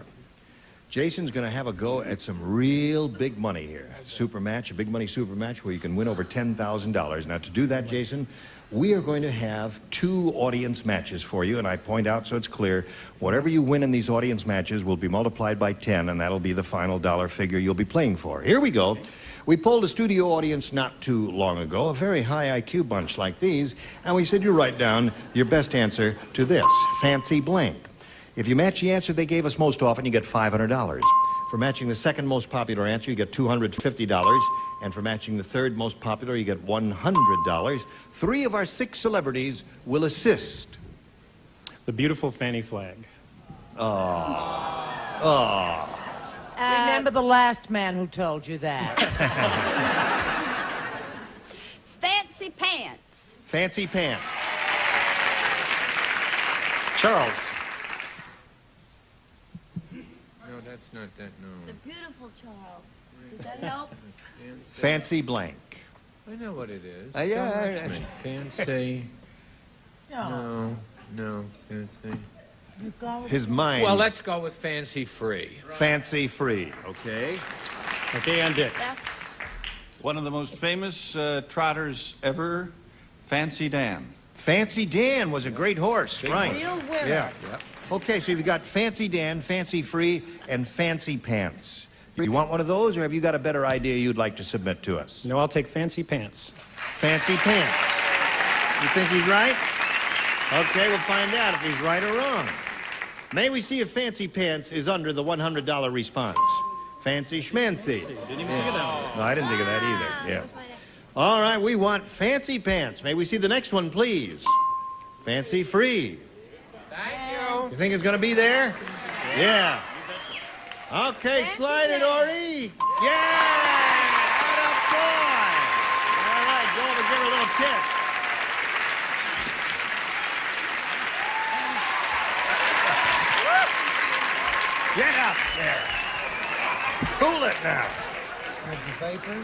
S2: Jason's going to have a go at some real big money here. Super match, a big money super match where you can win over $10,000. Now, to do that, Jason, we are going to have 2 audience matches for you, and I point out so it's clear, whatever you win in these audience matches will be multiplied by 10, and that'll be the final dollar figure you'll be playing for. Here we go. We polled a studio audience not too long ago, a very high IQ bunch like these, and we said you write down your best answer to this, fancy blank. If you match the answer they gave us most often, you get $500. For matching the second most popular answer, you get $250. And for matching the third most popular, you get $100. 3 of our 6 celebrities will assist.
S10: The beautiful Fanny Flagg.
S15: Remember the last man who told you that.
S22: Fancy pants.
S2: Fancy pants.
S10: Charles.
S9: No, that's not that, no.
S22: The beautiful Charles. Does that help?
S2: Fancy blank.
S9: I know what it is.
S2: Yeah.
S9: Don't rush me. Fancy. No, fancy.
S2: His mind.
S9: Well, let's go with fancy free.
S2: Fancy free, okay?
S10: Okay, on Dick.
S22: That's
S21: One of the most famous trotters ever, Fancy Dan.
S2: Fancy Dan was a great horse, right?
S15: Real winner.
S2: Yeah. Okay, so you've got Fancy Dan, Fancy Free, and Fancy Pants. You want one of those, or have you got a better idea you'd like to submit to us?
S10: No, I'll take Fancy Pants.
S2: Fancy Pants. You think he's right? Okay, we'll find out if he's right or wrong. May we see if Fancy Pants is under the $100 response? Fancy Schmancy.
S10: Didn't even think of that one.
S2: No, I didn't think of that either. Yeah. All right, we want Fancy Pants. May we see the next one, please? Fancy Free.
S9: Thank you.
S2: You think it's going to be there? Yeah. Okay, slide it, Ori. Yeah! Atta boy! All right, go over and give her a little kiss. Get up there. Cool it now.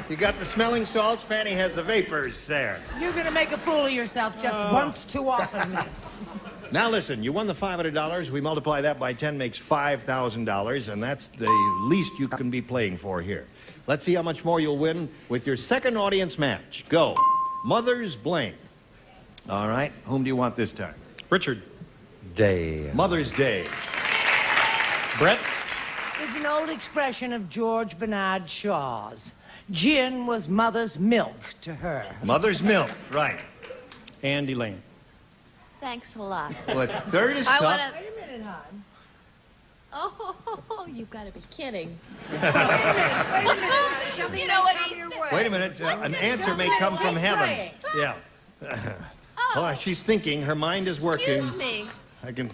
S2: You got the smelling salts. Fanny has the vapors there.
S15: You're gonna make a fool of yourself just once too often, miss.
S2: Now listen, you won the $500. We multiply that by 10 makes $5,000, and that's the least you can be playing for here. Let's see how much more you'll win with your second audience match. Go. Mother's blank. All right, whom do you want this time?
S10: Richard.
S4: Day.
S2: Mother's Day.
S10: Brett.
S15: It's an old expression of George Bernard Shaw's. Gin was mother's milk to her.
S2: Mother's milk, right.
S10: And Elaine.
S22: Thanks a lot.
S2: Well, third is tough.
S22: Wait a minute, hon. Oh, you've got to be kidding.
S18: Wait a minute. You know what he said.
S2: Wait a minute. An answer may come from heaven. Yeah. Oh, she's thinking. Her mind is working.
S22: Excuse me.
S2: I can.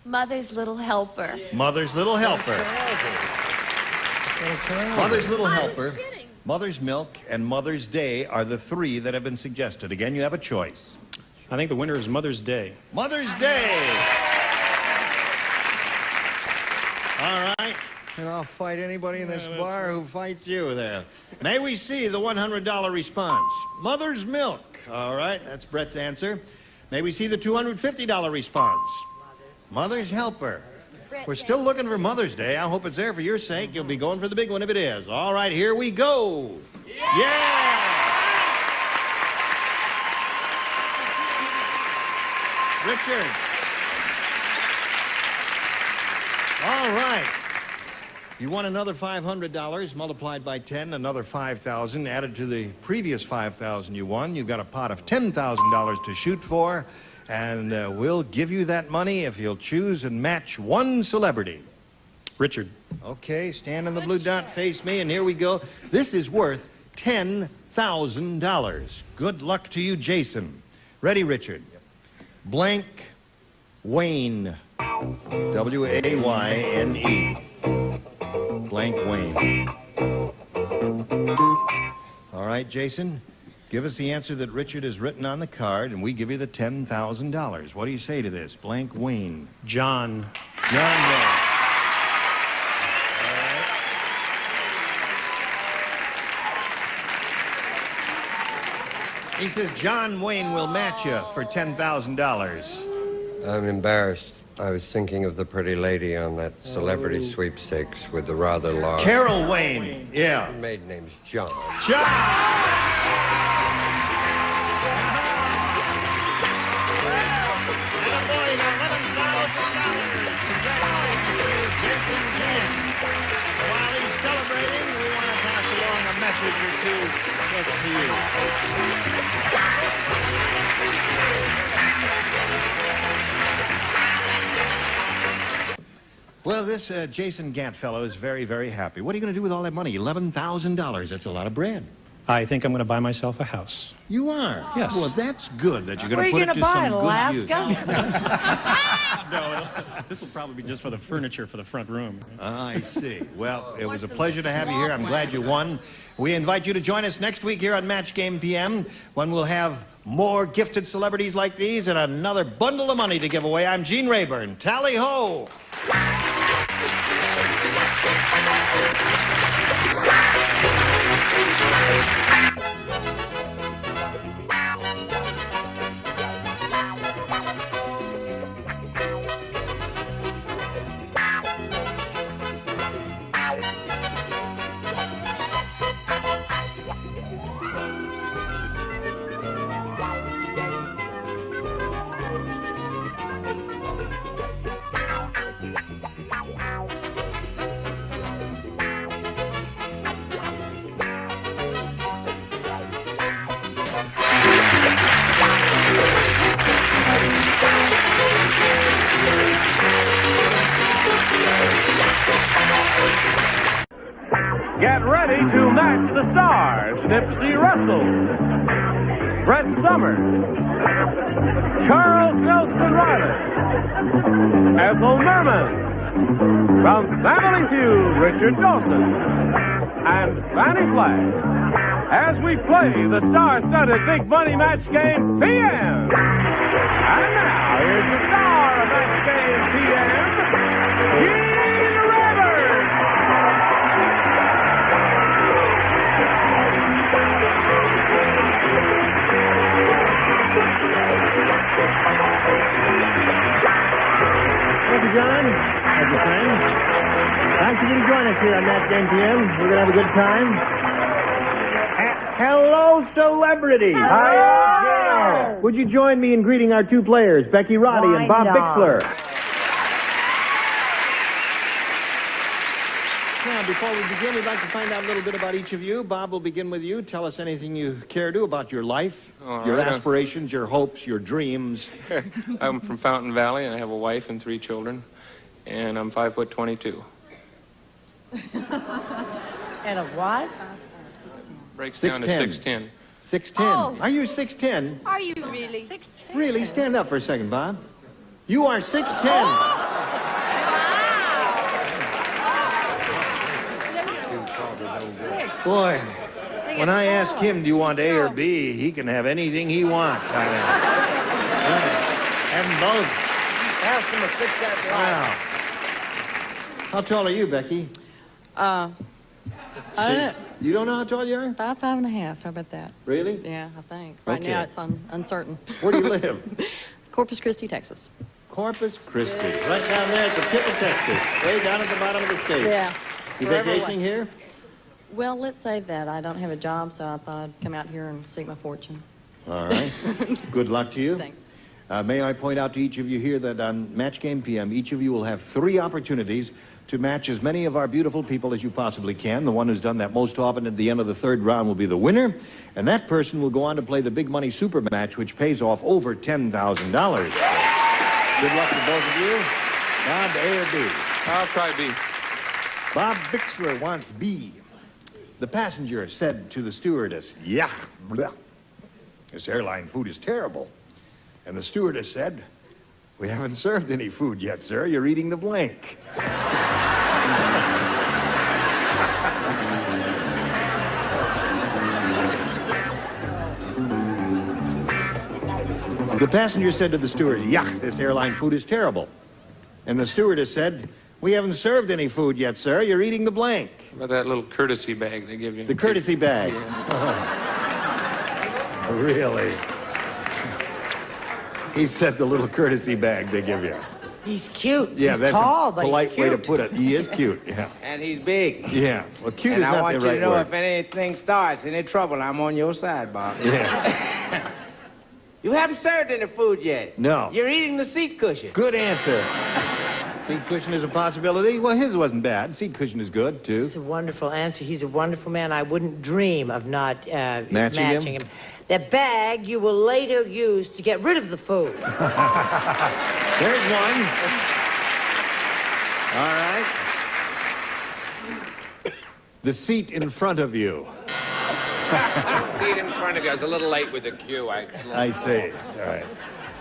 S22: Mother's little helper.
S2: Mother's little helper. Mother's little helper. Mother's milk and Mother's Day are the three that have been suggested. Again, you have a choice.
S10: I think the winner is Mother's Day.
S2: Mother's Day. All right. And I'll fight anybody in this bar who fights you there. May we see the $100 response? Mother's milk. All right, that's Brett's answer. May we see the $250 response? Mother's helper. We're still looking for Mother's Day. I hope it's there for your sake. You'll be going for the big one if it is. All right, here we go. Yeah! Richard. All right. You won another $500 multiplied by 10, another $5,000 added to the previous $5,000 you won. You've got a pot of $10,000 to shoot for, and we'll give you that money if you'll choose and match one celebrity.
S10: Richard.
S2: Okay, stand on the blue dot, face me, and here we go. This is worth $10,000. Good luck to you, Jason. Ready, Richard? Blank Wayne. W-A-Y-N-E. Blank Wayne. All right, Jason, give us the answer that Richard has written on the card, and we give you the $10,000. What do you say to this? Blank Wayne.
S10: John.
S2: John Wayne. He says John Wayne will match you for $10,000.
S4: I'm embarrassed. I was thinking of the pretty lady on that celebrity sweepstakes with the rather large...
S2: Carol Wayne, yeah.
S4: Her maiden name's John.
S2: While he's celebrating, we want to pass along a message or two to you. Well, this Jason Gant fellow is very, very happy. What are you going to do with all that money? $11,000. That's a lot of bread.
S10: I think I'm going to buy myself a house.
S2: You are?
S10: Yes.
S2: Well, that's good that you're
S11: Where
S2: going
S11: are
S2: to
S11: you
S2: put
S11: going
S2: it
S11: to
S2: to
S11: buy it,
S2: some good
S11: Alaska?
S10: No, this will probably be just for the furniture for the front room.
S2: I see. Well, it was a pleasure to have you here. I'm glad you won. We invite you to join us next week here on Match Game PM when we'll have more gifted celebrities like these and another bundle of money to give away. I'm Gene Rayburn. Tally ho!
S1: Get ready to match the stars. Nipsey Russell, Brett Summers, Charles Nelson Riley, Ethel Merman, from Family Feud, Richard Dawson, and Fannie Flagg, as we play the star-studded Big Money Match Game PM. And now, here's the star of Match Game PM, Gene Rayburn.
S6: Thank you, John. Thank you, friend. Thanks for joining us here on Match Game PM. We're going to have a good time. Hello, celebrity. Hi. Would you join me in greeting our two players, Becky Roddy and Bob Bixler?
S2: Now, before we begin, we'd like to find out a little bit about each of you. Bob, we'll begin with you. Tell us anything you care to about your life, your aspirations, your hopes, your dreams.
S14: I'm from Fountain Valley, and I have a wife and 3 children, and I'm 5'22".
S15: And a what?
S14: Breaks down to 6'10".
S2: 6'10".
S22: Oh.
S2: Are you 6'10"?
S22: Are you really? 6'10".
S2: Really? Stand up for a second, Bob. You are 6'10". Boy, when I ask him, do you want A or B, he can have anything he wants. I mean, have them both.
S4: Ask him to fix that
S2: Wow. How tall are you, Becky?
S20: I don't know.
S2: You don't know how tall you are?
S20: 5'5.5". How about that?
S2: Really?
S20: Yeah, I think. Right
S2: Okay.
S20: now it's uncertain.
S2: Where do you live?
S20: Corpus Christi, Texas.
S2: Corpus Christi. Right down there at the tip of Texas. Way down at the bottom of the state.
S20: Yeah.
S2: You
S20: Forever
S2: vacationing
S20: away.
S2: here?
S20: Well, let's say that. I don't have a job, so I thought I'd come out here and seek my fortune.
S2: All right. Good luck to you.
S20: Thanks.
S2: May I point out to each of you here that on Match Game PM, each of you will have 3 opportunities to match as many of our beautiful people as you possibly can. The one who's done that most often at the end of the 3rd round will be the winner, and that person will go on to play the Big Money Super Match, which pays off over $10,000. Good luck to both of you. Bob, A or B?
S14: I'll try B.
S2: Bob Bixler wants B. The passenger said to the stewardess, "Yuck, bleh. This airline food is terrible." And the stewardess said, "We haven't served any food yet, sir. You're eating the blank." The passenger said to the steward, "Yuck, this airline food is terrible." And the stewardess said, "We haven't served any food yet, sir. You're eating the blank."
S14: How about that little courtesy bag they give you?
S2: The courtesy bag. Really? He said the little courtesy bag they give you.
S15: He's cute.
S2: Yeah,
S15: he's
S2: that's
S15: tall,
S2: a
S15: but
S2: polite
S15: he's
S2: way to
S15: cute.
S2: put it. He is cute, yeah.
S23: And he's big.
S2: Yeah, well, cute
S23: and
S2: is
S23: I
S2: not
S23: want
S2: the
S23: you
S2: right
S23: to know
S2: word.
S23: if anything starts, any trouble, I'm on your side, Bob.
S2: Yeah.
S23: You haven't served any food yet.
S2: No.
S23: You're eating the seat cushion.
S2: Good answer. Seat cushion is a possibility. Well, his wasn't bad. Seat cushion is good, too.
S15: It's a wonderful answer. He's a wonderful man. I wouldn't dream of not matching him. The bag you will later use to get rid of the food.
S2: There's one. All right. The seat in front of you.
S9: Seat in front of you. I was a little late with the cue.
S2: I see. It's all right.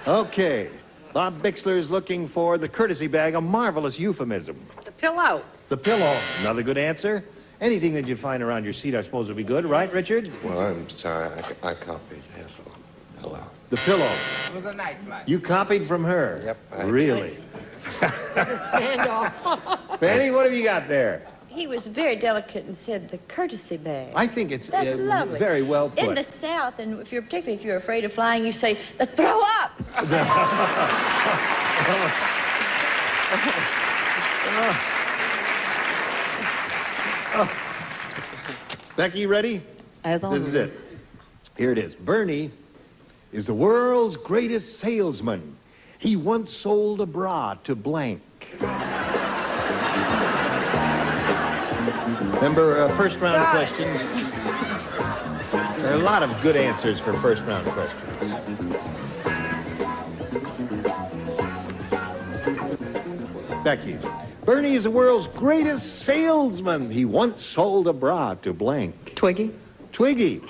S2: Okay. Bob Bixler is looking for the courtesy bag, a marvelous euphemism.
S15: The pillow.
S2: The pillow. Another good answer. Anything that you find around your seat, I suppose, would be good, right, Richard?
S4: Well, I'm sorry. I copied. Yes. Hello.
S2: The pillow.
S23: It was a night flight.
S2: You copied from her?
S4: Yep.
S2: Really?
S22: It's a standoff.
S2: Fanny, what have you got there?
S22: He was very delicate and said the courtesy bag.
S2: I think it's
S22: That's lovely.
S2: very well put.
S22: In the South, and particularly if you're afraid of flying, you say, the throw up.
S2: Becky, you ready?
S20: As always.
S2: This is it. Here it is. Bernie is the world's greatest salesman. He once sold a bra to blank. Remember, first round questions. There are a lot of good answers for first round questions. Becky. Bernie is the world's greatest salesman. He once sold a bra to blank.
S20: Twiggy.
S2: Twiggy.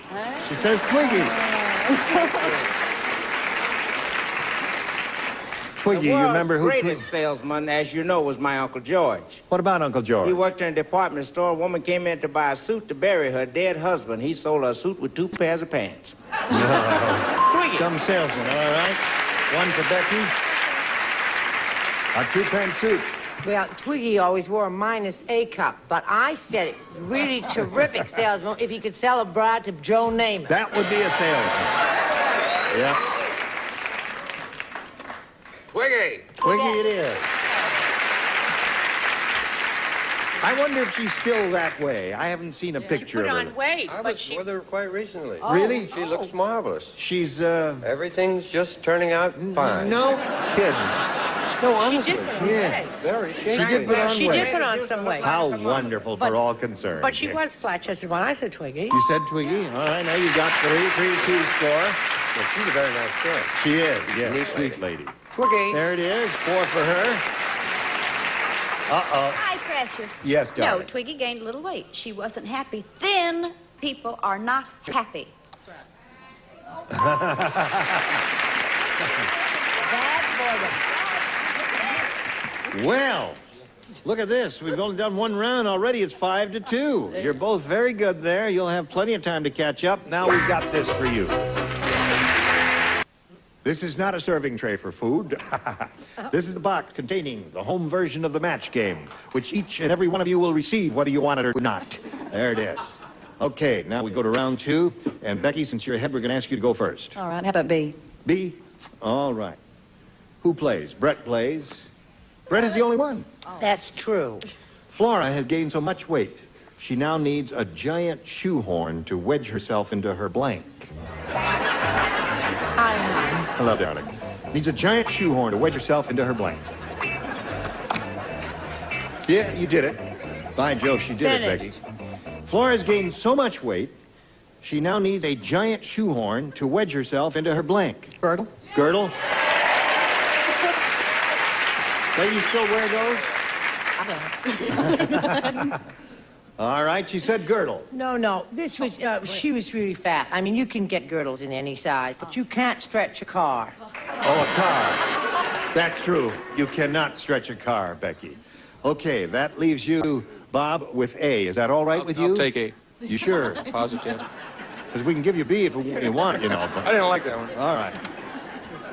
S2: She says Twiggy. Twiggy, you remember who
S23: The greatest salesman, as you know, was my Uncle George.
S2: What about Uncle George?
S23: He worked in a department store. A woman came in to buy a suit to bury her dead husband. He sold her a suit with 2 pairs of pants.
S2: Twiggy. Some salesman, all right. One for Becky. A 2-pants suit.
S15: Well, Twiggy always wore a minus A cup, but I said it. Really terrific salesman if he could sell a bra to Joe Namath.
S2: That would be a salesman. Yeah.
S9: Twiggy.
S2: Twiggy it is. I wonder if she's still that way. I haven't seen a picture
S15: Put
S2: of her.
S15: on weight,
S4: I
S15: but
S4: was
S15: she...
S4: with her quite recently.
S2: Really?
S4: She looks marvelous.
S2: She's,
S4: Everything's just turning out fine.
S2: No kidding.
S4: No,
S15: She
S4: honestly.
S15: did put on
S2: Yeah.
S15: weight.
S4: Very
S2: She did put on
S15: She
S2: weight.
S15: did put on some weight.
S2: How wonderful for all concerned.
S15: But she was flat-chested when I said Twiggy.
S2: You said Twiggy? All right, now you got 3-2 score.
S4: Well, she's a very nice girl.
S2: She is, yeah,
S4: Neat
S2: sweet lady.
S23: Twiggy.
S2: There it is, 4 for her. Uh-oh.
S22: Hi, precious.
S2: Yes, darling.
S22: No, Twiggy gained a little weight. She wasn't happy. Thin people are not happy.
S2: Well, look at this. We've only done one round already. It's 5-2. You're both very good there. You'll have plenty of time to catch up. Now we've got this for you. This is not a serving tray for food. This is the box containing the home version of the match game, which each and every one of you will receive, whether you want it or not. There it is. Okay, now we go to round 2. And Becky, since you're ahead, we're going to ask you to go first.
S20: All right, how about B?
S2: B? All right. Who plays? Brett plays. Brett is the only one.
S15: That's true.
S2: Flora has gained so much weight, she now needs a giant shoehorn to wedge herself into her blank. Hello, darling. Needs a giant shoehorn to wedge herself into her blank. Yeah, you did it. By Jove, she did it, Becky. Flora has gained so much weight, she now needs a giant shoehorn to wedge herself into her blank.
S20: Girdle.
S2: Girdle? Becky, you still wear those? All right, she said girdle.
S15: No, this was, she was really fat. I mean, you can get girdles in any size, but you can't stretch a car.
S2: Oh, a car. That's true. You cannot stretch a car, Becky. Okay, that leaves you, Bob, with A. Is that all right with you?
S14: I'll take A.
S2: You sure?
S14: Positive.
S2: Because we can give you B if you want, you know. But...
S14: I didn't like that one.
S2: All right.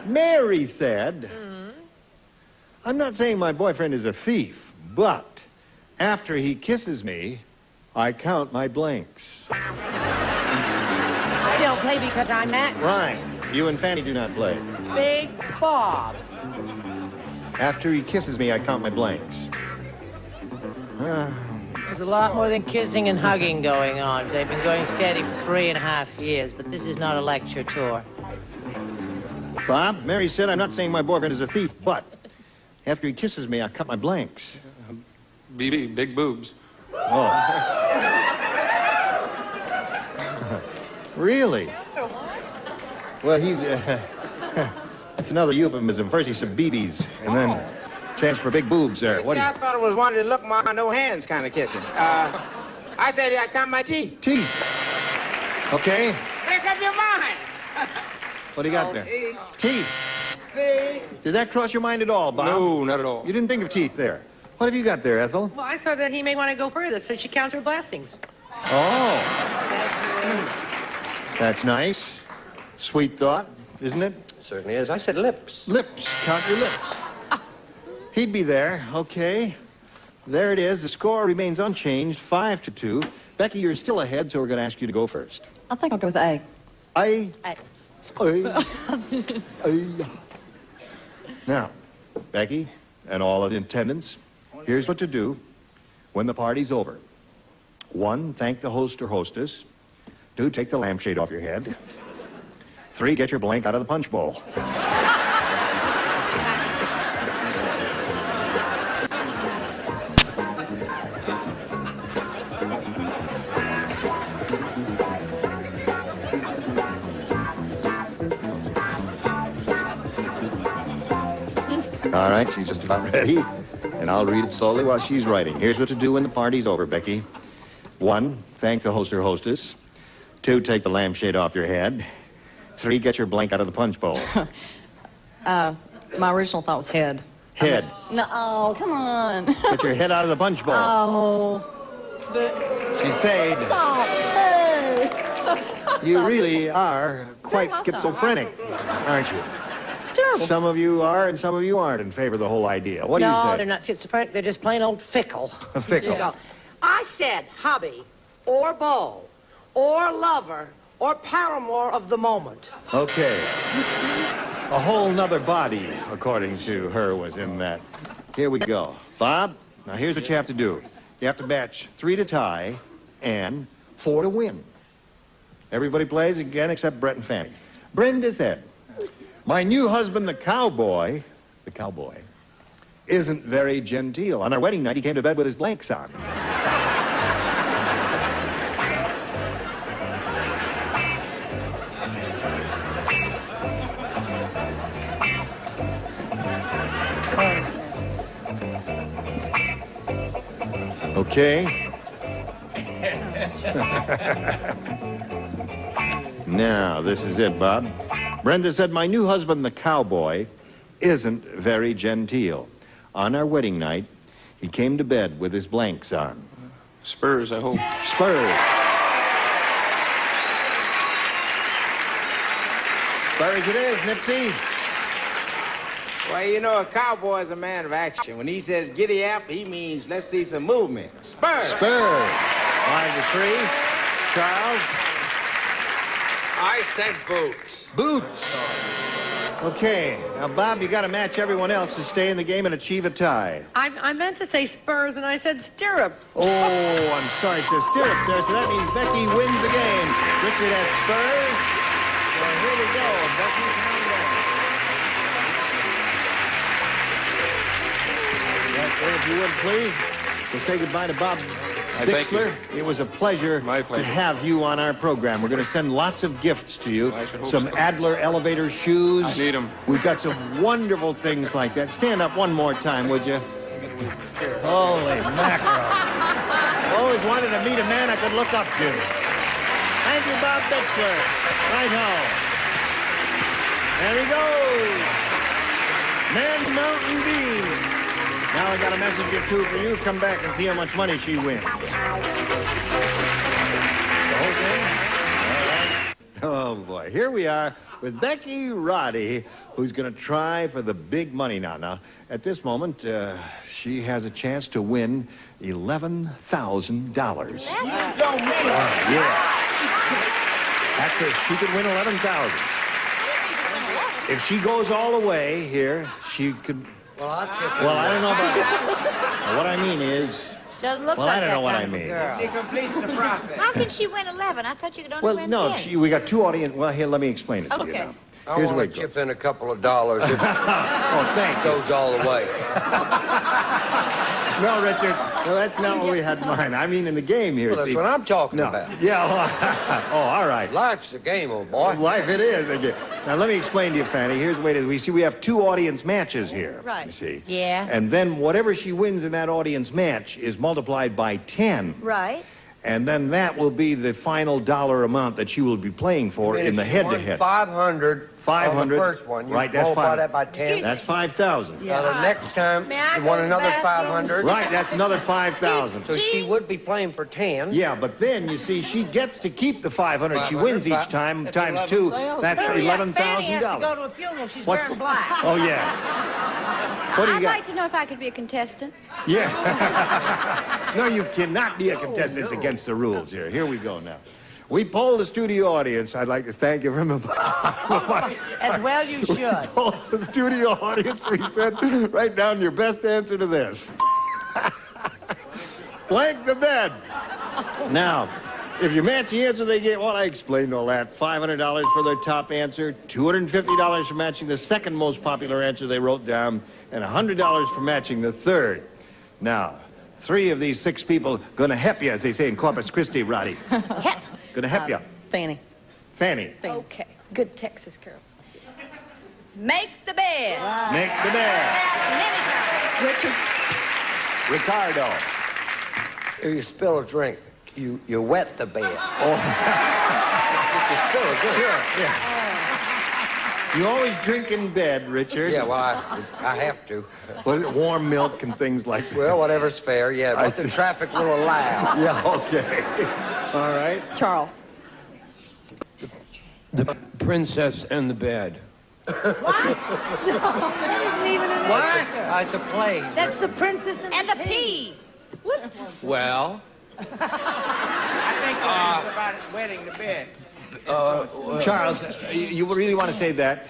S2: Mary said, I'm not saying my boyfriend is a thief, but after he kisses me, I count my blanks.
S15: I don't play because I'm at
S2: Right. You and Fanny do not play.
S15: Big Bob.
S2: After he kisses me, I count my blanks.
S15: There's a lot more than kissing and hugging going on. They've been going steady for 3.5 years, but this is not a lecture tour.
S2: Bob, Mary said, I'm not saying my boyfriend is a thief, but after he kisses me, I cut my blanks.
S14: BB, big boobs.
S2: Oh. Really? Well, he's... that's another euphemism. First he said BBs, and then stands for big boobs there.
S23: See, I thought it was one of the look my no hands kind of kissing. I said I count my teeth.
S2: Teeth. Okay?
S4: Make up your minds.
S2: What do you got there? Teeth.
S4: See?
S2: Did that cross your mind at all, Bob?
S14: No, not at all.
S2: You didn't think of teeth there. What have you got there, Ethel?
S15: Well, I thought that he may want to go further, so she counts her blessings.
S2: Oh. That's nice. Sweet thought, isn't it?
S4: Certainly is. I said lips.
S2: Lips. Count your lips. He'd be there. Okay. There it is. The score remains unchanged, 5-2. Becky, you're still ahead, so we're going to ask you to go first.
S20: I think I'll go with A.
S2: A.
S20: A.
S2: A. Now, Becky and all in attendance, here's what to do when the party's over. 1, thank the host or hostess. 2, take the lampshade off your head. 3, get your blank out of the punch bowl. All right, she's just about ready. And I'll read it slowly while she's writing. Here's what to do when the party's over, Becky. 1, thank the host or hostess. 2, take the lampshade off your head. 3, get your blank out of the punch bowl.
S20: My original thought was head.
S2: Head.
S20: No, oh, come on.
S2: Get your head out of the punch bowl.
S20: Oh.
S2: She said,
S20: Stop. Hey.
S2: You really are quite schizophrenic, aren't you?
S15: Terrible.
S2: Some of you are and some of you aren't in favor of the whole idea. What do you say?
S15: No, they're not schizophrenic. They're just plain old fickle.
S2: Fickle.
S15: Yeah. I said hubby or beau or lover or paramour of the moment.
S2: Okay. A whole nother body, according to her, was in that. Here we go. Bob, now here's what you have to do. You have to match 3 to tie and 4 to win. Everybody plays again except Brett and Fanny. Brenda said, my new husband, the cowboy, isn't very genteel. On our wedding night, he came to bed with his blanks on. Okay. Now, this is it, Bob. Brenda said, my new husband, the cowboy, isn't very genteel. On our wedding night, he came to bed with his blanks on.
S14: Spurs, I hope.
S2: Spurs. Spurs it is, Nipsey.
S23: Well, you know, a cowboy's a man of action. When he says giddy up, he means let's see some movement. Spurs.
S2: Spurs. 5-3. Charles.
S9: I said boots.
S2: Boots. Okay. Now, Bob, you got to match everyone else to stay in the game and achieve a tie.
S15: I meant to say spurs, and I said stirrups.
S2: Oh, I'm sorry. It says stirrups there, so that means Becky wins the game. Richard had spurs. So here we go. Becky, come on down. Right there, if you would, please. We'll say goodbye to Bob Bixler. It was a pleasure to have you on our program. We're going to send lots of gifts to you. Some Adler elevator shoes.
S14: I need them.
S2: We've got some wonderful things like that. Stand up one more time, would you? Holy mackerel. Always wanted to meet a man I could look up to. Thank you, Bob Bixler. Right-ho. There he goes. Man's Mountain Dew. Now I got a message or two for you. Come back and see how much money she wins. The whole thing? All right. Oh, boy. Here we are with Becky Roddy, who's going to try for the big money now. Now, at this moment, she has a chance to win $11,000. Yeah. That says she could win $11,000. If she goes all the way here, she could... Well, I don't know about that. What I mean is...
S18: Doesn't look
S2: well,
S18: like
S2: I don't
S18: that
S2: know what I
S18: kind of a
S2: mean.
S18: girl.
S23: She completes the process.
S18: How can she win 11? I thought you could only
S2: Well,
S18: win
S2: no,
S18: 10.
S2: we got 2 audience... Well, here, let me explain it to you
S18: Okay.
S2: now.
S4: I
S2: Here's the way
S4: want
S2: it
S4: to
S2: goes.
S4: chip in a couple of dollars if
S2: Oh, thank you.
S4: goes all the way.
S2: No, Richard. No, that's not what we had in mind. I mean in the game here.
S4: Well, that's
S2: see.
S4: what I'm talking
S2: No.
S4: about.
S2: Yeah. Well, oh, all right.
S4: Life's the game, old boy.
S2: Life it is. Okay. Now, let me explain to you, Fanny. Here's the way it is. We have 2 audience matches here.
S18: Right.
S2: You see.
S18: Yeah.
S2: And then whatever she wins in that audience match is multiplied by 10.
S18: Right.
S2: And then that will be the final dollar amount that you will be playing for in the head-to-head.
S4: 500.
S2: 500.
S4: On the first one. You
S2: Right, that's
S4: multiply
S2: 5.
S4: that by 10.
S2: That's 5,000.
S4: Now the next time, you want another 500.
S2: Right, that's another 5,000.
S4: So she would be playing for 10.
S2: Yeah, but then, you see, she gets to keep the 500. She wins each time, times 2. That's $11,000.
S15: Fanny has to go to a funeral. She's wearing black.
S2: Oh, yes. What do you
S22: I'd
S2: got?
S22: like to know if I could be a contestant.
S2: Yeah. No, you cannot be a contestant. It's against the rules here. Here we go now. We polled the studio audience. I'd like to thank you from the
S15: As well you should.
S2: We polled the studio audience. We said, write down your best answer to this. Blank the bed. Now, if you match the answer they get, well, I explained all that. $500 for their top answer, $250 for matching the second most popular answer they wrote down, and $100 for matching the third. Now, 3 of these 6 people gonna hep you, as they say in Corpus Christi, Roddy.
S22: Hep.
S2: Gonna hep you.
S22: Fanny.
S2: Fanny.
S22: Okay. Good Texas girl. Make the bed.
S2: Make the bed.
S22: Richard.
S2: Ricardo.
S4: If you spill a drink, you wet the bed.
S2: Oh.
S4: You spill a drink.
S2: Sure, yeah. You always drink in bed, Richard.
S4: Yeah, well, I have to.
S2: Well, warm milk and things like that.
S4: Well, whatever's fair, yeah. What the traffic will allow.
S2: Yeah, okay. All right.
S22: Charles.
S9: The Princess and the Bed.
S15: That isn't even a
S4: What? It's a play.
S15: That's the princess and
S22: the pea. Whoops.
S9: Well,
S23: I think it's about wetting the bed.
S2: Charles, you really want to say that?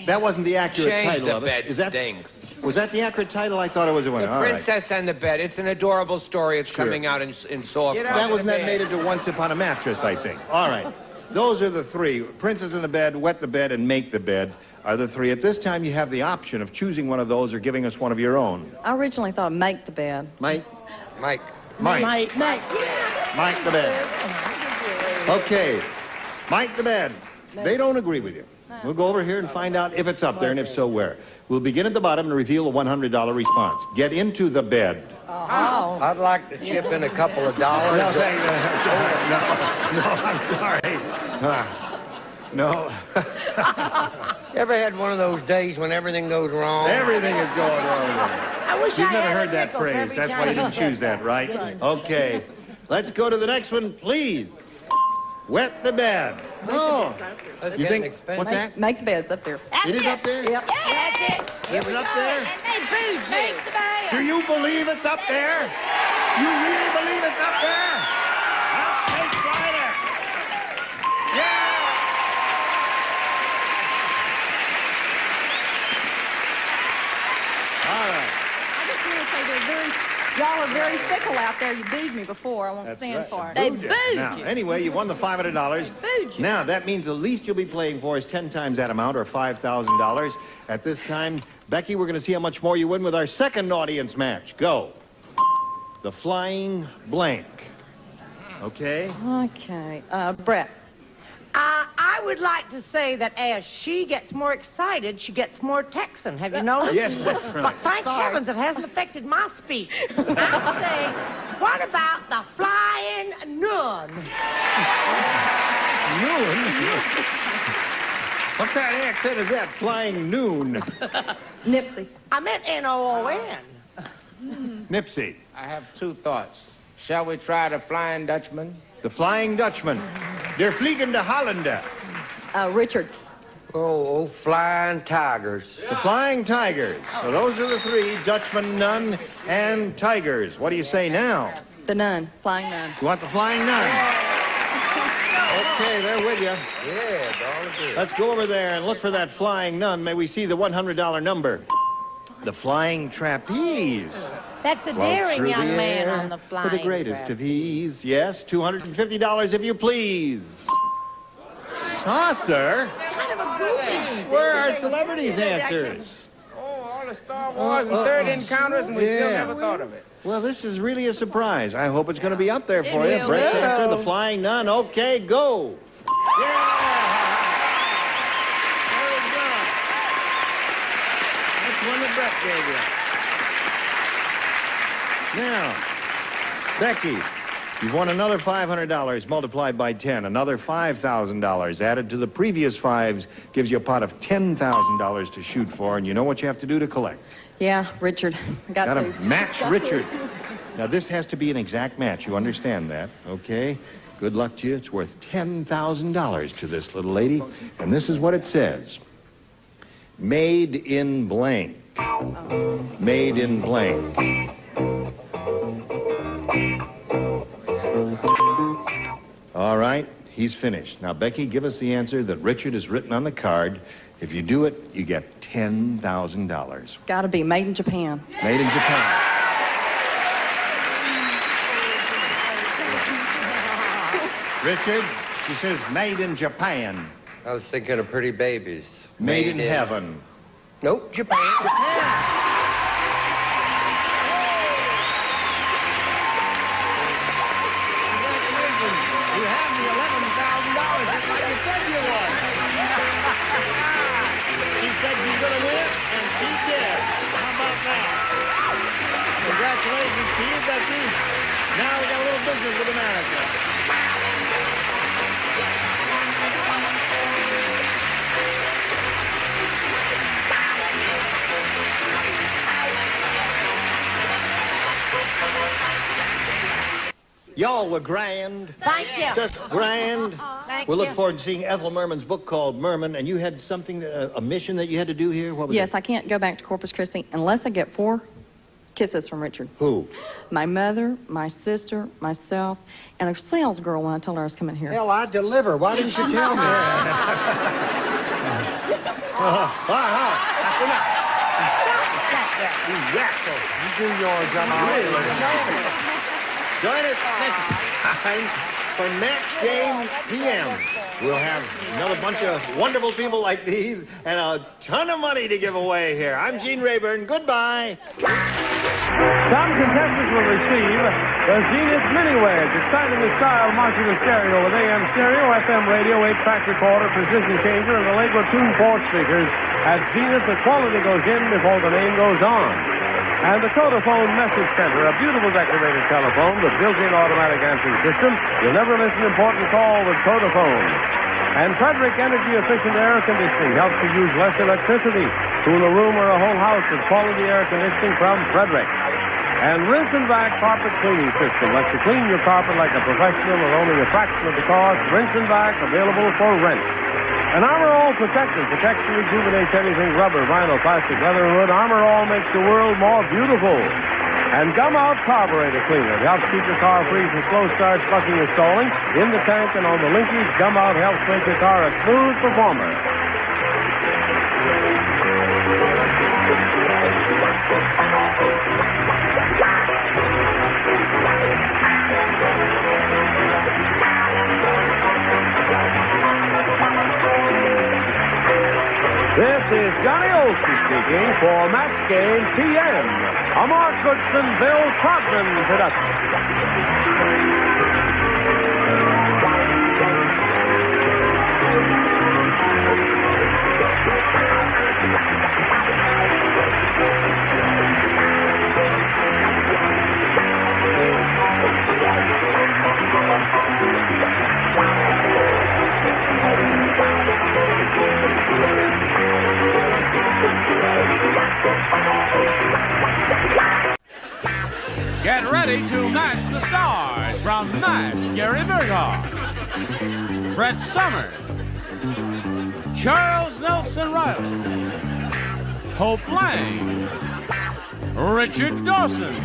S2: That wasn't the accurate
S9: Change
S2: title
S9: the
S2: of it.
S9: Bed
S2: Is that,
S9: Stinks.
S2: was that the accurate title? I thought it was the one.
S9: The
S2: All right.
S9: Princess and the Bed. It's an adorable story. It's
S2: Sure.
S9: coming out in soft.
S2: That wasn't that made into Once Upon a Mattress, I think. All right. Those are the 3. Princess in the Bed, Wet the Bed, and Make the Bed are the 3. At this time, you have the option of choosing one of those or giving us one of your own.
S20: I originally thought make the bed.
S2: Mike?
S4: Mike.
S2: Mike. Mike the Bed. Okay. Mike the Bed. They don't agree with you. We'll go over here and find out if it's up there, and if so, where. We'll begin at the bottom and reveal a $100 response. Get into the bed.
S4: Oh. I'd like to chip in a couple of dollars.
S2: No, thank you. No, I'm sorry. No.
S4: You ever had one of those days when everything goes wrong?
S2: Everything is going wrong.
S15: I wish
S2: You've
S15: I
S2: never
S15: had
S2: heard
S15: a
S2: that
S15: nickel for
S2: phrase.
S15: every
S2: That's
S15: time
S2: why you
S15: you
S2: didn't
S15: said
S2: choose that,
S15: that.
S2: right?
S15: Yes.
S2: Okay. Let's go to the next one, please. Wet the bed. Oh. You think, what's that?
S20: Make the bed's up there.
S2: It is up there?
S20: Yep.
S22: That's it.
S2: Is it up there?
S22: And they booed you. Make the bed.
S2: Do you believe it's up there? You really believe it's up there? Okay, Slider. Yeah! All right.
S20: I just want to say y'all are very fickle out there. You booed me before. I won't
S2: That's
S20: stand
S2: right.
S20: for it.
S22: They booed
S2: Now,
S22: you.
S2: anyway, you won the $500.
S22: Booed you.
S2: Now, that means the least you'll be playing for is 10 times that amount, or $5,000. At this time, Becky, we're going to see how much more you win with our second audience match. Go. The Flying Blank. Okay?
S20: Okay. Brett.
S15: I would like to say that as she gets more excited, she gets more Texan. Have you noticed?
S2: Yes, that's right.
S15: But thank heavens it hasn't affected my speech. I say, what about the Flying Nun?
S2: Noon? What kind of accent is that? Flying Noon.
S20: Nipsey.
S15: I meant N-O-O-N.
S2: Nipsey.
S23: I have 2 thoughts. Shall we try the Flying Dutchman?
S2: The Flying Dutchman. Der Fliegende Holländer.
S20: Richard.
S4: Oh, Flying Tigers.
S2: The Flying Tigers. So those are the 3, Dutchman, Nun, and Tigers. What do you say now?
S20: The nun. Flying nun.
S2: You want the Flying Nun? Okay, they're with you.
S4: Yeah, darling good.
S2: Let's go over there and look for that Flying Nun. May we see the $100 number? The Flying Trapeze.
S15: That's the
S2: Floats
S15: daring
S2: through
S15: young
S2: the
S15: man
S2: air
S15: on the flying
S2: for the greatest
S15: trap.
S2: of ease. Yes, $250 if you please. Saucer?
S15: Kind of a goofy.
S2: Where are celebrities' answers?
S23: Oh, all the Star Wars and Third Encounters, and we still never thought of it.
S2: Well, this is really a surprise. I hope it's going to be up there for
S22: It
S2: you.
S22: will.
S2: Brett's answer, the Flying Nun. Okay, go. Very good. That's one that Brett gave you. Now, Becky, You've won another $500 multiplied by 10, another $5,000 added to the previous fives gives you a pot of $10,000 to shoot for, and you know what you have to do to collect.
S20: Yeah, Richard. Got to
S2: match Richard. Now, this has to be an exact match. You understand that, okay? Good luck to you. It's worth $10,000 to this little lady, and this is what it says. Made in blank. Made in blank. All right, he's finished. Now, Becky, give us the answer that Richard has written on the card. If you do it, you get $10,000.
S20: It's got to be made in Japan.
S2: Made in Japan. Richard, she says made in Japan.
S4: I was thinking of Pretty Babies.
S2: Made in heaven.
S4: Nope, Japan.
S6: You have the $11,000 just like you said you would. She said she's going to win, and she did. How about that? Congratulations to you, Becky. Now we got a little business with America.
S2: Y'all were grand.
S15: Thank you.
S2: Just grand.
S15: Thank
S2: We look
S15: you.
S2: forward to seeing Ethel Merman's book called Merman, and you had something, a mission that you had to do here? What was
S20: Yes,
S2: it?
S20: I can't go back to Corpus Christi unless I get 4 kisses from Richard.
S2: Who?
S20: My mother, my sister, myself, and a sales girl when I told her I was coming here.
S4: Hell, I'd deliver. Why didn't you tell me?
S6: That's enough. Stop that, you rascal. You do yours, I'm
S2: Join us next time for Match Game PM. We'll have another bunch of wonderful people like these and a ton of money to give away here. I'm Gene Rayburn. Goodbye.
S1: Some contestants will receive the Zenith Mini Wedge, excitingly styled modular stereo with AM stereo, FM radio, 8-track recorder, precision changer, and Allegro Tune 4 speakers. At Zenith, the quality goes in before the name goes on. And the Codaphone Message Center, a beautiful decorated telephone with built-in automatic answering system. You'll never miss an important call with Codaphone. And Frederick energy-efficient air conditioning helps you use less electricity. Cool a room or a whole house with quality air conditioning from Frederick. And Rinse and Vac carpet cleaning system lets you clean your carpet like a professional at only a fraction of the cost. Rinse and Vac available for rent. And Armor All Protector protects and rejuvenates anything rubber, vinyl, plastic, leather, and wood. Armor All makes the world more beautiful. And Gum Out Carburetor Cleaner helps keep your car free from slow starts, bucking, and stalling. In the tank and on the linkage, Gum Out helps make your car a smooth performer. This is Johnny Olson speaking for Match Game PM, a Mark Goodson, Bill Trotman production. Get ready to match the stars from MASH. Gary Berghoff, Brett Summers, Charles Nelson Riley, Hope Lang, Richard Dawson,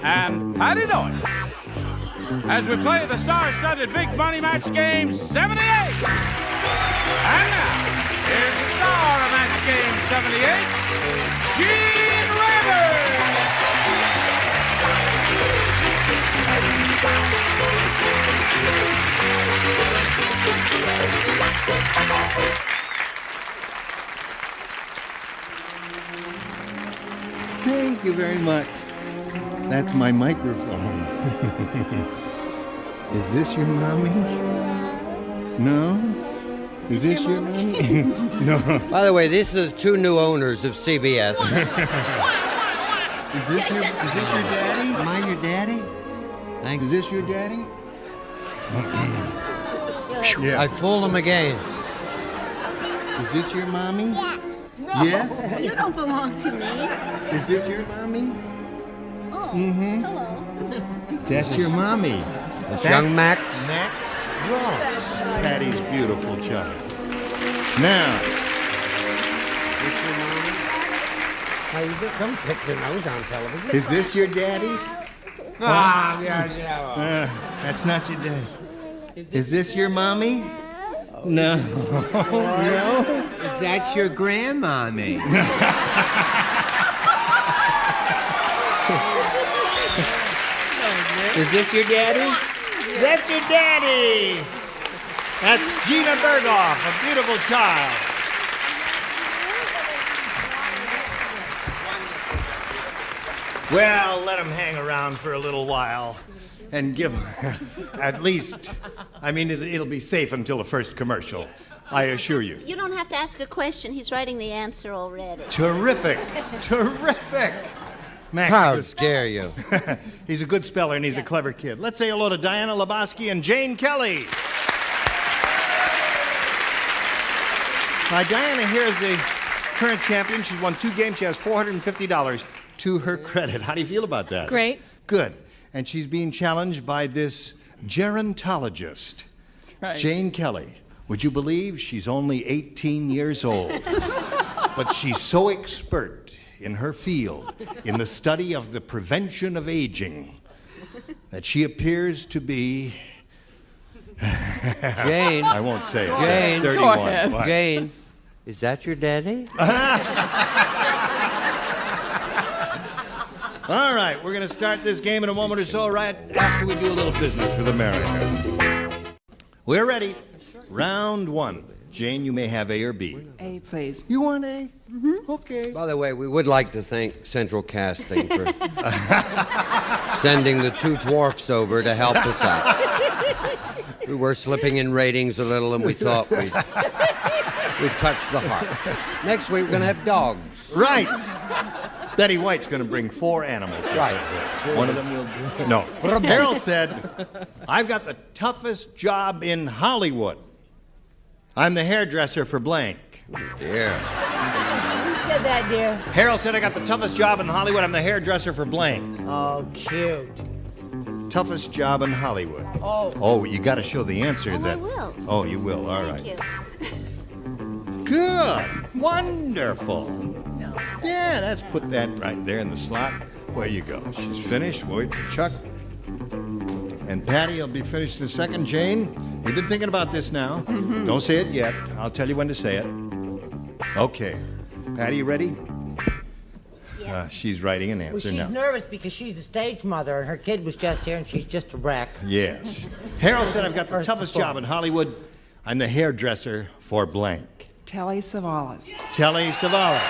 S1: and Patty Deutsch as we play the star-studded Big Money Match Game 78. And now, here's the star of Match Game 78, Gene Rayburn.
S2: Thank you very much. That's my microphone. Is this your mommy? No? Is this your mommy? No.
S4: By the way, these are the 2 new owners of CBS.
S2: Is this your daddy?
S4: Am I your daddy?
S12: Thanks.
S2: Is this your daddy?
S4: Yeah. I fooled him again.
S2: Is this your mommy?
S16: Yeah.
S2: No. Yes?
S16: You don't belong to me.
S2: Is this your mommy?
S16: Oh.
S2: Mm-hmm.
S16: Hello.
S2: That's your mommy.
S4: That's young Max.
S2: Max Ross. Patty's beautiful child. Now.
S4: Don't pick your nose on television.
S2: Is this your daddy?
S4: Yeah.
S2: That's not your daddy. Is this your mommy? No. No.
S9: Is that your grandmommy?
S2: Is this your daddy? That's your daddy. That's Gina Berghoff, a beautiful child. Well, let him hang around for a little while and give at least, I mean, it'll be safe until the first commercial, I assure you.
S16: You don't have to ask a question. He's writing the answer already.
S2: Terrific. Terrific. Max,
S4: How dare you?
S2: He's a good speller and he's a clever kid. Let's say hello to Diana Lebowski and Jane Kelly. Now, Diana here is the current champion. She's won 2 games. She has $450 to her credit. How do you feel about that?
S17: Great.
S2: Good. And she's being challenged by this gerontologist.
S17: That's right.
S2: Jane Kelly. Would you believe she's only 18 years old? But she's so expert in her field, in the study of the prevention of aging, that she appears to be...
S4: Jane.
S2: I won't say it.
S4: Jane.
S2: 31.
S4: Go ahead.
S2: What?
S4: Jane, is that your daddy?
S2: All right, we're going to start this game in a moment or so, right after we do a little business with America. We're ready. Round 1. Jane, you may have A or B.
S17: A, please.
S2: You want A? Mm-hmm. Okay.
S4: By the way, we would like to thank Central Casting for sending the 2 dwarfs over to help us out. We were slipping in ratings a little, and we thought we'd touched the heart. Next week, we're going to have dogs.
S2: Right. Betty White's going to bring 4 animals.
S4: Right.
S2: One of them will... No. Harold said, I've got the toughest job in Hollywood. I'm the hairdresser for blank.
S4: Yeah.
S15: Who said that, dear?
S2: Harold said I got the toughest job in Hollywood. I'm the hairdresser for blank.
S15: Oh, cute.
S2: Toughest job in Hollywood.
S15: Oh.
S2: Oh, you got to show the answer
S16: Oh,
S2: then.
S16: I will.
S2: Oh, you will. All right.
S16: Thank you.
S2: Good. Wonderful. Yeah, let's put that right there in the slot. Where you go. She's finished. Wait for Chuck. And Patty will be finished in a second. Jane, you've been thinking about this now.
S17: Mm-hmm.
S2: Don't say it yet. I'll tell you when to say it. Okay. Patty, you ready? Yeah. She's writing an
S15: Well,
S2: answer
S15: she's
S2: now.
S15: nervous because she's a stage mother and her kid was just here and she's just a wreck.
S2: Yes. Harold said I've got the toughest job in Hollywood. I'm the hairdresser for blank.
S17: Telly Savalas.
S2: Telly Savalas.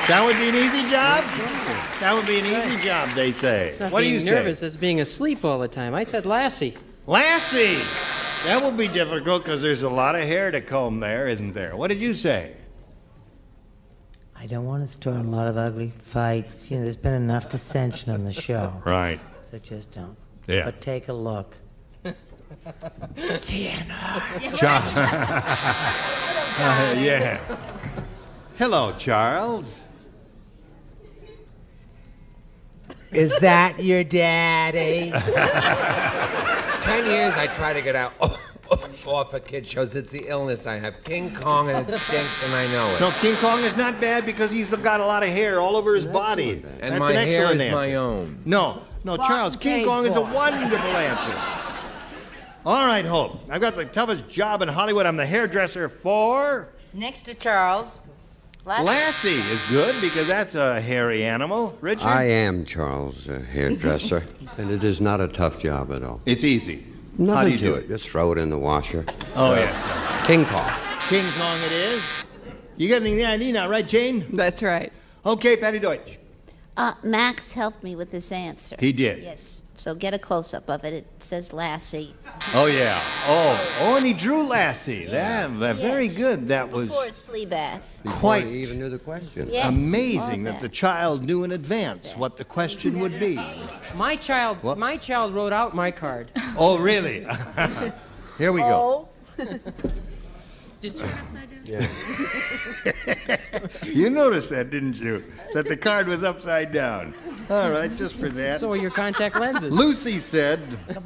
S16: That would be an easy job.
S2: That would be an easy job? That would be an easy job, they say.
S24: It's not
S2: What do
S24: being
S2: you say?
S24: nervous, it's being asleep all the time. I said Lassie.
S2: Lassie! That will be difficult because there's a lot of hair to comb there, isn't there? What did you say?
S15: I don't want to start a lot of ugly fights. You know, there's been enough dissension on the show.
S2: Right.
S15: So just don't.
S2: Yeah.
S15: But take a look. TNR.
S2: Yeah. Hello, Charles.
S4: Is that your daddy? 10 years I try to get out off of kid shows. It's the illness I have. King Kong, and it stinks, and I know it.
S2: No, King Kong is not bad because he's got a lot of hair all over his body.
S4: And
S2: That's
S4: my
S2: an
S4: hair
S2: excellent
S4: is
S2: answer.
S4: my own.
S2: No, Charles, King Kong is a wonderful answer. All right, Hope. I've got the toughest job in Hollywood. I'm the hairdresser for...
S8: Next to Charles.
S2: Lassie is good because that's a hairy animal. Richard?
S4: I am Charles, a hairdresser, and it is not a tough job at all.
S2: It's easy.
S4: Nothing
S2: How do you
S4: to
S2: do
S4: it. Just throw it in the washer.
S2: Oh, yes.
S4: King Kong.
S2: King Kong it is. You got the idea now, right, Jane?
S17: That's right.
S2: Okay, Patty Deutsch.
S16: Max helped me with this answer.
S2: He did?
S16: Yes. So get a close-up of it. It says Lassie.
S2: Oh, yeah. Oh, and he drew Lassie. That very good. That was
S16: Before his flea bath.
S2: quite
S4: He even knew the question.
S16: Yes,
S2: amazing
S16: all
S2: that the child knew in advance what the question would be.
S24: My child wrote out my card.
S2: Oh, really? Here we go.
S24: Just turn upside down?
S2: Yeah. You noticed that, didn't you? That the card was upside down. All right, just for that.
S24: So are your contact lenses.
S2: Lucy said... No,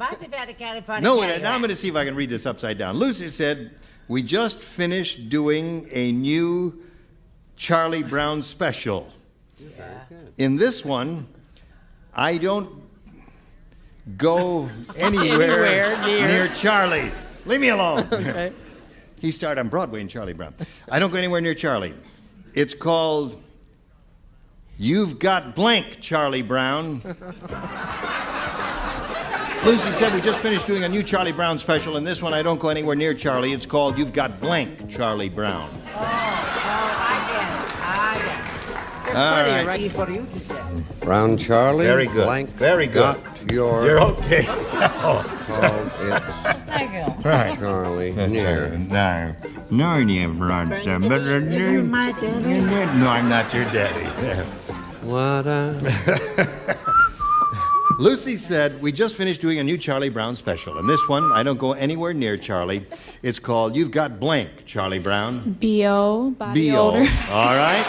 S15: No,
S2: now I'm going to see if I can read this upside down. Lucy said, we just finished doing a new Charlie Brown special. In this one, I don't go anywhere near Charlie. Leave me alone.
S24: Okay.
S2: He starred on Broadway in Charlie Brown. I don't go anywhere near Charlie. It's called You've Got Blank, Charlie Brown. Lucy said we just finished doing a new Charlie Brown special, and this one I don't go anywhere near Charlie. It's called You've Got Blank, Charlie Brown. All right.
S4: Brown Charlie.
S2: Very good.
S4: Blank.
S2: Very good. You're okay.
S4: Called it
S2: Right.
S4: Charlie near.
S2: No, you brought some. You're my daddy. No, I'm not your daddy.
S4: What
S2: Lucy said, we just finished doing a new Charlie Brown special, and this one, I don't go anywhere near Charlie. It's called You've Got Blank, Charlie Brown.
S7: B.O. Body
S2: B.O.
S7: odor.
S2: All right.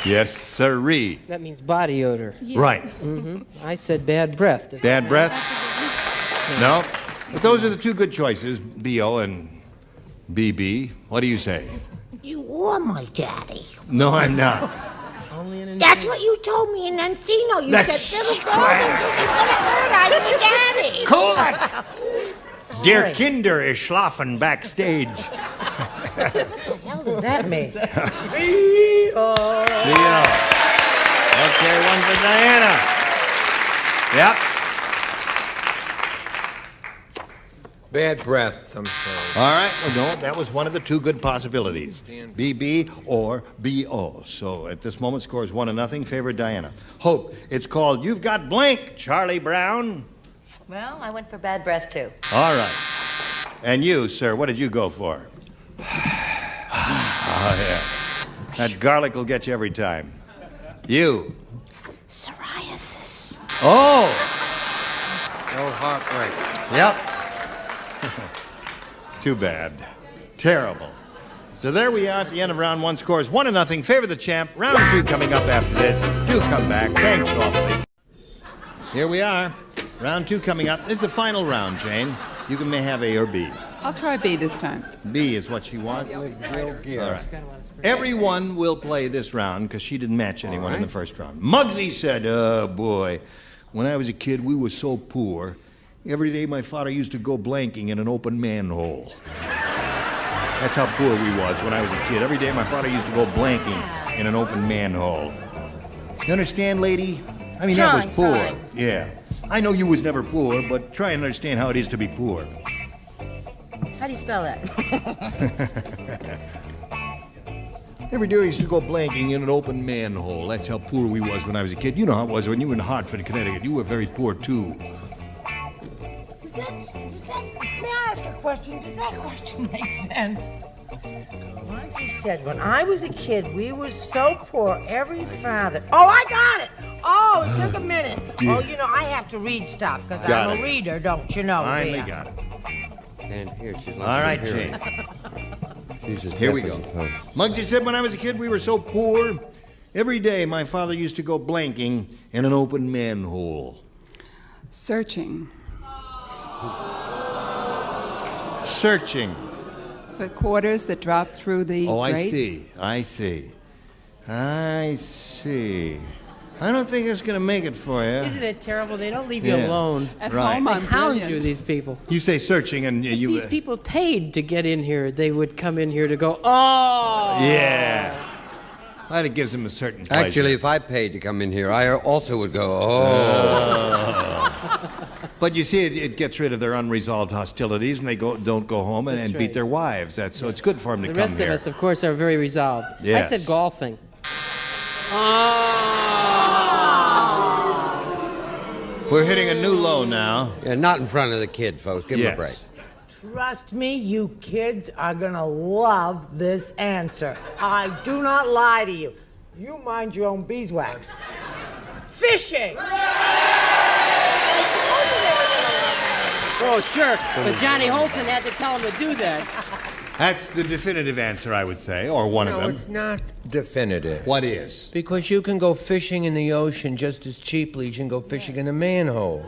S2: Yes, sirree.
S24: That means body odor.
S2: Right.
S24: Mm-hmm. I said bad breath.
S2: Bad breath? No. But those are the two good choices, B.O. and B.B. What do you say?
S15: You are my daddy.
S2: No, I'm not.
S24: Only in
S15: That's what you told me in Encino. You
S2: That's
S15: said, "Little girl, I'm your daddy."
S2: Cool it. Der Kinder is schlafen backstage.
S15: What the hell does that mean?
S2: B.O. Okay, one for Diana. Yep.
S9: Bad breath, I'm sorry.
S2: All right. Well, no, that was one of the two good possibilities. B.B. or B.O. So at this moment, score is 1-0, favor Diana. Hope, it's called You've Got Blank, Charlie Brown.
S8: Well, I went for bad breath, too.
S2: All right. And you, sir, what did you go for? Oh, yeah. That garlic will get you every time. You.
S16: Psoriasis.
S2: Oh!
S4: No heartbreak.
S2: Yep. Too bad. Terrible. So there we are at the end of round one. Scores 1-0. Favor the champ. Round two coming up after this. Do come back. Thanks awfully. Here we are. Round two coming up. This is the final round, Jane. You may have A or B.
S17: I'll try B this time.
S2: B is what she wants. All right. Everyone will play this round because she didn't match anyone in the first round. Muggsy said, oh, boy, when I was a kid, we were so poor. Every day my father used to go blanking in an open manhole. That's how poor we was when I was a kid. Every day my father used to go blanking in an open manhole. You understand, lady? I mean, that was poor. Yeah. I know you was never poor, but try and understand how it is to be poor.
S8: How do you spell that?
S2: Every day I used to go blanking in an open manhole. That's how poor we was when I was a kid. You know how it was when you were in Hartford, Connecticut. You were very poor, too.
S15: May I ask a question? Does that question make sense? Monty said, when I was a kid, we were so poor, every father... Oh, I got it! Oh, it took a minute.
S2: Yeah.
S15: Oh, you know, I have to read stuff, because
S2: Got
S15: I'm
S2: it.
S15: a reader, don't you know,
S2: Finally
S15: dear?
S2: got it.
S4: And here, she's
S2: All right, Jane. Here we go. Muggsy said, when I was a kid, we were so poor. Every day, my father used to go blanking in an open manhole.
S17: Searching
S2: Searching.
S17: for quarters that drop through the
S2: Oh, I
S17: grates.
S2: see. I see. I see. I don't think it's going to make it for you.
S24: Isn't it terrible? They don't leave you
S2: Yeah.
S24: alone.
S17: At
S2: Right.
S17: home,
S24: They
S17: I'm
S24: hound
S17: brilliant.
S24: you, these people.
S2: You say searching, and you...
S24: These people paid to get in here. They would come in here to go, oh!
S2: Yeah. That it gives them a certain pleasure.
S4: Actually, if I paid to come in here, I also would go, oh.
S2: But you see, it gets rid of their unresolved hostilities, and they don't go home and,
S24: That's
S2: beat
S24: right.
S2: their wives. So it's good for them to
S24: The
S2: come
S24: rest
S2: here.
S24: of us, of course, are very resolved. I
S2: Yes.
S24: said golfing.
S2: We're hitting a new low now.
S4: Yeah, not in front of the kid, folks. Give him a break.
S15: Trust me, you kids are gonna love this answer. I do not lie to you. You mind your own beeswax. Fishing!
S24: Oh, sure. But Johnny Holson had to tell him to do that.
S2: That's the definitive answer, I would say, or one of
S4: No,
S2: them.
S4: it's not definitive.
S2: What is?
S4: Because you can go fishing in the ocean just as cheaply as you can go fishing in a manhole.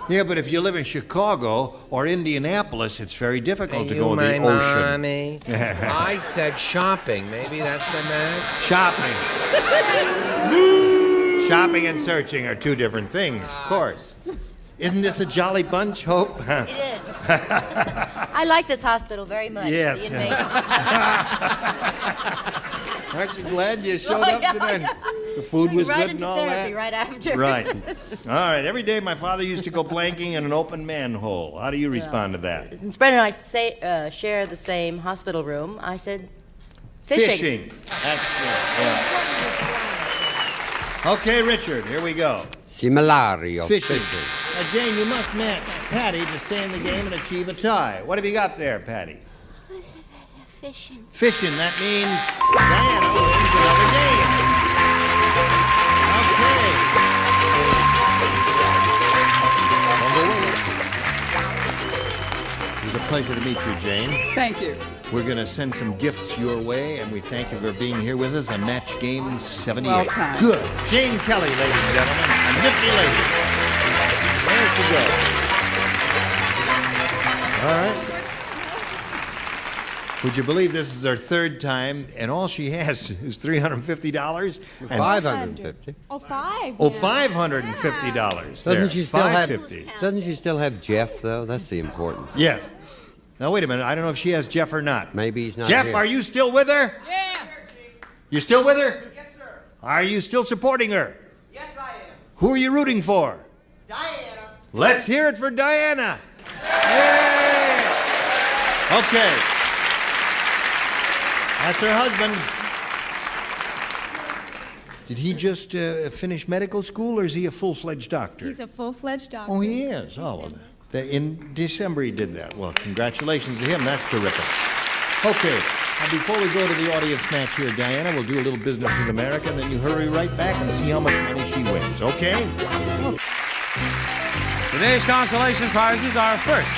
S2: Yeah, but if you live in Chicago or Indianapolis, it's very difficult to
S4: you
S2: go to the
S4: my
S2: ocean.
S4: mommy? I said shopping. Maybe that's the match.
S2: Shopping. Shopping and searching are two different things, of course. Isn't this a jolly bunch, Hope?
S7: It is. I like this hospital very much.
S2: Yes.
S7: The inmates.
S2: Aren't you glad you showed up today? The food was
S7: right
S2: good and
S7: into
S2: all
S7: therapy
S2: that?
S7: right after.
S2: Right. All right. Every day my father used to go blanking in an open manhole. How do you respond to that?
S7: Since Brett and I share the same hospital room, I said fishing.
S2: Excellent. Yeah. Okay, Richard, here we go.
S4: Similario.
S2: Fishing. Now, Jane, you must match Patty to stay in the game and achieve a tie. What have you got there, Patty?
S16: Fishing.
S2: Fishing. That means Diana wins another game. Okay. It was a pleasure to meet you, Jane.
S17: Thank you.
S2: We're going to send some gifts your way, and we thank you for being here with us on Match Game 78.
S17: Well timed.
S2: Good. Jane Kelly, ladies and gentlemen, a nifty lady. There she goes. All right. Would you believe this is her third time, and all she has is $350? And
S4: $550.
S12: Oh, $5.
S2: Oh, $550.
S4: Doesn't she still have?
S2: $550.
S4: Doesn't she still have Jeff though? That's the important.
S2: Yes. Now wait a minute. I don't know if she has Jeff or not.
S4: Maybe he's not.
S2: Jeff,
S4: here.
S2: are you still with her?
S12: Yeah.
S2: You still with her? Yes, sir. Are you still supporting her?
S23: Yes, I am.
S2: Who are you rooting for?
S23: Diana.
S2: Let's hear it for Diana. Yay! Okay. That's her husband. Did he just finish medical school, or is he a full-fledged doctor?
S12: He's a full-fledged doctor.
S2: Oh, he is. Oh, well, in December he did that. Well, congratulations to him. That's terrific. Okay. Now, before we go to the audience match here, Diana, we'll do a little business with America, and then you hurry right back and see how much money she wins. Okay?
S1: Today's consolation prizes are first,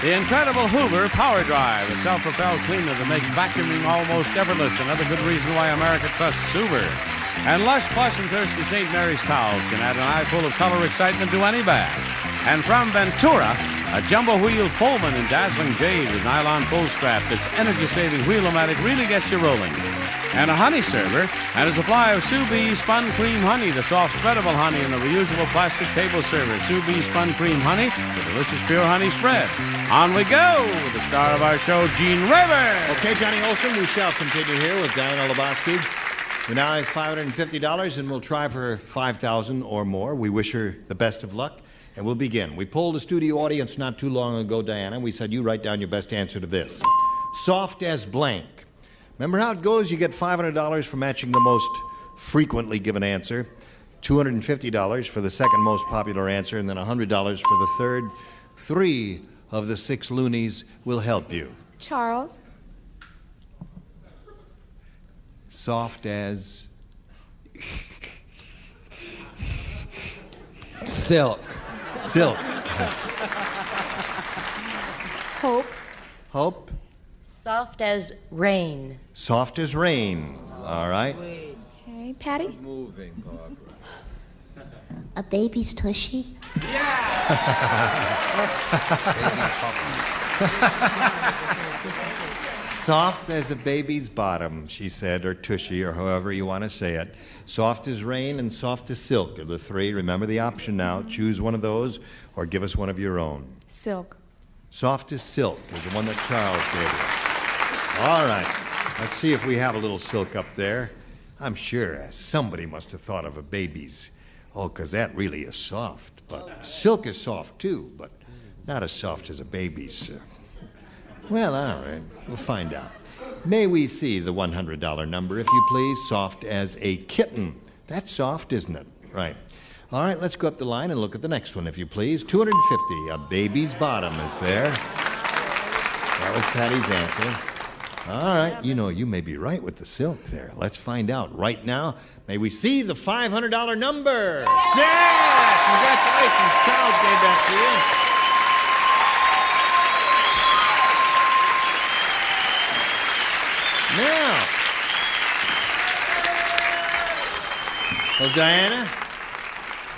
S1: the incredible Hoover Power Drive, a self-propelled cleaner that makes vacuuming almost effortless. Another good reason why America trusts Hoover. And Lush, Plush, and Thirsty St. Mary's towels can add an eye full of color excitement to any bag. And from Ventura, a jumbo-wheeled Pullman in dazzling jade with nylon pull strap. This energy-saving wheel-o-matic really gets you rolling. And a honey server, and a supply of Sous Bee Spun Cream Honey, the soft spreadable honey in a reusable plastic table server. Sous Bee Spun Cream Honey, the delicious pure honey spread. On we go with the star of our show, Gene Rayburn.
S2: Okay, Johnny Olson, we shall continue here with Diana Lebowski. We now have $550, and we'll try for $5,000 or more. We wish her the best of luck, and we'll begin. We polled a studio audience not too long ago, Diana. We said, you write down your best answer to this. Soft as blank. Remember how it goes? You get $500 for matching the most frequently given answer, $250 for the second most popular answer, and then $100 for the third. 3 of the 6 loonies will help you.
S12: Charles.
S2: Soft as
S4: silk.
S2: Silk.
S7: Hope.
S2: Hope.
S7: Soft as rain.
S2: Soft as rain. All right.
S12: Okay, Patty.
S4: Moving, Barbara.
S16: A baby's tushy.
S2: Soft as a baby's bottom, she said, or tushy, or however you want to say it. Soft as rain and soft as silk are the 3. Remember the option now. Choose one of those or give us one of your own.
S12: Silk.
S2: Soft as silk is the one that Charles gave you. All right. Let's see if we have a little silk up there. I'm sure somebody must have thought of a baby's. Oh, because that really is soft. But silk is soft, too, but not as soft as a baby's. Well, all right. We'll find out. May we see the $100 number, if you please? Soft as a kitten. That's soft, isn't it? Right. All right, let's go up the line and look at the next one, if you please. 250. A baby's bottom is there. That was Patty's answer. All right, you know, you may be right with the silk there. Let's find out right now. May we see the $500 number? Yeah! Congratulations, Charles gave that to you. Now, well, Diana,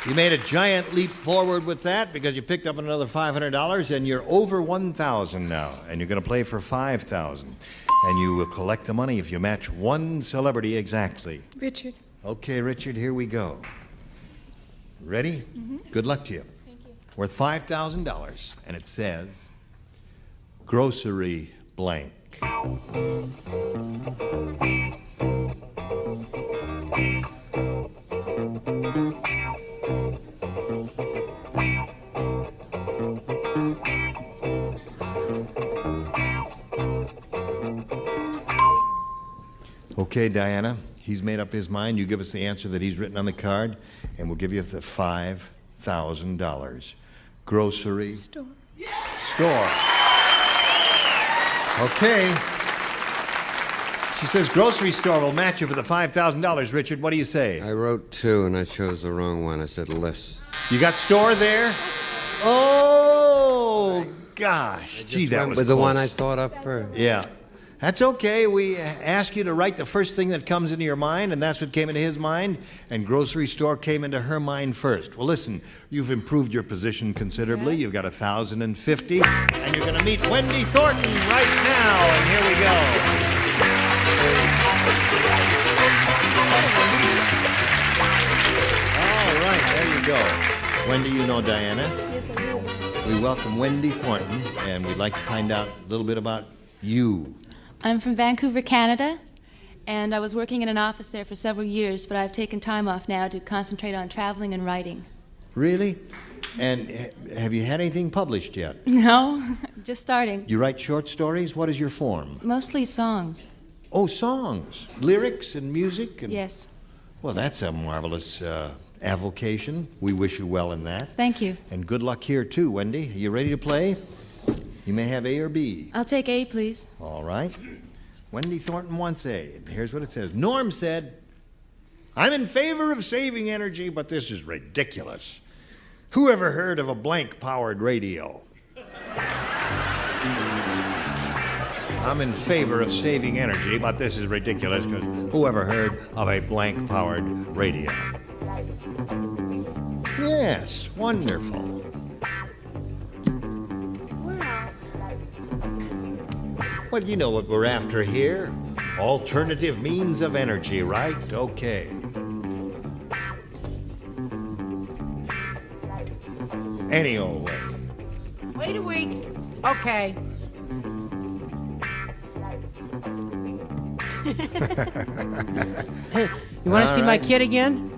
S2: you made a giant leap forward with that because you picked up another $500 and you're over $1,000 now, and you're going to play for $5,000. And you will collect the money if you match one celebrity exactly.
S12: Richard.
S2: Okay, Richard, here we go. Ready?
S12: Mm-hmm.
S2: Good luck to you.
S12: Thank you.
S2: Worth $5,000, and it says, grocery blank. Okay, Diana, he's made up his mind. You give us the answer that he's written on the card, and we'll give you the $5,000. Grocery
S12: Store.
S2: Store. Okay. She says grocery store will match you for the $5,000. Richard, what do you say?
S4: I wrote 2 and I chose the wrong one. I said list.
S2: You got store there? Oh, gosh. Gee, that was
S4: with the one I
S2: close.
S4: thought up first.
S2: Yeah. That's okay. We ask you to write the first thing that comes into your mind, and that's what came into his mind, and grocery store came into her mind first. Well, listen, you've improved your position considerably. You've got $1,050, and you're going to meet Wendy Thornton right now, and here we go. All right, there you go. Wendy, you know Diana.
S12: Yes, I do.
S2: We welcome Wendy Thornton, and we'd like to find out a little bit about you.
S3: I'm from Vancouver, Canada, and I was working in an office there for several years, but I've taken time off now to concentrate on traveling and writing.
S2: Really? And have you had anything published yet?
S3: No, just starting.
S2: You write short stories? What is your form?
S3: Mostly songs.
S2: Oh, songs. Lyrics and music? And...
S3: Yes.
S2: Well, that's a marvelous avocation. We wish you well in that.
S3: Thank you.
S2: And good luck here, too, Wendy. Are you ready to play? You may have A or B.
S3: I'll take A, please.
S2: All right. Wendy Thornton wants A. And here's what it says. Norm said, I'm in favor of saving energy, but this is ridiculous. Who ever heard of a blank-powered radio? I'm in favor of saving energy, but this is ridiculous, because who ever heard of a blank-powered radio? Yes, wonderful. Well, you know what we're after here. Alternative means of energy, right? Okay. Any old way.
S7: Wait a week. Okay.
S24: Hey, you want to see my kid again?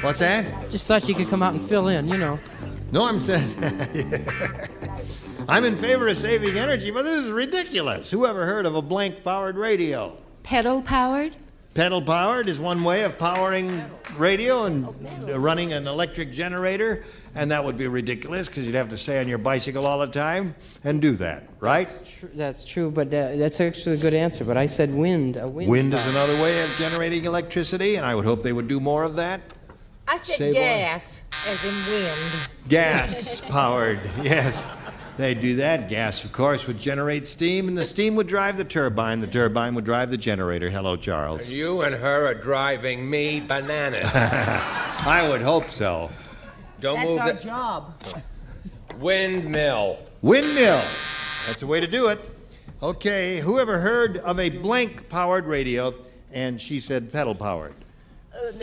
S2: What's that?
S24: Just thought you could come out and fill in, you know.
S2: Norm says, I'm in favor of saving energy, but this is ridiculous. Who ever heard of a blank-powered radio?
S3: Pedal-powered?
S2: Pedal-powered is one way of powering radio and running an electric generator, and that would be ridiculous because you'd have to stay on your bicycle all the time and do that, right?
S24: That's true, but that's actually a good answer. But I said wind. A wind.
S2: Wind is another way of generating electricity, and I would hope they would do more of that.
S7: I said
S2: Save
S7: gas, as in wind.
S2: Gas-powered, yes. They do that. Gas, of course, would generate steam, and the steam would drive the turbine. The turbine would drive the generator. Hello, Charles.
S9: And you and her are driving me bananas.
S2: I would hope so.
S9: Don't
S7: That's
S9: move
S7: our
S9: the
S7: job.
S9: windmill.
S2: Windmill. That's the way to do it. Okay, who ever heard of a blank-powered radio? And she said pedal-powered.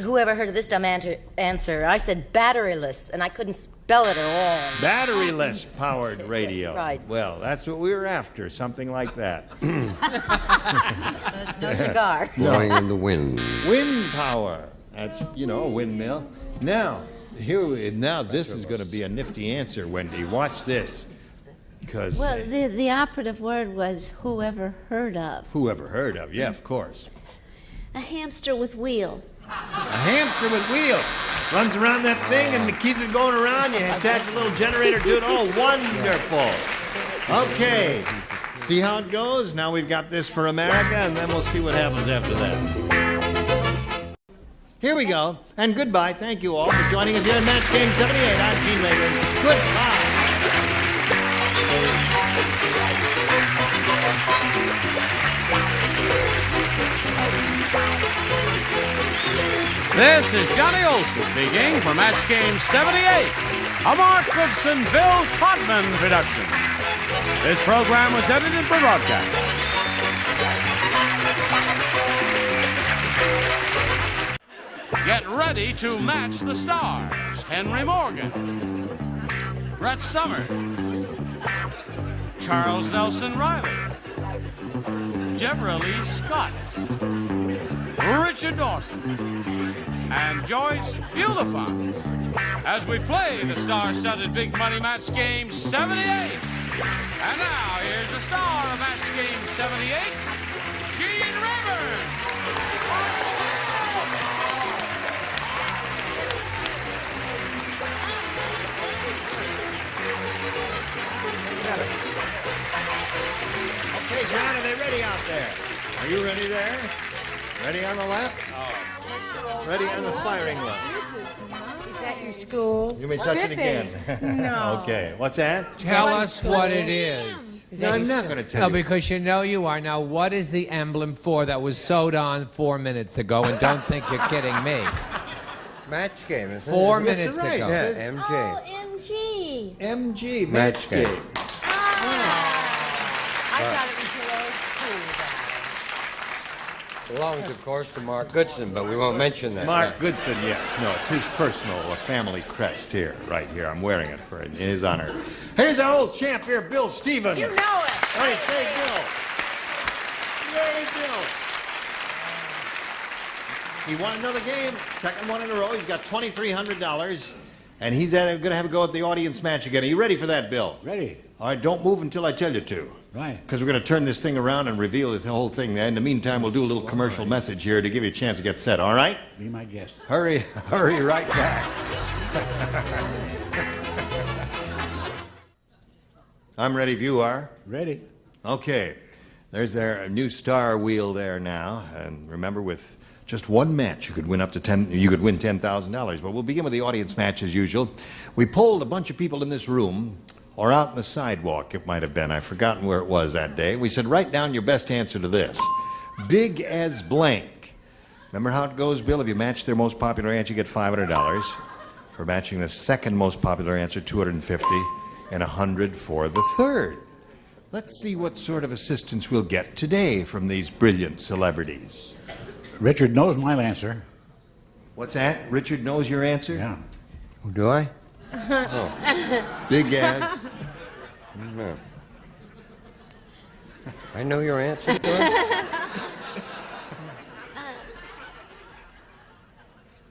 S7: Whoever heard of this dumb answer? I said batteryless, and I couldn't spell it at all.
S2: Batteryless powered radio.
S7: Right.
S2: Well, that's what we were after, something like that.
S7: No cigar.
S4: Blowing in the wind.
S2: Wind power. That's, you know, a windmill. Now, this is going to be a nifty answer, Wendy. Watch this. Because
S16: Well, the operative word was whoever heard of.
S2: whoever heard of? Yeah, of course.
S16: A hamster with wheel.
S6: A hamster with wheels. Runs around that thing and keeps it going around. You attach a little generator to it. Oh, wonderful. Okay. See how it goes? Now we've got this for America, and then we'll see what happens after that. Here we go. And goodbye. Thank you all for joining us here at Match Game 78. I'm Gene Rayburn. Goodbye.
S1: This is Johnny Olson speaking for Match Game 78, a Mark Goodson, Bill Todman production. This program was edited for broadcast. Get ready to match the stars. Henry Morgan, Brett Summers, Charles Nelson Riley, Deborah Lee Scott, Richard Dawson, and Joyce Bulefonts as we play the star-studded Big Money Match Game 78. And now, here's the star of Match Game 78, Gene Rayburn.
S6: Okay, John, are they ready out there? Are you ready there? Ready on the left? Oh. Ready on the firing line.
S15: Is that your school?
S6: You may touch it again.
S15: No.
S6: Okay, what's that?
S9: Tell us what it is.
S6: No, I'm not going to tell
S9: No,
S6: you.
S9: because you know you are. Now, what is the emblem for that was sewed on 4 minutes ago? And don't think you're kidding me.
S4: Match game, isn't it?
S9: 4 minutes
S6: right.
S9: ago.
S4: Yeah, MJ.
S16: Oh, MG.
S6: MG,
S4: Match game.
S15: I thought it was your old school.
S4: Belongs, of course, to Mark Goodson, but we won't mention that.
S6: Mark Goodson, yes. No, it's his personal family crest here, right here. I'm wearing it in his honor. Here's our old champ here, Bill Stevens.
S15: You know it.
S6: Hey, say Bill. Yay, Bill. He won another game, second one in a row. He's got $2,300, and he's going to have a go at the audience match again. Are you ready for that, Bill?
S5: Ready.
S6: All right, don't move until I tell you to.
S5: Right.
S6: Because we're going to turn this thing around and reveal the whole thing. In the meantime, we'll do a little commercial message here to give you a chance to get set, all right?
S5: Be my guest.
S6: Hurry right back. I'm ready if you are.
S5: Ready.
S6: Okay. There's their new star wheel there now. And remember, with just one match, you could win $10,000. But we'll begin with the audience match as usual. We polled a bunch of people in this room, or out on the sidewalk, it might have been. I've forgotten where it was that day. We said, write down your best answer to this. Big as blank. Remember how it goes, Bill? If you match their most popular answer, you get $500. For matching the second most popular answer, $250, and $100 for the third. Let's see what sort of assistance we'll get today from these brilliant celebrities.
S5: Richard knows my answer.
S6: What's that? Richard knows your answer?
S5: Yeah.
S4: Do I?
S6: Oh. Big as.
S4: No. I know your answer, George.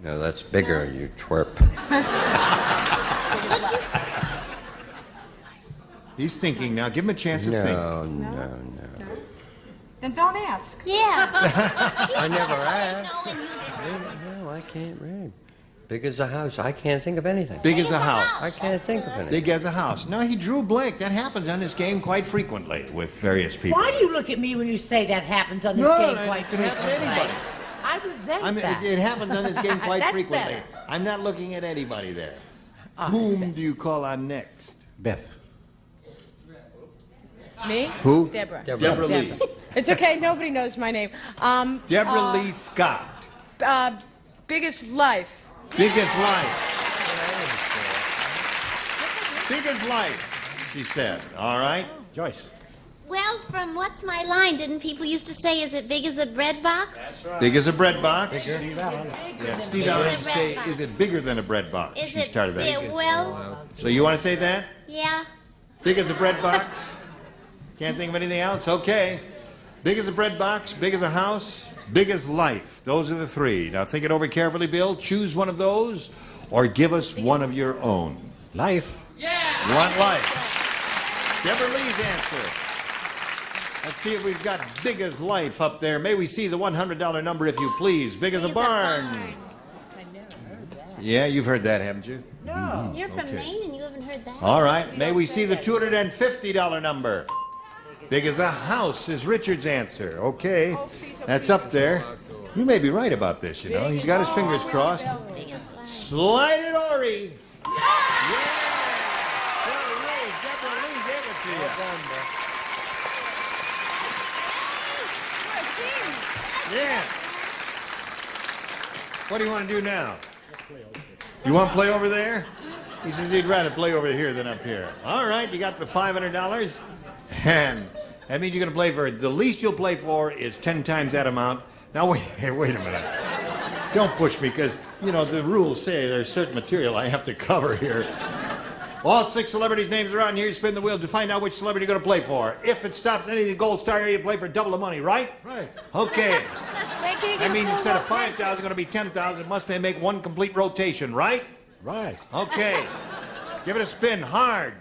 S4: No, that's bigger, you twerp.
S6: He's thinking now. Give him a chance to think.
S4: No.
S12: Then don't ask.
S16: Yeah.
S4: I never asked. No, I can't read. Big as a house. I can't think of anything.
S6: Big as a house.
S4: I can't think of anything.
S6: Big as a house. No, he drew blank. That happens on this game quite frequently with various people.
S15: Why do you look at me when you say that happens on this game quite
S6: it can happen to anybody.
S15: I resent that.
S6: It happens on this game quite
S15: That's
S6: frequently.
S15: better.
S6: I'm not looking at anybody there. Whom do you call on next?
S5: Beth.
S12: Me?
S6: Who?
S12: Deborah.
S6: Deborah Lee.
S12: It's okay. Nobody knows my name.
S6: Deborah Lee Scott.
S12: Biggest life.
S6: Biggest life. Biggest life, she said. All right.
S5: Joyce.
S16: Well, from What's My Line, didn't people used to say, is it big as a bread box?
S6: That's right. Big as a bread box.
S5: Steve Allen.
S6: Yeah, Steve Allen used to say, is it bigger than a bread box?
S16: Is
S6: She
S16: it
S6: started that.
S16: big? Well,
S6: So you want to say that?
S16: yeah.
S6: Big as a bread box? Can't think of anything else? Okay. Big as a bread box, big as a house, big as life. Those are the three. Now think it over carefully, Bill. Choose one of those or give us one of your own.
S5: Life.
S6: Yeah! You want life. Deborah Lee's answer.
S2: Let's see if we've got Big as Life up there. May we see the $100 number, if you please. Big as a barn. Yeah, you've heard that, haven't you?
S16: No. You're from Maine and you haven't heard that?
S2: All right. May we see the $250 number? Big as a house is Richard's answer. Okay. That's up there. You may be right about this, you know. He's got his fingers crossed. Slide it, Ori. Yeah. Deborah Lee gave it to you. Yeah. What do you want to do now? You want to play over there? He says he'd rather play over here than up here. All right, you got the $500. And that means you're going to play for, the least you'll play for is 10 times that amount. Now, wait a minute. Don't push me, because, you know, the rules say there's certain material I have to cover here. All 6 celebrities' names are on here. You spin the wheel to find out which celebrity you're going to play for. If it stops any of the gold star area, you play for double the money, right?
S6: Right.
S2: Okay. That means instead of 5,000, it's going to be 10,000. Must they make one complete rotation, right?
S6: Right.
S2: Okay. Give it a spin hard.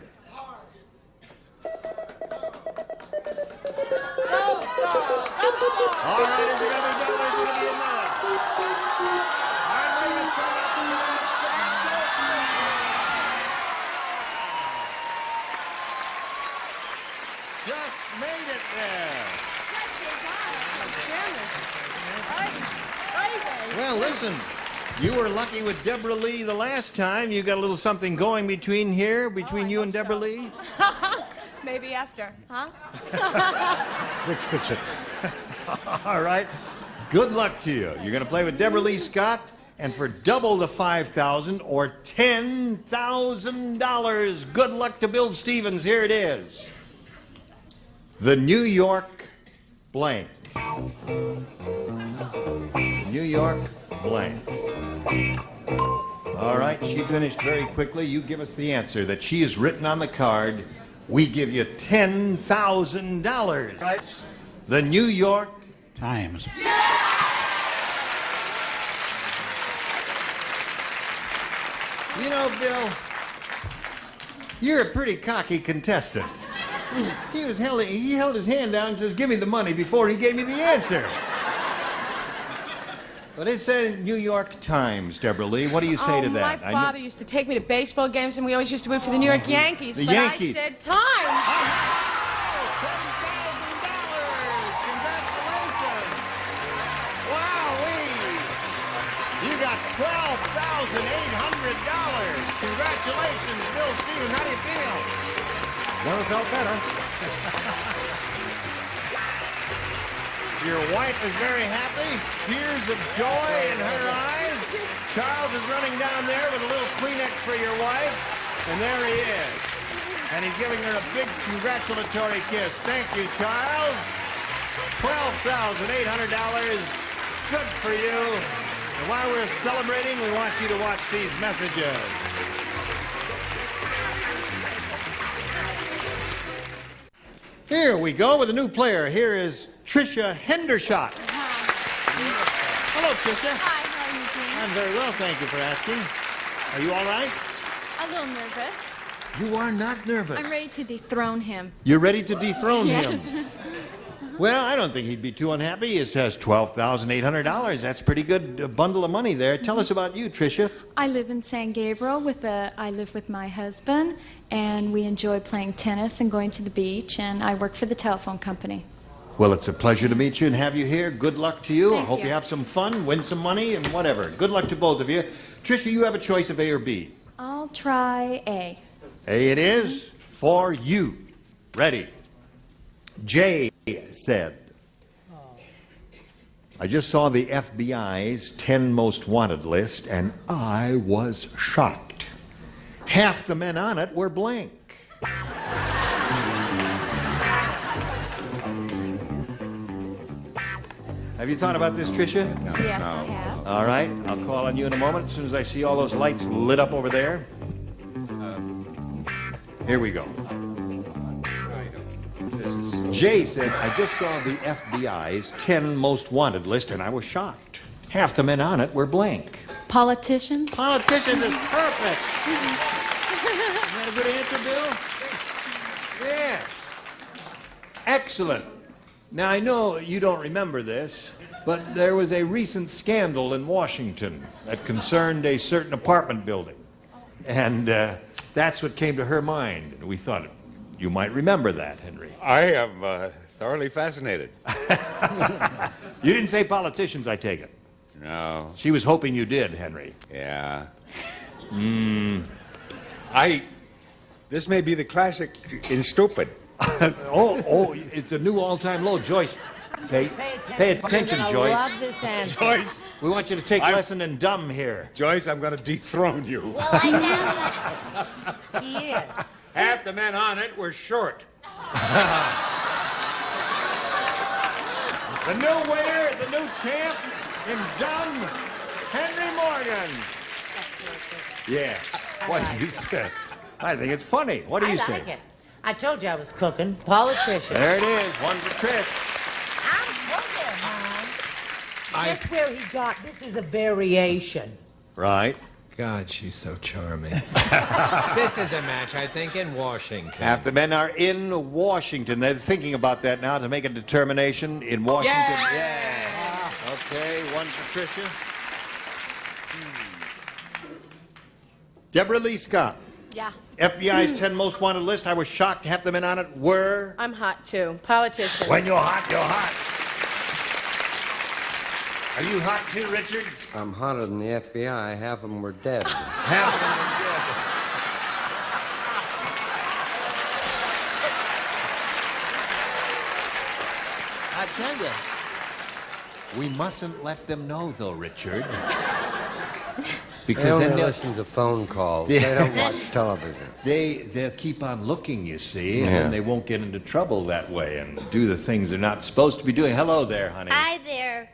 S2: All right, is it going to be double or is it going to be enough? Just made it there. Well, listen, you were lucky with Deborah Lee the last time. You got a little something going between here, between you and Deborah Lee.
S18: Maybe after, huh?
S2: Fix it. All right. Good luck to you. You're going to play with Deborah Lee Scott, and for double the $5,000 or $10,000. Good luck to Bill Stevens. Here it is. The New York blank. New York blank. All right, she finished very quickly. You give us the answer that she has written on the card. We give you $10,000. Right? The New York
S5: Times.
S2: You know, Bill, you're a pretty cocky contestant. He held his hand down and says, "Give me the money," before he gave me the answer. But it said New York Times, Deborah Lee. What do you say to that?
S12: My father used to take me to baseball games, and we always used to root for the New York Yankees.
S2: The
S12: but
S2: Yankees.
S12: I said Times.
S2: You got $12,800. Congratulations, Bill Stevens. How do you feel?
S6: Never felt better.
S2: Your wife is very happy. Tears of joy in her eyes. Charles is running down there with a little Kleenex for your wife. And there he is. And he's giving her a big congratulatory kiss. Thank you, Charles. $12,800. Good for you. And while we're celebrating, we want you to watch these messages. Here we go with a new player. Here is Tricia Hendershot. Hello, Tricia.
S11: Hi, how are you doing?
S2: I'm very well, thank you for asking. Are you all right?
S11: A little nervous.
S2: You are not nervous.
S11: I'm ready to dethrone him.
S2: You're ready to dethrone
S11: Yes.
S2: him. Well, I don't think he'd be too unhappy. He has $12,800. That's a pretty good bundle of money there. Tell us about you, Tricia.
S11: I live in San Gabriel I live with my husband, and we enjoy playing tennis and going to the beach, and I work for the telephone company.
S2: Well, it's a pleasure to meet you and have you here. Good luck to you. I
S11: Thank
S2: hope
S11: you.
S2: you have some fun, win some money, and whatever. Good luck to both of you. Tricia, you have a choice of A or B.
S11: I'll try A.
S2: A it is for you. Ready. Jay said, "I just saw the FBI's 10 most wanted list, and I was shocked. Half the men on it were blank." Have you thought about this, Tricia?
S11: Yes, I have.
S2: All right, I'll call on you in a moment as soon as I see all those lights lit up over there. Here we go. Jay said, "I just saw the FBI's 10 most wanted list, and I was shocked. Half the men on it were blank."
S11: Politicians?
S2: Politicians is perfect. Is that a good answer, Bill? Yeah. Excellent.
S10: Now, I know you don't remember this, but there was a recent scandal in Washington that concerned a certain apartment building. And that's what came to her mind. And we thought you might remember that, Henry.
S13: I am thoroughly fascinated.
S10: You didn't say politicians, I take it.
S13: No.
S10: She was hoping you did, Henry.
S13: Yeah. This may be the classic in stupid.
S10: oh, it's a new all-time low. Joyce, pay attention, Joyce.
S15: I love this answer.
S13: Joyce,
S10: we want you to take lesson in dumb here.
S13: Joyce, I'm going to dethrone you.
S16: Well, I know.
S15: He is.
S13: Half the men on it were short.
S10: The new winner, the new champ in dumb, Henry Morgan. Yeah. What do you say? I think it's funny. What do you say?
S15: I like it. I told you I was cooking. Politician.
S10: There it is. One for Trish.
S15: I'm cooking, Mom. Guess where he got? This is a variation.
S10: Right.
S9: God, she's so charming. This is a match, I think, in Washington.
S10: Half the men are in Washington. They're thinking about that now to make a determination in Washington. Yeah. Okay, one for Tricia. Deborah Lee Scott.
S12: Yeah.
S10: FBI's 10 most wanted list. I was shocked half the men on it were...
S12: I'm hot, too. Politician.
S10: When you're hot, you're hot. Are you hot, too, Richard?
S4: I'm hotter than the FBI. Half of them were dead.
S10: Half of them were dead. I tell you, we mustn't let them know, though, Richard.
S4: Because then they'll listen to phone calls. They don't watch television.
S10: They'll keep on looking, you see, and then they won't get into trouble that way and do the things they're not supposed to be doing. Hello there, honey.
S16: Hi there.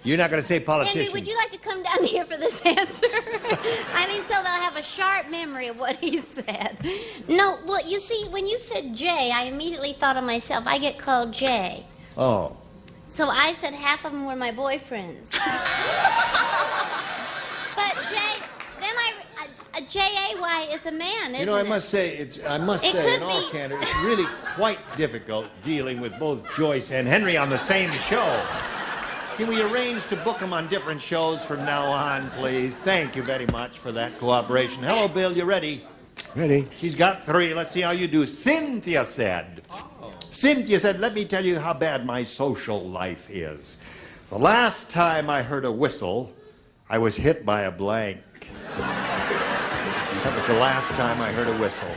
S10: You're not going to say politician.
S16: Henry, would you like to come down here for this answer? I mean, so they'll have a sharp memory of what he said. No, well, you see, when you said Jay, I immediately thought of myself. I get called Jay.
S10: Oh.
S16: So I said half of them were my boyfriends. But Jay, then J-A-Y is a man, isn't it?
S10: You know, I must say, in all candor, it's really quite difficult dealing with both Joyce and Henry on the same show. Can we arrange to book them on different shows from now on, please? Thank you very much for that cooperation. Hello, Bill, you ready?
S5: Ready.
S10: She's got 3. Let's see how you do. Cynthia said, let me tell you how bad my social life is. The last time I heard a whistle, I was hit by a blank. That was the last time I heard a whistle.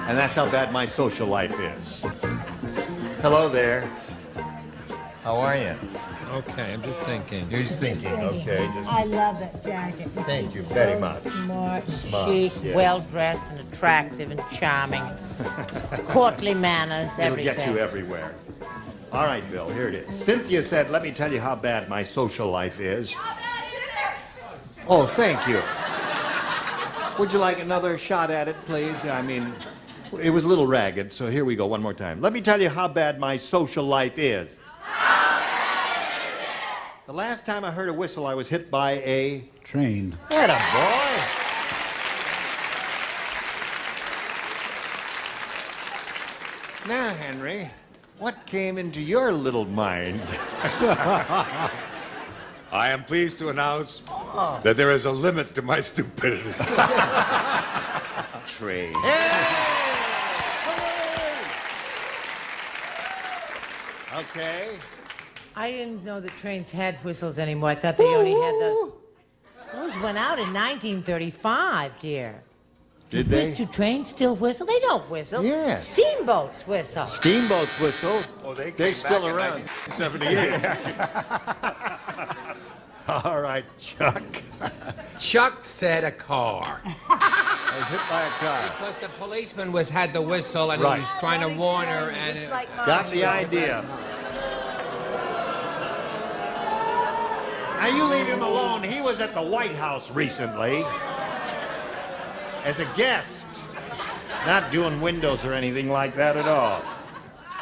S10: And that's how bad my social life is. Hello there. How are you?
S9: Okay, I'm just thinking.
S10: You're just thinking, okay.
S15: I love that jacket.
S10: Thank you very much.
S15: Smart, chic,
S10: yes.
S15: well-dressed and attractive and charming. Courtly manners, everything.
S10: It'll get you everywhere. All right, Bill, here it is. Cynthia said, let me tell you how bad my social life is. Oh, thank you. Would you like another shot at it, please? I mean, it was a little ragged, so here we go one more time. Let me tell you how bad my social life is. The last time I heard a whistle, I was hit by a...
S5: train.
S10: Atta boy. Now, Henry, what came into your little mind?
S13: I am pleased to announce that there is a limit to my stupidity. Train.
S10: Okay.
S15: I didn't know that trains had whistles anymore. I thought they only had those. Those went out in 1935, dear.
S10: Did they?
S15: Do trains still whistle? They don't whistle.
S10: Yeah.
S15: Steamboats whistle.
S10: Steamboats whistle.
S13: Oh,
S10: they're still around.
S13: 1978.
S10: All right, Chuck.
S9: Chuck said a car.
S10: I was hit by a car.
S9: Because the policeman had the whistle and he was trying to warn her and...
S10: Got the idea. Now, you leave him alone. He was at the White House recently as a guest. Not doing windows or anything like that at all.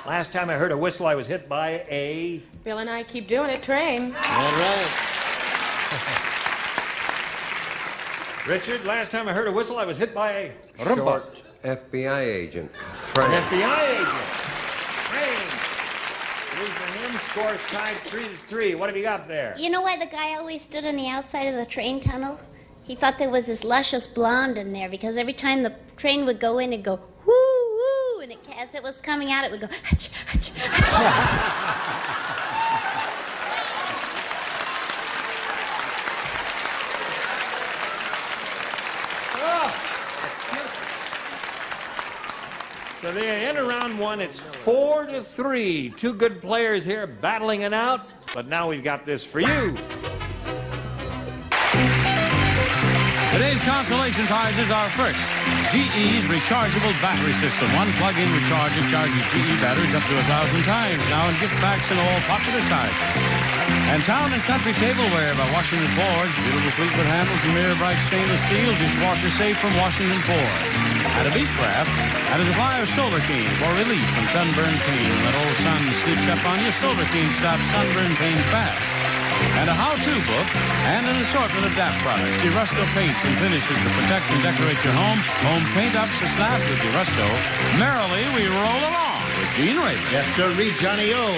S10: Last time I heard a whistle, I was hit by a...
S12: Bill and I keep doing it, train.
S10: All right. Richard, last time I heard a whistle, I was hit by a...
S4: Short FBI agent. Train.
S10: An FBI agent. Train. score's tied 3-3. What have you got there?
S16: You know why the guy always stood on the outside of the train tunnel? He thought there was this luscious blonde in there because every time the train would go in, it'd go whoo woo, and as it was coming out, it would go hach, hach, hach.
S10: So they enter round one. It's 4-3. Two good players here battling it out. But now we've got this for you.
S1: Today's consolation prizes are first, GE's rechargeable battery system. One plug-in recharger charges GE batteries up to 1,000 times. Now in gift packs in all popular sizes. And Town and Country tableware by Washington Ford. Beautiful Fleetwood handles and mirror bright stainless steel dishwasher safe from Washington Ford. And a beach raft and a supply of Silverkeen for relief from sunburn pain. When that old sun sneaks up on you, Silverkeen stops sunburn pain fast. And a how-to book and an assortment of DAP products. DeRusto paints and finishes to protect and decorate your home. Home paint-ups to slabs with DeRusto. Merrily, we roll along with Gene Rayburn.
S10: Yes, sir, Johnny O.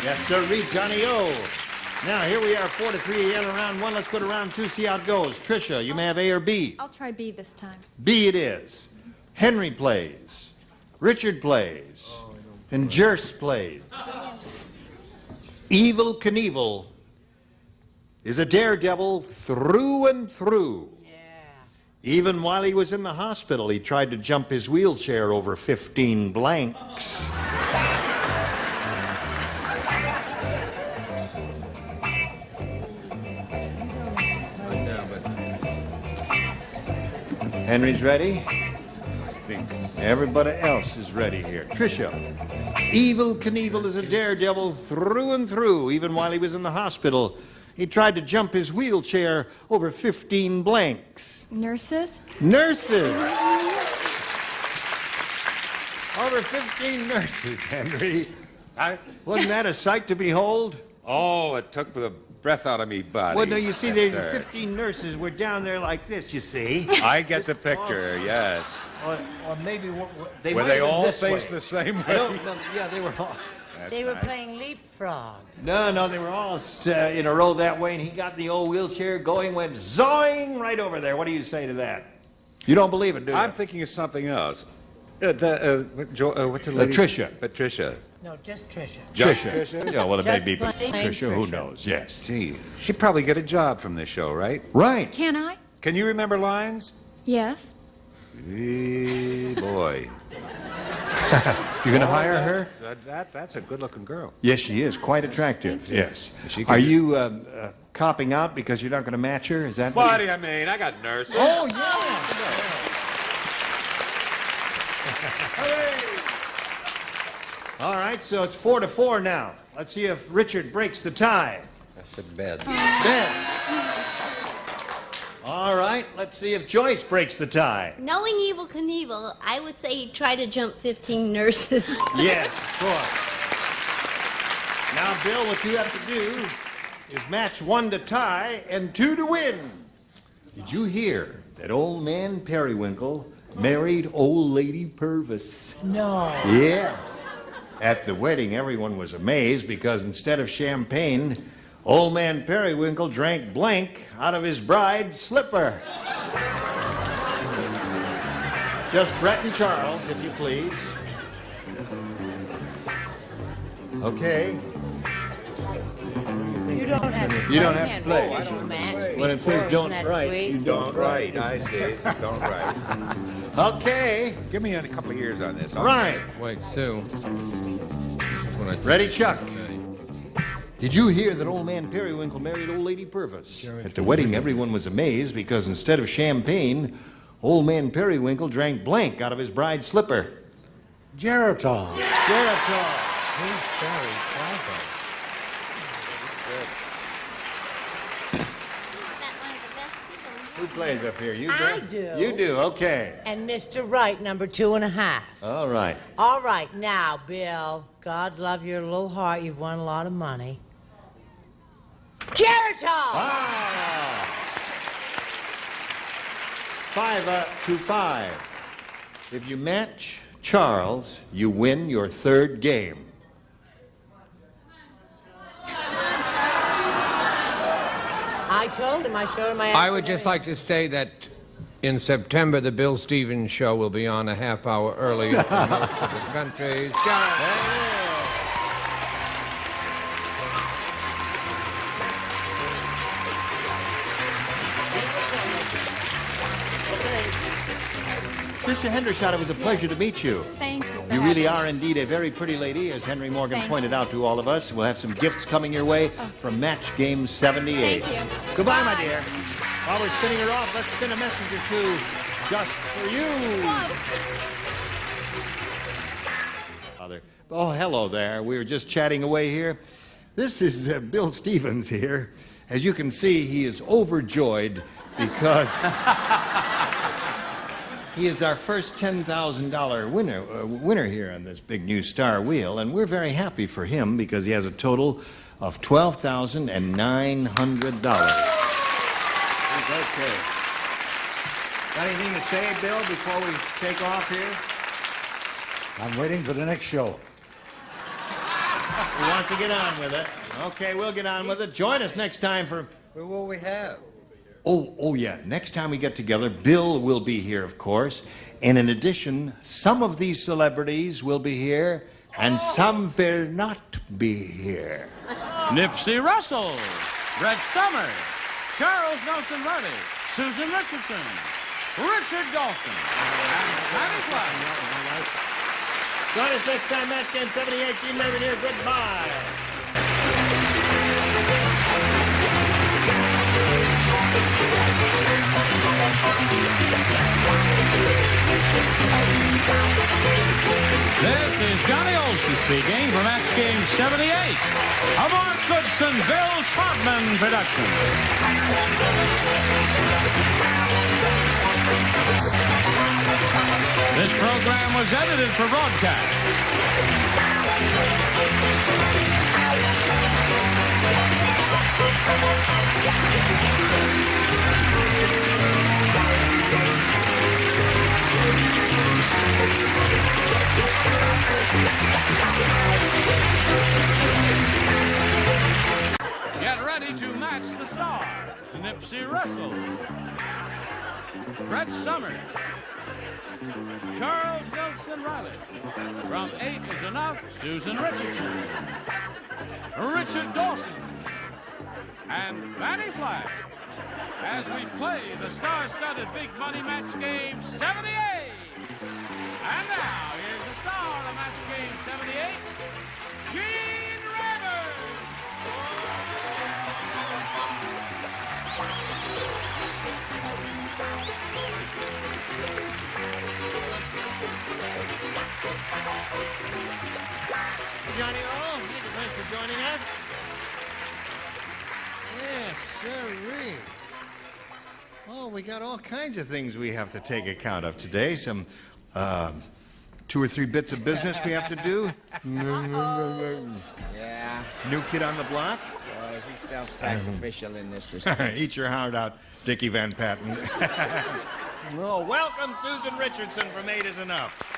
S10: Yes, sir, Johnny O. Now, here we are, 4-3 in round one. Let's go to round two, see how it goes. Tricia, you may have A or B.
S11: I'll try B this time.
S10: B it is. Henry plays. Richard plays. And Jerse plays. Evel Knievel is a daredevil through and through. Yeah. Even while he was in the hospital, he tried to jump his wheelchair over 15 blanks. Henry's ready? Everybody else is ready here. Tricia. Evel Knievel is a daredevil through and through. Even while he was in the hospital, he tried to jump his wheelchair over 15 blanks.
S11: Nurses?
S10: Nurses! Over 15 nurses, Henry. Wasn't that a sight to behold?
S13: Oh, it took the breath out of me body.
S10: Well, no, you see, there's 15 nurses were down there like this, you see.
S13: I get the picture, yes.
S10: Or maybe they
S13: Were
S10: might
S13: they
S10: have been
S13: all
S10: this
S13: faced
S10: way.
S13: the same way?
S10: No, yeah, they were all.
S15: They were playing leapfrog.
S10: No, they were all in a row that way, and he got the old wheelchair going, went zawing right over there. What do you say to that? You don't believe it, do you?
S13: I'm thinking of something else. What's her name?
S10: Tricia.
S13: Patricia.
S15: No, just Tricia.
S10: Tricia. Yeah, well, it may be
S15: Just plain
S10: Tricia. Who
S15: Tricia.
S10: knows? Yes.
S13: Gee, she'd probably get a job from this show, right?
S10: Right.
S11: Can I?
S13: Can you remember lines?
S11: Yes.
S13: Hey, boy.
S10: You going to hire her?
S13: That's a good-looking girl.
S10: Yes, she is. Quite attractive. Yes. Are you copping out because you're not going to match her? Is that
S13: What do you mean? I got nurses.
S10: Oh, yeah. All right, so it's 4-4 now. Let's see if Richard breaks the tie.
S9: I said bed.
S10: Ben. All right, let's see if Joyce breaks the tie.
S16: Knowing Evel Knievel, I would say he'd try to jump 15 nurses.
S10: Yes, of course. Now, Bill, what you have to do is match 1 to tie and 2 to win. Did you hear that old man Periwinkle married old lady Purvis?
S15: No.
S10: Yeah. At the wedding, everyone was amazed because instead of champagne, old man Periwinkle drank blank out of his bride's slipper. Just Brett and Charles, if you please. Okay.
S15: You don't have to play.
S10: You don't have to play.
S15: I don't match.
S10: When it says don't write,
S15: you
S13: Don't write. I see. It's don't write.
S10: Okay.
S13: Give me a couple of years on this.
S10: Right.
S9: Wait, Sue.
S10: Ready, Chuck? Did you hear that old man Periwinkle married old lady Purvis? At the wedding, everyone was amazed because instead of champagne, old man Periwinkle drank blank out of his bride's slipper.
S5: Geritol.
S10: Geritol.
S9: Who's Barry Franco?
S10: Who plays up here? You
S15: I
S10: do.
S15: do.
S10: You do. Okay.
S15: And Mr. Wright, number 2.5.
S10: All right.
S15: All right, now, Bill, God love your little heart. You've won a lot of money. Geritol!
S10: 5-5. If you match Charles, you win your third game.
S15: told him. I showed him.
S9: I would just like to say that in September, the Bill Stevens Show will be on a half hour earlier than most of the country's.
S10: Tricia Hendershot, it was a pleasure to meet you.
S11: Thank you.
S10: You really are indeed a very pretty lady, as Henry Morgan
S11: Thank
S10: pointed
S11: you.
S10: out to all of us. We'll have some gifts coming your way from Match Game 78.
S11: Thank you.
S10: Goodbye, my dear. While we're spinning her off, let's spin a message or two just for you. Father. Oh, hello there. We were just chatting away here. This is Bill Stevens here. As you can see, he is overjoyed because he is our first $10,000 winner here on this big new Star Wheel, and we're very happy for him because he has a total of $12,900. Okay. Got anything to say, Bill, before we take off here?
S5: I'm waiting for the next show.
S10: He wants to get on with it. Okay, we'll get on with it. Join us next time for...
S4: What will we have?
S10: Oh, yeah. Next time we get together, Bill will be here, of course. And in addition, some of these celebrities will be here, and some will not be here.
S1: Nipsey Russell, Red Summers, Charles Nelson Riley, Susan Richardson, Richard Dawson, and Patty Flack.
S10: Join us next time, Match Game 78. Gene Merriman here. Goodbye.
S1: This is Johnny Olson speaking for Match Game 78, a Mark Goodson, Bill Todman production. This program was edited for broadcast. Get ready to match the stars. Nipsey Russell, Brett Summers, Charles Nelson Riley. From 8 is Enough, Susan Richardson, Richard Dawson, and Fanny Flagg. As we play the star-studded Big Money Match Game 78. And now, here's the star of Match Game 78, Gene Rivers.
S10: Johnny O, thank you, thanks for joining us. Yes, sirree. Oh, we got all kinds of things we have to take account of today. Some 2 or 3 bits of business we have to do.
S23: Yeah.
S10: New kid on the block.
S23: Boy, he's self-sacrificial in this respect.
S10: Eat your heart out, Dickie Van Patten. Oh, welcome, Susan Richardson from 8 is Enough.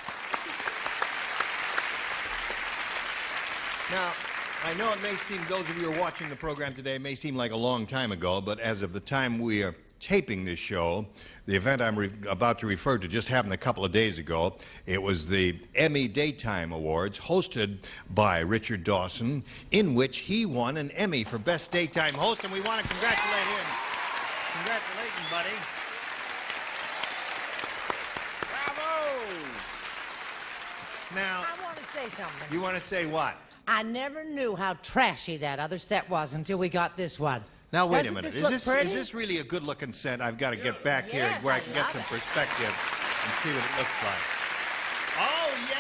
S10: Now, I know it may seem, those of you who are watching the program today, it may seem like a long time ago, but as of the time we are taping this show, the event I'm about to refer to just happened a couple of days ago. It was the Emmy Daytime Awards, hosted by Richard Dawson, in which he won an Emmy for Best Daytime Host, and we want to congratulate him. Congratulations, buddy.
S23: Bravo!
S10: Now,
S15: I want to say something.
S10: you want to say what?
S15: I never knew how trashy that other set was until we got this one.
S10: Now, wait a
S15: Doesn't
S10: minute.
S15: this look pretty?
S10: Is this really a good-looking set? I've got to get back here
S15: Yes,
S10: where I
S15: I
S10: can get
S15: love
S10: some
S15: it.
S10: perspective and see what it looks like. Oh, yeah!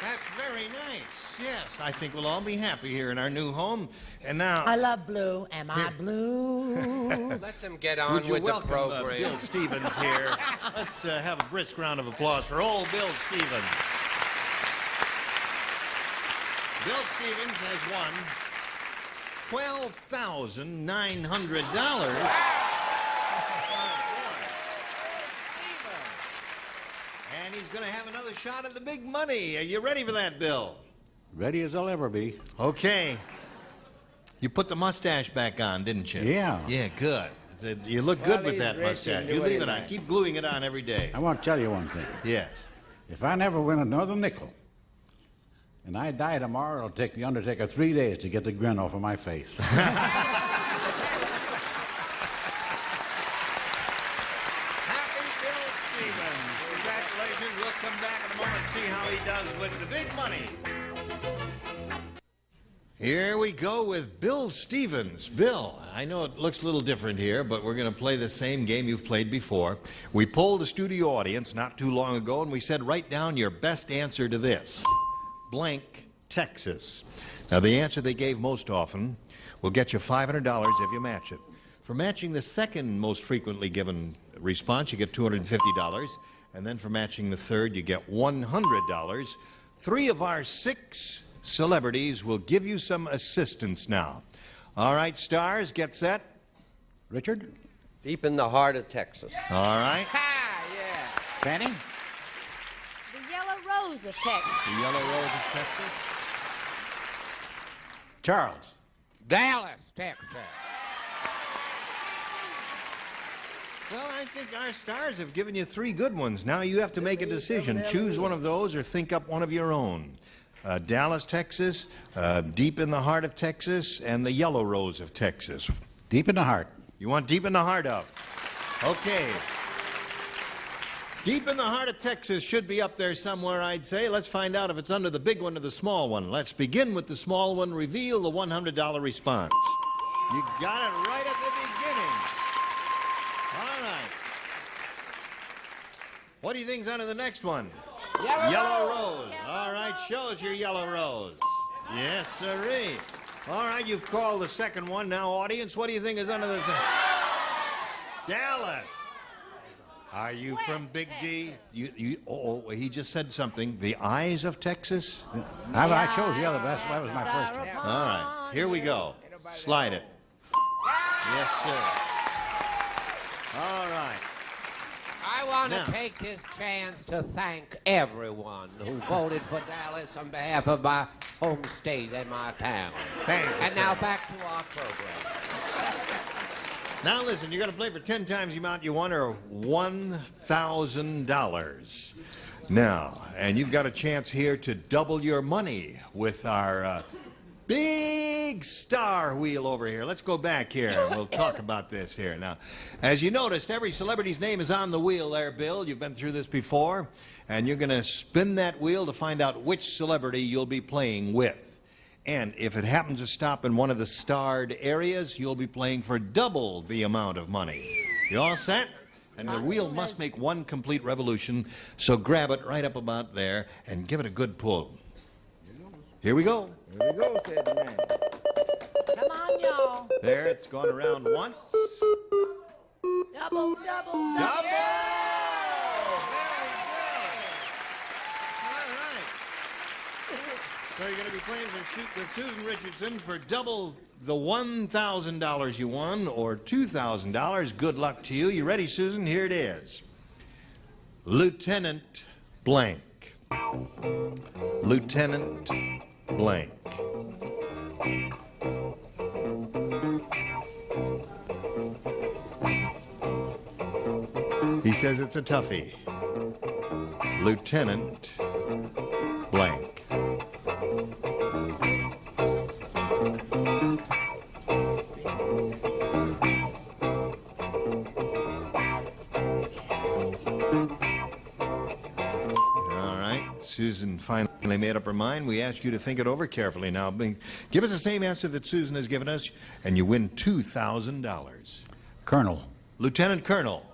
S10: That's very nice. Yes, I think we'll all be happy here in our new home. And now...
S15: I love blue. Am I blue?
S9: Let them get on
S10: Would you
S9: with the
S10: welcome
S9: program.
S10: Bill Stevens here? Let's have a brisk round of applause for old Bill Stevens. Bill Stevens has won $12,900. And he's going to have another shot at the big money. Are you ready for that, Bill?
S5: Ready as I'll ever be.
S10: Okay.
S2: You put the mustache back on, didn't you?
S5: Yeah.
S2: Yeah, good. You look good with
S23: he's
S2: that
S23: rich
S2: mustache.
S23: and
S2: You
S23: do what
S2: leave
S23: he
S2: it on.
S23: likes.
S2: Keep gluing it on every day.
S5: I want to tell you one thing.
S2: Yes.
S5: If I never win another nickel, and I die tomorrow, it'll take the Undertaker 3 days to get the grin off of my face.
S2: Happy Bill Stevens. Congratulations. We'll come back in a moment and see how he does with the big money. Here we go with Bill Stevens. Bill, I know it looks a little different here, but we're going to play the same game you've played before. We polled the studio audience not too long ago, and we said, write down your best answer to this. Blank, Texas. Now, the answer they gave most often will get you $500 if you match it. For matching the second most frequently given response, you get $250. And then for matching the third, you get $100. 3 of our 6 celebrities will give you some assistance now. All right, stars, get set.
S5: Richard?
S4: Deep in the heart of Texas.
S2: All right.
S5: Fanny?
S16: The Yellow Rose of Texas.
S2: The Yellow Rose of Texas.
S5: Charles?
S9: Dallas, Texas.
S2: Well, I think our stars have given you 3 good ones. Now you have to make a decision. Choose one of those or think up one of your own. Dallas, Texas, Deep in the Heart of Texas, and the Yellow Rose of Texas.
S5: Deep in the heart.
S2: You want Deep in the Heart of? Okay. Deep in the Heart of Texas should be up there somewhere, I'd say. Let's find out if it's under the big one or the small one. Let's begin with the small one. Reveal the $100 response. You got it right at the beginning. All right. What do you think's under the next one? Yellow Rose. All right, show us your Yellow Rose. Yes, sirree. All right, you've called the second one. Now, audience, what do you think is under the thing? Dallas. Are you from Big D? He just said something. The Eyes of Texas?
S5: I chose the other. That was my first one.
S2: All right, here we go. Slide it. Yes, sir. All right.
S9: I want
S2: Now.
S9: to take this chance to thank everyone who voted for Dallas on behalf of my home state and my town.
S2: Thank you.
S9: And now back to our program.
S2: Now listen, you're going to play for 10 times the amount you won, or $1,000. Now, and you've got a chance here to double your money with our big star wheel over here. Let's go back here and we'll talk about this here. Now, as you noticed, every celebrity's name is on the wheel there, Bill. You've been through this before. And you're going to spin that wheel to find out which celebrity you'll be playing with. And if it happens to stop in one of the starred areas, you'll be playing for double the amount of money. You all set? And the wheel must make one complete revolution, so grab it right up about there and give it a good pull. Here we go.
S23: Here we go, said the man.
S15: Come on, y'all.
S2: There, it's gone around once.
S15: Double, double, double.
S2: Double! So you're going to be playing with Susan Richardson for double the $1,000 you won, or $2,000. Good luck to you. You ready, Susan? Here it is. Lieutenant Blank. Lieutenant Blank. He says it's a toughie. Lieutenant Blank. Susan finally made up her mind. We ask you to think it over carefully now. Give us the same answer that Susan has given us, and you win $2,000.
S5: Colonel.
S2: Lieutenant Colonel.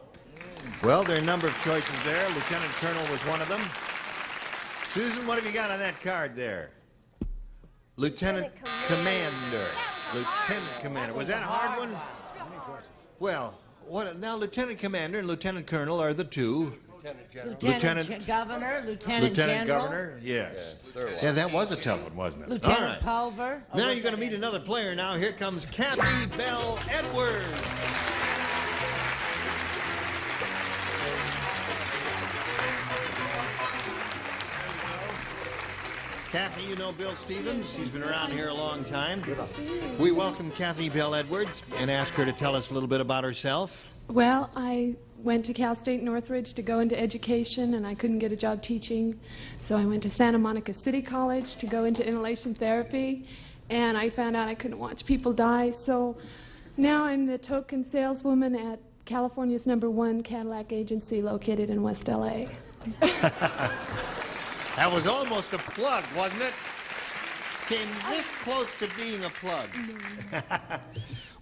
S2: Well, there are a number of choices there. Lieutenant Colonel was one of them. Susan, what have you got on that card there? Lieutenant Commander. Lieutenant Commander. Was that a hard one? Well, now Lieutenant Commander and Lieutenant Colonel are the two.
S15: Lieutenant Governor, Lieutenant General.
S2: Governor, yes. Yeah, that was a tough one, wasn't it?
S15: Lieutenant Pulver.
S2: Now you're going to meet another player now. Here comes Kathy Bell Edwards. Kathy, you know Bill Stevens. He's been around here a long time. We welcome Kathy Bell Edwards and ask her to tell us a little bit about herself.
S14: Well, I went to Cal State Northridge to go into education, and I couldn't get a job teaching. So I went to Santa Monica City College to go into inhalation therapy, and I found out I couldn't watch people die. So now I'm the token saleswoman at California's #1 Cadillac agency located in West LA.
S2: That was almost a plug, wasn't it? Came this close to being a plug.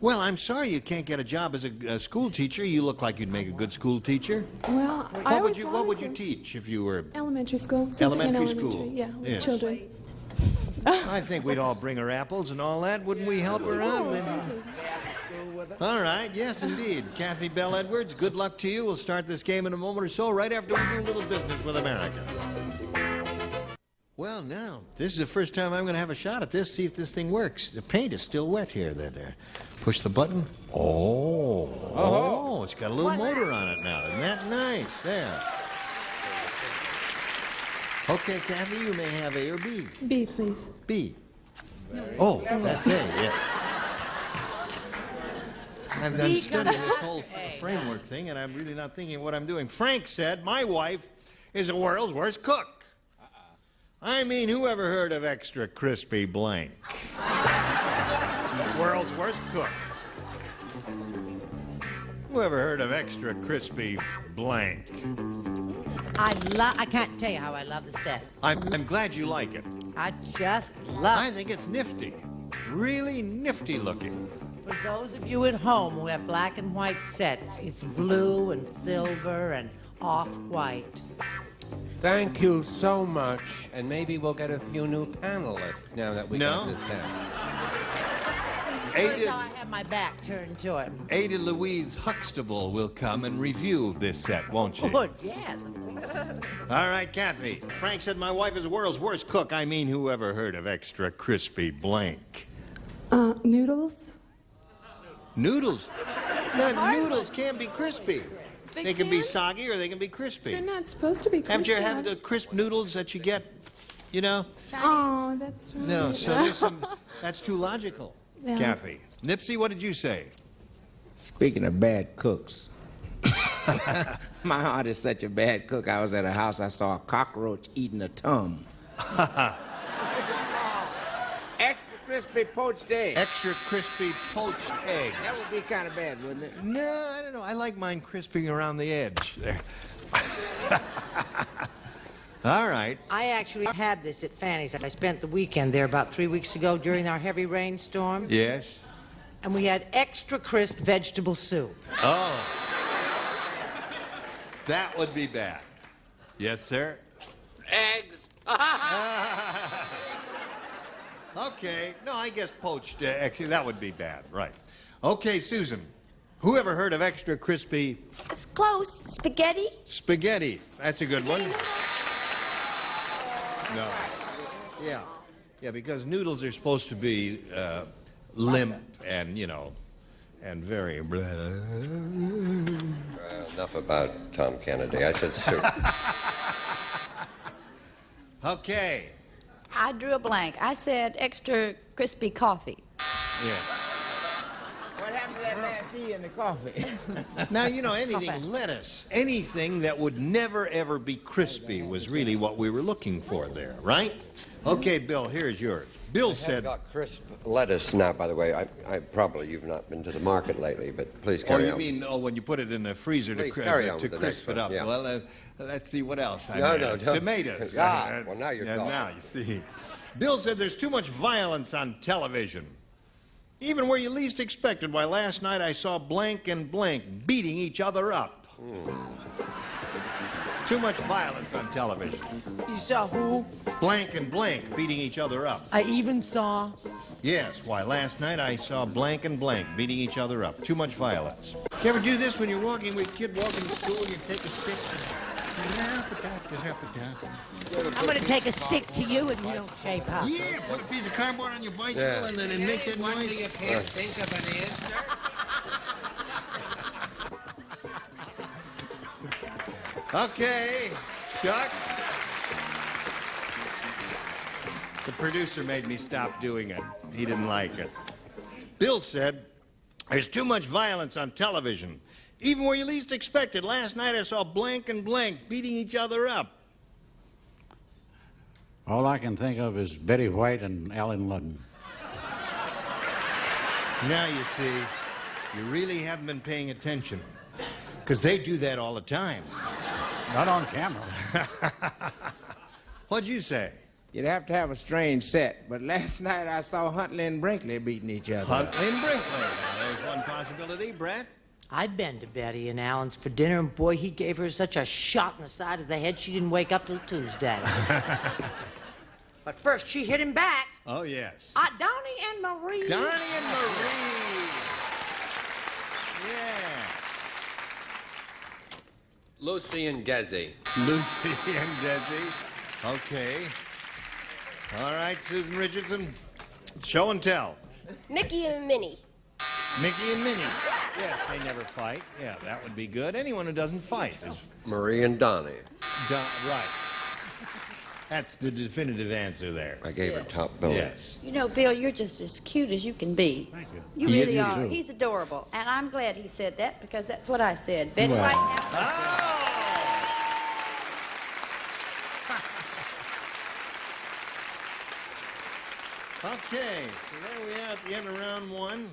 S2: Well, I'm sorry you can't get a job as a school teacher. You look like you'd make a good school teacher.
S14: Well,
S2: what would you teach if you were
S14: elementary school?
S2: Elementary school.
S14: Yeah, with
S2: Yes.
S14: children.
S2: I think we'd all bring her apples and all that. Wouldn't we help her out? All right, yes, indeed. Kathy Bell Edwards, good luck to you. We'll start this game in a moment or so, right after we do a little business with America. Well, now, this is the first time I'm going to have a shot at this, see if this thing works. The paint is still wet here. There. Push the button. Oh, it's got a little motor on it now. Isn't that nice? There. Okay, Kathy, you may have A or B.
S14: B, please.
S2: B. Oh, that's A, yeah. I'm studying this whole framework thing, and I'm really not thinking of what I'm doing. Frank said, my wife is the world's worst cook. I mean, who ever heard of extra crispy blank? World's worst cook. Who ever heard of extra crispy blank?
S15: I can't tell you how I love the set.
S2: I'm glad you like it.
S15: I just love it.
S2: I think it's nifty. Really nifty looking.
S15: For those of you at home who have black and white sets, it's blue and silver and off-white.
S9: Thank you so much, and maybe we'll get a few new panelists now that we got this down.
S15: Here's how I have my back turned to it.
S2: Ada Louise Huxtable will come and review this set, won't she?
S15: Good, yes, of course.
S2: All right, Kathy. Frank said my wife is the world's worst cook. I mean, who ever heard of extra crispy blank?
S14: Noodles?
S2: Noodles? No, noodles can't be crispy. They can be soggy or they can be crispy.
S14: They're not supposed to be crispy.
S2: Haven't you ever had the crisp noodles that you get, you know?
S14: Oh, that's right.
S2: No, so there's some, that's too logical.
S14: Yeah.
S2: Kathy. Nipsey, what did you say?
S23: Speaking of bad cooks, my aunt is such a bad cook. I was at a house, I saw a cockroach eating a tongue. Extra crispy poached eggs.
S2: Extra crispy poached eggs.
S23: That would be kind of bad, wouldn't it?
S2: No, I don't know. I like mine crispy around the edge there. All right.
S15: I actually had this at Fanny's. I spent the weekend there about 3 weeks ago during our heavy rainstorm.
S2: Yes.
S15: And we had extra crisp vegetable soup.
S2: Oh. That would be bad. Yes, sir?
S9: Eggs.
S2: Okay. No, I guess poached. Actually, that would be bad. Right. Okay, Susan. Who ever heard of extra crispy?
S8: It's close. Spaghetti?
S2: Spaghetti. That's a good one. No. Yeah. Yeah, because noodles are supposed to be limp and, you know, and very...
S19: Enough about Tom Kennedy. I said soup.
S2: Okay.
S8: I drew a blank. I said extra crispy coffee.
S2: Yeah.
S23: What happened to that last E in the coffee?
S2: Now, you know, anything lettuce, anything that would never, ever be crispy was really what we were looking for there, right? Okay, Bill, here's yours. Bill said...
S19: got crisp lettuce now, by the way. I probably, you've not been to the market lately, but please carry on.
S2: Oh, you mean, when you put it in the freezer to crisp it up.
S19: Yeah.
S2: Well, let's see what else.
S19: No,
S2: tomatoes.
S19: Ah, well, now you're talking.
S2: Now, you see. Bill said there's too much violence on television. Even where you least expected. Why, last night I saw blank and blank beating each other up. Too much violence on television.
S15: You saw who?
S2: Blank and blank beating each other up.
S15: I even saw...
S2: Yes, why, last night I saw blank and blank beating each other up. Too much violence. You ever do this when you're walking with a kid walking to school and you take a stick?
S15: I'm going to take a stick to you and you don't shape up.
S2: Yeah, put a piece of cardboard on your bicycle and then it makes that noise.
S9: You can't think of an answer.
S2: Okay, Chuck. producer made me stop doing it. He didn't like it. Bill said, there's too much violence on television. Even where you least expect it. Last night I saw blank and blank beating each other up.
S5: All I can think of is Betty White and Alan Ludden.
S2: Now you see, you really haven't been paying attention. Because they do that all the time.
S5: Not on camera.
S2: What'd you say?
S23: You'd have to have a strange set, but last night I saw Huntley and Brinkley beating each other.
S2: Huntley and Brinkley. Now, there's one possibility. Brett?
S15: I'd been to Betty and Alan's for dinner, and boy, he gave her such a shot in the side of the head she didn't wake up till Tuesday. But first, she hit him back.
S2: Oh, yes.
S15: Donnie and Marie.
S2: Donnie and Marie. Yeah.
S9: Lucy and Desi.
S2: Lucy and Desi. Okay. All right, Susan Richardson. Show and tell.
S18: Mickey and Minnie.
S2: Mickey and Minnie. Yes, they never fight. Yeah, that would be good. Anyone who doesn't fight is...
S19: Marie and Donnie.
S2: Right. That's the definitive answer there.
S19: I gave her top billing.
S2: Yes.
S8: You know, Bill, you're just as cute as you can be.
S5: Thank you.
S8: You
S2: He
S8: really
S2: is
S8: are.
S2: too.
S8: He's adorable. And I'm glad he said that because that's what I said. Betty
S5: Well.
S8: White and
S2: Okay, so there we are at the end of round one.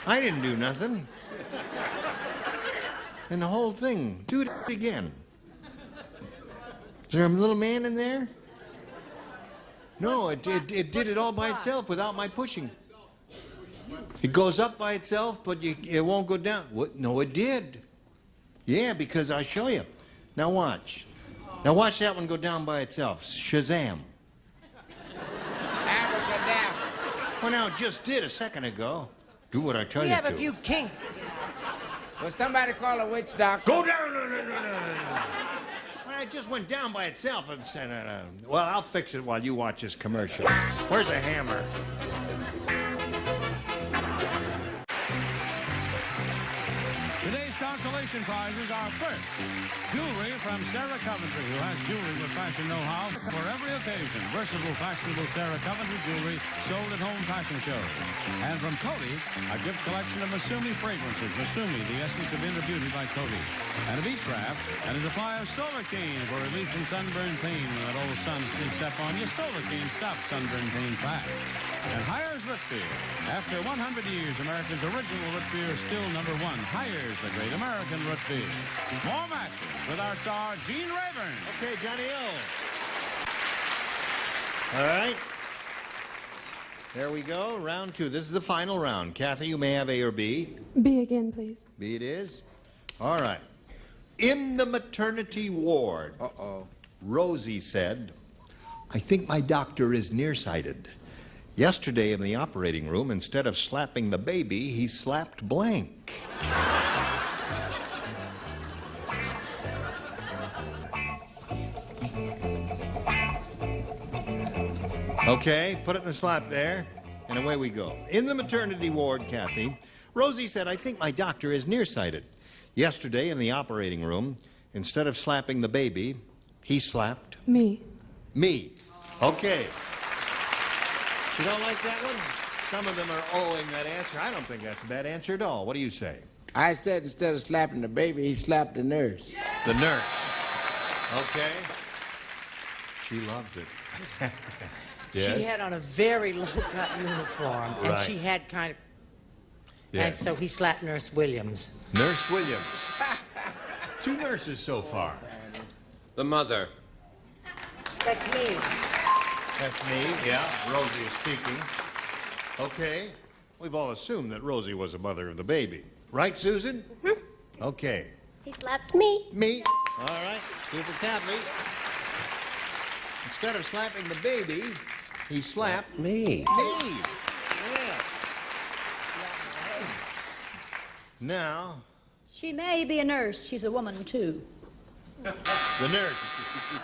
S2: I didn't do nothing. And the whole thing, do it again. Is there a little man in there? No, it did it all by itself without my pushing. It goes up by itself, but it won't go down. What? No, it did. Yeah, because I'll show you. Now watch. Now watch that one go down by itself. Shazam.
S23: Abracadabra.
S2: Well, now, it just did a second ago. Do what I tell
S15: We
S2: you
S15: have
S2: to.
S15: a few kinks.
S23: Will somebody call a witch doctor?
S2: Go down! No. Well, it just went down by itself. Well, I'll fix it while you watch this commercial. Where's a hammer?
S1: Today's consolation prizes are first, jewelry from Sarah Coventry, who has jewelry with fashion know-how for every occasion. Versatile, fashionable Sarah Coventry jewelry sold at home fashion shows. And from Coty, a gift collection of Masumi fragrances. Masumi, the essence of inner beauty by Coty. And a beach raft and a supply of Solarcaine for relief from sunburn pain. When that old sun sneaks up on you, Solarcaine stops sunburn pain fast. And Hires Root Beer. After 100 years, America's original root beer is still #1. Hires, the great American root beer. More matches with our star, Gene Rayburn.
S2: Okay, Johnny O. All right. There we go. Round two. This is the final round. Kathy, you may have A or B.
S14: B again, please.
S2: B it is. All right. In the maternity ward, Rosie said, I think my doctor is nearsighted. Yesterday in the operating room, instead of slapping the baby, he slapped blank. Okay, put it in the slap there, and away we go. In the maternity ward, Kathy, Rosie said, I think my doctor is nearsighted. Yesterday in the operating room, instead of slapping the baby, he slapped
S14: Me.
S2: me. Okay. You don't like that one? Some of them are owing that answer. I don't think that's a bad answer at all. What do you say?
S23: I said instead of slapping the baby, he slapped the nurse.
S2: The nurse. Okay. She loved it. Yes?
S15: She had on a very low-cut uniform, and
S2: Right.
S15: she had kind of...
S2: Yes.
S15: And so he slapped Nurse Williams.
S2: Nurse Williams. 2 nurses so far.
S9: The mother.
S15: That's me.
S2: That's me, yeah. Rosie is speaking. Okay. We've all assumed that Rosie was the mother of the baby. Right, Susan? Mm-hmm. Okay.
S18: He slapped me.
S2: Me. All right. Super Kathy. Instead of slapping the baby, he slapped
S19: me.
S2: Me. Yeah. Now,
S8: She may be a nurse. She's a woman, too.
S2: the nurse.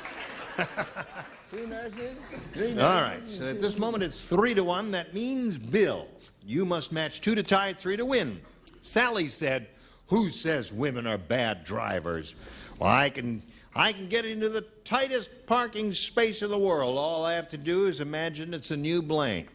S23: 2 nurses, 3 nurses.
S2: All right, so at this moment it's 3-1. That means, Bill, you must match 2 to tie, 3 to win. Sally said, who says women are bad drivers? Well, I can I can get into the tightest parking space in the world. All I have to do is imagine it's a new blank.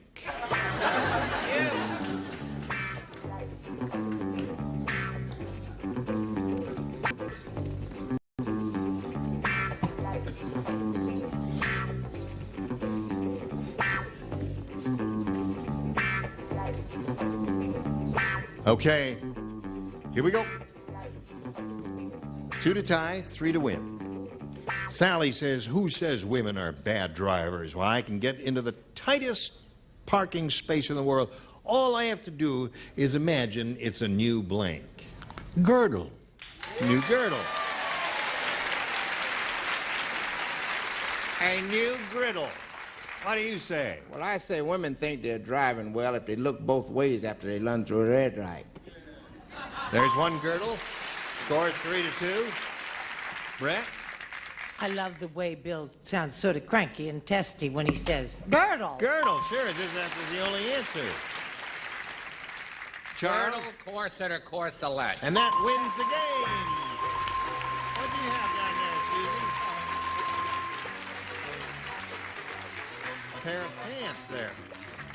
S2: Okay, here we go. 2 to tie, 3 to win. Sally says, who says women are bad drivers? Well, I can get into the tightest parking space in the world. All I have to do is imagine it's a new blank.
S5: Girdle.
S2: New girdle. A new griddle. What do you say?
S23: Well, I say women think they're driving well if they look both ways after they run through a red light.
S2: There's one girdle. Score 3 to 2. Brett?
S15: I love the way Bill sounds sort of cranky and testy when he says, girdle.
S2: Girdle, sure. That's the only answer. Charles?
S9: Girdle, corset, or corselet.
S2: And that wins the game. What do you have down there, Susan? A pair of pants there.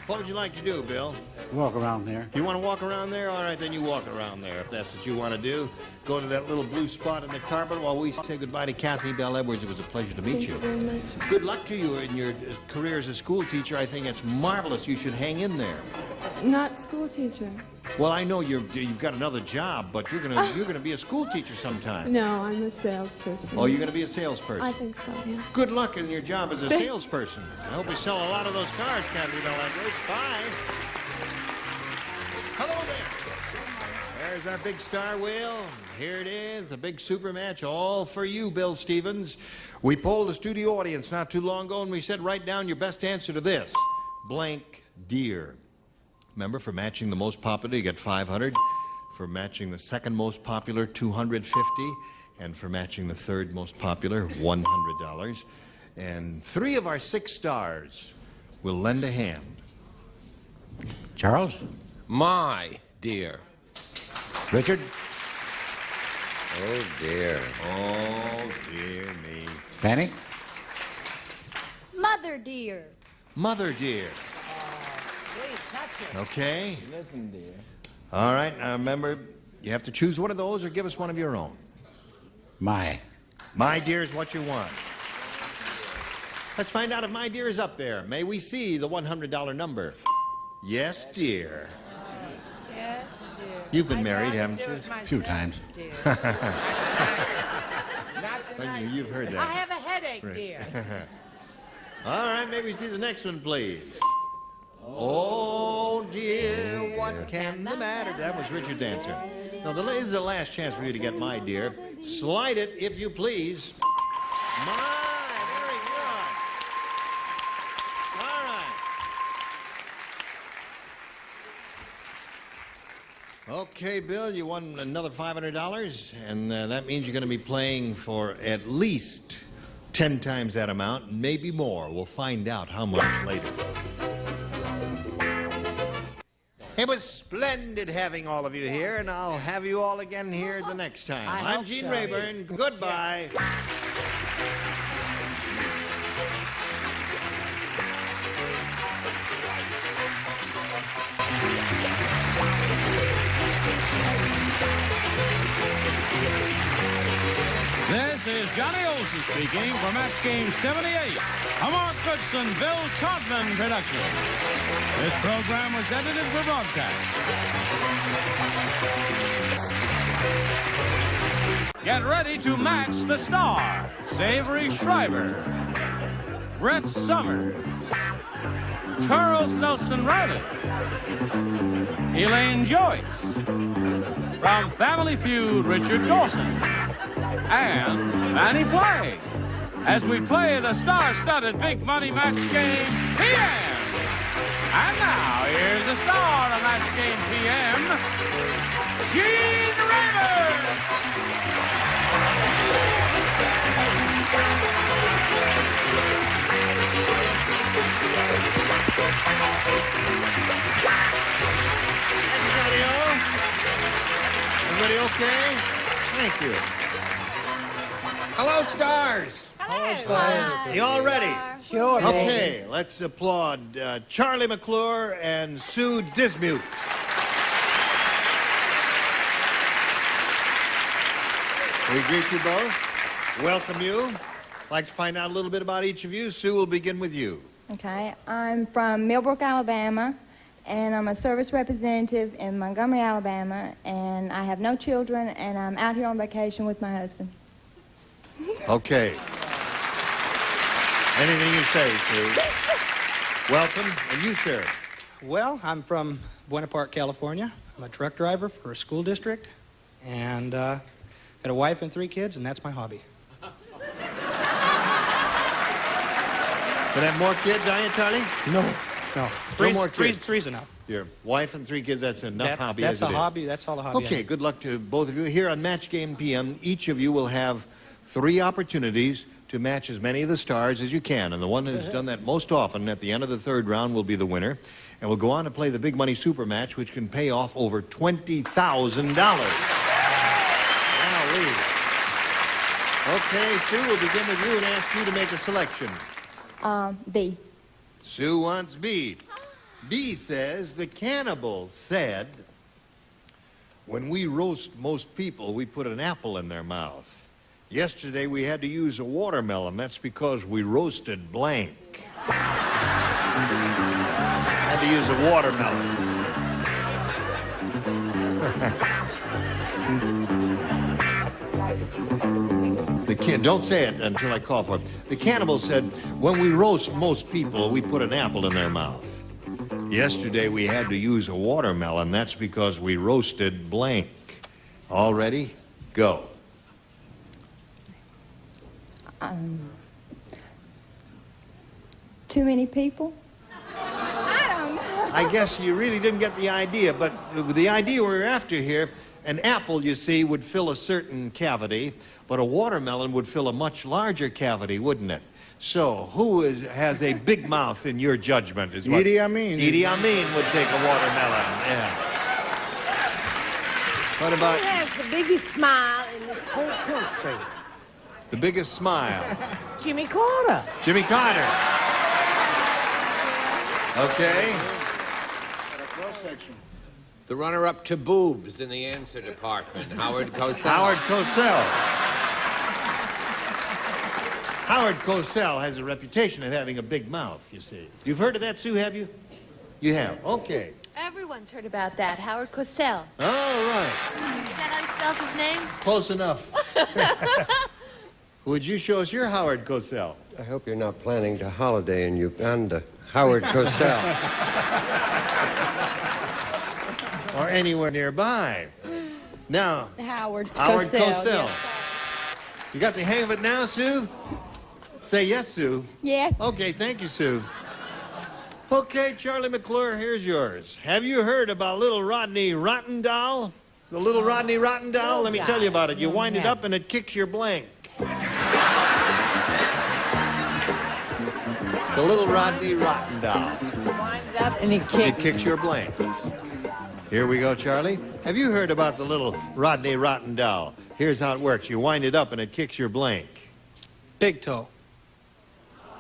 S2: What would you like to do, Bill?
S5: Walk around there.
S2: You want to walk around there? All right, then you walk around there if that's what you want to do. Go to that little blue spot in the carpet while we say goodbye to Kathy Bell Edwards. It was a pleasure to meet you.
S14: Thank you very much.
S2: Good luck to you in your career as a school teacher. I think it's marvelous. You should hang in there.
S14: Not school teacher.
S2: Well, I know you've got another job, but you're gonna be a school teacher sometime.
S14: No, I'm a salesperson.
S2: Oh, you're gonna be a salesperson.
S14: I think so, yeah.
S2: Good luck in your job as a salesperson. I hope you sell a lot of those cars, Kathy Bell Edwards. Bye. Hello there. There's our big star wheel. Here it is, the big super match, all for you, Bill Stevens. We polled the studio audience not too long ago, and we said, write down your best answer to this. Blank deer. Remember, for matching the most popular, you get $500. For matching the second most popular, $250. And for matching the third most popular, $100. And 3 of our 6 stars will lend a hand.
S5: Charles?
S9: My dear.
S5: Richard?
S19: Oh, dear.
S2: Oh, dear me.
S5: Fanny?
S18: Mother dear.
S2: Mother dear. Okay.
S23: Listen, dear.
S2: All right, now remember, you have to choose one of those or give us one of your own.
S5: My.
S2: My dear is what you want. Let's find out if my dear is up there. May we see the $100 number? Yes, dear.
S18: Yes, dear.
S2: You've been married, haven't you?
S5: A few times.
S2: You've heard that.
S15: I have a headache, dear.
S2: All right, may we see the next one, please? Oh, dear, what can the matter? That was Richard's answer. Now, this is the last chance for you to get my dear. Slide it, if you please. My, very good. All right. Okay, Bill, you won another $500, and that means you're going to be playing for at least 10 times that amount, maybe more. We'll find out how much later. It was splendid having all of you here, and I'll have you all again here the next time. I'm Gene Rayburn. Goodbye.
S1: This is Johnny Olson speaking for Match Game 78, a Mark Goodson, Bill Todman production. This program was edited for broadcast. Get ready to match the star. Savory Schreiber, Brett Summers, Charles Nelson Riley, Elaine Joyce, from Family Feud, Richard Dawson, and Fanny Flagg, as we play the star-studded Big Money Match Game PM. And now, here's the star of Match Game PM, Gene Rayburn.
S2: Everybody okay? Thank you.
S9: Hello,
S10: Hello, stars.
S18: Hello.
S10: You all ready?
S15: Sure,
S10: Okay, let's applaud Charlie McClure and Sue Dismute. We greet you both, welcome you. I'd like to find out a little bit about each of you. Sue, will begin with you.
S17: Okay, I'm from Millbrook, Alabama, and I'm a service representative in Montgomery, Alabama, and I have no children, and I'm out here on vacation with my husband.
S10: Okay. Anything you say, Sue. Welcome. And you, sir?
S20: Well, I'm from Buena Park, California. I'm a truck driver for a school district, and got a wife and 3 kids, and that's my hobby.
S10: Can I have more kids, are you, Charlie?
S20: No.
S10: No more kids.
S20: Three's enough.
S10: Your wife and 3 kids, that's enough hobby as it is.
S20: That's a hobby. That's all the hobby.
S10: Okay, good luck to both of you. Here on Match Game PM, each of you will have 3 opportunities to match as many of the stars as you can. And the one who's done that most often at the end of the 3rd round will be the winner. And we'll go on to play the Big Money Super Match, which can pay off over $20,000. Okay, Sue, we'll begin with you and ask you to make a selection.
S17: B.
S10: Sue wants B. B says, the cannibal said, when we roast most people, we put an apple in their mouth. Yesterday, we had to use a watermelon. That's because we roasted blank. Had to use a watermelon. Don't say it until I call for it. The cannibal said, when we roast most people, we put an apple in their mouth. Yesterday, we had to use a watermelon. That's because we roasted blank. All ready? Go.
S17: Too many people?
S10: I guess you really didn't get the idea, but the idea we're after here, an apple, you see, would fill a certain cavity, but a watermelon would fill a much larger cavity, wouldn't it? So, who has a big mouth in your judgment? Is what
S23: Idi Amin.
S10: Idi Amin would take a watermelon, yeah. What about
S15: Who has the biggest smile in this whole country?
S10: the biggest smile?
S15: Jimmy Carter.
S10: Jimmy Carter. Okay.
S9: The runner-up to boobs in the answer department, Howard Cosell.
S10: Howard Cosell. Howard Cosell has a reputation of having a big mouth, you see. You've heard of that, Sue, have you? You have, okay.
S8: Everyone's heard about that. Howard Cosell.
S10: All right.
S8: Is that how he spells his name?
S10: Close enough. Would you show us your Howard Cosell?
S19: I hope you're not planning to holiday in Uganda. Howard Cosell.
S10: Or anywhere nearby. Now,
S8: Howard
S10: Cosell.
S8: Yeah.
S10: You got the hang of it now, Sue? Say yes, Sue.
S8: Yes.
S10: Okay, thank you, Sue. Okay, Charlie McClure, here's yours. Have you heard about little Rodney Rottendahl? The little Rodney Rottendahl? Let me tell you about it. You wind it up and it kicks your blank. The little Rodney Rottendahl.
S15: Wind it up and it
S10: kicks your blank. Here we go, Charlie. Have you heard about the little Rodney Rottendahl? Here's how it works. You wind it up and it kicks your blank.
S20: Big toe.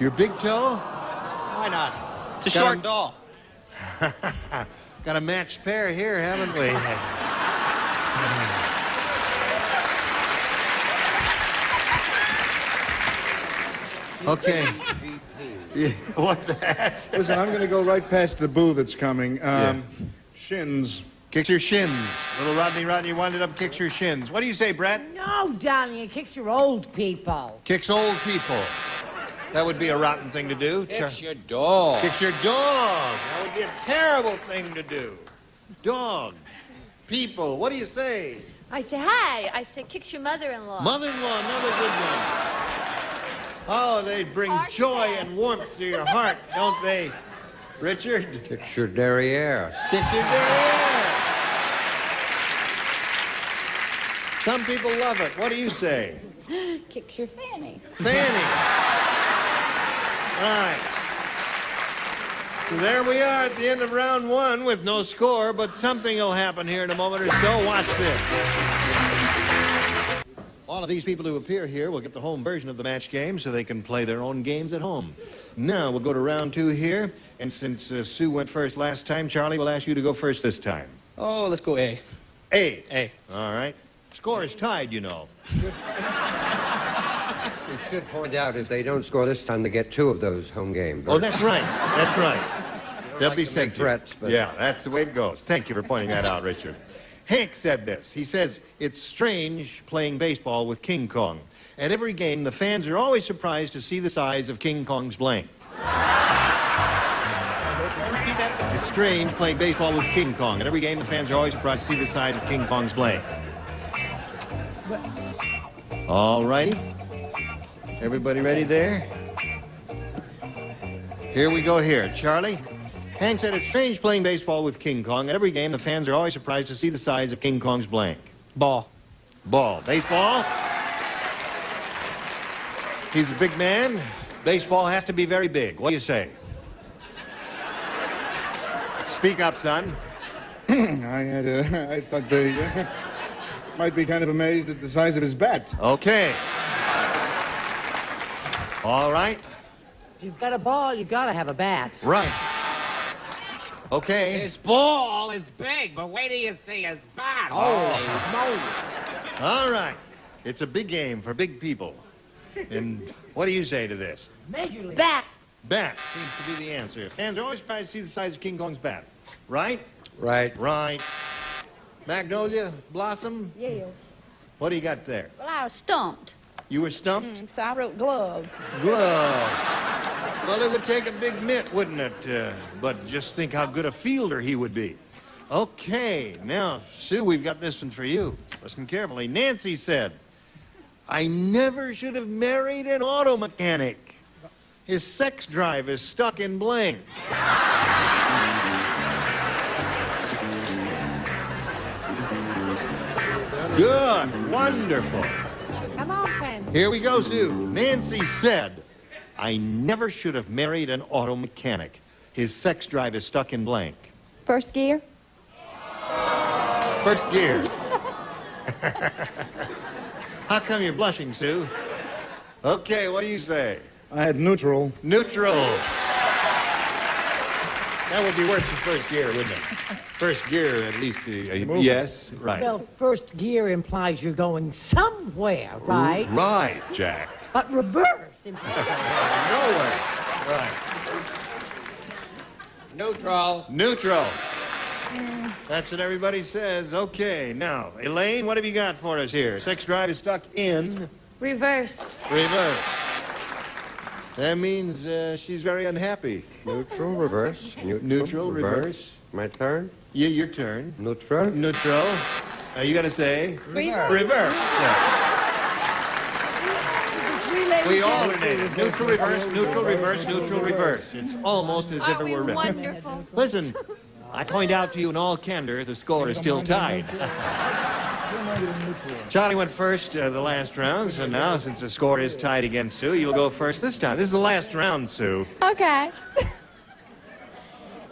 S10: Your big toe?
S20: Why not? It's a short doll.
S10: Got a matched pair here, haven't we? Okay. Yeah, what's that?
S21: Listen, I'm going to go right past the boo that's coming. Shins.
S10: Kicks your shins. Little Rodney wind it up, kicks your shins. What do you say, Brett?
S15: No, darling, it kicks your old people.
S10: Kicks old people. That would be a rotten thing to do.
S9: Kicks your dog.
S10: Kicks your dog. That would be a terrible thing to do. Dog. People. What do you say?
S8: I say hi. I say kicks your mother-in-law.
S10: Mother-in-law, another good one. Oh, they bring joy and warmth to your heart, don't they? Richard?
S19: Kicks your derriere.
S10: Kicks your derriere. Some people love it. What do you say?
S8: Kicks your fanny.
S10: Fanny. Right. So there we are at the end of round 1 with no score, but something will happen here in a moment or so. Watch this.
S2: All of these people who appear here will get the home version of the match game so they can play their own games at home. Now, we'll go to round 2 here. And since Sue went first last time, Charlie will ask you to go first this time.
S20: Oh, let's go A.
S2: A.
S20: A.
S2: All right. Score is tied, you know.
S19: We should point out if they don't score this time, they get 2 of those home games.
S2: Oh, that's right. That's right. They'll
S19: like
S2: be
S19: to
S2: sent
S19: make
S2: to
S19: threats, but-
S2: Yeah, that's the way it goes. Thank you for pointing that out, Richard. Hank said this. He says, it's strange playing baseball with King Kong. At every game, the fans are always surprised to see the size of King Kong's blank. It's strange playing baseball with King Kong. At every game, the fans are always surprised to see the size of King Kong's blank. All righty. Everybody ready there? Here we go here. Charlie? Hank said it's strange playing baseball with King Kong. At every game, the fans are always surprised to see the size of King Kong's blank.
S20: Ball.
S2: Ball. Baseball? He's a big man. Baseball has to be very big. What do you say? Speak up, son.
S21: I thought they might be kind of amazed at the size of his bat.
S2: Okay. All right.
S15: If you've got a ball, you've got to have a bat.
S2: Right. Okay.
S3: His ball is big, but wait till you see his bat.
S2: All right. It's a big game for big people. And what do you say to this?
S15: Major League. Bat.
S2: Bat seems to be the answer. Fans are always surprised to see the size of King Kong's bat. Right?
S19: Right.
S2: Right. Magnolia, Blossom,
S18: Yes.
S2: what do you got there?
S18: Well, I was stumped,
S2: You were stumped?
S18: so I wrote glove.
S2: Glove. Well, it would take a big mitt, wouldn't it? But just think how good a fielder he would be. Okay, now, Sue, we've got this one for you. Listen carefully. Nancy said, I never should have married an auto mechanic. His sex drive is stuck in blank. Good. Wonderful.
S18: Come on, Fanny.
S2: Here we go, Sue. Nancy said, I never should have married an auto mechanic. His sex drive is stuck in blank.
S17: First gear?
S2: First gear. How come you're blushing, Sue? Okay, what do you say?
S21: I had neutral.
S2: Neutral. That would be worse than first gear, wouldn't it? First gear, at least, yes, right.
S15: Well, first gear implies you're going somewhere, right?
S2: Right, Jack.
S15: But reverse implies
S2: Nowhere. Right.
S9: Neutral.
S2: Neutral. That's what everybody says. Okay, now, Elaine, what have you got for us here? Sex drive is stuck in
S8: Reverse.
S2: reverse. That means she's very unhappy.
S19: Neutral, reverse.
S2: Neutral, reverse.
S19: My turn?
S2: Yeah, your turn.
S19: Neutral.
S2: Neutral. You got to say
S18: Reverse.
S2: reverse. Yeah.
S18: Three ladies.
S2: We alternated. Neutral, reverse, neutral, reverse, neutral, reverse. It's almost as if it were written.
S8: Wonderful.
S2: Listen, I point out to you in all candor, the score is still tied. Charlie went first the last round, so now since the score is tied against Sue, you'll go first this time. This is the last round, Sue.
S17: Okay.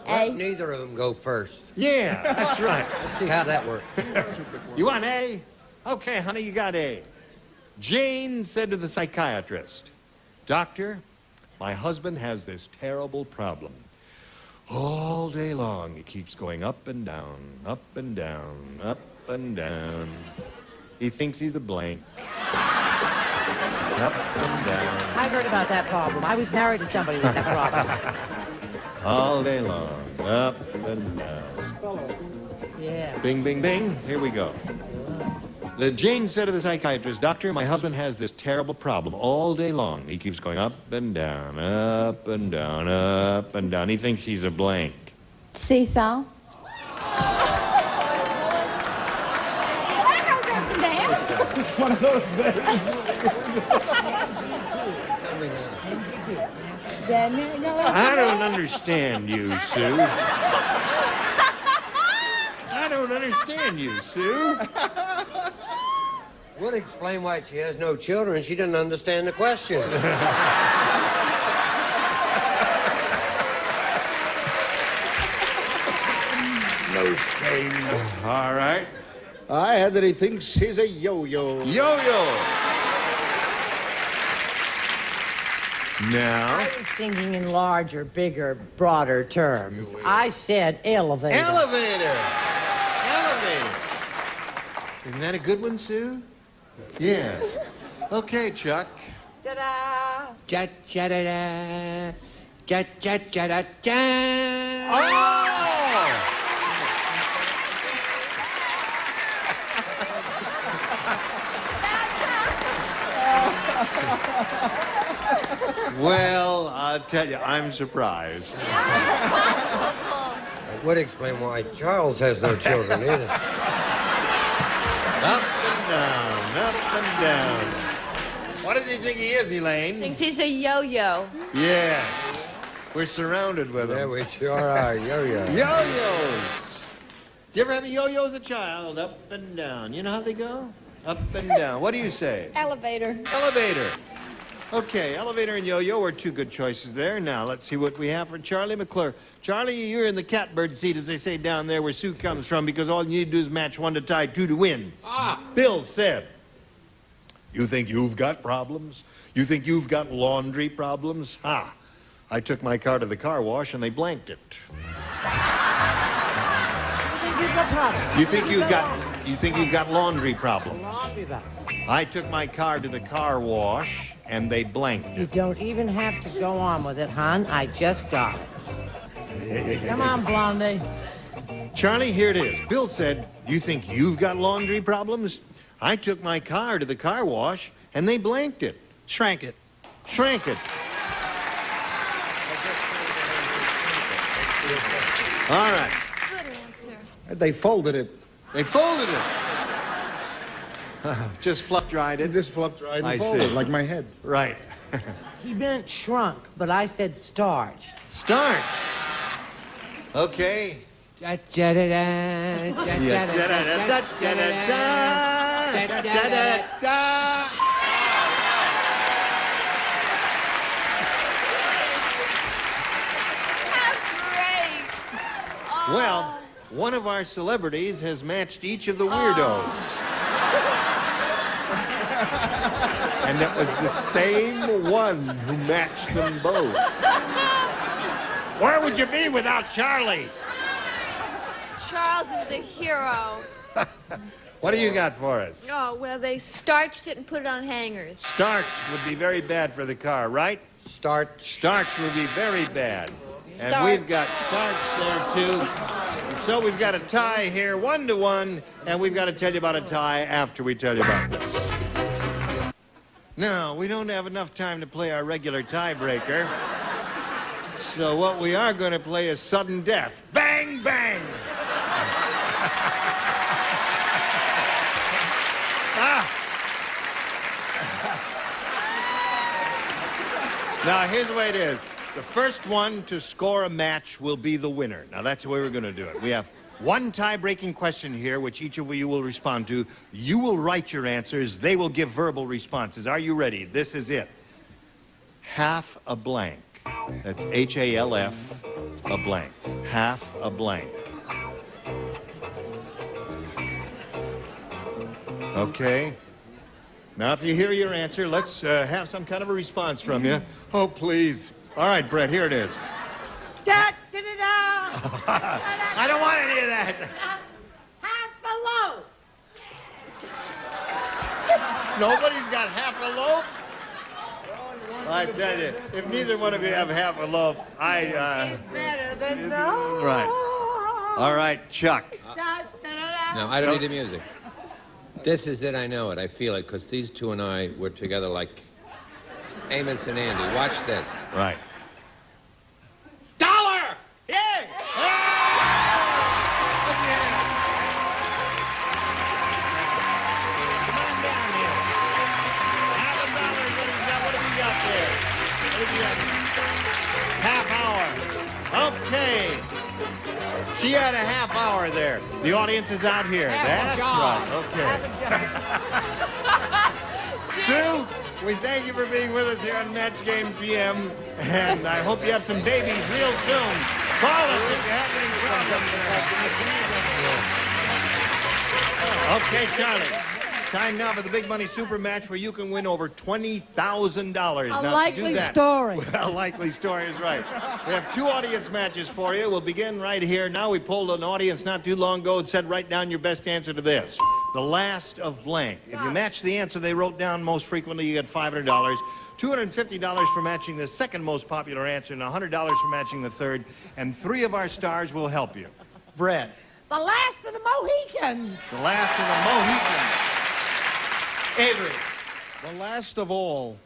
S4: Let neither of them go first.
S2: Yeah, that's right.
S4: Let's see how that works.
S2: You want A? Okay, honey, you got A. Jane said to the psychiatrist, Doctor, my husband has this terrible problem. All day long, he keeps going up and down, up and down, up and down. He thinks he's a blank. Up and down.
S15: I've heard about that problem. I was married to somebody with that problem.
S2: All day long, up and down.
S15: Yeah.
S2: Bing, bing, bing. Here we go. Jane said to the psychiatrist, Doctor, my husband has this terrible problem all day long. He keeps going up and down, up and down, up and down. He thinks he's a blank.
S17: Seesaw.
S21: It's one of those days.
S2: I don't understand you, Sue. I don't understand you, Sue.
S4: Would explain why she has no children. She doesn't understand the question.
S2: No shame. All right.
S21: I heard that he thinks he's a yo-yo.
S10: Yo-yo. Now?
S15: I was thinking in larger, bigger, broader terms. I said elevator.
S10: Elevator. Elevator. Isn't that a good one, Sue? Yes. Okay, Chuck.
S15: Ta-da!
S4: Cha-cha-da-da. Cha-cha-cha-da-cha.
S10: Oh! Well, I'll tell you, I'm surprised.
S4: That would explain why Charles has no children either.
S10: Up and down, up and down. What does he think he is, Elaine?
S12: Thinks he's a yo-yo.
S10: Yeah. We're surrounded with them.
S4: Yeah, we sure are. Yo-yo.
S10: Yo-yos. Did you ever have a yo-yo as a child? Up and down. You know how they go? Up and down. What do you say?
S12: Elevator.
S10: Elevator. Okay, elevator and yo-yo were two good choices there. Now, let's see what we have for Charlie McClure. Charlie, you're in the catbird seat, as they say down there where Sue comes from, because all you need to do is match 1 to tie 2 to win. Bill said, you think you've got problems? You think you've got laundry problems? I took my car to the car wash and they blanked it. You think you've got laundry problems? I took my car to the car wash and they blanked it.
S15: You don't even have to go on with it, hon. I just got it. Come on, Blondie.
S10: Charlie, here it is. Bill said, you think you've got laundry problems? I took my car to the car wash and they blanked it.
S20: Shrank it.
S10: Shrank it. All right.
S11: Good answer.
S21: They folded it.
S10: They folded it. Just fluff dried it.
S21: Just fluff dried and
S10: I
S21: folded,
S10: see.
S21: like my head.
S10: Right.
S15: He meant shrunk, but I said starched.
S10: Starch. Okay. Well, one of our celebrities has matched each of the weirdos. And it was the same one who matched them both. Where would you be without Charlie?
S12: Charles is the hero.
S10: What do you got for us?
S12: Oh, well, they starched it and put it on hangers.
S10: Starch would be very bad for the car, right? Starch would be very bad.
S12: Starch.
S10: And we've got starch there, too. So we've got a tie here, 1 to 1, and we've got to tell you about a tie after we tell you about this. Now, we don't have enough time to play our regular tiebreaker. So what we are going to play is sudden death. Bang, bang! Now, here's the way it is. The first one to score a match will be the winner. Now, that's the way we're going to do it. We have one tie-breaking question here, which each of you will respond to. You will write your answers. They will give verbal responses. Are you ready? This is it. Half a blank. That's H-A-L-F, a blank. Half a blank. Okay. Now, if you hear your answer, let's have some kind of a response from you. Oh, please. All right, Brett, here it is.
S15: I
S10: I don't want any of that.
S15: Half a loaf.
S10: Nobody's got half a loaf? I tell you, if neither one of you have half a loaf,
S15: Better than no.
S10: Right. All right, Chuck.
S9: No, I don't need the music. This is it, I know it, I feel it, because these two and I were together like Amos and Andy. Watch this.
S10: Right.
S9: $1!
S10: Yeah! Half hour. Okay. She had a half hour there. The audience is out here. That's right. Okay. Sue, we thank you for being with us here on Match Game PM, and I hope you have some babies real soon. Call us if you have any problems. Okay, Charlie. Time now for the big money super match where you can win over $20,000.
S6: A likely story.
S10: A likely story is right. We have 2 audience matches for you. We'll begin right here. Now, we polled an audience not too long ago and said, write down your best answer to this. The last of blank. If you match the answer they wrote down most frequently, you get $500. $250 for matching the second most popular answer, and $100 for matching the third. And 3 of our stars will help you.
S20: Brett.
S6: The last of the Mohicans.
S10: The last of the Mohicans.
S20: Avery.
S21: The last of all.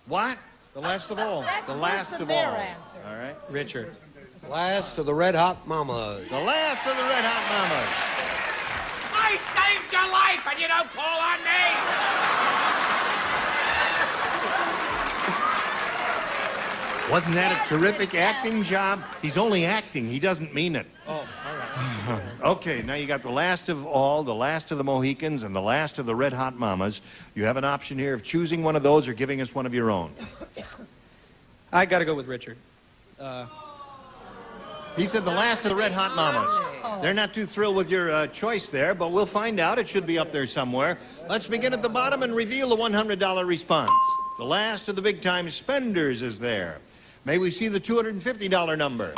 S10: What?
S21: The last of all.
S10: The last of all.
S6: Answer.
S10: All right.
S20: Richard.
S4: Last of the Red Hot Mamas.
S10: The last of the Red Hot Mamas.
S3: I saved your life and you don't call on me!
S10: Wasn't that a terrific acting job? He's only acting. He doesn't mean it.
S21: Oh, all right.
S10: Okay, now you got the last of all, the last of the Mohicans, and the last of the Red Hot Mamas. You have an option here of choosing one of those or giving us one of your own.
S20: I got to go with Richard.
S10: He said the last of the Red Hot Mamas. They're not too thrilled with your choice there, but we'll find out. It should be up there somewhere. Let's begin at the bottom and reveal the $100 response. The last of the big-time spenders is there. May we see the $250 number?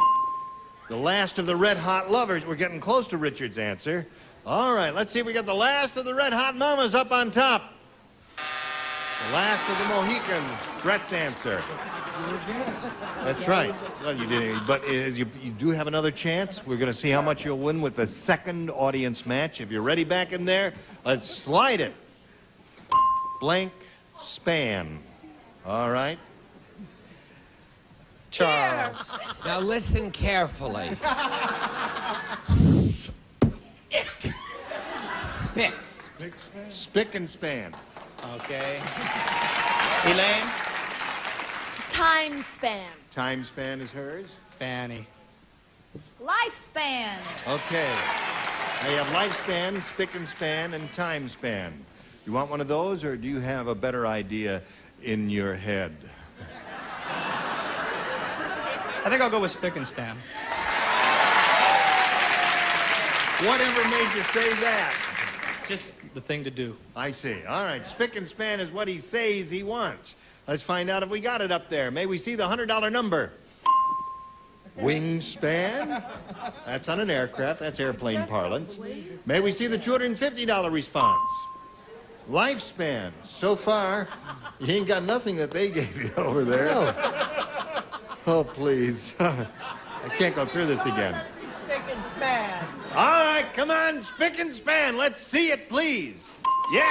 S10: The last of the Red Hot Lovers. We're getting close to Richard's answer. All right, let's see if we got the last of the Red Hot Mamas up on top. The last of the Mohicans. Brett's answer. That's right. Well, you did, but you do have another chance. We're going to see how much you'll win with the second audience match. If you're ready back in there, let's slide it. Blank span. All right.
S20: Charles.
S4: Now listen carefully.
S3: Spick.
S10: Spick and span.
S20: Okay. Elaine.
S8: Time span.
S10: Time span is hers.
S20: Fanny.
S6: Lifespan.
S10: Okay. Now you have lifespan, spick and span, and time span. You want one of those, or do you have a better idea in your head?
S20: I think I'll go with spick and span.
S10: Whatever made you say that?
S20: Just the thing to do.
S10: I see. All right. Spick and span is what he says he wants. Let's find out if we got it up there. May we see the $100 number? Wingspan? That's on an aircraft. That's airplane parlance. May we see the $250 response? Lifespan. So far, you ain't got nothing that they gave you over there. No. Oh, please. I can't go through this again.
S6: Spick and span.
S10: All right, come on, spick and span. Let's see it, please. Yeah!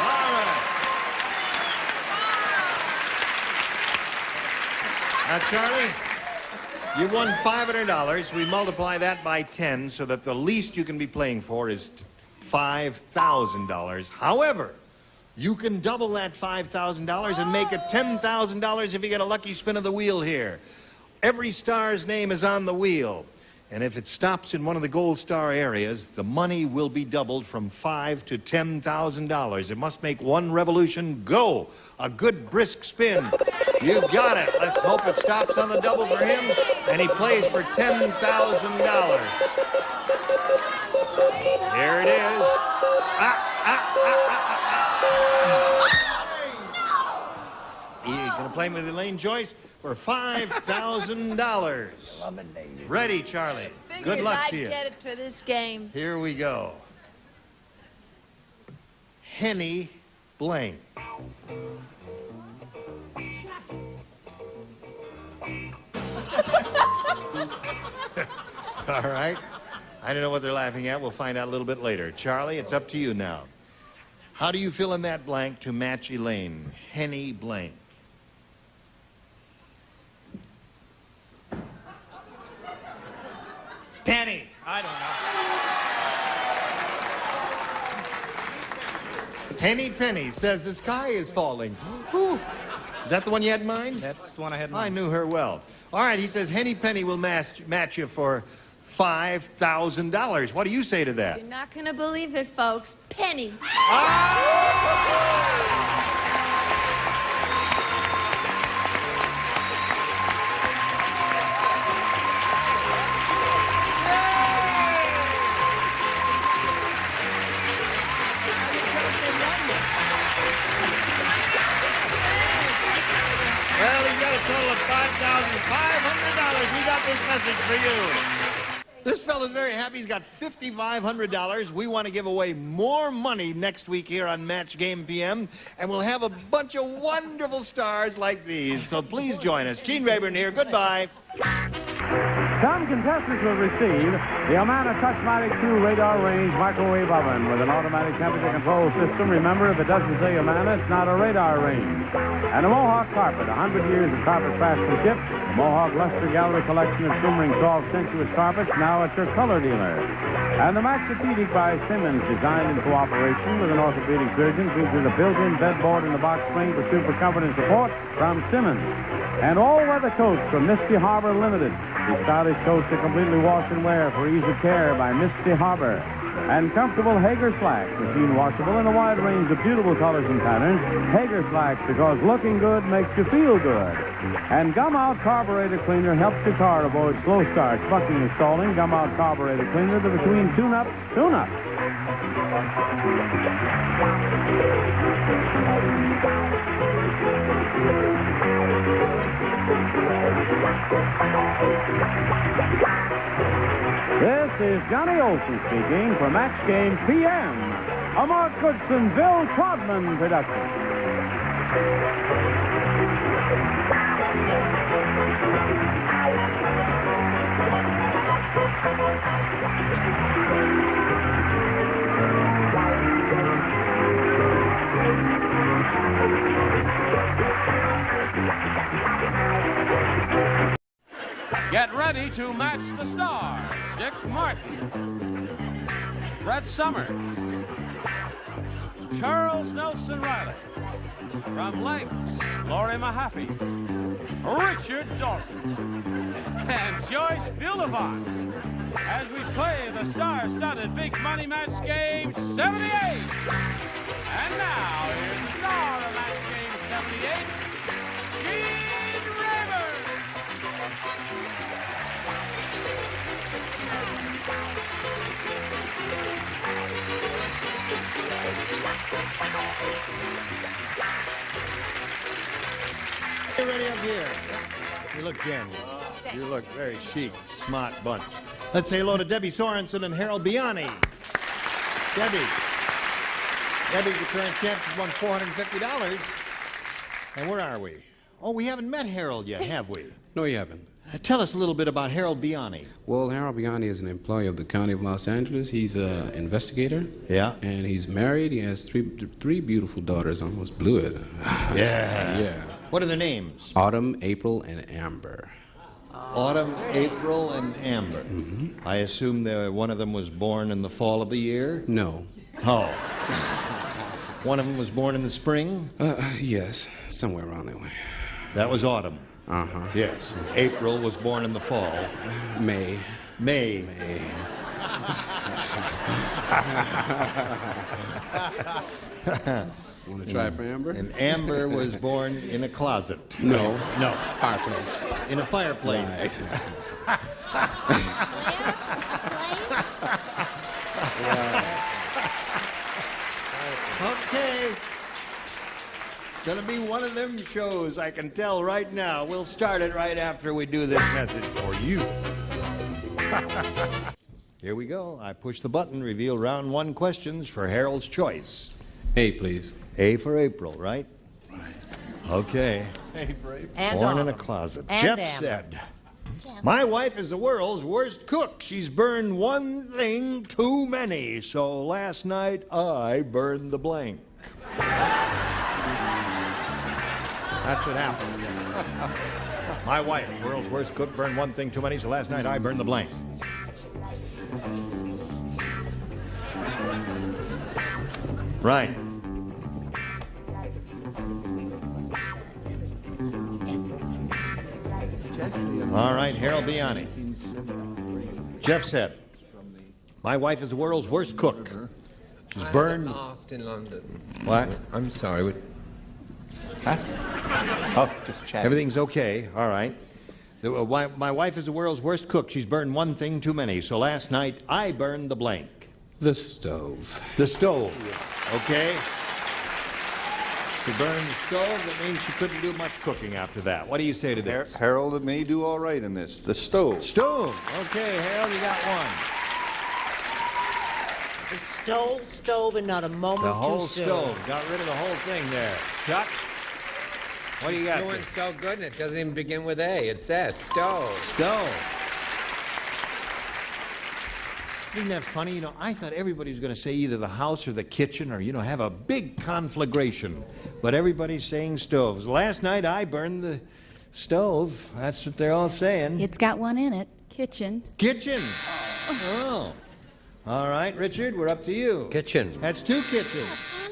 S10: All right. Now, Charlie, you won $500. We multiply that by 10 so that the least you can be playing for is $5,000. However, you can double that $5,000 and make it $10,000 if you get a lucky spin of the wheel here. Every star's name is on the wheel. And if it stops in one of the gold star areas, the money will be doubled from $5,000 to $10,000. It must make one revolution go. A good brisk spin. You got it. Let's hope it stops on the double for him, and he plays for $10,000. Here it is. He's going to play with Elaine Joyce for $5,000. Ready, Charlie. Good luck to you.
S8: I'd get it for this game.
S10: Here we go. Henny blank. All right. I don't know what they're laughing at. We'll find out a little bit later. Charlie, it's up to you now. How do you fill in that blank to match Elaine? Henny blank.
S20: Penny. I don't know.
S10: Henny Penny says the sky is falling. Ooh. Is that the one you had in mind?
S20: That's the one I had in
S10: I
S20: mind.
S10: knew her well. All right, he says Henny Penny will match you for $5,000. What do you say to that?
S8: You're not going to believe it, folks. Penny.
S10: this message for you. This fella's very happy. He's got $5,500. We want to give away more money next week here on Match Game PM, and we'll have a bunch of wonderful stars like these. So please join us. Gene Rayburn here. Goodbye.
S1: Some contestants will receive the Amana Touchmatic 2 radar range microwave oven with an automatic temperature control system. Remember, if it doesn't say Amana, it's not a radar range. And a Mohawk carpet, 100 years of carpet craftsmanship. The Mohawk Luster Gallery collection of shimmering soft sensuous carpets now at your color dealer. And the Maxipedic by Simmons, designed in cooperation with an orthopedic surgeon, features a built-in bedboard and a box spring for super comfort and support from Simmons. And all-weather coats from Misty Harbor Limited. These stylish coats are completely wash and wear for ease of care by Misty Harbor. And comfortable Hager slacks, machine washable in a wide range of beautiful colors and patterns. Hager slacks, because looking good makes you feel good. And Gum Out Carburetor Cleaner helps your car avoid slow starts, bucking, and stalling. Gum Out Carburetor Cleaner, the between tune-up, tune-up. This is Johnny Olson speaking for Match Game PM, a Mark Goodson, Bill Trotman production. Get ready to match the stars. Dick Martin, Brett Summers, Charles Nelson Riley, from Lakes, Laurie Mahaffey, Richard Dawson, and Joyce Bullivant as we play the star-studded Big Money Match Game 78. And now, here's the star of Match Game 78, Gene Rayburn.
S10: Hey, ready up here. You look dandy. You look very chic, smart bunch. Let's say hello to Debbie Sorensen and Harold Biani. Debbie. Debbie's the current champ. She's won $450. And where are we? Oh, we haven't met Harold yet, have we?
S7: No, you haven't.
S10: Tell us a little bit about Harold Biani.
S7: Well, Harold Biani is an employee of the County of Los Angeles. He's an investigator.
S10: Yeah.
S7: And he's married. He has three beautiful daughters. I almost blew it.
S10: Yeah.
S7: Yeah.
S10: What are their names?
S7: Autumn, April, and Amber.
S10: Autumn, April, and Amber.
S7: Mm-hmm.
S10: I assume one of them was born in the fall of the year?
S7: No.
S10: Oh. One of them was born in the spring?
S7: Yes, somewhere around that way.
S10: That was Autumn.
S7: Uh-huh.
S10: Yes. April was born in the fall.
S7: May.
S10: May.
S7: Want to try for Amber?
S10: And Amber was born in a closet.
S7: No.
S10: No.
S7: Fireplace.
S10: In a fireplace.
S7: Right.
S10: Okay. It's going to be one of them shows, I can tell right now. We'll start it right after we do this message for you. Here we go. I push the button, reveal round one questions for Harold's choice.
S7: A, please.
S10: A for April, right?
S7: Right.
S10: Okay.
S7: A for April.
S15: And
S10: born in
S15: Autumn.
S10: a closet.
S15: And
S10: Jeff
S15: Amber.
S10: said, my wife is the world's worst cook. She's burned one thing too many. So last night I burned the blank. That's what happened. My wife, world's worst cook, burned one thing too many. So last night I burned the blank. Right. All right, Harold Biani. Jeff said, my wife is the world's worst cook. She's burned.
S19: Laughed in London.
S10: What?
S19: I'm sorry.
S10: Huh? Oh, just chatting. Everything's okay. All right. My wife is the world's worst cook. She's burned one thing too many. So last night I burned the blank.
S7: The stove.
S10: The stove. Okay. She burned the stove. That means she couldn't do much cooking after that. What do you say to this?
S13: Harold, it may do all right in this. The stove.
S10: Stove. Okay, Harold, you got one.
S6: The stove, and not a moment
S10: The whole
S6: too soon.
S10: stove. Got rid of the whole thing there. Chuck, what do you got?
S9: Doing so good, and it doesn't even begin with A. It says stove.
S10: Stove. Isn't that funny? You know, I thought everybody was going to say either the house or the kitchen or, have a big conflagration. But everybody's saying stoves. Last night I burned the stove. That's what they're all saying.
S11: It's got one in it. Kitchen.
S10: Kitchen. Oh. All right, Richard, we're up to you.
S19: Kitchen.
S10: That's 2 kitchens.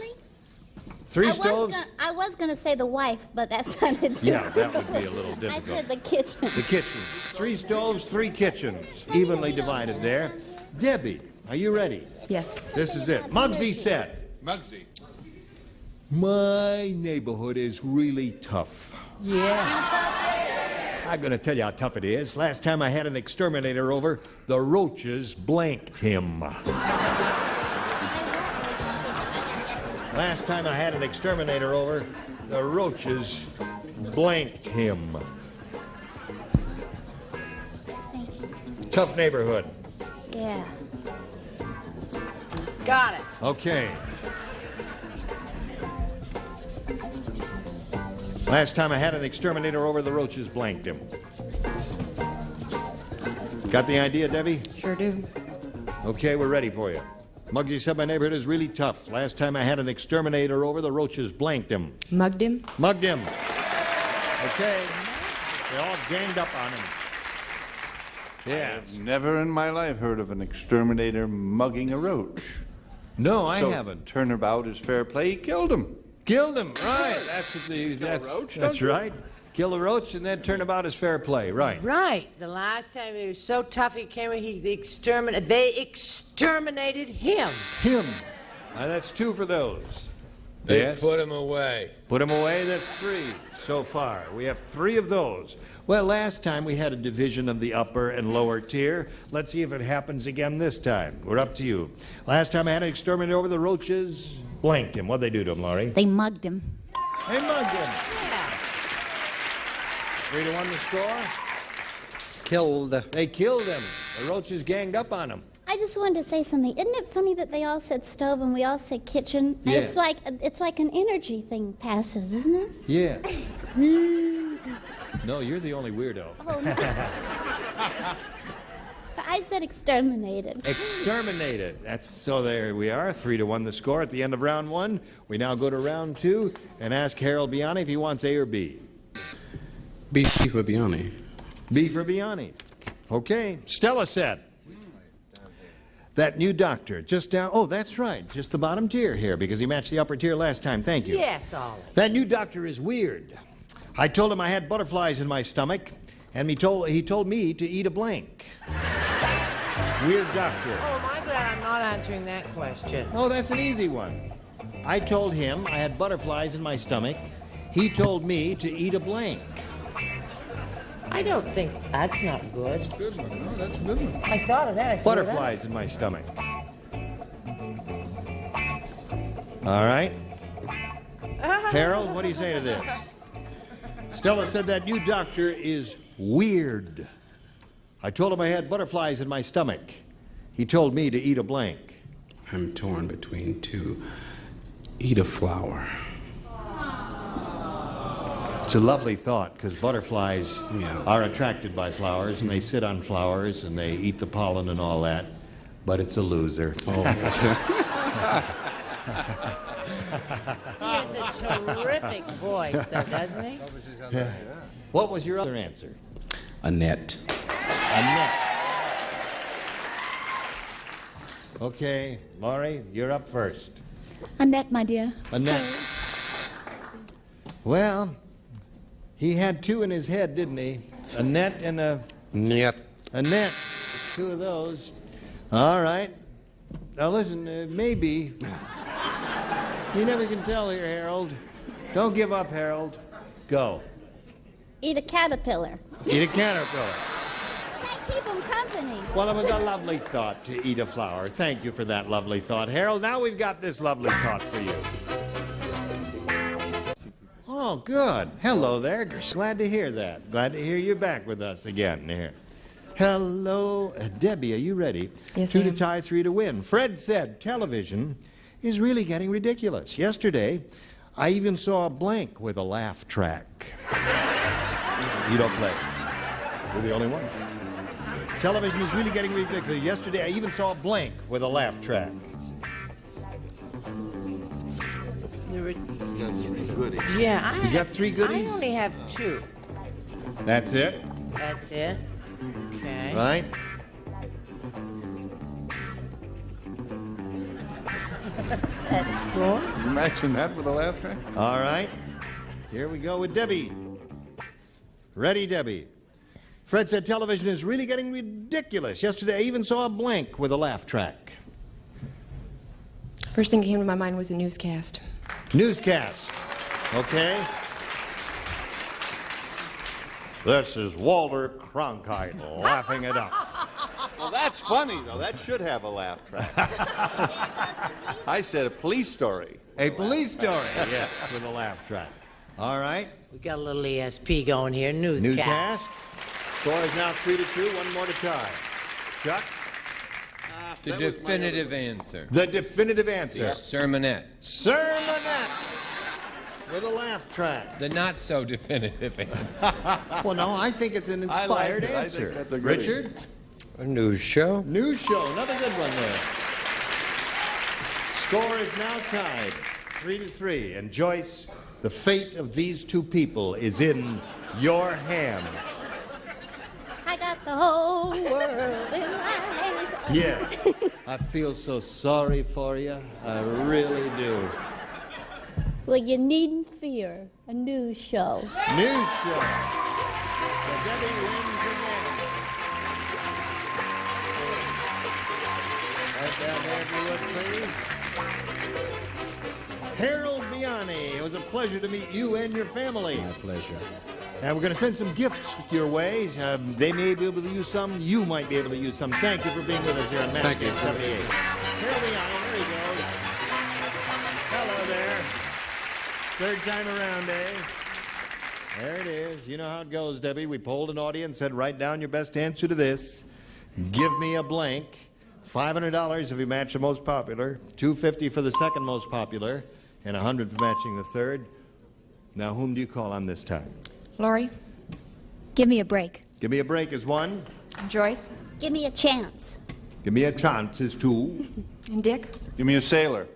S10: Three stoves?
S16: I was going to say the wife, but that sounded too
S10: Yeah, that would be a little difficult.
S16: I said the kitchen.
S10: The kitchen. 3 stoves, 3 kitchens. Evenly divided there. Debbie, are you ready?
S11: Yes.
S10: This is it. Muggsy said.
S13: Muggsy.
S10: My neighborhood is really tough.
S6: Yeah.
S10: I'm going to tell you how tough it is. Last time I had an exterminator over, the roaches blanked him. Last time I had an exterminator over, the roaches blanked him. Tough neighborhood.
S16: Yeah.
S6: Got it.
S10: Okay. Last time I had an exterminator over, the roaches blanked him. Got the idea, Debbie?
S6: Sure do.
S10: Okay, we're ready for you. Muggsy said my neighborhood is really tough. Last time I had an exterminator over, the roaches blanked him.
S12: Mugged him?
S10: Mugged him. Okay. They all ganged up on him. Yeah.
S13: I've never in my life heard of an exterminator mugging a roach.
S10: No, I
S13: So,
S10: haven't.
S13: Turnabout is fair play. He killed him.
S10: Killed him, right. That's what the that's right. Kill the roach and then turnabout is fair play, right.
S6: Right. The last time he was so tough he came in, they exterminated him.
S10: Him. That's 2 for those.
S9: They
S10: Yes.
S9: put him away.
S10: Put him away, that's 3 so far. We have 3 of those. Well, last time we had a division of the upper and lower tier. Let's see if it happens again this time. We're up to you. Last time I had an exterminator over, the roaches blanked him. What'd they do to him, Laurie?
S11: They mugged him.
S10: They mugged him. 3-1 the score.
S19: Killed.
S10: They killed him. The roaches ganged up on him.
S16: I just wanted to say something. Isn't it funny that they all said stove and we all said kitchen?
S10: Yeah.
S16: It's like an energy thing passes, isn't it?
S10: Yeah. No, you're the only weirdo.
S16: Oh, no. I said exterminated.
S10: Exterminated. That's so there we are. 3-1 the score at the end of round 1. We now go to round 2 and ask Harold Biani if he wants A or B.
S7: B for Biani.
S10: B for Biani. Okay. Stella said that new doctor just down. Oh, that's right. Just the bottom tier here because he matched the upper tier last time. Thank you.
S6: Yes, Ollie.
S10: That new doctor is weird. I told him I had butterflies in my stomach, and he told me to eat a blank. Weird doctor.
S6: Oh, am I glad I'm not answering that question?
S10: Oh, that's an easy one. I told him I had butterflies in my stomach. He told me to eat a blank.
S6: I don't think that's not good.
S13: That's a good one. No, that's a good one.
S6: I thought of that. I threw it out.
S10: Butterflies in my stomach. All right. Harold, what do you say to this? Stella said that new doctor is weird. I told him I had butterflies in my stomach. He told me to eat a blank.
S7: I'm torn between 2. Eat a flower.
S10: It's a lovely thought because butterflies are attracted by flowers and they sit on flowers and they eat the pollen and all that, but it's a loser.
S6: He has a terrific voice, though, doesn't he?
S10: Yeah. What was your other answer?
S7: Annette.
S10: Annette. Okay, Laurie, you're up first.
S11: Annette, my dear.
S10: Annette. Well, he had 2 in his head, didn't he? Annette and a...
S19: Net.
S10: Annette. 2 of those. All right. Now listen, maybe... You never can tell here, Harold. Don't give up, Harold. Go.
S16: Eat a caterpillar.
S10: Eat a caterpillar.
S16: Keep them company.
S10: Well, it was a lovely thought to eat a flower. Thank you for that lovely thought, Harold. Now we've got this lovely thought for you. Oh, good. Hello there. Glad to hear that. Glad to hear you back with us again here. Hello. Debbie, are you ready?
S5: Yes,
S10: 2 to tie, 3 to win. Fred said television is really getting ridiculous. Yesterday, I even saw a blank with a laugh track. You don't play. You're the only one. Television is really getting ridiculous. Yesterday, I even saw a blank with a laugh track.
S6: Yeah,
S10: You got 3 goodies?
S6: I only have 2.
S10: That's it?
S6: That's it. Okay.
S10: Right?
S6: That's good.
S13: Imagine that with a laugh track.
S10: All right. Here we go with Debbie. Ready, Debbie? Fred said television is really getting ridiculous. Yesterday, I even saw a blank with a laugh track.
S5: First thing that came to my mind was a newscast.
S10: Newscast. Okay. This is Walter Cronkite laughing it up.
S13: Well, that's funny, though. That should have a laugh track. I said a police story.
S10: A police story, yes, with a laugh track. All right.
S6: We got a little ESP going here. Newscast.
S10: Newscast. Score is now 3 to 2. One more to tie. Chuck?
S9: The definitive answer.
S10: The definitive answer.
S9: Sermonette.
S10: Sermonette. With a laugh track.
S9: The not so definitive answer.
S10: Well, no, I think it's an inspired
S13: I
S10: answer.
S13: think that's a great
S10: Richard?
S19: A news show.
S10: News show. Another good one there. Score is now tied 3 to 3. And Joyce, the fate of these 2 people is in your hands.
S16: I got the whole world in my hands.
S10: Yeah. I feel so sorry for you. I really do.
S16: Well, you needn't fear a news show.
S10: News show. So Debbie wins again. Right down there, if you would, please. Harold Biani, it was a pleasure to meet you and your family.
S7: My pleasure.
S10: And we're going to send some gifts your way. They may be able to use some. You might be able to use some. Thank you for being with us here on Manscaped 78. Harold Biani, there he goes. Hello there. Third time around, eh? There it is. You know how it goes, Debbie. We polled an audience, said write down your best answer to this. Give me a blank. $500 if you match the most popular. $250 for the second most popular. And $100 for matching the third. Now, whom do you call on this time?
S5: Laurie?
S16: Give me a break.
S10: Give me a break is 1.
S5: Joyce?
S16: Give me a chance.
S10: Give me a chance is 2.
S5: And Dick?
S13: Give me a sailor.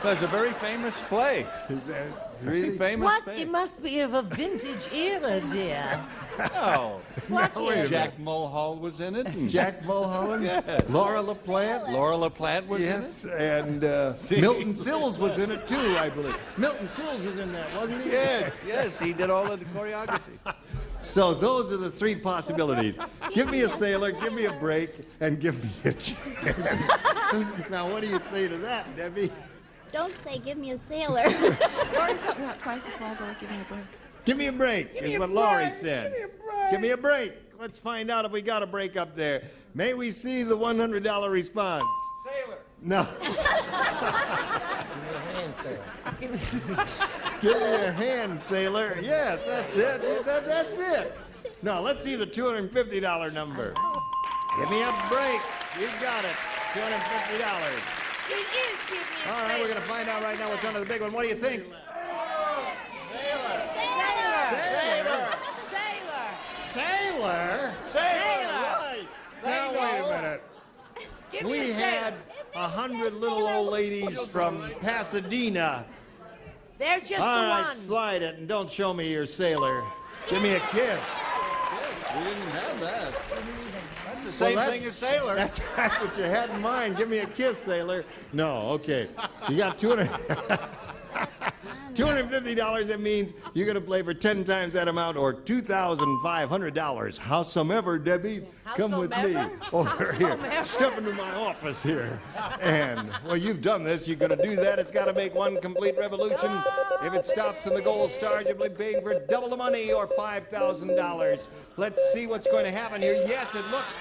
S13: That's a very famous play.
S10: Is that
S13: really famous?
S6: What?
S13: Play.
S6: It must be of a vintage era, dear.
S13: No.
S6: What era?
S13: Jack Mulhall was in it.
S10: Jack Mulholland?
S13: Yes.
S10: Laura LaPlante?
S13: Laura LaPlante was
S10: Yes,
S13: in it.
S10: and Milton Sills was in it too, I believe. Milton Sills was in that, wasn't he?
S13: Yes, yes, he did all of the choreography.
S10: So those are the 3 possibilities. Give me a sailor, give me a break, and give me a chance. Now, what do you say to that, Debbie?
S16: Don't say give me a sailor.
S5: Laurie's helped me out twice before. I'll go with give me a break.
S10: Give me a break, is what Laurie said. Give me a break. Let's find out if we got a break up there. May we see the $100 response?
S13: Sailor.
S10: No. Give me a hand, sailor. Yes, that's it. That's it. Now, let's see the $250 number. Give me a break. You got it. $250.
S6: It is give me a
S10: All right, we're going to find out right now what's under the big one. What do you think? Sailor? Right. Now, wait a minute. We had 100 little old ladies from Pasadena.
S6: They're just
S10: All
S6: the
S10: right,
S6: one.
S10: slide it and don't show me your sailor. Give me a kiss.
S13: We didn't have that. That's the same thing as sailor.
S10: That's what you had in mind. Give me a kiss, sailor. No, okay. You got $250. That means you're going to play for 10 times that amount or $2,500. Howsomever, Debbie, come with me over here. Step into my office here. And, well, you've done this. You're going to do that. It's got to make one complete revolution. If it stops in the gold stars, you'll be paying for double the money or $5,000. Let's see what's going to happen here. Yes, it looks.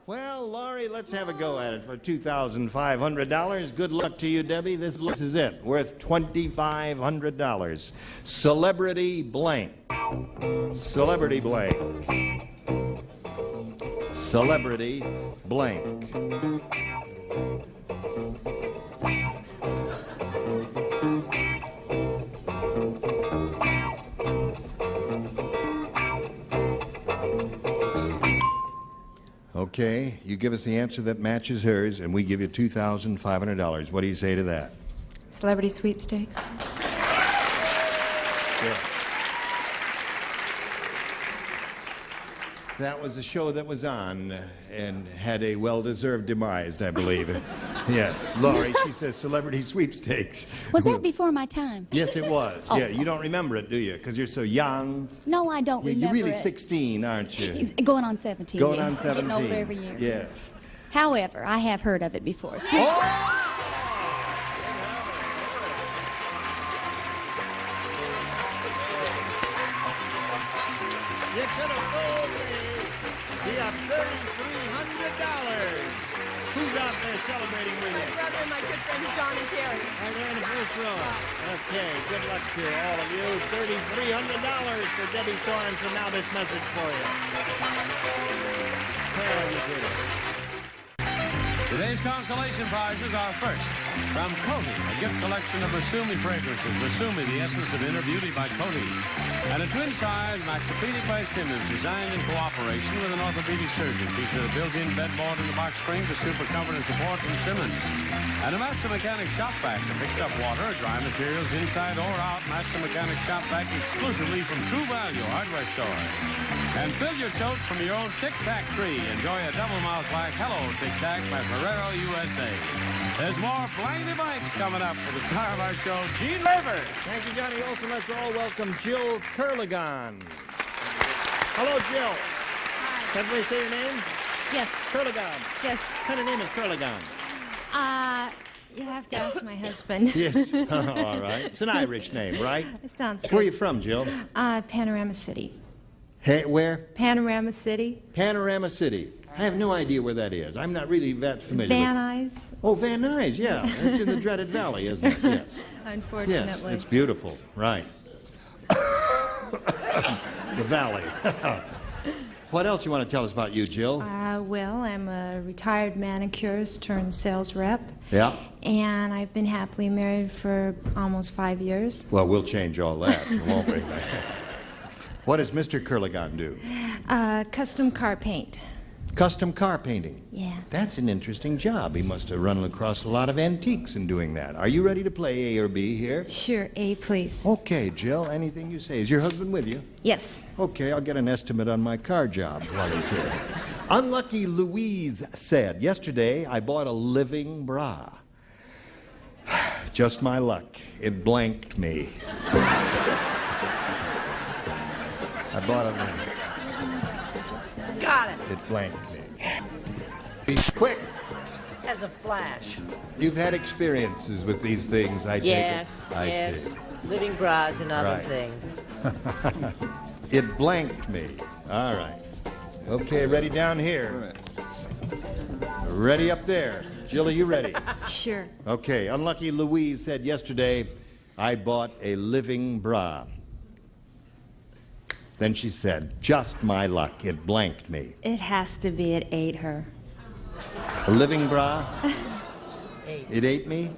S10: Well, Laurie, let's have a go at it for $2,500. Good luck to you, Debbie. This is it, worth $2,500. Celebrity blank. Celebrity blank. Celebrity blank. Okay, you give us the answer that matches hers, and we give you $2,500. What do you say to that?
S5: Celebrity sweepstakes.
S10: Yeah. That was a show that was on and had a well-deserved demise, I believe. Yes, Laurie, she says celebrity sweepstakes.
S14: Was that before my time?
S10: Yes, it was.
S14: Oh.
S10: Yeah, you don't remember it, do you? Because you're so young.
S14: No, I don't remember
S10: You're really
S14: it.
S10: 16, aren't you?
S14: He's going on 17.
S10: Going
S14: yes.
S10: on 17.
S14: Getting older every year.
S10: Yes.
S14: However, I have heard of it before. So
S10: You could have fooled me. You have $3,300. Who's out there celebrating with you?
S18: My brother and my good friends John and Terry.
S10: Right there in the first row. Okay, good luck to all of you. $3,300 for Debbie Sorensen. Now this message for you. Well, you did it.
S1: Today's consolation prizes are first from Coty, a gift collection of Basumi fragrances. Basumi, the essence of inner beauty by Coty. And a twin-size Maxipedic by Simmons, designed in cooperation with an orthopedic surgeon. Features a built-in bedboard and a box spring for super comfort and support from Simmons. And a Master Mechanic shop vac that picks up water, dry materials inside or out. Master Mechanic shop vac exclusively from True Value Hardware Store. And fill your tote from your own Tic Tac tree. Enjoy a double mouth like Hello Tic Tac by Ferrero USA. There's more Blankety Blanks coming up with the star of our show, Gene Lever.
S10: Thank you, Johnny Olson. Let's all welcome Jill Curligan. Hello, Jill. Hi. Can we say your name?
S5: Yes.
S10: Curligan.
S5: Yes.
S10: What kind of name is Curligan?
S5: You have to ask my husband.
S10: Yes. All right. It's an Irish name, right?
S5: It sounds good.
S10: Where are you from, Jill?
S5: Panorama City.
S10: Hey, where?
S5: Panorama City.
S10: Panorama City. I have no idea where that is. I'm not really that familiar
S5: Van
S10: with
S5: Nuys.
S10: Oh, Van Nuys, yeah. It's in the dreaded valley, isn't it? Yes.
S5: Unfortunately.
S10: Yes, it's beautiful. Right. The valley. What else you want to tell us about you, Jill?
S5: Well, I'm a retired manicurist turned sales rep.
S10: Yeah.
S5: And I've been happily married for almost 5 years.
S10: Well, we'll change all that, won't we? What does Mr. Curligan do?
S5: Custom car paint.
S10: Custom car painting.
S5: Yeah.
S10: That's an interesting job. He must have run across a lot of antiques in doing that. Are you ready to play A or B here?
S5: Sure, A, please.
S10: Okay, Jill, anything you say. Is your husband with you?
S5: Yes.
S10: Okay, I'll get an estimate on my car job while he's here. Unlucky Louise said, yesterday I bought a living bra. Just my luck. It blanked me. I bought it.
S15: Got it.
S10: It blanked me. Quick!
S15: As a flash.
S10: You've had experiences with these things, I take
S15: Yes,
S10: it. I
S15: yes.
S10: see.
S15: Living bras and other
S10: Right.
S15: things.
S10: It blanked me. All right. Okay, ready down here. Ready up there. Jill, are you ready?
S5: Sure.
S10: Okay, Unlucky Louise said yesterday, I bought a living bra. Then she said, just my luck, it blanked me.
S5: It has to be. It ate her.
S10: A living bra? It ate me?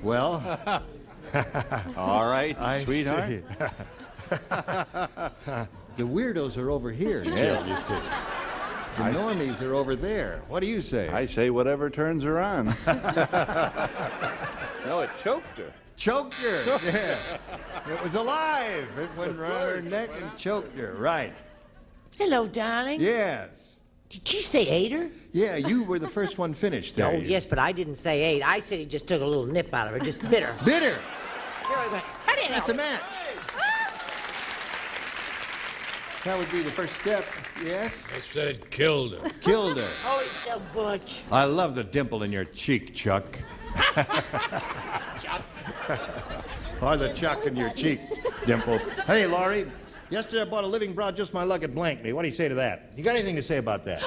S10: Well,
S13: all right,
S10: I
S13: sweetheart.
S10: see. The weirdos are over here, Jill,
S13: Yes.
S10: you see. The normies are over there. What do you say?
S13: I say whatever turns her on. No, it choked her.
S10: Choked her. Yeah. It was alive. It went around her neck and choked her. Right.
S15: Hello, darling.
S10: Yes.
S15: Did you say ate her?
S10: Yeah, you were the first one finished there.
S15: Oh, yes, but I didn't say ate. I said he just took a little nip out of her, just bit her.
S10: Bit her.
S15: I didn't
S10: That's
S15: know.
S10: a match. That would be the first step. Yes?
S22: I said killed her.
S10: Killed her.
S15: Oh, he's so butch.
S10: I love the dimple in your cheek, Chuck. Or the chuck in your cheek, Dimple. Hey, Laurie, Yesterday I bought a living bra, just my luck at Blankney. What do you say to that? You got anything to say about that?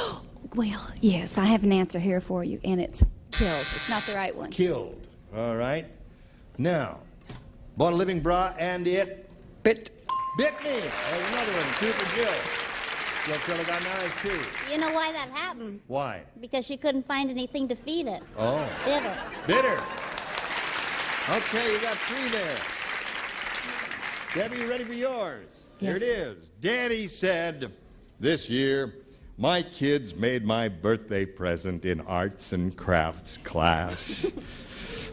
S14: Well, yes, I have an answer here for you, and it's killed. It's not the right one.
S10: Killed. All right. Now, bought a living bra and it bit me. There's another one. Two for Jill. Jill Curley got ours too.
S16: You know why that happened?
S10: Why?
S16: Because she couldn't find anything to feed it.
S10: Oh.
S16: Bitter.
S10: Bitter. Okay, you got 3 there. Debbie, you ready for yours?
S14: Yes.
S10: Here it is. Daddy said, this year, my kids made my birthday present in arts and crafts class.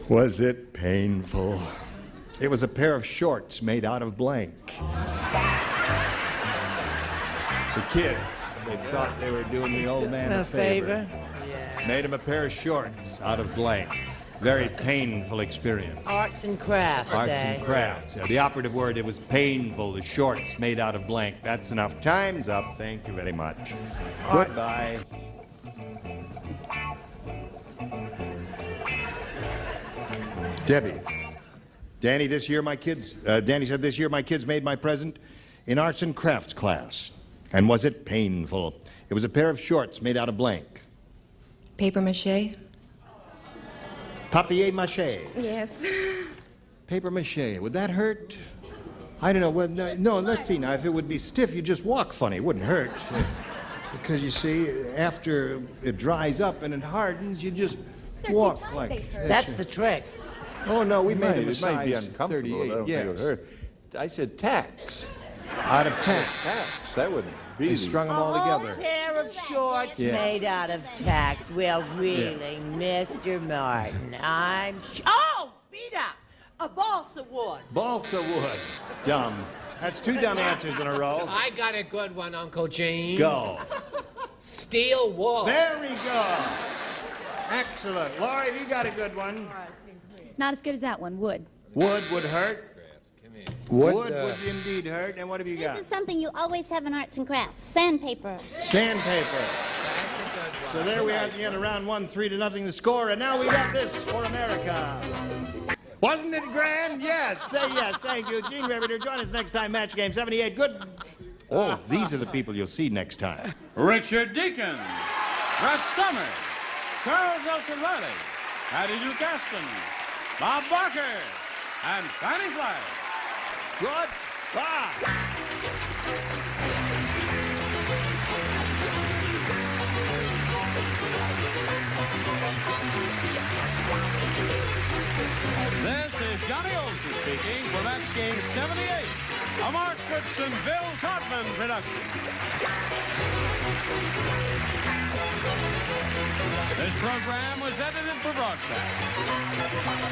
S10: Was it painful? It was a pair of shorts made out of blank. The kids, they thought they were doing the old man a favor.
S15: Yeah.
S10: Made him a pair of shorts out of blank. Very painful experience.
S15: Arts and crafts.
S10: Arts and crafts. Yeah, the operative word, it was painful. The shorts made out of blank. That's enough. Time's up. Thank you very much. Goodbye. Debbie. Danny, this year my kids, Danny said this year my kids made my present in arts and crafts class. And was it painful? It was a pair of shorts made out of blank.
S12: Paper mache?
S10: Papier-mâché.
S12: Yes.
S10: Paper-mâché. Would that hurt? I don't know. Well, no, let's see now. If it would be stiff, you just walk funny. It wouldn't hurt. Because you see, after it dries up and it hardens, you just walk like.
S15: That's the trick.
S10: Oh, no, we made it a
S13: It might be
S10: size
S13: uncomfortable.
S10: 38.
S13: I don't think it would
S10: Yes.
S13: hurt. I said tacks.
S10: Out of tack.
S13: Tacks. That would be.
S10: They strung them all together.
S15: A pair of shorts
S10: Yeah.
S15: made out of tacks. Well, really, Mr. Martin, Oh, speed up! A balsa wood.
S10: Balsa wood. Dumb. That's 2 dumb answers in a row.
S9: I got a good one, Uncle Gene.
S10: Go.
S9: Steel wool.
S10: Very good. Excellent. Laurie, you got a good one.
S14: Not as good as that one, wood.
S10: Wood would hurt. Wood would indeed hurt. And what have you got?
S16: This is something you always have in arts and crafts. Sandpaper.
S10: Sandpaper. So there we are at the end of round 1, 3-0 the score. And now we got this for America. Wasn't it grand? Yes. Say yes. Thank you. Gene Riveter, join us next time. Match Game 78. Good. Oh, these are the people you'll see next time.
S1: Richard Deacon, Brett Summers, Charles Nelson Riley, Patty Duke Aston, Bob Barker, and Fanny Flagg.
S10: Goodbye.
S1: This is Johnny Olson speaking for Match Game 78, a Mark Goodson, Bill Todman production. This program was edited for broadcast.